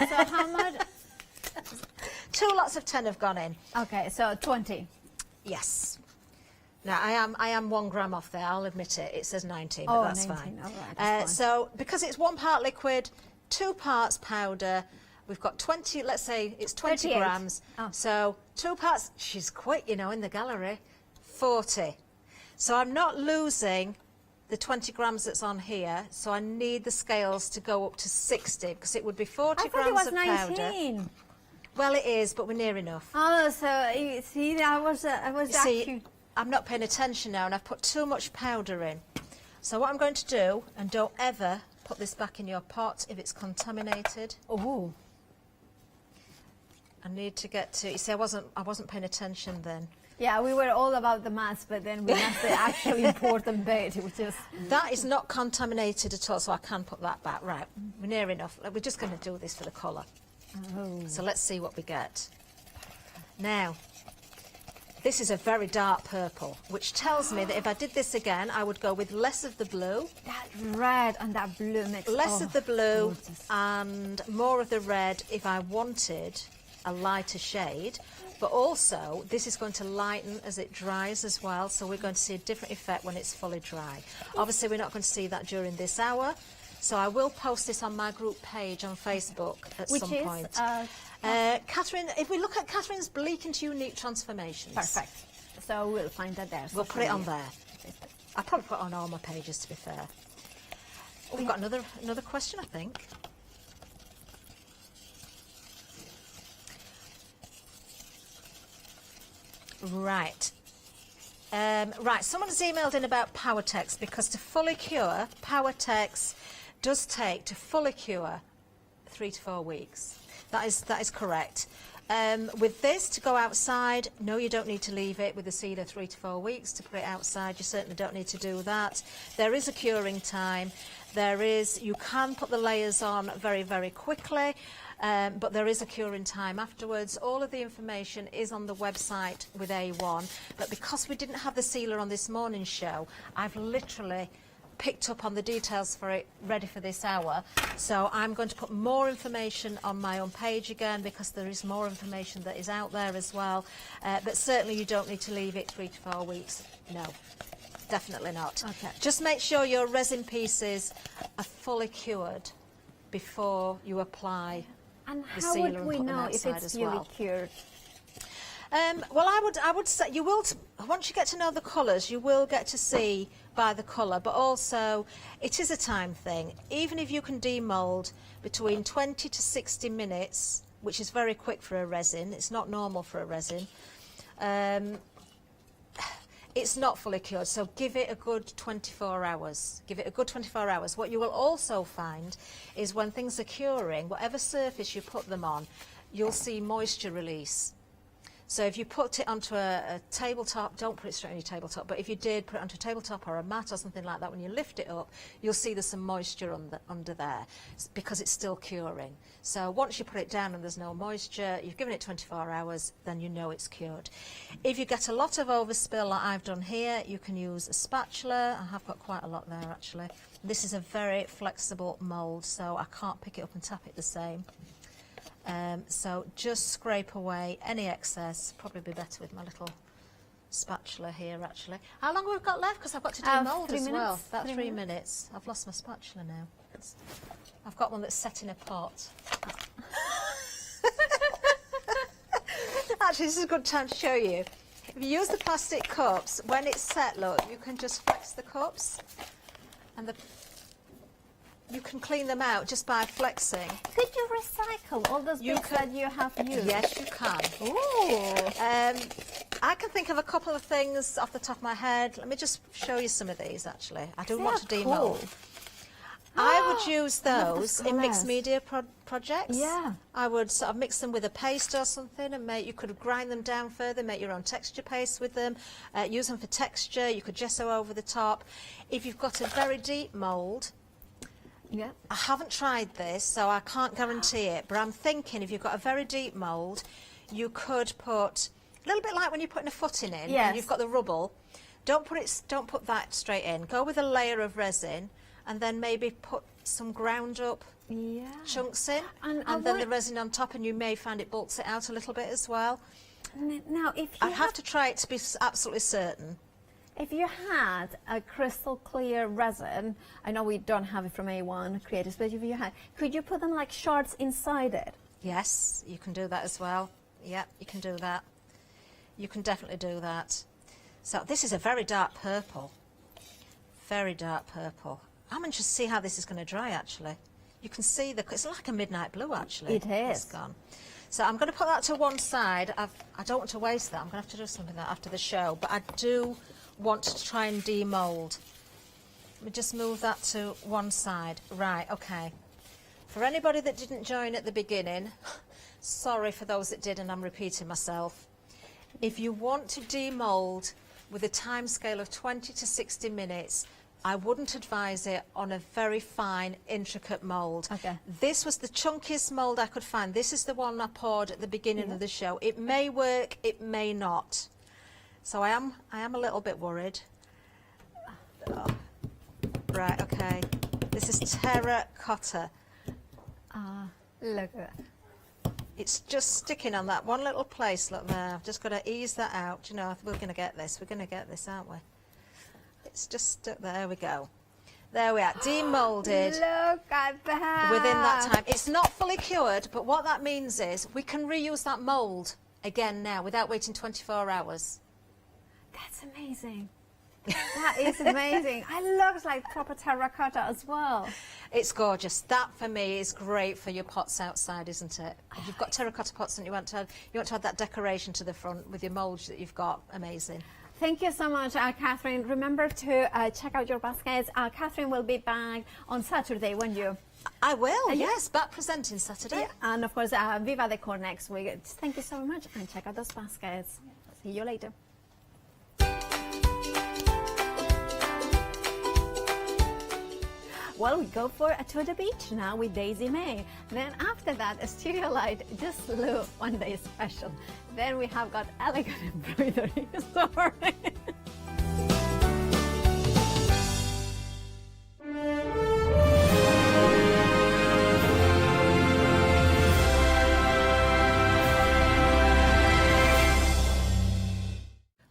So how much? 2 lots of 10 have gone in. Okay, so 20. Yes. Now, I am 1 gram off there, I'll admit it. It says 19, but that's 19. fine. All right, that's fine. So, because it's 1 part liquid, 2 parts powder, we've got 20, let's say it's 20 38. grams. Oh. So, 2 parts, she's quick, you know, in the gallery, 40. So I'm not losing the 20 grams that's on here, so I need the scales to go up to 60, because it would be 40 grams of powder. 19. Well, it is, but we're near enough. Oh, so you see, I was See, I'm not paying attention now, and I've put too much powder in. So what I'm going to do, and don't ever put this back in your pot if it's contaminated. Oh. I need to get to. You see, I wasn't paying attention then. Yeah, we were all about the mass, but then we missed the actually important bit, which is... That is not contaminated at all, so I can put that back. Right, we're near enough. We're just going to do this for the colour. Oh. So let's see what we get. Now, this is a very dark purple, which tells me that if I did this again, I would go with less of the blue. That red and that blue mix. Less of the blue and more of the red if I wanted a lighter shade. But also, this is going to lighten as it dries as well, so we're going to see a different effect when it's fully dry. Obviously, we're not going to see that during this hour, so I will post this on my group page on Facebook at some point. Catherine, if we look at Catherine's Bleak into Unique Transformations. Perfect. So we'll find that there. We'll put it on there. I'll probably put it on all my pages, to be fair. Oh, we've got another question, I think. Right. Right, someone has emailed in about PowerTex, because to fully cure, PowerTex does take, to fully cure, 3 to 4 weeks. That is correct. With this, to go outside, no, you don't need to leave it with the sealer 3 to 4 weeks to put it outside. You certainly don't need to do that. There is a curing time. You can put the layers on very, very quickly. But there is a curing time afterwards. All of the information is on the website with A1, but because we didn't have the sealer on this morning's show, I've literally picked up on the details for it ready for this hour. So I'm going to put more information on my own page again, because there is more information that is out there as well. But certainly you don't need to leave it 3 to 4 weeks. No, definitely not. Okay. Just make sure your resin pieces are fully cured before you apply. And the how sealer would and we put them know if outside it's as really well. cured? Well, I would say you will. Once you get to know the colours, you will get to see by the colour. But also, it is a time thing. Even if you can demould between 20 to 60 minutes, which is very quick for a resin, it's not normal for a resin. It's not fully cured, so give it a good 24 hours. Give it a good 24 hours. What you will also find is when things are curing, whatever surface you put them on, you'll see moisture release. So if you put it onto a tabletop, don't put it straight on your tabletop, but if you did put it onto a tabletop or a mat or something like that, when you lift it up, you'll see there's some moisture under there because it's still curing. So once you put it down and there's no moisture, you've given it 24 hours, then you know it's cured. If you get a lot of overspill like I've done here, you can use a spatula. I have got quite a lot there actually. This is a very flexible mould, so I can't pick it up and tap it the same. So just scrape away any excess. Probably be better with my little spatula here actually. How long have we got left? Because I've got to do mould as well. About 3 minutes. I've lost my spatula now. I've got one that's set in a pot. Actually, this is a good time to show you. If you use the plastic cups, when it's set, look, you can just flex the cups and you can clean them out just by flexing. Could you recycle all those bits that you have used? Yes, you can. Ooh. I can think of a couple of things off the top of my head. Let me just show you some of these, actually. I do want to demold. Cool. I would use those in mixed media projects. Yeah. I would sort of mix them with a paste or something, and you could grind them down further, make your own texture paste with them, use them for texture. You could gesso over the top. If you've got a very deep mould, yeah. I haven't tried this, so I can't guarantee it, but I'm thinking if you've got a very deep mould, you could put, a little bit like when you're putting a footing in, Yes. and you've got the rubble, don't put that straight in. Go with a layer of resin, and then maybe put some ground up chunks in, and then the resin on top, and you may find it bulks it out a little bit as well. Now, if you I'd have to try it to be absolutely certain. If you had a crystal clear resin, I know we don't have it from A1 Creatives, but if you had, could you put them like shards inside it? Yes, you can do that as well. Yeah, you can do that. You can definitely do that. So this is a very dark purple. Very dark purple. I'm interested to see how this is going to dry, actually. You can see it's like a midnight blue, actually. It is. It's gone. So I'm going to put that to one side. I don't want to waste that. I'm going to have to do something with that after the show, but I do want to try and demold. Let me just move that to one side. Right, okay. For anybody that didn't join at the beginning, sorry for those that did, and I'm repeating myself. If you want to demold with a time scale of 20 to 60 minutes, I wouldn't advise it on a very fine, intricate mould. Okay. This was the chunkiest mould I could find. This is the one I poured at the beginning of the show. It may work, it may not. So I am a little bit worried. Oh. Right, okay. This is terracotta. Look at that. It's just sticking on that one little place, look there. I've just got to ease that out. You know, we're going to get this. We're going to get this, aren't we? It's just stuck there. There we go. There we are. Demolded. Look at that. Within that time. It's not fully cured, but what that means is we can reuse that mould again now without waiting 24 hours. That's amazing. That is amazing. It looks like proper terracotta as well. It's gorgeous. That for me is great for your pots outside, isn't it? If you've got terracotta pots and you want to add that decoration to the front with your moulds that you've got, amazing. Thank you so much, Catherine. Remember to check out your baskets. Catherine will be back on Saturday, won't you? I will, yes, back presenting Saturday. Yeah. And of course, Viva Decor next week. Thank you so much, and check out those baskets. See you later. Well, we go to the beach now with Daisy May. Then after that, a Studiolight just flew one day special. Then we have got elegant embroidery. Sorry.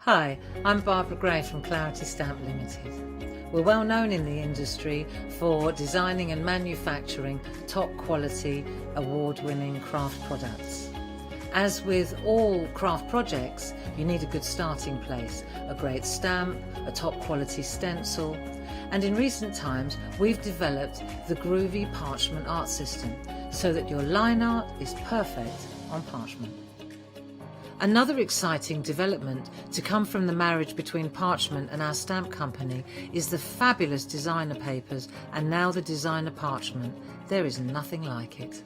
Hi, I'm Barbara Gray from Clarity Stamp Limited. We're well known in the industry for designing and manufacturing top quality, award-winning craft products. As with all craft projects, you need a good starting place, a great stamp, a top quality stencil, and in recent times we've developed the groovy parchment art system so that your line art is perfect on parchment. Another exciting development to come from the marriage between parchment and our stamp company is the fabulous designer papers and now the designer parchment. There is nothing like it.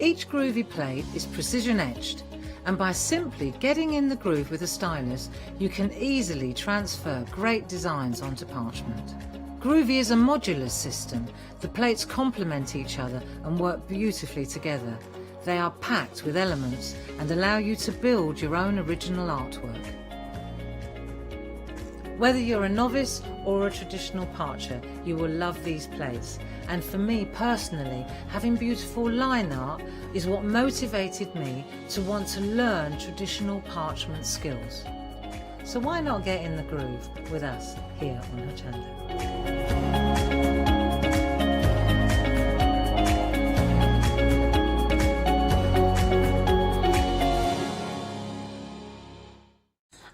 Each groovy plate is precision etched And by simply getting in the groove with a stylus, you can easily transfer great designs onto parchment. Groovy is a modular system. The plates complement each other and work beautifully together. They are packed with elements and allow you to build your own original artwork. Whether you're a novice or a traditional parcher, you will love these plates. And for me personally, having beautiful line art is what motivated me to want to learn traditional parchment skills. So why not get in the groove with us here on Hochanda?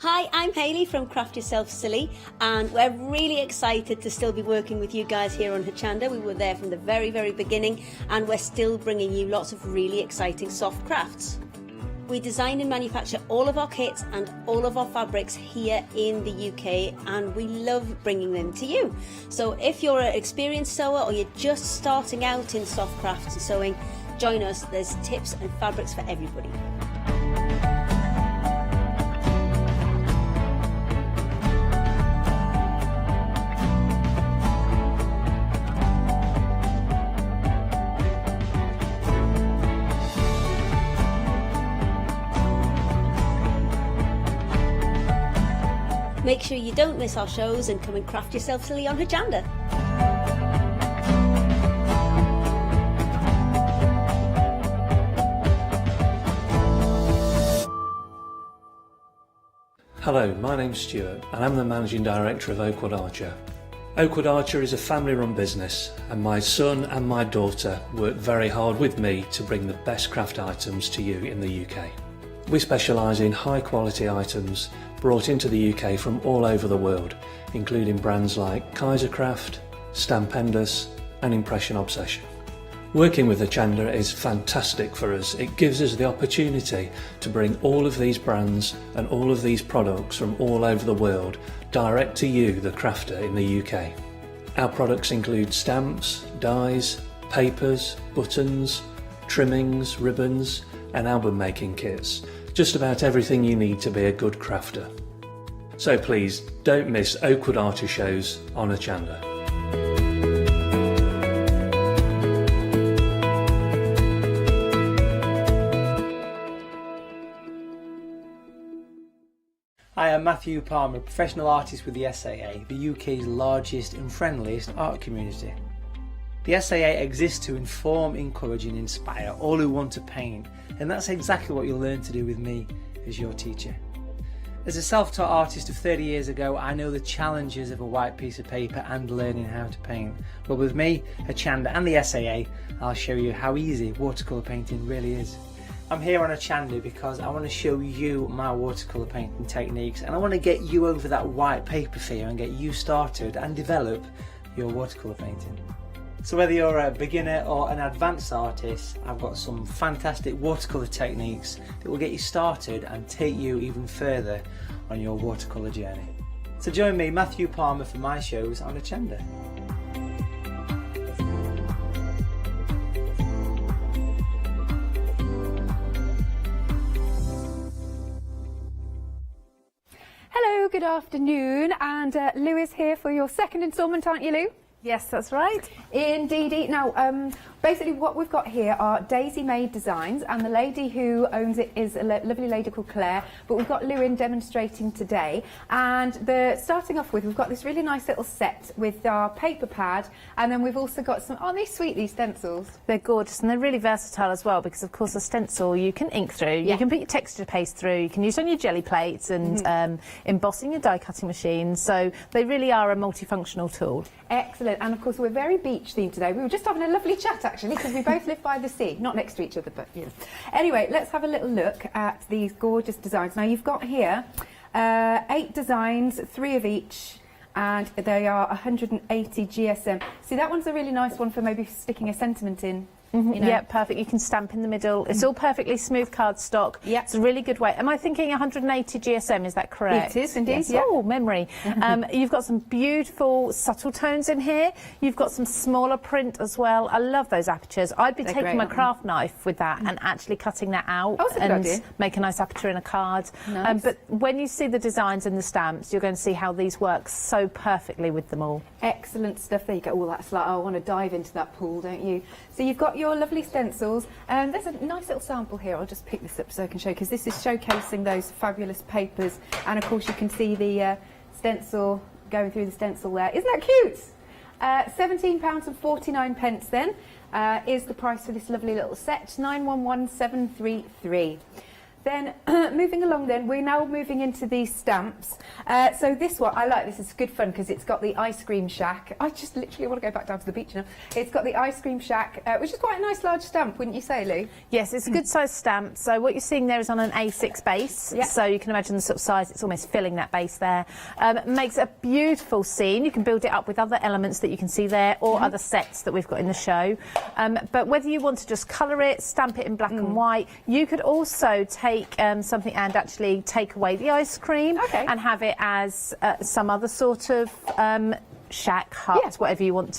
Hi, I'm Hayley from Craft Yourself Silly, and we're really excited to still be working with you guys here on Hochanda. We were there from the very, very beginning, and we're still bringing you lots of really exciting soft crafts. We design and manufacture all of our kits and all of our fabrics here in the UK, and we love bringing them to you. So if you're an experienced sewer or you're just starting out in soft crafts and sewing, join us. There's tips and fabrics for everybody. Make sure you don't miss our shows and come and craft yourself silly on Hochanda. Hello, my name's Stuart and I'm the Managing Director of Oakwood Archer. Oakwood Archer is a family-run business, and my son and my daughter work very hard with me to bring the best craft items to you in the UK. We specialise in high-quality items brought into the UK from all over the world, including brands like Kaisercraft, Stampendous and Impression Obsession. Working with Hochanda is fantastic for us. It gives us the opportunity to bring all of these brands and all of these products from all over the world direct to you, the crafter in the UK. Our products include stamps, dies, papers, buttons, trimmings, ribbons and album making kits. Just about everything you need to be a good crafter. So please don't miss Oakwood Archer shows on Hochanda. Hi, I'm Matthew Palmer, professional artist with the SAA, the UK's largest and friendliest art community. The SAA exists to inform, encourage and inspire all who want to paint, and that's exactly what you'll learn to do with me as your teacher. As a self-taught artist of 30 years ago, I know the challenges of a white piece of paper and learning how to paint. But with me, Hochanda and the SAA, I'll show you how easy watercolour painting really is. I'm here on Hochanda because I want to show you my watercolour painting techniques, and I want to get you over that white paper fear and get you started and develop your watercolour painting. So whether you're a beginner or an advanced artist, I've got some fantastic watercolour techniques that will get you started and take you even further on your watercolour journey. So join me, Matthew Palmer, for my shows on Hochanda. Hello, good afternoon, and Lou is here for your second instalment, aren't you, Lou? Yes, that's right. Indeedy. Now, basically what we've got here are Daisy-made designs, and the lady who owns it is a lovely lady called Claire, but we've got Lou in demonstrating today. And starting off with, we've got this really nice little set with our paper pad, and then we've also got some, aren't they sweet, these stencils? They're gorgeous, and they're really versatile as well, because of course a stencil you can ink through, you can put your texture paste through, you can use on your jelly plates and embossing your die cutting machines, so they really are a multifunctional tool. Excellent, and of course we're very beach themed today. We were just having a lovely chat actually, because we both live by the sea, not next to each other, but you know. Anyway, let's have a little look at these gorgeous designs. Now you've got here 8 designs, 3 of each, and they are 180 GSM. See, that one's a really nice one for maybe sticking a sentiment in You know? Yeah, perfect. You can stamp in the middle. It's all perfectly smooth cardstock. Yeah. It's a really good way. Am I thinking 180 GSM? Is that correct? It is indeed. Yes. Yeah. Oh, memory. You've got some beautiful subtle tones in here. You've got some smaller print as well. I love those apertures. I'd be They're taking great, my aren't they? craft knife with that and actually cutting that out Oh, that's a good and idea. make a nice aperture in a card. Nice. But when you see the designs and the stamps, you're going to see how these work so perfectly with them all. Excellent stuff. There you go. Oh, that's like, I want to dive into that pool, don't you? So you've got your lovely stencils. There's a nice little sample here. I'll just pick this up so I can show you, because this is showcasing those fabulous papers. And of course you can see the stencil going through the stencil there. Isn't that cute? £17.49 then is the price for this lovely little set. 911733. Then moving along then, we're now moving into these stamps. So this one, I like this, it's good fun because it's got the ice cream shack. I just literally want to go back down to the beach now. It's got the ice cream shack, which is quite a nice large stamp, wouldn't you say, Lou? Yes, it's a good size stamp. So what you're seeing there is on an A6 base. Yeah. So you can imagine the sort of size, it's almost filling that base there. Makes a beautiful scene. You can build it up with other elements that you can see there or other sets that we've got in the show. But whether you want to just colour it, stamp it in black and white, you could also take something and actually take away the ice cream and have it as some other sort of shack, hut, whatever you want it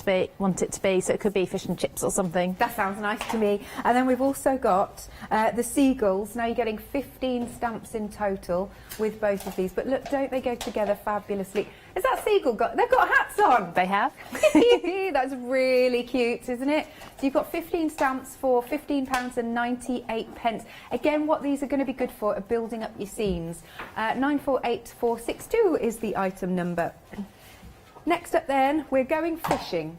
to be. So it could be fish and chips or something. That sounds nice to me. And then we've also got the seagulls. Now you're getting 15 stamps in total with both of these. But look, don't they go together fabulously? Has that seagull they've got hats on? They have. That's really cute, isn't it? So you've got 15 stamps for £15.98. Again, what these are going to be good for are building up your scenes. 948462 is the item number. Next up then, we're going fishing.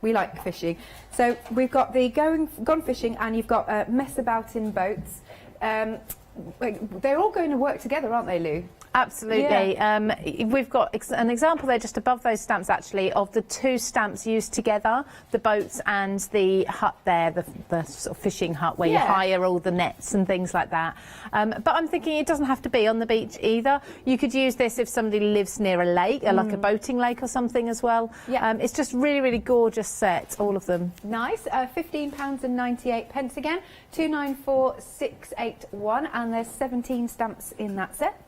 We like fishing. So we've got the gone fishing, and you've got mess about in boats. They're all going to work together, aren't they, Lou? Absolutely. Yeah. We've got an example there just above those stamps actually of the two stamps used together, the boats and the hut there, the sort of fishing hut where you hire all the nets and things like that. But I'm thinking it doesn't have to be on the beach either. You could use this if somebody lives near a lake, like a boating lake or something as well. Yeah. It's just really, really gorgeous set, all of them. Nice. £15.98 again, 294681, and there's 17 stamps in that set.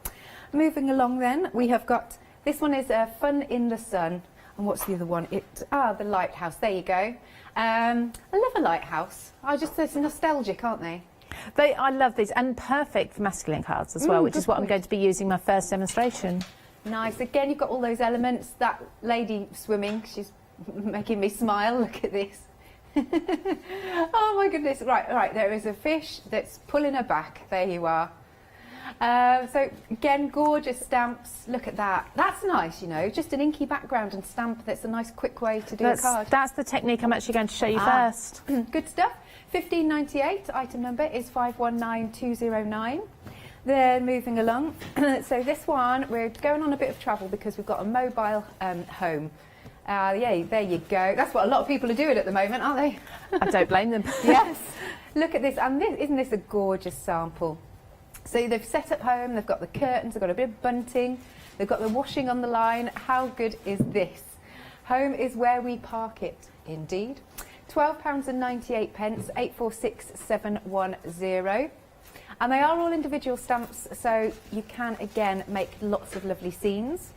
Moving along then, we have got, this one is Fun in the Sun. And what's the other one? The lighthouse. There you go. I love a lighthouse. It's nostalgic, aren't they? I love these, and perfect for masculine cards as well, which is what I'm going to be using my first demonstration. Nice. Again, you've got all those elements. That lady swimming, she's making me smile. Look at this. Oh my goodness. Right, there is a fish that's pulling her back. There you are. So again, gorgeous stamps. Look at that. That's nice, you know, just an inky background and stamp. That's a nice quick way to do a card. That's the technique I'm actually going to show you first. Good stuff. £15.98. Item number is 519209. Then moving along. So this one, we're going on a bit of travel because we've got a mobile home. Yeah, there you go. That's what a lot of people are doing at the moment, aren't they? I don't blame them. Yes. Look at this. And isn't this a gorgeous sample? So they've set up home, they've got the curtains, they've got a bit of bunting, they've got the washing on the line. How good is this? Home is where we park it, indeed. £12.98, 846710. And they are all individual stamps, so you can, again, make lots of lovely scenes.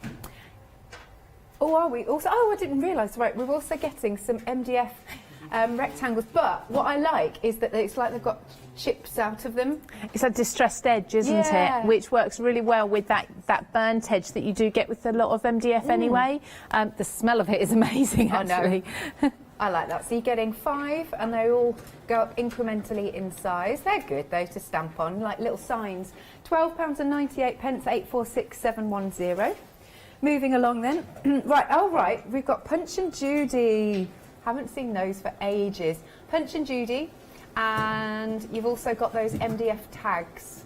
Oh, are we? Also, I didn't realise, right, we're also getting some MDF rectangles, but what I like is that it's like they've got chips out of them. It's a distressed edge, isn't it? Which works really well with that burnt edge that you do get with a lot of MDF anyway. The smell of it is amazing, actually. I know. I like that. So you're getting 5, and they all go up incrementally in size. They're good, though, to stamp on, like little signs. £12.98, 846710. Moving along then. Right, we've got Punch and Judy. Haven't seen those for ages. Punch and Judy, and you've also got those MDF tags.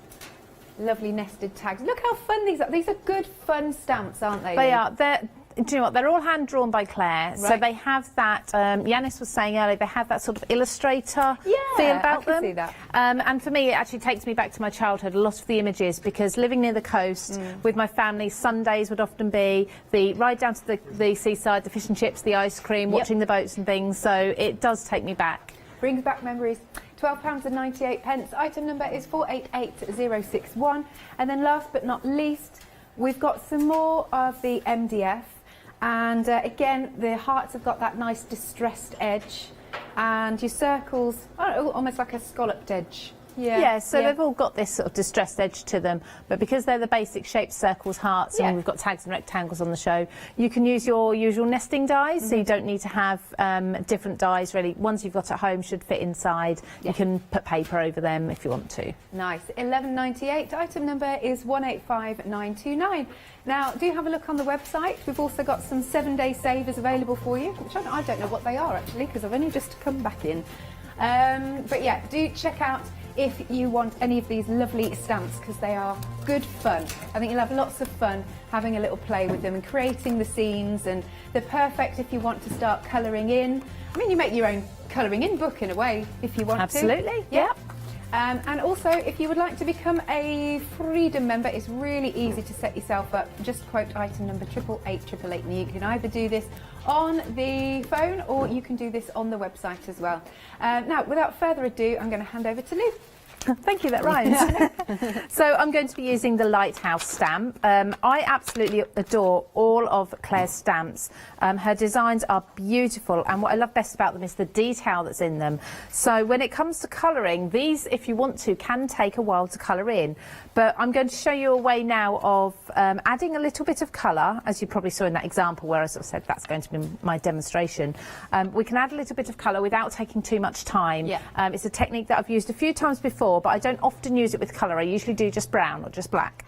Lovely nested tags. Look how fun these are. These are good, fun stamps, aren't they? They are. Do you know what? They're all hand drawn by Claire, so they have that. Yanis was saying earlier they have that sort of illustrator feel about them. See that. And for me, it actually takes me back to my childhood. A lot of the images, because living near the coast with my family, Sundays would often be the ride down to the seaside, the fish and chips, the ice cream, watching the boats and things. So it does take me back. brings back memories. £12.98. Item number is 488061. And then last but not least, we've got some more of the MDF. And again, the hearts have got that nice distressed edge. And your circles, almost like a scalloped edge. Yeah, so they've all got this sort of distressed edge to them, but because they're the basic shapes, circles, hearts, and we've got tags and rectangles on the show, you can use your usual nesting dies, so you don't need to have different dies really. Ones you've got at home should fit inside. You can put paper over them if you want to. Nice. £11.98. Item number is 185929. Now, do have a look on the website. We've also got some 7-day savers available for you, which I don't know what they are actually, because I've only just come back in. But yeah, do check out if you want any of these lovely stamps, because they are good fun. I think you'll have lots of fun having a little play with them and creating the scenes, and they're perfect if you want to start colouring in. I mean, you make your own colouring in book in a way if you want to. Absolutely, yeah. And also, if you would like to become a Freedom member, it's really easy to set yourself up. Just quote item number 88888, and you can either do this on the phone or you can do this on the website as well. Now, without further ado, I'm going to hand over to Lou. Thank you, that rhymes. So I'm going to be using the Lighthouse stamp. I absolutely adore all of Claire's stamps. Her designs are beautiful, and what I love best about them is the detail that's in them. So when it comes to colouring, these, if you want to, can take a while to colour in. But I'm going to show you a way now of adding a little bit of colour, as you probably saw in that example where I sort of said that's going to be my demonstration. We can add a little bit of colour without taking too much time. It's a technique that I've used a few times before, but I don't often use it with colour. I usually do just brown or just black.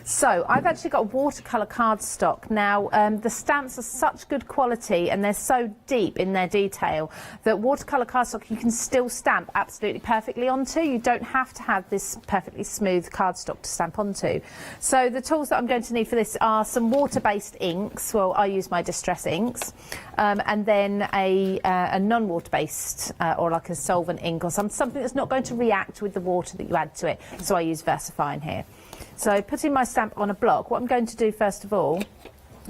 So I've actually got watercolour cardstock. Now, the stamps are such good quality and they're so deep in their detail that watercolour cardstock you can still stamp absolutely perfectly onto. You don't have to have this perfectly smooth cardstock to stamp onto. So the tools that I'm going to need for this are some water-based inks. Well, I use my Distress inks, and then a non-water-based or like a solvent ink or something that's not going to react with the water that you add to it. So I use VersaFine here. So putting my stamp on a block, what I'm going to do first of all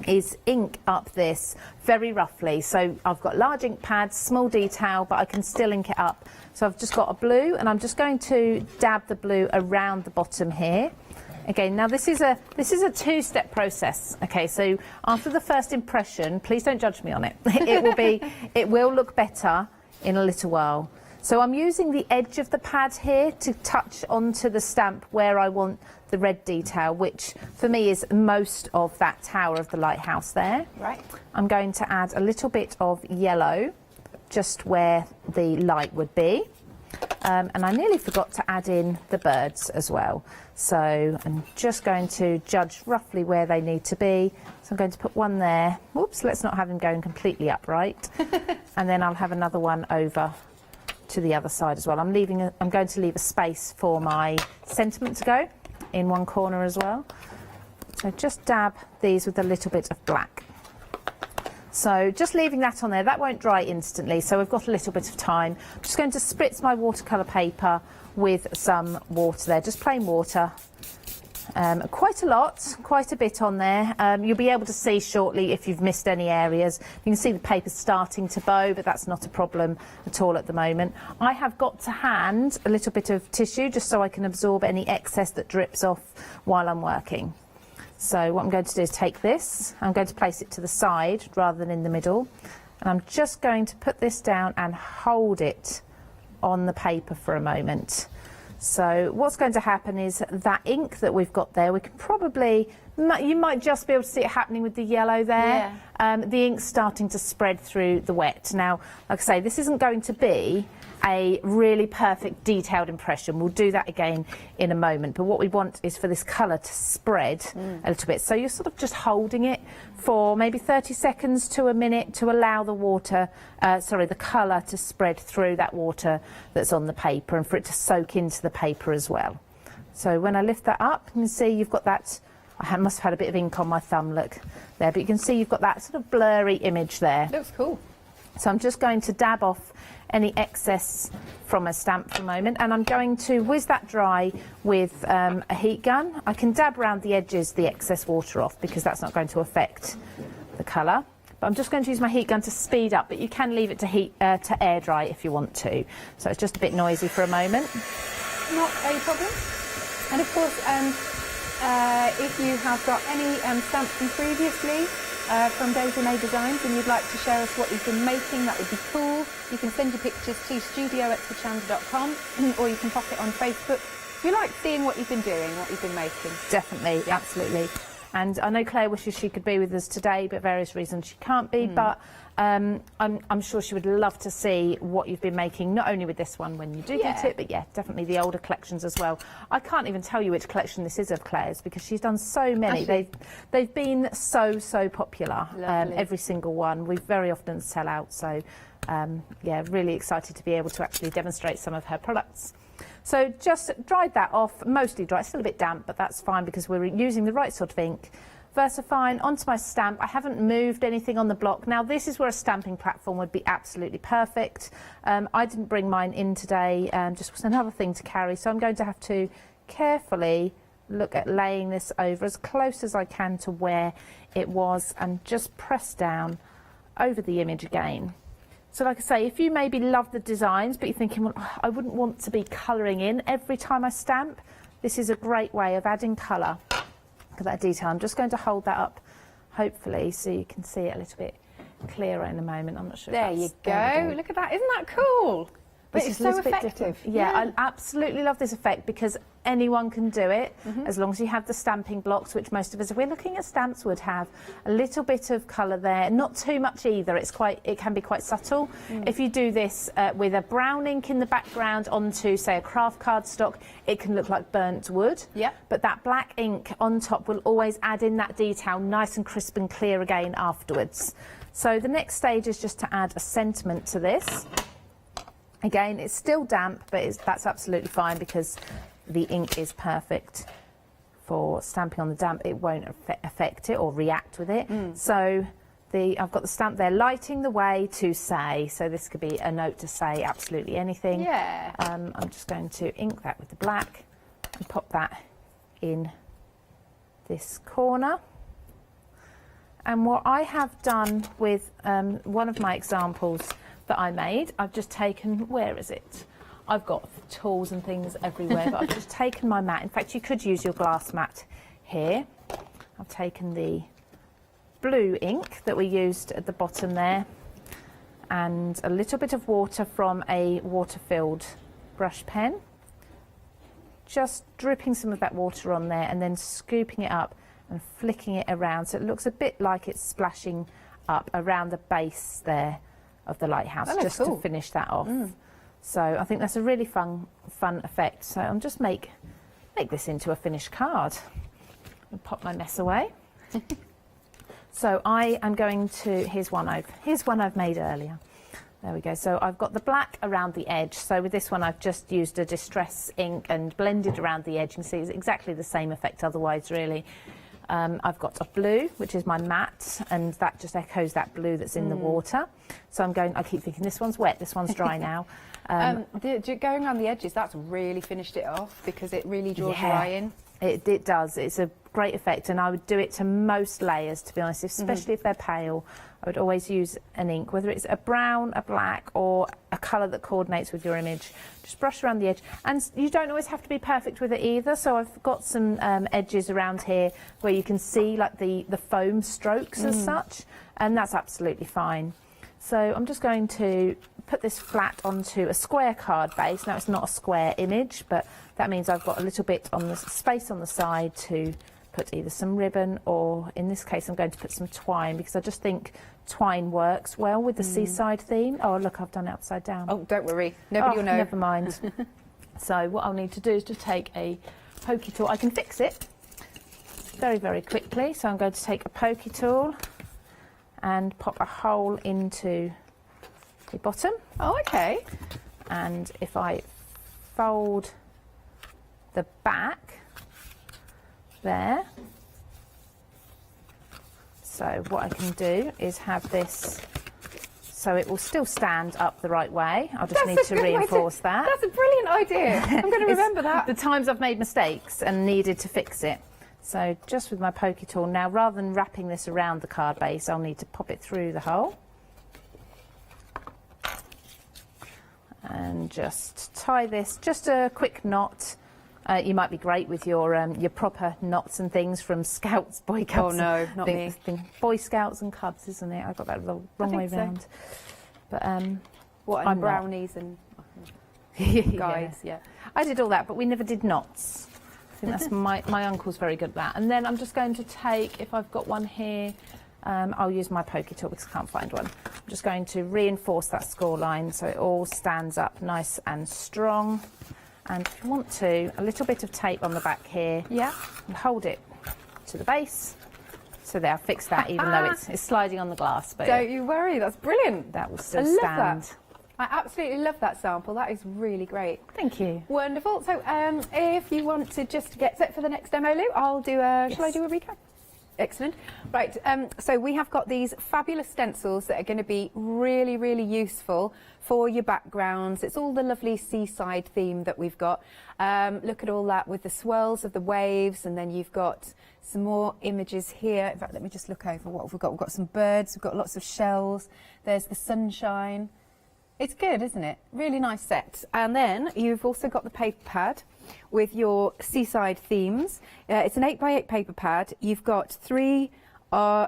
is ink up this very roughly. So I've got large ink pads, small detail, but I can still ink it up. So I've just got a blue, and I'm just going to dab the blue around the bottom here. Again, now this is a two-step process. Okay, so after the first impression, please don't judge me on it. It will look better in a little while. So I'm using the edge of the pad here to touch onto the stamp where I want the red detail, which for me is most of that tower of the lighthouse there. Right. I'm going to add a little bit of yellow just where the light would be. And I nearly forgot to add in the birds as well. So I'm just going to judge roughly where they need to be. So I'm going to put one there. Whoops, let's not have him going completely upright. And then I'll have another one over to the other side as well. I'm going to leave a space for my sentiment to go in one corner as well. So just dab these with a little bit of black. So just leaving that on there, that won't dry instantly, so we've got a little bit of time. I'm just going to spritz my watercolour paper with some water there, just plain water. Quite a lot, quite a bit on there. You'll be able to see shortly if you've missed any areas. You can see the paper's starting to bow, but that's not a problem at all at the moment. I have got to hand a little bit of tissue just so I can absorb any excess that drips off while I'm working. So what I'm going to do is take this, I'm going to place it to the side rather than in the middle, and I'm just going to put this down and hold it on the paper for a moment. So what's going to happen is that ink that we've got there, we can probably, you might just be able to see it happening with the yellow there. The ink's starting to spread through the wet. Now, like I say, this isn't going to be a really perfect detailed impression. We'll do that again in a moment, but what we want is for this colour to spread a little bit. So you're sort of just holding it for maybe 30 seconds to a minute to allow the the colour to spread through that water that's on the paper and for it to soak into the paper as well. So when I lift that up, you can see you've got that, I must have had a bit of ink on my thumb, look there, but you can see you've got that sort of blurry image there. Looks cool. So I'm just going to dab off any excess from a stamp for a moment, and I'm going to whiz that dry with a heat gun. I can dab around the edges the excess water off because that's not going to affect the colour. But I'm just going to use my heat gun to speed up, but you can leave it to air dry if you want to. So it's just a bit noisy for a moment. Not a problem. And of course, if you have got any stamps from previously from Daisy May Designs and you'd like to share us what you've been making, that would be cool. You can send your pictures to studio@hochanda.com or you can pop it on Facebook. If you like seeing what you've been doing, what you've been making. Definitely, absolutely. And I know Claire wishes she could be with us today, but various reasons she can't be. But I'm sure she would love to see what you've been making, not only with this one when you do get it, but definitely the older collections as well. I can't even tell you which collection this is of Claire's because she's done so many. They've been so popular, every single one. We very often sell out, so really excited to be able to actually demonstrate some of her products. So just dried that off, mostly dry, it's still a bit damp, but that's fine because we're using the right sort of ink. VersaFine onto my stamp. I haven't moved anything on the block. Now this is where a stamping platform would be absolutely perfect. I didn't bring mine in today, just was another thing to carry, so I'm going to have to carefully look at laying this over as close as I can to where it was and just press down over the image again. So like I say, if you maybe love the designs, but you're thinking, well, I wouldn't want to be colouring in every time I stamp, this is a great way of adding colour. Look at that detail. I'm just going to hold that up, hopefully, so you can see it a little bit clearer in a moment. I'm not sure. There you go. Look at that. Isn't that cool? But it's so effective. Yeah, I absolutely love this effect because anyone can do it as long as you have the stamping blocks, which most of us, if we're looking at stamps, would have a little bit of colour there. Not too much either. It can be quite subtle. If you do this with a brown ink in the background onto, say, a craft cardstock, it can look like burnt wood. But that black ink on top will always add in that detail nice and crisp and clear again afterwards. So the next stage is just to add a sentiment to this. Again, it's still damp, but that's absolutely fine because the ink is perfect for stamping on the damp. It won't affect it or react with it. So I've got the stamp there lighting the way to say, so this could be a note to say absolutely anything. I'm just going to ink that with the black and pop that in this corner. And what I have done with one of my examples that I made, I've just taken, where is it? I've got tools and things everywhere, but I've just taken my mat. In fact, you could use your glass mat here. I've taken the blue ink that we used at the bottom there and a little bit of water from a water-filled brush pen. Just dripping some of that water on there and then scooping it up and flicking it around so it looks a bit like it's splashing up around the base there of the lighthouse, just to finish that off. So I think that's a really fun effect. So I'm just make this into a finished card and pop my mess away. So I am going to, here's one I've made earlier. There we go. So I've got the black around the edge. So with this one, I've just used a distress ink and blended around the edge. You can see it's exactly the same effect otherwise, really. I've got a blue, which is my matte, and that just echoes that blue that's in the water. So I keep thinking, this one's wet, this one's dry now. Going around the edges, that's really finished it off because it really draws your eye in. It does. It's a great effect, and I would do it to most layers, to be honest, especially if they're pale. I would always use an ink, whether it's a brown, a black, or a colour that coordinates with your image. Just brush around the edge. And you don't always have to be perfect with it either, so I've got some edges around here where you can see like the foam strokes as such, and that's absolutely fine. So I'm just going to put this flat onto a square card base. Now it's not a square image, but that means I've got a little bit on the space on the side to put either some ribbon or, in this case, I'm going to put some twine because I just think twine works well with the seaside theme. Oh, look, I've done it upside down. Oh, don't worry. Nobody will know. Never mind. So what I'll need to do is to take a pokey tool. I can fix it very, very quickly. So I'm going to take a pokey tool and pop a hole into the bottom. Oh, okay. And if I fold the back there, so what I can do is have this so it will still stand up the right way. I'll just need to reinforce that. That's a brilliant idea. I'm going to remember that. The times I've made mistakes and needed to fix it. So just with my pokey tool now, rather than wrapping this around the card base, I'll need to pop it through the hole. And just tie this, just a quick knot. You might be great with your proper knots and things from Scouts, Boy Scouts. Oh no, not me. Boy Scouts and Cubs, isn't it? I got that the wrong way round. But what, I'm brownies and guides, yeah. I did all that, but we never did knots. I think that's my uncle's very good at that. And then I'm just going to take, if I've got one here, I'll use my pokey tool because I can't find one. I'm just going to reinforce that score line so it all stands up nice and strong. And if you want to, a little bit of tape on the back here. Yeah. And hold it to the base. So there, I'll fix that even though it's sliding on the glass. But don't you worry, that's brilliant. That will still stand. That. I absolutely love that sample. That is really great. Thank you. Wonderful. So if you want to just get set for the next demo, Lou, I'll do a, shall I do a recap? Excellent. Right, so we have got these fabulous stencils that are going to be really, really useful for your backgrounds. It's all the lovely seaside theme that we've got. Look at all that with the swirls of the waves, and then you've got some more images here. In fact, let me just look over what we've got. We've got some birds, we've got lots of shells. There's the sunshine. It's good, isn't it? Really nice set. And then you've also got the paper pad with your seaside themes. It's an 8x8 paper pad. You've got 3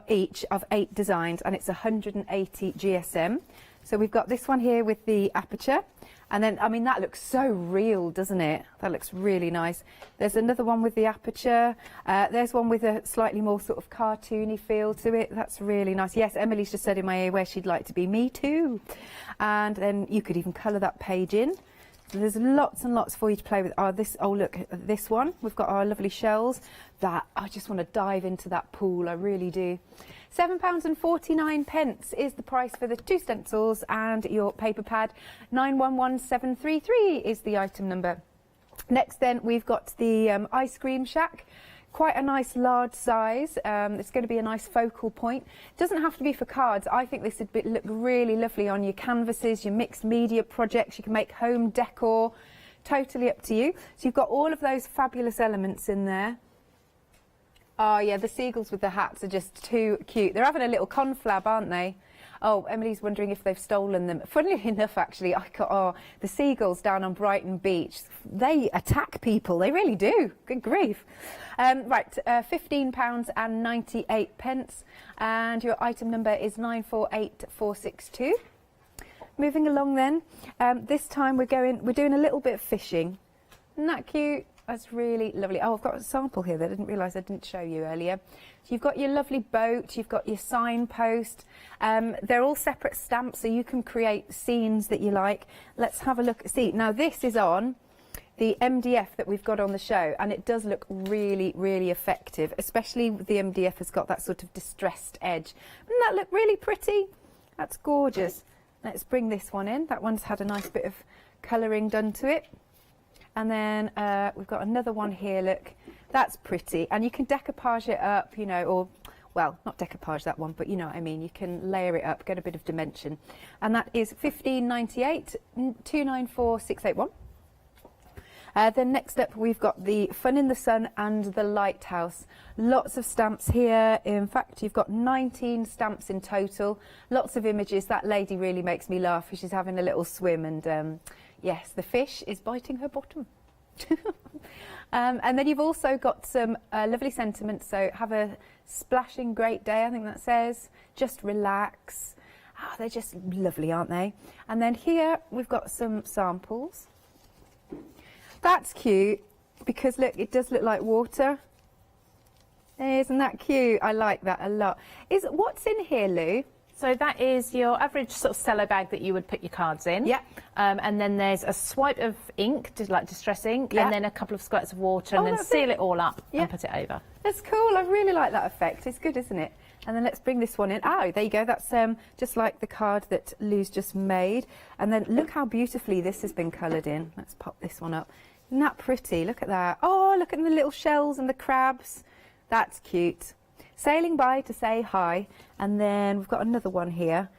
each of 8 designs, and it's 180 GSM. So we've got this one here with the aperture. And then, I mean, that looks so real, doesn't it? That looks really nice. There's another one with the aperture. There's one with a slightly more sort of cartoony feel to it. That's really nice. Yes, Emily's just said in my ear where she'd like to be. Me too. And then you could even colour that page in. So there's lots and lots for you to play with. Oh, look at this one. We've got our lovely shells. That, I just want to dive into that pool. I really do. £7.49 is the price for the 2 stencils and your paper pad. 911733 is the item number. Next then we've got the ice cream shack. Quite a nice large size. It's going to be a nice focal point. It doesn't have to be for cards. I think this would look really lovely on your canvases, your mixed media projects. You can make home decor. Totally up to you. So you've got all of those fabulous elements in there. Oh yeah, the seagulls with the hats are just too cute. They're having a little conflab, aren't they? Oh, Emily's wondering if they've stolen them. Funnily enough, actually, the seagulls down on Brighton Beach, they attack people. They really do. Good grief. Right, £15.98, and your item number is 948462. Moving along then, this time we're doing a little bit of fishing. Isn't that cute? That's really lovely. Oh, I've got a sample here that I didn't realise I didn't show you earlier. So you've got your lovely boat, you've got your signpost. They're all separate stamps, so you can create scenes that you like. Let's have a look. See, now this is on the MDF that we've got on the show, and it does look really, really effective, especially the MDF has got that sort of distressed edge. Doesn't that look really pretty? That's gorgeous. Let's bring this one in. That one's had a nice bit of colouring done to it. And then we've got another one here, look, that's pretty. And you can decoupage it up, you know, or, well, not decoupage that one, but you know what I mean. You can layer it up, get a bit of dimension. And that is £15.98, 294681. Then next up, we've got the Fun in the Sun and the Lighthouse. Lots of stamps here. In fact, you've got 19 stamps in total. Lots of images. That lady really makes me laugh. She's having a little swim and... yes, the fish is biting her bottom. And then you've also got some lovely sentiments. So have a splashing great day, I think that says. Just relax. Oh, they're just lovely, aren't they? And then here we've got some samples. That's cute because, look, it does look like water. Isn't that cute? I like that a lot. What's in here, Lou? So that is your average sort of cello bag that you would put your cards in. Yeah. And then there's a swipe of ink, just like distress ink, yeah. and then a couple of squirts of water, and then seal it all up and put it over. That's cool. I really like that effect. It's good, isn't it? And then let's bring this one in. Oh, there you go. That's just like the card that Lou's just made. And then look how beautifully this has been coloured in. Let's pop this one up. Isn't that pretty? Look at that. Oh, look at the little shells and the crabs. That's cute. Sailing by to say hi. And then we've got another one here.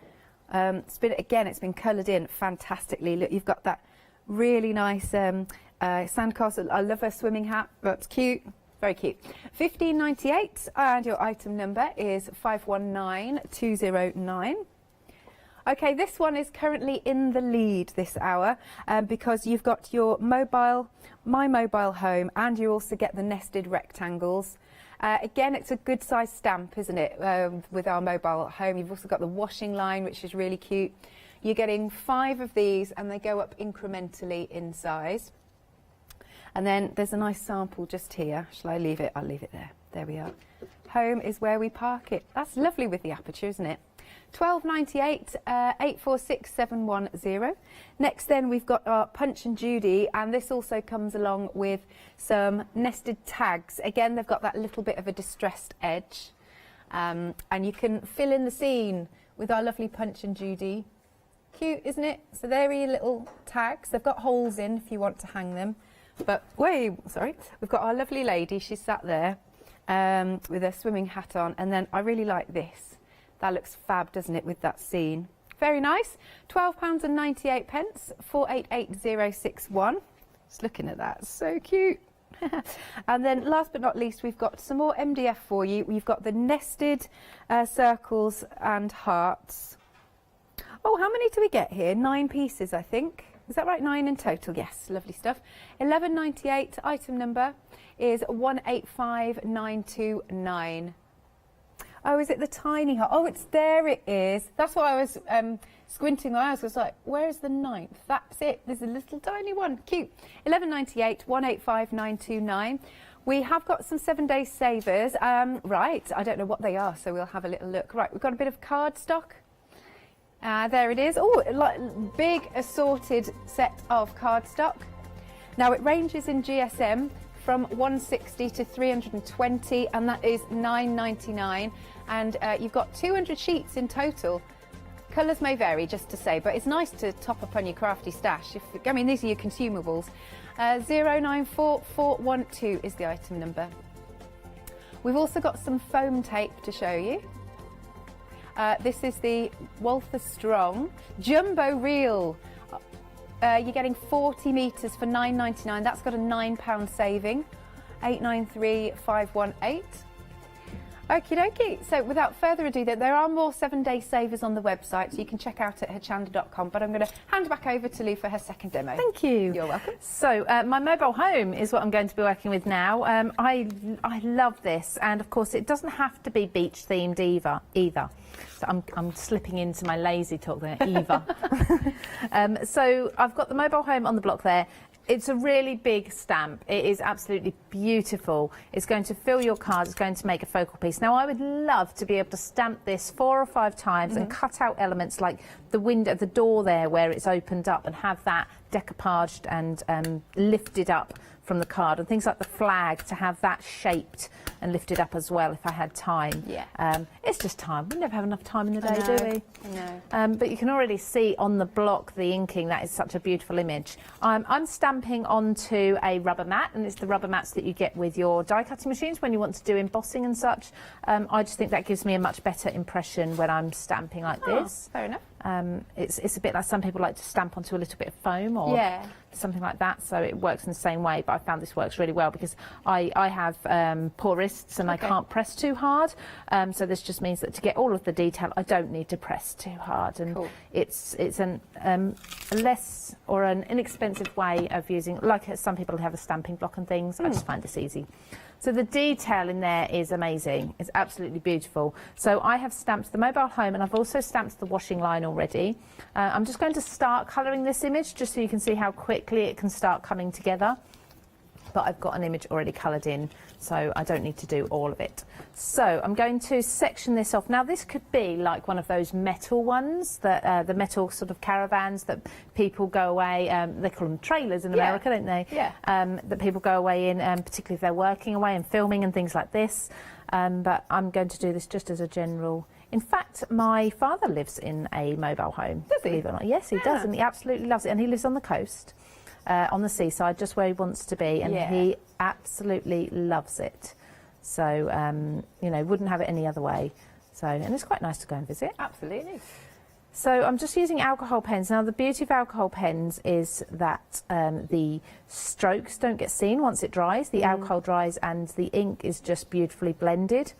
It's been coloured in fantastically. Look, you've got that really nice sandcastle. I love her swimming hat. That's cute. Very cute. $15.98, and your item number is 519209. Okay, this one is currently in the lead this hour because you've got your mobile, My Mobile Home, and you also get the nested rectangles. Again, it's a good size stamp, isn't it, with our Mobile Home. You've also got the washing line, which is really cute. You're getting 5 of these, and they go up incrementally in size. And then there's a nice sample just here. Shall I leave it? I'll leave it there. There we are. Home is where we park it. That's lovely with the aperture, isn't it? $12.98, 846710. Next then we've got our Punch and Judy, and this also comes along with some nested tags. Again, they've got that little bit of a distressed edge. And you can fill in the scene with our lovely Punch and Judy. Cute, isn't it? So there are your little tags. They've got holes in if you want to hang them. But, we've got our lovely lady. She's sat there with her swimming hat on. And then I really like this. That looks fab, doesn't it, with that scene? Very nice. £12.98, 488061. Just looking at that, so cute. And then last but not least, we've got some more MDF for you. We've got the nested circles and hearts. Oh, how many do we get here? 9 pieces, I think. Is that right? 9 in total? Yes, lovely stuff. $11.98, item number is 185929. Oh, is it the tiny heart? Oh, it's there, it is. That's why I was squinting my eyes. I was like, where is the 9th? That's it. There's a little tiny one. Cute. $11.98, 185929. We have got some 7-day savers. Right, I don't know what they are, so we'll have a little look. Right, we've got a bit of cardstock. There it is. Oh, like big assorted set of cardstock. Now, it ranges in GSM from 160 to 320, and that is $9.99. And you've got 200 sheets in total. Colours may vary, just to say, but it's nice to top up on your crafty stash. I mean, these are your consumables. 094412 is the item number. We've also got some foam tape to show you. This is the Walther Strong Jumbo Reel. You're getting 40 metres for $9.99. That's got a £9 saving. 893518. Okie dokie. So without further ado, there are more 7-day savers on the website, so you can check out at hochanda.com. But I'm going to hand back over to Lou for her second demo. Thank you. You're welcome. So My Mobile Home is what I'm going to be working with now. I love this, and of course it doesn't have to be beach themed either. So I'm slipping into my lazy talk there, Eva. So I've got the Mobile Home on the block there. It's a really big stamp. It is absolutely beautiful. It's going to fill your card. It's going to make a focal piece. Now, I would love to be able to stamp this 4 or 5 times and cut out elements like the window, the door there where it's opened up, and have that decoupaged and lifted up from the card, and things like the flag, to have that shaped and lifted up as well if I had time. Yeah. It's just time. We never have enough time in the day, do we? No. But you can already see on the block the inking. That is such a beautiful image. I'm stamping onto a rubber mat, and it's the rubber mats that you get with your die cutting machines when you want to do embossing and such. I just think that gives me a much better impression when I'm stamping like this. Fair enough. It's a bit like some people like to stamp onto a little bit of foam or something like that, so it works in the same way, but I found this works really well because I have poor wrists and I can't press too hard, so this just means that to get all of the detail I don't need to press too hard, and it's a less or an inexpensive way of using, like some people have a stamping block and things. I just find this easy. So the detail in there is amazing. It's absolutely beautiful. So I have stamped the Mobile Home, and I've also stamped the washing line already. I'm just going to start colouring this image just so you can see how quickly it can start coming together. But I've got an image already coloured in, so I don't need to do all of it. So I'm going to section this off. Now, this could be like one of those metal ones, that the metal sort of caravans that people go away, they call them trailers in America, don't they? Yeah. That people go away in, particularly if they're working away and filming and things like this. But I'm going to do this just as a general. In fact, my father lives in a mobile home. Does he? Believe it or not. Yes, he does, and he absolutely loves it. And he lives on the coast. On the seaside, just where he wants to be, and he absolutely loves it. So, you know, wouldn't have it any other way. So, and it's quite nice to go and visit. Absolutely. So I'm just using alcohol pens. Now the beauty of alcohol pens is that the strokes don't get seen once it dries. The alcohol dries and the ink is just beautifully blended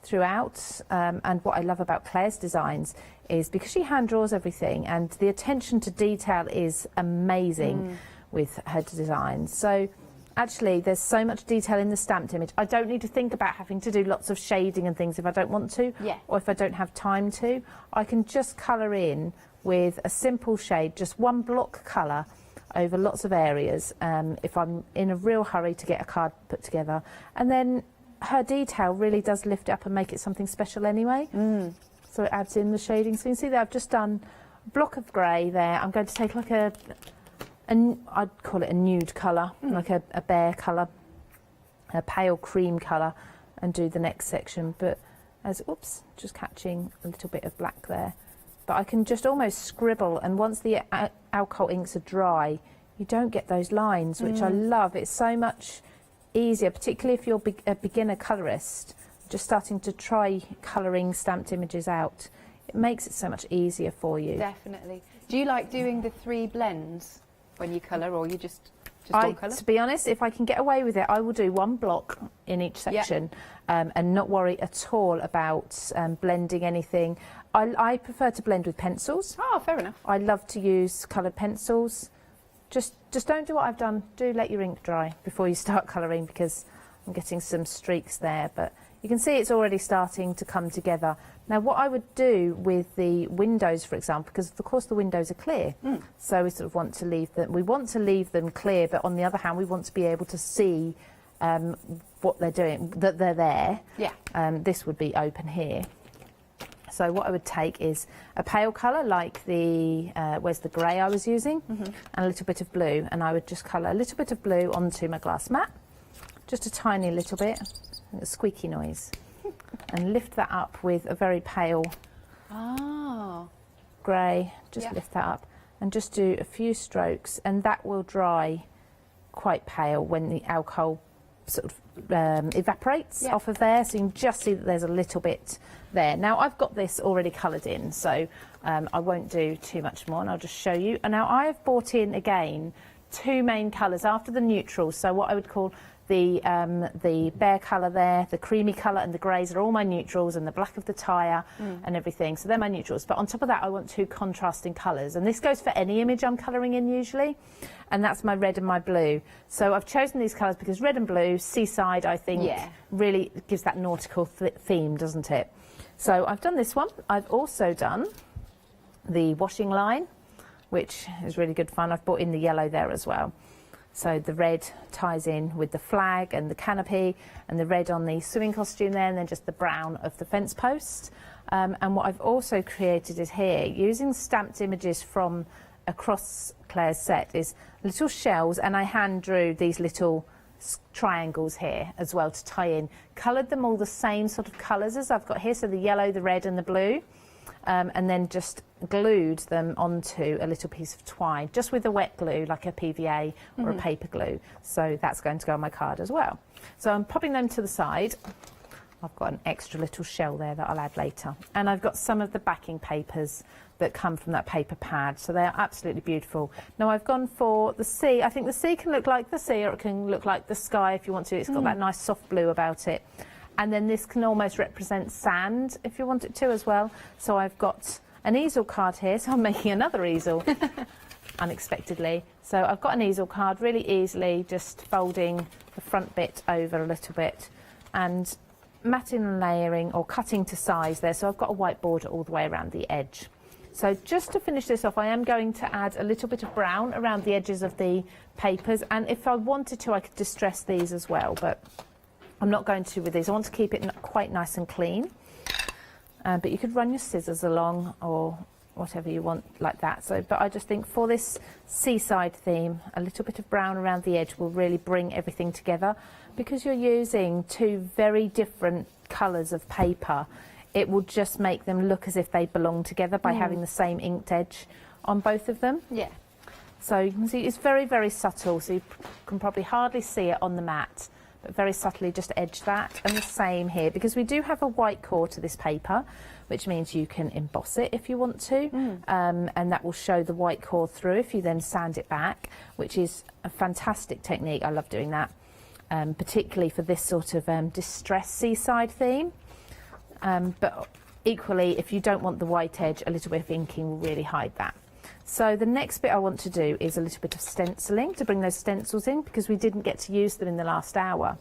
throughout. And what I love about Claire's designs is because she hand draws everything, and the attention to detail is amazing with her designs. So actually there's so much detail in the stamped image. I don't need to think about having to do lots of shading and things if I don't want to, or if I don't have time to. I can just colour in with a simple shade, just one block colour over lots of areas if I'm in a real hurry to get a card put together. And then her detail really does lift it up and make it something special anyway. So it adds in the shading. So you can see that I've just done a block of grey there. I'm going to take like I'd call it a nude colour, like a bare colour, a pale cream colour, and do the next section. But oops, just catching a little bit of black there. But I can just almost scribble, and once the alcohol inks are dry, you don't get those lines, which I love. It's so much easier, particularly if you're a beginner colourist, just starting to try colouring stamped images out. It makes it so much easier for you. Definitely. Do you like doing the 3 blends when you colour, or you just one colour? To be honest, if I can get away with it, I will do one block in each section and not worry at all about blending anything. I prefer to blend with pencils. Oh, fair enough. I love to use coloured pencils. Just don't do what I've done. Do let your ink dry before you start colouring, because I'm getting some streaks there. But you can see it's already starting to come together. Now, what I would do with the windows, for example, because of course the windows are clear, so we sort of want to leave them. We want to leave them clear, but on the other hand, we want to be able to see what they're doing, that they're there. This would be open here. So what I would take is a pale colour, like the where's the grey I was using, and a little bit of blue, and I would just colour a little bit of blue onto my glass mat, just a tiny little bit, a squeaky noise. And lift that up with a very pale grey, just lift that up and just do a few strokes, and that will dry quite pale when the alcohol sort of evaporates off of there, so you can just see that there's a little bit there. Now I've got this already coloured in, so I won't do too much more, and I'll just show you. And now I have brought in again 2 main colours after the neutrals, so what I would call the bare colour there, the creamy colour, and the greys are all my neutrals, and the black of the tyre and everything. So they're my neutrals. But on top of that, I want 2 contrasting colours. And this goes for any image I'm colouring in usually. And that's my red and my blue. So I've chosen these colours because red and blue, seaside, I think, really gives that nautical theme, doesn't it? So I've done this one. I've also done the washing line, which is really good fun. I've brought in the yellow there as well. So the red ties in with the flag and the canopy, and the red on the swimming costume there, and then just the brown of the fence post. And what I've also created is here, using stamped images from across Claire's set, is little shells, and I hand drew these little triangles here as well to tie in. Coloured them all the same sort of colours as I've got here, so the yellow, the red and the blue. And then just glued them onto a little piece of twine, just with a wet glue, like a PVA or a paper glue. So that's going to go on my card as well. So I'm popping them to the side. I've got an extra little shell there that I'll add later. And I've got some of the backing papers that come from that paper pad, so they are absolutely beautiful. Now I've gone for the sea. I think the sea can look like the sea, or it can look like the sky if you want to. It's got that nice soft blue about it. And then this can almost represent sand if you want it to as well. So I've got an easel card here, so I'm making another easel unexpectedly. So I've got an easel card really easily, just folding the front bit over a little bit and matting and layering or cutting to size there. So I've got a white border all the way around the edge. So just to finish this off, I am going to add a little bit of brown around the edges of the papers, and if I wanted to, I could distress these as well, but I'm not going to with these. I want to keep it quite nice and clean. But you could run your scissors along or whatever you want like that. So, but I just think for this seaside theme, a little bit of brown around the edge will really bring everything together. Because you're using 2 very different colours of paper, it will just make them look as if they belong together by having the same inked edge on both of them. So you can see it's very, very subtle, so you can probably hardly see it on the mat. but very subtly just edge that. And the same here, because we do have a white core to this paper, which means you can emboss it if you want to, and that will show the white core through if you then sand it back, which is a fantastic technique. I love doing that, particularly for this sort of distressed seaside theme. But equally, if you don't want the white edge, a little bit of inking will really hide that. So the next bit I want to do is a little bit of stenciling to bring those stencils in, because we didn't get to use them in the last hour.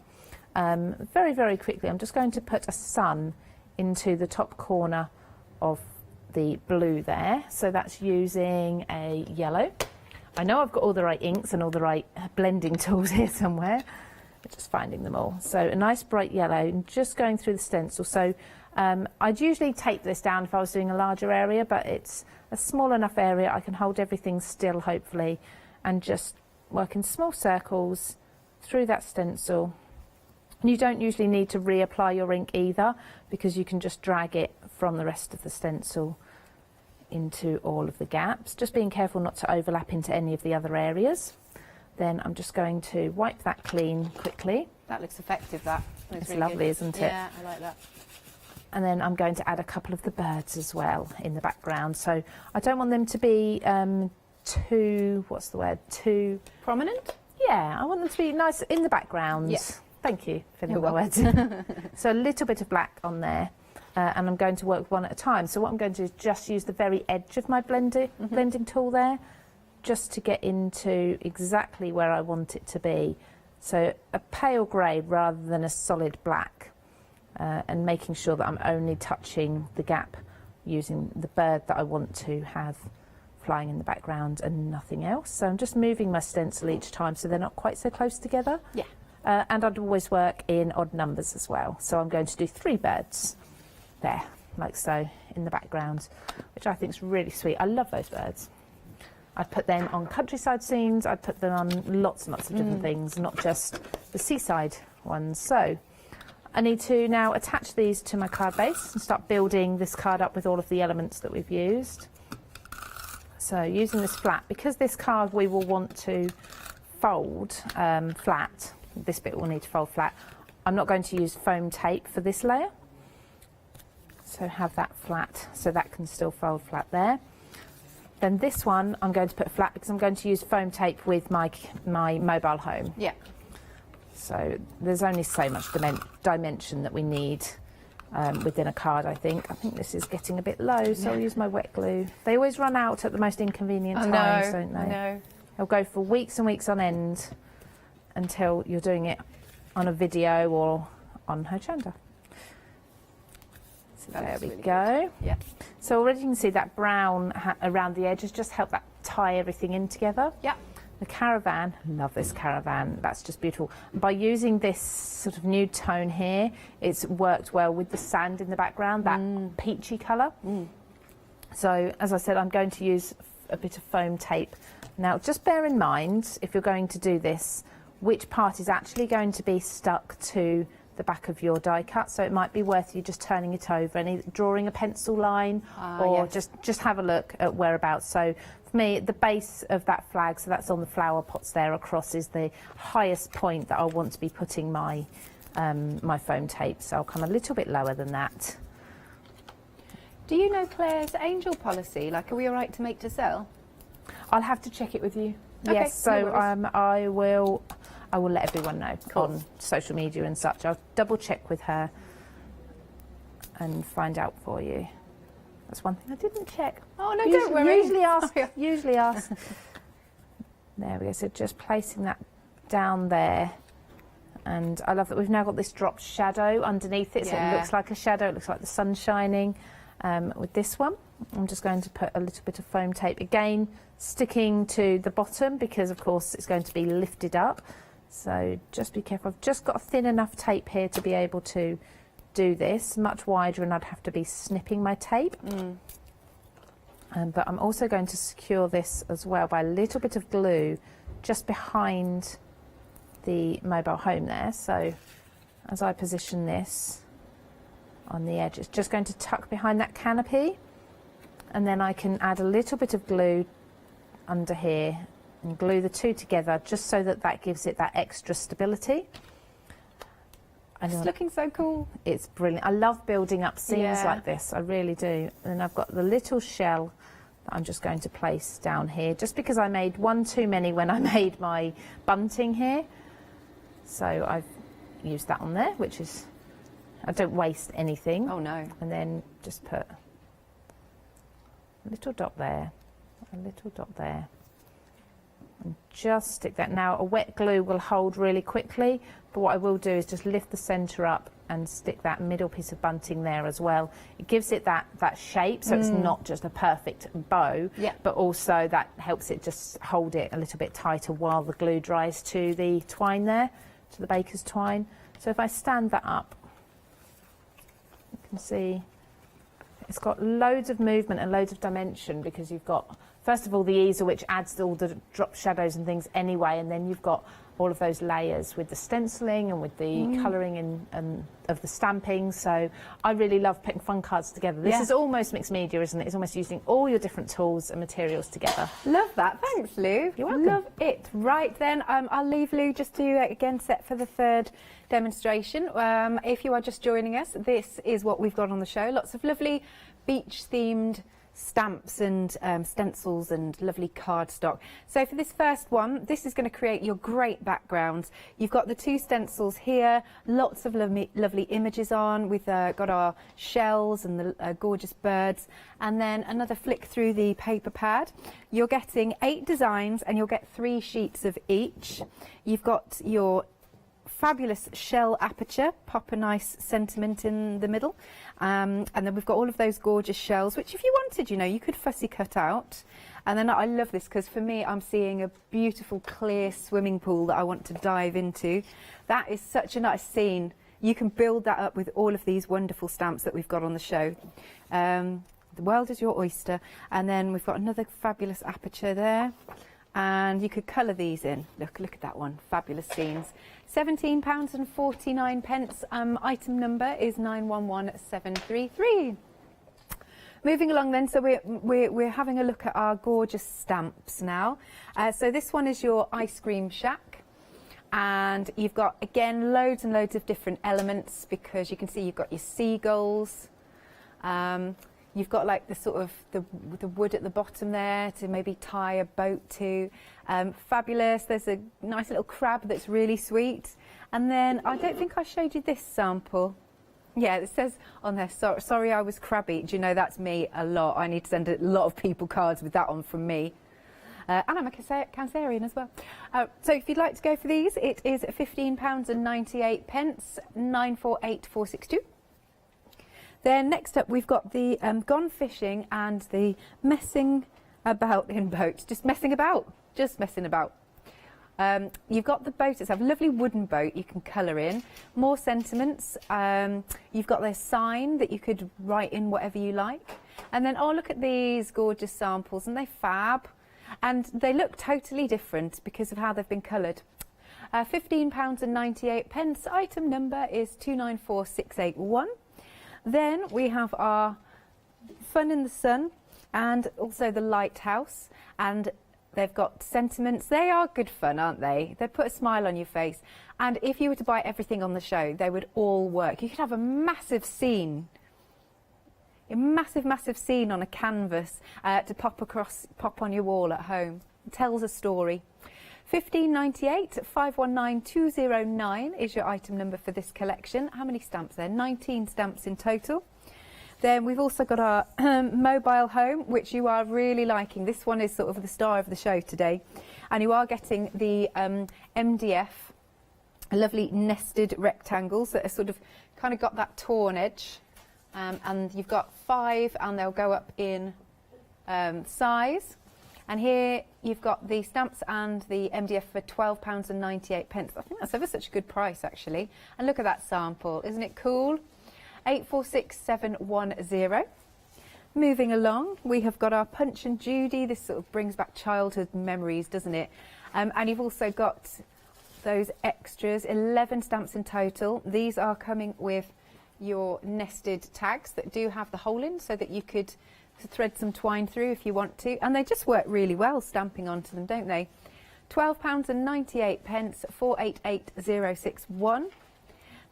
Very, very quickly, I'm just going to put a sun into the top corner of the blue there. So that's using a yellow. I know I've got all the right inks and all the right blending tools here somewhere. I'm just finding them all. So a nice bright yellow, and just going through the stencil. So I'd usually tape this down if I was doing a larger area, but it's a small enough area I can hold everything still, hopefully, and just work in small circles through that stencil. And you don't usually need to reapply your ink either, because you can just drag it from the rest of the stencil into all of the gaps, just being careful not to overlap into any of the other areas. Then I'm just going to wipe that clean quickly. That looks effective, that. It's really lovely, good. isn't it? Yeah, I like that. And then I'm going to add a couple of the birds as well in the background. So I don't want them to be too, what's the word, too... prominent? Yeah, I want them to be nice in the background. Yes. Thank you for the You're words. So a little bit of black on there, and I'm going to work one at a time. So what I'm going to do is just use the very edge of my blending tool there, just to get into exactly where I want it to be. So a pale grey rather than a solid black, and making sure that I'm only touching the gap using the bird that I want to have flying in the background and nothing else. So I'm just moving my stencil each time so they're not quite so close together. Yeah. And I'd always work in odd numbers as well. So I'm going to do 3 birds there, like so, in the background, which I think is really sweet. I love those birds. I'd put them on countryside scenes, I'd put them on lots and lots of different things, not just the seaside ones. So I need to now attach these to my card base and start building this card up with all of the elements that we've used. So using this flat, because this card we will want to fold flat, this bit will need to fold flat, I'm not going to use foam tape for this layer. So have that flat, so that can still fold flat there. Then this one I'm going to put flat because I'm going to use foam tape with my mobile home. Yeah. So there's only so much dimension that we need within a card, I think. I think this is getting a bit low, so I'll use my wet glue. They always run out at the most inconvenient times, don't they? I know. They'll go for weeks and weeks on end until you're doing it on a video or on Hochanda. So there we go. Yeah. So already you can see that brown around the edges just help that tie everything in together. Yeah. The caravan, love this caravan, that's just beautiful. By using this sort of nude tone here, it's worked well with the sand in the background, that peachy colour. So as I said, I'm going to use a bit of foam tape. Now just bear in mind, if you're going to do this, which part is actually going to be stuck to the back of your die cut, so it might be worth you just turning it over and drawing a pencil line, or just have a look at whereabouts. So for me, the base of that flag, so that's on the flower pots there across, is the highest point that I want to be putting my my foam tape, so I'll come a little bit lower than that. Do you know Claire's angel policy? Like, are we all right to make to sell? I'll have to check it with you. Okay, Yes, so no I will let everyone know on social media and such. I'll double check with her and find out for you. That's one thing I didn't check. Oh no, don't worry. Usually ask. There we go. So just placing that down there, and I love that we've now got this dropped shadow underneath it, so it looks like a shadow. It looks like the sun shining. With this one, I'm just going to put a little bit of foam tape again, sticking to the bottom because of course it's going to be lifted up. So just be careful. I've just got a thin enough tape here to be able to do this, much wider and I'd have to be snipping my tape. But I'm also going to secure this as well by a little bit of glue just behind the mobile home there. So as I position this on the edge, it's just going to tuck behind that canopy, and then I can add a little bit of glue under here and glue the two together just so that that gives it that extra stability. It's looking so cool. It's brilliant. I love building up scenes Yeah. like this, I really do. And I've got the little shell that I'm just going to place down here, just because I made one too many when I made my bunting here. So I've used that on there, which is, I don't waste anything. Oh no. And then just put a little dot there, a little dot there. And just stick that. Now, a wet glue will hold really quickly, but what I will do is just lift the centre up and stick that middle piece of bunting there as well. It gives it that shape, so it's not just a perfect bow, but also that helps it just hold it a little bit tighter while the glue dries to the twine there, to the baker's twine. So if I stand that up, you can see it's got loads of movement and loads of dimension, because you've got, first of all, the easel, which adds all the drop shadows and things anyway, and then you've got all of those layers with the stenciling and with the colouring and of the stamping. So I really love putting fun cards together. This is almost mixed media, isn't it? It's almost using all your different tools and materials together. Love that. Thanks, Lou. You're welcome. Love it. Right then, I'll leave Lou just to again set for the third demonstration. If you are just joining us, this is what we've got on the show. Lots of lovely beach-themed stamps and stencils and lovely cardstock. So for this first one, this is going to create your great backgrounds. You've got the two stencils here, lots of lovely images on. We've got our shells and the gorgeous birds, and then another flick through the paper pad. You're getting 8 designs and you'll get 3 sheets of each. You've got your fabulous shell aperture, pop a nice sentiment in the middle, and then we've got all of those gorgeous shells, which if you wanted, you know, you could fussy cut out. And then I love this because for me, I'm seeing a beautiful clear swimming pool that I want to dive into. That is such a nice scene. You can build that up with all of these wonderful stamps that we've got on the show. The world is your oyster. And then we've got another fabulous aperture there. And you could colour these in. Look at that one. Fabulous scenes. £17.49. Item number is 911733. Moving along then, so we're having a look at our gorgeous stamps now. So this one is your ice cream shack. And you've got, again, loads and loads of different elements, because you can see you've got your seagulls. You've got like the sort of the wood at the bottom there to maybe tie a boat to. Fabulous. There's a nice little crab that's really sweet. And then I don't think I showed you this sample. Yeah, it says on there, sorry I was crabby. Do you know that's me a lot? I need to send a lot of people cards with that on from me. And I'm a Cancerian as well. So if you'd like to go for these, it is £15.98, 948462. Then next up, we've got the Gone Fishing and the Messing About in Boat. Just messing about. You've got the boat itself, a lovely wooden boat you can colour in. More sentiments. You've got their sign that you could write in whatever you like. And then, oh, look at these gorgeous samples, and they're fab. And they look totally different because of how they've been coloured. £15.98. Item number is 294681. Then we have our Fun in the Sun and also the Lighthouse, and they've got sentiments. They are good fun, aren't they? They put a smile on your face, and if you were to buy everything on the show, they would all work. You could have a massive scene, a massive scene on a canvas to pop on your wall at home. It tells a story. £15.98, 519209 is your item number for this collection. How many stamps there? 19 stamps in total. Then we've also got our mobile home, which you are really liking. This one is sort of the star of the show today. And you are getting the MDF, lovely nested rectangles that are sort of kind of got that torn edge. And you've got 5, and they'll go up in size. And here you've got the stamps and the MDF for £12.98. I think that's ever such a good price, actually. And look at that sample. Isn't it cool? 846710. Moving along, we have got our Punch and Judy. This sort of brings back childhood memories, doesn't it? And you've also got those extras, 11 stamps in total. These are coming with your nested tags that do have the hole in, so that you could thread some twine through if you want to, and they just work really well stamping onto them, don't they? £12.98, 488061.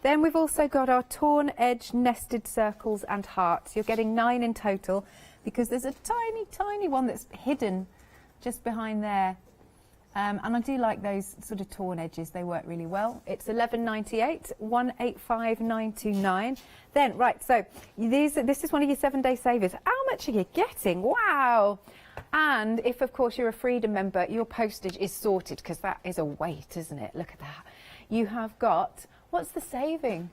Then we've also got our torn edge nested circles and hearts. You're getting 9 in total because there's a tiny, tiny one that's hidden just behind there. And I do like those sort of torn edges, they work really well. It's £11.98, £185,929. Then, right, so this is one of your 7-day savers. How much are you getting? Wow! And if, of course, you're a Freedom member, your postage is sorted because that is a weight, isn't it? Look at that. You have got, what's the saving?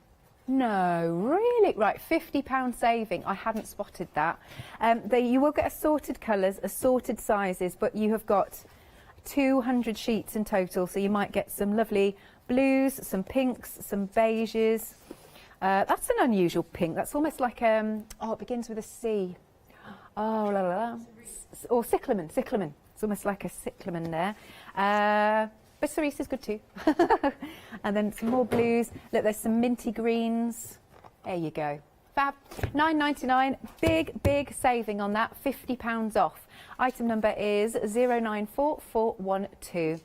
No, really? Right, £50 saving. I hadn't spotted that. You will get assorted colours, assorted sizes, but you have got 200 sheets in total, so you might get some lovely blues, some pinks, some beiges. That's an unusual pink. That's almost like oh, it begins with a C. Oh, la la la. Or cyclamen. It's almost like a cyclamen there. But cerise is good too. And then some more blues. Look, there's some minty greens. There you go. Fab. £9.99. Big saving on that. £50 off. Item number is 094412.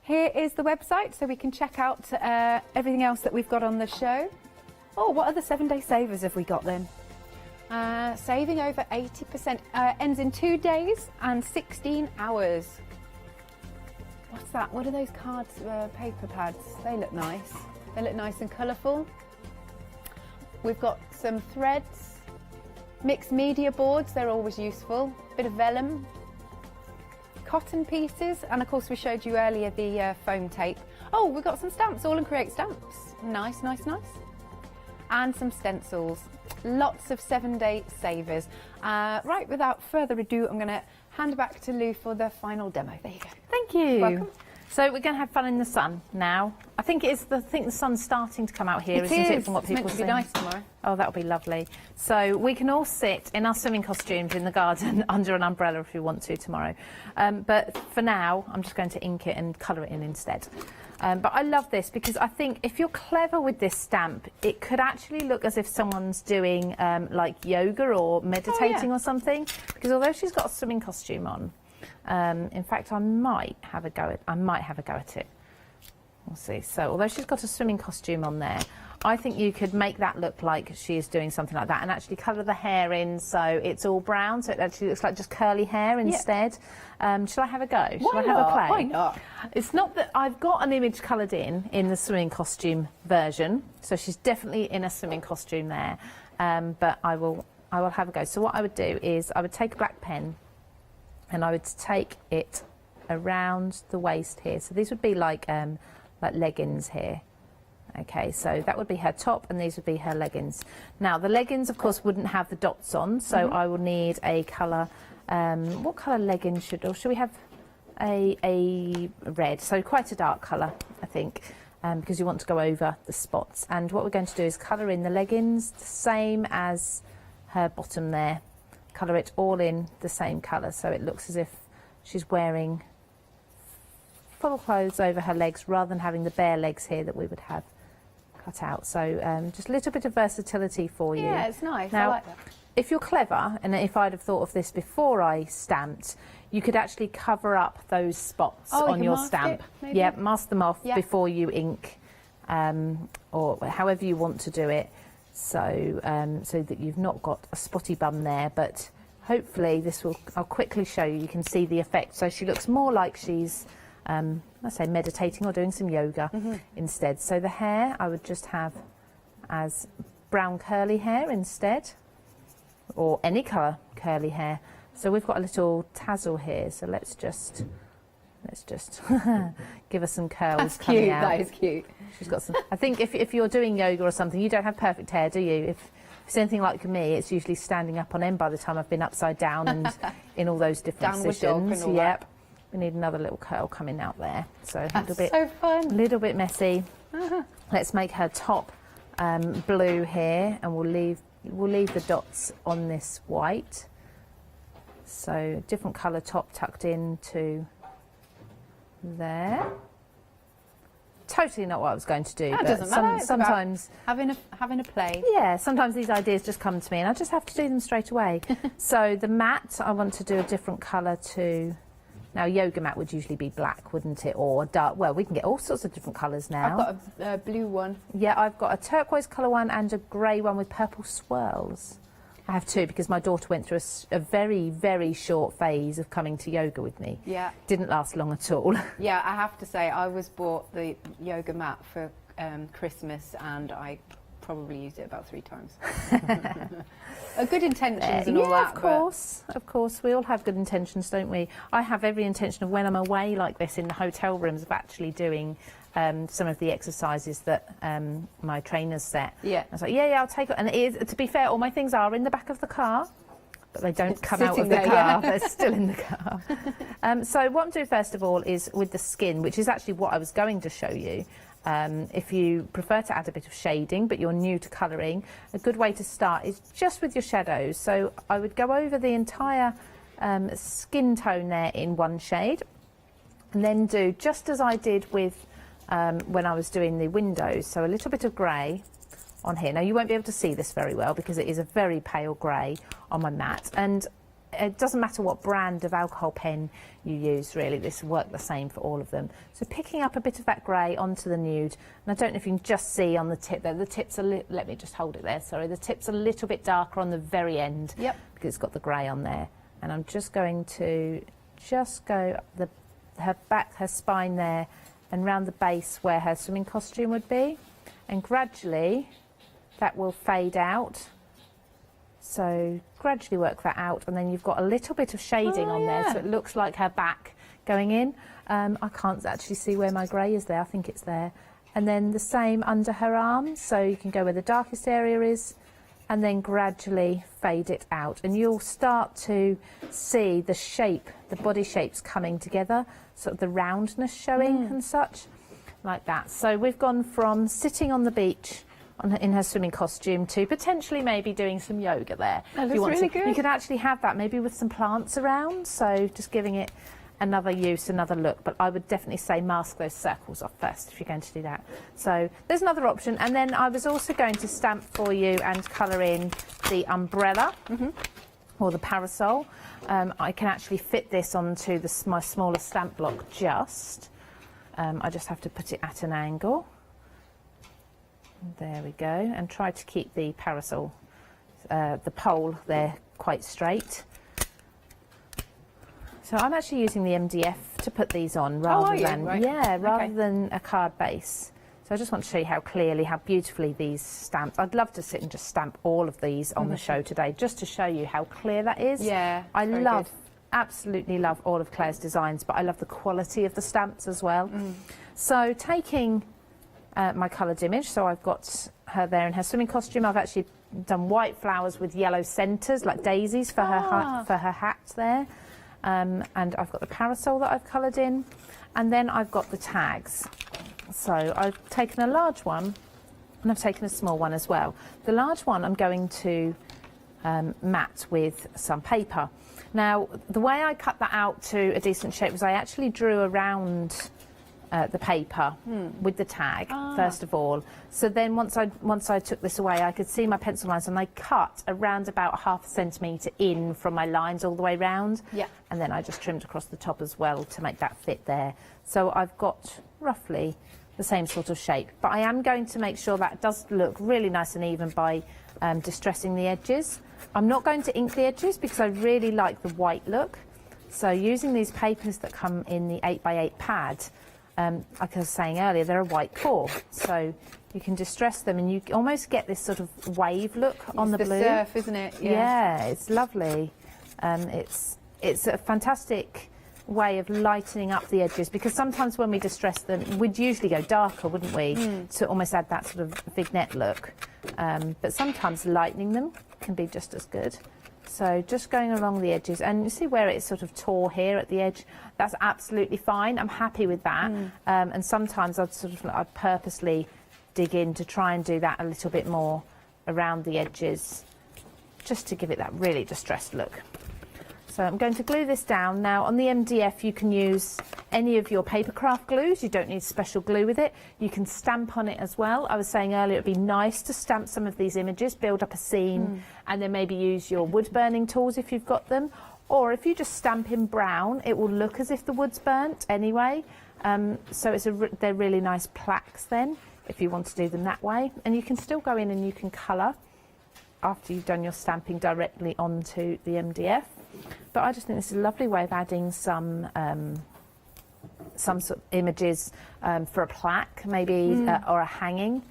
Here is the website so we can check out everything else that we've got on the show. Oh, what other 7-day savers have we got then? Saving over 80%. Ends in 2 days and 16 hours. What's that? What are those cards, paper pads? They look nice. They look nice and colourful. We've got some threads, mixed media boards, they're always useful. Bit of vellum, cotton pieces, and of course we showed you earlier the foam tape. Oh, we've got some stamps, All and Create stamps. Nice. And some stencils. Lots of 7-day savers. Right, without further ado, I'm going to hand back to Lou for the final demo. There you go. Thank you. Welcome. So we're going to have fun in the sun now. I think the sun's starting to come out here, isn't it? From what people are saying. It's meant to be nice tomorrow. Oh, that'll be lovely. So we can all sit in our swimming costumes in the garden under an umbrella if we want to tomorrow. But for now, I'm just going to ink it and colour it in instead. But I love this because I think if you're clever with this stamp, it could actually look as if someone's doing like yoga or meditating or something. Because although she's got a swimming costume on, in fact, I might have a go at it. We'll see. So although she's got a swimming costume on there, I think you could make that look like she is doing something like that and actually colour the hair in so it's all brown, so it actually looks like just curly hair instead. Shall I have a go? Shall I have a play? Why not? It's not that I've got an image coloured in the swimming costume version, so she's definitely in a swimming costume there. But I will have a go. So what I would do is I would take a black pen and I would take it around the waist here. So these would be like leggings here. Okay, so that would be her top and these would be her leggings. Now the leggings of course wouldn't have the dots on, so I will need a colour. What colour leggings should we have? A red, so quite a dark colour I think, because you want to go over the spots. And what we're going to do is colour in the leggings the same as her bottom there. Colour it all in the same colour so it looks as if she's wearing full clothes over her legs rather than having the bare legs here that we would have cut out. So just a little bit of versatility for you. Yeah, it's nice. Now, I like that. if you're clever, and if I'd have thought of this before I stamped, you could actually cover up those spots on your stamp. Yeah, mask them off before you ink, or however you want to do it, so so that you've not got a spotty bum there. But hopefully this will, I'll quickly show you, you can see the effect. So she looks more like she's let's say meditating or doing some yoga instead. So the hair I would just have as brown curly hair instead, or any colour curly hair. So we've got a little tassel here, so let's just give her some curls. That's coming cute. out. That is cute. She's got some. I think if you're doing yoga or something, you don't have perfect hair, do you? If it's anything like me, it's usually standing up on end by the time I've been upside down and in all those different Downward positions. dog and all Yep. that. We need another little curl coming out there. So a That's little bit, so fun. little bit messy. Let's make her top blue here, and we'll leave the dots on this white. So different colour top tucked into there. Totally not what I was going to do. That but doesn't matter. It's sometimes about having a play. yeah, sometimes these ideas just come to me and I just have to do them straight away. So the matte, I want to do a different colour to Now, a yoga mat would usually be black, wouldn't it? Or dark. Well, we can get all sorts of different colours now. I've got a blue one. Yeah, I've got a turquoise colour one and a grey one with purple swirls. I have two because my daughter went through a very, very short phase of coming to yoga with me. Yeah. Didn't last long at all. Yeah, I have to say, I was bought the yoga mat for Christmas, and I probably used it about 3 times. Good intentions and all that. Of course. We all have good intentions, don't we? I have every intention of when I'm away like this in the hotel rooms of actually doing some of the exercises that my trainers set. Yeah. I was like, yeah, I'll take it. And it is, to be fair, all my things are in the back of the car, but they don't come out of the car. Yeah. They're still in the car. So what I'm doing first of all is with the skin, which is actually what I was going to show you. If you prefer to add a bit of shading, but you're new to colouring, a good way to start is just with your shadows. So I would go over the entire skin tone there in one shade, and then do just as I did with when I was doing the windows, so a little bit of grey on here. Now you won't be able to see this very well because it is a very pale grey on my mat, and it doesn't matter what brand of alcohol pen you use, really, this will work the same for all of them. So picking up a bit of that grey onto the nude, and I don't know if you can just see on the tip there, the tips are, let me just hold it there, sorry, the tip's a little bit darker on the very end. Yep. Because it's got the grey on there. And I'm just going to just go her back, her spine there, and round the base where her swimming costume would be, and gradually that will fade out. So gradually work that out, and then you've got a little bit of shading on there, so it looks like her back going in. I can't actually see where my grey is there, I think it's there. And then the same under her arms, so you can go where the darkest area is, and then gradually fade it out. And you'll start to see the shape, the body shapes coming together, sort of the roundness showing and such, like that. So we've gone from sitting on the beach in her swimming costume to potentially maybe doing some yoga there. That if you looks want really to. good. You could actually have that maybe with some plants around, so just giving it another use, another look. But I would definitely say mask those circles off first if you're going to do that. So there's another option. And then I was also going to stamp for you and colour in the umbrella or the parasol. I can actually fit this onto my smaller stamp block just. I just have to put it at an angle. There we go, and try to keep the parasol, the pole there quite straight. So I'm actually using the MDF to put these on rather than a card base. So I just want to show you how clearly, how beautifully these stamps. I'd love to sit and just stamp all of these on the show today, just to show you how clear that is. Yeah, I absolutely love all of Claire's designs, but I love the quality of the stamps as well. So taking my coloured image, so I've got her there in her swimming costume. I've actually done white flowers with yellow centres, like daisies, for her hat there. And I've got the parasol that I've coloured in, and then I've got the tags. So I've taken a large one and I've taken a small one as well. The large one I'm going to mat with some paper. Now the way I cut that out to a decent shape was I actually drew around the paper with the tag first of all. So then once I took this away, I could see my pencil lines, and I cut around about ½ centimetre in from my lines all the way round. Yeah. And then I just trimmed across the top as well to make that fit there. So I've got roughly the same sort of shape, but I am going to make sure that does look really nice and even by distressing the edges. I'm not going to ink the edges because I really like the white look. So using these papers that come in the 8x8 pad, like I was saying earlier, they're a white core, so you can distress them and you almost get this sort of wave look on the blue. It's the surf, isn't it? Yeah, it's lovely. It's a fantastic way of lightening up the edges, because sometimes when we distress them, we'd usually go darker, wouldn't we, to almost add that sort of vignette look. But sometimes lightening them can be just as good. So just going along the edges, and you see where it's sort of tore here at the edge, that's absolutely fine. I'm happy with that. And sometimes I'd purposely dig in to try and do that a little bit more around the edges, just to give it that really distressed look. So I'm going to glue this down. Now on the MDF you can use any of your papercraft glues, you don't need special glue with it. You can stamp on it as well. I was saying earlier it'd be nice to stamp some of these images, build up a scene, and then maybe use your wood burning tools if you've got them. Or if you just stamp in brown, it will look as if the wood's burnt anyway. So they're really nice plaques then, if you want to do them that way. And you can still go in and you can colour after you've done your stamping directly onto the MDF. But I just think this is a lovely way of adding some sort of images for a plaque, maybe, or a hanging.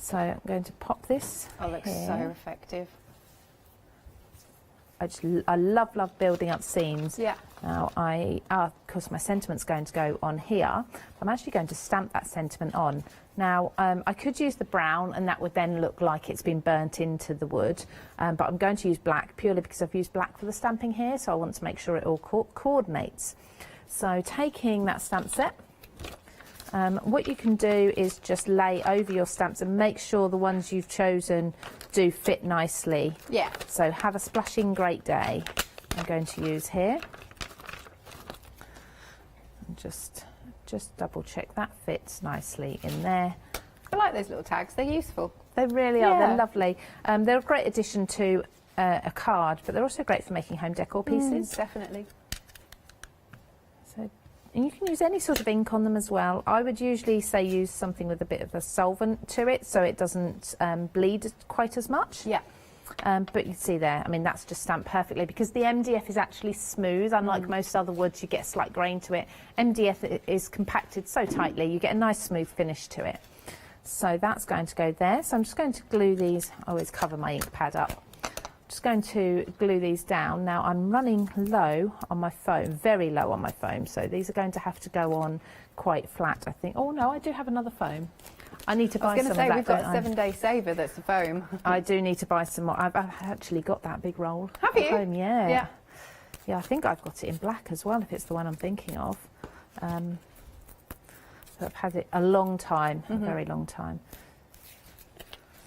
So I'm going to pop this. Oh, looks here. so effective. I love building up scenes. Yeah. Now of course my sentiment's going to go on here. I'm actually going to stamp that sentiment on. Now I could use the brown and that would then look like it's been burnt into the wood, but I'm going to use black purely because I've used black for the stamping here, so I want to make sure it all coordinates. So taking that stamp set, what you can do is just lay over your stamps and make sure the ones you've chosen do fit nicely. Yeah. So have a splashing great day. I'm going to use here. And just double check that fits nicely in there. I like those little tags, they're useful. They really are, Yeah. they're lovely. They're a great addition to a card, but they're also great for making home decor pieces. Definitely. So, and you can use any sort of ink on them as well. I would usually say use something with a bit of a solvent to it so it doesn't bleed quite as much. Yeah. But you see there, I mean, that's just stamped perfectly because the MDF is actually smooth, unlike most other woods, you get a slight grain to it. MDF is compacted so tightly, you get a nice smooth finish to it. So that's going to go there. So I'm just going to glue these, I always cover my ink pad up. Just going to glue these down. Now I'm running low on my foam, very low on my foam, so these are going to have to go on quite flat, I think. Oh no, I do have another foam. I need to buy some of that. I was going to say, we've got a 7-day saver that's the foam. I do need to buy some more. I've actually got that big roll. Have at you? home, yeah. Yeah. Yeah, I think I've got it in black as well, if it's the one I'm thinking of. So I've had it a long time, a very long time.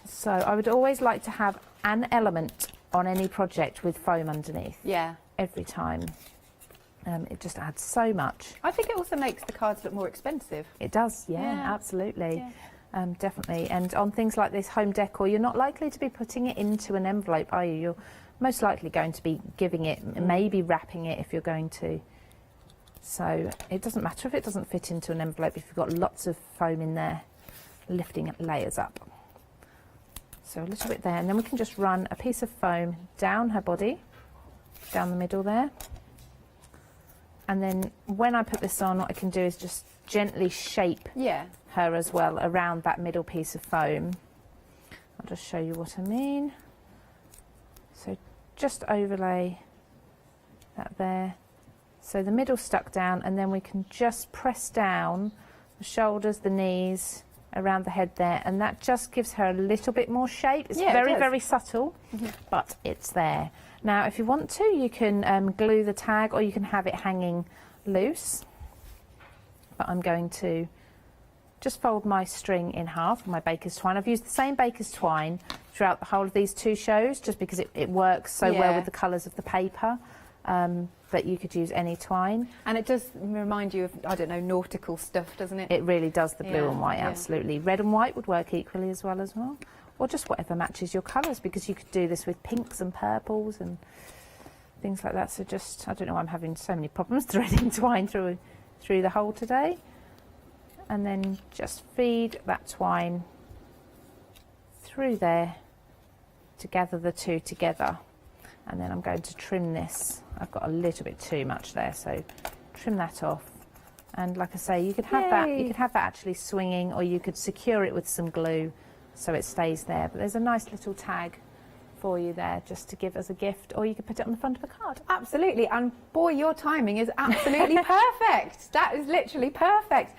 So I would always like to have an element on any project with foam underneath. Yeah. Every time. It just adds so much. I think it also makes the cards look more expensive. It does, yeah. Absolutely. Yeah. Definitely. And on things like this home decor, you're not likely to be putting it into an envelope, are you? You're most likely going to be giving it, maybe wrapping it if you're going to. So it doesn't matter if it doesn't fit into an envelope if you've got lots of foam in there, lifting layers up. So a little bit there, and then we can just run a piece of foam down her body, down the middle there. And then when I put this on, what I can do is just gently shape her as well around that middle piece of foam. I'll just show you what I mean. So just overlay that there. So the middle stuck down, and then we can just press down the shoulders, the knees, around the head there, and that just gives her a little bit more shape. It's very subtle, but it's there. Now if you want to, you can glue the tag, or you can have it hanging loose. But I'm going to just fold my string in half, my baker's twine. I've used the same baker's twine throughout the whole of these two shows, just because it works so well with the colours of the paper. But you could use any twine. And it does remind you of, I don't know, nautical stuff, doesn't it? It really does, the blue and white, absolutely. Red and white would work equally as well. Or just whatever matches your colours, because you could do this with pinks and purples and things like that. So just, I don't know why I'm having so many problems threading twine through the hole today. And then just feed that twine through there to gather the two together. And then I'm going to trim this. I've got a little bit too much there, so trim that off. And like I say, you could have that. You could have that actually swinging, or you could secure it with some glue so it stays there. But there's a nice little tag for you there, just to give as a gift, or you could put it on the front of a card. Absolutely, and boy, your timing is absolutely perfect. That is literally perfect.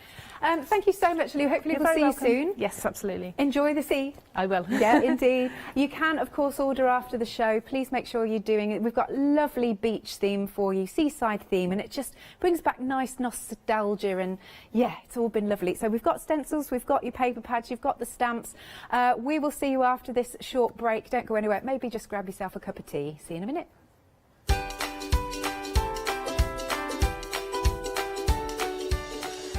Thank you so much, Lou. Hopefully we'll see you soon. Yes, absolutely. Enjoy the sea. I will. Yeah, indeed. You can, of course, order after the show. Please make sure you're doing it. We've got lovely beach theme for you, seaside theme, and it just brings back nice nostalgia, and yeah, it's all been lovely. So we've got stencils, we've got your paper pads, you've got the stamps. We will see you after this short break. Don't go anywhere. Maybe just grab yourself a cup of tea. See you in a minute.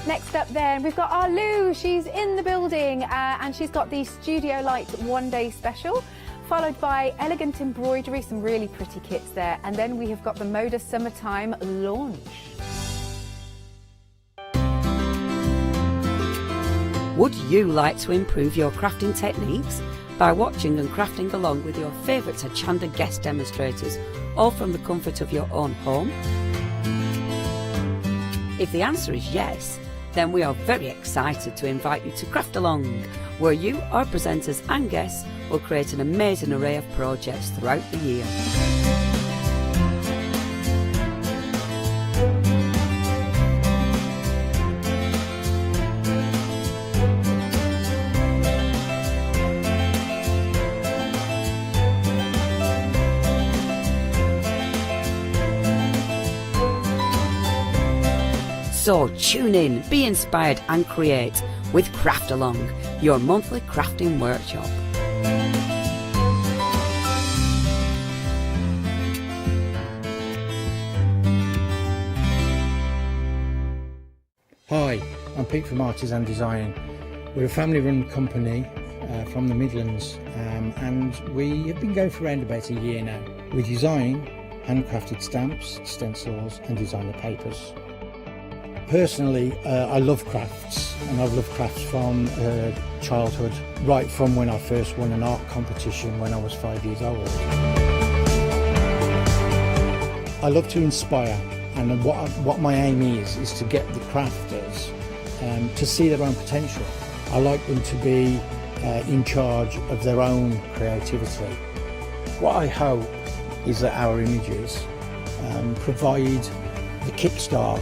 Next up then, we've got our Lou. She's in the building and she's got the Studiolight one-day special. followed by elegant embroidery, some really pretty kits there, and then we have got the Moda Summertime launch. Would you like to improve your crafting techniques by watching and crafting along with your favourite Hochanda guest demonstrators, all from the comfort of your own home? If the answer is yes, then we are very excited to invite you to Craft Along, where you, our presenters and guests, will create an amazing array of projects throughout the year. So tune in, be inspired and create with Craft Along, your monthly crafting workshop. Hi, I'm Pete from Artisan Design. We're a family-run company from the Midlands, and we have been going for around about a year now. We design handcrafted stamps, stencils and designer papers. Personally, I love crafts, and I've loved crafts from childhood, right from when I first won an art competition when I was 5 years old. I love to inspire, and what my aim is to get the crafters to see their own potential. I like them to be in charge of their own creativity. What I hope is that our images provide the kickstart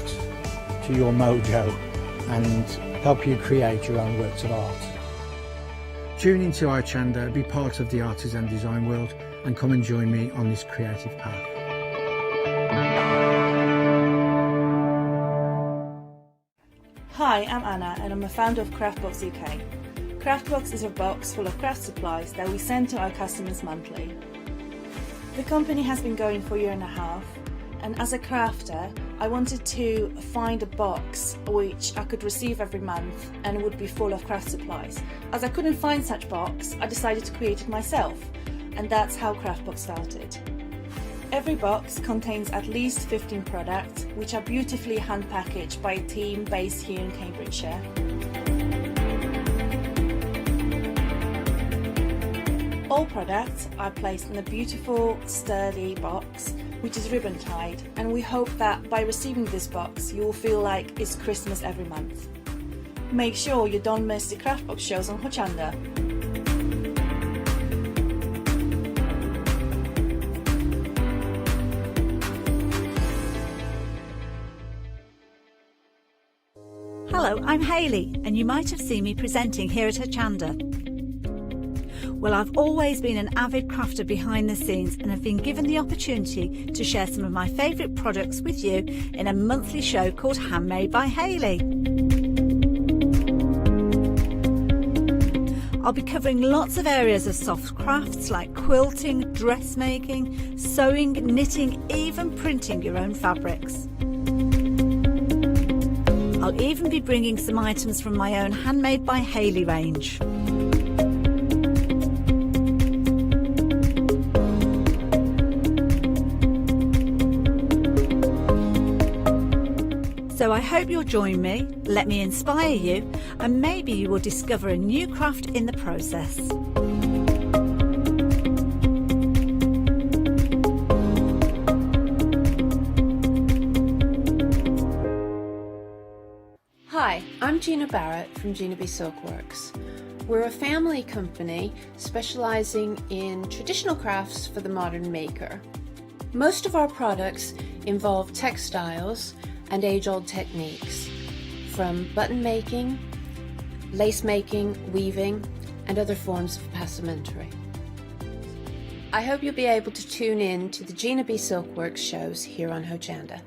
to your mojo and help you create your own works of art. Tune into Hochanda, be part of the artisan design world, and come and join me on this creative path. Hi, I'm Anna and I'm a founder of Craftbox UK. Craftbox is a box full of craft supplies that we send to our customers monthly. The company has been going for a year and a half, and as a crafter, I wanted to find a box which I could receive every month and would be full of craft supplies. As I couldn't find such box, I decided to create it myself, and that's how Craftbox started. Every box contains at least 15 products, which are beautifully hand packaged by a team based here in Cambridgeshire. All products are placed in a beautiful, sturdy box, which is ribbon tied, and we hope that by receiving this box, you will feel like it's Christmas every month. Make sure you don't miss the Craftbox shows on Hochanda. Hello, I'm Hayley, and you might have seen me presenting here at Hochanda. Well, I've always been an avid crafter behind the scenes and have been given the opportunity to share some of my favourite products with you in a monthly show called Handmade by Hayley. I'll be covering lots of areas of soft crafts like quilting, dressmaking, sewing, knitting, even printing your own fabrics. I'll even be bringing some items from my own Handmade by Hayley range. So I hope you'll join me, let me inspire you, and maybe you will discover a new craft in the process. Hi, I'm Gina Barrett from Gina B Silkworks. We're a family company specialising in traditional crafts for the modern maker. Most of our products involve textiles and age-old techniques, from button making, lace making, weaving, and other forms of passementerie. I hope you'll be able to tune in to the Gina B Silkworks shows here on Hochanda.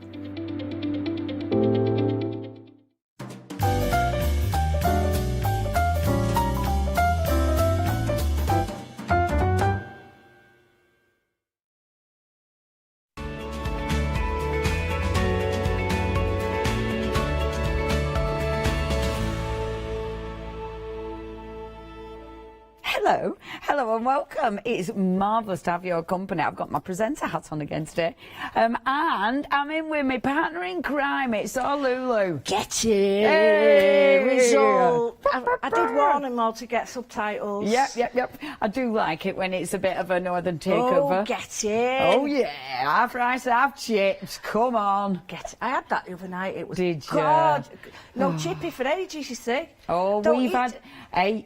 Hello and welcome. It's marvellous to have your company. I've got my presenter hat on again today. And I'm in with my partner in crime. It's all Lulu. Get it! Hey! Result! I did warn them all to get subtitles. Yep. I do like it when it's a bit of a northern takeover. Oh, get it! Oh, yeah. Half rice, half chips. Come on. Get it. I had that the other night. It was Did you? God. No chippy for ages, you see. Oh, Don't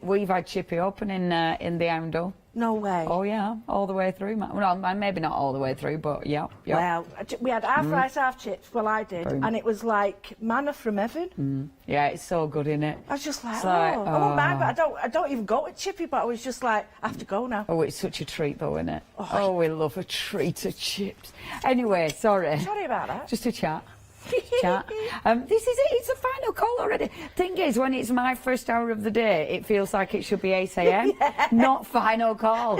we've had Chippy open in the Oundle. No way. Oh yeah, all the way through. Well, maybe not all the way through, but yeah. Well, we had half rice, half chips. Well, I did, Boom. And it was like manna from heaven. Yeah, it's so good, isn't it? I was just like, I won't mind, but I don't even go with Chippy. But I was just like, I have to go now. Oh, it's such a treat, though, isn't it? Oh, we love a treat of chips. Anyway, sorry. Sorry about that. Just a chat. This is it. It's a final call already. Thing is, when it's my first hour of the day, it feels like it should be 8 a.m. Not final call.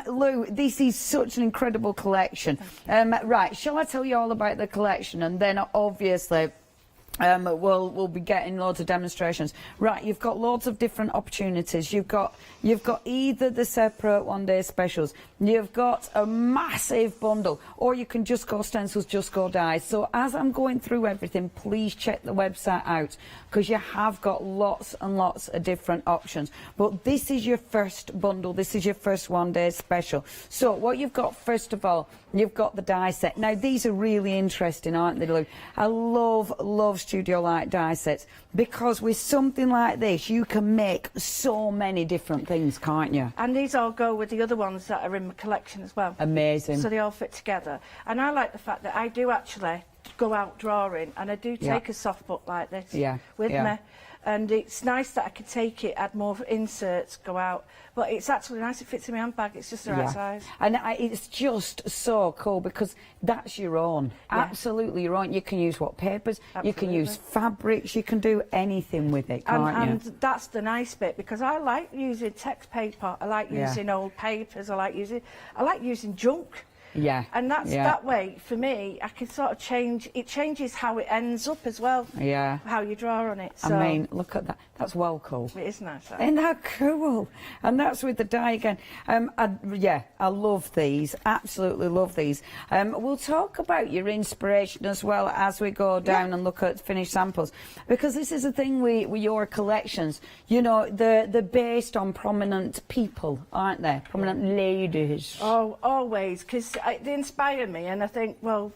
Lou, this is such an incredible collection. Right, shall I tell you all about the collection, and then obviously we'll be getting loads of demonstrations. Right, you've got loads of different opportunities. You've got either the separate one-day specials, you've got a massive bundle, or you can just go stencils, just go dies. So as I'm going through everything, please check the website out, because you have got lots and lots of different options. But this is your first bundle, this is your first one-day special. So what you've got, first of all, you've got the die set. Now these are really interesting, aren't they, Lou? I love Studiolight die sets, because with something like this you can make so many different things, can't you? And these all go with the other ones that are in my collection as well. Amazing. So they all fit together. And I like the fact that I do actually go out drawing, and I do take a soft book like this with me. And it's nice that I can take it, add more inserts, go out. But it's actually nice, it fits in my handbag, it's just the right size. And it's just so cool, because that's your own, absolutely your own. You can use papers, you can use fabrics, you can do anything with it, can't you? And that's the nice bit, because I like using text paper, I like using old papers, I like using junk. Yeah. And that's that way, for me, I can sort of change, it changes how it ends up as well. Yeah. How you draw on it. So I mean, look at that. That's well cool. It is nice. Isn't that cool? And that's with the die again. I love these. Absolutely love these. We'll talk about your inspiration as well as we go down and look at finished samples, because this is the thing with your collections. You know, they're based on prominent people, aren't they? Prominent ladies. Oh, always, because they inspire me, and I think, well,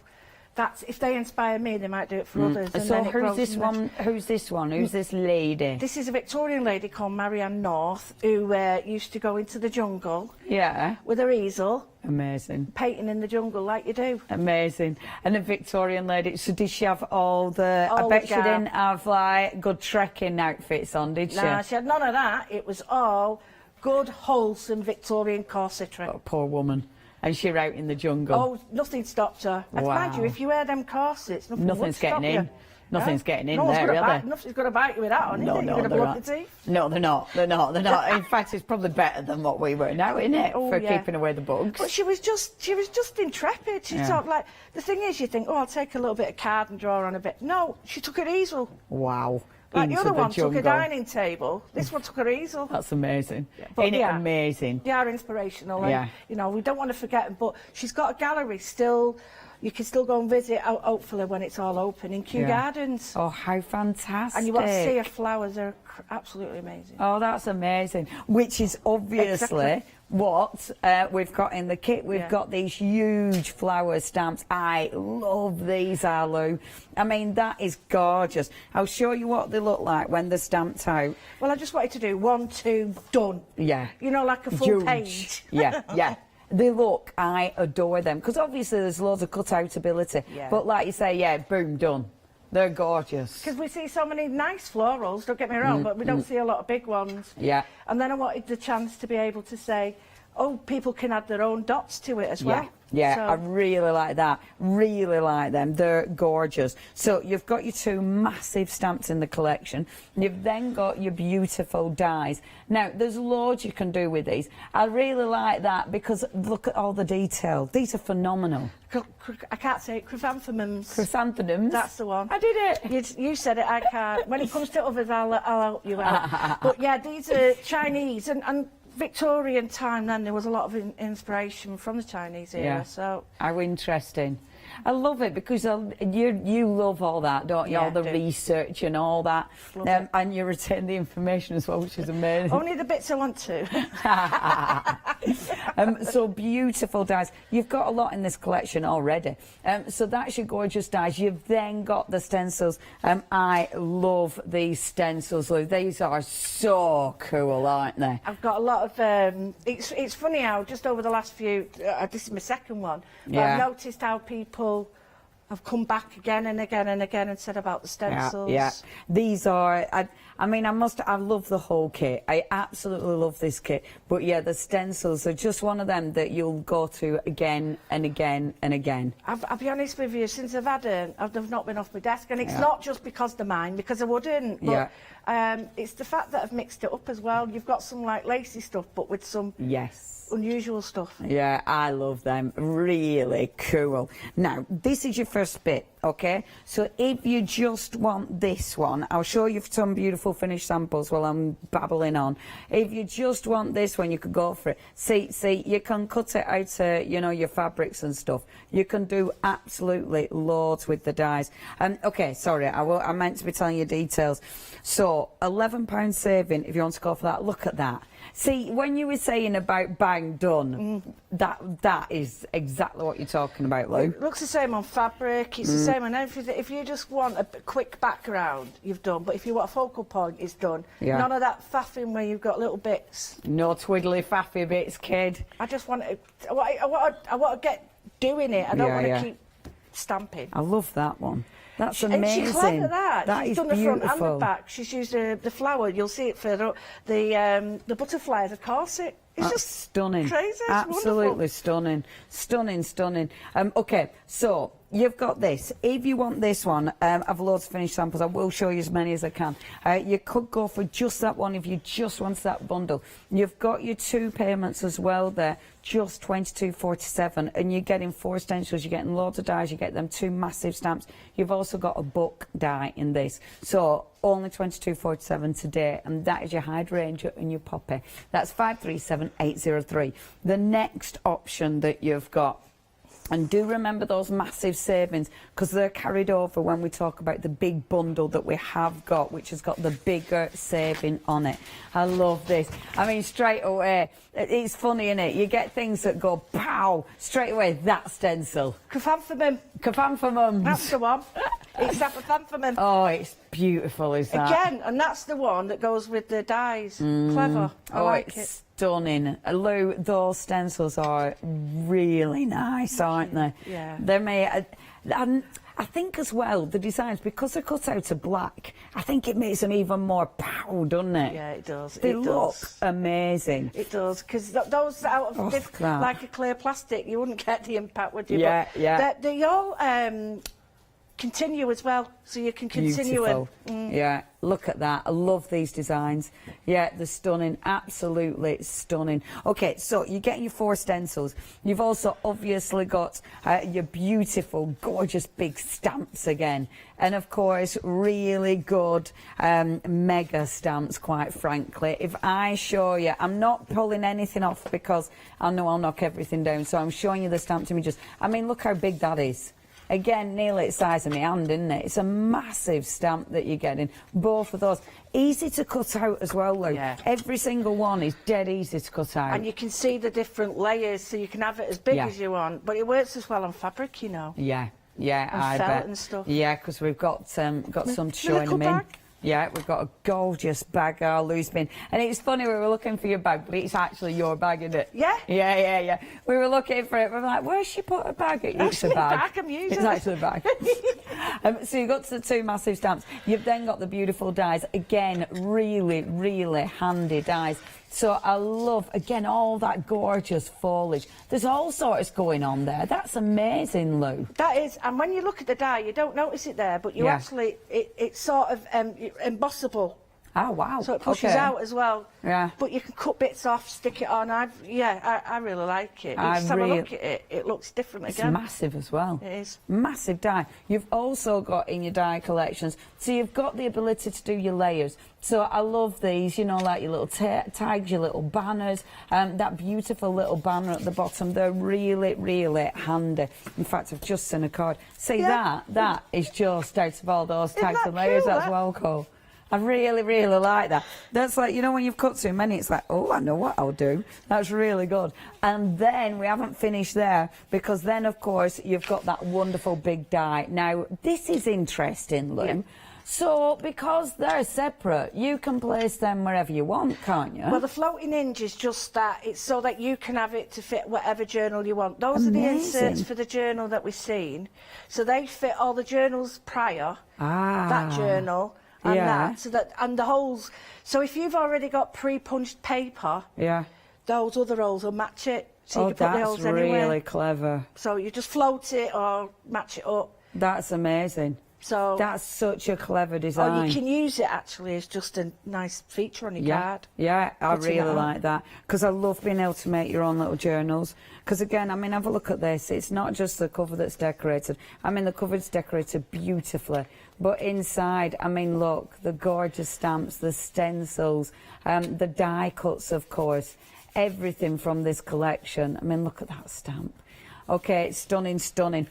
that's, if they inspire me, they might do it for others. And so then who's this one? Who's this one? Who's this lady? This is a Victorian lady called Marianne North, who used to go into the jungle. Yeah. With her easel. Amazing. Painting in the jungle like you do. Amazing. And a Victorian lady. So did she have all the... I bet she didn't have, like, good trekking outfits on, did she? Nah, she had none of that. It was all good, wholesome Victorian corsetry. Oh, poor woman. And she's out in the jungle. Oh, nothing stopped her. Wow. Mind you, if you wear them corsets, nothing's getting in. Nothing's getting in there, really. Nothing's going to bite you with that on, is it? You're going to block the teeth. No, they're not. They're not. In fact, it's probably better than what we were now, isn't it? For keeping away the bugs. But she was just intrepid. She sort of like, the thing is, you think, oh, I'll take a little bit of card and draw on a bit. No, she took her easel. Wow. Like the other one took a dining table, this one took her easel. That's amazing. Isn't it amazing? They are inspirational. And, you know, we don't want to forget them, but she's got a gallery still. You can still go and visit, hopefully, when it's all open in Kew Gardens. Oh, how fantastic. And you want to see her flowers, they're absolutely amazing. Oh, that's amazing. Which is obviously what we've got in the kit. We've got these huge flower stamps. I love these, Lou. I mean, that is gorgeous. I'll show you what they look like when they're stamped out. Well, I just wanted to do 1, 2, done. Yeah. You know, like a full page. Yeah. They look, I adore them, because obviously there's loads of cut-out ability. But like you say, boom, done. They're gorgeous. Because we see so many nice florals, don't get me wrong, but we don't see a lot of big ones. Yeah. And then I wanted the chance to be able to say, oh, people can add their own dots to it as well. Yeah, so. I really like that. Really like them. They're gorgeous. So you've got your 2 massive stamps in the collection. You've then got your beautiful dies. Now, there's loads you can do with these. I really like that because look at all the detail. These are phenomenal. I can't say it. Chrysanthemums. Chrysanthemums? That's the one. I did it. You said it, I can't. When it comes to others, I'll help you out. But yeah, these are Chinese, and Victorian time, then there was a lot of inspiration from the Chinese era. Yeah. So how interesting. I love it because you love all that, don't you? Yeah, all the I do. research and all that. Love it. And you retain the information as well, which is amazing. Only the bits I want to. So beautiful dies. You've got a lot in this collection already. So that's your gorgeous dies. You've then got the stencils. I love these stencils, Lou. These are so cool, aren't they? I've got a lot of. It's funny how just over the last few. This is my second one. But Yeah. I've noticed how people have come back again and again and again and said about the stencils. Yeah, yeah. These are, I mean, I love the whole kit. I absolutely love this kit. But yeah, the stencils are just one of them that you'll go to again and again and again. I'll be honest with you, since I've not been off my desk, and it's Yeah. not just because they're mine, because I wouldn't, but Yeah. it's the fact that I've mixed it up as well. You've got some like lacy stuff, but with some unusual stuff. Yeah, I love them. Really cool. Now, this is your first bit, okay? So if you just want this one, I'll show you some beautiful finished samples while I'm babbling on. If you just want this one, you could go for it. See, you can cut it out to, you know, your fabrics and stuff. You can do absolutely loads with the dyes. Okay, sorry, I meant to be telling you details. So, £11 saving if you want to go for that. Look at that. See, when you were saying about bang done, that is exactly what you're talking about, Lou. It looks the same on fabric, it's the same on everything. If you just want a quick background, you've done, but if you want a focal point, it's done. Yeah. None of that faffing where you've got little bits. No twiddly faffy bits, kid. I just want to, I want to get doing it. I don't want to Yeah. keep stamping. I love that one. That's And amazing. she's clever, that. That She's is done the front and the beautiful. back. She's used the flower. You'll see it further up. The butterfly as a corset. It's That's just stunning. crazy. It's Absolutely wonderful. stunning. Stunning, stunning. Okay, so you've got this. If you want this one, I've loads of finished samples. I will show you as many as I can. You could go for just that one if you just want that bundle. You've got your 2 payments as well there, just £22.47, and you're getting 4 stencils. You're getting loads of dies. You get them 2 massive stamps. You've also got a book die in this. So only £22.47 today, and that is your hydrangea and your poppy. That's 537803. The next option that you've got, and do remember those massive savings, because they're carried over when we talk about the big bundle that we have got, which has got the bigger saving on it. I love this. I mean, straight away, it's funny, innit? You get things that go, pow, straight away, that stencil. Chrysanthemum. Chrysanthemums. That's the one. It's that chrysanthemum. Oh, it's beautiful, is that? Again, and that's the one that goes with the dies. Clever. I like it's it. Stunning. Lou, those stencils are really nice, aren't they? Yeah. They're made, and I think as well, the designs, because they're cut out of black, I think it makes them even more pow, doesn't it? Yeah, it does. They it look does. amazing. It does, because those out of Look at that. like a clear plastic, you wouldn't get the impact, would you? Yeah, but yeah. They all continue as well, so you can continue Beautiful. it. Yeah, look at that. I love these designs. Yeah, they're stunning. Absolutely stunning. Okay, so you're getting your 4 stencils. You've also obviously got your beautiful, gorgeous big stamps again. And of course, really good mega stamps, quite frankly. If I show you, I'm not pulling anything off because I know I'll knock everything down. So I'm showing you the stamped images. I mean, look how big that is. Again, nearly the size of my hand, isn't it? It's a massive stamp that you're getting. Both of those. Easy to cut out as well, Lou. Yeah. Every single one is dead easy to cut out. And you can see the different layers, so you can have it as big Yeah. as you want. But it works as well on fabric, you know. Yeah, yeah, And I felt bet. and stuff. Yeah, because we've got some to show little them in. bag. Yeah, we've got a gorgeous bag, our Lou's bin. And it's funny, we were looking for your bag, but it's actually your bag, isn't it? Yeah. Yeah. We were looking for it. We were like, where's she put a bag? It's a Actually, bag. bag I'm using. It's actually a bag. So you've got the 2 massive stamps. You've then got the beautiful dies. Again, really, really handy dies. So I love, again, all that gorgeous foliage. There's all sorts going on there. That's amazing, Lou. That is, and when you look at the die, you don't notice it there, but you Yeah. actually, it's sort of embossable. Oh, wow. So it pushes okay. out as well. Yeah. But you can cut bits off, stick it on. I really like it. Each time I look at it, it looks different It's again. massive as well. It is. Massive die. You've also got in your die collections, so you've got the ability to do your layers. So I love these, you know, like your little tags, your little banners, that beautiful little banner at the bottom. They're really, really handy. In fact, I've just seen a card. See that is just out of all those tags and layers. That's well cool. I really, really like that. That's like, you know, when you've cut too many, it's like, oh, I know what I'll do. That's really good. And then we haven't finished there, because then, of course, you've got that wonderful big die. Now, this is interesting, Lou. Yeah. So, because they're separate, you can place them wherever you want, can't you? Well, the floating hinge is just that. It's so that you can have it to fit whatever journal you want. Those are the inserts for the journal that we've seen. So they fit all the journals prior, that journal, and that, so that, and the holes. So if you've already got pre-punched paper, those other holes will match it. So you can put the holes anywhere. That's really clever. So you just float it or match it up. That's amazing. So that's such a clever design. Or you can use it actually as just a nice feature on your card. Yeah, I really like that, because I love being able to make your own little journals. Because again, I mean, have a look at this. It's not just the cover that's decorated. I mean, the cover's decorated beautifully, but inside, I mean, look, the gorgeous stamps, the stencils, the die cuts, of course, everything from this collection. I mean, look at that stamp. Okay, it's stunning, stunning.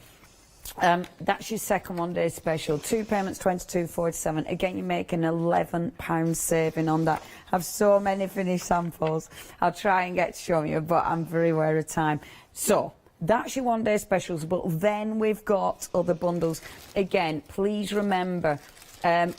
That's your second one-day special. 2 payments, £22.47. Again, you're making £11 saving on that. I have so many finished samples. I'll try and get to show you, but I'm very aware of time. So that's your one-day specials, but then we've got other bundles. Again, please remember,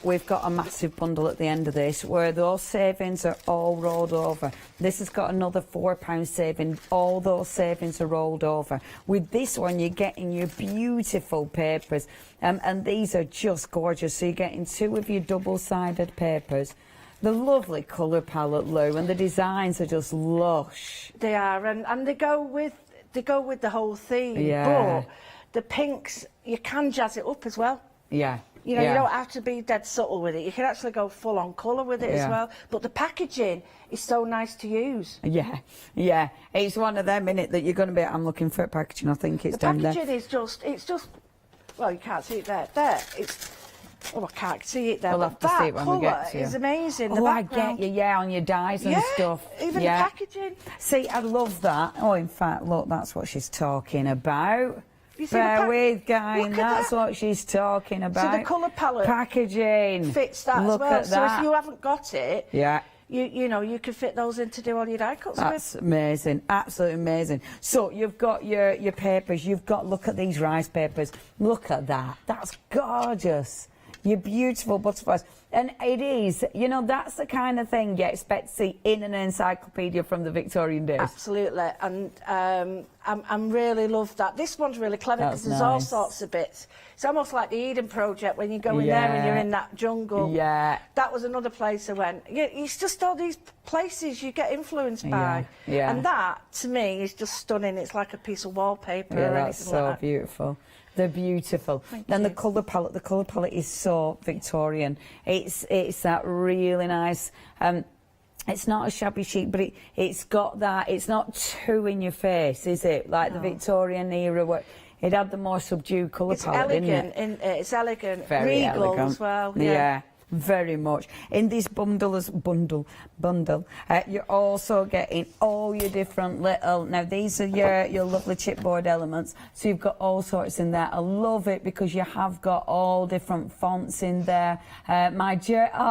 we've got a massive bundle at the end of this where those savings are all rolled over. This has got another £4 saving. All those savings are rolled over. With this one, you're getting your beautiful papers, and these are just gorgeous. So you're getting 2 of your double-sided papers. The lovely colour palette, Lou, and the designs are just lush. They are, and they go with the whole theme. Yeah. But the pinks, you can jazz it up as well. Yeah. You know, you don't have to be dead subtle with it. You can actually go full on colour with it as well. But the packaging is so nice to use. Yeah, yeah. It's one of them, innit, that you're going to be... I'm looking for packaging. I think it's down there. The packaging is just... It's just... Well, you can't see it there. There. It's... Oh, I can't see it there. We'll have to see it when we get to you. That colour is amazing. Oh, I get you, on your dies and stuff. Even the packaging. See, I love that. Oh, in fact, look, that's what she's talking about. You see Bear with, guys, that's what she's talking about. So the colour palette packaging fits that Look as well. at So that. if you haven't got it, you know, you can fit those in to do all your die cuts That's with. amazing, absolutely amazing. So you've got your papers, you've got, look at these rice papers. Look at that, that's gorgeous. Your beautiful butterflies. And it is, you know, that's the kind of thing you expect to see in an encyclopedia from the Victorian days. Absolutely, and I'm really love that. This one's really clever because there's all sorts of bits. It's almost like the Eden Project when you go in there and you're in that jungle. Yeah. That was another place I went. Yeah, it's just all these places you get influenced by. Yeah. And that, to me, is just stunning. It's like a piece of wallpaper Yeah, or that's anything so like that. beautiful. They're beautiful. And the colour palette is so Victorian. It's that really nice. It's not a shabby chic, but it's got that. It's not too in your face, is it? Like the Victorian era, where it had the more subdued colour palette, didn't it? It's elegant. Very Regal elegant as well. Yeah. Very much. In this bundle, you're also getting all your different little... Now, these are your lovely chipboard elements. So you've got all sorts in there. I love it because you have got all different fonts in there. I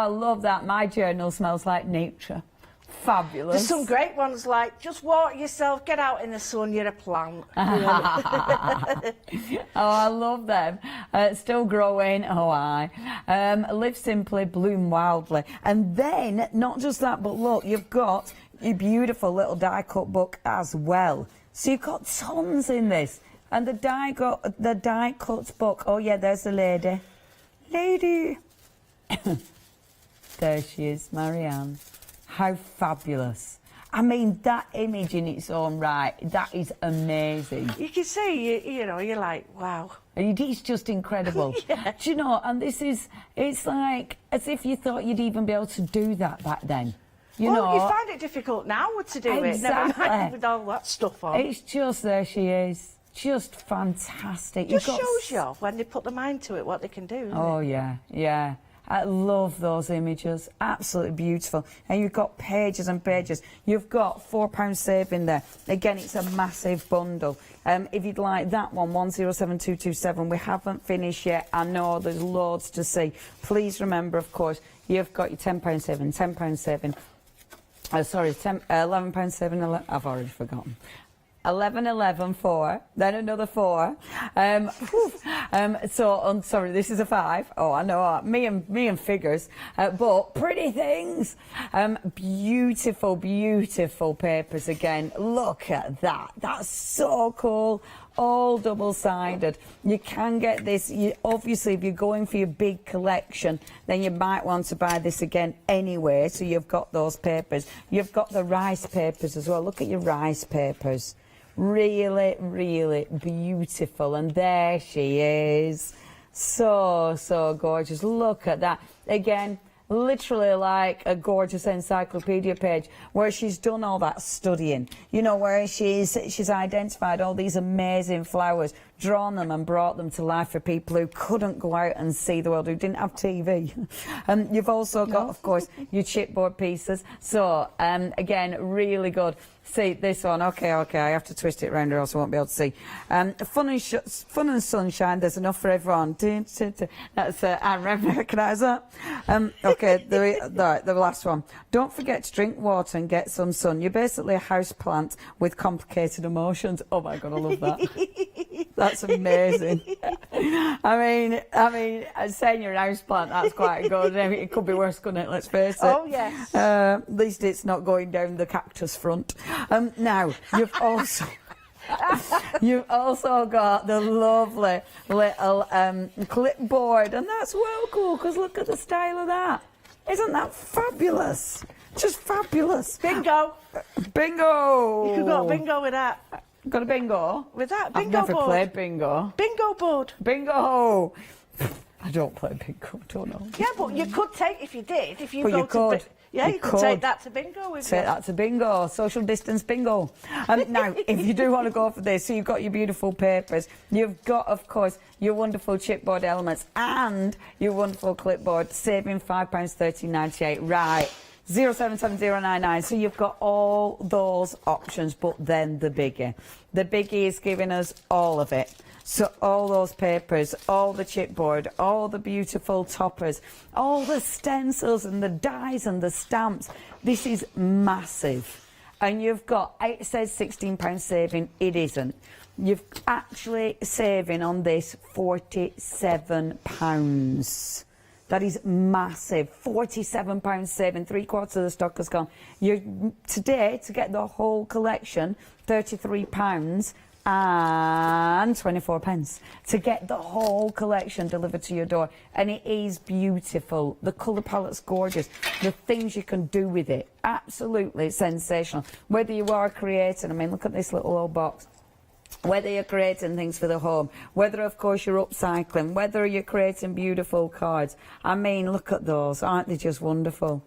love that. My journal smells like nature. Fabulous. There's some great ones like, just water yourself, get out in the sun, you're a plant. Oh, I love them. Still growing, oh I. Live simply, bloom wildly. And then, not just that, but look, you've got your beautiful little die cut book as well. So you've got tons in this. And the die cut book, oh yeah, there's the lady. Lady. There she is, Marianne. How fabulous. I mean, that image in its own right, that is amazing. You can see, you know, you're like, wow. It's just incredible. Yeah. Do you know, and it's like as if you thought you'd even be able to do that back then. You know, you find it difficult now to do it, never mind with all that stuff on. It's just, there she is. Just fantastic. Just shows you when they put the mind to it what they can do. Oh, it? yeah. I love those images. Absolutely beautiful. And you've got pages and pages. You've got £4 saving there. Again, it's a massive bundle. If you'd like that one, 107227, we haven't finished yet. I know there's loads to see. Please remember, of course, you've got your £10 saving, £10 saving. Sorry, £11 saving. I've already forgotten. 11, 11, 4, then another 4. Sorry, this is a 5. Oh, I know, me and figures. But pretty things. Beautiful, beautiful papers again. Look at that. That's so cool. All double-sided. You can get this, obviously if you're going for your big collection, then you might want to buy this again anyway, so you've got those papers. You've got the rice papers as well. Look at your rice papers. Really, really beautiful. And there she is. So, so gorgeous. Look at that. Again, literally like a gorgeous encyclopedia page where she's done all that studying, you know, where she's identified all these amazing flowers, drawn them and brought them to life for people who couldn't go out and see the world, who didn't have TV. You've also got, of course, your chipboard pieces. So, again, really good. See, this one, okay, I have to twist it round or else I won't be able to see. Fun and sunshine, there's enough for everyone. That's, I recognise that. Okay, the last one. Don't forget to drink water and get some sun. You're basically a house plant with complicated emotions. Oh my God, I love that. That's amazing. I mean, saying you're a house plant, that's quite good. I mean, it could be worse, couldn't it? Let's face it. Oh, yes. At least it's not going down the cactus front. Now, you've also got the lovely little clipboard, and that's well cool, because look at the style of that. Isn't that fabulous? Just fabulous. Bingo. Bingo. You could go bingo with that. Got a bingo? With that I've bingo never board. played bingo. Bingo board. Bingo. I don't play bingo, don't know. Yeah, but you could take, if you did, if you But go you could. to... Yeah, you could take that to bingo with you. Take that to bingo, social distance bingo. Now, if you do want to go for this, so you've got your beautiful papers, you've got, of course, your wonderful chipboard elements and your wonderful clipboard, saving £5.13.98. Right, 077099. So you've got all those options, but then the biggie. The biggie is giving us all of it. So all those papers, all the chipboard, all the beautiful toppers, all the stencils and the dies and the stamps. This is massive. And you've got, it says £16 saving, it isn't. You've actually saving on this £47. That is massive. £47 saving, 3/4 of the stock has gone. Today, to get the whole collection, £33 and 24 pence to get the whole collection delivered to your door, and it is beautiful. The colour palette's gorgeous. The things you can do with it, absolutely sensational. Whether you are creating, I mean, look at this little old box. Whether you're creating things for the home, whether of course you're upcycling, whether you're creating beautiful cards, I mean, look at those, aren't they just wonderful?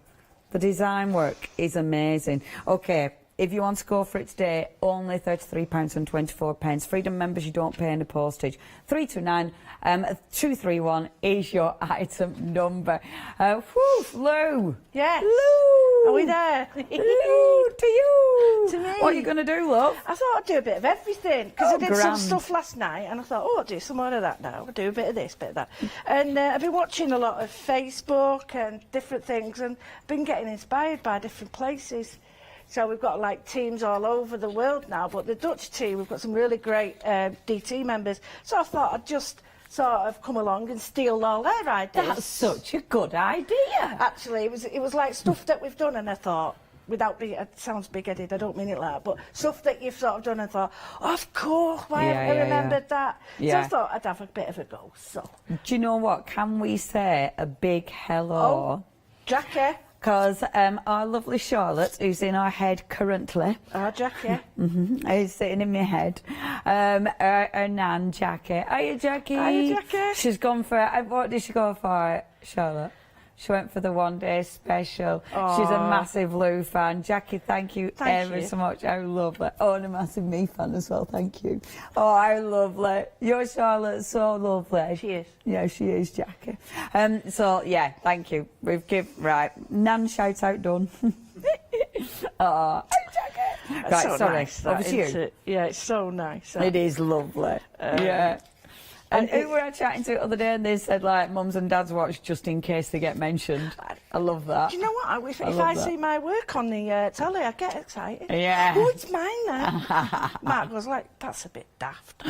The design work is amazing. Okay, if you want to go for it today, only £33 and 24 pence. Freedom members, you don't pay any postage. 329231 is your item number. Lou. Yes. Lou. Are we there? Lou, to you. To me. What are you going to do, love? I thought I'd do a bit of everything, because I did some grand. stuff last night, and I thought, oh, I'll do some more of that now. I'll do a bit of this, bit of that. And I've been watching a lot of Facebook and different things, and been getting inspired by different places. So we've got like teams all over the world now, but the Dutch team, we've got some really great DT members. So I thought I'd just sort of come along and steal all their ideas. That's such a good idea. Actually, it was like stuff that we've done, and I thought, without being, it sounds big-headed, I don't mean it like that, but stuff that you've sort of done and thought, oh, of course, why haven't I remembered that? Yeah. So I thought I'd have a bit of a go. So. Do you know what? Can we say a big hello? Oh, Jackie. because our lovely Charlotte, who's in our head currently, Jackie, is sitting in my head. Her nan, Jackie. Hiya, Jackie. Hiya, Jackie. She's gone for, what did she go for, Charlotte? She went for the one-day special. Aww. She's a massive Lou fan. Jackie, thank you ever so much. How lovely. Oh, and a massive me fan as well, thank you. Oh, how lovely. Your Charlotte's so lovely. She is. Yeah, she is, Jackie. So, yeah, thank you. Right, Nan shout-out done. Oh, Jackie. That's Right, so sorry. nice, Over to you. it? Yeah, it's so nice. It is lovely. Yeah. And who were I chatting to the other day, and they said, like, mums and dads watch just in case they get mentioned. I love that. Do you know what? If I see my work on the telly, I get excited. Yeah. Oh, it's mine now. Mark goes like, that's a bit daft.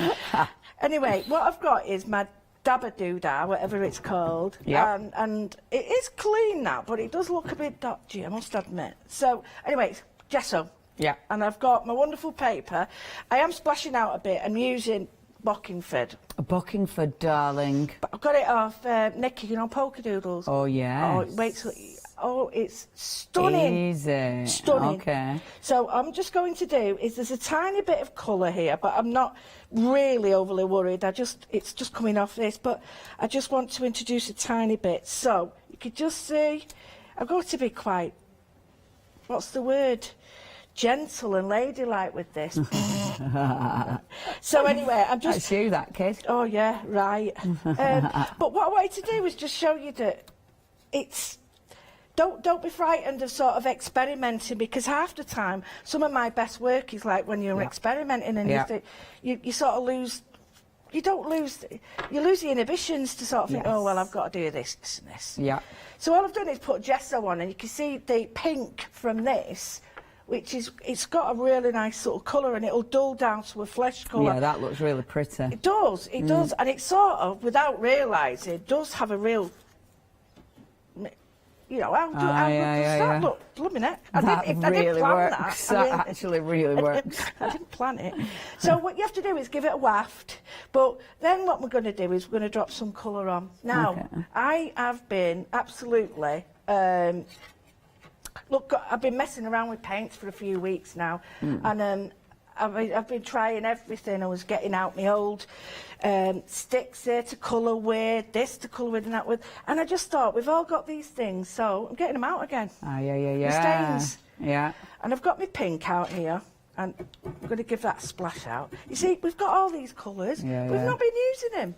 Anyway, what I've got is my dabba-doodah, whatever it's called. Yeah. And it is clean now, but it does look a bit dodgy, I must admit. So, anyway, it's gesso. Yeah. And I've got my wonderful paper. I am splashing out a bit. I'm using Bockingford. Bockingford, darling. But I've got it off Nicky, you know, Polka Doodles. Oh, yes. Oh, wait till... Oh, it's stunning. Is it? Stunning. Okay. So I'm just going to do is there's a tiny bit of colour here, but I'm not really overly worried. It's just coming off this, but I just want to introduce a tiny bit. So you could just see, I've got to be quite, what's the word? Gentle and ladylike with this. So anyway, I'm just... That's you, that kid. Oh, yeah, right. But what I wanted to do was just show you that it's... Don't be frightened of sort of experimenting, because half the time, some of my best work is like when you're experimenting and you sort of lose... You lose the inhibitions to sort of think, oh, well, I've got to do this, this and this. Yeah. So all I've done is put gesso on, and you can see the pink from this, which is, it's got a really nice sort of colour, and it'll dull down to a flesh colour. Yeah, that looks really pretty. It does, it does, and it sort of, without realising, does have a real, you know, how good does that look? Blooming heck. I didn't plan works. that. Actually really works. I didn't plan it. So what you have to do is give it a waft, but then what we're going to do is we're going to drop some colour on. Now, I have been absolutely... Look, I've been messing around with paints for a few weeks now, and I've been trying everything. I was getting out my old sticks there to colour with, this to colour with and that with, and I just thought, we've all got these things, so I'm getting them out again. Oh, yeah. The stains. Yeah. And I've got my pink out here, and I'm going to give that a splash out. You see, we've got all these colours, we've not been using them.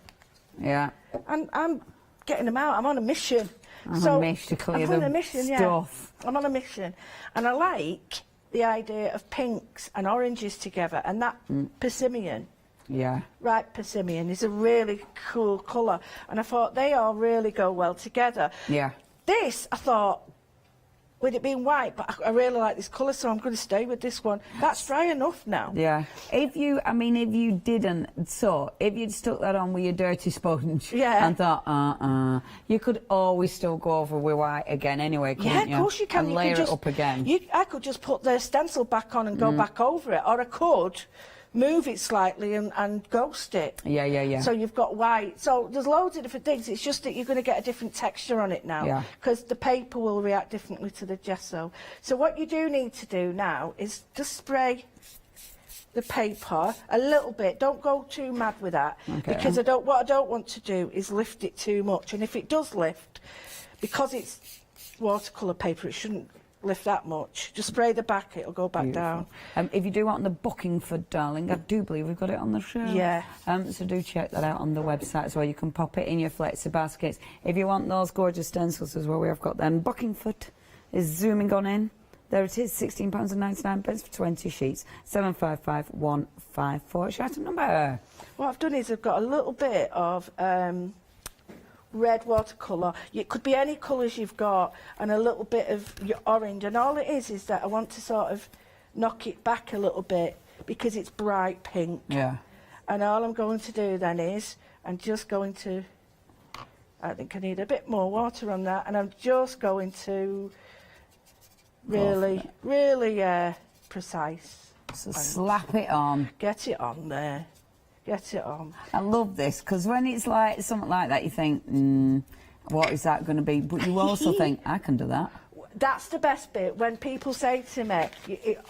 Yeah. And I'm getting them out. I'm on a mission. I'm on a mission to clear I'm on a mission, stuff. I'm on a mission. And I like the idea of pinks and oranges together, and that persimmon. Yeah. Right, persimmon is a really cool colour, and I thought they all really go well together. Yeah. This, I thought, with it being white, but I really like this colour, so I'm going to stay with this one. That's dry enough now. Yeah. If you'd stuck that on with your dirty sponge and thought, you could always still go over with white again anyway, couldn't you? Yeah, of course you can. And layer it up again. I could just put the stencil back on and go back over it, or I could move it slightly and ghost it. Yeah. So you've got white. So there's loads of different things. It's just that you're going to get a different texture on it now, because the paper will react differently to the gesso. So what you do need to do now is just spray the paper a little bit. Don't go too mad with that, because what I don't want to do is lift it too much. And if it does lift, because it's watercolour paper, it shouldn't lift that much. Just spray the back, it'll go back down. If you do want the Bockingford, darling, I do believe we've got it on the show. Yeah. So do check that out on the website as well. You can pop it in your flexi baskets. If you want those gorgeous stencils as well, we have got them. Bockingford is zooming on in. There it is, £16.99 for 20 sheets. 755154. It's your item number. What I've done is I've got a little bit of red watercolour. It could be any colours you've got, and a little bit of your orange. And all it is that I want to sort of knock it back a little bit, because it's bright pink. Yeah. And all I'm going to do then is, I'm just going to, I think I need a bit more water on that, and I'm just going to really precise. So slap it on. Get it on there. Get it on. I love this, because when it's like something like that, you think, what is that going to be? But you also think, I can do that. That's the best bit. When people say to me,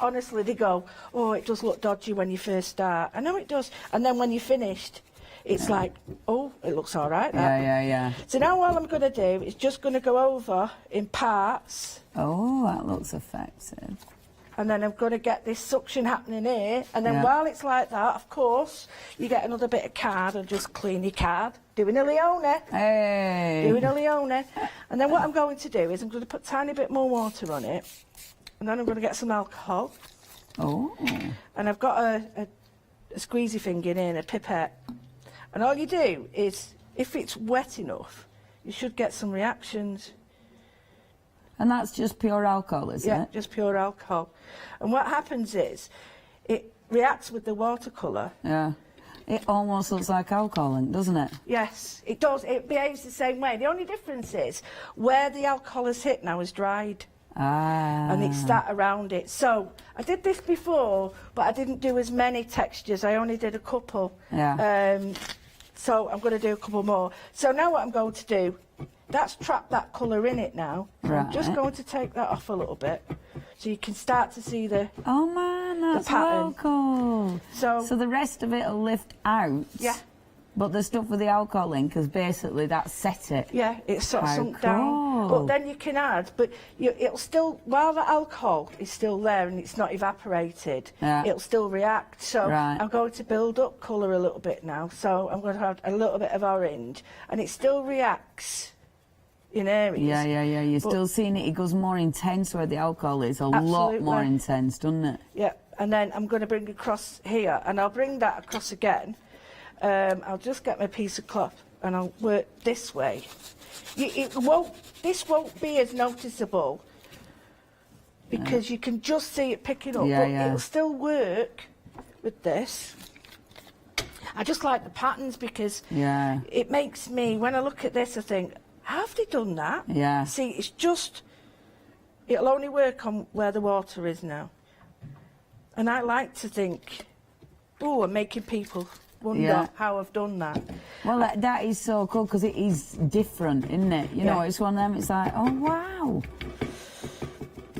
honestly, they go, oh, it does look dodgy when you first start. I know it does. And then when you're finished, it's like, oh, it looks all right. That. Yeah. So now all I'm going to do is just going to go over in parts. Oh, that looks effective. And then I'm going to get this suction happening here. And then while it's like that, of course, you get another bit of card and just clean your card. Doing a Leone. Hey. Doing a Leone. And then what I'm going to do is I'm going to put a tiny bit more water on it. And then I'm going to get some alcohol. Oh. And I've got a squeezy thing in here, a pipette. And all you do is, if it's wet enough, you should get some reactions. And that's just pure alcohol, isn't it? Yeah, just pure alcohol. And what happens is, it reacts with the watercolour. Yeah. It almost looks like alcohol, doesn't it? Yes, it does. It behaves the same way. The only difference is, where the alcohol has hit now is dried. Ah. And it's that around it. So, I did this before, but I didn't do as many textures. I only did a couple. Yeah. So, I'm going to do a couple more. So, now what I'm going to do, that's trapped that colour in it now. So I'm just going to take that off a little bit, so you can start to see the Oh man, that's pattern. well cool. So the rest of it will lift out. Yeah. But the stuff with the alcohol in, because basically that set it. Yeah, it's sort of How sunk down. cool. But then you can add, but it'll still, while the alcohol is still there and it's not evaporated, it'll still react. So I'm going to build up colour a little bit now. So I'm going to have a little bit of orange, and it still reacts in areas. Yeah. You're still seeing it. It goes more intense where the alcohol is. Lot more intense, doesn't it? Yeah. And then I'm going to bring across here, and I'll bring that across again. I'll just get my piece of cloth and I'll work this way. This won't be as noticeable because you can just see it picking up, but it'll still work with this. I just like the patterns because it makes me, when I look at this, I think, how have they done that? Yeah. See, it's just, it'll only work on where the water is now. And I like to think, oh, I'm making people wonder how I've done that. Well, that is so cool because it is different, isn't it? You know, it's one of them, it's like, oh, wow.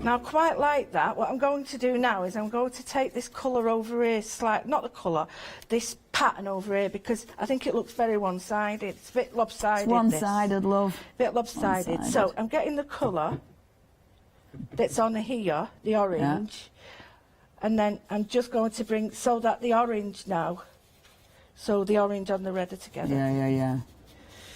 Now, I quite like that. What I'm going to do now is I'm going to take this colour over here, not the colour, this pattern over here, because I think it looks very one-sided. It's a bit lopsided. It's one-sided, love. A bit lopsided. So I'm getting the colour that's on here, the orange, and then I'm just going to bring, so that the orange now, so the orange and the red are together. Yeah.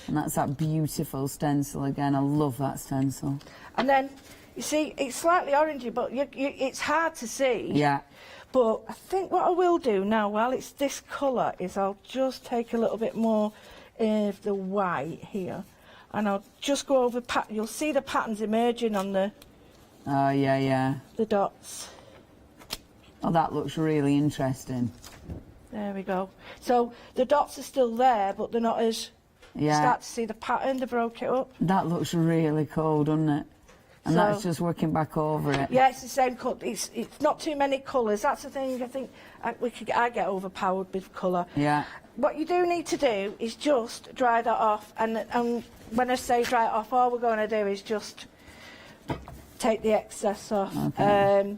And that's that beautiful stencil again. I love that stencil. And then, you see, it's slightly orangey, but it's hard to see. Yeah. But I think what I will do now, while it's this colour, is I'll just take a little bit more of the white here, and I'll just go over you'll see the patterns emerging on the the dots. Oh, that looks really interesting. There we go. So the dots are still there, but they're not as start to see the pattern, they broke it up. That looks really cool, doesn't it? And that's just working back over it. Yeah, it's the same colour. It's not too many colours. That's the thing. I think I get overpowered with colour. Yeah. What you do need to do is just dry that off. And when I say dry it off, all we're going to do is just take the excess off. Okay.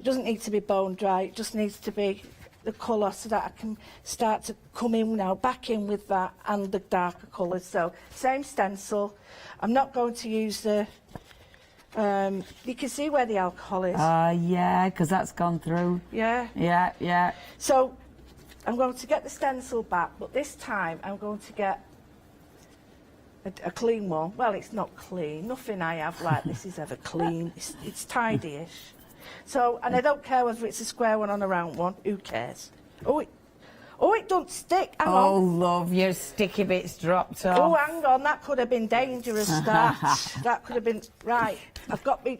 It doesn't need to be bone dry. It just needs to be the colour, so that I can start to come in now, back in with that and the darker colours. So same stencil. I'm not going to use the. You can see where the alcohol is. Yeah, because that's gone through. Yeah. So I'm going to get the stencil back, but this time I'm going to get a clean one. Well, it's not clean. Nothing I have like this is ever clean. It's tidy-ish. So, and I don't care whether it's a square one or a round one. Who cares? Oh, it don't stick. Hang on. Oh, love, your sticky bits dropped off. Oh, hang on. That could have been dangerous. That could have been... Right. I've got me...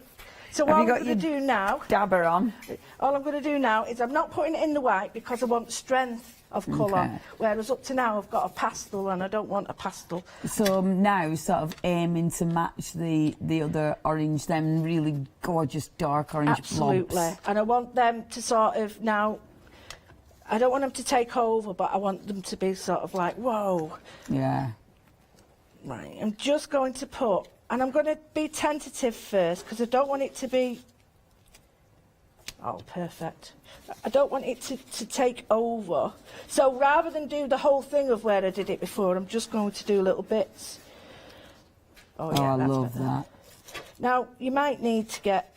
So what I'm going to do now... Dabber on. All I'm going to do now is I'm not putting it in the white because I want strength of colour. Whereas up to now I've got a pastel and I don't want a pastel. So now sort of aiming to match the other orange, them really gorgeous dark orange Absolutely. blobs. And I want them to sort of now... I don't want them to take over, but I want them to be sort of like, whoa. Yeah. Right, I'm just going to put... And I'm going to be tentative first because I don't want it to be... Oh, perfect. I don't want it to take over. So rather than do the whole thing of where I did it before, I'm just going to do little bits. Oh, yeah, I that's love better. that. Now, you might need to get...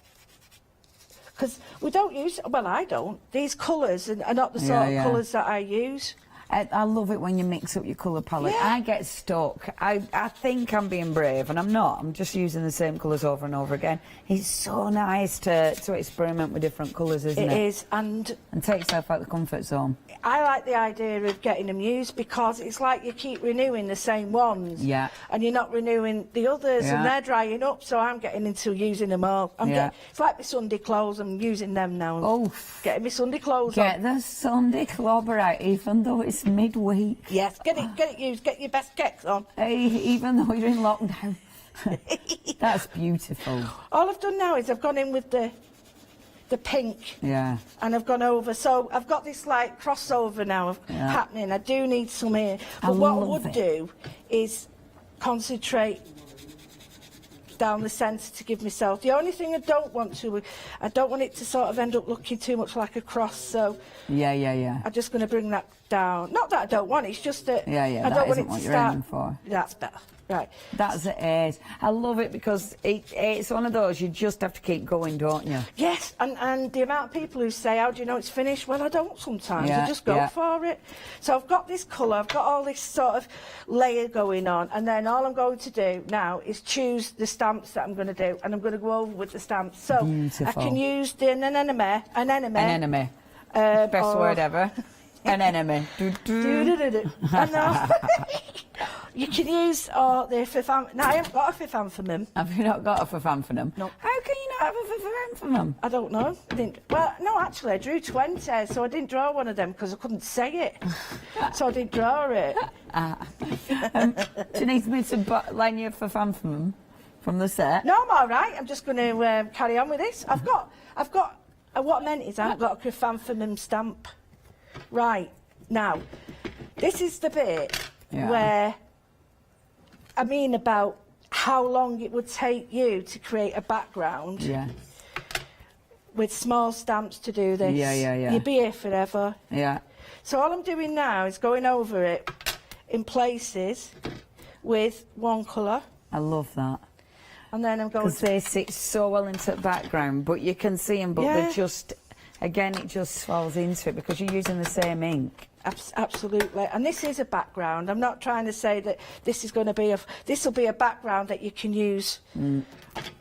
Because we don't use... Well, I don't. These colours are not the sort of colours that I use. I love it when you mix up your colour palette. Yeah. I get stuck. I think I'm being brave, and I'm not. I'm just using the same colours over and over again. It's so nice to experiment with different colours, isn't it? It is, and take yourself out of the comfort zone. I like the idea of getting them used because it's like you keep renewing the same ones. Yeah. And you're not renewing the others, Yeah. and they're drying up, so I'm getting into using them all. It's like my Sunday clothes, I'm using them now. Oh. Getting my Sunday clothes Get on. the Sunday clobber out, even though it's midweek. Yes, get it used, get your best kicks on. Hey, even though you're in lockdown. That's beautiful. All I've done now is I've gone in with the pink. Yeah. And I've gone over, so I've got this like crossover now happening. I do need some here, but what I would do is concentrate down the centre to give myself. The only thing I don't want it to sort of end up looking too much like a cross. So yeah. I'm just going to bring that down. Not that I don't want it. It's just that I don't want it to you're start. aiming for. That's better. Right. That's it. I love it because it's one of those you just have to keep going, don't you? Yes, and the amount of people who say, how do you know it's finished? Well, I don't sometimes. I just go for it. So I've got this colour, I've got all this sort of layer going on, and then all I'm going to do now is choose the stamps that I'm going to do, and I'm going to go over with the stamps. So Beautiful. I can use the anemone. Best word ever. An enemy. I know. You can use the Feefo. No, I haven't got a Feefo. Have you not got a Feefo? No. How can you not have a Feefo? I don't know. I didn't. Well, no, actually, I drew 20, so I didn't draw one of them because I couldn't say it. So I didn't draw it. Do you need me to line you for Feefo from the set? No, I'm all right. I'm just going to carry on with this. I've got. What I meant is I haven't got a chrysanthemum stamp. Right now, this is the bit where I mean about how long it would take you to create a background. Yeah. With small stamps to do this. Yeah. You'd be here forever. Yeah. So all I'm doing now is going over it in places with one colour. I love that. And then I'm going because they sit so well into the background, but you can see them, but they're just, again, it just falls into it because you're using the same ink. Absolutely. And this is a background. I'm not trying to say that this is going to be this will be a background that you can use.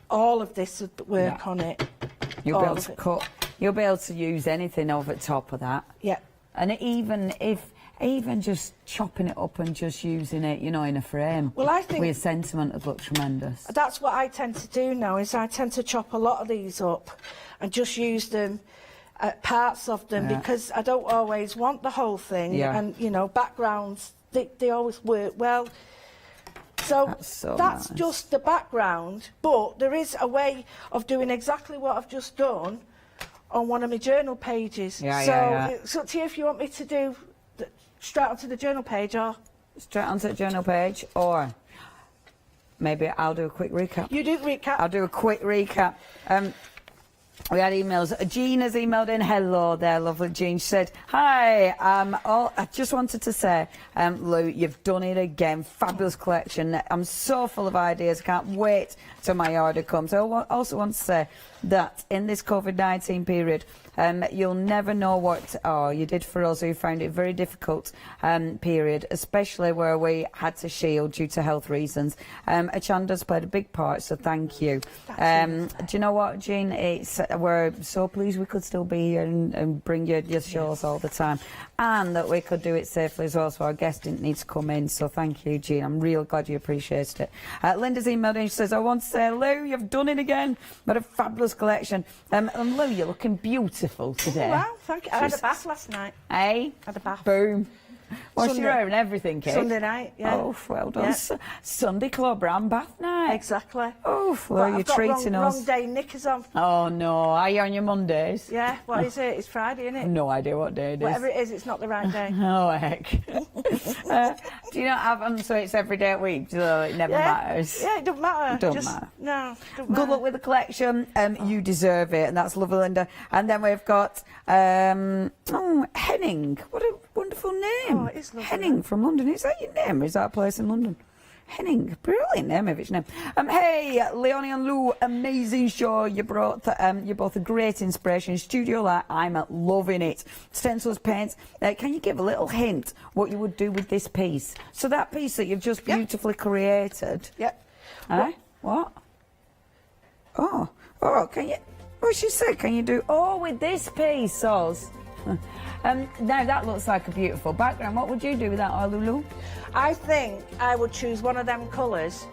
All of this would work on it. You'll be able to cut. You'll be able to use anything over the top of that. Yeah. And even just chopping it up and just using it, you know, in a frame. Well, I think with sentiment would look tremendous. That's what I tend to do now. Is I tend to chop a lot of these up and just use them. Parts of them because I don't always want the whole thing and you know backgrounds they always work well, so that's nice. Just the background, but there is a way of doing exactly what I've just done on one of my journal pages. It's up to you if you want me to do straight onto the journal page or straight onto the journal page, or maybe I'll do a quick recap. You do the recap. I'll do a quick recap. We had emails. Jean has emailed in. Hello there, lovely Jean. She said, hi, I just wanted to say, Lou, you've done it again. Fabulous collection. I'm so full of ideas. Can't wait till my order comes. I also want to say that in this COVID-19 period, you'll never know what you did for us who found it very difficult period, especially where we had to shield due to health reasons. Hochanda's played a big part, so thank you. Do you know what, Jean? We're so pleased we could still be here and bring you your shows all the time, and that we could do it safely as well, so our guests didn't need to come in. So thank you, Jean. I'm real glad you appreciated it. Linda's emailed in. She says, I want to say, Lou, you've done it again. What a fabulous collection. And Lou, you're looking beautiful today. Oh, wow, thank you. I had a bath last night. Hey? Had a bath. Boom. What's Sunday. your own everything, kid? Sunday night, yeah. Oh, well done. Yeah. Sunday club and bath night. Exactly. Oh, well, you're treating us. Wrong day knickers on. Oh, no. Are you on your Mondays? Yeah, what is it? It's Friday, isn't it? No idea what day it is. Whatever it is, it's not the right day. Oh, heck. Do you not have them so it's every day a week, so it never matters? Yeah, it doesn't matter. It don't Just, matter. No, don't Good matter. luck with the collection. You deserve it, and that's lovely, Linda. And then we've got Henning. What a wonderful name. Oh, it is lovely. Henning from London. Is that your name? Is that a place in London? Henning, brilliant name if it's your name. Hey, Leonie and Lou, amazing show. You brought, you're both a great inspiration. Studiolight, I'm loving it. Stencils, paints. Can you give a little hint what you would do with this piece? So that piece that you've just beautifully created. Yep. What? Oh, can you? What she said? Can you do? Oh, with this piece, Oz. Now that looks like a beautiful background. What would you do with that, Lulu? I think I would choose one of them colours.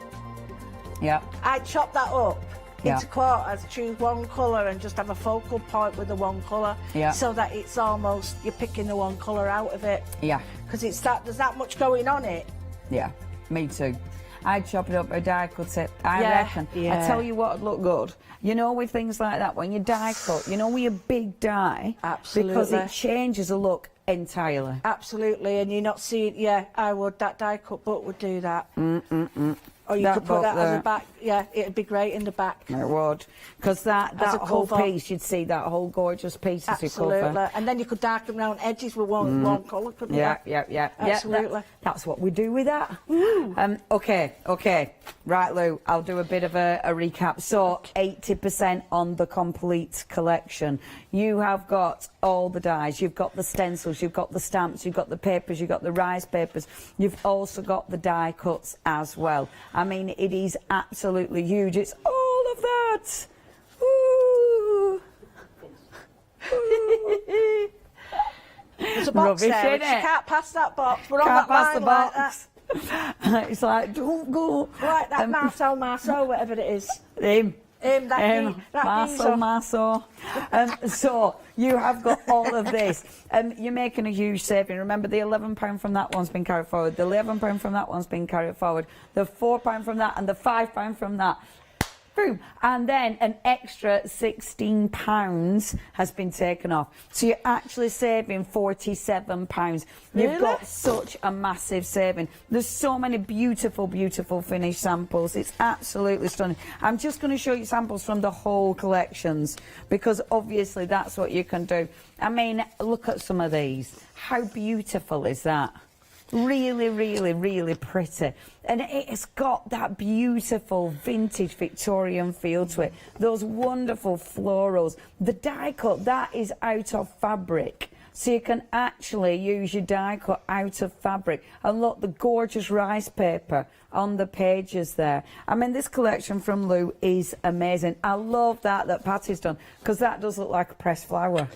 Yeah. I'd chop that up Yeah. into quarters, choose one colour and just have a focal point with the one colour. Yeah. So that it's almost, you're picking the one colour out of it. Yeah. Because there's that much going on it. Yeah, me too. I'd chop it up, a die cut it. I Yeah, reckon. yeah. I tell you what would look good. You know, with things like that, when you die cut, you know, with a big die, Absolutely. because it changes the look entirely. Absolutely, and you're not seeing, I would, that die cut book would do that. Or you That could put book that there. as a back, it'd be great in the back. It would. Because that As a whole cover. piece, you'd see that whole gorgeous piece as you Absolutely, cover. and then you could darken around edges with one colour, couldn't you? Yeah. Absolutely. That's what we do with that. Okay. Right, Lou, I'll do a bit of a recap. So, 80% on the complete collection. You have got all the dies. You've got the stencils, you've got the stamps, you've got the papers, you've got the rise papers. You've also got the die cuts as well. I mean, it is absolutely huge. It's all of that. Ooh. There's a box Rubbish, there, innit? which you can't pass that box. We're on Can't that pass the line like box. It's like, don't go. Like that Marceau, whatever it is. Him, that Marceau. So you have got all of this. You're making a huge saving. Remember, the £11 from that one's been carried forward. The £11 from that one's been carried forward. The £4 from that and the £5 from that. Boom. And then an extra £16 has been taken off. So you're actually saving £47. You've Really? got such a massive saving. There's so many beautiful, beautiful finished samples. It's absolutely stunning. I'm just going to show you samples from the whole collections because obviously that's what you can do. I mean, look at some of these. How beautiful is that? Really, really, really pretty. And it's got that beautiful vintage Victorian feel to it. Those wonderful florals. The die cut, that is out of fabric. So you can actually use your die cut out of fabric. And look, the gorgeous rice paper on the pages there. I mean, this collection from Lou is amazing. I love that Patty's done, because that does look like a pressed flower.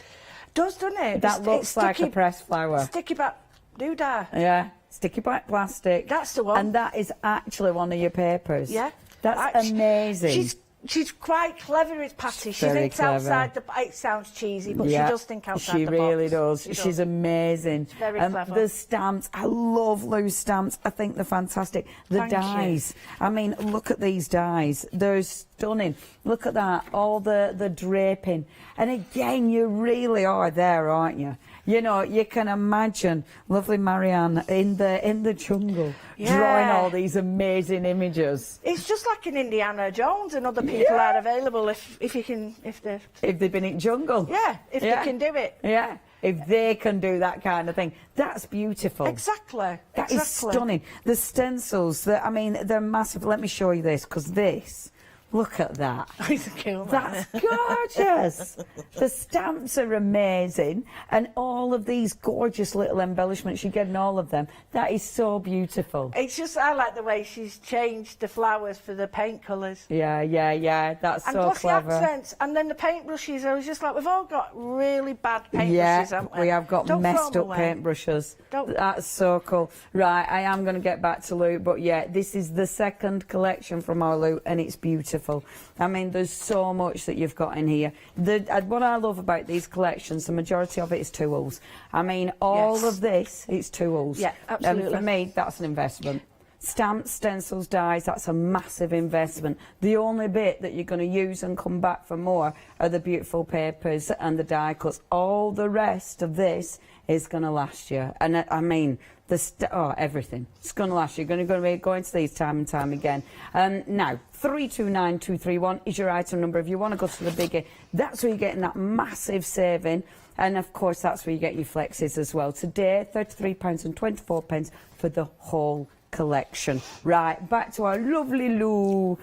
Does, doesn't it? That looks like a pressed flower. Sticky back doodah. Yeah, sticky black plastic. That's the one. And that is actually one of your papers. Yeah. That's amazing. She's quite clever, is Patty. She Very thinks clever. outside the... It sounds cheesy, but Yeah, she does think outside she the really box. does. She's amazing. very clever. The stamps, I love Lou's stamps. I think they're fantastic. The Thank you. dies. I mean, look at these dies. They're stunning. Look at that, all the draping. And again, you really are there, aren't you? You know, you can imagine lovely Marianne in the jungle drawing all these amazing images. It's just like in Indiana Jones, and other people are available if they've been in jungle. Yeah, if they can do it. Yeah, if they can do that kind of thing, that's beautiful. Exactly. That is stunning. The stencils, I mean, they're massive. Let me show you this, because this. Look at that. That's gorgeous. The stamps are amazing. And all of these gorgeous little embellishments, you're getting all of them. That is so beautiful. It's just, I like the way she's changed the flowers for the paint colours. Yeah. That's And so plus clever. the accents, and then the paintbrushes. I was just like, we've all got really bad paintbrushes, Yeah, haven't we? we have got Don't messed throw up 'em away. paintbrushes. Don't- That's so cool. Right, I am going to get back to Lou, but yeah, this is the second collection from our Lou, and it's beautiful. beautiful. I mean, there's so much that you've got in here. What I love about these collections, the majority of it is tools. I mean, all of this, it's tools. Yeah, absolutely. And for me, that's an investment. Stamps, stencils, dies, that's a massive investment. The only bit that you're going to use and come back for more are the beautiful papers and the die cuts. All the rest of this is going to last you. And I mean, everything. It's going to last you. You're going to be going to these time and time again. Now, 329231 is your item number. If you want to go to the bigger, that's where you're getting that massive saving. And of course, that's where you get your flexes as well. Today, £33.24 for the whole collection. Right, back to our lovely Lulu.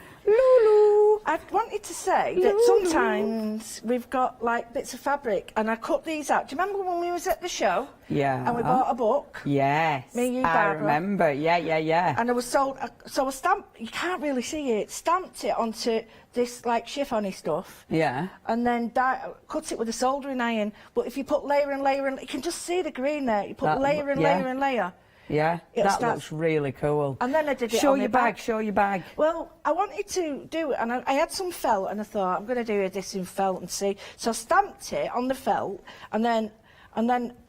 I wanted to say that sometimes we've got like bits of fabric and I cut these out. Do you remember when we was at the show? Yeah. And we bought a book? Yes. Me, you, I Barbara. remember. Yeah. And I was sold, so I stamped, you can't really see it, stamped it onto this like chiffony stuff. Yeah. And then cut it with a soldering iron. But if you put layer and layer and you can just see the green there. You put layer and layer and layer. Yeah, that looks really cool. And then I did it Show on your my bag, show your bag. Well, I wanted to do it, and I had some felt, and I thought, I'm going to do this in felt and see. So I stamped it on the felt, and then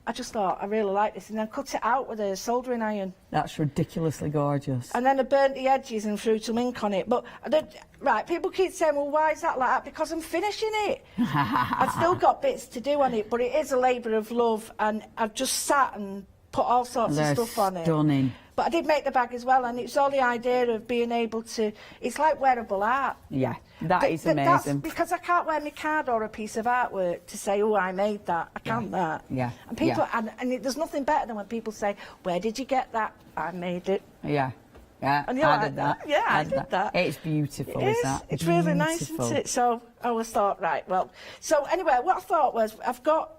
I just thought, I really like this, and then cut it out with a soldering iron. That's ridiculously gorgeous. And then I burnt the edges and threw some ink on it. But, right, people keep saying, well, why is that like that? Because I'm finishing it. I've still got bits to do on it, but it is a labour of love, and I've just sat and put all sorts of stuff on it. Stunning. But I did make the bag as well, and it's all the idea of being able to... It's like wearable art. Yeah, that is amazing. Because I can't wear my card or a piece of artwork to say, oh, I made that. I can't that. Yeah. And people, there's nothing better than when people say, where did you get that? I made it. Yeah. Yeah, and I did that. Yeah, I did that. It's beautiful, it is. That? It's really nice, isn't it? So I always thought, right, well... So anyway, what I thought was, I've got...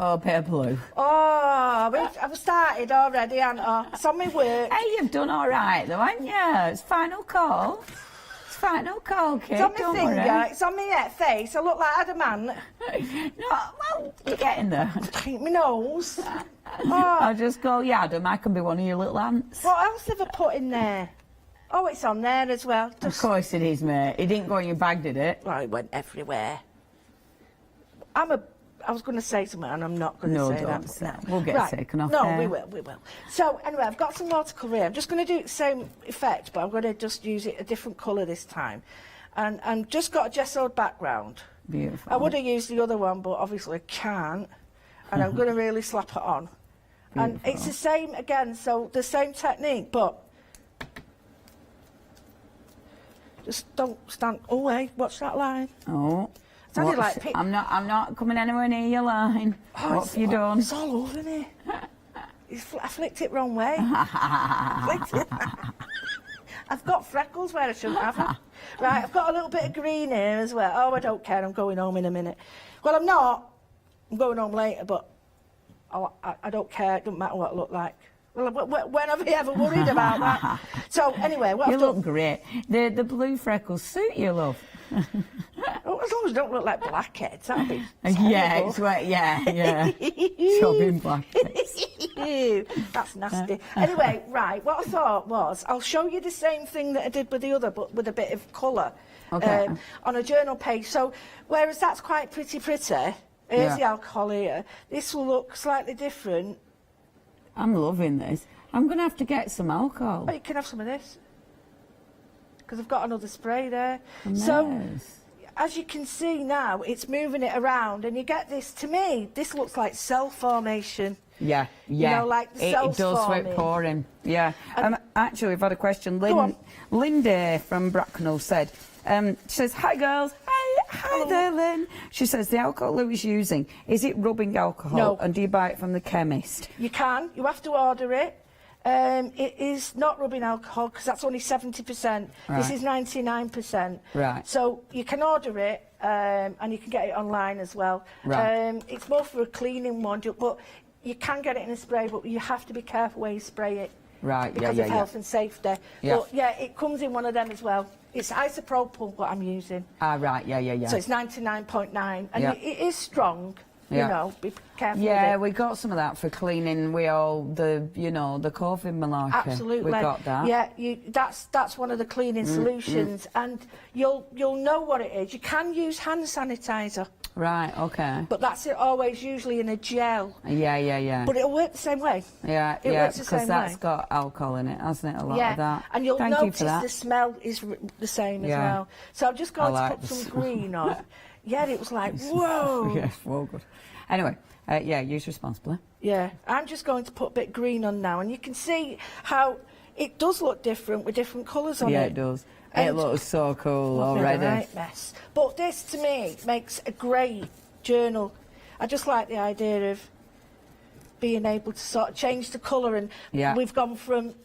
Oh, paper blue. Oh, I've started already, haven't I? It's on my work. Hey, you've done all right, though, haven't you? It's final call. It's final call, kid. It's on my finger, it's on my face. I look like adamant. No, well, you're getting there. My nose. I'll just go, yeah, Adam, I can be one of your little ants. What else have I put in there? Oh, it's on there as well. Of course it is, mate. It didn't go in your bag, did it? Well, it went everywhere. I was going to say something, and I'm not going to say that. No, we'll get taken off. No, we will. So, anyway, I've got some watercolour here. I'm just going to do the same effect, but I'm going to just use it a different colour this time. And I've just got a gessoed background. Beautiful. I would have used the other one, but obviously I can't. And I'm going to really slap it on. Beautiful. And it's the same again, so the same technique, but... Just don't stand... Oh, hey, watch that line. Oh. Like I'm not coming anywhere near your line. What have you done? It's all over me. I flicked it wrong way. I've got freckles where I shouldn't have them. Right, I've got a little bit of green here as well. Oh, I don't care. I'm going home in a minute. Well, I'm not. I'm going home later, but I don't care. It doesn't matter what I look like. Well, when have you ever worried about that? So, anyway, what You look great. The blue freckles suit you, love. Oh, as long as you don't look like blackheads, that'd be yeah, it's right, yeah. Chopping blackheads. That's nasty. Anyway, right, what I thought was, I'll show you the same thing that I did with the other, but with a bit of colour on a journal page. So, whereas that's quite pretty, here's the alcohol here. This will look slightly different. I'm loving this. I'm going to have to get some alcohol. Oh, you can have some of this. Because I've got another spray there. Nice. So, as you can see now, it's moving it around, and you get this, to me, this looks like cell formation. Yeah. You know, like the cells it does forming. with pouring. Yeah. Actually, we've had a question. Linda from Bracknell said, she says, hi girls. Hi there, Lynn. She says, the alcohol Lou is using, is it rubbing alcohol? No. And do you buy it from the chemist? You can. You have to order it. It is not rubbing alcohol because that's only 70%. Right. This is 99%. Right. So you can order it and you can get it online as well. Right. It's more for a cleaning one, but you can get it in a spray, but you have to be careful where you spray it. Right, because of health and safety. Yeah. But yeah, it comes in one of them as well. It's isopropyl what I'm using. Ah, right, yeah. So it's 99.9, and yeah. it is strong. You know, be careful Yeah, with it. we got some of that for cleaning. We all the the COVID malarkey. Absolutely. We got that. Yeah, that's one of the cleaning solutions, and you'll know what it is. You can use hand sanitizer. Right. Okay. But that's it. Always usually in a gel. Yeah. But it'll work the same way. Yeah, it works the same because that's way. got alcohol in it, hasn't it? A lot Yeah, of that. and you'll Thank you notice for that. the smell is the same as Yeah. well. So I'm just going I to like put the some smell. green on. Yeah, it was like, whoa. Yes, well good. Anyway, yeah, use responsibly. Yeah, I'm just going to put a bit of green on now, and you can see how it does look different with different colours on Yeah, it. it does. And it looks so cool What a already. right mess. But this, to me, makes a great journal. I just like the idea of being able to sort of change the colour, and Yeah. we've gone from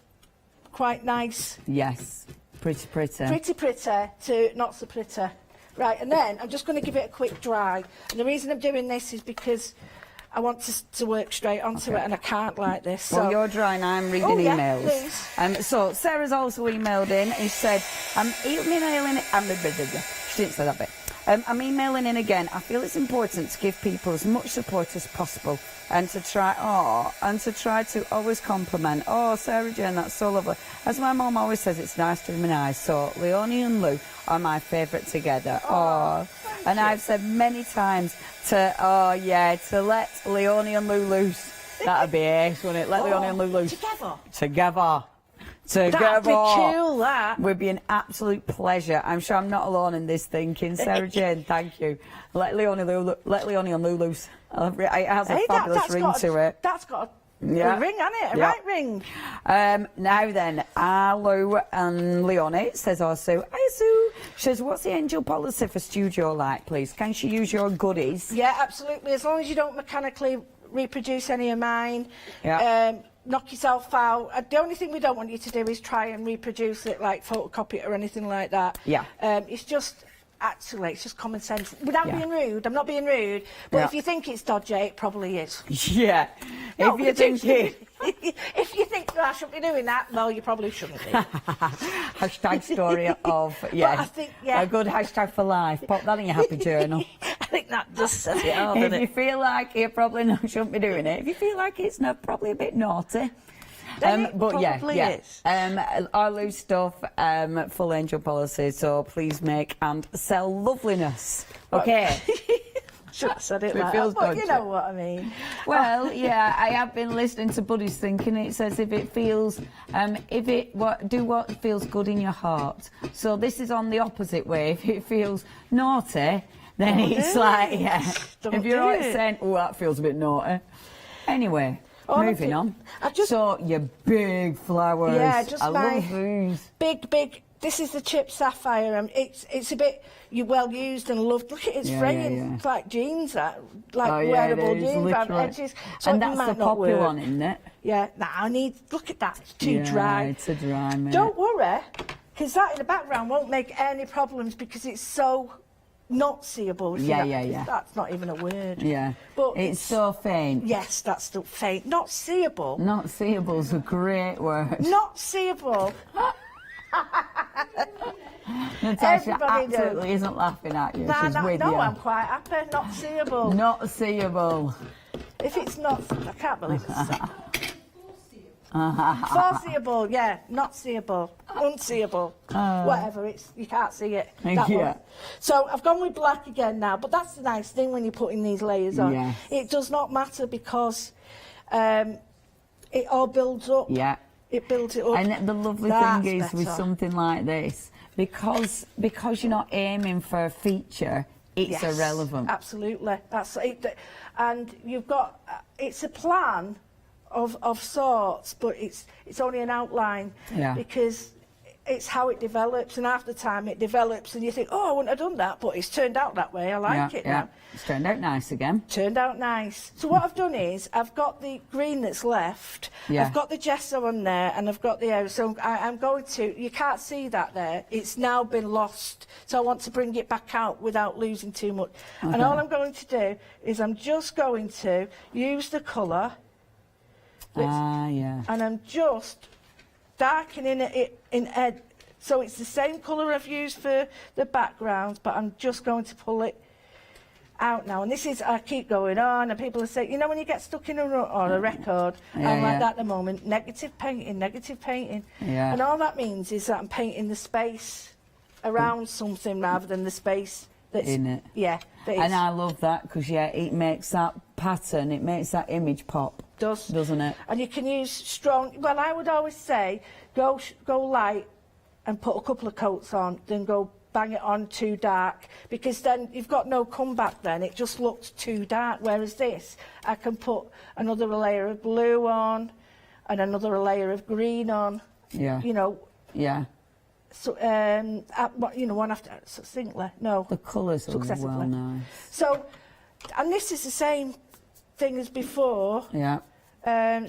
quite nice, Yes, pretty. pretty to not so pretty. Right, and then I'm just going to give it a quick dry. And the reason I'm doing this is because I want to work straight onto it, and I can't like this. Well, so. you're drying, I'm reading Oh, yeah, emails. please. So Sarah's also emailed in and said, I'm emailing... She didn't say that bit. I'm emailing in again. I feel it's important to give people as much support as possible and to try to always compliment. Oh, Sarah Jane, that's so lovely. As my mum always says, it's nice to reminisce. So Leonie and Lou are my favourite together. Oh, and I've said many times to let Leonie and Lou loose. That'd be ace, wouldn't it? Let Leonie and Lou loose. Together. That'd be cool, that. Would be an absolute pleasure. I'm sure I'm not alone in this thinking. Sarah Jane, thank you. Let Leonie and Lou loose. It has a fabulous ring to it. That's got a ring, hasn't it? A right ring. Now then, Lou and Leonie says also, hi Sue. She says, what's the angel policy for Studiolight, please? Can she use your goodies? Yeah, absolutely. As long as you don't mechanically reproduce any of mine. Yeah. Knock yourself out. The only thing we don't want you to do is try and reproduce it, like photocopy it or anything like that. Yeah. It's just, actually, it's just common sense. Without being rude, I'm not being rude, but if you think it's dodgy, it probably is. Yeah. No, if you think I shouldn't be doing that, well, you probably shouldn't be. Hashtag story of, yes. I think, yeah. A good hashtag for life. Pop that in your happy journal. I think that just says it all, If doesn't you it? feel like you probably shouldn't be doing it. If you feel like it's probably a bit naughty. Then it But probably yeah. is. Our loose stuff, full angel policy, so please make and sell loveliness. Okay. Should have said it It like feels that, but you dodgy. know what I mean. Well, yeah, I have been listening to Buddy's thinking. It says if it feels, do what feels good in your heart. So this is on the opposite way. If it feels naughty, then it's like, yeah. Don't If you're do like it. saying, oh, that feels a bit naughty. Anyway, moving on. So your big flowers. Yeah, just I my love these. big. This is the chip sapphire. It's a bit well used and loved. Look at its Yeah, fraying. yeah. It's like jeans, that like Oh, yeah, wearable it is, jeans around literally. edges. So And it that's might the not popular work. one, isn't it? Yeah. Now look at that. It's too dry. It's a dry, mate. Don't worry, because that in the background won't make any problems because it's so not seeable. Yeah. That's not even a word. Yeah. But it's so faint. Yes, that's still faint. Not seeable. Not seeable's a great word. Not seeable. Natasha Everybody knows. absolutely isn't laughing at you. Nah, She's with no, you. I'm quite happy. Not seeable. Not seeable. If it's not, I can't believe it's foreseeable, yeah, not seeable, unseeable, whatever. You can't see it. That Yeah. one. So I've gone with black again now, but that's the nice thing when you're putting these layers on. Yes. It does not matter because it all builds up. Yeah. It builds it up. And the lovely That's thing is with better. something like this, because you're not aiming for a feature, it's Yes, irrelevant. Absolutely, that's it. And you've got it's a plan of sorts, but it's only an outline because it's how it develops, and half the time it develops and you think, oh, I wouldn't have done that, but it's turned out that way. I like it now. It's turned out nice again. Turned out nice. So what I've done is I've got the green that's left, I've got the gesso on there, and I've got the air. So I'm going to, you can't see that there, it's now been lost. So I want to bring it back out without losing too much. And all I'm going to do is I'm just going to use the colour. And I'm just darkening it in ed. So it's the same colour I've used for the background, but I'm just going to pull it out now, and this is, I keep going on, and people are saying, you know, when you get stuck in a rut or a record, I'm like that at the moment, negative painting, and all that means is that I'm painting the space around something rather than the space that's in it. Yeah, and I love that because it makes that pattern, it makes that image pop. Doesn't it? And you can use strong. Well, I would always say go light and put a couple of coats on, then go bang it on too dark, because then you've got no comeback. Then it just looks too dark. Whereas this, I can put another layer of blue on, and another layer of green on. Yeah. You know. Yeah. So you know, one after succinctly. No. The colours are well nice. So, and this is the same thing as before. Yeah.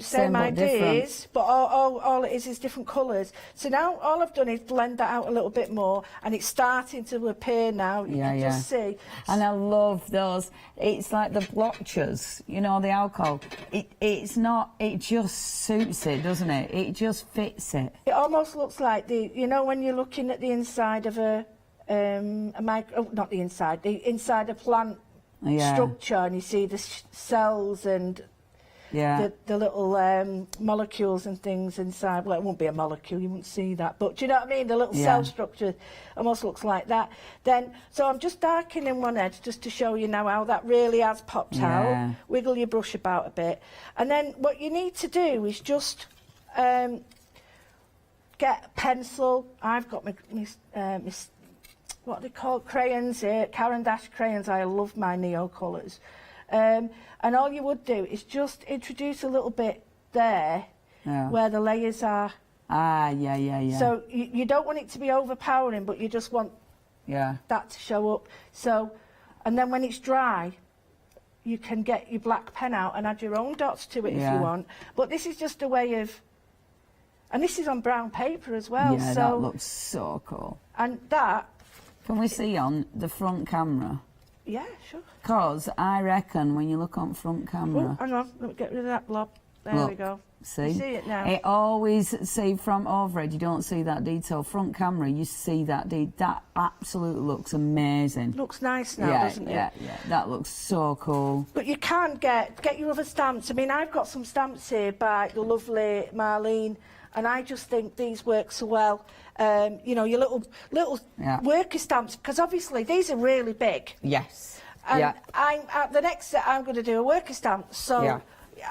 Same ideas, but all it is different colours. So now all I've done is blend that out a little bit more, and it's starting to appear now. You can just see. And I love those. It's like the blotches, you know, the alcohol. It's not. It just suits it, doesn't it? It just fits it. It almost looks like you know, when you're looking at the inside of not the inside of plant structure, and you see the cells and the little molecules and things inside. Well, it won't be a molecule, you won't see that, but do you know what I mean? The little cell structure almost looks like that. Then, so I'm just darkening one edge just to show you now how that really has popped out. Wiggle your brush about a bit, and then what you need to do is just get a pencil. I've got my what are they called, crayons here, Caran d'Ache crayons. I love my neo colours. And all you would do is just introduce a little bit there where the layers are. So you don't want it to be overpowering, but you just want that to show up. So, and then when it's dry, you can get your black pen out and add your own dots to it if you want. But this is just a way of, and this is on brown paper as well. Yeah, so, that looks so cool. And that... Can we see on the front camera? Yeah, sure. Because I reckon when you look on front camera... Oh, hang on, let me get rid of that blob. There we go. See? You see it now? It always, see, from overhead, you don't see that detail. Front camera, you see that that absolutely looks amazing. Looks nice now, doesn't it? Yeah, that looks so cool. But you can get your other stamps. I mean, I've got some stamps here by the lovely Marlene, and I just think these work so well. You know, your little worker stamps, because obviously these are really big. Yes. And I'm at the next set, I'm going to do a worker stamp. So,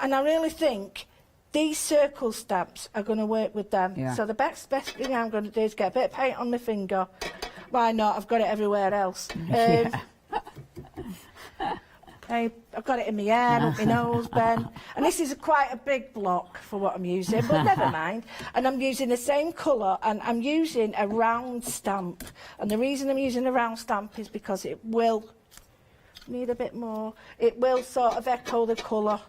and I really think these circle stamps are going to work with them. So the best thing I'm going to do is get a bit of paint on my finger. Why not? I've got it everywhere else. I've got it in my hair, up my nose, Ben. And this is quite a big block for what I'm using, but never mind. And I'm using the same colour, and I'm using a round stamp. And the reason I'm using a round stamp is because it will need a bit more. It will sort of echo the colour.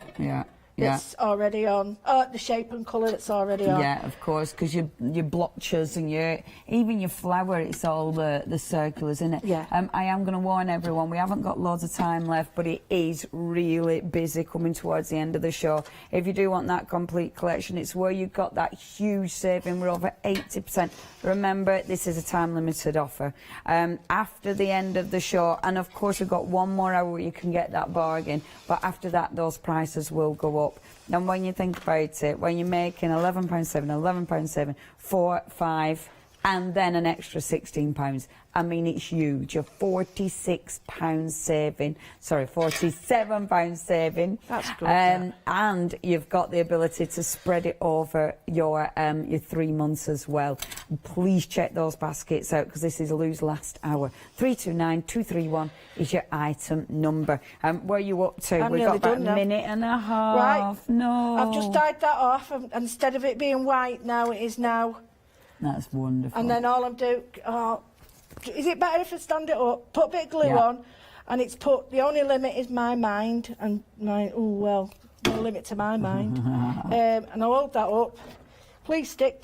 That's already on. The shape and colour that's already on. Yeah, of course, because your blotches and even your flower, it's all the circulars, isn't it? I am going to warn everyone, we haven't got loads of time left, but it is really busy coming towards the end of the show. If you do want that complete collection, it's where you've got that huge saving. We're over 80%. Remember, this is a time-limited offer. After the end of the show, and of course we've got one more hour where you can get that bargain, but after that, those prices will go up. And when you think about it, when you're making £11.7, £11.7, £4, £5, and then an extra £16, I mean, it's huge. You're £46 saving. Sorry, £47 saving. That's good. And you've got the ability to spread it over your 3 months as well. Please check those baskets out, because this is Lou's last hour. 329231 is your item number. Where are you up to? We've got about a minute and a half. Right. No. I've just dyed that off, and instead of it being white now, it is now. That's wonderful. And then all I'm doing... is it better if I stand it up, put a bit of glue on, and it's put, the only limit is my mind, and my, no limit to my mind. And I'll hold that up. Please stick,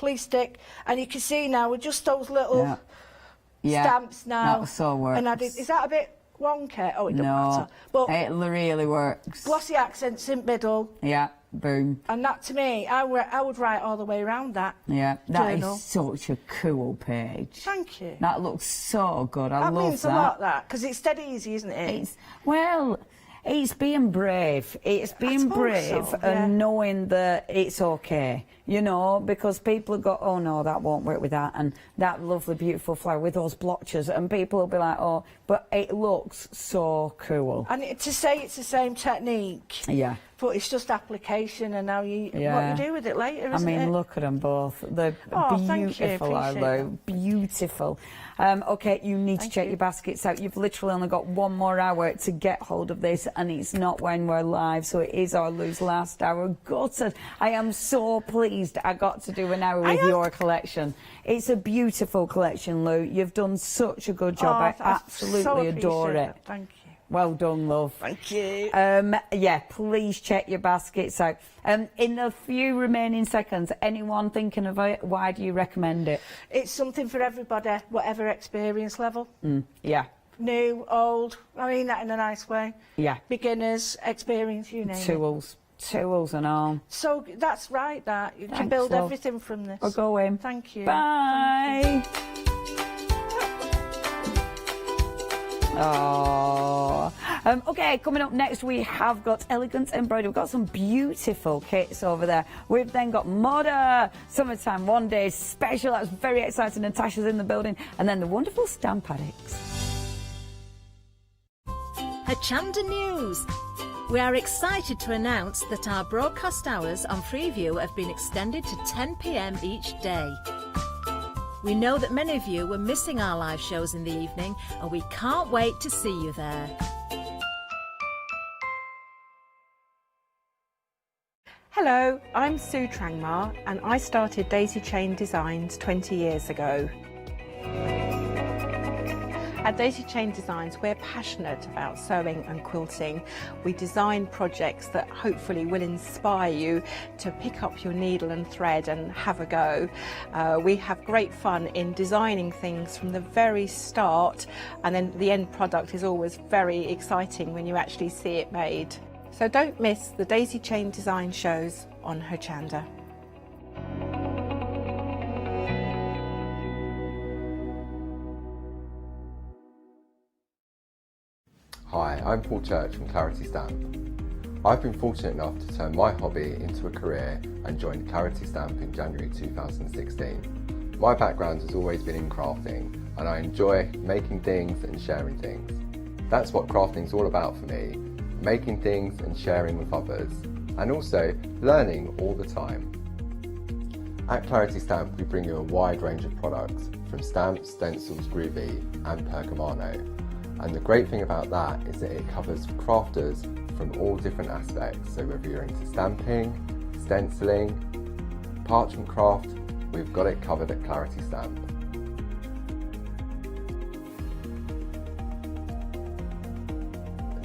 and you can see now with just those little stamps now. That so works. And is that a bit wonky. Oh, it don't No, matter. But it really works. glossy accents in middle. Yeah, boom. And that, to me, I would write all the way around that. Yeah, that journal. is such a cool page. Thank you. That looks so good. I love that. That means a lot, that, because it's dead easy, isn't it? It's being brave. It's being brave and knowing that it's okay, you know, because people go, oh no, that won't work with that, and that lovely, beautiful flower with those blotches, and people will be like, oh, but it looks so cool. And to say it's the same technique, yeah, but it's just application, and now what you do with it later, isn't it? I mean, look at them both. They're beautiful, Arlo. Beautiful. Okay, you need to check your baskets out. You've literally only got 1 more hour to get hold of this, and it's not when we're live, so it is our Lou's last hour. Gutted. I am so pleased I got to do an hour with your collection. It's a beautiful collection, Lou. You've done such a good job. I absolutely adore it. Thank you. Well done, love. Thank you. Yeah, please check your baskets out. In the few remaining seconds, anyone thinking of it, why do you recommend it? It's something for everybody, whatever experience level. Yeah. New, old, I mean that in a nice way. Yeah. Beginners, experience, you name it. Tools and all. So that's right, that. You can build everything from this. We're going. Thank you. Bye. Thank you. Oh, okay, coming up next we have got Elegant Embroidery. We've got some beautiful kits over there. We've then got Moda, Summertime One Day Special. That's very exciting. Natasha's in the building. And then the wonderful Stamp Addicts. Hochanda News. We are excited to announce that our broadcast hours on Freeview have been extended to 10 p.m. each day. We know that many of you were missing our live shows in the evening, and we can't wait to see you there. Hello, I'm Sue Trangmar, and I started Daisy Chain Designs 20 years ago. At Daisy Chain Designs, we're passionate about sewing and quilting. We design projects that hopefully will inspire you to pick up your needle and thread and have a go. We have great fun in designing things from the very start, and then the end product is always very exciting when you actually see it made. So don't miss the Daisy Chain Design shows on Hochanda. Hi, I'm Paul Church from Clarity Stamp. I've been fortunate enough to turn my hobby into a career and joined Clarity Stamp in January 2016. My background has always been in crafting, and I enjoy making things and sharing things. That's what crafting's all about for me, making things and sharing with others, and also learning all the time. At Clarity Stamp we bring you a wide range of products, from stamps, stencils, groovy and percamano. And the great thing about that is that it covers crafters from all different aspects. So whether you're into stamping, stenciling, parchment craft, we've got it covered at Clarity Stamp.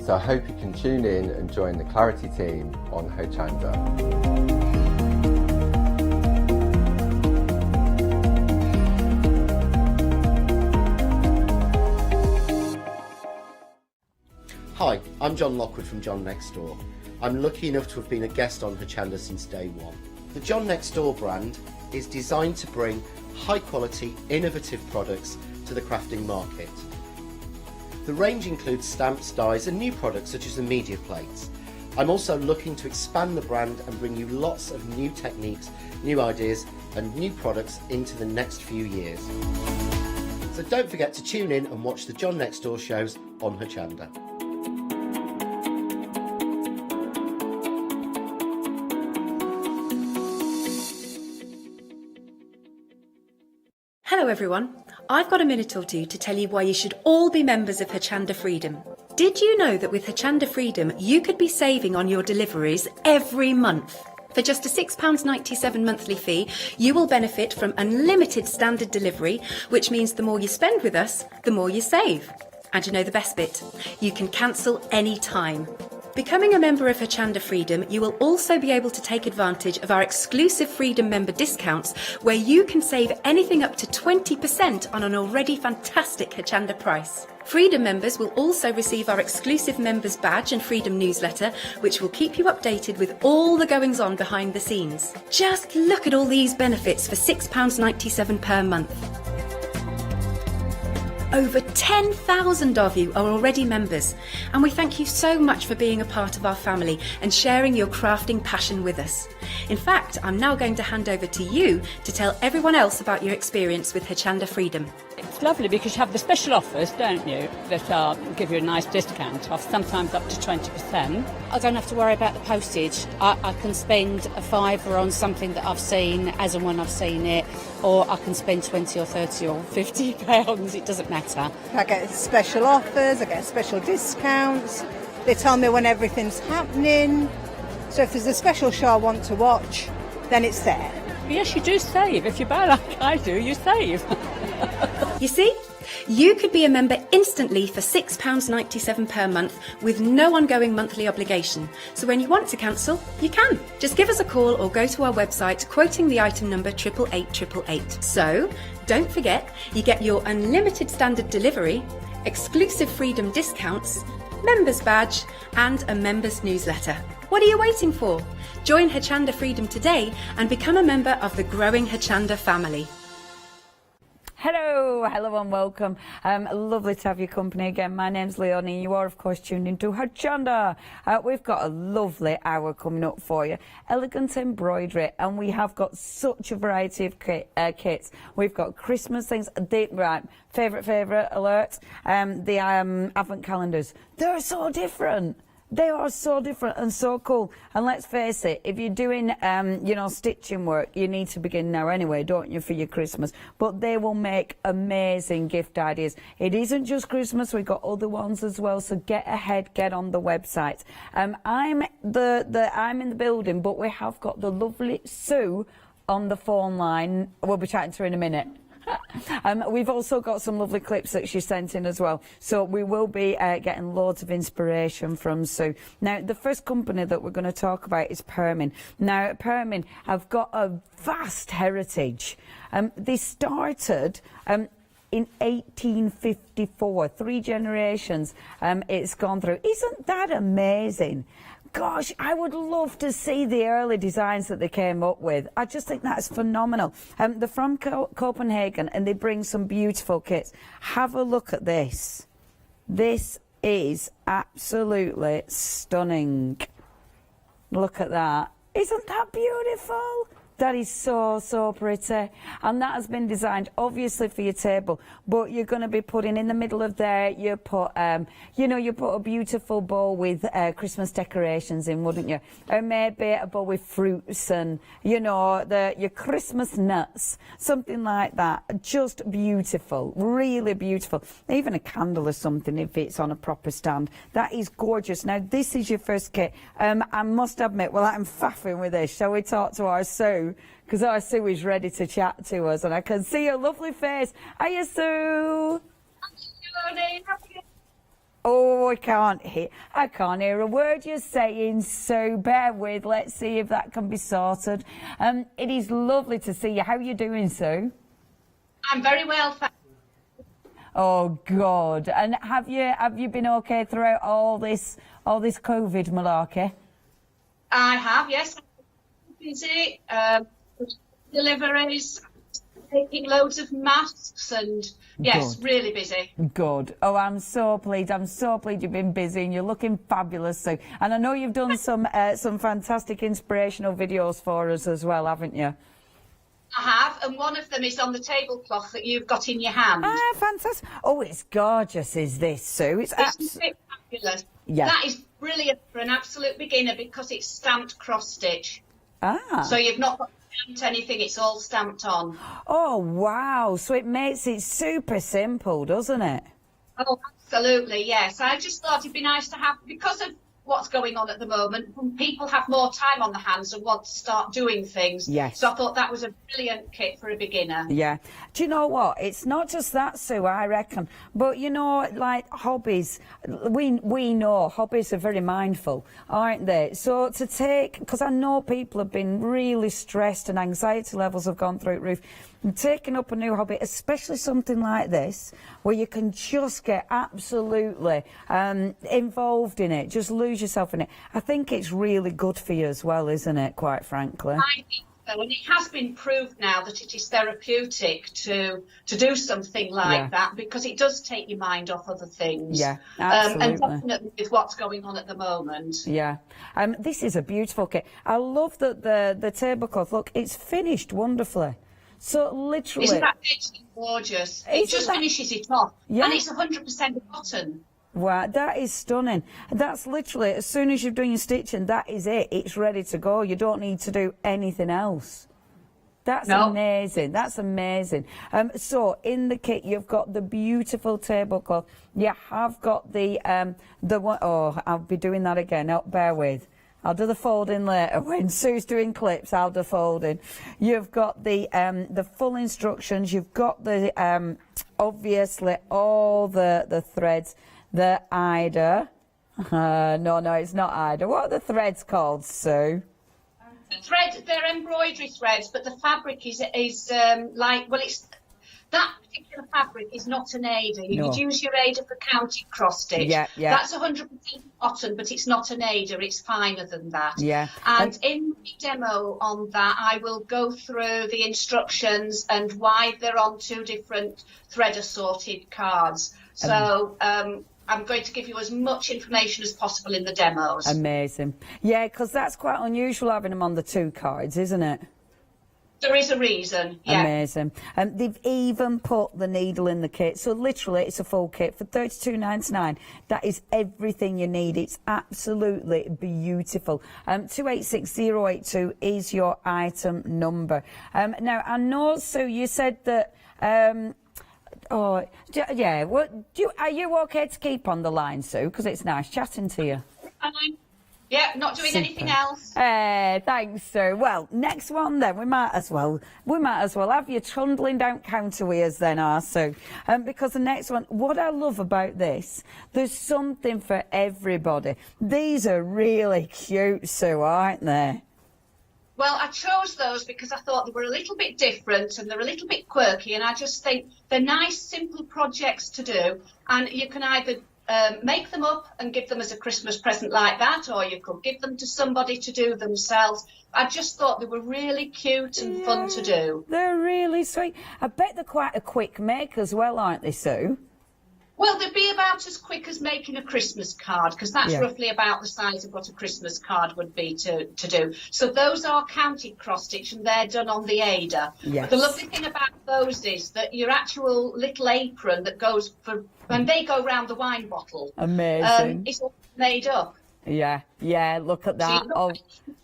So I hope you can tune in and join the Clarity team on Hochanda. Hi, I'm John Lockwood from John Next Door. I'm lucky enough to have been a guest on Hochanda since day one. The John Next Door brand is designed to bring high quality, innovative products to the crafting market. The range includes stamps, dies and new products such as the media plates. I'm also looking to expand the brand and bring you lots of new techniques, new ideas and new products into the next few years. So don't forget to tune in and watch the John Next Door shows on Hochanda. Hello everyone, I've got a minute or two to tell you why you should all be members of Hochanda Freedom. Did you know that with Hochanda Freedom you could be saving on your deliveries every month? For just a £6.97 monthly fee, you will benefit from unlimited standard delivery, which means the more you spend with us, the more you save. And you know the best bit? You can cancel any time. Becoming a member of Hochanda Freedom, you will also be able to take advantage of our exclusive Freedom member discounts, where you can save anything up to 20% on an already fantastic Hochanda price. Freedom members will also receive our exclusive members badge and Freedom newsletter, which will keep you updated with all the goings on behind the scenes. Just look at all these benefits for £6.97 per month. Over 10,000 of you are already members, and we thank you so much for being a part of our family and sharing your crafting passion with us. In fact, I'm now going to hand over to you to tell everyone else about your experience with Hochanda Freedom. It's lovely because you have the special offers, don't you, that give you a nice discount off, sometimes up to 20%. I don't have to worry about the postage. I can spend a £5 on something that I've seen as and when I've seen it, or I can spend 20 or 30 or 50 pounds, it doesn't matter. I get special offers, I get special discounts, they tell me when everything's happening, so if there's a special show I want to watch, then it's there. Yes, you do save. If you buy like I do, you save. You see? You could be a member instantly for £6.97 per month with no ongoing monthly obligation. So when you want to cancel, you can. Just give us a call or go to our website quoting the item number 88888. So don't forget, you get your unlimited standard delivery, exclusive Freedom discounts, members badge and a members newsletter. What are you waiting for? Join Hochanda Freedom today and become a member of the growing Hochanda family. Hello and welcome. Lovely to have your company again. My name's Leonie. You are, of course, tuned into Hochanda. We've got a lovely hour coming up for you. Elegant embroidery, and we have got such a variety of kits. We've got Christmas things. Right, favourite alert. The advent calendars. They're so different. They are so different and so cool. And let's face it, if you're doing, stitching work, you need to begin now anyway, don't you, for your Christmas? But they will make amazing gift ideas. It isn't just Christmas, we've got other ones as well, so get ahead, get on the website. I'm in the building, but we have got the lovely Sue on the phone line. We'll be chatting to her in a minute. We've also got some lovely clips that she sent in as well, so we will be getting loads of inspiration from Sue. Now, the first company that we're going to talk about is Permin. Now, Permin have got a vast heritage. They started in 1854, 3 generations it's gone through. Isn't that amazing? Gosh, I would love to see the early designs that they came up with. I just think that's phenomenal. They're from Copenhagen and they bring some beautiful kits. Have a look at this. This is absolutely stunning. Look at that. Isn't that beautiful? That is so, so pretty. And that has been designed, obviously, for your table. But you're going to be putting in the middle of there, you put a beautiful bowl with Christmas decorations in, wouldn't you? Or maybe a bowl with fruits and, your Christmas nuts. Something like that. Just beautiful. Really beautiful. Even a candle or something if it's on a proper stand. That is gorgeous. Now, this is your first kit. I must admit, well, I'm faffing with this. Shall we talk to our Sue? Because our Sue is ready to chat to us, and I can see your lovely face. Hiya, Sue. Oh, I can't hear a word you're saying, so bear with. Let's see if that can be sorted. It is lovely to see you. How are you doing, Sue? I'm very well, thank you. Oh God! And have you been okay throughout all this COVID malarkey? I have, yes. Busy, deliveries, taking loads of masks, and yes, Good. really busy. Good. Oh, I'm so pleased. I'm so pleased you've been busy and you're looking fabulous, Sue. And I know you've done some fantastic inspirational videos for us as well, haven't you? I have, and one of them is on the tablecloth that you've got in your hand. Ah, fantastic. Oh, it's gorgeous, is this, Sue? It's fabulous. Yeah. That is brilliant for an absolute beginner because it's stamped cross-stitch. Ah. So you've not got to stamp anything, it's all stamped on. Oh, wow. So it makes it super simple, doesn't it? Oh, absolutely, yes. I just thought it'd be nice to have, because of what's going on at the moment, people have more time on their hands and want to start doing things. Yes. So I thought that was a brilliant kit for a beginner. Yeah. Do you know what? It's not just that, Sue, I reckon. But, you know, like hobbies, we know hobbies are very mindful, aren't they? So to take, because I know people have been really stressed and anxiety levels have gone through the roof, and taking up a new hobby, especially something like this, where you can just get absolutely involved in it, just lose yourself in it. I think it's really good for you as well, isn't it, quite frankly? I think so, and it has been proved now that it is therapeutic to do something like that, because it does take your mind off other things. Yeah, absolutely. And definitely with what's going on at the moment. Yeah. This is a beautiful kit. I love that the tablecloth, look, it's finished wonderfully. So literally... Isn't that gorgeous? It just finishes it off. Yeah. And it's 100% cotton. Wow, that is stunning. That's literally, as soon as you've done your stitching, that is it. It's ready to go. You don't need to do anything else. That's amazing. That's amazing. So in the kit, you've got the beautiful tablecloth. You have got the one, oh, I'll be doing that again. Oh, bear with. I'll do the folding later. When Sue's doing clips, I'll do folding. You've got the full instructions. You've got the obviously all the threads. The Ida. No, it's not Ida. What are the threads called, Sue? The thread, they're embroidery threads, but the fabric is like, well, it's that particular fabric is not an Aida. You could use your Aida for counting cross stitch. Yeah. That's 100% cotton, but it's not an Aida. It's finer than that. Yeah. And in the demo on that, I will go through the instructions and why they're on two different thread assorted cards. So I'm going to give you as much information as possible in the demos. Amazing. Yeah, because that's quite unusual having them on the two cards, isn't it? There is a reason, yeah. Amazing. They've even put the needle in the kit. So literally, it's a full kit for $32.99. That is everything you need. It's absolutely beautiful. 286082 is your item number. Now, I know, Sue, you said that... oh, yeah. Are you okay to keep on the line, Sue? Because it's nice chatting to you. Yeah, not doing anything else. Thanks, Sue. Well, next one then. We might as well have you trundling down counter with us then, Sue. Because the next one, what I love about this, there's something for everybody. These are really cute, Sue, aren't they? Well, I chose those because I thought they were a little bit different and they're a little bit quirky, and I just think they're nice, simple projects to do, and you can either make them up and give them as a Christmas present like that, or you could give them to somebody to do themselves. I just thought they were really cute and fun to do. They're really sweet. I bet they're quite a quick make as well, aren't they, Sue? Well, they'd be about as quick as making a Christmas card, because that's roughly about the size of what a Christmas card would be to do. So those are counted cross-stitch, and they're done on the Aida. Yes. The lovely thing about those is that your actual little apron that goes for, when they go round the wine bottle, amazing. It's all made up. Yeah, look at that. So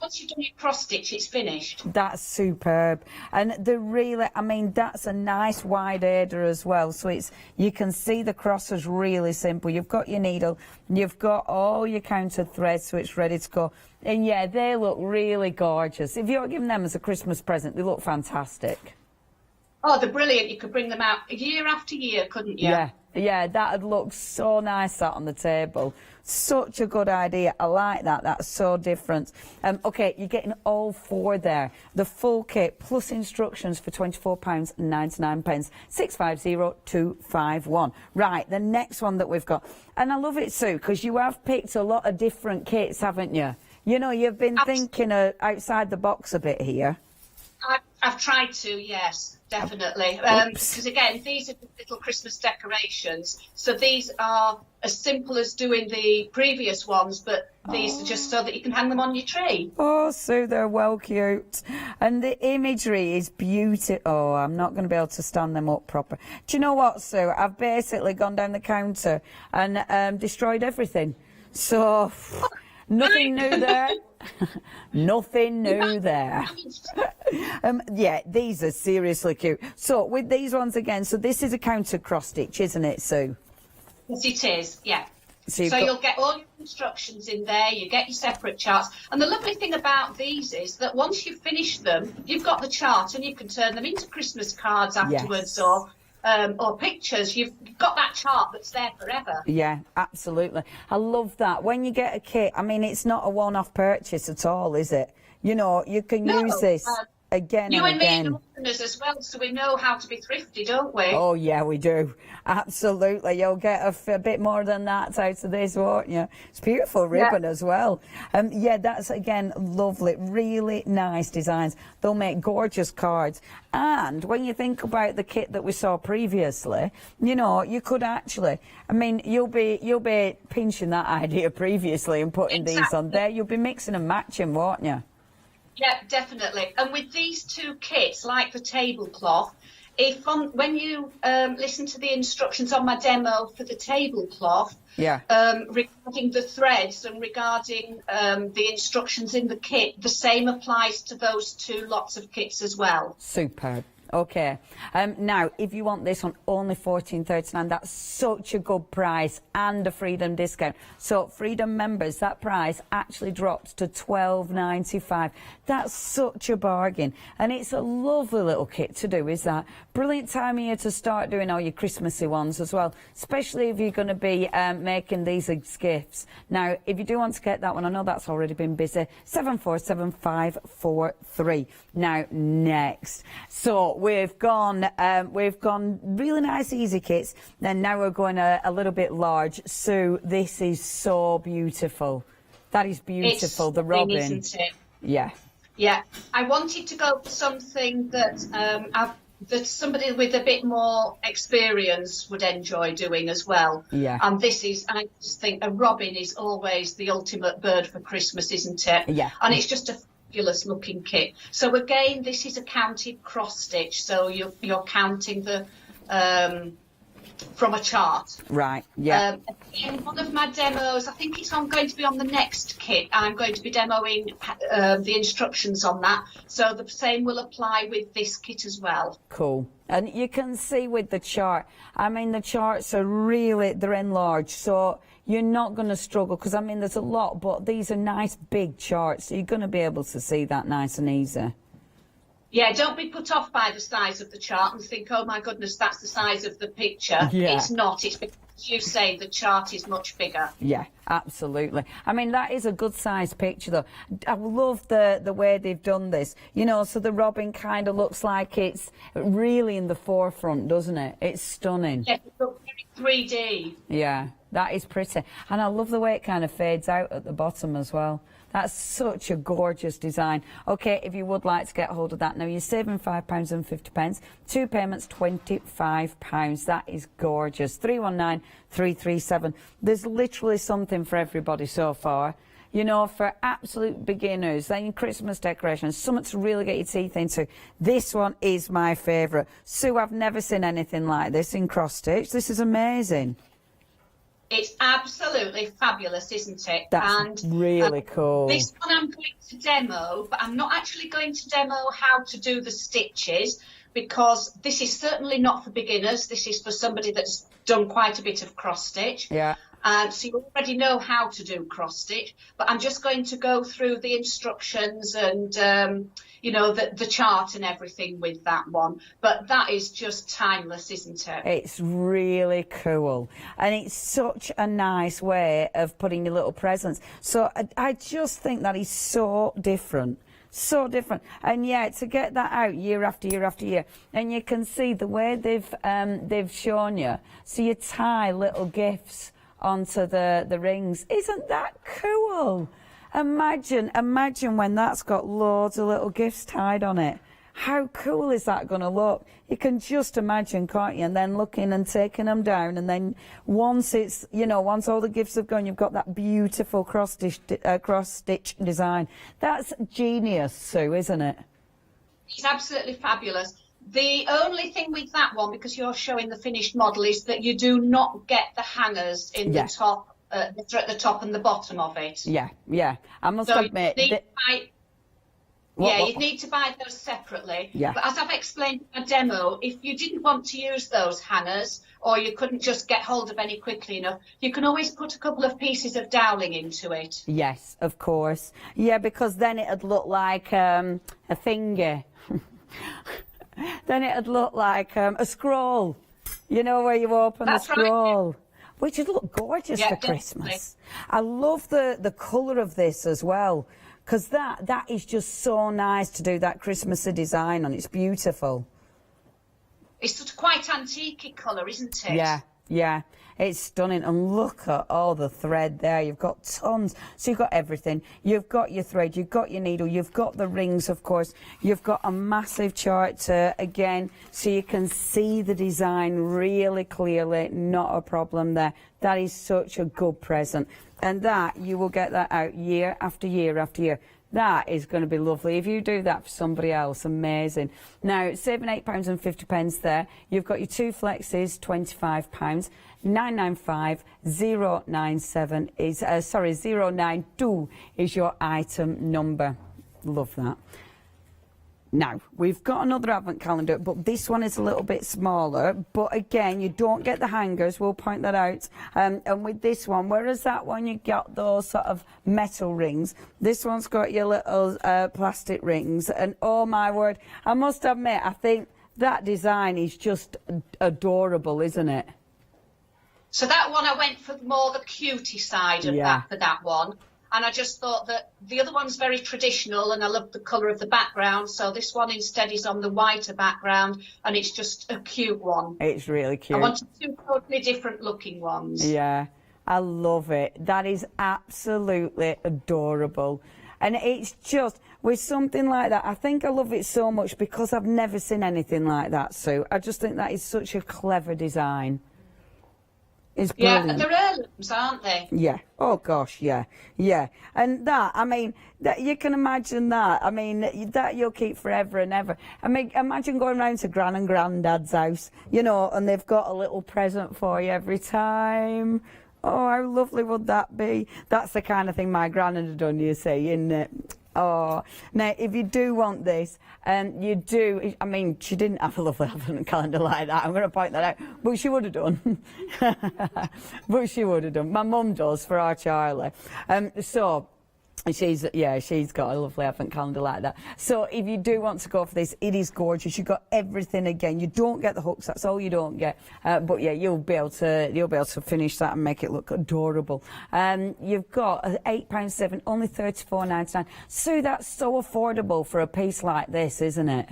once you've done your cross-stitch, it's finished. That's superb. And the really, I mean, that's a nice wide Aida as well. So it's, you can see the cross is really simple. You've got your needle, you've got all your counted threads, so it's ready to go. And yeah, they look really gorgeous. If you're giving them as a Christmas present, they look fantastic. Oh, they're brilliant. You could bring them out year after year, couldn't you? Yeah, that'd look so nice sat on the table. Such a good idea. I like that. That's so different. OK, you're getting all four there. The full kit plus instructions for £24.99. 650251. Right, the next one that we've got. And I love it, Sue, because you have picked a lot of different kits, haven't you? You know, you've been thinking outside the box a bit here. I've tried to, yes, definitely. Because again, these are little Christmas decorations. So these are as simple as doing the previous ones, but these are just so that you can hang them on your tree. Oh, Sue, they're well cute. And the imagery is beautiful. Oh, I'm not going to be able to stand them up proper. Do you know what, Sue? I've basically gone down the counter and destroyed everything. So, nothing new there. Nothing new there. Yeah, these are seriously cute. So with these ones again, so this is a counter cross stitch, isn't it, Sue? Yes, it is, yeah. So you'll get all your instructions in there, you get your separate charts. And the lovely thing about these is that once you've finished them, you've got the chart and you can turn them into Christmas cards afterwards, or pictures. You've got that chart that's there forever. Yeah, absolutely. I love that. When you get a kit, I mean, it's not a one-off purchase at all, is it? You know, you can use this again you and and again. me are listeners as well, so we know how to be thrifty, don't we? Oh, yeah, we do. Absolutely. You'll get a bit more than that out of this, won't you? It's beautiful ribbon as well. Yeah, that's, again, lovely. Really nice designs. They'll make gorgeous cards. And when you think about the kit that we saw previously, you know, you could actually, I mean, you'll be pinching that idea previously and putting these on there. You'll be mixing and matching, won't you? Yeah, definitely. And with these two kits, like the tablecloth, when you listen to the instructions on my demo for the tablecloth, regarding the threads and regarding the instructions in the kit, the same applies to those two lots of kits as well. Superb. Okay. Now, if you want this one, only $14.39. That's such a good price and a Freedom discount. So, Freedom members, that price actually drops to $12.95. That's such a bargain. And it's a lovely little kit to do, is that? Brilliant time of year to start doing all your Christmassy ones as well, especially if you're going to be making these as gifts. Now, if you do want to get that one, I know that's already been busy, 747543. Now, next. So, we've gone really nice easy kits, and now we're going a little bit large. Sue, this is so beautiful. That is beautiful. It's the robin, isn't it? Yeah. Yeah, I wanted to go for something that that somebody with a bit more experience would enjoy doing as well. Yeah. And this is, I just think a robin is always the ultimate bird for Christmas, isn't it? Yeah. And it's just a fabulous looking kit. So again, this is a counted cross stitch. So you're counting the from a chart. Right. Yeah. In one of my demos, I think going to be on the next kit. I'm going to be demoing the instructions on that. So the same will apply with this kit as well. Cool. And you can see with the chart, I mean, the charts are really, they're enlarged. So you're not going to struggle because, I mean, there's a lot, but these are nice big charts. So you're going to be able to see that nice and easy. Yeah, don't be put off by the size of the chart and think, oh my goodness, that's the size of the picture. Yeah. It's not. It's because you say the chart is much bigger. Yeah, absolutely. I mean, that is a good size picture, though. I love the way they've done this. You know, so the robin kind of looks like it's really in the forefront, doesn't it? It's stunning. Yeah, it looks very 3D. Yeah, that is pretty. And I love the way it kind of fades out at the bottom as well. That's such a gorgeous design. Okay, if you would like to get hold of that now, you're saving £5.50. 2 payments, £25. That is gorgeous. 319337. There's literally something for everybody so far. You know, for absolute beginners, then Christmas decorations, something to really get your teeth into. This one is my favourite. Sue, I've never seen anything like this in cross stitch. This is amazing. It's absolutely fabulous, isn't it? That's really cool. This one I'm going to demo, but I'm not actually going to demo how to do the stitches because this is certainly not for beginners. This is for somebody that's done quite a bit of cross stitch. Yeah. So you already know how to do cross stitch, but I'm just going to go through the instructions and, you know, the chart and everything with that one. But that is just timeless, isn't it? It's really cool. And it's such a nice way of putting your little presents. So I just think that is so different. So different. And yeah, to get that out year after year after year, and you can see the way they've shown you. So you tie little gifts onto the rings. Isn't that cool? Imagine when that's got loads of little gifts tied on it. How cool is that going to look? You can just imagine, can't you? And then looking and taking them down, and then once it's, you know, once all the gifts have gone, you've got that beautiful cross stitch design. That's genius, Sue, isn't it? It's absolutely fabulous. The only thing with that one, because you're showing the finished model, is that you do not get the hangers in the top, at the top and the bottom of it. Yeah, yeah. I must admit. You'd need to buy those separately. Yeah. But as I've explained in my demo, if you didn't want to use those hangers, or you couldn't just get hold of any quickly enough, you can always put a couple of pieces of doweling into it. Yes, of course. Yeah, because then it'd look like a finger. Then it'd look like a scroll. You know, where you open the scroll. Right. Which would look gorgeous for Christmas. I love the colour of this as well, because that is just so nice to do that Christmassy design on. It's beautiful. It's sort of quite antique colour, isn't it? Yeah, yeah. It's stunning. And look at all the thread there. You've got tons. So you've got everything. You've got your thread, you've got your needle, you've got the rings, of course. You've got a massive chart again, so you can see the design really clearly. Not a problem there. That is such a good present. And that, you will get that out year after year after year. That is going to be lovely. If you do that for somebody else, amazing. Now, saving £8.50 there. You've got your 2 flexes, £25. 995 097 is, 092 is your item number. Love that. Now, we've got another advent calendar, but this one is a little bit smaller. But again, you don't get the hangers, we'll point that out. And with this one, whereas that one you got those sort of metal rings, this one's got your little plastic rings. And oh my word, I must admit, I think that design is just adorable, isn't it? So that one, I went for more the cutie side of that for that one. And I just thought that the other one's very traditional and I love the colour of the background. So this one instead is on the whiter background and it's just a cute one. It's really cute. I wanted 2 totally different looking ones. Yeah, I love it. That is absolutely adorable. And it's just, with something like that, I think I love it so much because I've never seen anything like that, Sue. I just think that is such a clever design. It's brilliant. Yeah, and they're heirlooms, aren't they? Yeah. Oh gosh, yeah, yeah. And that, I mean, that you can imagine that. I mean, that you'll keep forever and ever. I mean, imagine going round to Gran and Grandad's house, you know, and they've got a little present for you every time. Oh, how lovely would that be? That's the kind of thing my gran had done, you see, isn't it? Oh, now if you do want this, you do, I mean, she didn't have a lovely advent calendar like that, I'm going to point that out, but she would have done. But she would have done. My mum does for our Charlie. So, she's got a lovely advent calendar like that. So if you do want to go for this, it is gorgeous. You've got everything again. You don't get the hooks, that's all you don't get. But yeah, you'll be able to finish that and make it look adorable. You've got £8.7, only £34.99. Sue, that's so affordable for a piece like this, isn't it?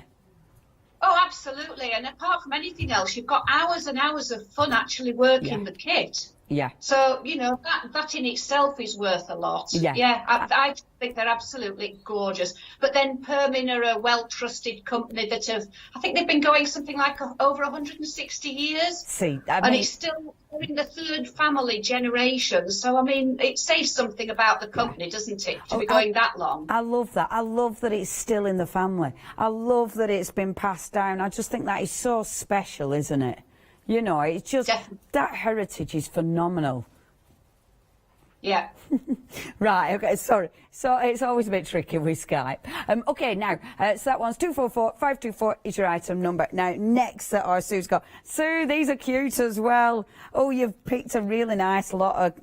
Oh, absolutely. And apart from anything else, you've got hours and hours of fun actually working the kit. Yeah. So, you know, that in itself is worth a lot. Yeah. Yeah, I think they're absolutely gorgeous. But then Permin are a well-trusted company that I think they've been going something like over 160 years. See, and it's still in the 3rd family generation. So, I mean, it says something about the company, doesn't it, to be going that long. I love that. I love that it's still in the family. I love that it's been passed down. I just think that is so special, isn't it? You know, it's just, that heritage is phenomenal. Yeah. Right, okay, sorry. So it's always a bit tricky with Skype. Okay, now, so that one's 244-524 is your item number. Now, next that our Sue's got. Sue, these are cute as well. Oh, you've picked a really nice lot of,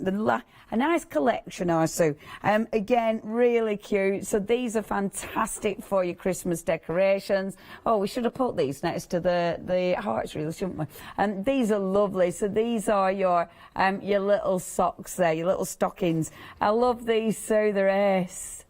a nice collection, our Sue. Again, really cute. So these are fantastic for your Christmas decorations. Oh, we should have put these next to the hearts, really, shouldn't we? These are lovely. So these are your little socks there, your little stockings. I love these, Sue, they're ace.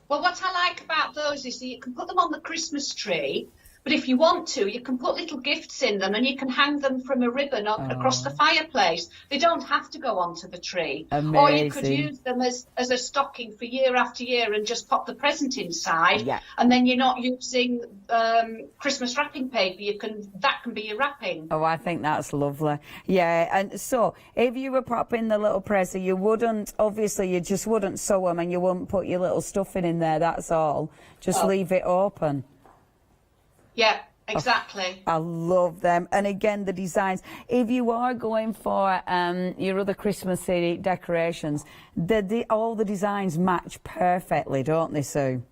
Well, what I like about those is that you can put them on the Christmas tree, but if you want to, you can put little gifts in them and you can hang them from a ribbon across the fireplace. They don't have to go onto the tree. Amazing. Or you could use them as a stocking for year after year and just pop the present inside. Yeah. And then you're not using Christmas wrapping paper. That can be your wrapping. Oh, I think that's lovely. Yeah, and so if you were popping the little presser, you wouldn't, obviously you just wouldn't sew them and you wouldn't put your little stuffing in there, that's all. Just leave it open. Yeah, exactly. I love them. And again, the designs. If you are going for your other Christmas decorations, all the designs match perfectly, don't they, Sue?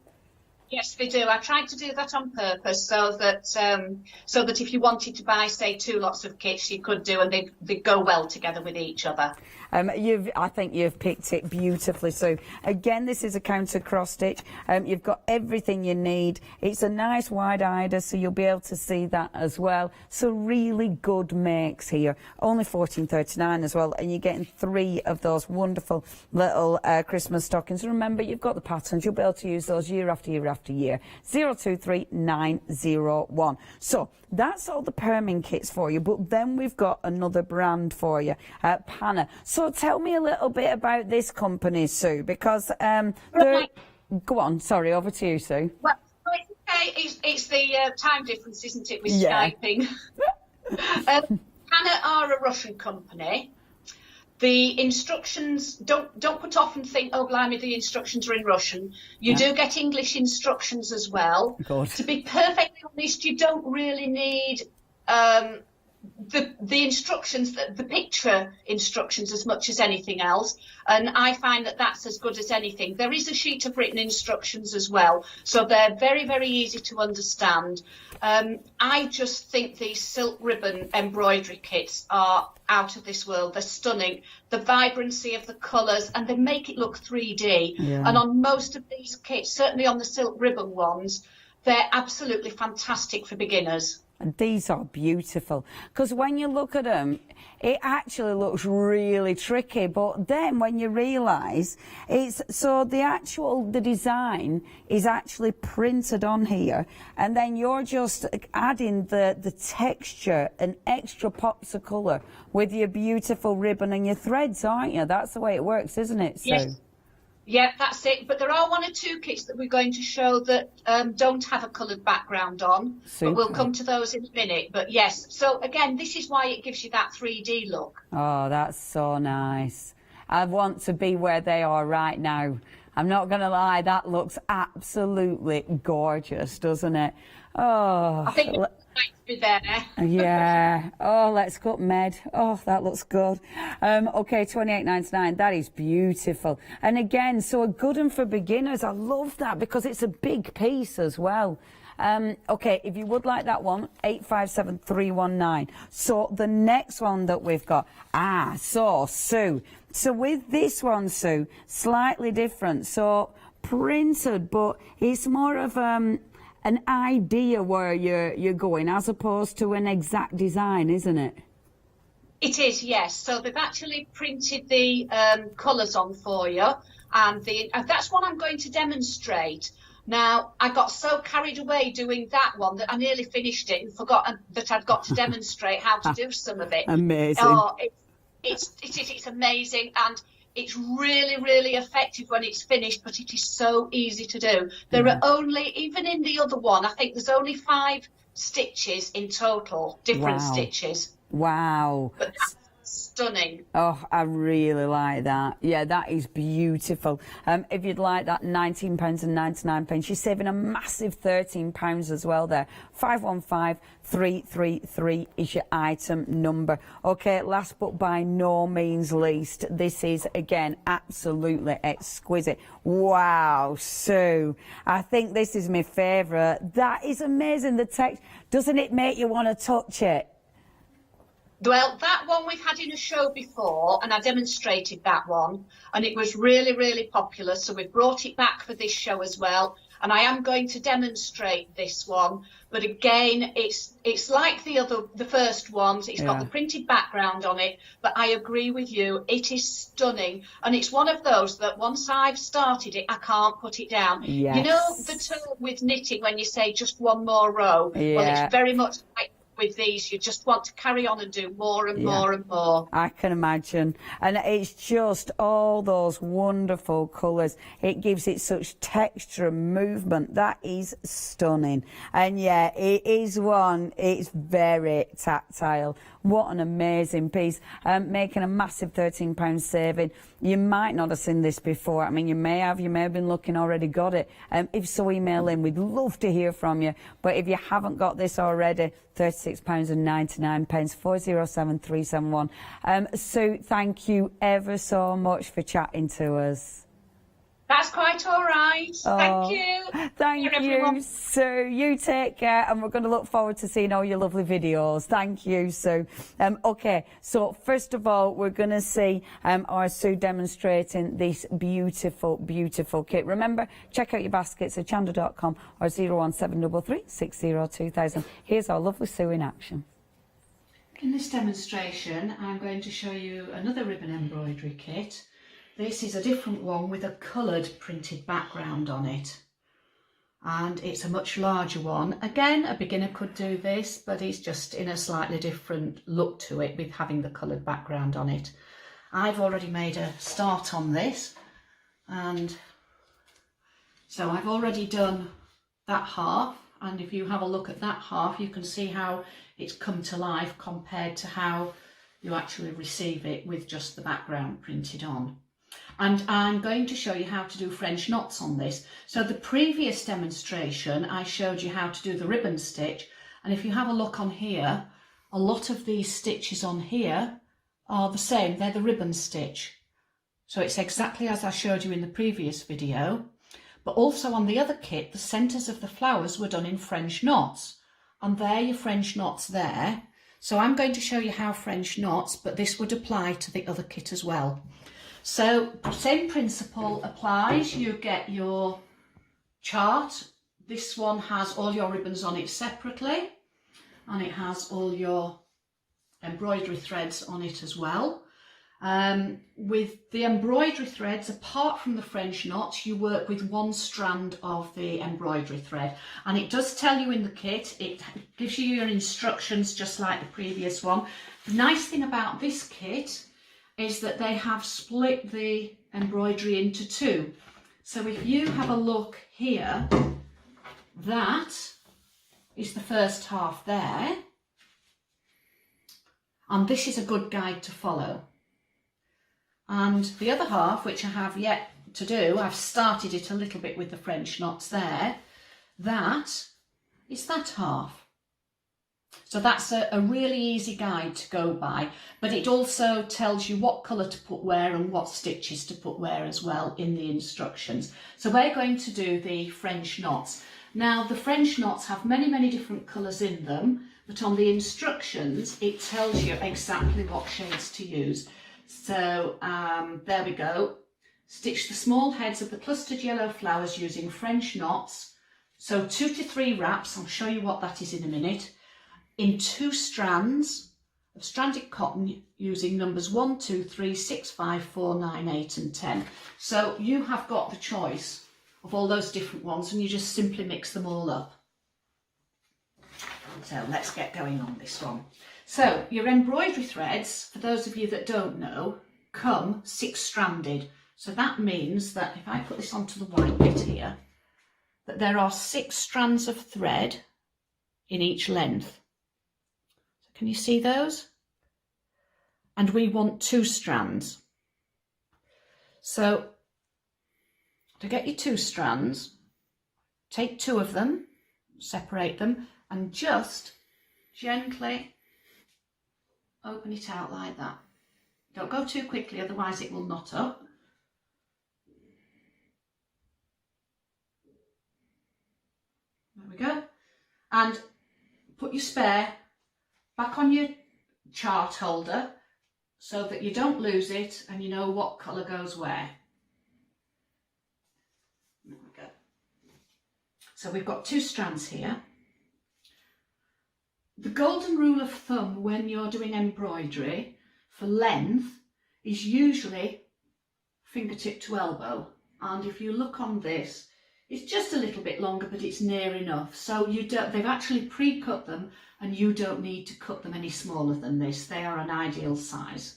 Yes, they do. I tried to do that on purpose so that if you wanted to buy, say, 2 lots of kits, you could do, and they go well together with each other. I think you've picked it beautifully, Sue. Again, this is a counter cross stitch. You've got everything you need. It's a nice wide eider, so you'll be able to see that as well. So really good makes here. Only $14.39 as well, and you're getting 3 of those wonderful little Christmas stockings. Remember, you've got the patterns. You'll be able to use those year after year after year. 023901. So that's all the perming kits for you, but then we've got another brand for you, Panna. So tell me a little bit about this company, Sue, because go on, sorry, over to you, Sue. Well, it's okay. It's the time difference, isn't it, with Skyping? Panna are a Russian company. The instructions, don't put off and think, oh, blimey, the instructions are in Russian. You do get English instructions as well. God. To be perfectly honest, you don't really need the instructions, the picture instructions as much as anything else. And I find that that's as good as anything. There is a sheet of written instructions as well, so they're very, very easy to understand. I just think these silk ribbon embroidery kits are out of this world. They're stunning. The vibrancy of the colours, and they make it look 3D. Yeah. And on most of these kits, certainly on the silk ribbon ones, they're absolutely fantastic for beginners. And these are beautiful, because when you look at them, it actually looks really tricky, but then when you realise it's, so the design is actually printed on here, and then you're just adding the texture and extra pops of colour with your beautiful ribbon and your threads, aren't you? That's the way it works, isn't it, Sue? Yes. Yeah, that's it. But there are 1 or 2 kits that we're going to show that don't have a coloured background on. Super. But we'll come to those in a minute. But yes, so again, this is why it gives you that 3D look. Oh, that's so nice. I want to be where they are right now. I'm not going to lie, that looks absolutely gorgeous, doesn't it? Oh, I think it's nice to be there. Yeah. Oh, let's go, Med. Oh, that looks good. Okay, $28.99. That is beautiful. And again, so a good one for beginners. I love that because it's a big piece as well. Okay, if you would like that one, 857319. So the next one that we've got, so Sue. So with this one, Sue, slightly different. So printed, but it's more of an idea where you're going as opposed to an exact design, isn't it? It is, yes. So they've actually printed the colours on for you, and that's what I'm going to demonstrate. Now, I got so carried away doing that one that I nearly finished it and forgot that I'd got to demonstrate how to do some of it. Amazing. Oh, it's amazing, and it's really, really effective when it's finished, but it is so easy to do. There are only, even in the other one, I think there's only 5 stitches in total, different stitches. Wow. But that's stunning. Oh, I really like that. Yeah, that is beautiful. If you'd like that, £19.99. You're saving a massive £13 as well there. 515333 is your item number. Okay, last but by no means least, this is, again, absolutely exquisite. Wow, Sue, I think this is my favourite. That is amazing, the text. Doesn't it make you want to touch it? Well, that one we've had in a show before, and I demonstrated that one, and it was really, really popular, so we've brought it back for this show as well, and I am going to demonstrate this one, but again, it's like the first ones. It's got the printed background on it, but I agree with you, it is stunning, and it's one of those that once I've started it, I can't put it down. Yes. You know the term with knitting when you say just one more row? Yeah. Well, it's very much like with these, you just want to carry on and do more and more and more. I can imagine. And it's just all those wonderful colours. It gives it such texture and movement. That is stunning. And yeah, it is one, it's very tactile. What an amazing piece. Making a massive £13 saving. You might not have seen this before. I mean, you may have been looking, already got it. If so, email in. We'd love to hear from you. But if you haven't got this already, £36.99, 407371. Sue, thank you ever so much for chatting to us. That's quite all right. Thank you. Thank you, everyone. Sue. You take care, and we're going to look forward to seeing all your lovely videos. Thank you, Sue. Okay, so first of all, we're going to see our Sue demonstrating this beautiful, beautiful kit. Remember, check out your baskets at hochanda.com or 01733 602,000. Here's our lovely Sue in action. In this demonstration, I'm going to show you another ribbon embroidery kit. This is a different one with a coloured printed background on it, and it's a much larger one. Again, a beginner could do this, but it's just in a slightly different look to it with having the coloured background on it. I've already made a start on this, and so I've already done that half, and if you have a look at that half, you can see how it's come to life compared to how you actually receive it with just the background printed on. And I'm going to show you how to do French knots on this. So the previous demonstration, I showed you how to do the ribbon stitch. And if you have a look on here, a lot of these stitches on here are the same. They're the ribbon stitch. So it's exactly as I showed you in the previous video. But also on the other kit, the centres of the flowers were done in French knots. And there are your French knots there. So I'm going to show you how French knots, but this would apply to the other kit as well. So same principle applies. You get your chart. This one has all your ribbons on it separately, and it has all your embroidery threads on it as well. With the embroidery threads, apart from the French knots, you work with one strand of the embroidery thread, and it does tell you in the kit, it gives you your instructions just like the previous one. The nice thing about this kit is that they have split the embroidery into two. So if you have a look here, that is the first half there, and this is a good guide to follow. And the other half, which I have yet to do, I've started it a little bit with the French knots there, that is that half. So that's a really easy guide to go by, but it also tells you what colour to put where and what stitches to put where as well in the instructions. So we're going to do the French knots. Now the French knots have many, many different colours in them, but on the instructions it tells you exactly what shades to use. So there we go. Stitch the small heads of the clustered yellow flowers using French knots. So 2 to 3 wraps, I'll show you what that is in a minute, in 2 strands of stranded cotton using numbers 1, 2, 3, 6, 5, 4, 9, 8 and 10. So you have got the choice of all those different ones and you just simply mix them all up. So let's get going on this one. So your embroidery threads, for those of you that don't know, come 6-stranded. So that means that if I put this onto the white bit here, that there are 6 strands of thread in each length. So can you see those? And we want 2 strands. So to get your 2 strands, take 2 of them, separate them, and just gently open it out like that. Don't go too quickly, otherwise it will knot up. There we go. And put your spare back on your chart holder so that you don't lose it and you know what colour goes where. There we go. So we've got 2 strands here. The golden rule of thumb when you're doing embroidery for length is usually fingertip to elbow, and if you look on this, it's just a little bit longer, but it's near enough. So they've actually pre-cut them and you don't need to cut them any smaller than this. They are an ideal size.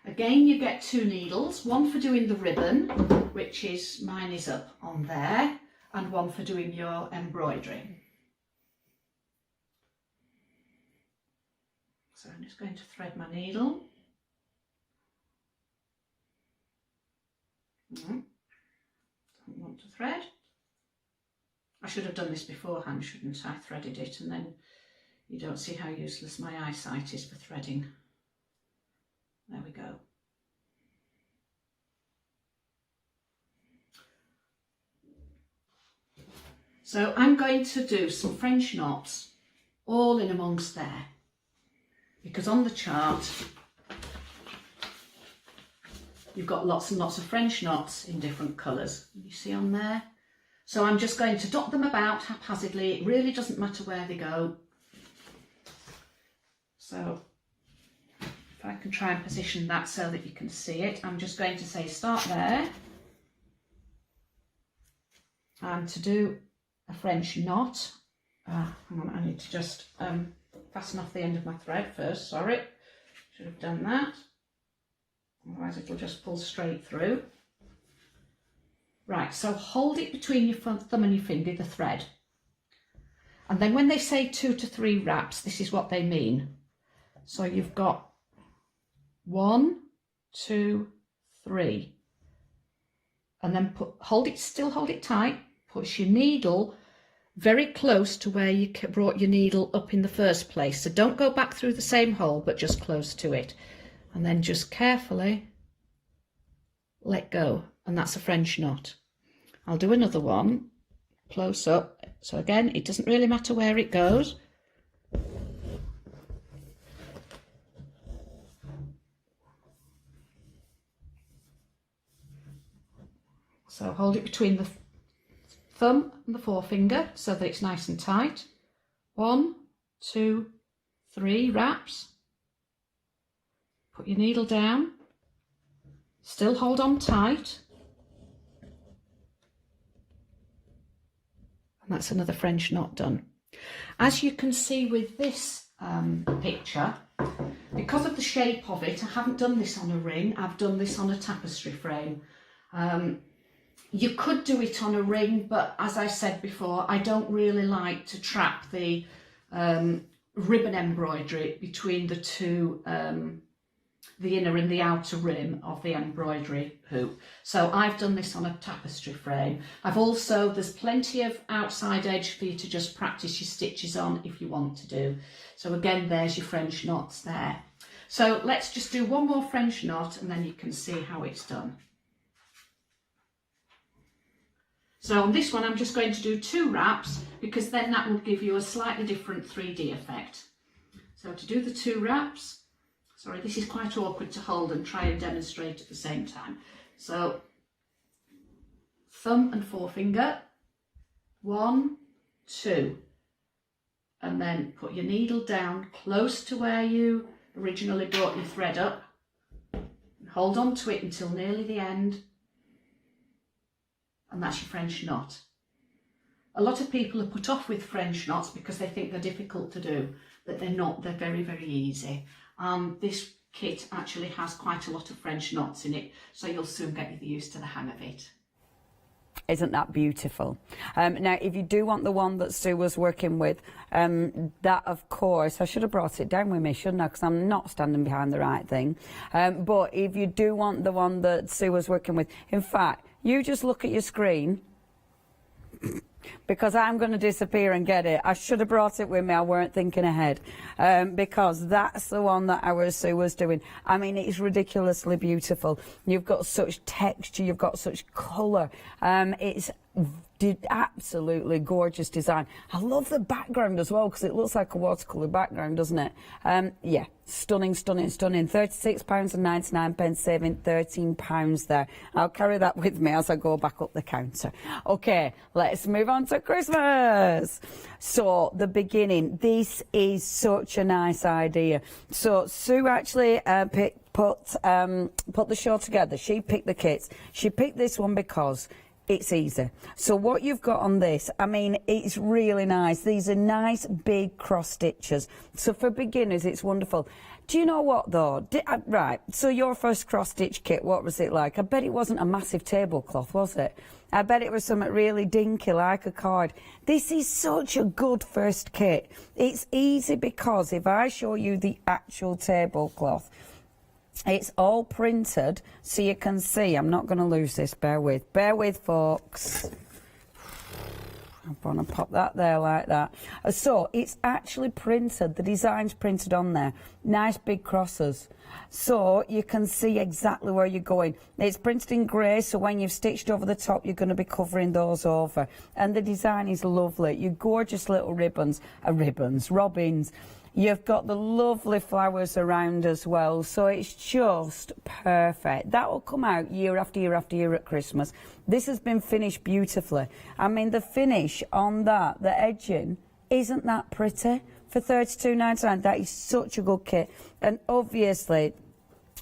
Again, you get 2 needles, one for doing the ribbon, which is, mine is up on there, and one for doing your embroidery. So I'm just going to thread my needle. Don't want to thread. I should have done this beforehand, shouldn't I? Threaded it, and then you don't see how useless my eyesight is for threading. There we go. So I'm going to do some French knots all in amongst there, because on the chart you've got lots and lots of French knots in different colours. You see on there? So I'm just going to dot them about haphazardly. It really doesn't matter where they go. So if I can try and position that so that you can see it, I'm just going to say start there. And to do a French knot, hang on, I need to just fasten off the end of my thread first, sorry. Should have done that. Otherwise it'll just pull straight through. Right, so hold it between your thumb and your finger, the thread. And then when they say 2 to 3 wraps, this is what they mean. So you've got 1, 2, 3. And then hold it tight, push your needle very close to where you brought your needle up in the first place. So don't go back through the same hole, but just close to it. And then just carefully let go. And that's a French knot. I'll do another one close up. So again, it doesn't really matter where it goes. So hold it between the thumb and the forefinger so that it's nice and tight. 1, 2, 3 wraps. Put your needle down. Still hold on tight. And that's another French knot done. As you can see with this picture, because of the shape of it, I haven't done this on a ring, I've done this on a tapestry frame. You could do it on a ring, but as I said before, I don't really like to trap the ribbon embroidery between the two, the inner and the outer rim of the embroidery hoop. So I've done this on a tapestry frame. I've also, there's plenty of outside edge for you to just practice your stitches on if you want to do. So again, there's your French knots there. So let's just do one more French knot and then you can see how it's done. So on this one, I'm just going to do 2 wraps because then that will give you a slightly different 3D effect. So to do the 2 wraps, sorry, this is quite awkward to hold and try and demonstrate at the same time. So thumb and forefinger, 1, 2, and then put your needle down close to where you originally brought your thread up. Hold on to it until nearly the end. And that's your French knot. A lot of people are put off with French knots because they think they're difficult to do, but they're not, they're very, very easy. This kit actually has quite a lot of French knots in it, so you'll soon get used to the hang of it. Isn't that beautiful? Now, if you do want the one that Sue was working with, that, of course, I should have brought it down with me, shouldn't I? Because I'm not standing behind the right thing. But if you do want the one that Sue was working with, in fact, you just look at your screen, because I'm going to disappear and get it. I should have brought it with me. I weren't thinking ahead, because that's the one that our Sue was doing. I mean, it's ridiculously beautiful. You've got such texture. You've got such colour. It's absolutely gorgeous design. I love the background as well because it looks like a watercolour background, doesn't it? Yeah, stunning, stunning, stunning. £36.99, saving £13 there. I'll carry that with me as I go back up the counter. Okay, let's move on to Christmas. So the beginning, this is such a nice idea. So Sue actually put the show together. She picked the kits. She picked this one because it's easy. So what you've got on this, I mean, it's really nice. These are nice big cross stitches. So for beginners, it's wonderful. Do you know what though? Right, so your first cross stitch kit, what was it like? I bet it wasn't a massive tablecloth, was it? I bet it was something really dinky like a card. This is such a good first kit. It's easy because if I show you the actual tablecloth, it's all printed so you can see. I'm not going to lose this, bear with folks. I'm going to pop that there like that. So it's actually printed, the design's printed on there. Nice big crosses. So you can see exactly where you're going. It's printed in grey, so when you've stitched over the top, you're going to be covering those over. And the design is lovely. Your gorgeous little robins. You've got the lovely flowers around as well, so it's just perfect. That will come out year after year after year at Christmas. This has been finished beautifully. I mean, the finish on that, the edging, isn't that pretty? For $32.99, that is such a good kit. And obviously,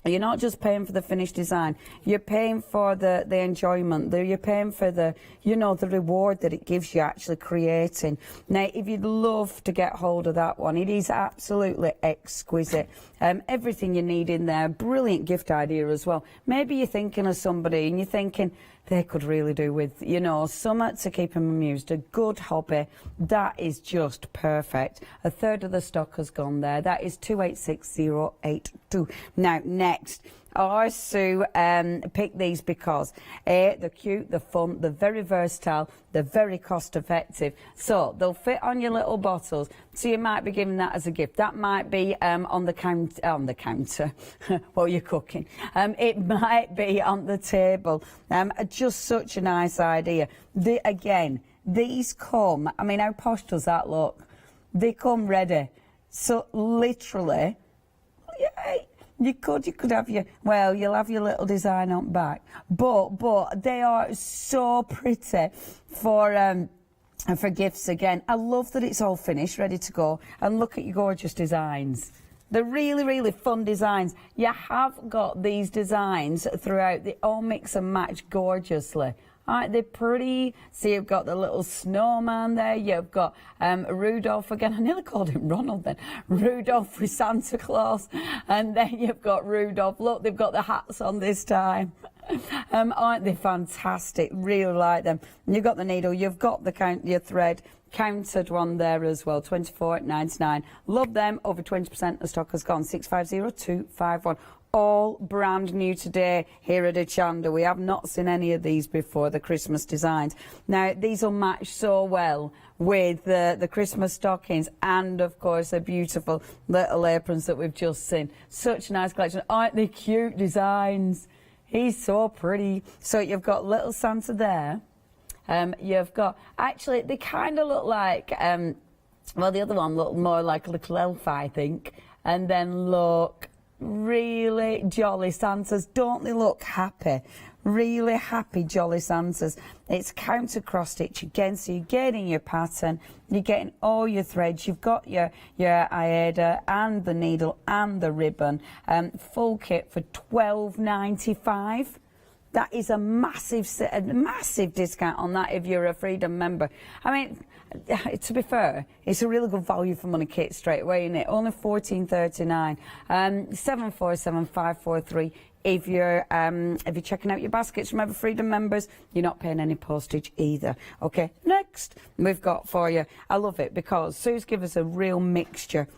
you're not just paying for the finished design, you're paying for the enjoyment, you're paying for the, you know, the reward that it gives you actually creating. Now, if you'd love to get hold of that one, it is absolutely exquisite. Everything you need in there, brilliant gift idea as well. Maybe you're thinking of somebody and you're thinking, they could really do with, you know, something to keep them amused, a good hobby. That is just perfect. A third of the stock has gone there. That is 286082. Now, next. Sue picked these because they're cute, they're fun, they're very versatile, they're very cost effective. So they'll fit on your little bottles. So you might be giving that as a gift. That might be on the counter while you're cooking. It might be on the table. Just such a nice idea. Again, these come, I mean, how posh does that look? They come ready. So literally, yeah, you could have your, well, you'll have your little design on back, but they are so pretty for gifts again. I love that it's all finished, ready to go, and look at your gorgeous designs. They're really, really fun designs. You have got these designs throughout. They all mix and match gorgeously. Aren't they pretty? So you've got the little snowman there. You've got Rudolph again. I nearly called him Ronald then. Rudolph with Santa Claus. And then you've got Rudolph. Look, they've got the hats on this time. Aren't they fantastic? Really like them. And you've got the needle. You've got your thread. Counted one there as well, $24.99. Love them. Over 20% of stock has gone. 650251. All brand new today here at Hochanda. We have not seen any of these before, the Christmas designs. Now, these will match so well with the Christmas stockings and, of course, the beautiful little aprons that we've just seen. Such a nice collection. Aren't they cute designs? He's so pretty. So you've got little Santa there. You've got, actually, they kind of look like, well, the other one looked more like a little elf, I think. And then look, really jolly Santas. Don't they look happy? Really happy jolly Santas. It's counter cross stitch again, so you're getting your pattern, you're getting all your threads, you've got your Aida and the needle and the ribbon. Full kit for $12.95. That is a massive discount on that if you're a Freedom member. I mean, to be fair, it's a really good value for money kit straight away, isn't it? Only $14.39. 747543. If you're checking out your baskets, remember, Freedom members, you're not paying any postage either. Okay, next we've got for you. I love it because Sue's given us a real mixture.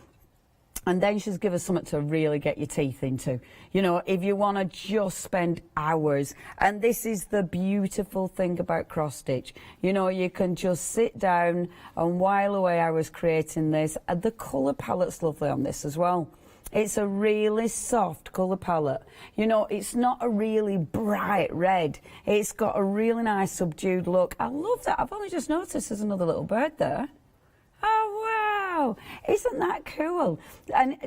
And then she's given us something to really get your teeth into. You know, if you want to just spend hours. And this is the beautiful thing about cross stitch. You know, you can just sit down and while away hours creating this. And the colour palette's lovely on this as well. It's a really soft colour palette. You know, it's not a really bright red. It's got a really nice subdued look. I love that. I've only just noticed there's another little bird there. Oh, wow. Isn't that cool? And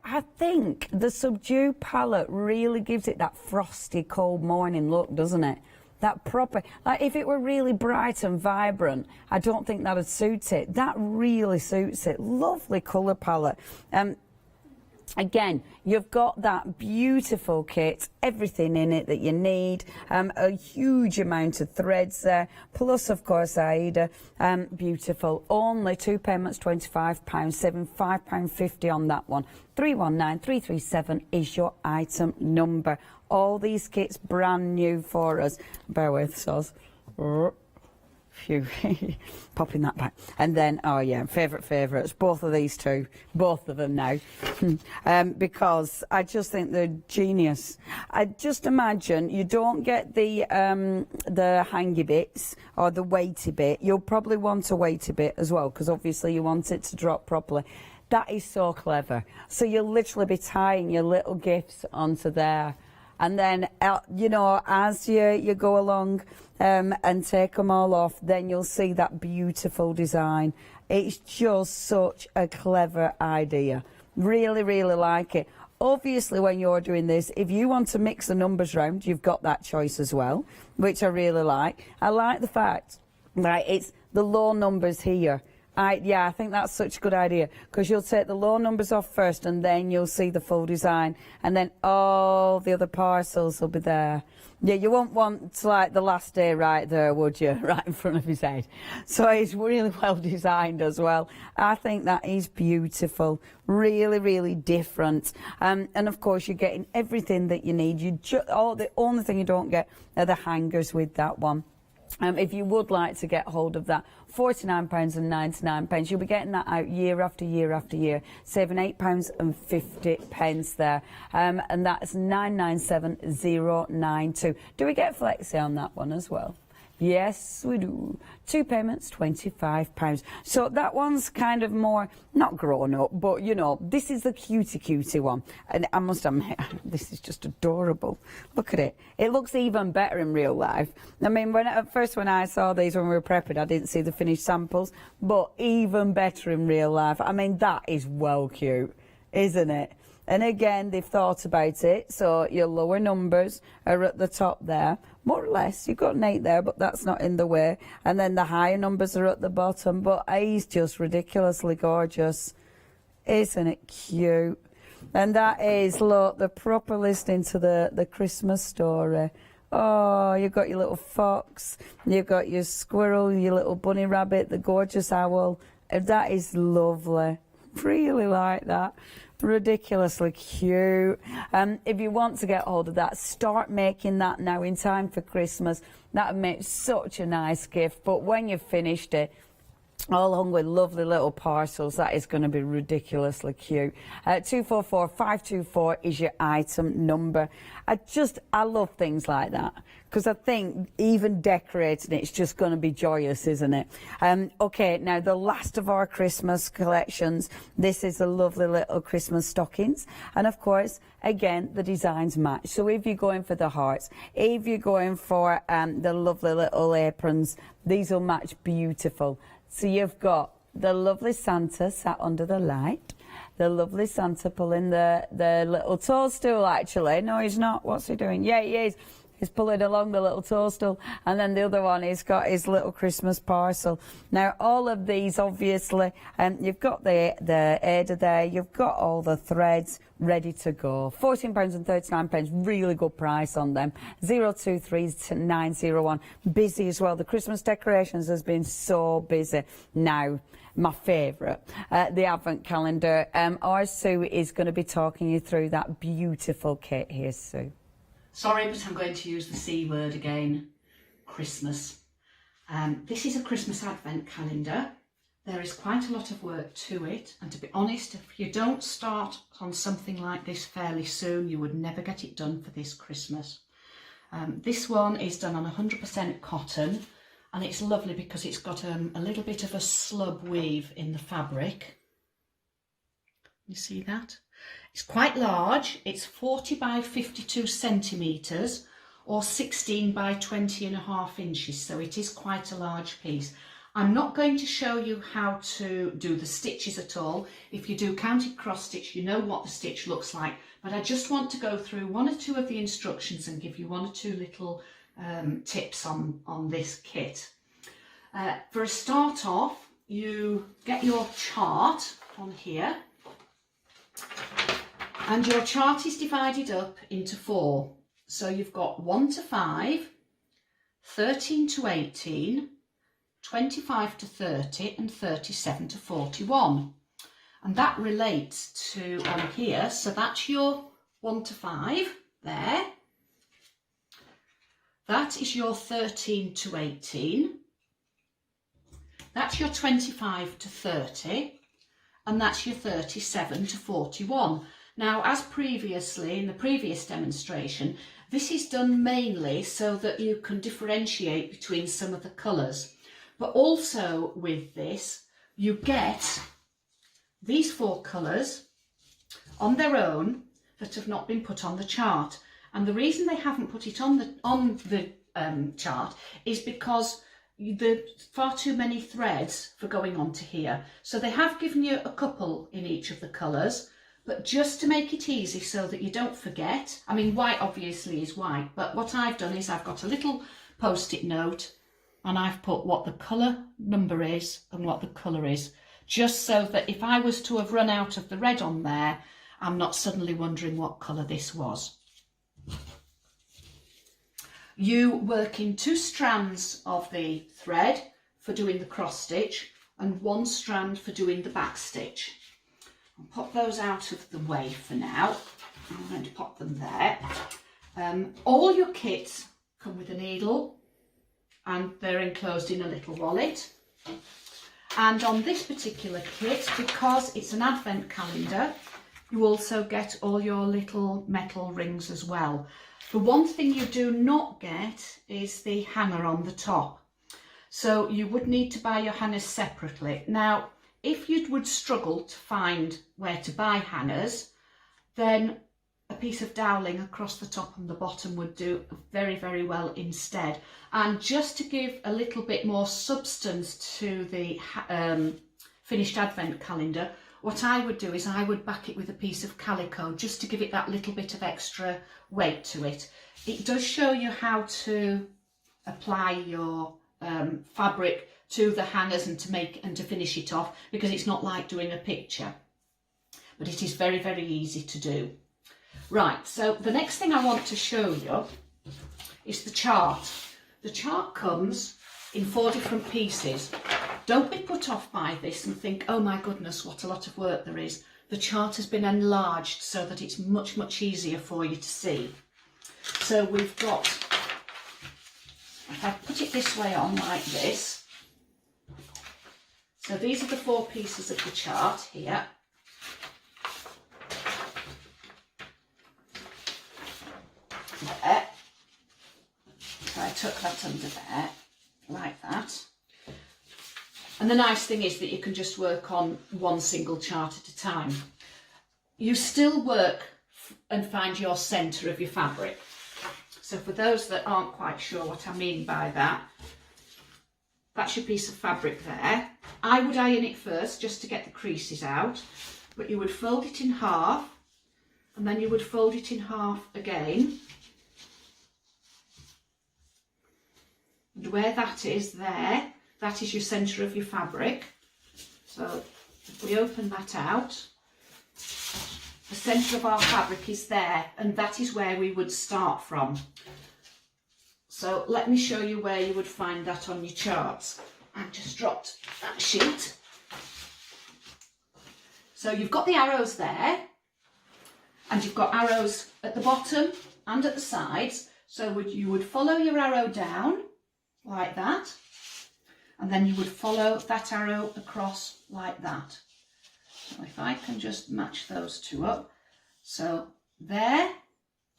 I think the subdued palette really gives it that frosty, cold morning look, doesn't it? That proper, like if it were really bright and vibrant, I don't think that would suit it. That really suits it. Lovely colour palette. Again, you've got that beautiful kit, everything in it that you need, a huge amount of threads there, plus, of course, Aida, beautiful. Only 2 payments, £25, £5.50 on that one. 319337 is your item number. All these kits brand new for us. Bear with us. Phew, popping that back. And then, oh yeah, favourites, both of these two, both of them now, because I just think they're genius. I just imagine you don't get the hangy bits or the weighty bit. You'll probably want a weighty bit as well, because obviously you want it to drop properly. That is so clever. So you'll literally be tying your little gifts onto there. And then, you know, as you go along and take them all off, then you'll see that beautiful design. It's just such a clever idea. Really, really like it. Obviously, when you're doing this, if you want to mix the numbers round, you've got that choice as well, which I really like. I like the fact that it's the low numbers here. I think that's such a good idea, because you'll take the low numbers off first and then you'll see the full design, and then all the other parcels will be there. Yeah, you won't want like the last day right there, would you? Right in front of his head. So it's really well designed as well. I think that is beautiful. Really, really different. And of course you're getting everything that you need. The only thing you don't get are the hangers with that one. If you would like to get hold of that, £49.99. You'll be getting that out year after year after year, saving £8.50 there. And that's 997092. Do we get flexi on that one as well? Yes, we do. 2 payments, £25. So that one's kind of more, not grown up, but, you know, this is the cutie one. And I must admit, this is just adorable. Look at it. It looks even better in real life. I mean, at first when I saw these when we were prepping, I didn't see the finished samples, but even better in real life. I mean, that is well cute, isn't it? And again, they've thought about it, so your lower numbers are at the top there. More or less, you've got an 8 there, but that's not in the way. And then the higher numbers are at the bottom, but he's just ridiculously gorgeous. Isn't it cute? And that is, look, the proper listing to the Christmas story. Oh, you've got your little fox, you've got your squirrel, your little bunny rabbit, the gorgeous owl. That is lovely. Really like that. Ridiculously cute. If you want to get hold of that, start making that now in time for Christmas. That would make such a nice gift. But when you've finished it, all along with lovely little parcels, that is going to be ridiculously cute. 244524 is your item number. I love things like that, because I think even decorating it's just going to be joyous, isn't it? Okay, now the last of our Christmas collections. This is the lovely little Christmas stockings, and of course, again, the designs match. So if you're going for the hearts, if you're going for the lovely little aprons, these will match beautiful. So you've got the lovely Santa sat under the light, the lovely Santa pulling the little toadstool, actually. No, he's not. What's he doing? Yeah, he is. He's pulling along the little toadstool. And then the other one, he's got his little Christmas parcel. Now, all of these, obviously, you've got the Ada there. You've got all the threads ready to go. £14.39, really good price on them. 023901. Busy as well. The Christmas decorations has been so busy. Now, my favourite, the Advent calendar. Our Sue is going to be talking you through that beautiful kit. Here's Sue. Sorry, but I'm going to use the C word again, Christmas. This is a Christmas Advent calendar. There is quite a lot of work to it, and to be honest, if you don't start on something like this fairly soon, you would never get it done for this Christmas. This one is done on 100% cotton, and it's lovely because it's got a little bit of a slub weave in the fabric. You see that? It's quite large. It's 40 by 52 centimetres or 16 by 20.5 inches, so it is quite a large piece. I'm not going to show you how to do the stitches at all. If you do counted cross stitch, you know what the stitch looks like, but I just want to go through 1 or 2 of the instructions and give you 1 or 2 little tips on this kit. For a start off, you get your chart on here, and your chart is divided up into 4. So you've got 1 to 5, 13 to 18, 25 to 30 and 37 to 41. And that relates to on here, so that's your 1 to 5 there. That is your 13 to 18. That's your 25 to 30, and that's your 37 to 41. Now, as previously, in the previous demonstration, this is done mainly so that you can differentiate between some of the colours. But also with this, you get these 4 colours on their own that have not been put on the chart. And the reason they haven't put it on the chart is because there's far too many threads for going onto here. So they have given you a couple in each of the colours, but just to make it easy so that you don't forget. I mean, white obviously is white, but what I've done is I've got a little post-it note and I've put what the colour number is and what the colour is, just so that if I was to have run out of the red on there, I'm not suddenly wondering what colour this was. You work in 2 strands of the thread for doing the cross stitch and 1 strand for doing the back stitch. I'll pop those out of the way for now. I'm going to pop them there. All your kits come with a needle and they're enclosed in a little wallet. And on this particular kit, because it's an advent calendar, you also get all your little metal rings as well. The one thing you do not get is the hanger on the top. So you would need to buy your hangers separately. Now, if you would struggle to find where to buy hangers, then a piece of doweling across the top and the bottom would do very, very well instead. And just to give a little bit more substance to the finished advent calendar, what I would do is I would back it with a piece of calico just to give it that little bit of extra weight to it. It does show you how to apply your fabric to the hangers and to finish it off, because it's not like doing a picture, but it is very, very easy to do. Right, so the next thing I want to show you is the chart. The chart comes in 4 different pieces. Don't be put off by this and think, oh my goodness, what a lot of work there is. The chart has been enlarged so that it's much, much easier for you to see. So we've got, if I put it this way on like this, so these are the 4 pieces of the chart here. There. So I tuck that under there, like that. And the nice thing is that you can just work on 1 single chart at a time. You still work and find your centre of your fabric. So for those that aren't quite sure what I mean by that, that's your piece of fabric there. I would iron it first just to get the creases out, but you would fold it in half and then you would fold it in half again. And where that is there, that is your centre of your fabric. So if we open that out, the centre of our fabric is there, and that is where we would start from. So let me show you where you would find that on your charts. I've just dropped that sheet. So you've got the arrows there, and you've got arrows at the bottom and at the sides. So you would follow your arrow down like that, and then you would follow that arrow across like that. So if I can just match those 2 up, so there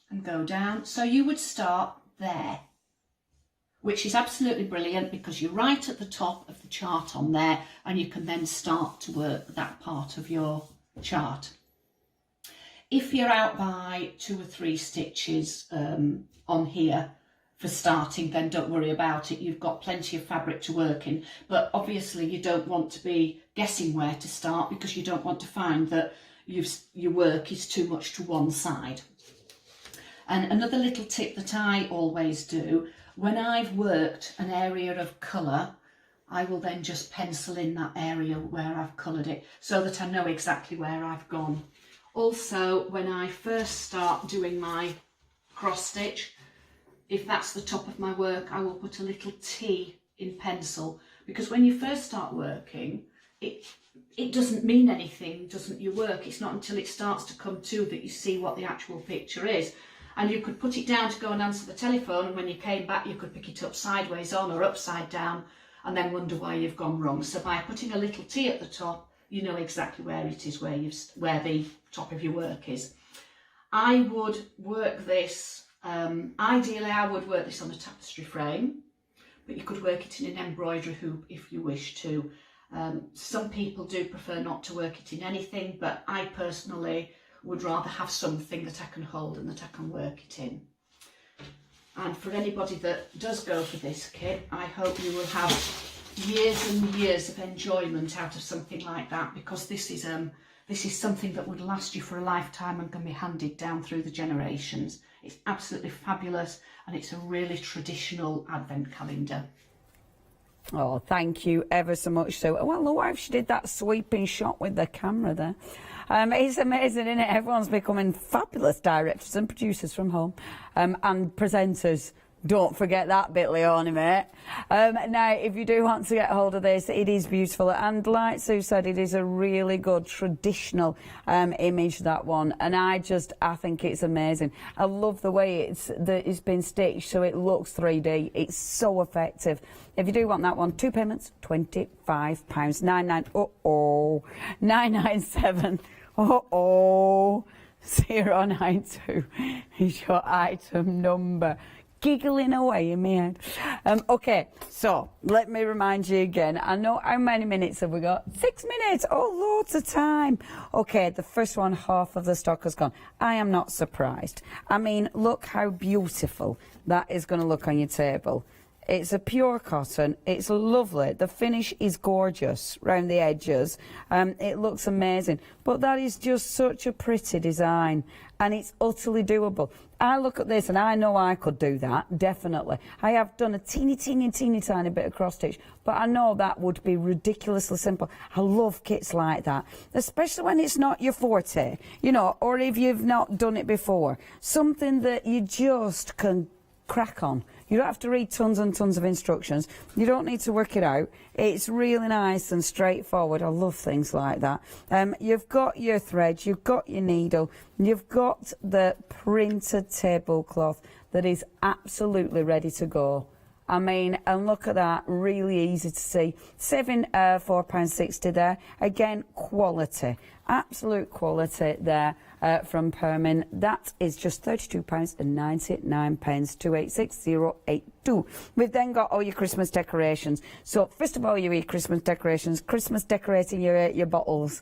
and go down. So you would start there, which is absolutely brilliant because you're right at the top of the chart on there, and you can then start to work that part of your chart. If you're out by 2 or 3 stitches on here for starting, then don't worry about it. You've got plenty of fabric to work in, but obviously you don't want to be guessing where to start, because you don't want to find that your work is too much to one side. And another little tip that I always do, when I've worked an area of colour, I will then just pencil in that area where I've coloured it so that I know exactly where I've gone. Also, when I first start doing my cross stitch, if that's the top of my work, I will put a little T in pencil, because when you first start working, it doesn't mean anything, doesn't your work? It's not until it starts to come to that you see what the actual picture is. And you could put it down to go and answer the telephone, and when you came back you could pick it up sideways on or upside down, and then wonder why you've gone wrong. So by putting a little T at the top, you know exactly where it is, where the top of your work is. I would work this, ideally I would work this on a tapestry frame, but you could work it in an embroidery hoop if you wish to. Some people do prefer not to work it in anything, but I personally would rather have something that I can hold and that I can work it in. And for anybody that does go for this kit, I hope you will have years and years of enjoyment out of something like that, because this is something that would last you for a lifetime and can be handed down through the generations. It's absolutely fabulous, and it's a really traditional advent calendar. Oh, thank you ever so much. So, well, the wife, she did that sweeping shot with the camera there. It's amazing, isn't it? Everyone's becoming fabulous directors and producers from home, and presenters. Don't forget that bit, Leonie, mate. Now, if you do want to get hold of this, it is beautiful. And like Sue said, it is a really good traditional image, that one. And I think it's amazing. I love the way it's been stitched so it looks 3D. It's so effective. If you do want that one, 2 payments, £25. 997. 092 is your item number. Giggling away in my head. Okay, so let me remind you again. I know how many minutes have we got? 6 minutes. Oh, loads of time. Okay, the first one, half of the stock has gone. I am not surprised. I mean, look how beautiful that is going to look on your table. It's a pure cotton. It's lovely. The finish is gorgeous round the edges. It looks amazing. But that is just such a pretty design, and it's utterly doable. I look at this and I know I could do that, definitely. I have done a teeny tiny bit of cross stitch, but I know that would be ridiculously simple. I love kits like that, especially when it's not your forte, you know, or if you've not done it before. Something that you just can crack on. You don't have to read tons and tons of instructions. You don't need to work it out. It's really nice and straightforward. I love things like that. You've got your thread, you've got your needle, you've got the printed tablecloth that is absolutely ready to go. I mean, and look at that, really easy to see. Saving £4.60 there. Again, quality, absolute quality there from Permin. That is just £32.99, 286082. We've then got all your Christmas decorations. So first of all, your Christmas decorations, Christmas decorating your bottles.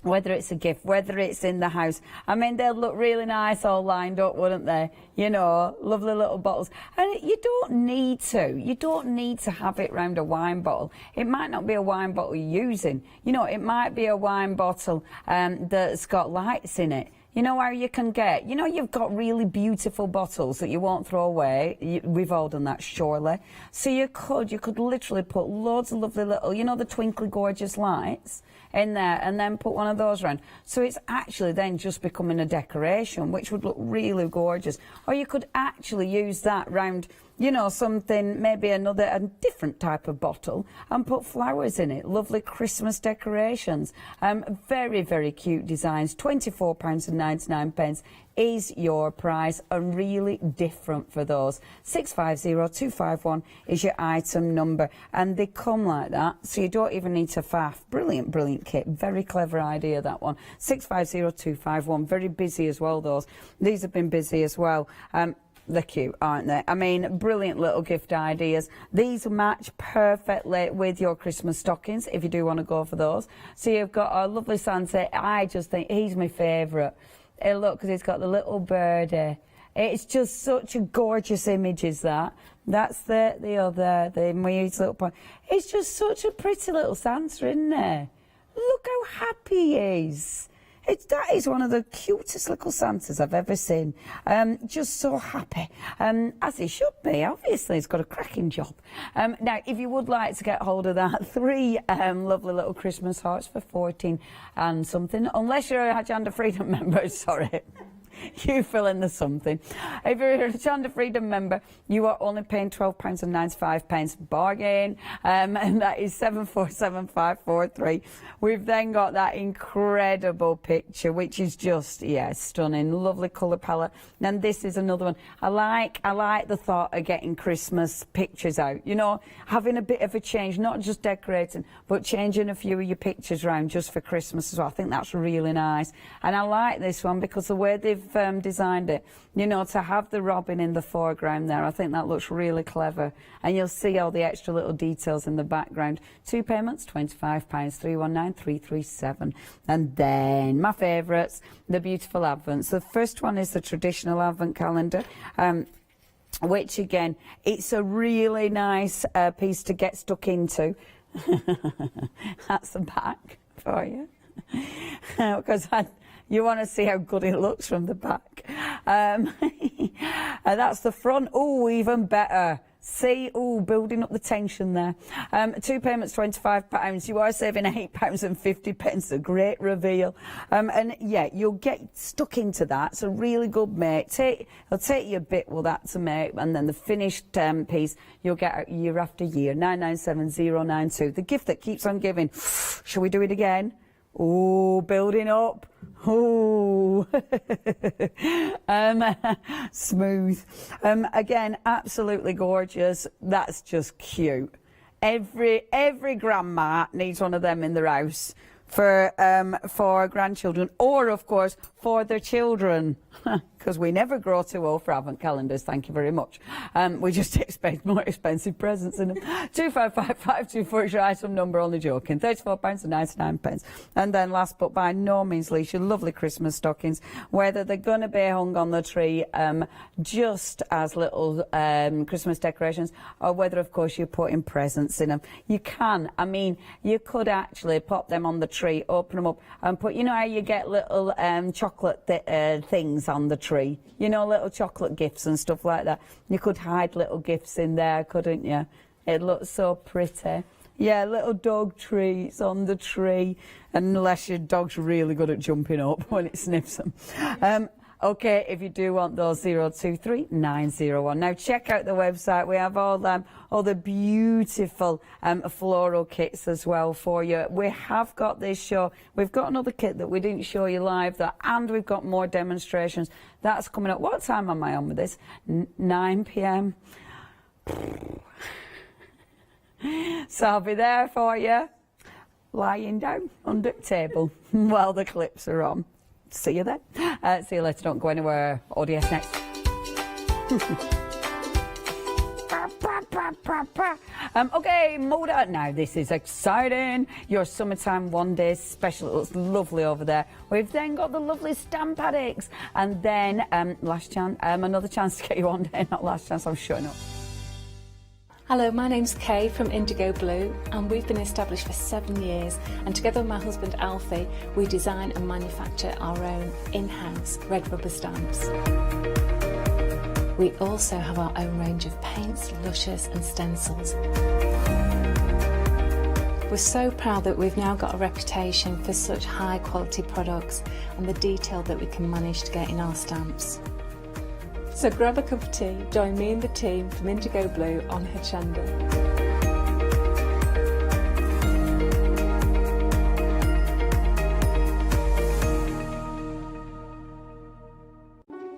Whether it's a gift, whether it's in the house. I mean, they'll look really nice all lined up, wouldn't they? You know, lovely little bottles. And you don't need to have it round a wine bottle. It might not be a wine bottle you're using. You know, it might be a wine bottle that's got lights in it. You know how you can get, you know, you've got really beautiful bottles that you won't throw away. We've all done that, surely. So you could literally put loads of lovely little, you know, the twinkly gorgeous lights in there, and then put one of those around. So it's actually then just becoming a decoration, which would look really gorgeous. Or you could actually use that round, you know, something, maybe a different type of bottle, and put flowers in it. Lovely Christmas decorations. Very, very cute designs. £24.99 is your price, and really different for those. 650251 is your item number, and they come like that, so you don't even need to faff. Brilliant, brilliant kit. Very clever idea, that one. 650251. Very busy as well, those. These have been busy as well. They're cute, aren't they? I mean, brilliant little gift ideas. These match perfectly with your Christmas stockings, if you do want to go for those. So you've got a lovely Santa. I just think he's my favourite. Look, because he's got the little birdie. It's just such a gorgeous image, is that? That's the little point. It's just such a pretty little Santa, isn't it? Look how happy he is. That is one of the cutest little Santas I've ever seen. Just so happy, as he should be. Obviously, he's got a cracking job. Now, if you would like to get hold of that, 3 lovely little Christmas hearts for 14 and something, unless you're a Hochanda Freedom member, sorry. You fill in the something. If you're a Hochanda Freedom member, you are only paying £12.95. Bargain. And that is 747543. We've then got that incredible picture, which is just, yeah, stunning. Lovely colour palette. And this is another one. I like the thought of getting Christmas pictures out. You know, having a bit of a change, not just decorating, but changing a few of your pictures around just for Christmas as well. I think that's really nice. And I like this one because the way they've designed it, you know, to have the robin in the foreground there, I think that looks really clever. And you'll see all the extra little details in the background. 2 payments, £25, 319337. And then my favourites, the beautiful Advents. The first one is the traditional Advent calendar. Which again, it's a really nice piece to get stuck into. That's the back for you. Because you want to see how good it looks from the back. And that's the front. Oh, even better. See, oh, building up the tension there. 2 payments, £25. You are saving £8.50. A great reveal. And yeah, you'll get stuck into that. It's a really good make. It'll take you a bit with that to make, and then the finished piece you'll get year after year. 997092. The gift that keeps on giving. Shall we do it again? Oh, building up. Oh, smooth. Again, absolutely gorgeous. That's just cute. Every grandma needs one of them in their house for grandchildren, or of course for their children, because we never grow too old for Advent calendars. Thank you very much. We just expect more expensive presents in them. 255524 is your item number. Only joking. £34.99. And then last but by no means least, your lovely Christmas stockings, whether they're going to be hung on the tree just as little Christmas decorations, or whether of course you're putting presents in them. You can, I mean, you could actually pop them on the tree, open them up and put, you know how you get little chocolate things on the tree, you know, little chocolate gifts and stuff like that. You could hide little gifts in there, couldn't you? It looks so pretty. Yeah, little dog treats on the tree, unless your dog's really good at jumping up when it sniffs them. Okay, if you do want those, 023901. Now check out the website. We have all the beautiful floral kits as well for you. We have got this show. We've got another kit that we didn't show you live, and we've got more demonstrations. That's coming up. What time am I on with this? 9 p.m. So I'll be there for you, lying down under the table while the clips are on. See you then. See you later. Don't go anywhere. ODS next. Okay, Moda. Now this is exciting. Your summertime one-day special. It looks lovely over there. We've then got the lovely stamp addicts, and then last chance, another chance to get you one day. Not last chance. I'm shutting up. Hello, my name's Kay from Indigo Blue, and we've been established for 7 years, and together with my husband Alfie we design and manufacture our own in-house red rubber stamps. We also have our own range of paints, lushes and stencils. We're so proud that we've now got a reputation for such high quality products and the detail that we can manage to get in our stamps. So grab a cup of tea, join me and the team from Indigo Blue on Hochanda.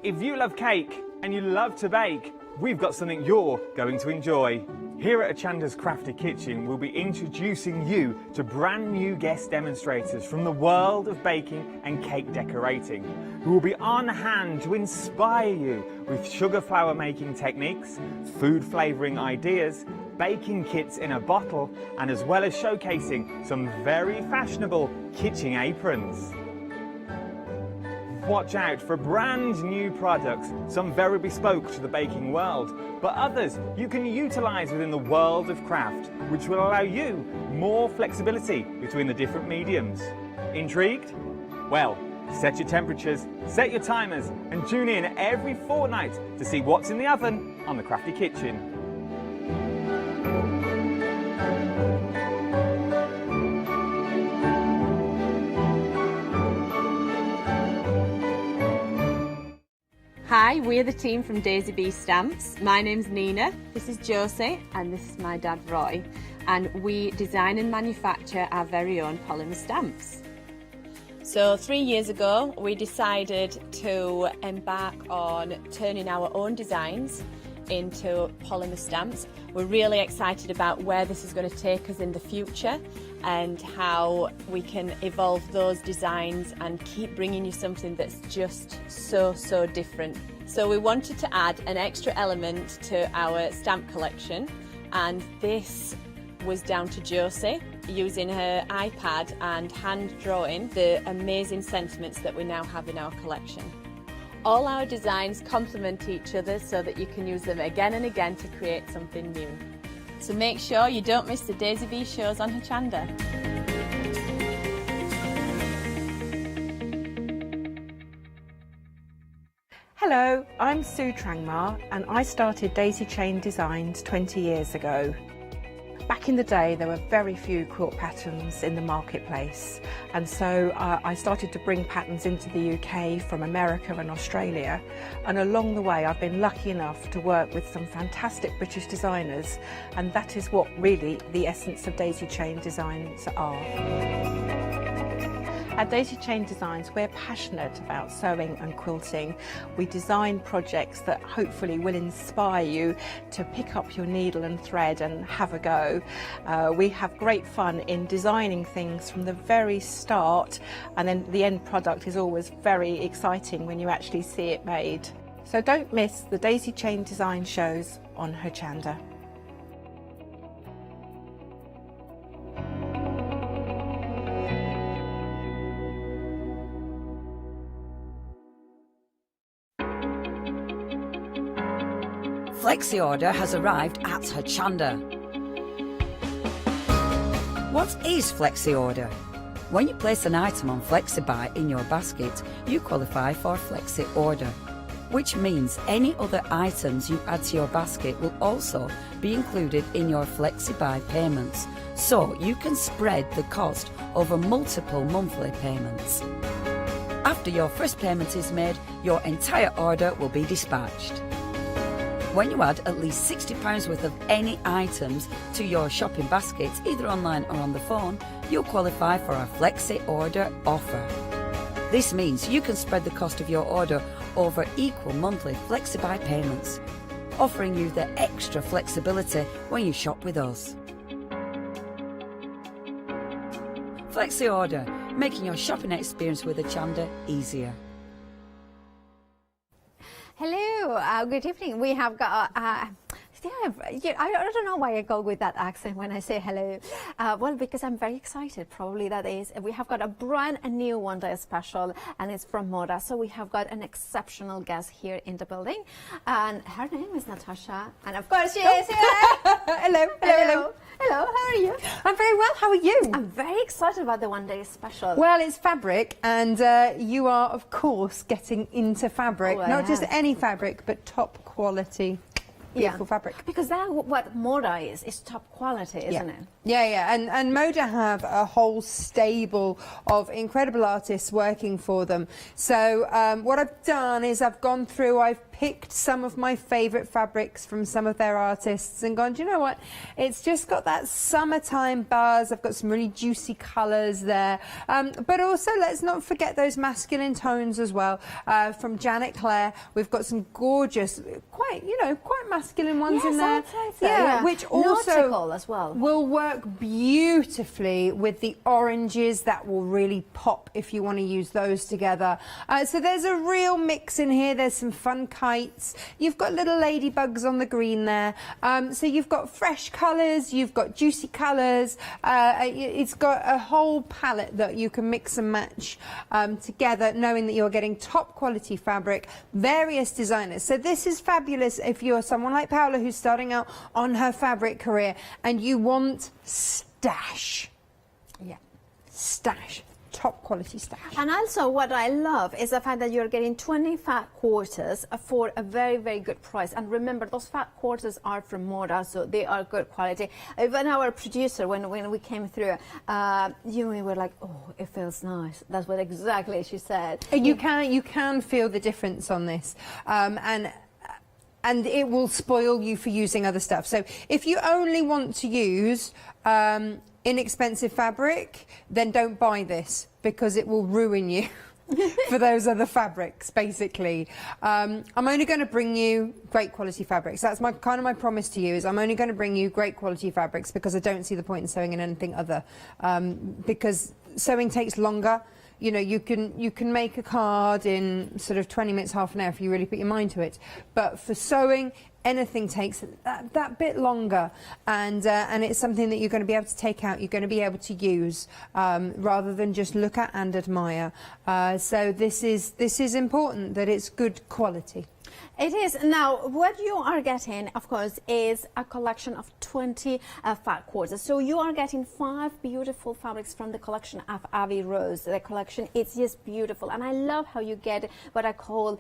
If you love cake and you love to bake, we've got something you're going to enjoy. Here at Hochanda's Crafty Kitchen, we'll be introducing you to brand new guest demonstrators from the world of baking and cake decorating, who will be on hand to inspire you with sugar flour making techniques, food flavouring ideas, baking kits in a bottle, and as well as showcasing some very fashionable kitchen aprons. Watch out for brand new products, some very bespoke to the baking world, but others you can utilise within the world of craft, which will allow you more flexibility between the different mediums. Intrigued? Well, set your temperatures, set your timers, and tune in every fortnight to see what's in the oven on the Crafty Kitchen. Hi, we're the team from Daisy Bee Stamps. My name's Nina, this is Josie, and this is my dad Roy. And we design and manufacture our very own polymer stamps. So 3 years ago, we decided to embark on turning our own designs into polymer stamps. We're really excited about where this is going to take us in the future and how we can evolve those designs and keep bringing you something that's just so different. So we wanted to add an extra element to our stamp collection, and this was down to Josie using her iPad and hand drawing the amazing sentiments that we now have in our collection. All our designs complement each other so that you can use them again and again to create something new. So make sure you don't miss the Daisy Bee shows on Hochanda. Hello, I'm Sue Trangmar and I started Daisy Chain Designs 20 years ago. Back in the day there were very few quilt patterns in the marketplace, and so I started to bring patterns into the UK from America and Australia, and along the way I've been lucky enough to work with some fantastic British designers, and that is what really the essence of Daisy Chain Designs are. At Daisy Chain Designs, we're passionate about sewing and quilting. We design projects that hopefully will inspire you to pick up your needle and thread and have a go. We have great fun in designing things from the very start, and then the end product is always very exciting when you actually see it made. So don't miss the Daisy Chain Design shows on Hochanda. Flexi order has arrived at Hochanda. What is Flexi order? When you place an item on FlexiBuy in your basket, you qualify for Flexi order, which means any other items you add to your basket will also be included in your FlexiBuy payments, so you can spread the cost over multiple monthly payments. After your first payment is made, your entire order will be dispatched. When you add at least £60 worth of any items to your shopping baskets, either online or on the phone, you'll qualify for our Flexi Order offer. This means you can spread the cost of your order over equal monthly FlexiBuy payments, offering you the extra flexibility when you shop with us. Flexi Order, making your shopping experience with Hochanda easier. Hello, good evening. We have got, I don't know why I go with that accent when I say hello. Well, because I'm very excited, probably that is. We have got a brand new one day special, and it's from Moda. So we have got an exceptional guest here in the building, and her name is Natasha, and of course she is here. Hello, how are you? I'm very well, how are you? I'm very excited about the one day special. Well, it's fabric, and you are, of course, getting into fabric. Oh, Not just any fabric, but top quality. Beautiful fabric. Because that's what Moda is top quality, isn't it? Yeah. And Moda have a whole stable of incredible artists working for them. So what I've done is I've gone through, I've picked some of my favourite fabrics from some of their artists and gone, do you know what? It's just got that summertime buzz. I've got some really juicy colours there. But also, let's not forget those masculine tones as well. From Janet Clare, we've got some gorgeous, quite masculine ones in there. I'd say so, yeah. Which also nautical as well. will work beautifully with the oranges. That will really pop if you want to use those together. So there's a real mix in here. There's some fun kites. You've got little ladybugs on the green there. So you've got fresh colours, you've got juicy colours. It's got a whole palette that you can mix and match together, knowing that you're getting top quality fabric, various designers. So this is fabulous if you're someone like Paola who's starting out on her fabric career and you want stash. Yeah, stash. top quality stash. And also what I love is the fact that you're getting 20 fat quarters for a very, very good price. And remember, those fat quarters are from Moda, so they are good quality. Even our producer, when we came through, we were like, oh, it feels nice. That's what exactly she said. You can feel the difference on this. And it will spoil you for using other stuff. So if you only want to use inexpensive fabric, then don't buy this, because it will ruin you for those other fabrics, basically. I'm only going to bring you great quality fabrics. That's my promise to you, is I'm only going to bring you great quality fabrics, because I don't see the point in sewing in anything other. Because sewing takes longer. You know, you can make a card in sort of 20 minutes, half an hour if you really put your mind to it. But for sewing, anything takes that bit longer, and it's something that you're going to be able to take out, you're going to be able to use, rather than just look at and admire. So this is important, that it's good quality. It is. Now, what you are getting, of course, is a collection of 20 fat quarters. So you are getting 5 beautiful fabrics from the collection of Avi Rose. The collection, it's just beautiful. And I love how you get what I call,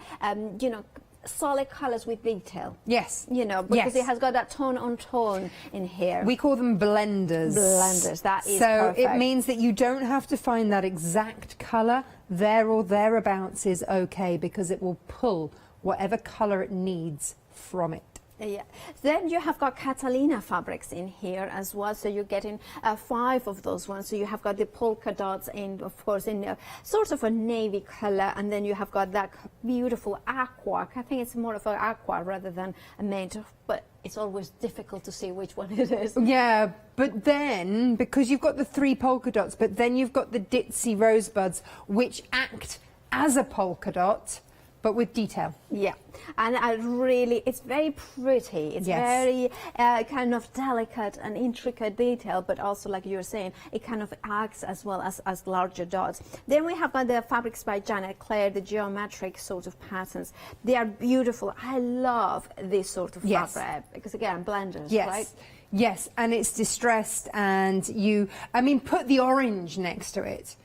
solid colors with detail. Yes. You know, because it has got that tone on tone in here. We call them blenders. Blenders, that is so perfect. It means that you don't have to find that exact colour. There or thereabouts is okay, because it will pull whatever colour it needs from it. Yeah. Then you have got Catalina fabrics in here as well, so you're getting 5 of those ones. So you have got the polka dots in, of course, in a sort of a navy color, and then you have got that beautiful aqua. I think it's more of an aqua rather than a mint, but it's always difficult to see which one it is. Yeah, but then, because you've got the 3 polka dots, but then you've got the ditzy rosebuds, which act as a polka dot, but with detail. Yeah, and it's very pretty. It's very kind of delicate and intricate detail, but also, like you were saying, it kind of acts as well as larger dots. Then we have got the fabrics by Janet Claire, the geometric sort of patterns. They are beautiful. I love this sort of fabric, because again, blenders, right? Yes, and it's distressed, and put the orange next to it.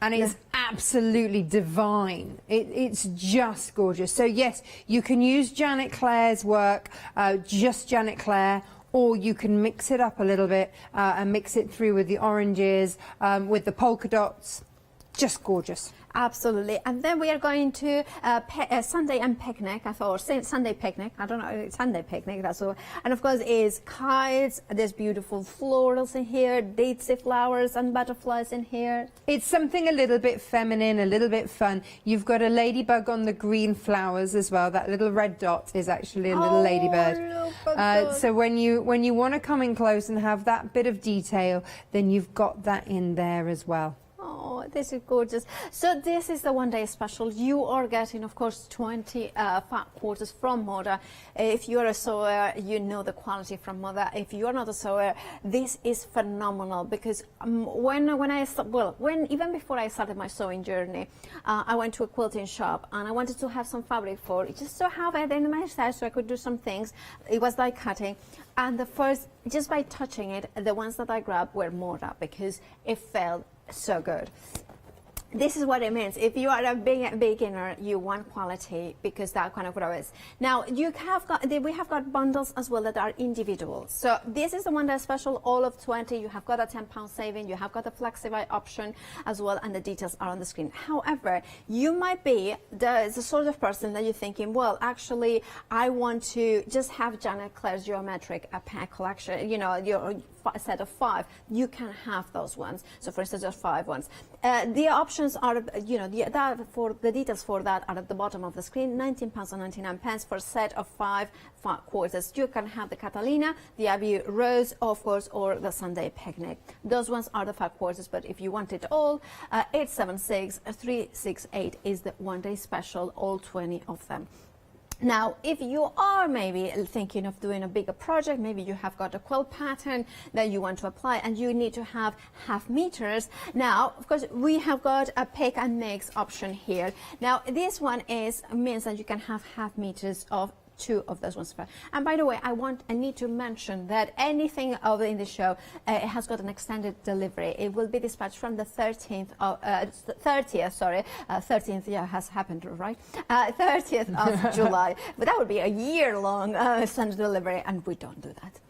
And it's absolutely divine. It's just gorgeous. So yes, you can use Janet Claire's work, just Janet Claire, or you can mix it up a little bit and mix it through with the oranges, with the polka dots. Just gorgeous. Absolutely. And then we are going to Sunday and picnic. I thought Sunday picnic. I don't know. Sunday picnic. That's all. And of course, is kites. There's beautiful florals in here, daisy flowers and butterflies in here. It's something a little bit feminine, a little bit fun. You've got a ladybug on the green flowers as well. That little red dot is actually a little ladybird. So when you want to come in close and have that bit of detail, then you've got that in there as well. Oh, this is gorgeous. So this is the one-day special. You are getting, of course, 20 fat quarters from Moda. If you're a sewer, you know the quality from Moda. If you're not a sewer, this is phenomenal, because even before I started my sewing journey, I went to a quilting shop and I wanted to have some fabric for it, just to have it in my stash so I could do some things. It was like cutting. And just by touching it, the ones that I grabbed were Moda, because it felt so good. This is what it means. If you are a beginner, you want quality, because that kind of grows. Now, we have got bundles as well that are individual. So this is the one that's special, all of 20. You have got a £10 saving. You have got a FlexiBuy option as well, and the details are on the screen. However, you might be the sort of person that you're thinking, well, actually, I want to just have Janet Claire's geometric pack collection, your set of 5. You can have those ones. So for instance, there's 5 ones. The options are, the details for that are at the bottom of the screen. £19.99 for a set of 5 fat quarters. You can have the Catalina, the Abbey Rose, of course, or the Sunday Picnic. Those ones are the fat quarters, but if you want it all, 876-368 is the one-day special, all 20 of them. Now, if you are maybe thinking of doing a bigger project, maybe you have got a quilt pattern that you want to apply and you need to have half meters. Now, of course, we have got a pick and mix option here. Now, this one means that you can have half meters of 2 of those ones. And by the way, I need to mention that anything in the show it has got an extended delivery. It will be dispatched from the 13th of 13th, yeah, has happened, right? 30th of July, but that would be a year-long extended delivery, and we don't do that.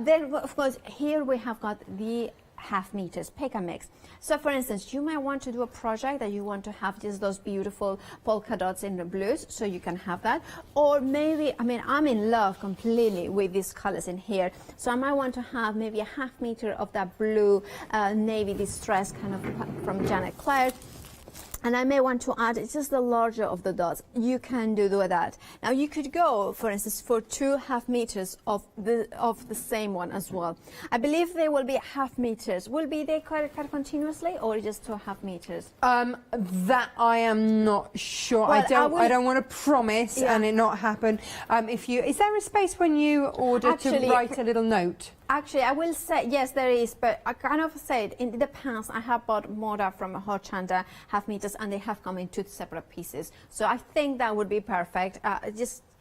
Then, of course, here we have got the half meters, pick and mix. So for instance, you might want to do a project that you want to have just those beautiful polka dots in the blues, so you can have that. Or maybe, I mean, I'm in love completely with these colors in here, so I might want to have maybe a half meter of that blue navy distress kind of from Janet Claire. And I may want to add just the larger of the dots. You can do that. Now you could go, for instance, for 2 half meters of the same one as well. I believe they will be half meters. Will be they cut continuously or just 2 half meters? That I am not sure. Well, I don't want to promise and it not happen. Is there a space when you order to write a little note? Actually, I will say, yes, there is, but I kind of said in the past I have bought moda from Hochanda half meters and they have come in 2 separate pieces. So I think that would be perfect.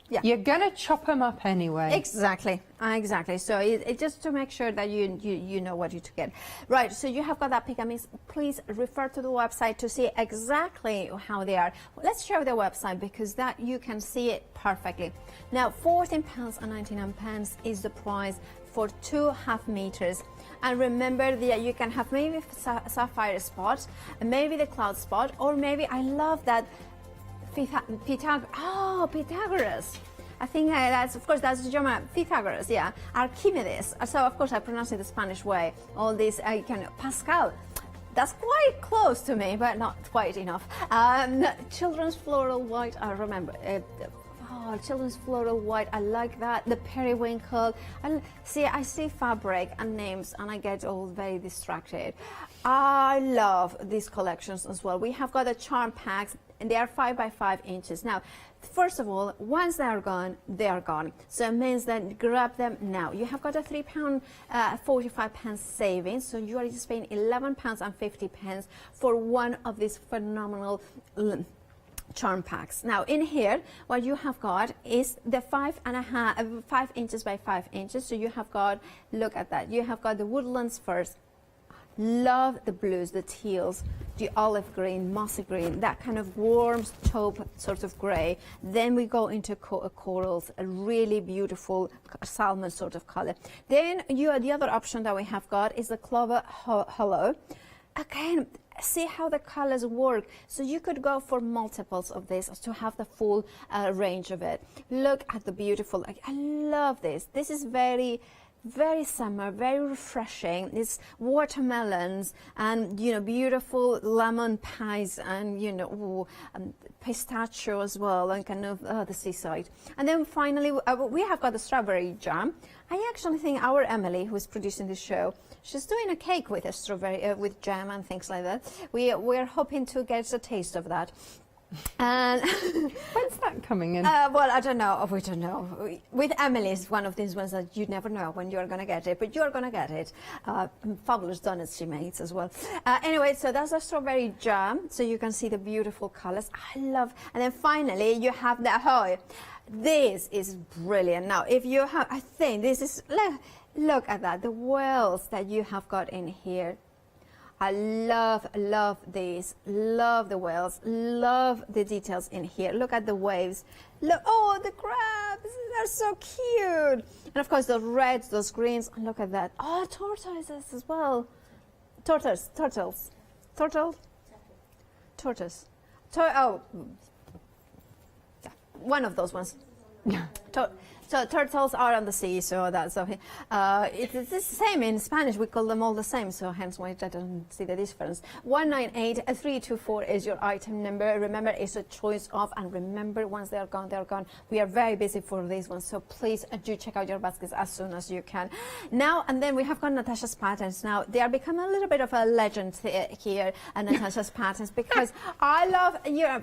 Yeah. You're going to chop them up anyway. Exactly. So it just to make sure that you know what you to get. Right, so you have got that pick and mix. Please refer to the website to see exactly how they are. Let's show the website because that you can see it perfectly. Now, £14.99 is the price for 2 half meters. And remember that you can have maybe sapphire spot, maybe the cloud spot, or maybe I love that Pythagoras. I think that's, of course, that's German. Pythagoras, yeah. Archimedes. So, of course, I pronounce it the Spanish way. All this, kind of Pascal. That's quite close to me, but not quite enough. Children's floral white, I remember. Children's floral white, I like that. The periwinkle. I see fabric and names and I get all very distracted. I love these collections as well. We have got the charm packs and they are 5 by 5 inches. Now, first of all, once they are gone, they are gone. So it means that grab them now. You have got a £3.45 savings, so you are just paying £11.50 for one of these phenomenal charm packs. Now in here what you have got is the 5 inches by 5 inches. So you have got, look at that, you have got the woodlands first. Love the blues, the teals, the olive green, mossy green, that kind of warm taupe sort of grey. Then we go into corals, a really beautiful salmon sort of color. Then the other option that we have got is the clover hollow. Again, see how the colors work. So you could go for multiples of this to have the full range of it. Look at the beautiful, I love this. This is very summer, very refreshing. It's watermelons and, beautiful lemon pies and, pistachio as well, and kind of the seaside. And then finally, we have got the strawberry jam. I actually think our Emily, who is producing the show, she's doing a cake with a strawberry, with jam and things like that. We're hoping to get a taste of that. And when's that coming in? Well, I don't know. We don't know. With Emily, it's one of these ones that you never know when you're going to get it, but you're going to get it. Fabulous donuts she makes as well. Anyway, so that's a strawberry jam. So you can see the beautiful colors. I love. And then finally, you have the ahoy. This is brilliant. Now, if you have, I think this is. Look at that. The wells that you have got in here. I love these, love the whales, love the details in here. Look at the waves. Look, oh, the crabs, they're so cute. And of course, those reds, those greens, and look at that. Oh, tortoises as well. Tortoise. Oh, one of those ones. So turtles are on the sea, so that's okay. It's the same in Spanish. We call them all the same, so hence why I don't see the difference. 198324 is your item number. Remember, it's a choice of, and remember, once they're gone, they're gone. We are very busy for these ones, so please do check out your baskets as soon as you can. Now, and then we have got Natasha's patterns. Now, they are becoming a little bit of a legend here, and Natasha's patterns, because I love,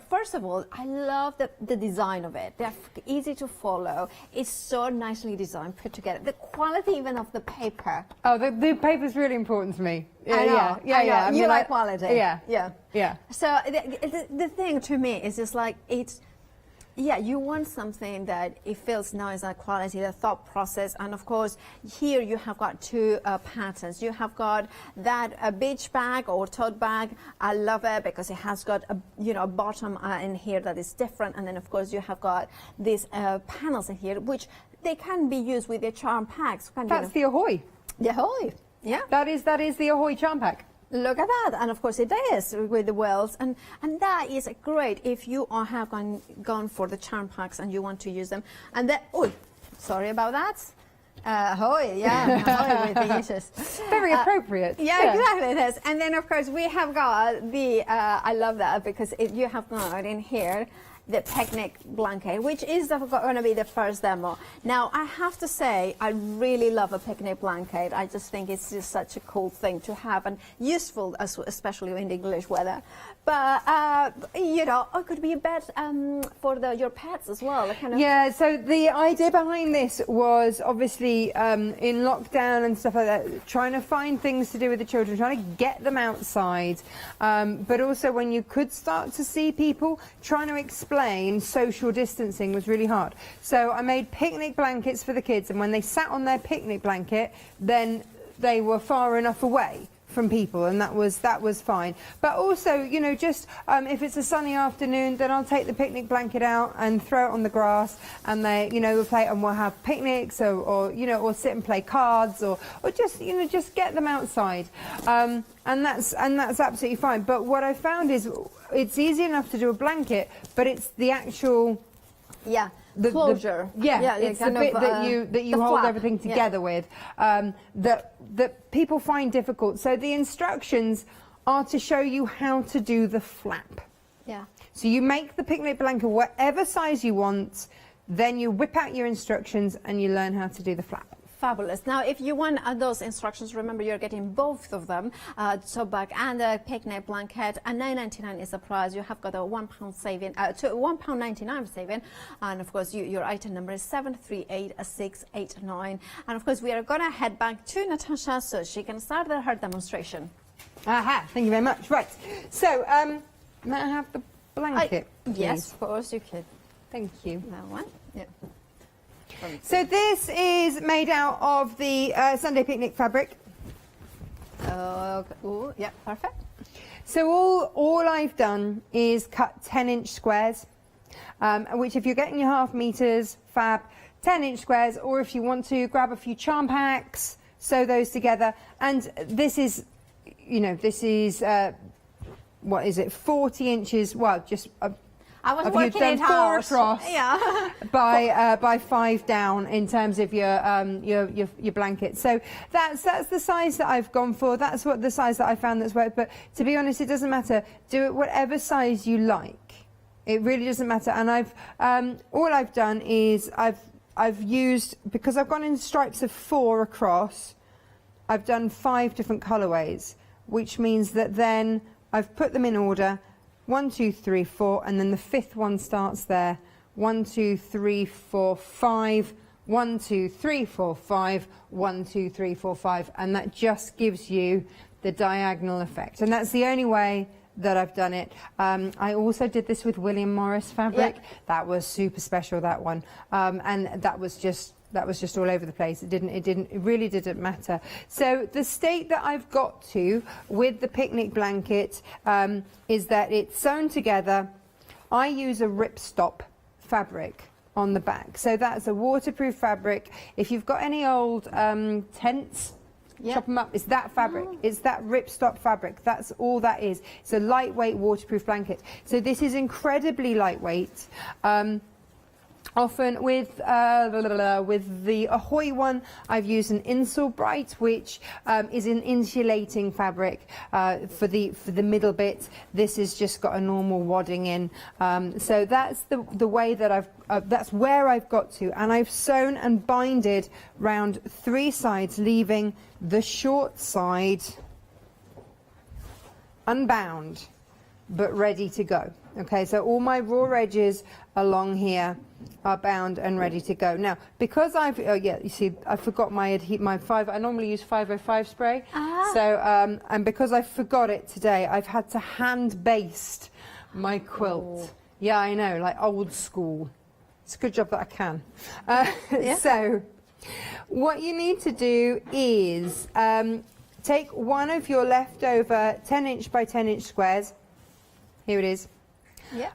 first of all, I love the design of it. They're easy to follow. It's so nicely designed, put together. The quality even of the paper. Oh, the paper's really important to me. I know. I mean, you like quality. Yeah. So the thing to me is just like, it's Yeah, you want something that it feels nice, that quality, the thought process, and of course here you have got two patterns. You have got that beach bag or tote bag. I love it because it has got a bottom in here that is different, and then of course you have got these panels in here which they can be used with your charm packs. That's the Ahoy. The Ahoy, yeah. That is the Ahoy charm pack. Look at that, and of course it is with the wells, and that is great if you have gone for the charm packs and you want to use them. And then, oh, sorry about that. Ahoy, yeah, Ahoy with the issues. Very appropriate. Yeah, exactly it is. And then of course we have got the, I love that because you have got in here the picnic blanket, which is going to be the first demo. Now, I have to say, I really love a picnic blanket. I just think it's just such a cool thing to have and useful, especially in the English weather. But, it could be a bed for your pets as well. Yeah, so the idea behind this was obviously in lockdown and stuff like that, trying to find things to do with the children, trying to get them outside, but also when you could start to see people, trying to explain social distancing was really hard. So I made picnic blankets for the kids, and when they sat on their picnic blanket, then they were far enough away from people, and that was fine. But also, just if it's a sunny afternoon, then I'll take the picnic blanket out and throw it on the grass, and we'll play, and we'll have picnics, or sit and play cards, or just get them outside, and that's absolutely fine. But what I found is it's easy enough to do a blanket, but it's the actual the closure. It's the bit that you hold everything together with that people find difficult. So the instructions are to show you how to do the flap. Yeah. So you make the picnic blanket whatever size you want, then you whip out your instructions and you learn how to do the flap. Fabulous. Now, if you want those instructions, remember you're getting both of them, tote bag and the picnic blanket, and £9.99 is the price. You have got a £1 saving, £1.99 saving, and of course your item number is 738689. And of course we are going to head back to Natasha so she can start her demonstration. Aha! Thank you very much. Right. So, may I have the blanket? Yes, of course you could. Thank you. That one. Yeah. So this is made out of the Sunday picnic fabric. Oh, yeah, perfect. So all I've done is cut 10-inch squares, which if you're getting your half meters, fab, 10-inch squares, or if you want to grab a few charm packs, sew those together. And this is, what is it, 40 inches, well, just... I was working it out. 4 across, by 5 down in terms of your blanket. So that's the size that I've gone for. That's what the size that I found that's worked. But to be honest, it doesn't matter. Do it whatever size you like. It really doesn't matter. And all I've done is I've used, because I've gone in stripes of 4 across, I've done 5 different colourways, which means that then I've put them in order. 1, 2, 3, 4, and then the 5th one starts there. 1, 2, 3, 4, 5. 1, 2, 3, 4, 5. 1, 2, 3, 4, 5, and that just gives you the diagonal effect. And that's the only way that I've done it. I also did this with William Morris fabric. Yeah. That was super special, that one, and that was just all over the place. It really didn't matter. So the state that I've got to with the picnic blanket is that it's sewn together. I use a ripstop fabric on the back. So that's a waterproof fabric. If you've got any old tents, chop them up. It's that fabric. It's that ripstop fabric. That's all that is. It's a lightweight waterproof blanket. So this is incredibly lightweight. Often with the Ahoy one, I've used an Insole Bright, which is an insulating fabric for the middle bit. This has just got a normal wadding in. So that's the way that that's where I've got to, and I've sewn and binded round 3 sides, leaving the short side unbound but ready to go. Okay, so all my raw edges along here are bound and ready to go. Now, because you see, I forgot my 5. I normally use 505 spray. So, and because I forgot it today, I've had to hand baste my quilt. Yeah, I know, like old school. It's a good job that I can. Yeah. So, what you need to do is take one of your leftover 10-inch by 10-inch squares. Here it is. Yeah.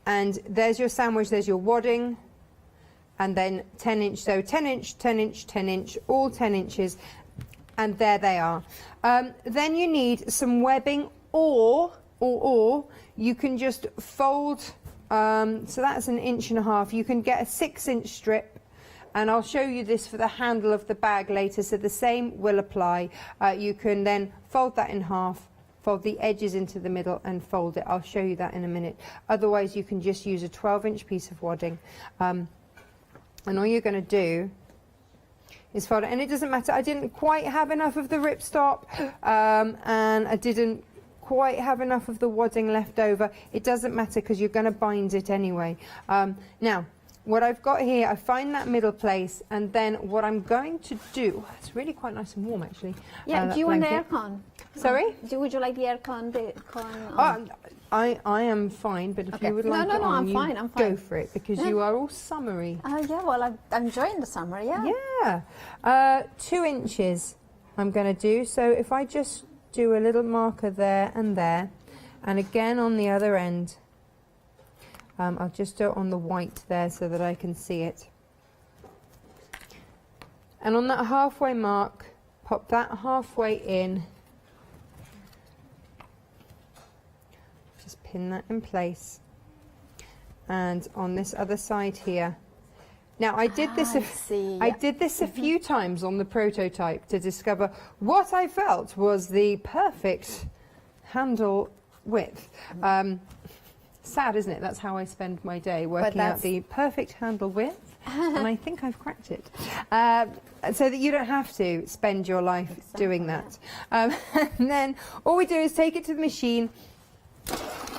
And there's your sandwich, there's your wadding, and then 10-inch, so 10-inch, 10-inch, 10-inch, all 10 inches, and there they are. Then you need some webbing, or you can just fold, so that's 1.5 inches. You can get a 6-inch strip, and I'll show you this for the handle of the bag later, so the same will apply. You can then fold that in half, fold the edges into the middle and fold it. I'll show you that in a minute. Otherwise, you can just use a 12-inch piece of wadding. And all you're going to do is fold it. And it doesn't matter, I didn't quite have enough of the ripstop, and I didn't quite have enough of the wadding left over. It doesn't matter because you're going to bind it anyway. Now, what I've got here, I find that middle place, and then what I'm going to do, it's really quite nice and warm actually. Yeah, do you want the aircon? Sorry? Would you like the aircon? I am fine, but if you would like it on, I'm you fine. go for it, because you are all summery. Yeah, well, I'm enjoying the summer, yeah. Yeah. 2 inches I'm going to do, so if I just do a little marker there, and again on the other end. I'll just do it on the white there so that I can see it. And on that halfway mark, pop that halfway in. Just pin that in place. And on this other side here. Now I did this a few times on the prototype to discover what I felt was the perfect handle width. Sad, isn't it? That's how I spend my day, working out the perfect handle width, and I think I've cracked it. So that you don't have to spend your life doing that. And then all we do is take it to the machine.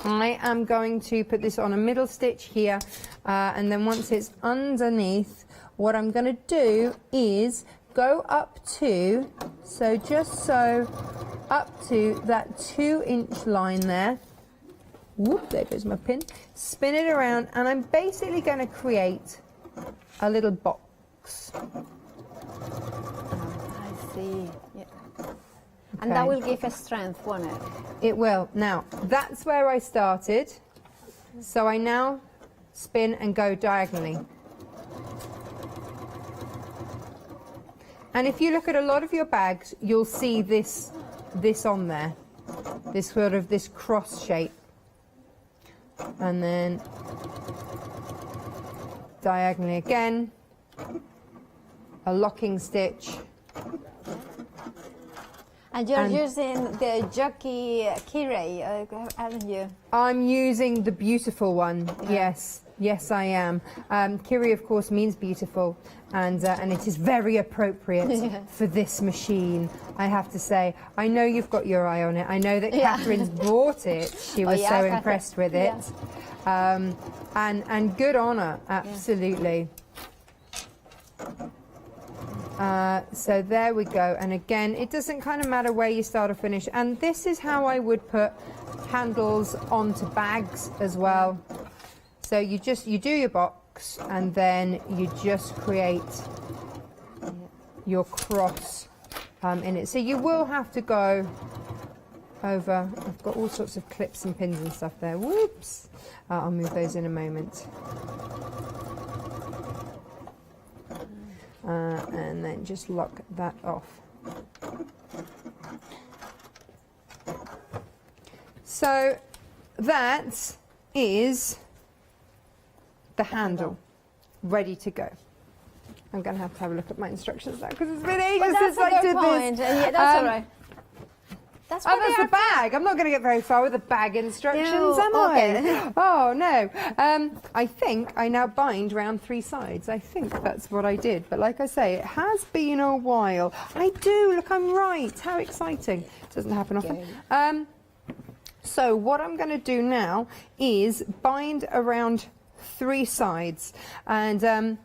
I am going to put this on a middle stitch here, and then once it's underneath, what I'm going to do is go up to, up to that 2-inch line there. Whoop, there goes my pin. Spin it around, and I'm basically going to create a little box. I see. Yeah. And that will give us strength, won't it? It will. Now, that's where I started. So I now spin and go diagonally. And if you look at a lot of your bags, you'll see this on there. This cross shape. And then diagonally again, a locking stitch. And you're using the Jockey Kiri, haven't you? I'm using the beautiful one, yes. Yes, I am. Kiri, of course, means beautiful, and it is very appropriate for this machine, I have to say. I know you've got your eye on it. I know that Catherine's bought it. She was so impressed with it. And good on her, absolutely. So there we go. And again, it doesn't kind of matter where you start or finish. And this is how I would put handles onto bags as well. So you do your box, and then you just create your cross in it. So you will have to go over. I've got all sorts of clips and pins and stuff there. Whoops! I'll move those in a moment. And then just lock that off. So that is the handle ready to go. I'm going to have a look at my instructions now because it's been ages since I did this. Yeah, that's all right. That's the bag. I'm not going to get very far with the bag instructions, am I? Oh, no. I think I now bind round 3 sides. I think that's what I did. But like I say, it has been a while. I do. Look, I'm right. How exciting. It doesn't happen often. So what I'm going to do now is bind around 3 sides. And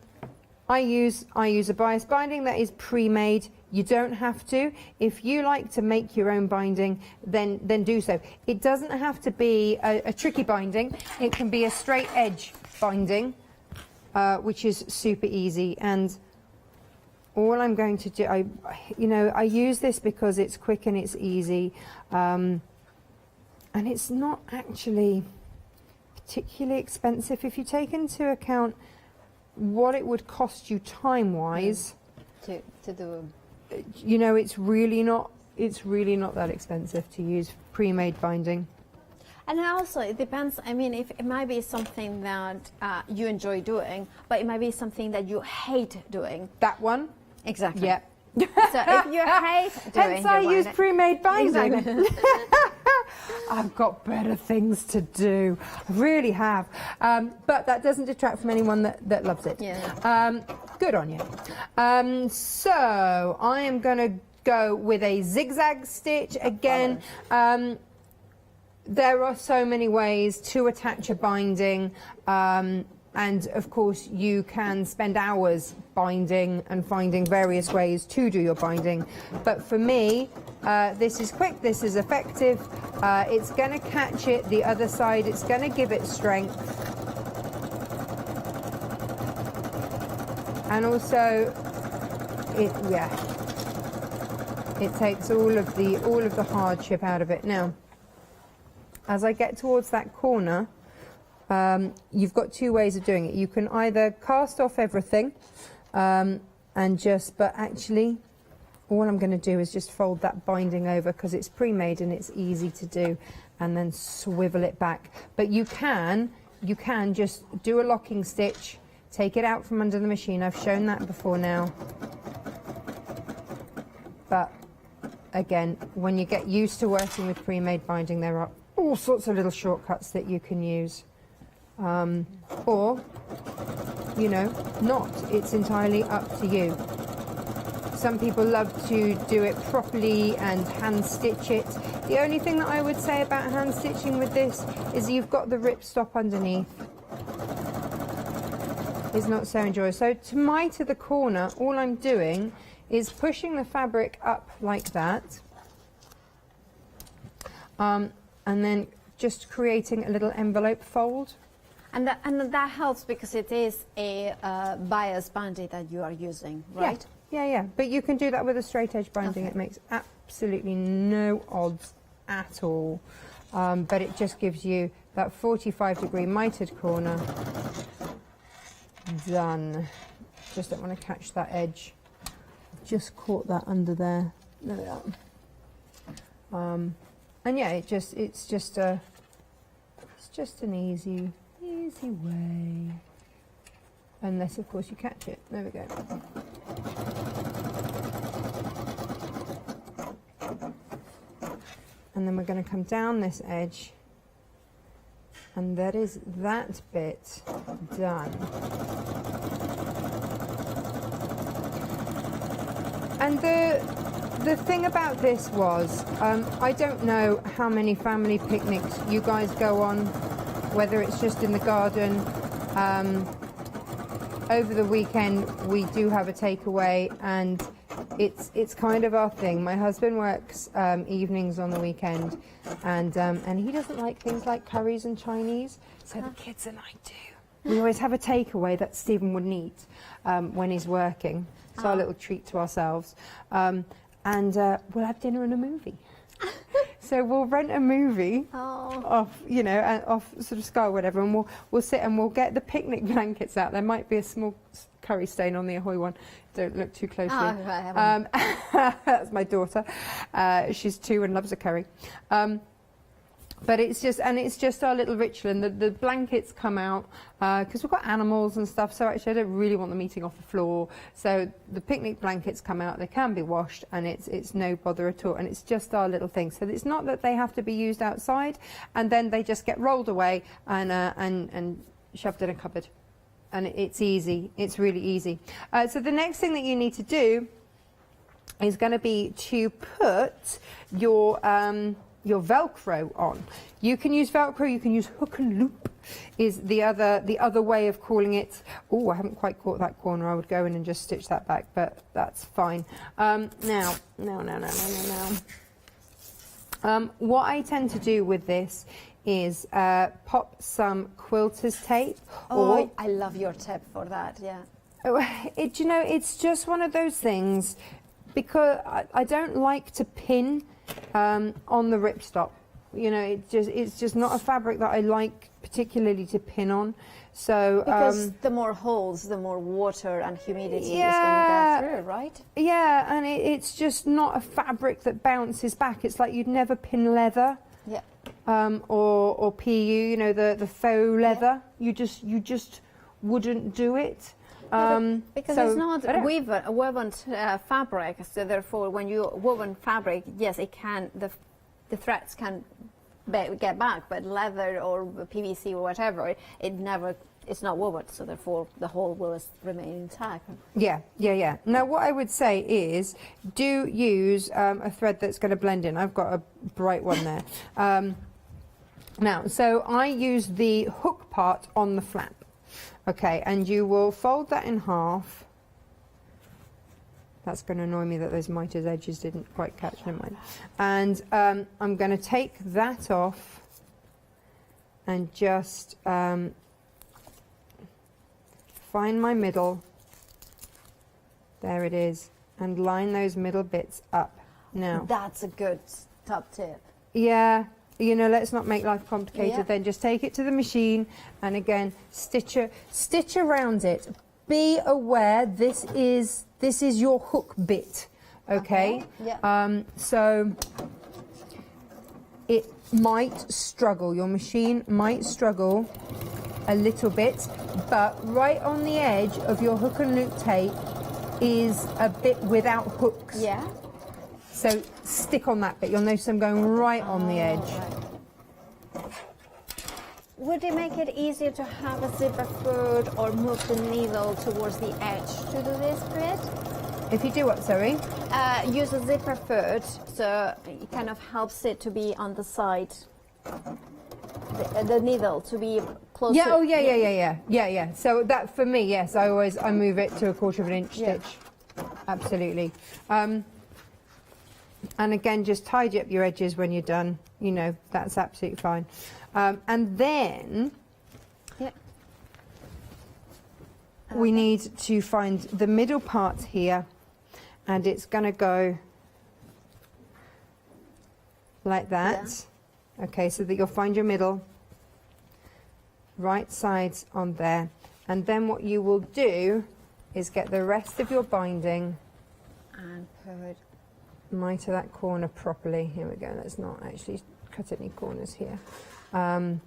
I use a bias binding that is pre-made. You don't have to. If you like to make your own binding, then do so. It doesn't have to be a tricky binding. It can be a straight edge binding, which is super easy. And all I'm going to do, I use this because it's quick and it's easy, and it's not actually particularly expensive if you take into account what it would cost you time-wise. To do. You know, it's really not that expensive to use pre-made binding. And also, it depends. I mean, if it might be something that you enjoy doing, but it might be something that you hate doing. That one? Exactly. Yeah. So if you hate doing, hence I use pre-made binding. Exactly. I've got better things to do. I really have. But that doesn't detract from anyone that loves it. Yeah. Good on you. So I am going to go with a zigzag stitch again. There are so many ways to attach a binding. And of course you can spend hours binding and finding various ways to do your binding, but for me this is quick, this is effective, it's going to catch it the other side, it's going to give it strength, and also it takes all of the hardship out of it. Now as I get towards that corner, you've got two ways of doing it. You can either cast off everything but actually all I'm going to do is just fold that binding over because it's pre-made and it's easy to do, and then swivel it back. But you can just do a locking stitch, take it out from under the machine. I've shown that before now. But again, when you get used to working with pre-made binding, there are all sorts of little shortcuts that you can use. Or, you know, not. It's entirely up to you. Some people love to do it properly and hand stitch it. The only thing that I would say about hand stitching with this is you've got the ripstop underneath. It's not so enjoyable. So to the corner, all I'm doing is pushing the fabric up like that, and then just creating a little envelope fold. And that helps because it is a bias binding that you are using, right? Yeah. But you can do that with a straight edge binding. Okay. It makes absolutely no odds at all. But it just gives you that 45-degree mitered corner. Done. Just don't want to catch that edge. Just caught that under there. There we are. And yeah, it's just an easy way, unless of course you catch it. There we go. And then we're going to come down this edge, and that is that bit done. And the thing about this was, I don't know how many family picnics you guys go on, whether it's just in the garden. Over the weekend we do have a takeaway, and it's kind of our thing. My husband works evenings on the weekend, and he doesn't like things like curries and Chinese, so the kids and I do. We always have a takeaway that Stephen wouldn't eat when he's working. It's our little treat to ourselves. And we'll have dinner and a movie. So we'll rent a movie off, you know, off sort of Sky or whatever, and we'll sit and we'll get the picnic blankets out. There might be a small curry stain on the Ahoy one. Don't look too closely. That's my daughter. She's 2 and loves a curry. But it's just our little ritual, and the blankets come out because we've got animals and stuff, so actually I don't really want them eating off the floor. So the picnic blankets come out, they can be washed, and it's no bother at all, and it's just our little thing. So it's not that they have to be used outside, and then they just get rolled away and shoved in a cupboard. And it's easy, it's really easy. So the next thing that you need to do is going to be to put your your Velcro on. You can use Velcro, you can use hook and loop is the other way of calling it. Oh, I haven't quite caught that corner. I would go in and just stitch that back, but that's fine. Now. What I tend to do with this is pop some quilter's tape. Oh, I love your tip for that, yeah. You know, it's just one of those things, because I don't like to pin on the ripstop. You know, it's just not a fabric that I like particularly to pin on. So because the more holes, the more water and humidity is going to go through, right? Yeah, and it's just not a fabric that bounces back. It's like you'd never pin leather. Yeah. Or PU, you know, the faux leather. You just wouldn't do it. Because it's not woven fabric, so therefore when you woven fabric, yes, it can, the threads can get back, but leather or PVC or whatever, it's not woven, so therefore the whole will remain intact. Yeah. Now what I would say is, do use a thread that's going to blend in. I've got a bright one there. Now, so I use the hook part on the flap. Okay, and you will fold that in half. That's going to annoy me that those miter's edges didn't quite catch, never mind. And I'm going to take that off and just find my middle. There it is. And line those middle bits up. Now, that's a good top tip. Yeah. You know, let's not make life complicated. Then just take it to the machine and again stitch around it. Be aware this is your hook bit, okay? Yeah. So it might struggle. Your machine might struggle a little bit, but right on the edge of your hook and loop tape is a bit without hooks. Yeah. So stick on that bit. You'll notice I'm going right on the edge. Right. Would it make it easier to have a zipper foot or move the needle towards the edge to do this bit? If you do what, sorry? Use a zipper foot, so it kind of helps it to be on the side. The needle to be closer. Yeah. Oh, yeah. So that for me, yes. I move it to a 1/4 of an inch stitch. Absolutely. And again, just tidy up your edges when you're done. You know, that's absolutely fine. And then we need to find the middle part here, and it's going to go like that. Okay, so that you'll find your middle, right sides on there. And then what you will do is get the rest of your binding and put miter that corner properly. Here we go. Let's not actually cut any corners here. And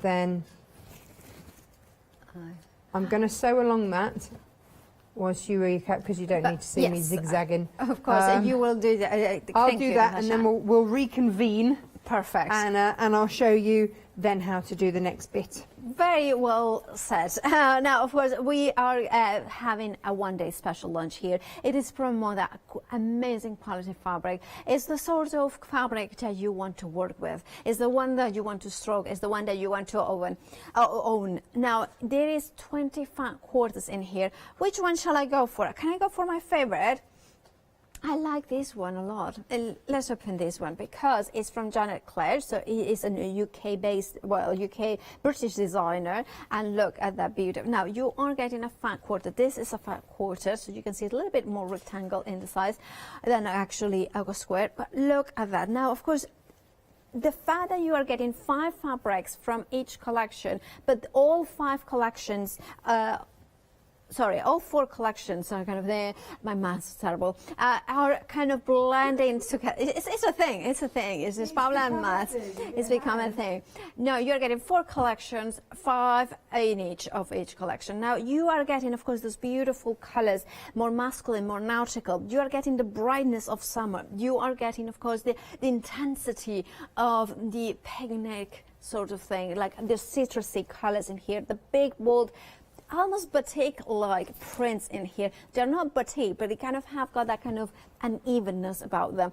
then I'm going to sew along that whilst you recap, because you don't need to see me zigzagging. Of course, and you will do that. I'll do that, and then we'll reconvene. Perfect. And I'll show you then how to do the next bit. Very well said. Now, of course, we are having a one-day special launch here. It is from that amazing quality fabric. It's the sort of fabric that you want to work with. It's the one that you want to stroke. It's the one that you want to own. Now, there is 25 quarters in here. Which one shall I go for? Can I go for my favorite? I like this one a lot. Let's open this one because it's from Janet Clare. So he is a UK-based, British designer. And look at that beauty. Now, you are getting a fat quarter. This is a fat quarter, so you can see it's a little bit more rectangle in the size than actually a square. But look at that. Now, of course, the fact that you are getting 5 fabrics from each collection, but all 5 collections all 4 collections are kind of there. My math's terrible. Are kind of blending together. It's a thing. It's just problem and math. It's become a thing. No, you're getting 4 collections, 5 in each of each collection. Now you are getting, of course, those beautiful colors, more masculine, more nautical. You are getting the brightness of summer. You are getting, of course, the intensity of the picnic sort of thing, like the citrusy colors in here, the big, bold, almost batik-like prints in here. They're not batik, but they kind of have got that kind of unevenness about them.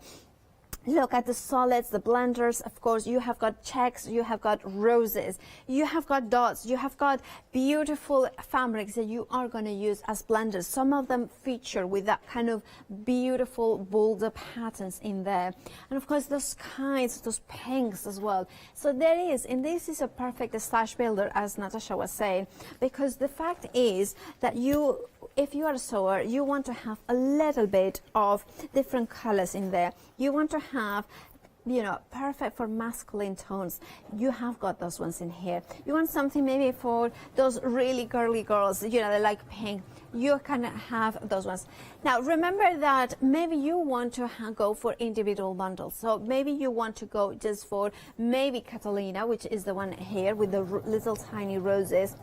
Look at the solids, the blenders. Of course, you have got checks, you have got roses, you have got dots, you have got beautiful fabrics that you are going to use as blenders. Some of them feature with that kind of beautiful boulder patterns in there. And of course, those kinds, those pinks as well. So there is, and this is a perfect stash builder, as Natasha was saying, because the fact is that you, if you are a sewer, you want to have a little bit of different colors in there. You want to have, you know, perfect for masculine tones. You have got those ones in here. You want something maybe for those really girly girls, you know, they like pink. You can have those ones. Now, remember that maybe you want to go for individual bundles. So maybe you want to go just for maybe Catalina, which is the one here with the little tiny roses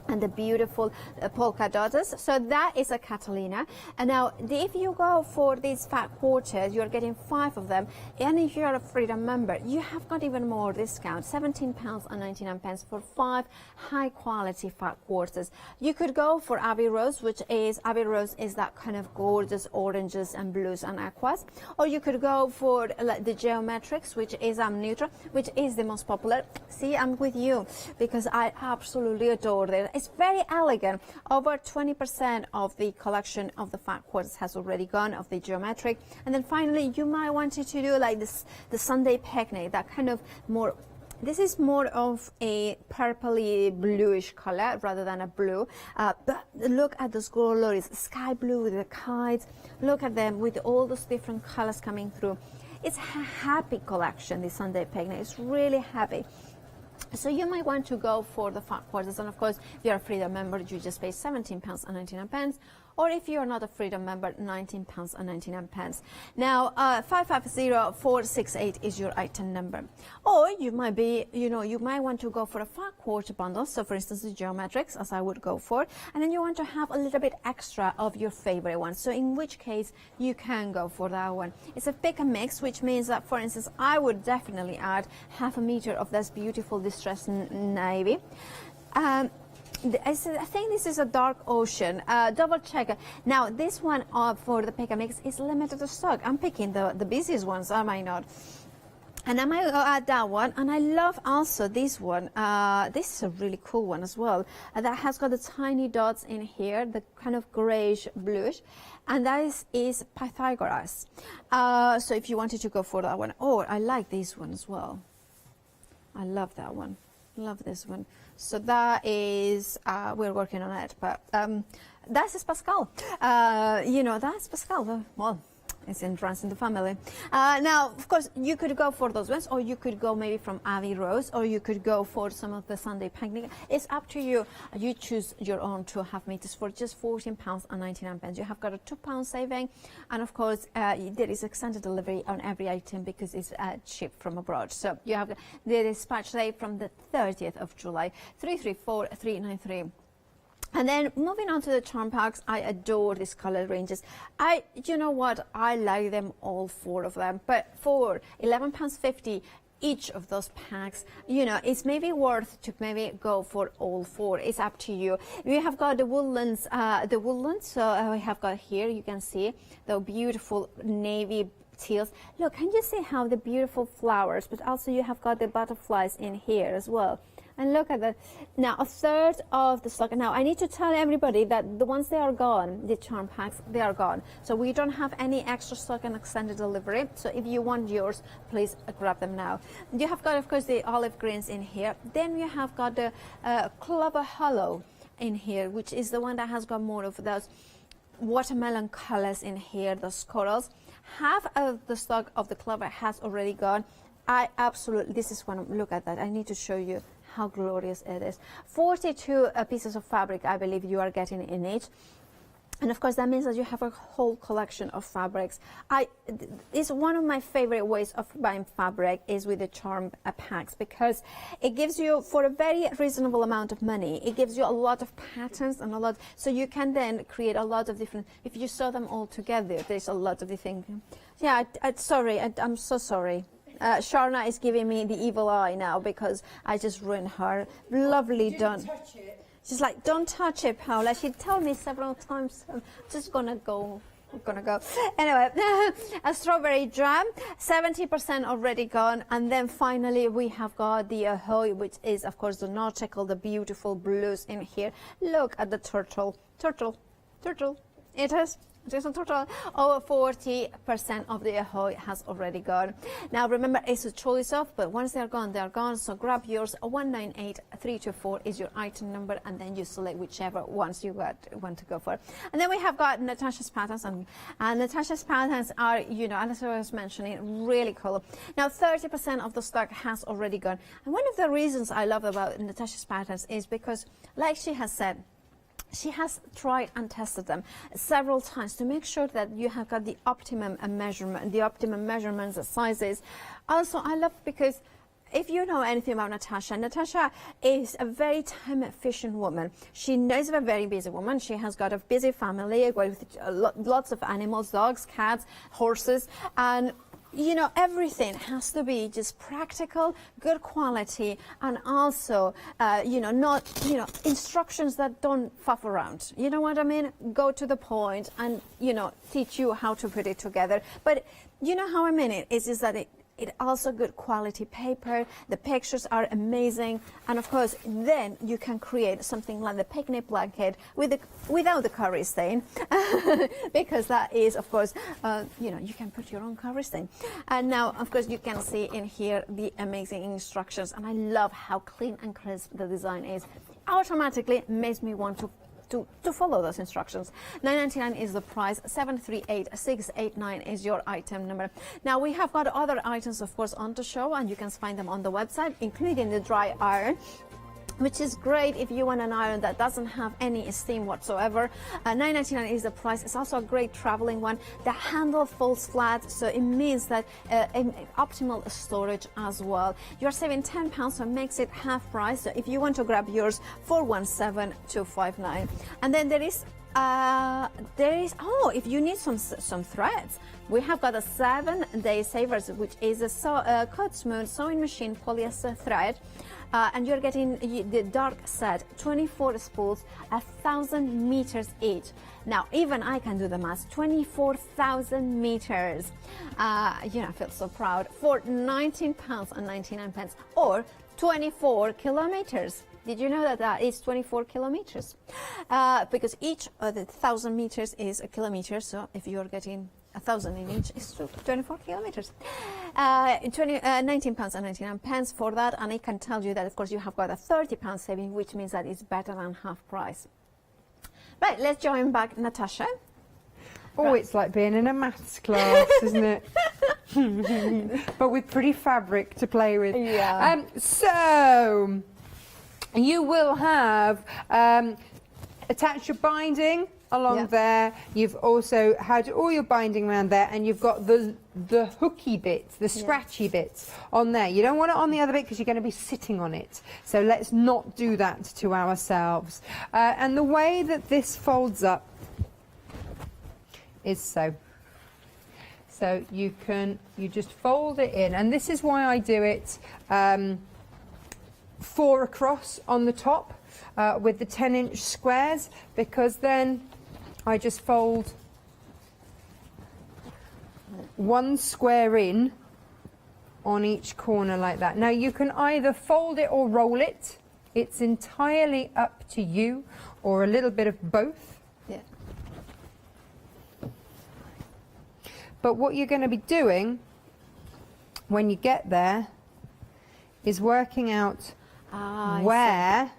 and the beautiful polka dots. So that is a Catalina. And now if you go for these fat quarters, you're getting 5 of them. And if you're a Freedom member, you have got even more discount, £17.99 for 5 high quality fat quarters. You could go for Abbey Rose, which is, Abbey Rose is that kind of gorgeous oranges and blues and aquas. Or you could go for the Geometrics, which is neutral, which is the most popular. See, I'm with you because I absolutely adore it. It's very elegant. Over 20% of the collection of the fat quarters has already gone, of the geometric. And then finally, you might want to do like this, the Sunday picnic, that kind of more, this is more of a purpley bluish color rather than a blue. But look at those glorious sky blue with the kites. Look at them with all those different colors coming through. It's a happy collection, the Sunday picnic. It's really happy. So you might want to go for the fat quarters, and of course, if you're a Freedom member, you just pay £17.99, or if you're not a Freedom member, £19.99. Now, 550468 is your item number. Or you might be, you know, you might want to go for a fat quarter bundle. So, for instance, the Geometrics, as I would go for, and then you want to have a little bit extra of your favorite one. So, in which case, you can go for that one. It's a pick and mix, which means that, for instance, I would definitely add half a meter of this beautiful distressed navy. I think this is a dark ocean. Double check. Now, this one for the pick and mix is limited to stock. I'm picking the busiest ones, am I not? And I might add that one. And I love also this one. This is a really cool one as well. That has got the tiny dots in here, the kind of grayish bluish. And that is Pythagoras. So if you wanted to go for that one. Oh, I like this one as well. I love that one. Love this one. So that is, we're working on it, but that's Pascal. You know, that's Pascal. Well, it's runs in the family. Now, of course, you could go for those ones, or you could go maybe from Abbey Rose, or you could go for some of the Sunday picnic. It's up to you. You choose your own 2.5 meters for just £14.99. You have got a £2 saving, and of course, there is extended delivery on every item because it's shipped from abroad. So you have the dispatch date from the 30th of July, 334393. And then moving on to the charm packs, I adore these color ranges. You know what, I like them all 4 of them, but for £11.50 each of those packs, you know, it's maybe worth to maybe go for all 4. It's up to you. We have got the woodlands, so we have got here, you can see the beautiful navy teals. Look, can you see how the beautiful flowers, but also you have got the butterflies in here as well. And look at that. Now, a third of the stock. Now, I need to tell everybody that the ones they are gone, the charm packs, they are gone. So we don't have any extra stock and extended delivery. So if you want yours, please grab them now. You have got, of course, the olive greens in here. Then you have got the clover hollow in here, which is the one that has got more of those watermelon colors in here, those corals. Half of the stock of the clover has already gone. I absolutely, this is one, look at that. I need to show you how glorious it is. 42 pieces of fabric, I believe you are getting in each. And of course, that means that you have a whole collection of fabrics. It's one of my favorite ways of buying fabric is with the charm packs, because it gives you, for a very reasonable amount of money, it gives you a lot of patterns and a lot, so you can then create a lot of different, if you sew them all together, there's a lot of different. Yeah, sorry, I'm so sorry. Sharna is giving me the evil eye now because I just ruined her. Lovely done. She's like, don't touch it, Paula. She told me several times. I'm just gonna go I'm gonna go. Anyway, a strawberry jam, 70% already gone. And then finally we have got the ahoy, which is of course the nautical, the beautiful blues in here. Look at the turtle. It is a total over 40% of the ahoy has already gone. Now remember, it's a choice of, but once they're gone, they're gone. So grab yours. 198324 is your item number, and then you select whichever ones you want to go for. And then we have got Natasha's patterns, and Natasha's patterns are, you know, as I was mentioning, really cool. Now 30% of the stock has already gone, and one of the reasons I love about Natasha's patterns is because, like she has said, she has tried and tested them several times to make sure that you have got the optimum measurement, the optimum measurements, the sizes. Also, I love because if you know anything about Natasha, Natasha is a very time-efficient woman. She is a very busy woman. She has got a busy family with lots of animals, dogs, cats, horses, and you know, everything has to be just practical, good quality, and also, you know, not, you know, instructions that don't fuff around. You know what I mean? Go to the point and, you know, teach you how to put it together. But you know how I mean it is that it also good quality paper, the pictures are amazing, and of course then you can create something like the picnic blanket without the curry stain, because that is of course, you know, you can put your own curry stain. And now of course you can see in here the amazing instructions, and I love how clean and crisp the design is. Automatically makes me want to follow those instructions. $9.99 is the price. 738689 is your item number. Now we have got other items of course on the show, and you can find them on the website, including the dry iron, which is great if you want an iron that doesn't have any steam whatsoever. $9.99 is the price. It's also a great traveling one. The handle folds flat, so it means that optimal storage as well. You're saving £10, so it makes it half price. So if you want to grab yours, 417259. And then there is if you need some threads, we have got a 7-day savers, which is a cut smooth sewing machine polyester thread. And you're getting the dark set, 24 spools, 1,000 meters each. Now, even I can do the math, 24,000 meters. You know, I feel so proud. For £19.99 or 24 kilometers. Did you know that that is 24 kilometers? Because each of the 1,000 meters is a kilometer, so if you're getting 1,000 in each, it's 24 kilometers. £19.99 for that, and I can tell you that of course you have got a £30 saving, which means that it's better than half price. Right, let's join back Natasha. Oh, it's like being in a maths class, isn't it? But with pretty fabric to play with. Yeah. So you will have attach your binding along there. You've also had all your binding around there, and you've got the hooky bits, the scratchy bits on there. You don't want it on the other bit because you're going to be sitting on it. So let's not do that to ourselves. And the way that this folds up is so. So you just fold it in, and this is why I do it 4 across on the top with the 10-inch squares, because then I just fold 1 square in on each corner like that. Now you can either fold it or roll it. It's entirely up to you, or a little bit of both. Yeah. But what you're going to be doing when you get there is working out where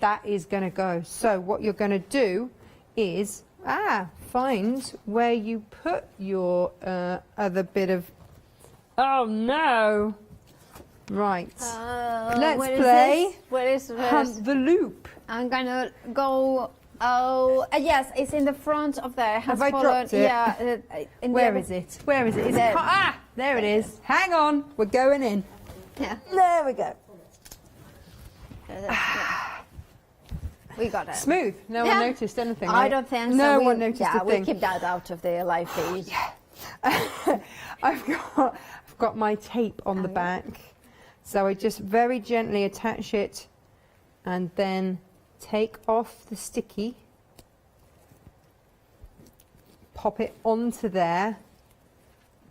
that is going to go. So what you're going to do is find where you put your other bit of... Oh no! Right. Let's play Where is Hunt the Loop. I'm gonna go... Oh, yes, it's in the front of there. Have I dropped it? Yeah. Where is it? Where is it? Is it? There it is. Hang on. We're going in. Yeah. There we go. We got it. Smooth. No one noticed anything. I right? don't think so. No one noticed a thing. We keep that out of the live feed. I've got my tape on the back, so I just very gently attach it, and then take off the sticky. pop it onto there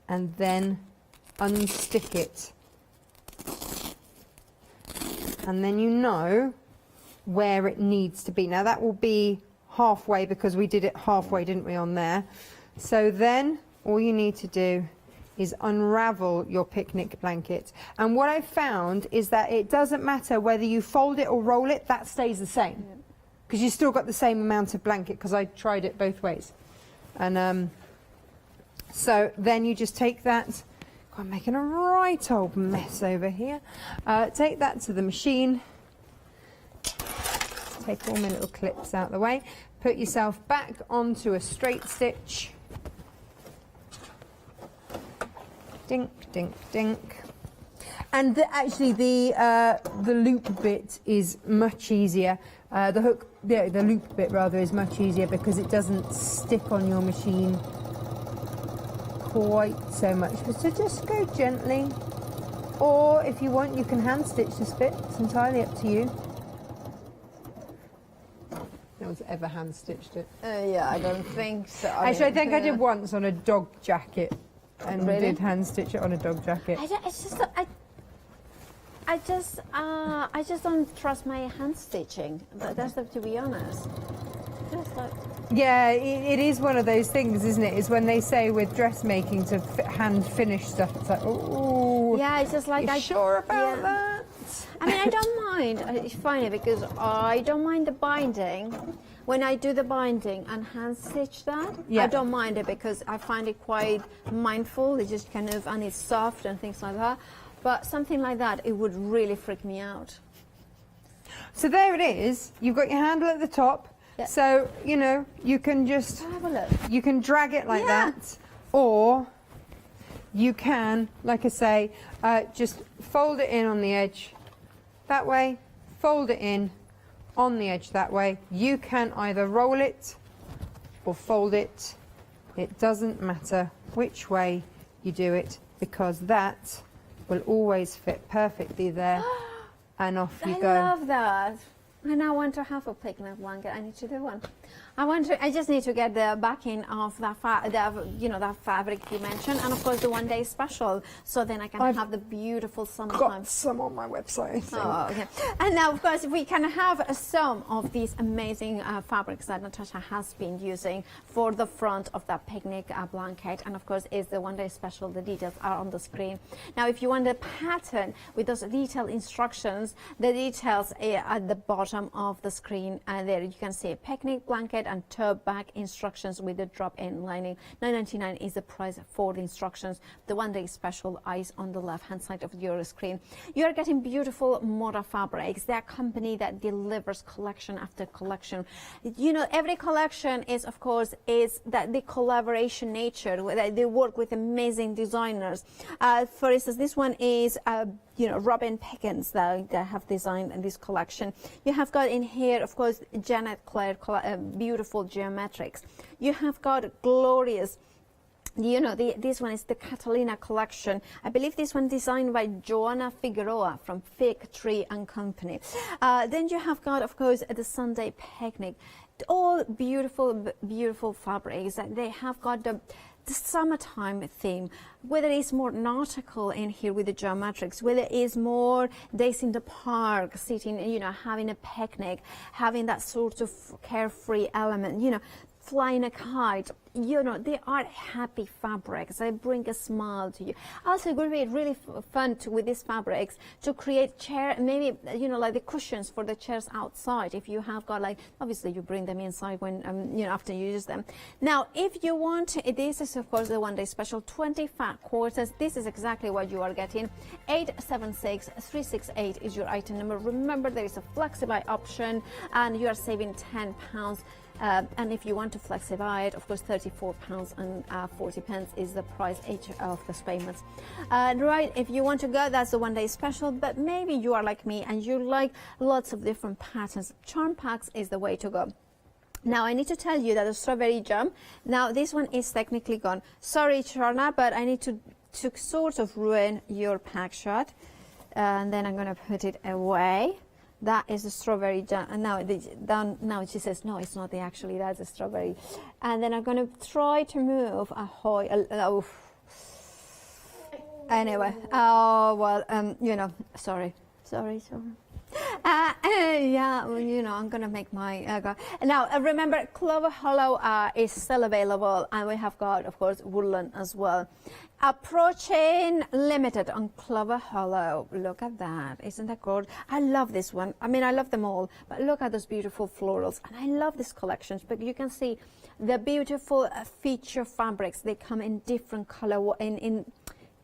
and then unstick it. And then you know where it needs to be. Now that will be halfway because we did it halfway, didn't we, on there? So then all you need to do is unravel your picnic blanket. And what I've found is that it doesn't matter whether you fold it or roll it, that stays the same. Because you've still got the same amount of blanket, because I tried it both ways. And so then you just take that, I'm making a right old mess over here. Take that to the machine. Take all my little clips out of the way. Put yourself back onto a straight stitch. Dink, dink, dink. And actually the loop bit is much easier. The hook, the loop bit rather, is much easier because it doesn't stick on your machine quite so much. So just go gently, or if you want you can hand stitch this bit. It's entirely up to you. No one's ever hand stitched it. Yeah, I don't think so. Actually, I think I did once on a dog jacket, and Really? did hand stitch it on a dog jacket. I just don't trust my hand stitching. That's to be honest. Just like, Yeah, it is one of those things, isn't it? It's when they say with dressmaking to hand finish stuff. It's like, oh. yeah, it's just like you sure about that? I mean, I don't mind. It's funny because I don't mind the binding. When I do the binding and hand stitch that, Yeah. I don't mind it because I find it quite mindful. It's just kind of, and it's soft and things like that. But something like that, it would really freak me out. So there it is. You've got your handle at the top. Yeah. So, you know, you can just, have a look. you can drag it like that. Or you can, like I say, just fold it in on the edge that way, fold it in on the edge that way. You can either roll it or fold it. It doesn't matter which way you do it, because that will always fit perfectly there. And off you I go. love that. And I want to have a picnic blanket. I need to do one. I just need to get the backing of that that fabric you mentioned, and of course the one-day special, so then I can have the beautiful summertime. Got some on my website, I think. Oh, okay. And now, of course, we can have some of these amazing fabrics that Natasha has been using for the front of that picnic blanket, and of course, is the one-day special. The details are on the screen. Now, if you want the pattern with those detailed instructions, the details are at the bottom of the screen, and there you can see a picnic blanket and tote bag instructions with the drop-in lining. $9.99 is the price for the instructions. The one-day special is on the left-hand side of your screen. You are getting beautiful Moda fabrics. They're a company that delivers collection after collection. You know, every collection is, of course, is that the collaboration nature. They work with amazing designers. For instance, this one is Robin Pickens that have designed this collection. You have got in here, of course, Janet Claire, beautiful geometrics. You have got glorious, this one is the Catalina collection. I believe this one designed by Joanna Figueroa from Fig Tree and Company. Then you have got, of course, the Sunday Picnic. All beautiful, beautiful fabrics. They have got the summertime theme, whether it's more nautical in here with the geometrics, whether it's more days in the park, sitting, having a picnic, having that sort of carefree element, flying a kite. They are happy fabrics. They bring a smile to you. Also, it would be really fun with these fabrics to create chair, maybe, like the cushions for the chairs outside. If you have got, obviously you bring them inside when, after you use them. Now, if you want, this is, of course, the one-day special, 20 fat quarters. This is exactly what you are getting. 876368 is your item number. Remember, there is a Flexi-Buy option, and you are saving £10. And if you want to Flexi-Buy it, of course, £34 and 40 pence is the price each of the payments. Right, if you want to go, that's the one-day special. But maybe you are like me and you like lots of different patterns. Charm packs is the way to go. Now, I need to tell you that the strawberry jam, now this one is technically gone. Sorry, Charna, but I need to sort of ruin your pack shot. And then I'm going to put it away. That is a strawberry jam. And now she says, no, it's not actually, that's a strawberry. And then I'm going to try to move anyway, you know, sorry. Yeah, well, you know, I'm gonna make my now remember, Clover Hollow is still available, and we have got, of course, Woodland as well. Approaching limited on Clover Hollow. Look at that, isn't that gorgeous? I love this one. I mean, I love them all, but look at those beautiful florals, and I love these collections. But you can see the beautiful feature fabrics. They come in different color, in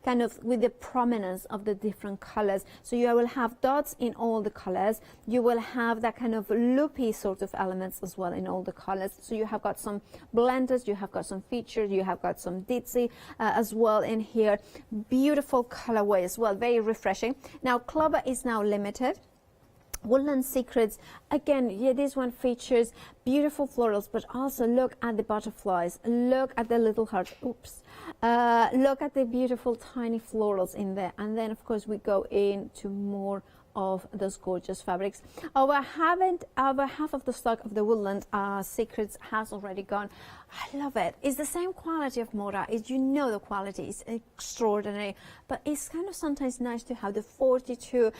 kind of with the prominence of the different colors. So you will have dots in all the colors. You will have that kind of loopy sort of elements as well in all the colors. So you have got some blenders, you have got some features, you have got some ditzy as well in here. Beautiful colorway as well, very refreshing. Now Clover is now limited. Woodland Secrets, again, yeah, this one features beautiful florals, but also look at the butterflies, look at the little hearts, oops, look at the beautiful tiny florals in there. And then of course we go into more of those gorgeous fabrics. Over half of the stock of the Woodland Secrets has already gone. I love it. It's the same quality of Mora. You know the quality is extraordinary, but it's kind of sometimes nice to have the 42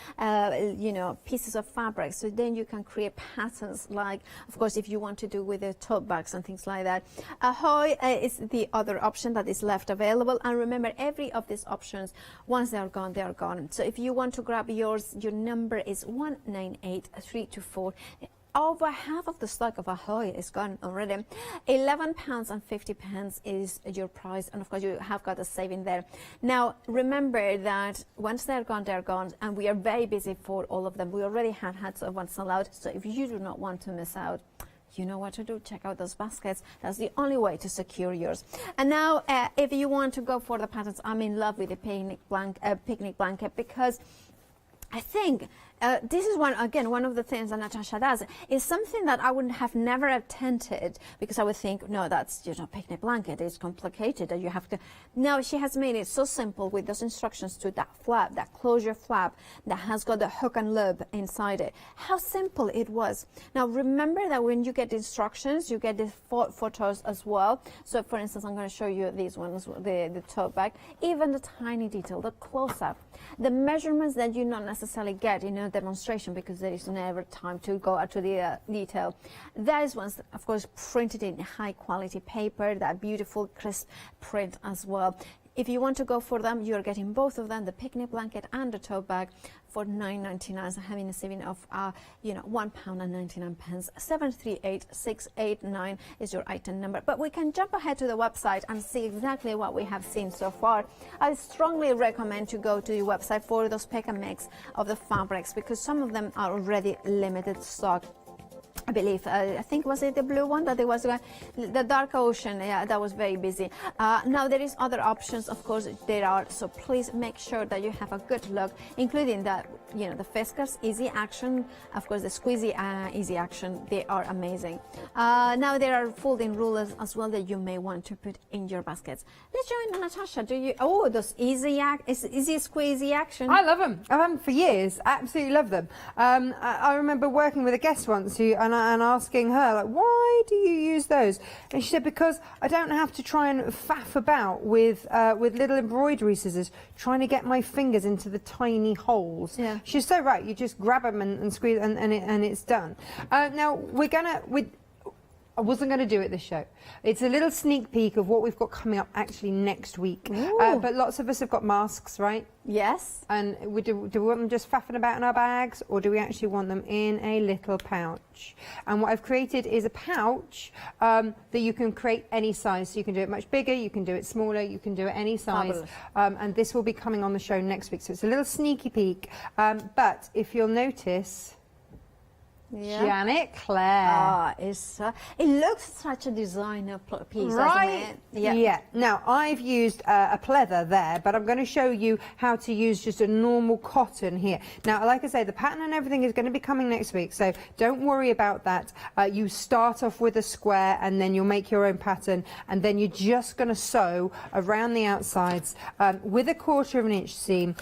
you know, pieces of fabric, so then you can create patterns, like of course if you want to do with the tote bags and things like that. Ahoy is the other option that is left available, and remember, every of these options, once they are gone, they are gone. So if you want to grab yours, your number is 198324. Over half of the stock of Ahoy is gone already. £11.50 is your price, and of course you have got a saving there. Now remember that once they're gone, and we are very busy for all of them. We already had one sell out, so if you do not want to miss out, you know what to do. Check out those baskets. That's the only way to secure yours. And now if you want to go for the patterns, I'm in love with the picnic blanket, because I think this is one of the things that Natasha does. Is something that I would have never attempted, because I would think, no, that's, you know, picnic blanket, it's complicated, that you have to. No, she has made it so simple with those instructions to that flap, that closure flap that has got the hook and loop inside it. How simple it was. Now remember that when you get the instructions, you get the photos as well. So for instance, I'm going to show you these ones, the tote bag, even the tiny detail, the close-up, the measurements that you not necessarily get in a demonstration, because there is never time to go out to the detail. Those ones, of course, printed in high quality paper, that beautiful crisp print as well. If you want to go for them, you're getting both of them, the picnic blanket and the tote bag, for £9.99, so having a saving of you know, £1.99. 738689 is your item number. But we can jump ahead to the website and see exactly what we have seen so far. I strongly recommend to go to the website for those pick and mix of the fabrics, because some of them are already limited stock. I believe, I think, was it the blue one that there was the dark ocean? Yeah, that was very busy. Now there is other options, of course there are, so please make sure that you have a good look, including that, you know, the Fiskars Easy Action, of course the Squeezy Easy Action, they are amazing. Now there are folding rulers as well that you may want to put in your baskets. Let's join Natasha. Do you? Oh, those Easy Squeezy Action. I love them. I've had them for years. Absolutely love them. I remember working with a guest once and asking her, like, why do you use those? And she said, because I don't have to try and faff about with little embroidery scissors trying to get my fingers into the tiny holes. Yeah. She's so right. You just grab them and squeeze, and it's done. Now I wasn't going to do it this show. It's a little sneak peek of what we've got coming up actually next week. But lots of us have got masks, right? Yes. And do we want them just faffing about in our bags, or do we actually want them in a little pouch? And what I've created is a pouch that you can create any size. So you can do it much bigger, you can do it smaller, you can do it any size. And this will be coming on the show next week. So it's a little sneaky peek. But if you'll notice, yeah. Janet Claire. It looks such a designer piece, right? Doesn't it? Yeah. Yeah. Now I've used a pleather there, but I'm going to show you how to use just a normal cotton here. Now, like I say, the pattern and everything is going to be coming next week, so don't worry about that. You start off with a square, and then you'll make your own pattern, and then you're just going to sew around the outsides with a 1/4 inch seam.